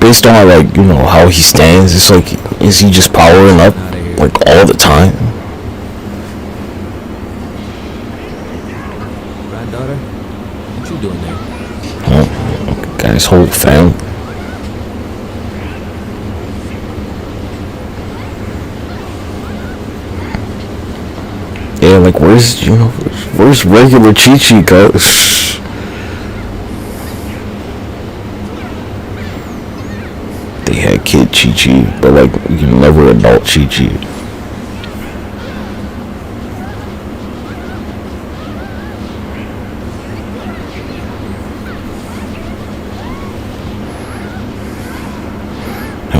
Based on like, how he stands, it's like, is he just powering up like all the time?
Granddaughter, what you doing there?
Got his whole family. Yeah, like where's regular Chi-Chi go? They had kid Chi-Chi, but like you never adult Chi-Chi.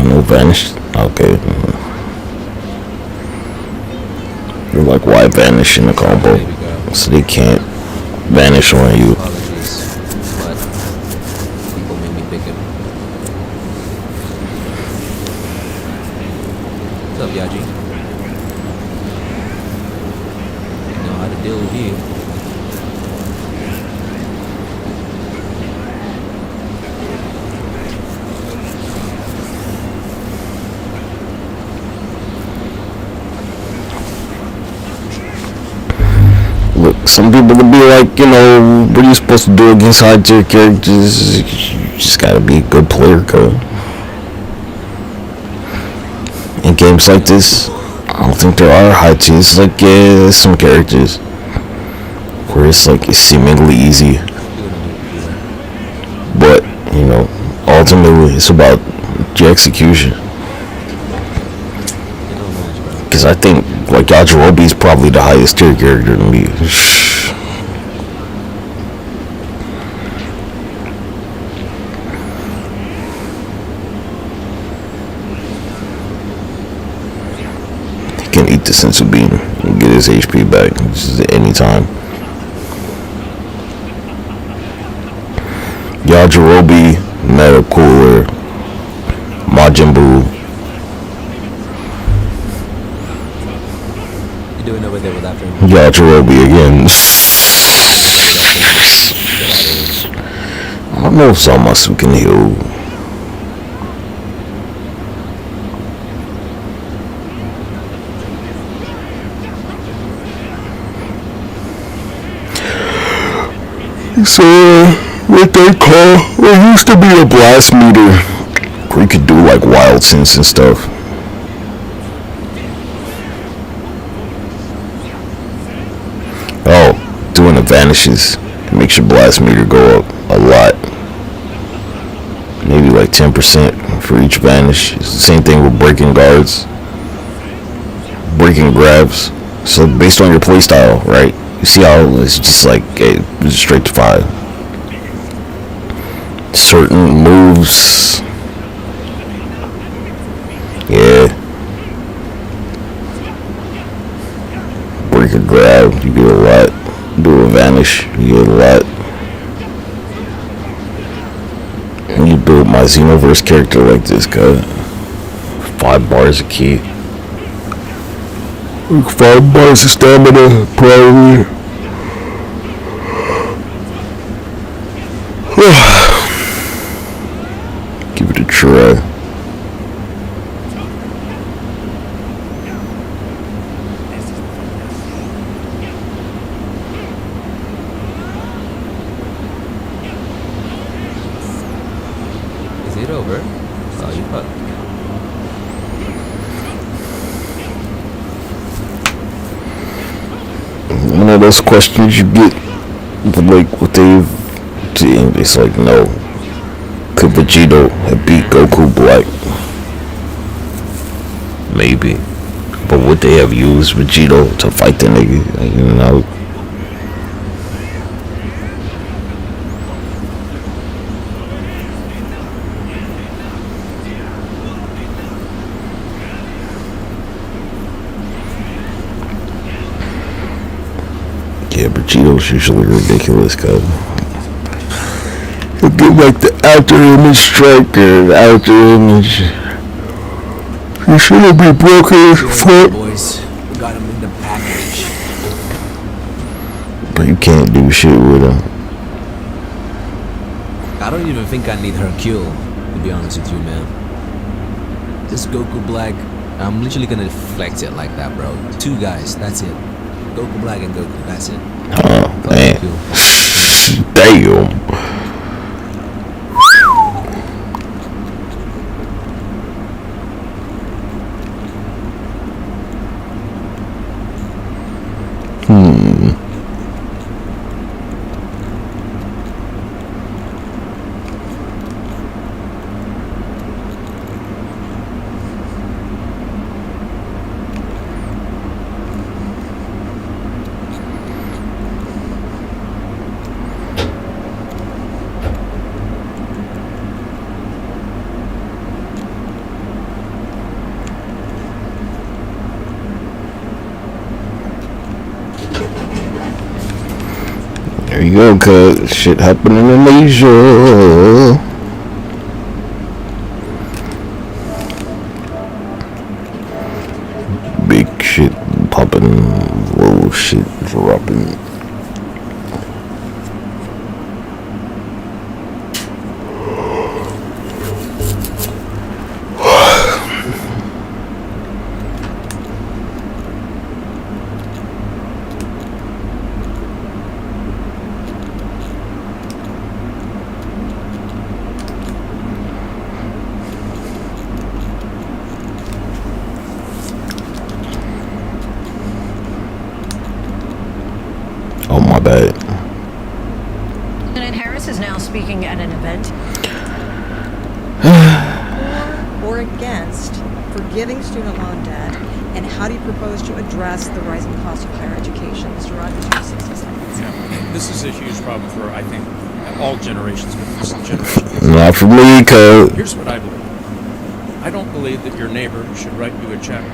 No vanished. Okay. You're like, why vanish in the combo? So they can't vanish on you.
Apologies, but people made me pick it. What's up, Yaji? You know how to deal with you.
Look, some people could be like, what are you supposed to do against high tier characters? You just gotta be a good player, code. And games like this, I don't think there are high tiers. Like, yeah, there's some characters where it's like it's seemingly easy, but you know, ultimately it's about the execution. Because I think like Yajirobe is probably the highest tier character to me. He can eat the sensu bean and get his HP back just at any time. Yajirobe, Meta Cooler, Majin Buu.
You doing over there with that friend?
Yajirobe again. I don't know if Zamasu can heal. So, what they call, it used to be a blast meter where you could do like wild sense and stuff. Oh, doing the vanishes. It makes your blast meter go up a lot. Maybe like 10% for each vanish. It's the same thing with breaking guards. Breaking grabs. So based on your playstyle, right? You see how it's just like it's straight to fire. Certain moves. Yeah. Break a grab, you get a lot. Do a vanish, you get a lot. And you build my Xenoverse character like this, guy. 5 bars of key. 5 bars of stamina, probably. Give it a try.
Is it over? Oh, you fucked.
One of those questions you get, but like what they've, it's like no. Could Vegito have beat Goku Black? Maybe, but would they have used Vegito to fight the nigga? You know. Yeah, Vegito's usually ridiculous, cuz. He'll get like the outer image striker, the outer image. He shouldn't be broken as fuck.
Boys, we got him in the package.
But you can't do shit with him.
I don't even think I need Hercule, to be honest with you, man. This Goku Black, I'm literally gonna flex it like that, bro. 2 guys, that's it. Goku Black and Goku, that's it.
Oh, man. Damn. There you go, cuz. Shit happening in Asia. Big shit popping, little shit dropping. Oh, my bad.
President Harris is now speaking at an event.
Or against forgiving student loan debt, and how do you propose to address the rising cost of higher education? Mr. Rogers, you have 60 seconds.
Yeah, this is a huge problem for, I think, all generations, but this generation.
Not for me, cuz.
Here's what I believe. I don't believe that your neighbor should write you a check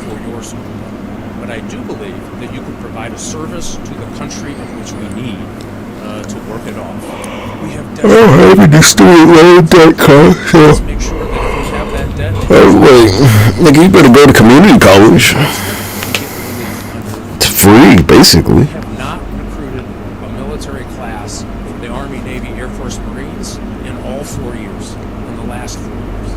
for your student loan, but I do believe that you can provide a service to the country in which we need to work it off. We have
I don't have any student loan debt, cuz. So.
make sure that if you have that debt,
Wait, nigga, you better go to community college. It's free, basically.
we have not recruited a military class for the Army, Navy, Air Force, Marines in all 4 years, in the last 4 years.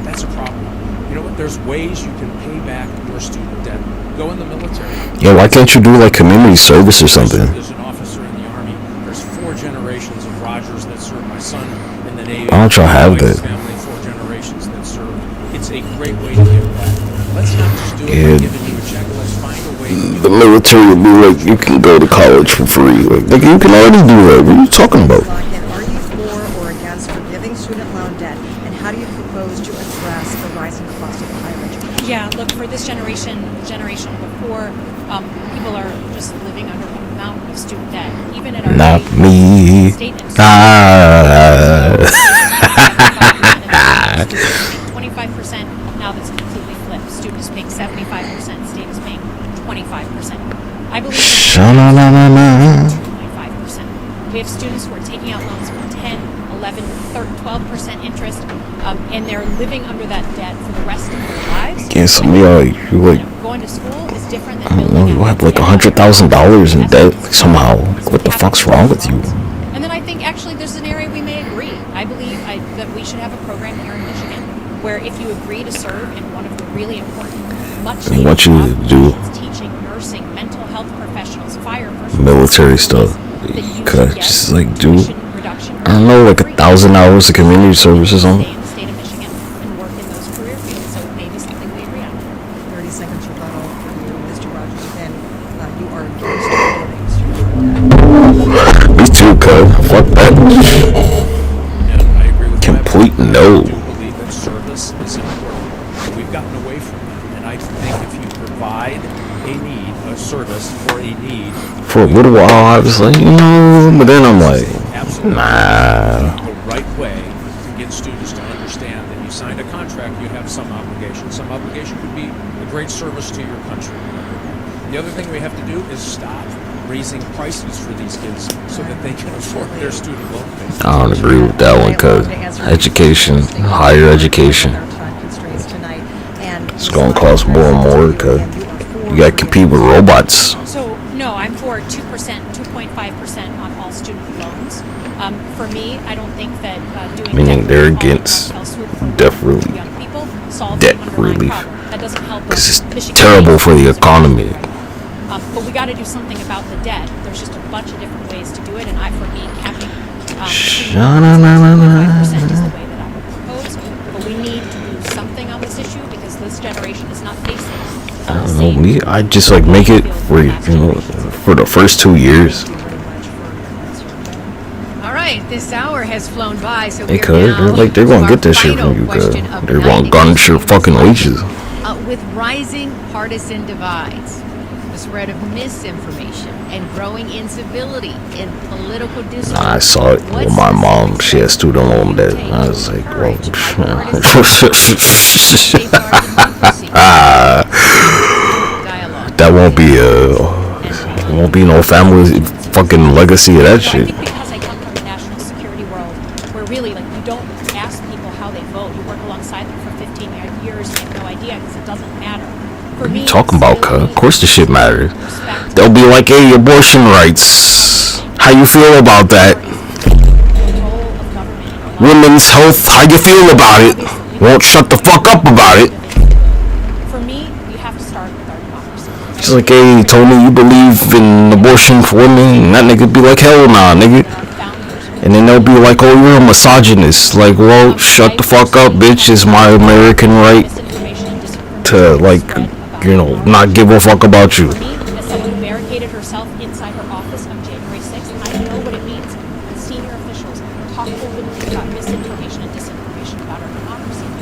That's a problem. You know what? There's ways you can pay back your student debt. Go in the military.
Yo, why can't you do like community service or something?
There's an officer in the Army. There's 4 generations of Rogers that served. My son in the Navy.
Why don't y'all have
My wife's
that?
family, 4 generations that served. It's a great way to give back. Let's not just do it by giving you a check. Let's find a way to give
The military will be like, you can go to college for free. Like, nigga, you can already do that. What are you talking about?
Are you for or against forgiving student loan debt, and how do you propose to address the rising cost of higher education?
Yeah, look, for this generation before, people are just living under a mountain of student debt. Even at our
Not me.
state and 25%. Now that's completely flipped. Student is paying 75%, state is paying 25%. I believe
Sha-na-na-na-na.
2.5%. We have students who are taking out loans for 10, 11, 12% interest, and they're living under that debt for the rest of their lives.
Yeah, some of y'all, you like,
Going to school is different
I
than
don't know, you have like $100,000 in debt like, somehow. Like, what the fuck's wrong with you?
And then I think actually there's an area we may agree. I believe that we should have a program here in Michigan where if you agree to serve in one of the really important, much
I want you to do
teaching, nursing, mental health professionals, fire, first
military stuff. Cause just like do, I don't know, like 1,000 hours of community service or something.
in the state of Michigan and work in those career fields. So maybe something we agree on.
30 seconds rebuttal for you, Mr. Rogers. Again, you are against forgiving student loan debt.
Me too, cuz. Fuck that. Complete no.
believe that service is important. We've gotten away from that, and I think if you provide a need, a service for a need,
For a little while, I was like, you know, but then I'm like, nah.
the right way to get students to understand that you signed a contract, you have some obligation. Some obligation could be a great service to your country. The other thing we have to do is stop raising prices for these kids so that they can afford their student loan payments.
I don't agree with that one, cuz education, higher education, it's gonna cost more and more, cuz you gotta compete with robots.
So no, I'm for 2%, 2.5% on all student loans. For me, I don't think that doing
Meaning they're against debt relief. Debt relief.
That doesn't help.
Because it's terrible for the economy.
But we got to do something about the debt. There's just a bunch of different ways to do it, and for me, capping 5% is the way that I would propose. But we need to do something on this issue because this generation is not facing.
I don't know, me, I just like make it for, you know, for the first 2 years.
All right, this hour has flown by, so
Hey,
we're
cuz,
now
they're like, they're
to
gonna
our
get this shit
final
from you, cuz.
question of
They're
the
gonna
night.
garnish your fucking wages.
With rising partisan divides, the spread of misinformation, and growing incivility in political discourse.
I saw it with my mom. She had student loan debt. I was like, well, that won't be no family fucking legacy of that shit.
Because I come from the national security world, where really, like, you don't ask people how they vote. You work alongside them for 15 years, and you have no idea because it doesn't matter. For
What are
me,
you talking about, cuz? Of course the shit matters. They'll be like, hey, abortion rights. How you feel about that? Women's health, how you feel about it? Won't shut the fuck up about it.
For me, we have to start with our democracy.
She's like, hey, Tony, you believe in abortion for women? And that nigga be like, hell nah, nigga. And then they'll be like, oh, you're a misogynist. Like, well, shut the fuck up, bitch. It's my American right to, like, you know, not give a fuck about you.
As someone who barricaded herself inside her office on January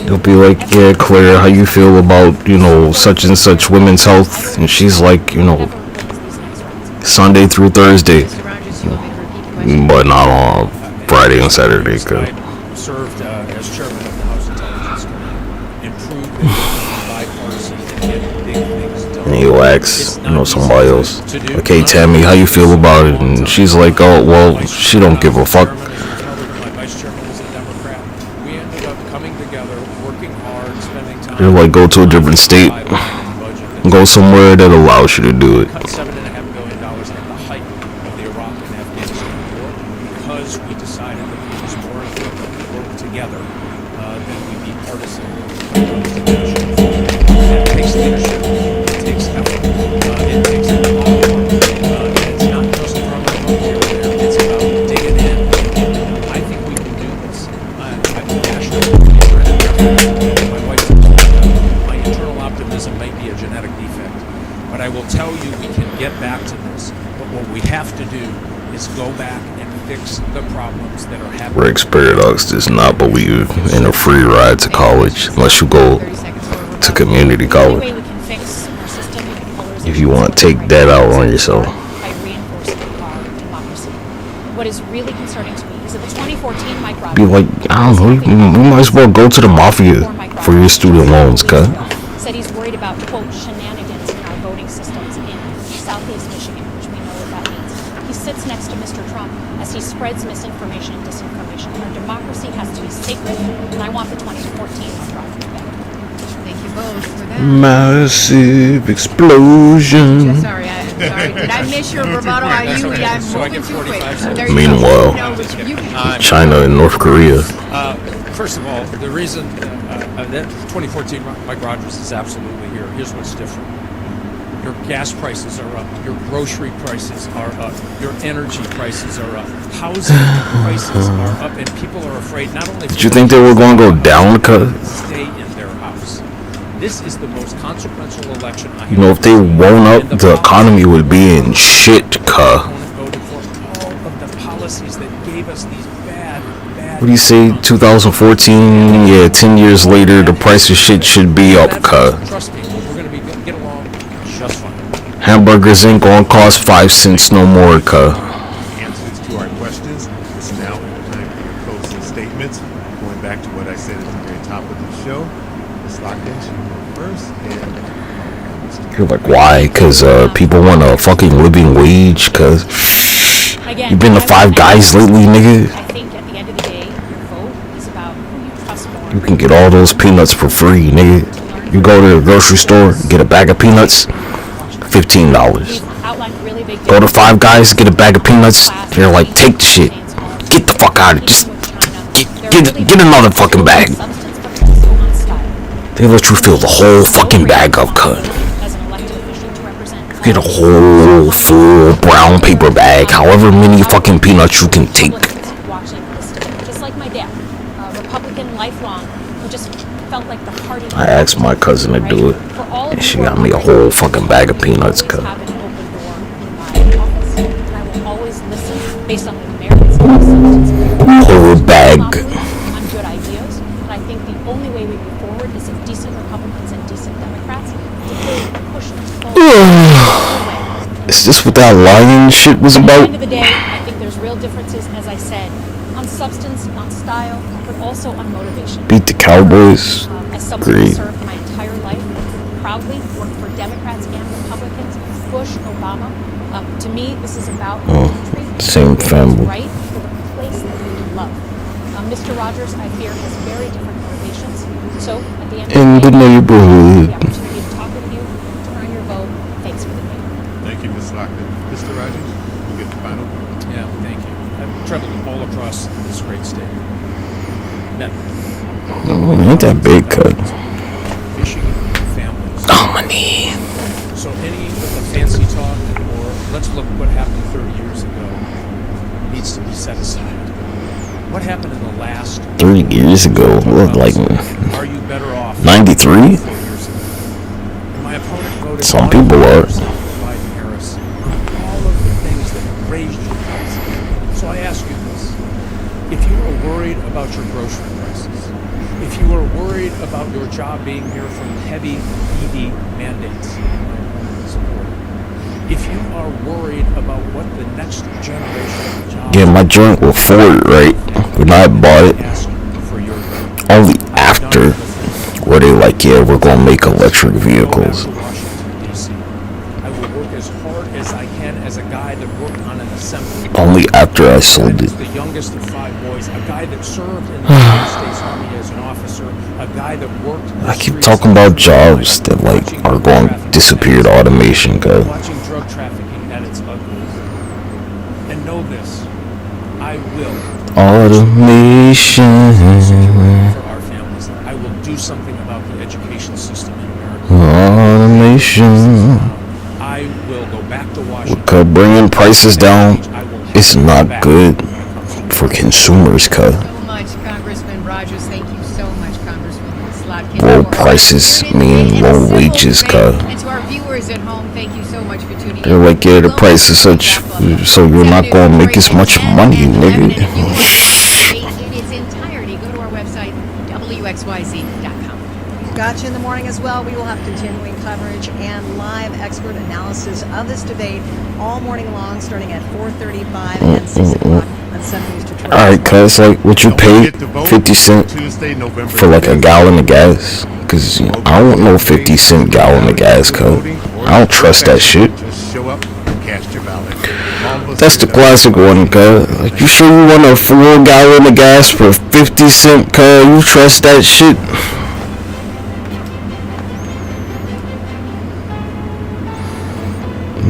They'll be like, yeah, Claire, how you feel about, you know, such and such women's health? And she's like, you know, Sunday through Thursday, but not on Friday and Saturday. Cause
served as chairman of the House Intelligence Committee, improved the bipartisan and get big things done.
and he'll ask, you know, somebody else, okay, Tammy, how you feel about it? And she's like, oh, well, she don't give a fuck.
My vice chairman was a Democrat. We ended up coming together, working hard, spending time.
You're like, go to a different state, go somewhere that allows you to do it.
Cut $7.5 billion at the height of the Iraq and Afghanistan war because we decided that it was more important to work together than we be partisan. That takes leadership. It takes effort. It takes a lot of work. It's not just from a vote here and there. It's about digging in. I think we can do this. I'm passionate. My wife, my internal optimism may be a genetic defect, but I will tell you we can get back to this. But what we have to do is go back and fix the problems that are happening.
RexParadox does not believe in a free ride to college unless you go to community college. If you want to take that out on yourself.
What is really concerning to me is that the 2014 Mike Rogers
Be like, I don't know, you might as well go to the mafia for your student loans, cut.
said he's worried about, quote, shenanigans in our voting systems in Southeast Michigan, which we know what that means. He sits next to Mr. Trump as he spreads misinformation and disinformation. Our democracy has to be sacred, and I want the 2014 Mike Rogers back.
Thank you both for that.
Massive explosion.
Sorry, did I miss your rebuttal? I'm moving too quick.
Meanwhile, China and North Korea.
First of all, the reason that 2014 Mike Rogers is absolutely here. Here's what's different. Your gas prices are up. Your grocery prices are up. Your energy prices are up. Housing prices are up, and people are afraid not only.
Did you think they were going to go down, cut?
Stay in their house. This is the most consequential election I have.
You know, if they won't up, the economy would be in shit, cut.
Voted for all of the policies that gave us these bad.
What do you say, 2014? Yeah, 10 years later, the price of shit should be up, cut.
Trust me, we're going to get along just fine.
Hamburgers ain't gonna cost 5 cents no more, cut.
Answers to our questions. It's now time for your closing statements. Going back to what I said at the very top of the show, Ms. Lockton, she went first, and
You're like, why? Cause people want a fucking living wage. Cause you been to Five Guys lately, nigga.
I think at the end of the day, your vote is about who you trust more.
You can get all those peanuts for free, nigga. You go to the grocery store, get a bag of peanuts, $15. Go to Five Guys, get a bag of peanuts. They're like, take the shit. Get the fuck out of it. Just get another fucking bag. They let you fill the whole fucking bag up, cut. Get a whole full brown paper bag, however many fucking peanuts you can take.
Just like my dad, a Republican lifelong, who just felt like the party.
I asked my cousin to do it, and she got me a whole fucking bag of peanuts, cut.
I will always listen based on the merits of the substance.
Whole bag.
On good ideas, and I think the only way we move forward is if decent Republicans and decent Democrats push them forward.
Is this what that lying shit was
At
about?
the end of the day, I think there's real differences, as I said, on substance, on style, but also on motivation.
Beat the Cowboys.
As someone who
Great.
served my entire life, proudly worked for Democrats and Republicans, Bush, Obama. To me, this is about
Same family.
right for the place that we love. Mr. Rogers, I fear, has very different motivations. So, at the end
In
of
the
the day,
neighborhood.
the opportunity to talk with you, to earn your vote. Thanks for the day.
thank you, Ms. Lockton. Mr. Rogers, you get the final word.
Yeah, thank you. I've traveled all across this great state. Met
Ain't that big, cut.
Michigan families.
Nominee.
So any of the fancy talk, or let's look what happened 30 years ago, needs to be set aside. What happened in the last
3 years ago, what, like
Are you better off
93?
4 years ago? My opponent voted
Some people are.
Biden Harris. All of the things that raised your prices. So I ask you this. If you are worried about your grocery prices, If you are worried about your job being here from heavy EV mandates, support. If you are worried about what the next generation of jobs...
Yeah, my joint will Ford, right? When I bought it, only after where they like, yeah, we're gonna make electric vehicles.
I will work as hard as I can as a guy that worked on an assembly.
Only after I sold it.
The youngest of 5 boys, a guy that served in the United States Army as an officer, a guy that worked...
I keep talking about jobs that like are going to disappear to automation, cause
watching drug trafficking at its ugliest. And know this, I will
automation.
For our families, I will do something about the education system in America.
Automation.
I will go back to Washington.
Cause bringing prices down is not good for consumers, cause
So much, Congressman Rogers. Thank you so much, Congressman Slotkin.
low prices mean low wages, cause
And to our viewers at home, thank you so much for tuning in.
they're like, yeah, the price is such, so you're not gonna make as much money, nigga.
In its entirety, go to our website, WXYZ.com.
Gotcha in the morning as well. We will have continuing coverage and live expert analysis of this debate all morning long, starting at 4:35 and 6 o'clock on Sun News Detroit.
Alright, cuz, like, would you pay 50 cent for like a gallon of gas? Cause you know, I don't know 50 cent gallon of gas, cuz I don't trust that shit.
Just show up, cast your ballot.
That's the classic one, cuz. Like, you sure you want a 4 gallon of gas for 50 cent, cuz? You trust that shit?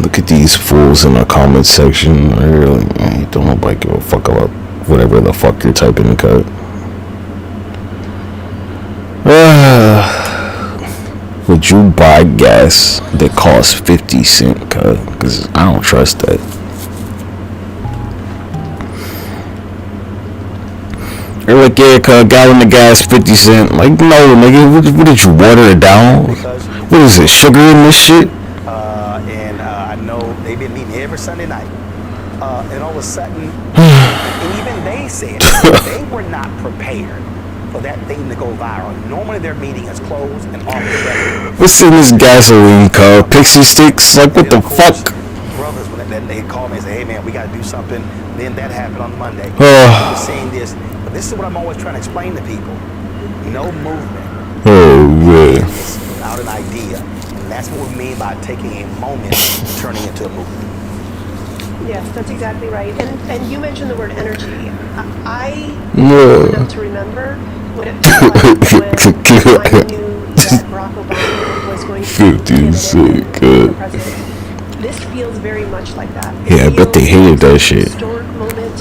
Look at these fools in the comment section. I really don't nobody give a fuck about whatever the fuck you're typing, cuz. Would you buy gas that costs 50 cent, cuz? Cause I don't trust that. They're like, yeah, cuz, a gallon of gas 50 cent. Like, no, nigga, what did you water it down? What is it, sugar in this shit?
I know they've been meeting every Sunday night. And all of a sudden, and even they said they were not prepared for that thing to go viral. Normally their meeting is closed and off the record.
What's in this gasoline, cuz? Pixie sticks? Like, what the fuck?
Brothers, when they call me and say, hey man, we got to do something. Then that happened on Monday. I was saying this, but this is what I'm always trying to explain to people. No movement.
Oh, man.
Without an idea. And that's what we mean by taking a moment and turning it into a movement.
Yes, that's exactly right. And you mentioned the word energy. I
Yeah.
enough to remember what it felt like when I knew that Barack Obama was going to
50 cent, cuz.
This feels very much like that.
Yeah, I bet they hated that shit.
Historic moment,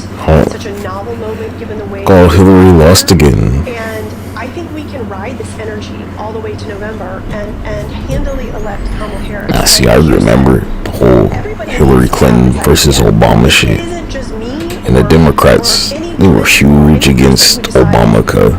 such a novel moment given the way.
Oh, Hillary lost again.
And I think we can ride this energy all the way to November and handily elect Kamala Harris.
Ah, see, I remember the whole Hillary Clinton versus Obama shit. And the Democrats, they were huge against Obama, cuz.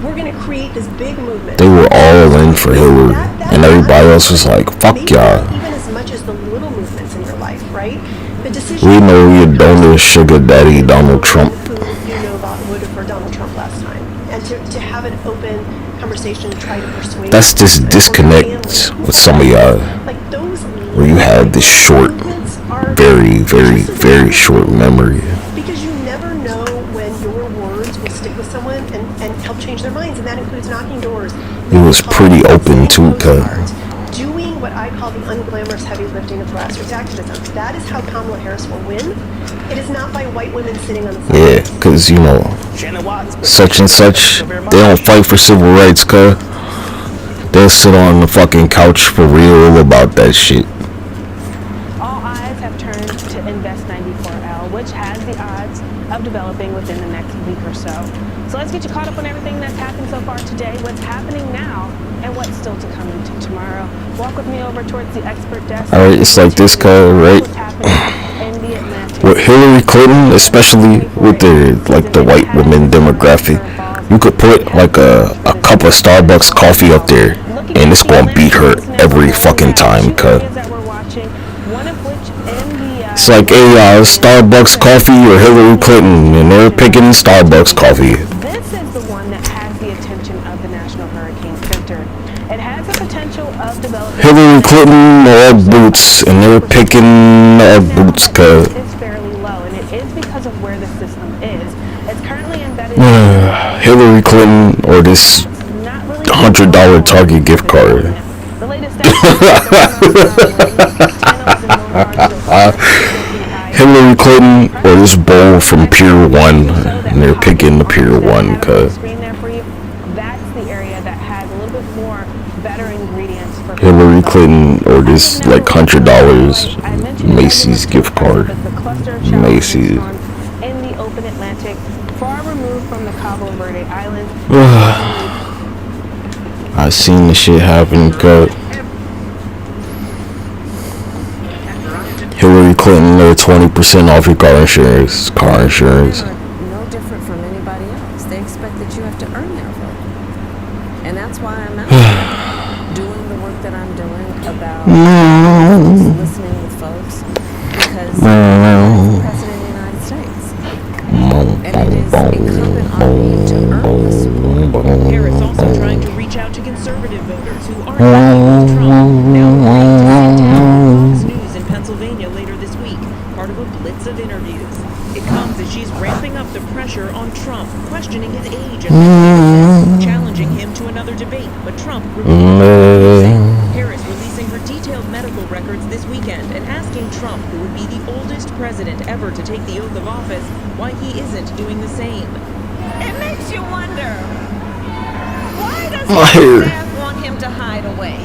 We're going to create this big movement.
They were all in for Hillary. And everybody else was like, fuck y'all.
Even as much as the little movements in your life, right? The decision
We know your donor sugar daddy, Donald Trump.
who you know about voted for Donald Trump last time. And to have an open conversation to try to persuade.
That's this disconnect with some of y'all. Where you have this short, very, very, very short memory.
Because you never know when your words will stick with someone and help change their minds. And that includes knocking doors.
It was pretty open too, cuz.
Doing what I call the unglamorous heavy lifting of grassroots activism. That is how Kamala Harris will win. It is not by white women sitting on the sidelines.
Yeah, cuz, you know, such and such, they don't fight for civil rights, cuz. They'll sit on the fucking couch for real about that shit.
All eyes have turned to Invest 94L, which has the odds of developing within the next week or so. So let's get you caught up on everything that's happened so far today, what's happening now, and what's still to come into tomorrow. Walk with me over towards the expert desk.
Alright, it's like this, cuz, right? With Hillary Clinton, especially with the white women demographic, you could put like a cup of Starbucks coffee up there, and it's gonna beat her every fucking time, cuz. It's like, hey, Starbucks coffee or Hillary Clinton, and they're picking Starbucks coffee.
This is the one that has the attention of the
Hillary Clinton or boots, and they're picking boots, cuz.
It's fairly low, and it is because of where the system is. It's currently embedded
Hillary Clinton or this $100 Target gift card.
the latest
Hillary Clinton or this bowl from Pier 1, and they're picking the Pier 1, cuz.
screen there for you. That's the area that has a little bit more better ingredients for
Hillary Clinton or this like $100 Macy's gift card. Macy's.
in the open Atlantic, far removed from the Cabo Verde Islands.
I seen the shit happen, cuz. Hillary Clinton or 20% off your car insurance. Car insurance.
No different from anybody else. They expect that you have to earn their vote. And that's why I'm out doing the work that I'm doing about listening with folks. Because I'm the President of the United States. And it is incumbent on me to earn the support.
Harris also trying to reach out to conservative voters who aren't happy with Trump. Now agreeing to sit down with Fox News in Pennsylvania later this week, part of a blitz of interviews. It comes as she's ramping up the pressure on Trump, questioning his age and mental, challenging him to another debate, but Trump refusing. Harris releasing her detailed medical records this weekend and asking Trump, who would be the oldest president ever to take the oath of office, why he isn't doing the same.
It makes you wonder, why does
My
his
hair.
staff want him to hide away?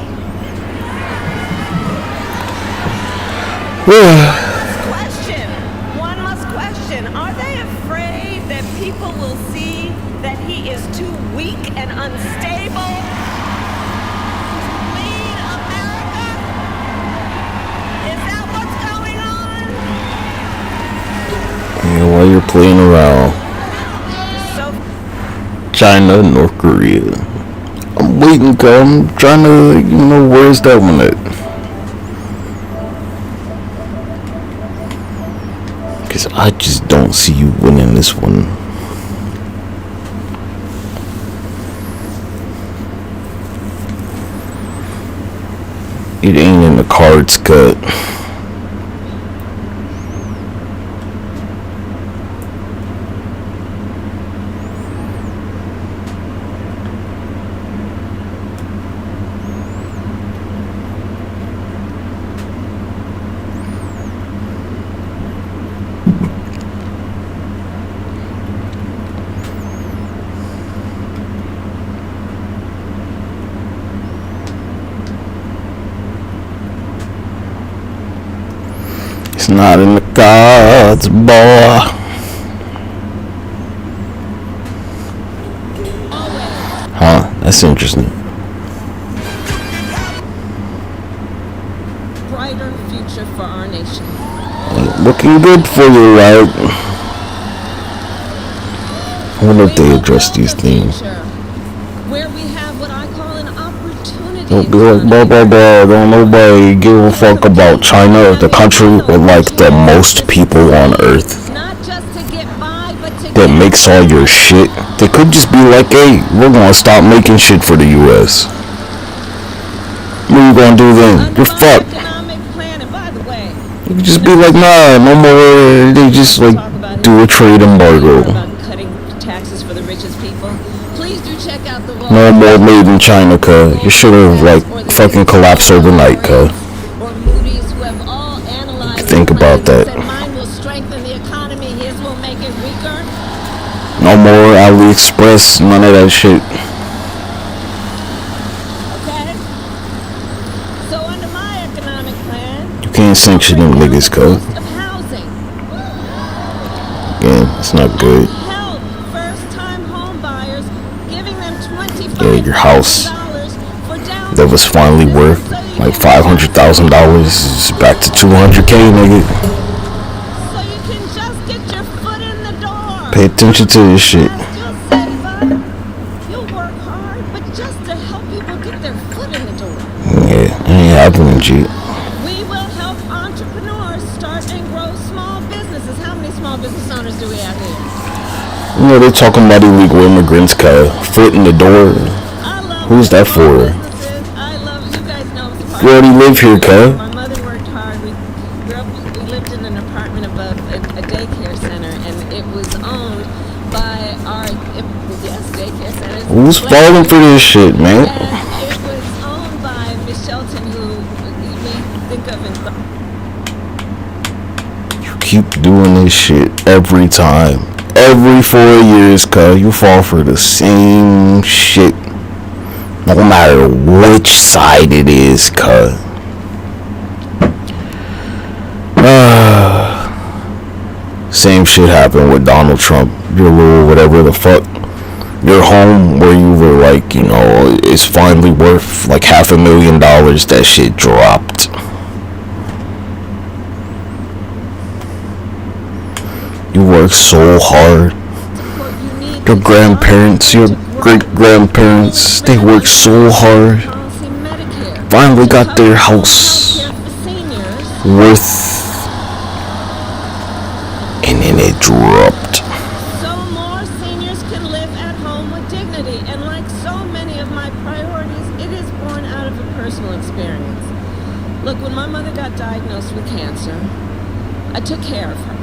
One must question, are they afraid that people will see that he is too weak and unstable to lead America? Is that what's going on?
Yeah, while you're playing around. China, North Korea. I'm waiting, cuz. I'm trying to, where's that one at? Because I just don't see you winning this one. It ain't in the cards, cut. It's not in the cards, boy. Huh, that's interesting.
Brighter future for our nation.
Looking good for you, right? I wonder if they address these things.
Where we have what I call an opportunity.
Don't be like, blah, blah, blah. Don't nobody give a fuck about China, the country with like the most people on earth that makes all your shit. They could just be like, hey, we're gonna stop making shit for the US. What are you gonna do then? You're fucked. You could just be like, nah, no more. They just like do a trade embargo.
Taxes for the richest people. Please do check out the
No more made in China, cuz. You should have like fucking collapsed overnight, cuz. Think about that. No more AliExpress, none of that shit. You can't sanction them niggas, cuz. Again, it's not good. Yeah, your house that was finally worth like $500,000 is back to $200K, nigga. Pay attention to this shit. Yeah, it ain't happening, G.
We will help entrepreneurs start and grow small businesses. How many small business owners do we have here?
They're talking about illegal immigrants, cuz. Foot in the door. Who's that for? You already live here, cuz.
My mother worked hard. We lived in an apartment above a daycare center, and it was owned by daycare center.
Who's falling for this shit, man?
It was owned by Miss Shelton, who we think of in.
You keep doing this shit every time. Every 4 years, cuz. You fall for the same shit. No matter which side it is, cuz. Same shit happened with Donald Trump. Your little whatever the fuck. Your home where you were like, you know, is finally worth like $500,000. That shit dropped. You work so hard. Your grandparents, your great-grandparents, they worked so hard. Finally got their house worth, and then it dropped.
So more seniors can live at home with dignity, and like so many of my priorities, it is born out of a personal experience. Look, when my mother got diagnosed with cancer, I took care of her.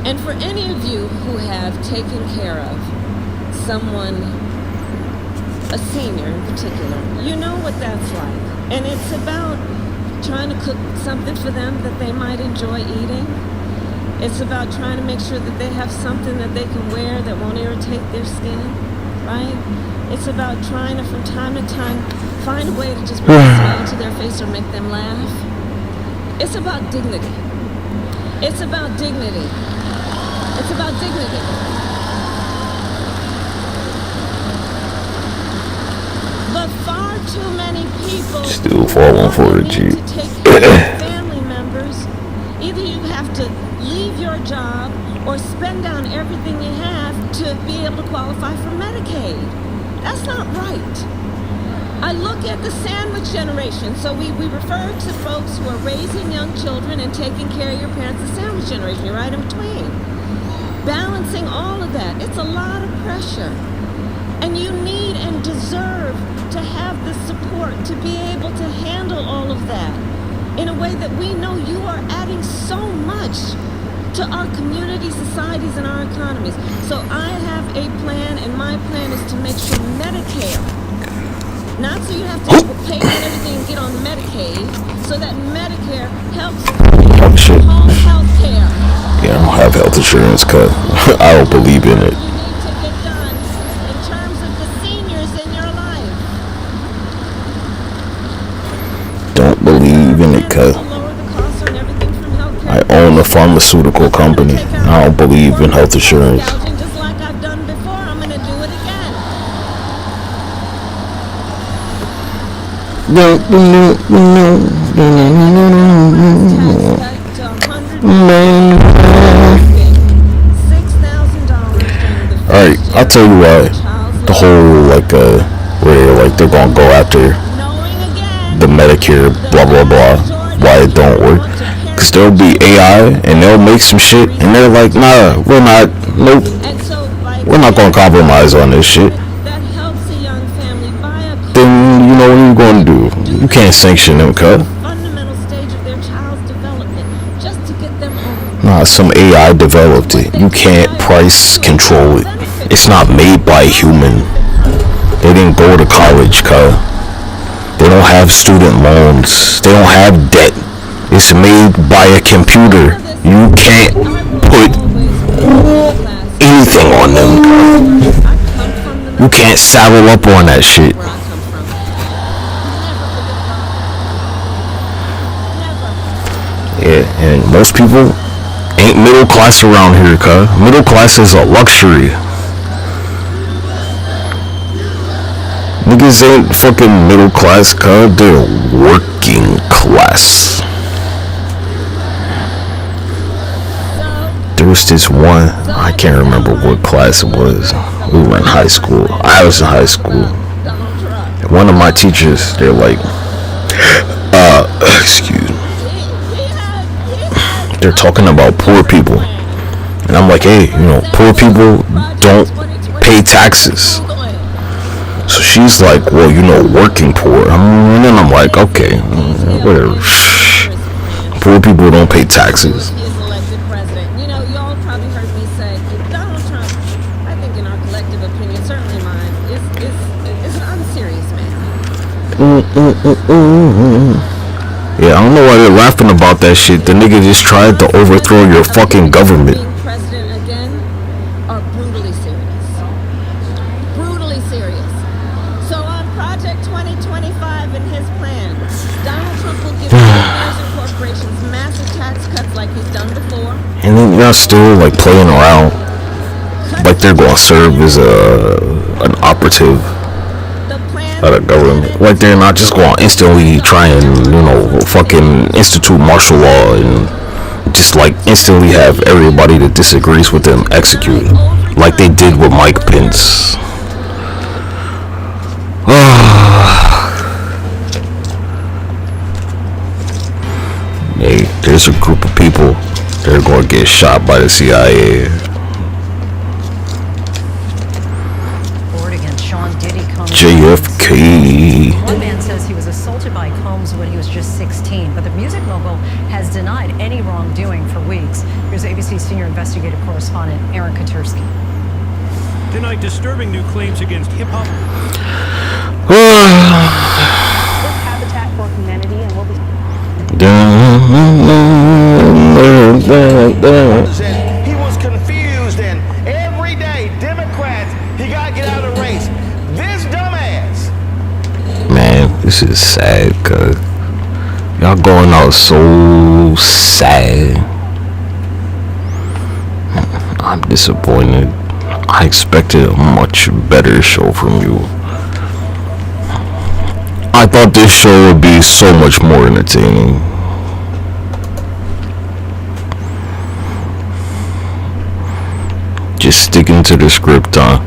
And for any of you who have taken care of someone, a senior in particular, you know what that's like. And it's about trying to cook something for them that they might enjoy eating. It's about trying to make sure that they have something that they can wear that won't irritate their skin, right? It's about trying to, from time to time, find a way to just bring a smile to their face or make them laugh. It's about dignity. It's about dignity. It's about dignity. But far too many people
still falling for it, G.
to take care of family members. Either you have to leave your job or spend down everything you have to be able to qualify for Medicaid. That's not right. I look at the sandwich generation. So we refer to folks who are raising young children and taking care of your parents, the sandwich generation. You're right in between. Balancing all of that, it's a lot of pressure. And you need and deserve to have the support to be able to handle all of that in a way that we know you are adding so much to our community, societies, and our economies. So I have a plan, and my plan is to make sure Medicare, not so you have to pay for everything and get on Medicaid, so that Medicare helps home health care.
Yeah, I don't have health insurance, cuz. I don't believe in it. Don't believe in it, cuz. I own a pharmaceutical company. I don't believe in health insurance. Alright, I'll tell you why. The whole, like, where, like, they're gonna go after the Medicare, blah, blah, blah, why it don't work. Because there'll be AI, and they'll make some shit, and they're like, nah, we're not, nope, we're not gonna compromise on this shit. Then, you know what you're gonna do. You can't sanction them, cuz. Nah, some AI developed it. You can't price control it. It's not made by a human. They didn't go to college, cuz. They don't have student loans. They don't have debt. It's made by a computer. You can't put anything on them. You can't saddle up on that shit. Yeah, and most people ain't middle class around here, cuz. Middle class is a luxury. Niggas ain't fucking middle class, cuz. They're working class. There was this one, I can't remember what class it was. We were in high school. I was in high school. And one of my teachers, they're like, excuse me. They're talking about poor people. And I'm like, hey, you know, poor people don't pay taxes. So she's like, well, you know, working poor. And then I'm like, okay, whatever. Poor people don't pay taxes.
He is elected president. You know, y'all probably heard me say Donald Trump, I think in our collective opinion, certainly mine, is an unserious man.
Yeah, I don't know why they're laughing about that shit. The nigga just tried to overthrow your fucking government.
President again are brutally serious. Brutally serious. So on Project 2025 and his plan, Donald Trump will give billionaires and corporations massive tax cuts like he's done before.
And then y'all still like playing around like they're gonna serve as an operative of the government. Like they're not just gonna instantly try and, you know, fucking institute martial law and just like instantly have everybody that disagrees with them executed like they did with Mike Pence. Hey, there's a group of people that are gonna get shot by the CIA. JFK.
One man says he was assaulted by Combs when he was just 16, but the music mogul has denied any wrongdoing for weeks. Here's ABC senior investigative correspondent Aaron Katursky.
Tonight, disturbing new claims against hip-hop.
Habitat for Humanity, and we'll be...
He was confused, and every day, Democrats, he got to get out of the race. This dumbass.
Man, this is sad, cuz y'all going out so sad. I'm disappointed. I expected a much better show from you. I thought this show would be so much more entertaining. Just sticking to the script, huh?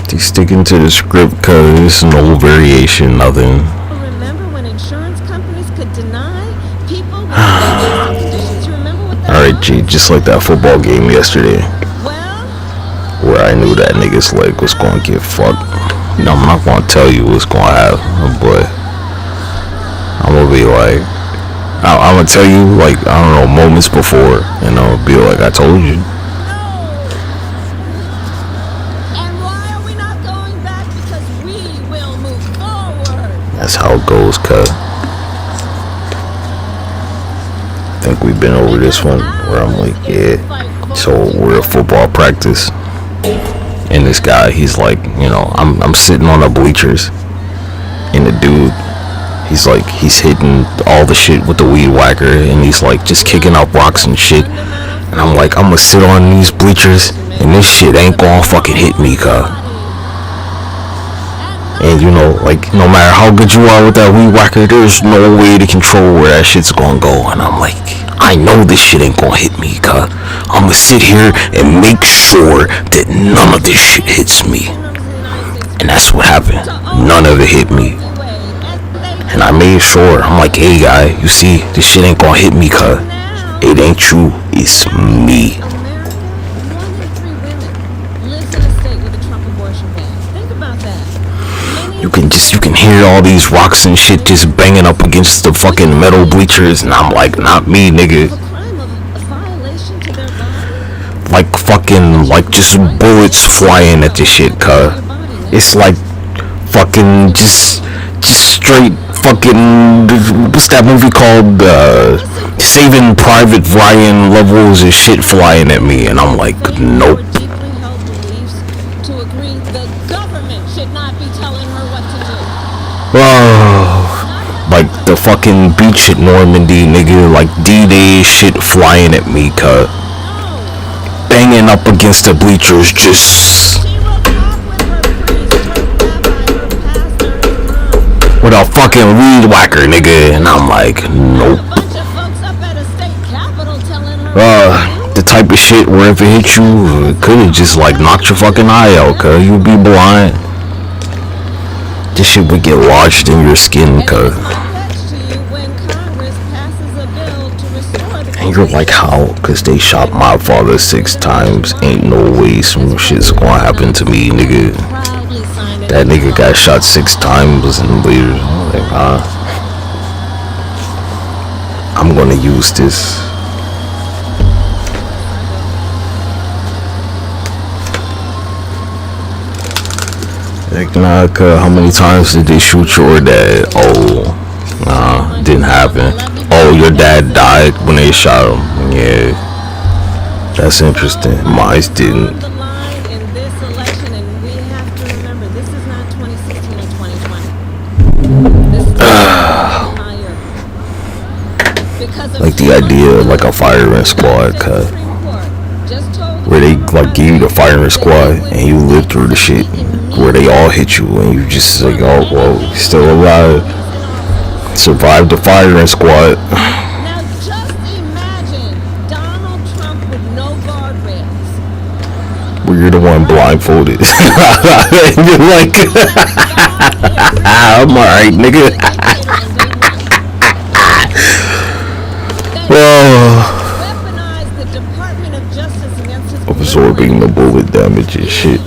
Just sticking to the script because there's no variation, nothing.
Remember when insurance companies could deny people with medical conditions? You remember what that
Alright, G, just like that football game yesterday. Where I knew that nigga's leg was gonna get fucked. You know, I'm not gonna tell you what's gonna happen, but I'm gonna be like, I'm gonna tell you, like, I don't know, moments before, and I'll be like, I told you. That's how it goes, cuz. I think we've been over this one where I'm like, yeah. So we're at football practice, and this guy, he's like, you know, I'm sitting on the bleachers, and the dude, he's like, he's hitting all the shit with the weed whacker, and he's like just kicking up rocks and shit. And I'm like, I'm gonna sit on these bleachers, and this shit ain't gonna fucking hit me, cuz. And you know, like, no matter how good you are with that weed whacker, there's no way to control where that shit's gonna go. And I'm like, I know this shit ain't gonna hit me, cuz I'm gonna sit here and make sure that none of this shit hits me. And that's what happened. None of it hit me. And I made sure, I'm like, hey guy, you see, this shit ain't gonna hit me, cuz it ain't you, it's me. You can hear all these rocks and shit just banging up against the fucking metal bleachers, and I'm like, not me, nigga. Like fucking, like just bullets flying at this shit, cuz. It's like fucking just straight fucking, what's that movie called? Saving Private Ryan levels of shit flying at me, and I'm like, nope. Like the fucking beach at Normandy, nigga, like D-Day shit flying at me, cuz. Banging up against the bleachers, just with a fucking weed whacker, nigga, and I'm like, nope. The type of shit where if it hit you, it could've just like knocked your fucking eye out, cuz you'd be blind. This shit would get lodged in your skin, cuz. And you're like, how? Cause they shot my father 6 times. Ain't no way some shit's gonna happen to me, nigga. That nigga got shot 6 times and later, like, I'm gonna use this. Like, nah, cuz how many times did they shoot your dad? Oh, nah, didn't happen. Oh, your dad died when they shot him. Yeah, that's interesting. Mine didn't. Like the idea of like a firing squad, cuz where they like give you the firing squad and you live through the shit where they all hit you and you just like, oh well, you're still alive, survived the firing squad. Where you're the one blindfolded. You're like, I'm alright, nigga. Absorbing the bullet damage and shit.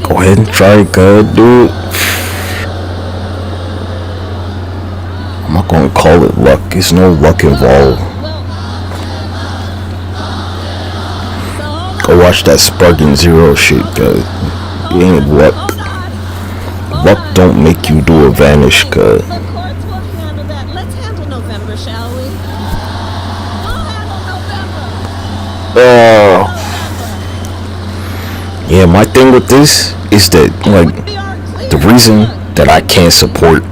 Go ahead and try it, cuz. Do it. I'm not gonna call it luck. There's no luck involved. Go watch that Sparking Zero shit, cuz. It ain't luck. Luck don't make you do a vanish, cuz. Yeah, my thing with this is that, like, the reason that I can't support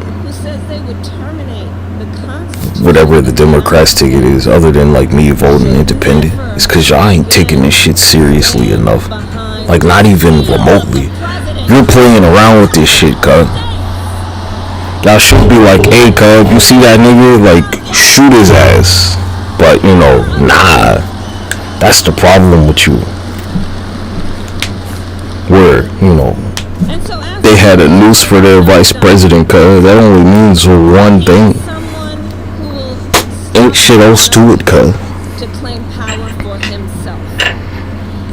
whatever the Democrats ticket is, other than like me voting independent, is cause y'all ain't taking this shit seriously enough. Like, not even remotely. You're playing around with this shit, cuz. Y'all should be like, hey, cuz, you see that nigga? Like, shoot his ass. But, you know, nah. That's the problem with you. Where, you know, they had a noose for their vice president, cuz. That only means one thing. Ain't shit else to it, cuz.
To claim power for himself.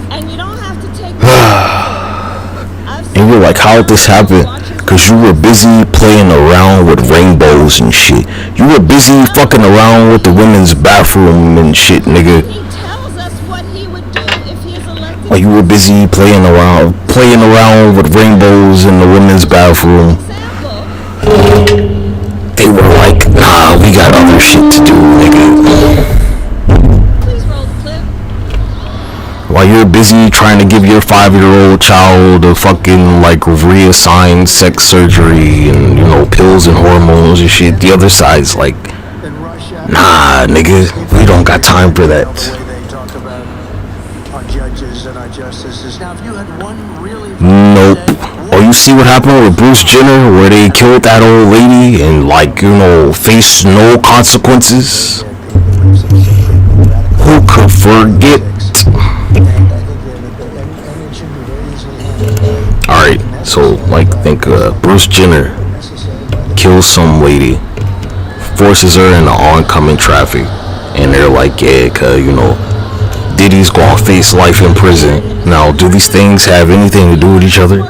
And you don't have to take
And you're like, how'd this happen? Cause you were busy playing around with rainbows and shit. You were busy fucking around with the women's bathroom and shit, nigga. Like, you were busy playing around with rainbows in the women's bathroom. They were like, nah, we got other shit to do, nigga. While you're busy trying to give your 5-year-old child a fucking, like, reassigned sex surgery and, you know, pills and hormones and shit, the other side's like, nah, nigga, we don't got time for that. Nope. Oh, you see what happened with Bruce Jenner, where they killed that old lady and, like, you know, faced no consequences? Who could forget? Alright, so, like, think Bruce Jenner kills some lady, forces her into oncoming traffic, and they're like, yeah, cuz, you know, Diddy's gonna face life in prison. Now, do these things have anything to do with each other?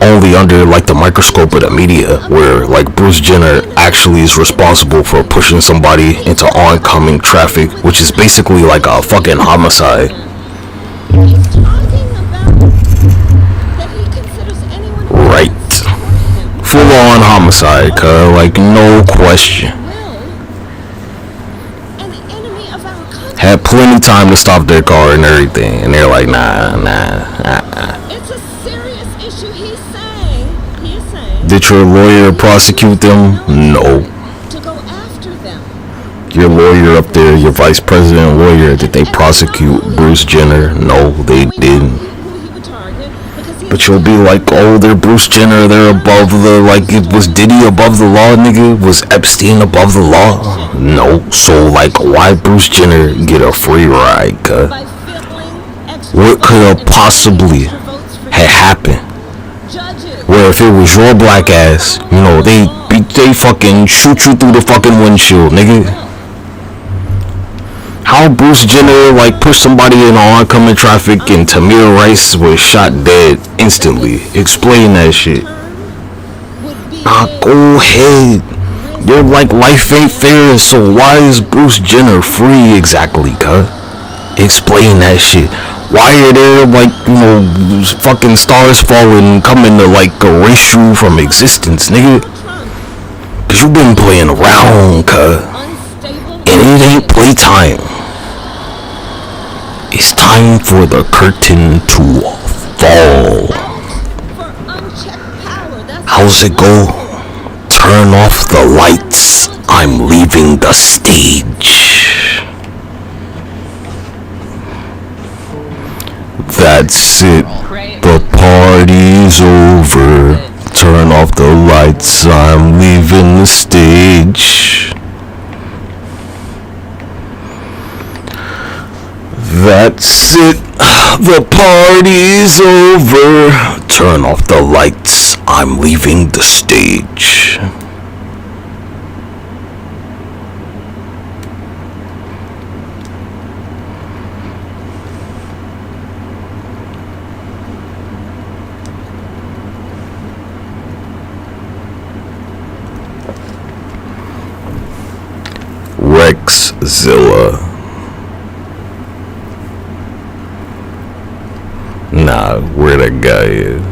Only under, like, the microscope of the media, where, like, Bruce Jenner actually is responsible for pushing somebody into oncoming traffic, which is basically like a fucking homicide. Right. Full on homicide, cuz, like, no question. Had plenty time to stop their car and everything, and they're like, nah.
It's a serious issue, he's saying.
Did your lawyer prosecute them? No.
To go after them.
Your lawyer up there, your vice president lawyer, did they prosecute Bruce Jenner? No, they didn't. But you'll be like, oh, they're Bruce Jenner, they're above the, like, was Diddy above the law, nigga? Was Epstein above the law? No. So, like, why Bruce Jenner get a free ride, cuz? What could have possibly had happened Where if it was your black ass, you know, they fucking shoot you through the fucking windshield, nigga. How Bruce Jenner like pushed somebody in oncoming traffic and Tamir Rice was shot dead instantly? Explain that shit. Nah, go ahead. You're like, life ain't fair, so why is Bruce Jenner free exactly, cuz? Explain that shit. Why are there, like, you know, fucking stars falling coming to, like, erase you from existence, nigga? Cause you been playing around, cuz. And it ain't playtime. It's time for the curtain to fall. How's it go? Turn off the lights. I'm leaving the stage. That's it. The party's over. Turn off the lights. I'm leaving the stage. That's it. The party's over. Turn off the lights. I'm leaving the stage. Rexzilla. Nah, where that guy is.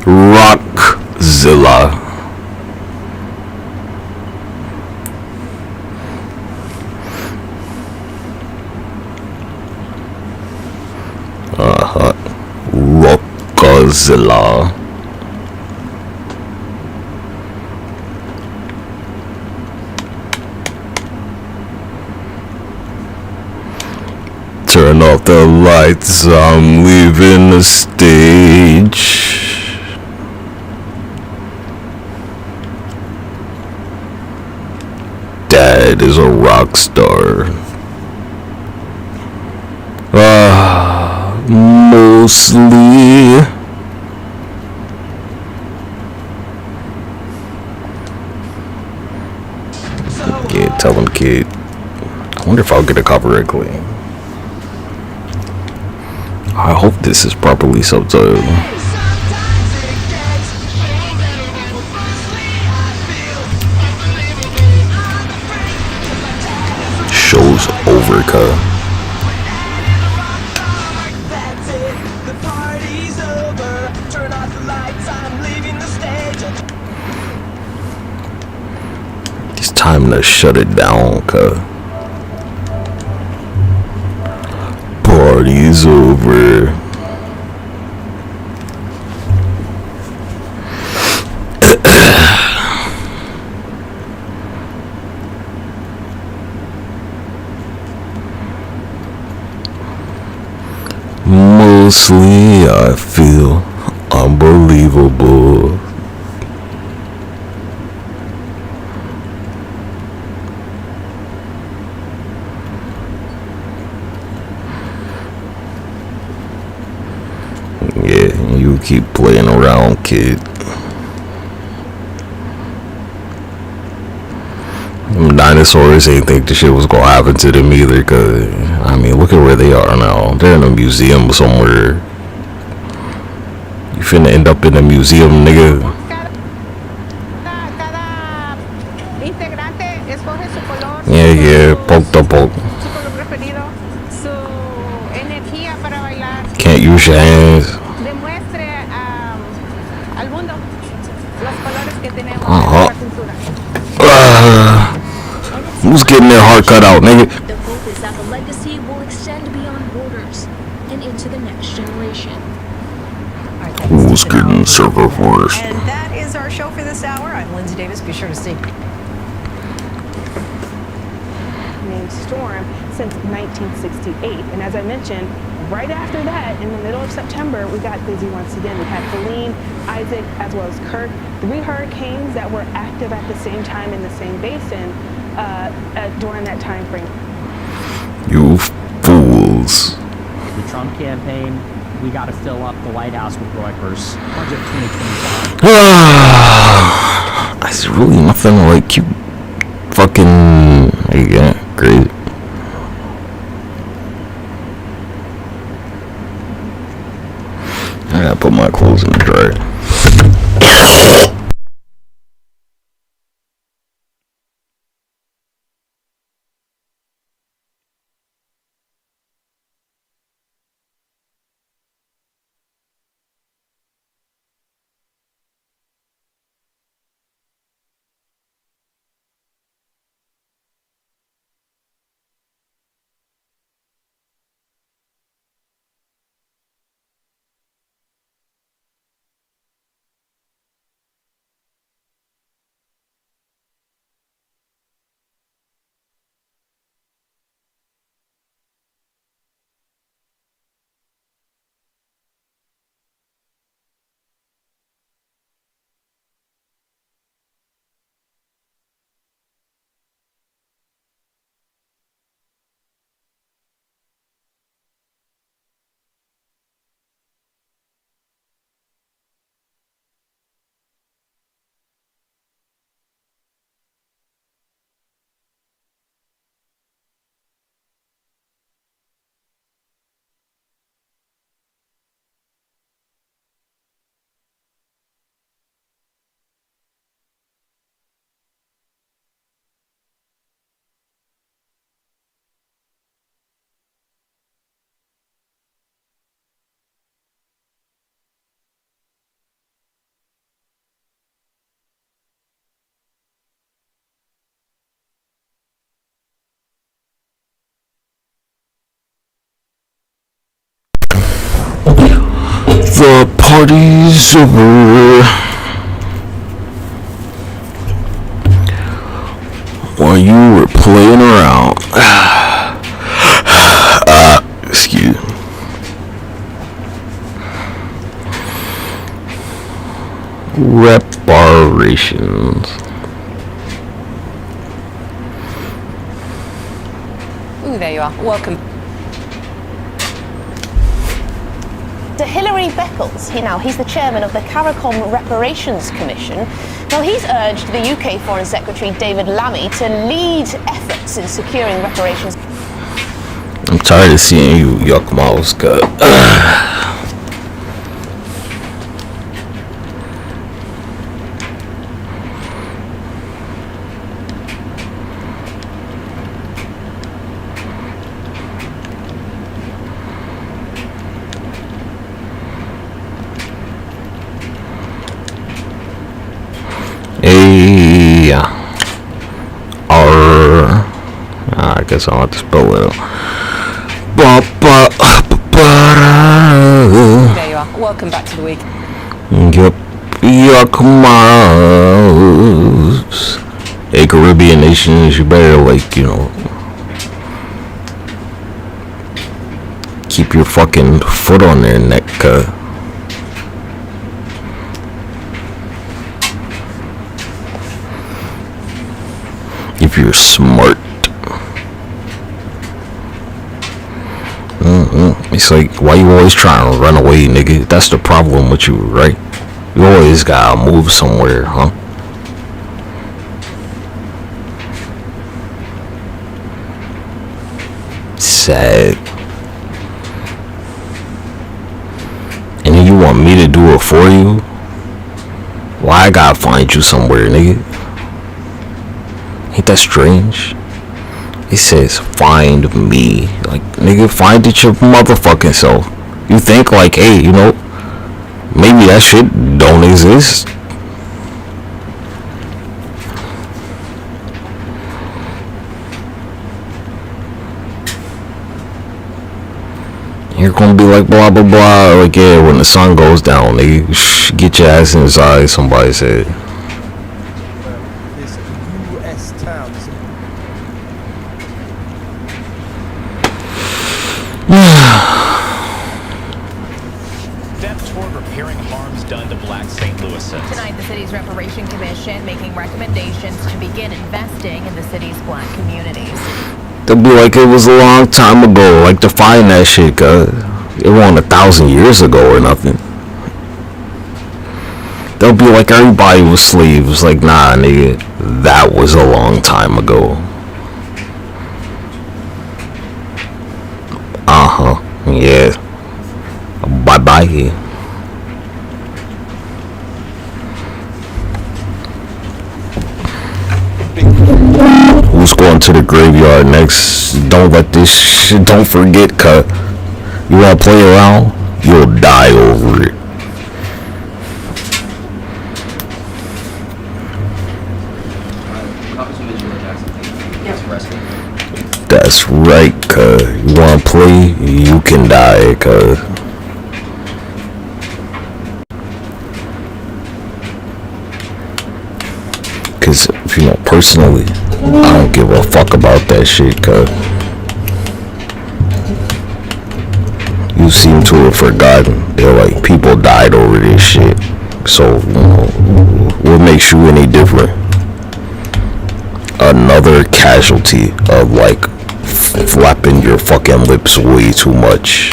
Rockzilla. Rockzilla. Turn off the lights, I'm leaving the stage. Dad is a rock star. Mostly. Yeah, tell him, kid. I wonder if I'll get a copyright claim. I hope this is properly subtitled. Show's over, cuh. It's time to shut it down, cuh. Party's over. Mostly I feel unbelievable. Yeah, you keep playing around, kid. Dinosaurs ain't think the shit was gonna happen to them either, cause I mean, look at where they are now. They're in a museum somewhere. You finna end up in a museum, nigga. Yeah, poke the poke. Can't use your hands. Who's getting their heart cut out, nigga?
The hope is that the legacy will extend beyond borders and into the next generation.
Who's getting server for us?
And that is our show for this hour. I'm Lindsay Davis. Be sure to stay.
Named Storm since 1968. And as I mentioned, right after that, in the middle of September, we got busy once again. We had Helene, Isaac, as well as Kirk, 3 hurricanes that were active at the same time in the same basin during that time frame.
You fools.
The Trump campaign, we got to fill up the White House with Reuters. Budget 2025.
It's really nothing like you fucking. Yeah, great. I gotta put my clothes in the dryer. The party's over. While you were playing around. Excuse me. Reparations.
Ooh, there you are. Welcome. To Hilary Beckles, he's the chairman of the CARICOM Reparations Commission. Now, he's urged the UK Foreign Secretary David Lammy to lead efforts in securing reparations.
I'm tired of seeing you yuck mouths cut. I guess I'll have to spell it out.
There you are. Welcome back to the week.
Yep. Yuck mouths. Hey, Caribbean nations, you better, keep your fucking foot on their neck, if you're smart. It's like, why you always trying to run away, nigga? That's the problem with you, right? You always gotta move somewhere, huh? Sad. And then you want me to do it for you? Why I gotta find you somewhere, nigga? Ain't that strange? It says find me. Like, nigga, find it your motherfucking self. You think hey, maybe that shit don't exist. you're gonna be like blah blah blah. Like, yeah, when the sun goes down, they get your ass in his eye. Somebody said.
This U.S. town is
Steps toward repairing harms done to black St. Louisans.
Tonight, the city's Reparation Commission making recommendations to begin investing in the city's black communities.
They'll be like, it was a long time ago. Like, define that shit, cuz it wasn't 1,000 years ago or nothing. They'll be like, everybody was slaves. Like, nah, nigga, that was a long time ago. Yeah. Bye-bye. Who's going to the graveyard next? Don't let this shit, don't forget, cuz you wanna play around, you'll die over it. That's right, cuz you wanna play, you can die, cuz. Cause, you know, personally, I don't give a fuck about that shit, cuz you seem to have forgotten. They're like, people died over this shit. So, you know, what makes you any different? Another casualty of, like, flapping your fucking lips way too much.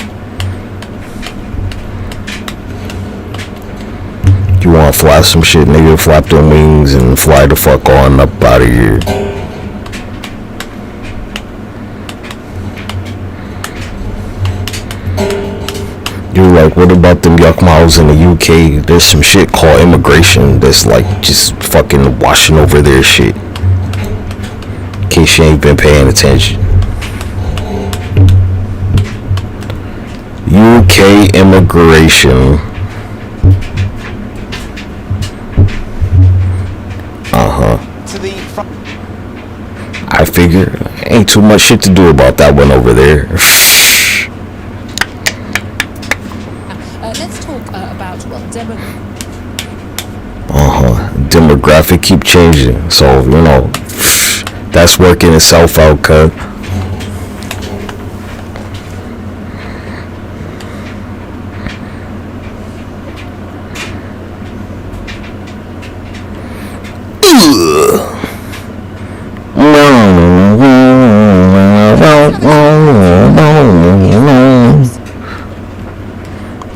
You wanna flap some shit, nigga, flap them wings and fly the fuck on up out of here. You're like, what about them yuck mouths in the UK? There's some shit called immigration that's like just fucking washing over their shit. In case you ain't been paying attention. UK immigration. I figure ain't too much shit to do about that one over there.
Let's talk about, well,
demographic keep changing, so you know that's working itself out, cuz.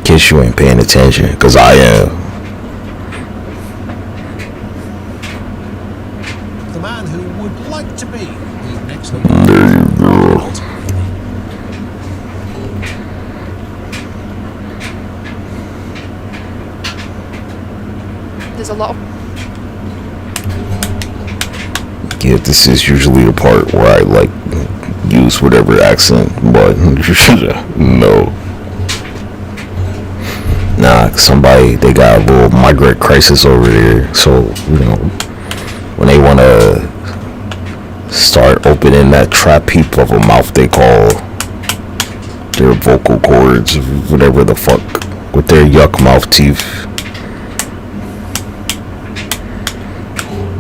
Guess you ain't paying attention, cause I am.
The man who would like to be the next.
There you go.
There's a lot of...
Yeah, this is usually the part where I like use whatever accent, but no. Nah, somebody, they got a little migrant crisis over there, so, you know, when they want to start opening that trap heap of a mouth they call their vocal cords, whatever the fuck, with their yuck mouth teeth.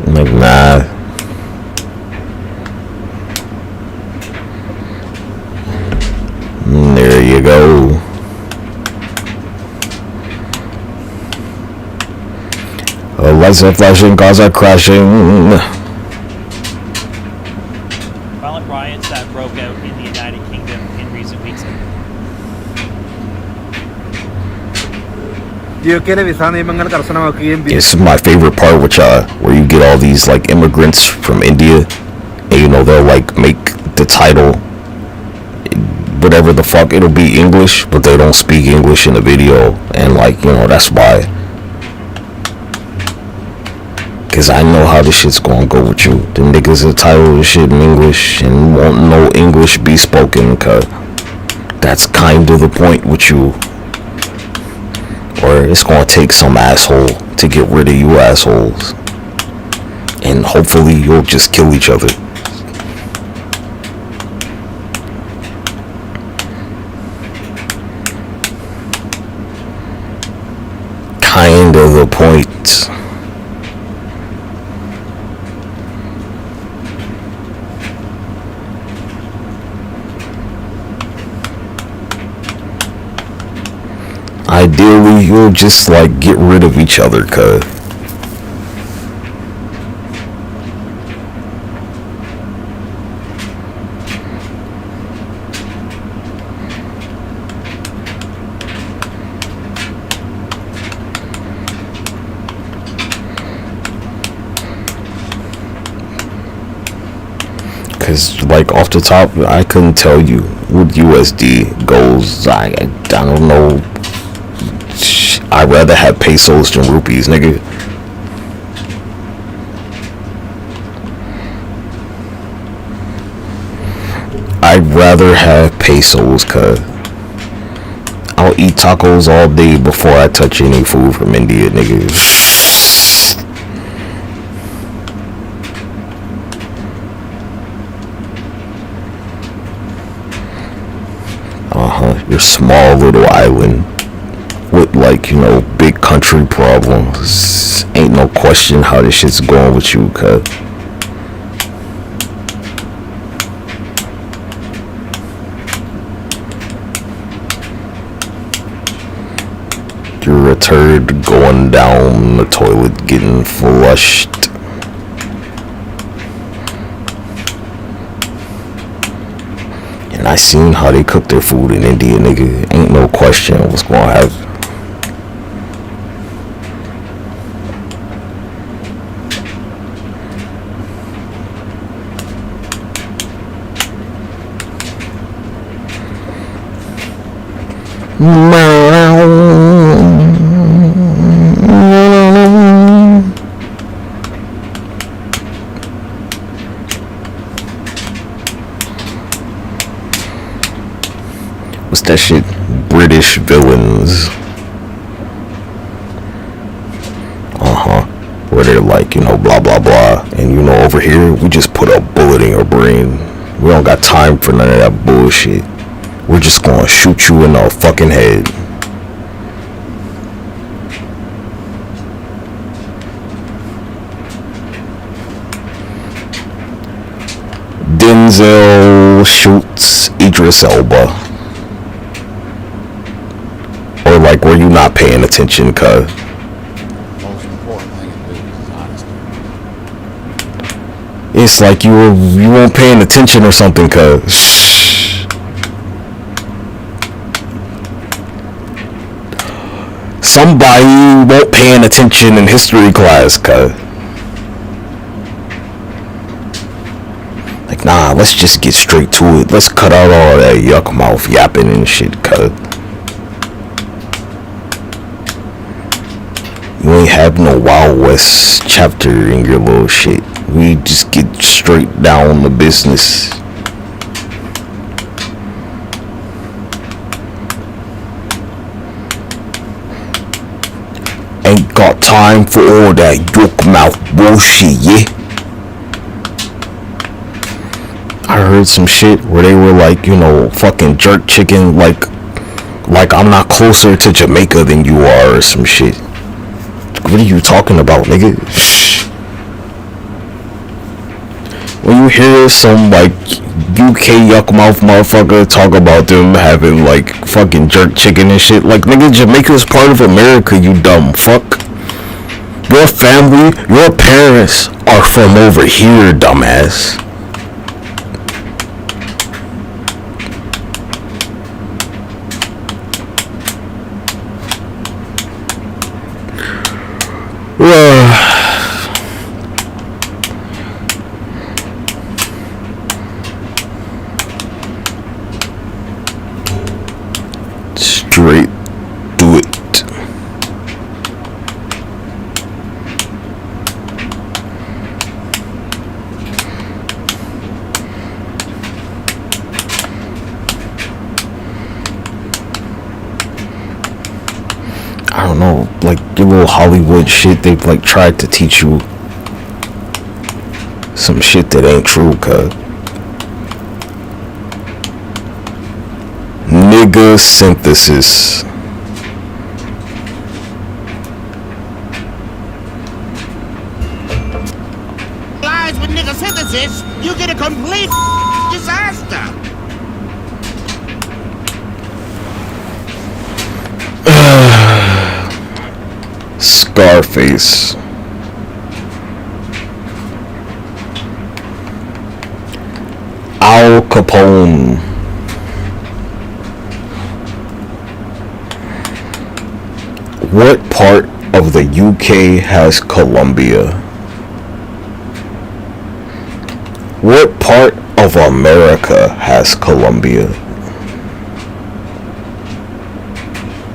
I'm like, nah. There you go. Lights are flashing, cars are crashing.
Violent riots that broke out in the United Kingdom in recent weeks.
This is my favorite part, which where you get all these like immigrants from India, and you know they'll like make the title whatever the fuck, it'll be English, but they don't speak English in the video, and like, you know, that's why. Cause I know how this shit's gonna go with you. The niggas will title the shit in English and won't no English be spoken, cause that's kind of the point with you. Or it's gonna take some asshole to get rid of you assholes. And hopefully you'll just kill each other. point. Ideally, you'll just like get rid of each other, cuz. Cause like off the top, I couldn't tell you what USD goes. I don't know. I'd rather have pesos than rupees, nigga. I'd rather have pesos, cuz I'll eat tacos all day before I touch any food from India, nigga. Your small little island with like, you know, big country problems. Ain't no question how this shit's going with you, cuz. You're a turd going down the toilet getting flushed. And I seen how they cook their food in India, nigga. Ain't no question what's gonna happen. What's that shit? British villains. Where they're like, you know, blah blah blah, and you know, over here we just put a bullet in your brain. We don't got time for none of that bullshit. We're just gonna shoot you in the fucking head. Denzel shoots Idris Elba. Or like, were you not paying attention, cuz?
Most important thing in business is honesty.
It's like you weren't paying attention or something, cuz. Somebody won't paying attention in history class, cuz. Like, nah, let's just get straight to it. Let's cut out all that yuck mouth yapping and shit, cuz. You ain't have no Wild West chapter in your little shit. We just get straight down to business. Ain't got time for all that yuck mouth bullshit, yeah? I heard some shit where they were like, you know, fucking jerk chicken, like I'm not closer to Jamaica than you are or some shit. What are you talking about, nigga? When you hear some like UK yuck mouth motherfucker talk about them having like fucking jerk chicken and shit, like, nigga, Jamaica's part of America, you dumb fuck. Your family, your parents are from over here, dumbass. Straight do it. I don't know, like your little Hollywood shit, they've like tried to teach you some shit that ain't true, cuz. Nigga synthesis.
a nigga synthesis, you get a complete disaster.
Scarface. Al Capone. What part of the UK has Colombia? What part of America has Colombia?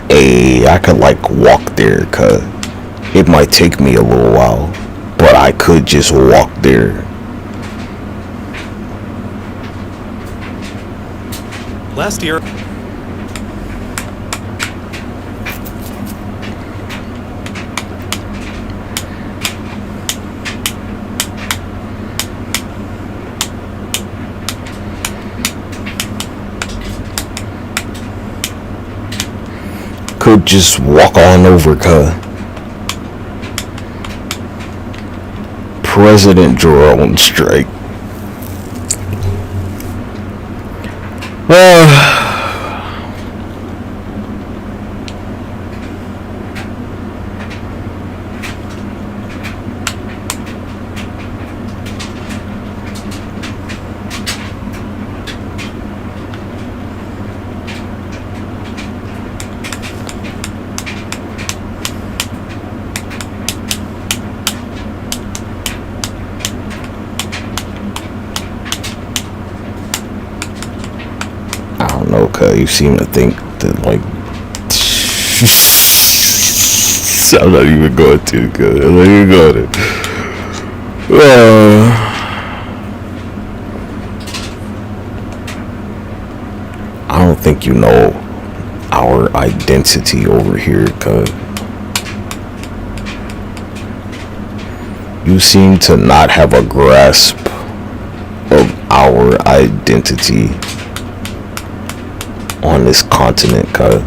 Hey, I could like walk there, cuz it might take me a little while, but I could just walk there.
Last year,
Could just walk on over, cuz. President drone strike. I don't know, cuz you seem to think that, like, I'm not even going to, cuz. I'm not even going to. I don't think you know our identity over here, cuz. You seem to not have a grasp of our identity on this continent, cuz.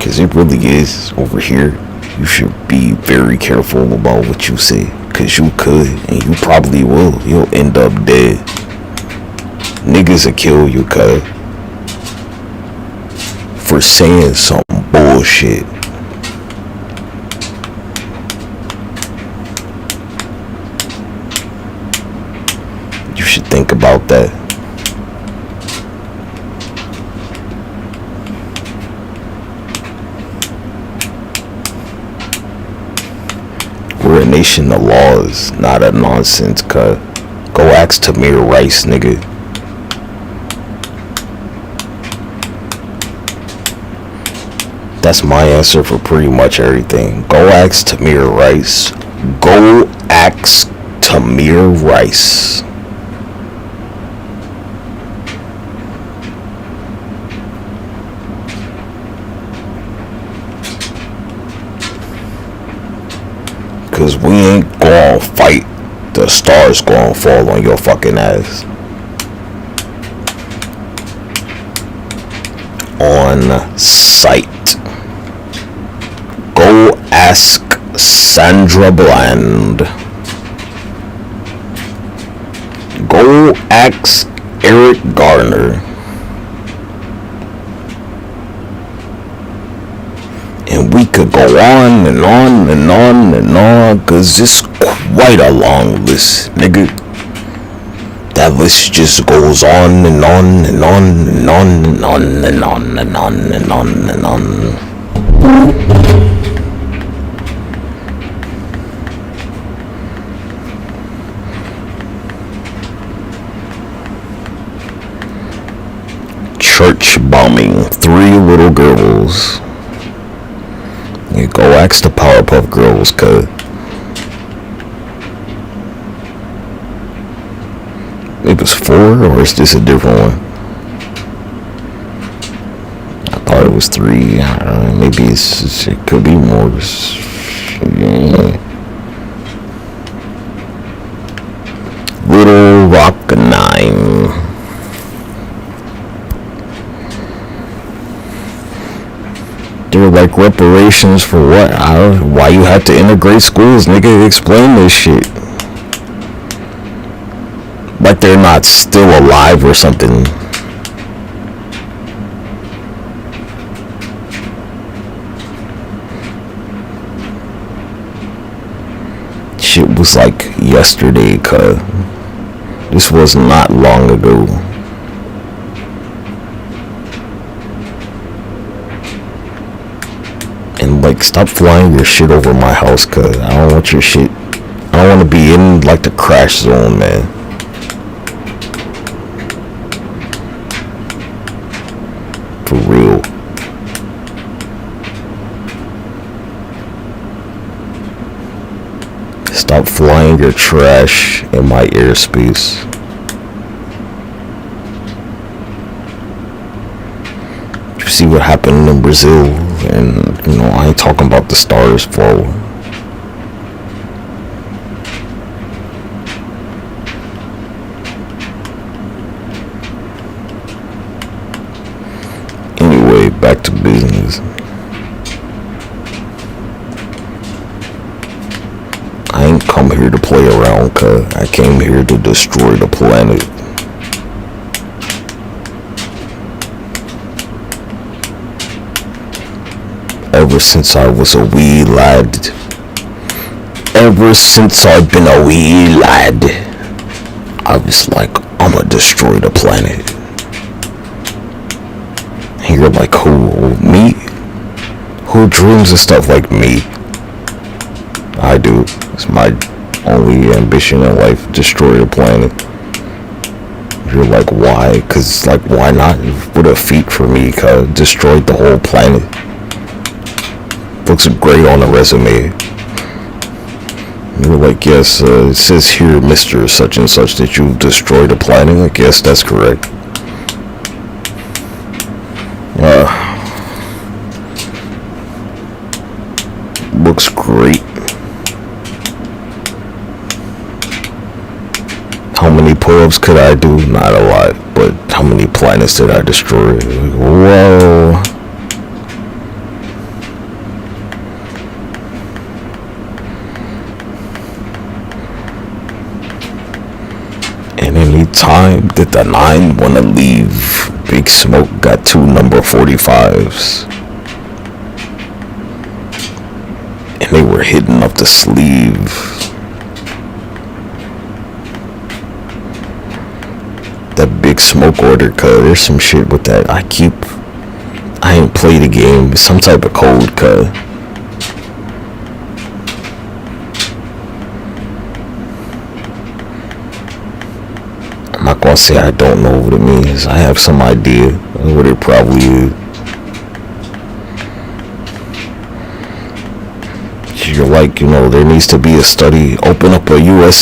Cause it really is over here. You should be very careful about what you say, cause you could, and you probably will. You'll end up dead. Niggas will kill you, cuz, for saying some bullshit. You should think about that. We're a nation of laws, not a nonsense, cuz. Go ask Tamir Rice, nigga. That's my answer for pretty much everything. Go ask Tamir Rice. Go ask Tamir Rice. Cause we ain't gonna fight. The stars gonna fall on your fucking ass. On sight. Go ask Sandra Bland. Go ask Eric Garner. And we could go on and on and on and on, cause it's quite a long list, nigga. That list just goes on and on and on and on and on and on and on and on and on. Church bombing 3 little girls. You go ask the Powerpuff Girls, cuz. It was 4, or is this a different one? I thought it was 3. I don't know, maybe it could be more. Yeah. Little Rock 9. They're like, reparations for what? Why you have to integrate schools, nigga? Explain this shit. Like they're not still alive or something. Shit was like yesterday, cuz. This was not long ago. And like, stop flying your shit over my house, cuz. I don't want your shit. I don't want to be in like the crash zone, man. For real. Stop flying your trash in my airspace. You see what happened in Brazil? And, you know, I ain't talking about the stars fall. Anyway, back to business. I ain't come here to play around, cuz. I came here to destroy the planet. Ever since I was a wee lad. Ever since I've been a wee lad. I was like, I'ma destroy the planet. And you're like, who? Me? Who dreams of stuff like me? I do. It's my only ambition in life. Destroy the planet. You're like, why? Cause like, why not? What a feat for me, cuz. Destroyed the whole planet. Looks great on the resume. You're like, yes, it says here, Mr. Such and Such, that you've destroyed the planet. I guess that's correct. Looks great. How many pull-ups could I do? Not a lot. But how many planets did I destroy? Whoa. And any time that the 9 wanna leave, Big Smoke got 2 number 45s. And they were hitting up the sleeve. That Big Smoke order, cuz. There's some shit with that. I ain't played the game. Some type of code, cuz. I'm not gonna say I don't know what it means. I have some idea of what it probably is. You're like, you know, there needs to be a study. Open up a United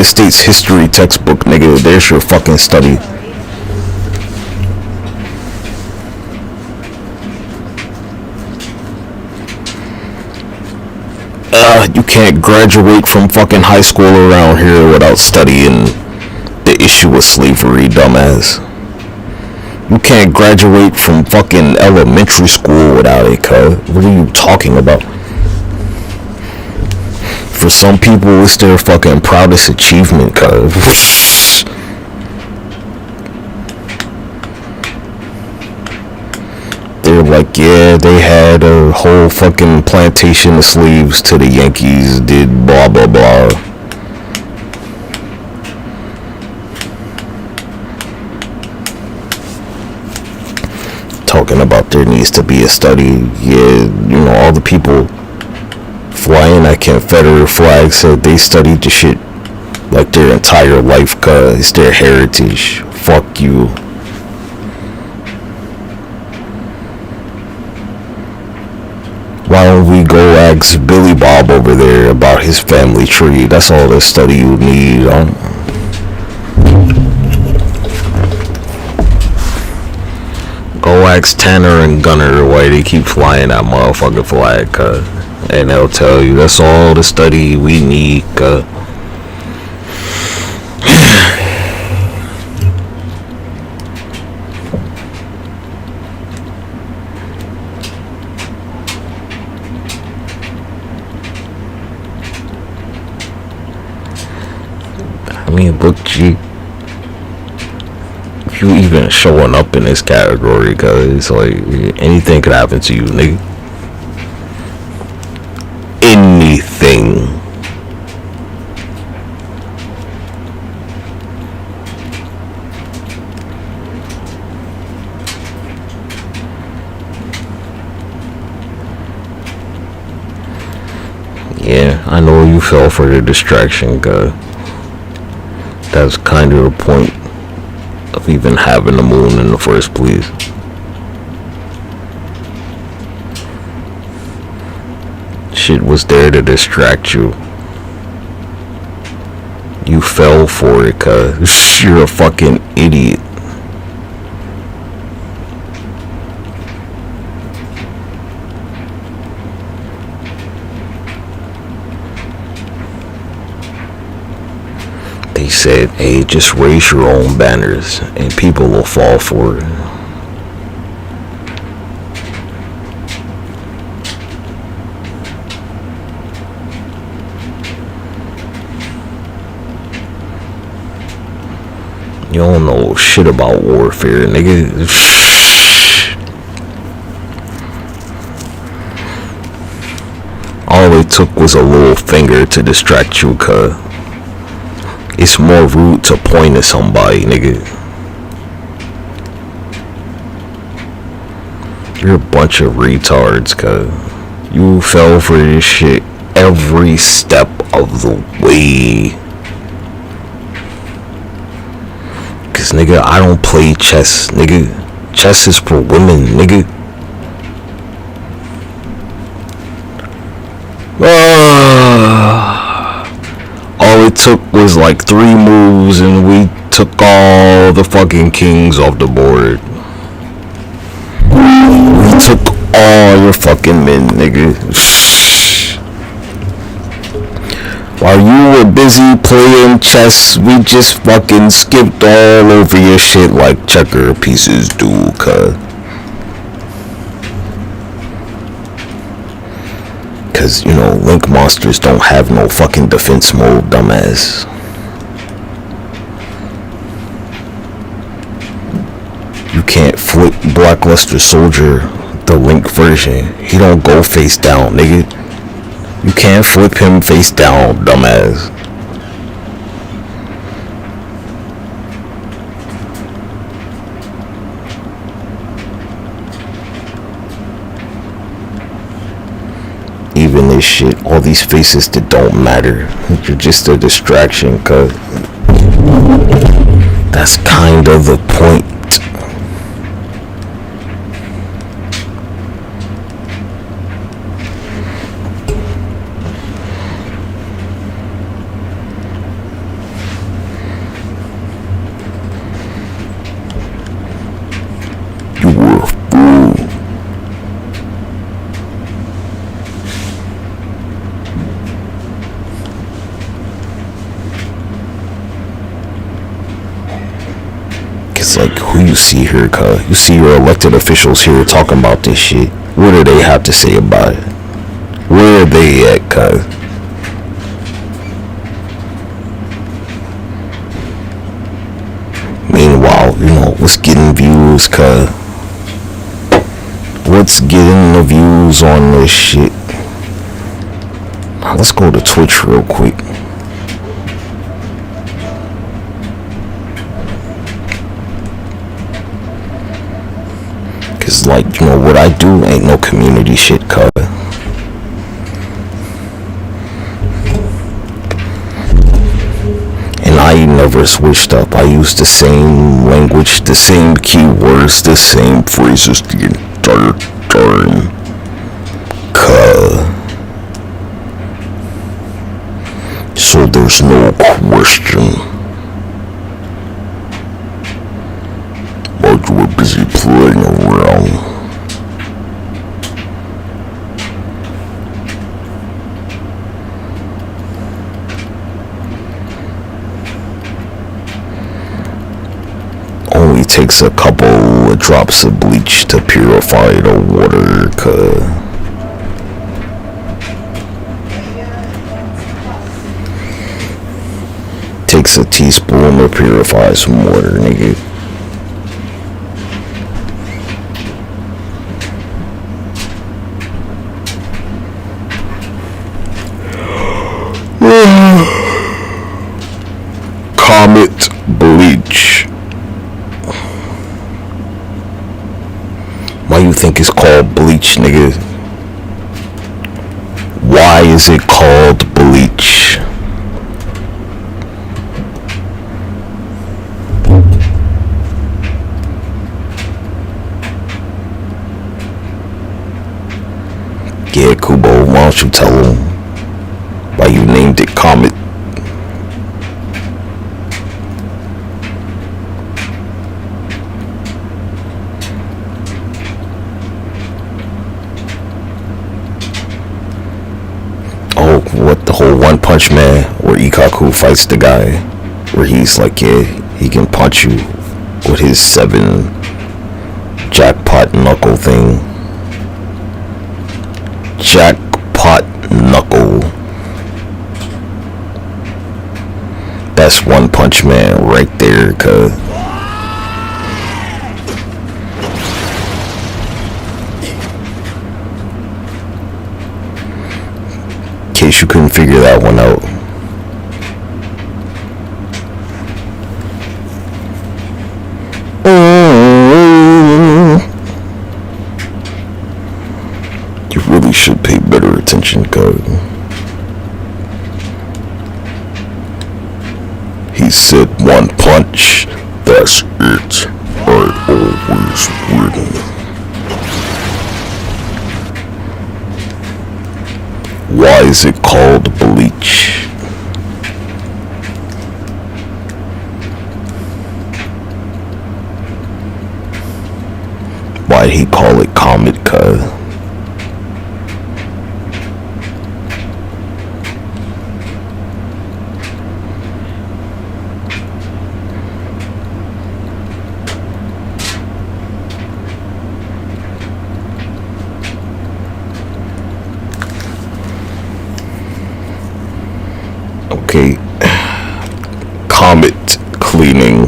States history textbook, nigga. There's your fucking study. You can't graduate from fucking high school around here without studying the issue of slavery, dumbass. You can't graduate from fucking elementary school without it, cuz. What are you talking about? For some people, it's their fucking proudest achievement, cuz. They're like, yeah, they had a whole fucking plantation of slaves till the Yankees did blah blah blah. Talking about there needs to be a study. Yeah, you know, all the people flying that Confederate flag said they studied the shit like their entire life, cuz it's their heritage. Fuck you. Why don't we go ask Billy Bob over there about his family tree? That's all the study you need, huh? Go ask Tanner and Gunner why they keep flying that motherfucking flag, cuz. And they'll tell you that's all the study we need, cuz. mean, look, G, if you even showing up in this category, cause it's like anything could happen to you, nigga. Anything. Yeah, I know you fell for the distraction, cause that's kind of the point of even having the moon in the first place. Shit was there to distract you. You fell for it, cause you're a fucking idiot. They said, hey, just raise your own banners and people will fall for it. You don't know shit about warfare, nigga. All it took was a little finger to distract you, cuz. It's more rude to point at somebody, nigga. You're a bunch of retards, cuz. You fell for this shit every step of the way. Cause nigga, I don't play chess, nigga. Chess is for women, nigga. All it took was like 3 moves and we took all the fucking kings off the board. We took all your fucking men, nigga. While you were busy playing chess, we just fucking skipped all over your shit like checker pieces do, cuz. Cause, you know, Link monsters don't have no fucking defense mode, dumbass. You can't flip Blackluster Soldier, the Link version. He don't go face down, nigga. You can't flip him face down, dumbass. Even this shit, all these faces that don't matter. You're just a distraction, cuz. That's kind of the point. Like, who you see here, cuz? You see your elected officials here talking about this shit. What do they have to say about it? Where are they at, cuz? Meanwhile, you know, what's getting views, cuz? What's getting the views on this shit? Let's go to Twitch real quick. Cause like, you know, what I do ain't no community shit, cuz. And I never switched up. I used the same language, the same keywords, the same phrases the entire time, cuz. So there's no question. But we're busy playing around. Only takes a couple of drops of bleach to purify the water, cuz. Takes a a teaspoon to purify some water, nigga. Comet bleach. Why you think it's called bleach, nigga? Why is it called bleach? Yeah, Kubo, why don't you tell him why you named it Comet? Oh, what, the whole One Punch Man where Ikaku fights the guy where he's like, yeah, he can punch you with his 7 jackpot knuckle thing. Jackpot knuckle. That's One Punch Man right there, cuz. In case you couldn't figure that one out. You really should pay better attention, cuz. He said one punch, that's it. I always win. Why is it called bleach? Why'd he call it Comet, cuz? Okay, Comet cleaning.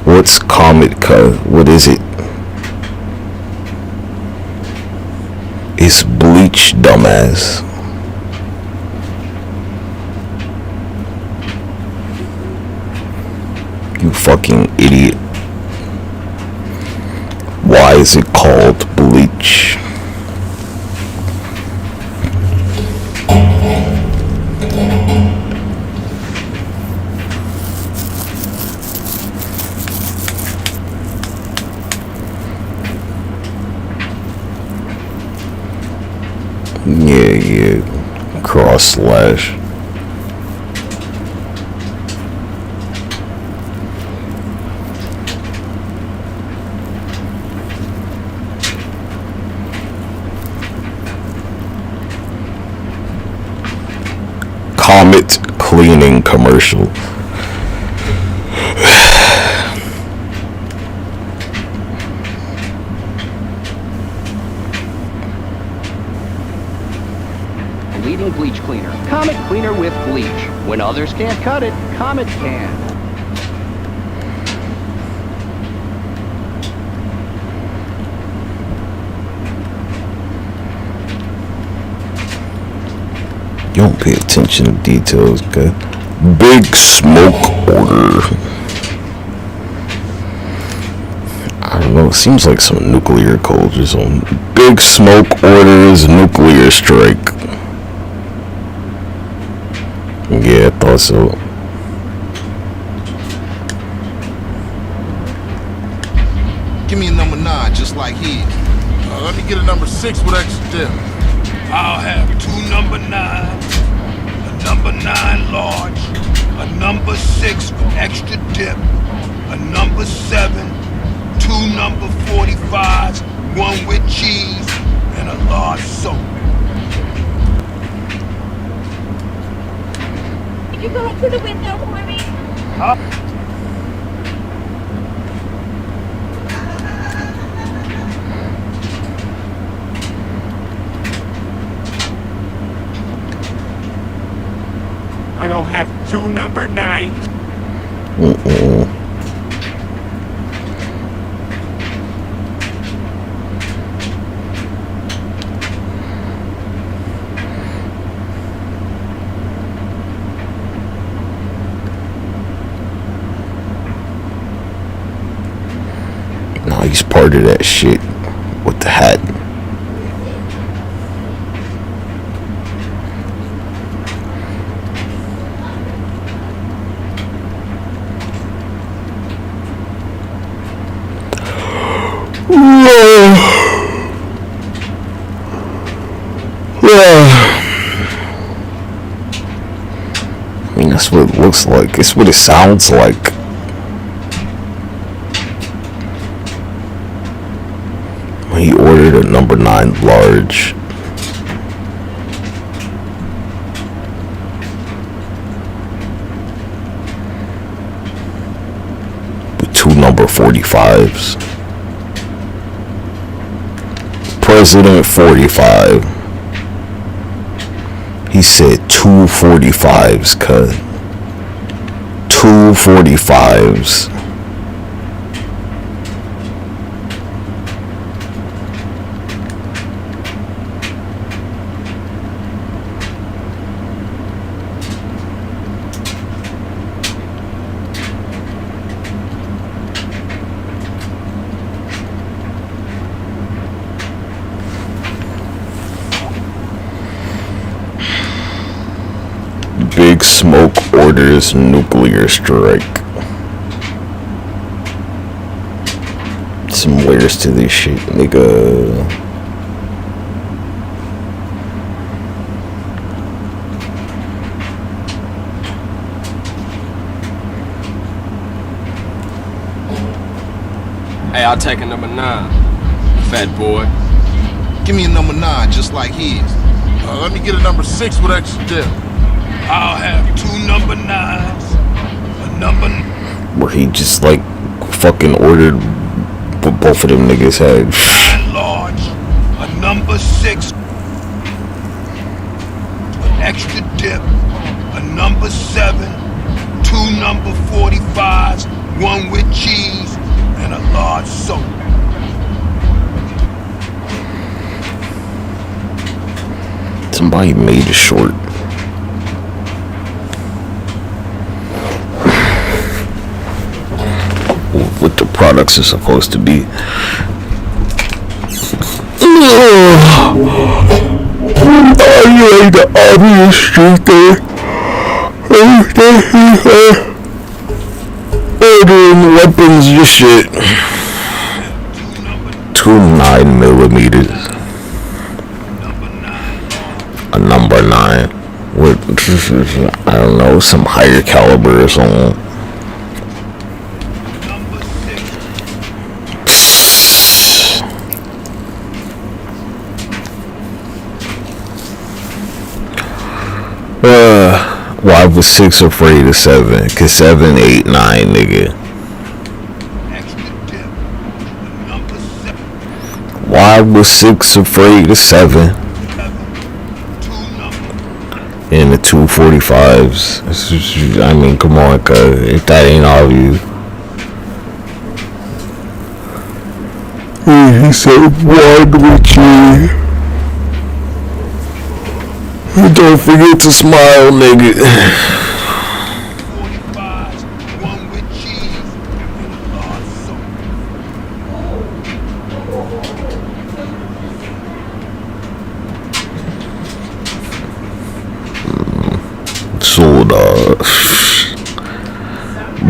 What's Comet, cuz? What is it? It's bleach, dumbass. You fucking idiot. Why is it called bleach? Yeah, cross slash. Comet cleaning commercial.
Leading bleach cleaner. Comet cleaner with bleach. When others can't cut it, Comet can.
You don't pay attention to details, okay? Big smoke order. I don't know, it seems like some nuclear codes or something. Big smoke orders, nuclear strike. Yeah, I thought so.
Give me a number 9, just like his. Let me get a number 6 with extra dip.
I'll have 2 number 9s, a number 9 large, a number 6 with extra dip, a number 7, 2 number 45s, 1 with cheese, and a large soda.
Can you go up to the window for me?
I don't have 2 number 9.
No, he's part of that shit with the hat. I mean, that's what it looks like. It's what it sounds like. He ordered a number 9 large. With 2 number 45s. President 45. He said 2 45s, cut. 2 45s. Big Smoke orders nuclear strike. Some layers to this shit, nigga.
Hey, I'll take a number 9. Fat boy.
Give me a number 9 just like his. Let me get a number 6 with extra dip.
I'll have 2 number 9s. A number...
Where he just like fucking ordered what both of them niggas had.
9 large. A number 6 with extra dip. A number 7. 2 number 45s. 1 with cheese. And a large soda.
Somebody made a short. What the products are supposed to be. You ain't the obvious shit there. Ordering weapons and shit. 2 9mm. A number 9 with, I don't know, some higher caliber or something. Why was 6 afraid of 7? Cause 7, 8, 9, nigga. Why was 6 afraid of 7? And the 2 45s. I mean, come on, cuz. If that ain't obvious. He said, "One with you. Don't forget to smile, nigga." Sold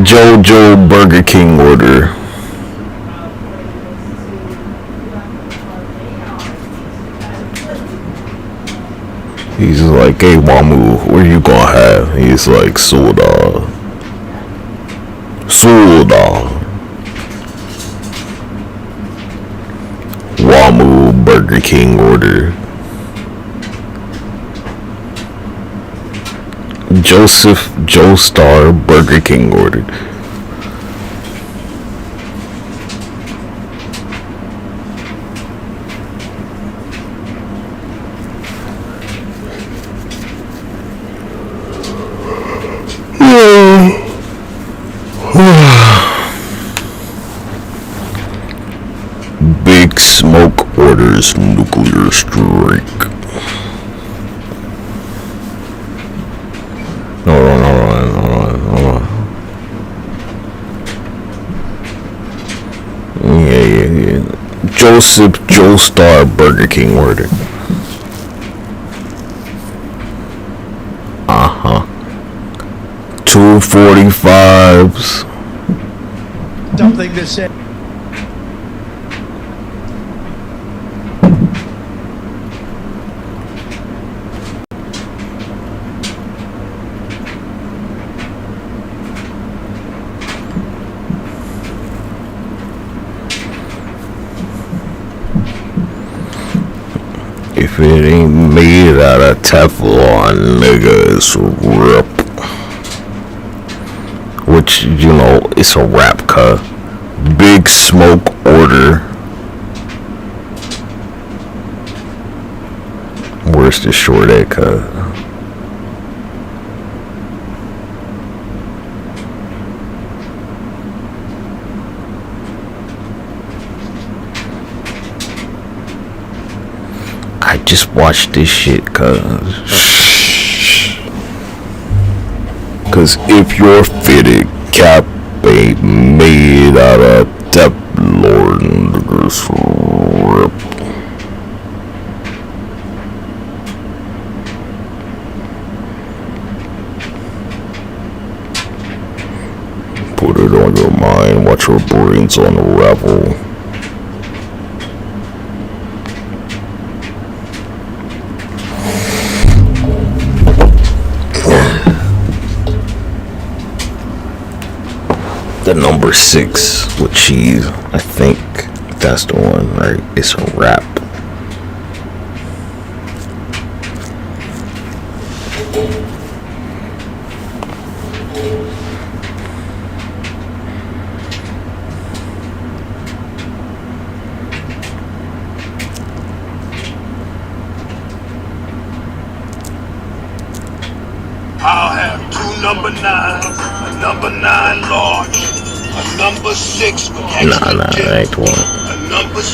JoJo Burger King order. He's like, "Hey, Mamu, what you gonna have?" He's like, "Soda." Wamu Burger King order. Joseph Joestar Burger King ordered. Smoke orders nuclear strike. Hold on. Yeah. Joseph Joestar Burger King order. 245s.
Something to say.
If it ain't made out of Teflon, nigga, it's a rip. Which, you know, it's a rap cut. Big Smoke order. Where's the short at cut? I just watched this shit, cause if your fitted cap ain't made out of Teflon, niggas rip. Put it on your mind, watch your brains unravel. The number 6 with cheese, I think that's the one, right? It's a wrap.
I'll have 2 number 9s, a number 9 large, a number 6 with extra dip,
That ain't the one.
a number 7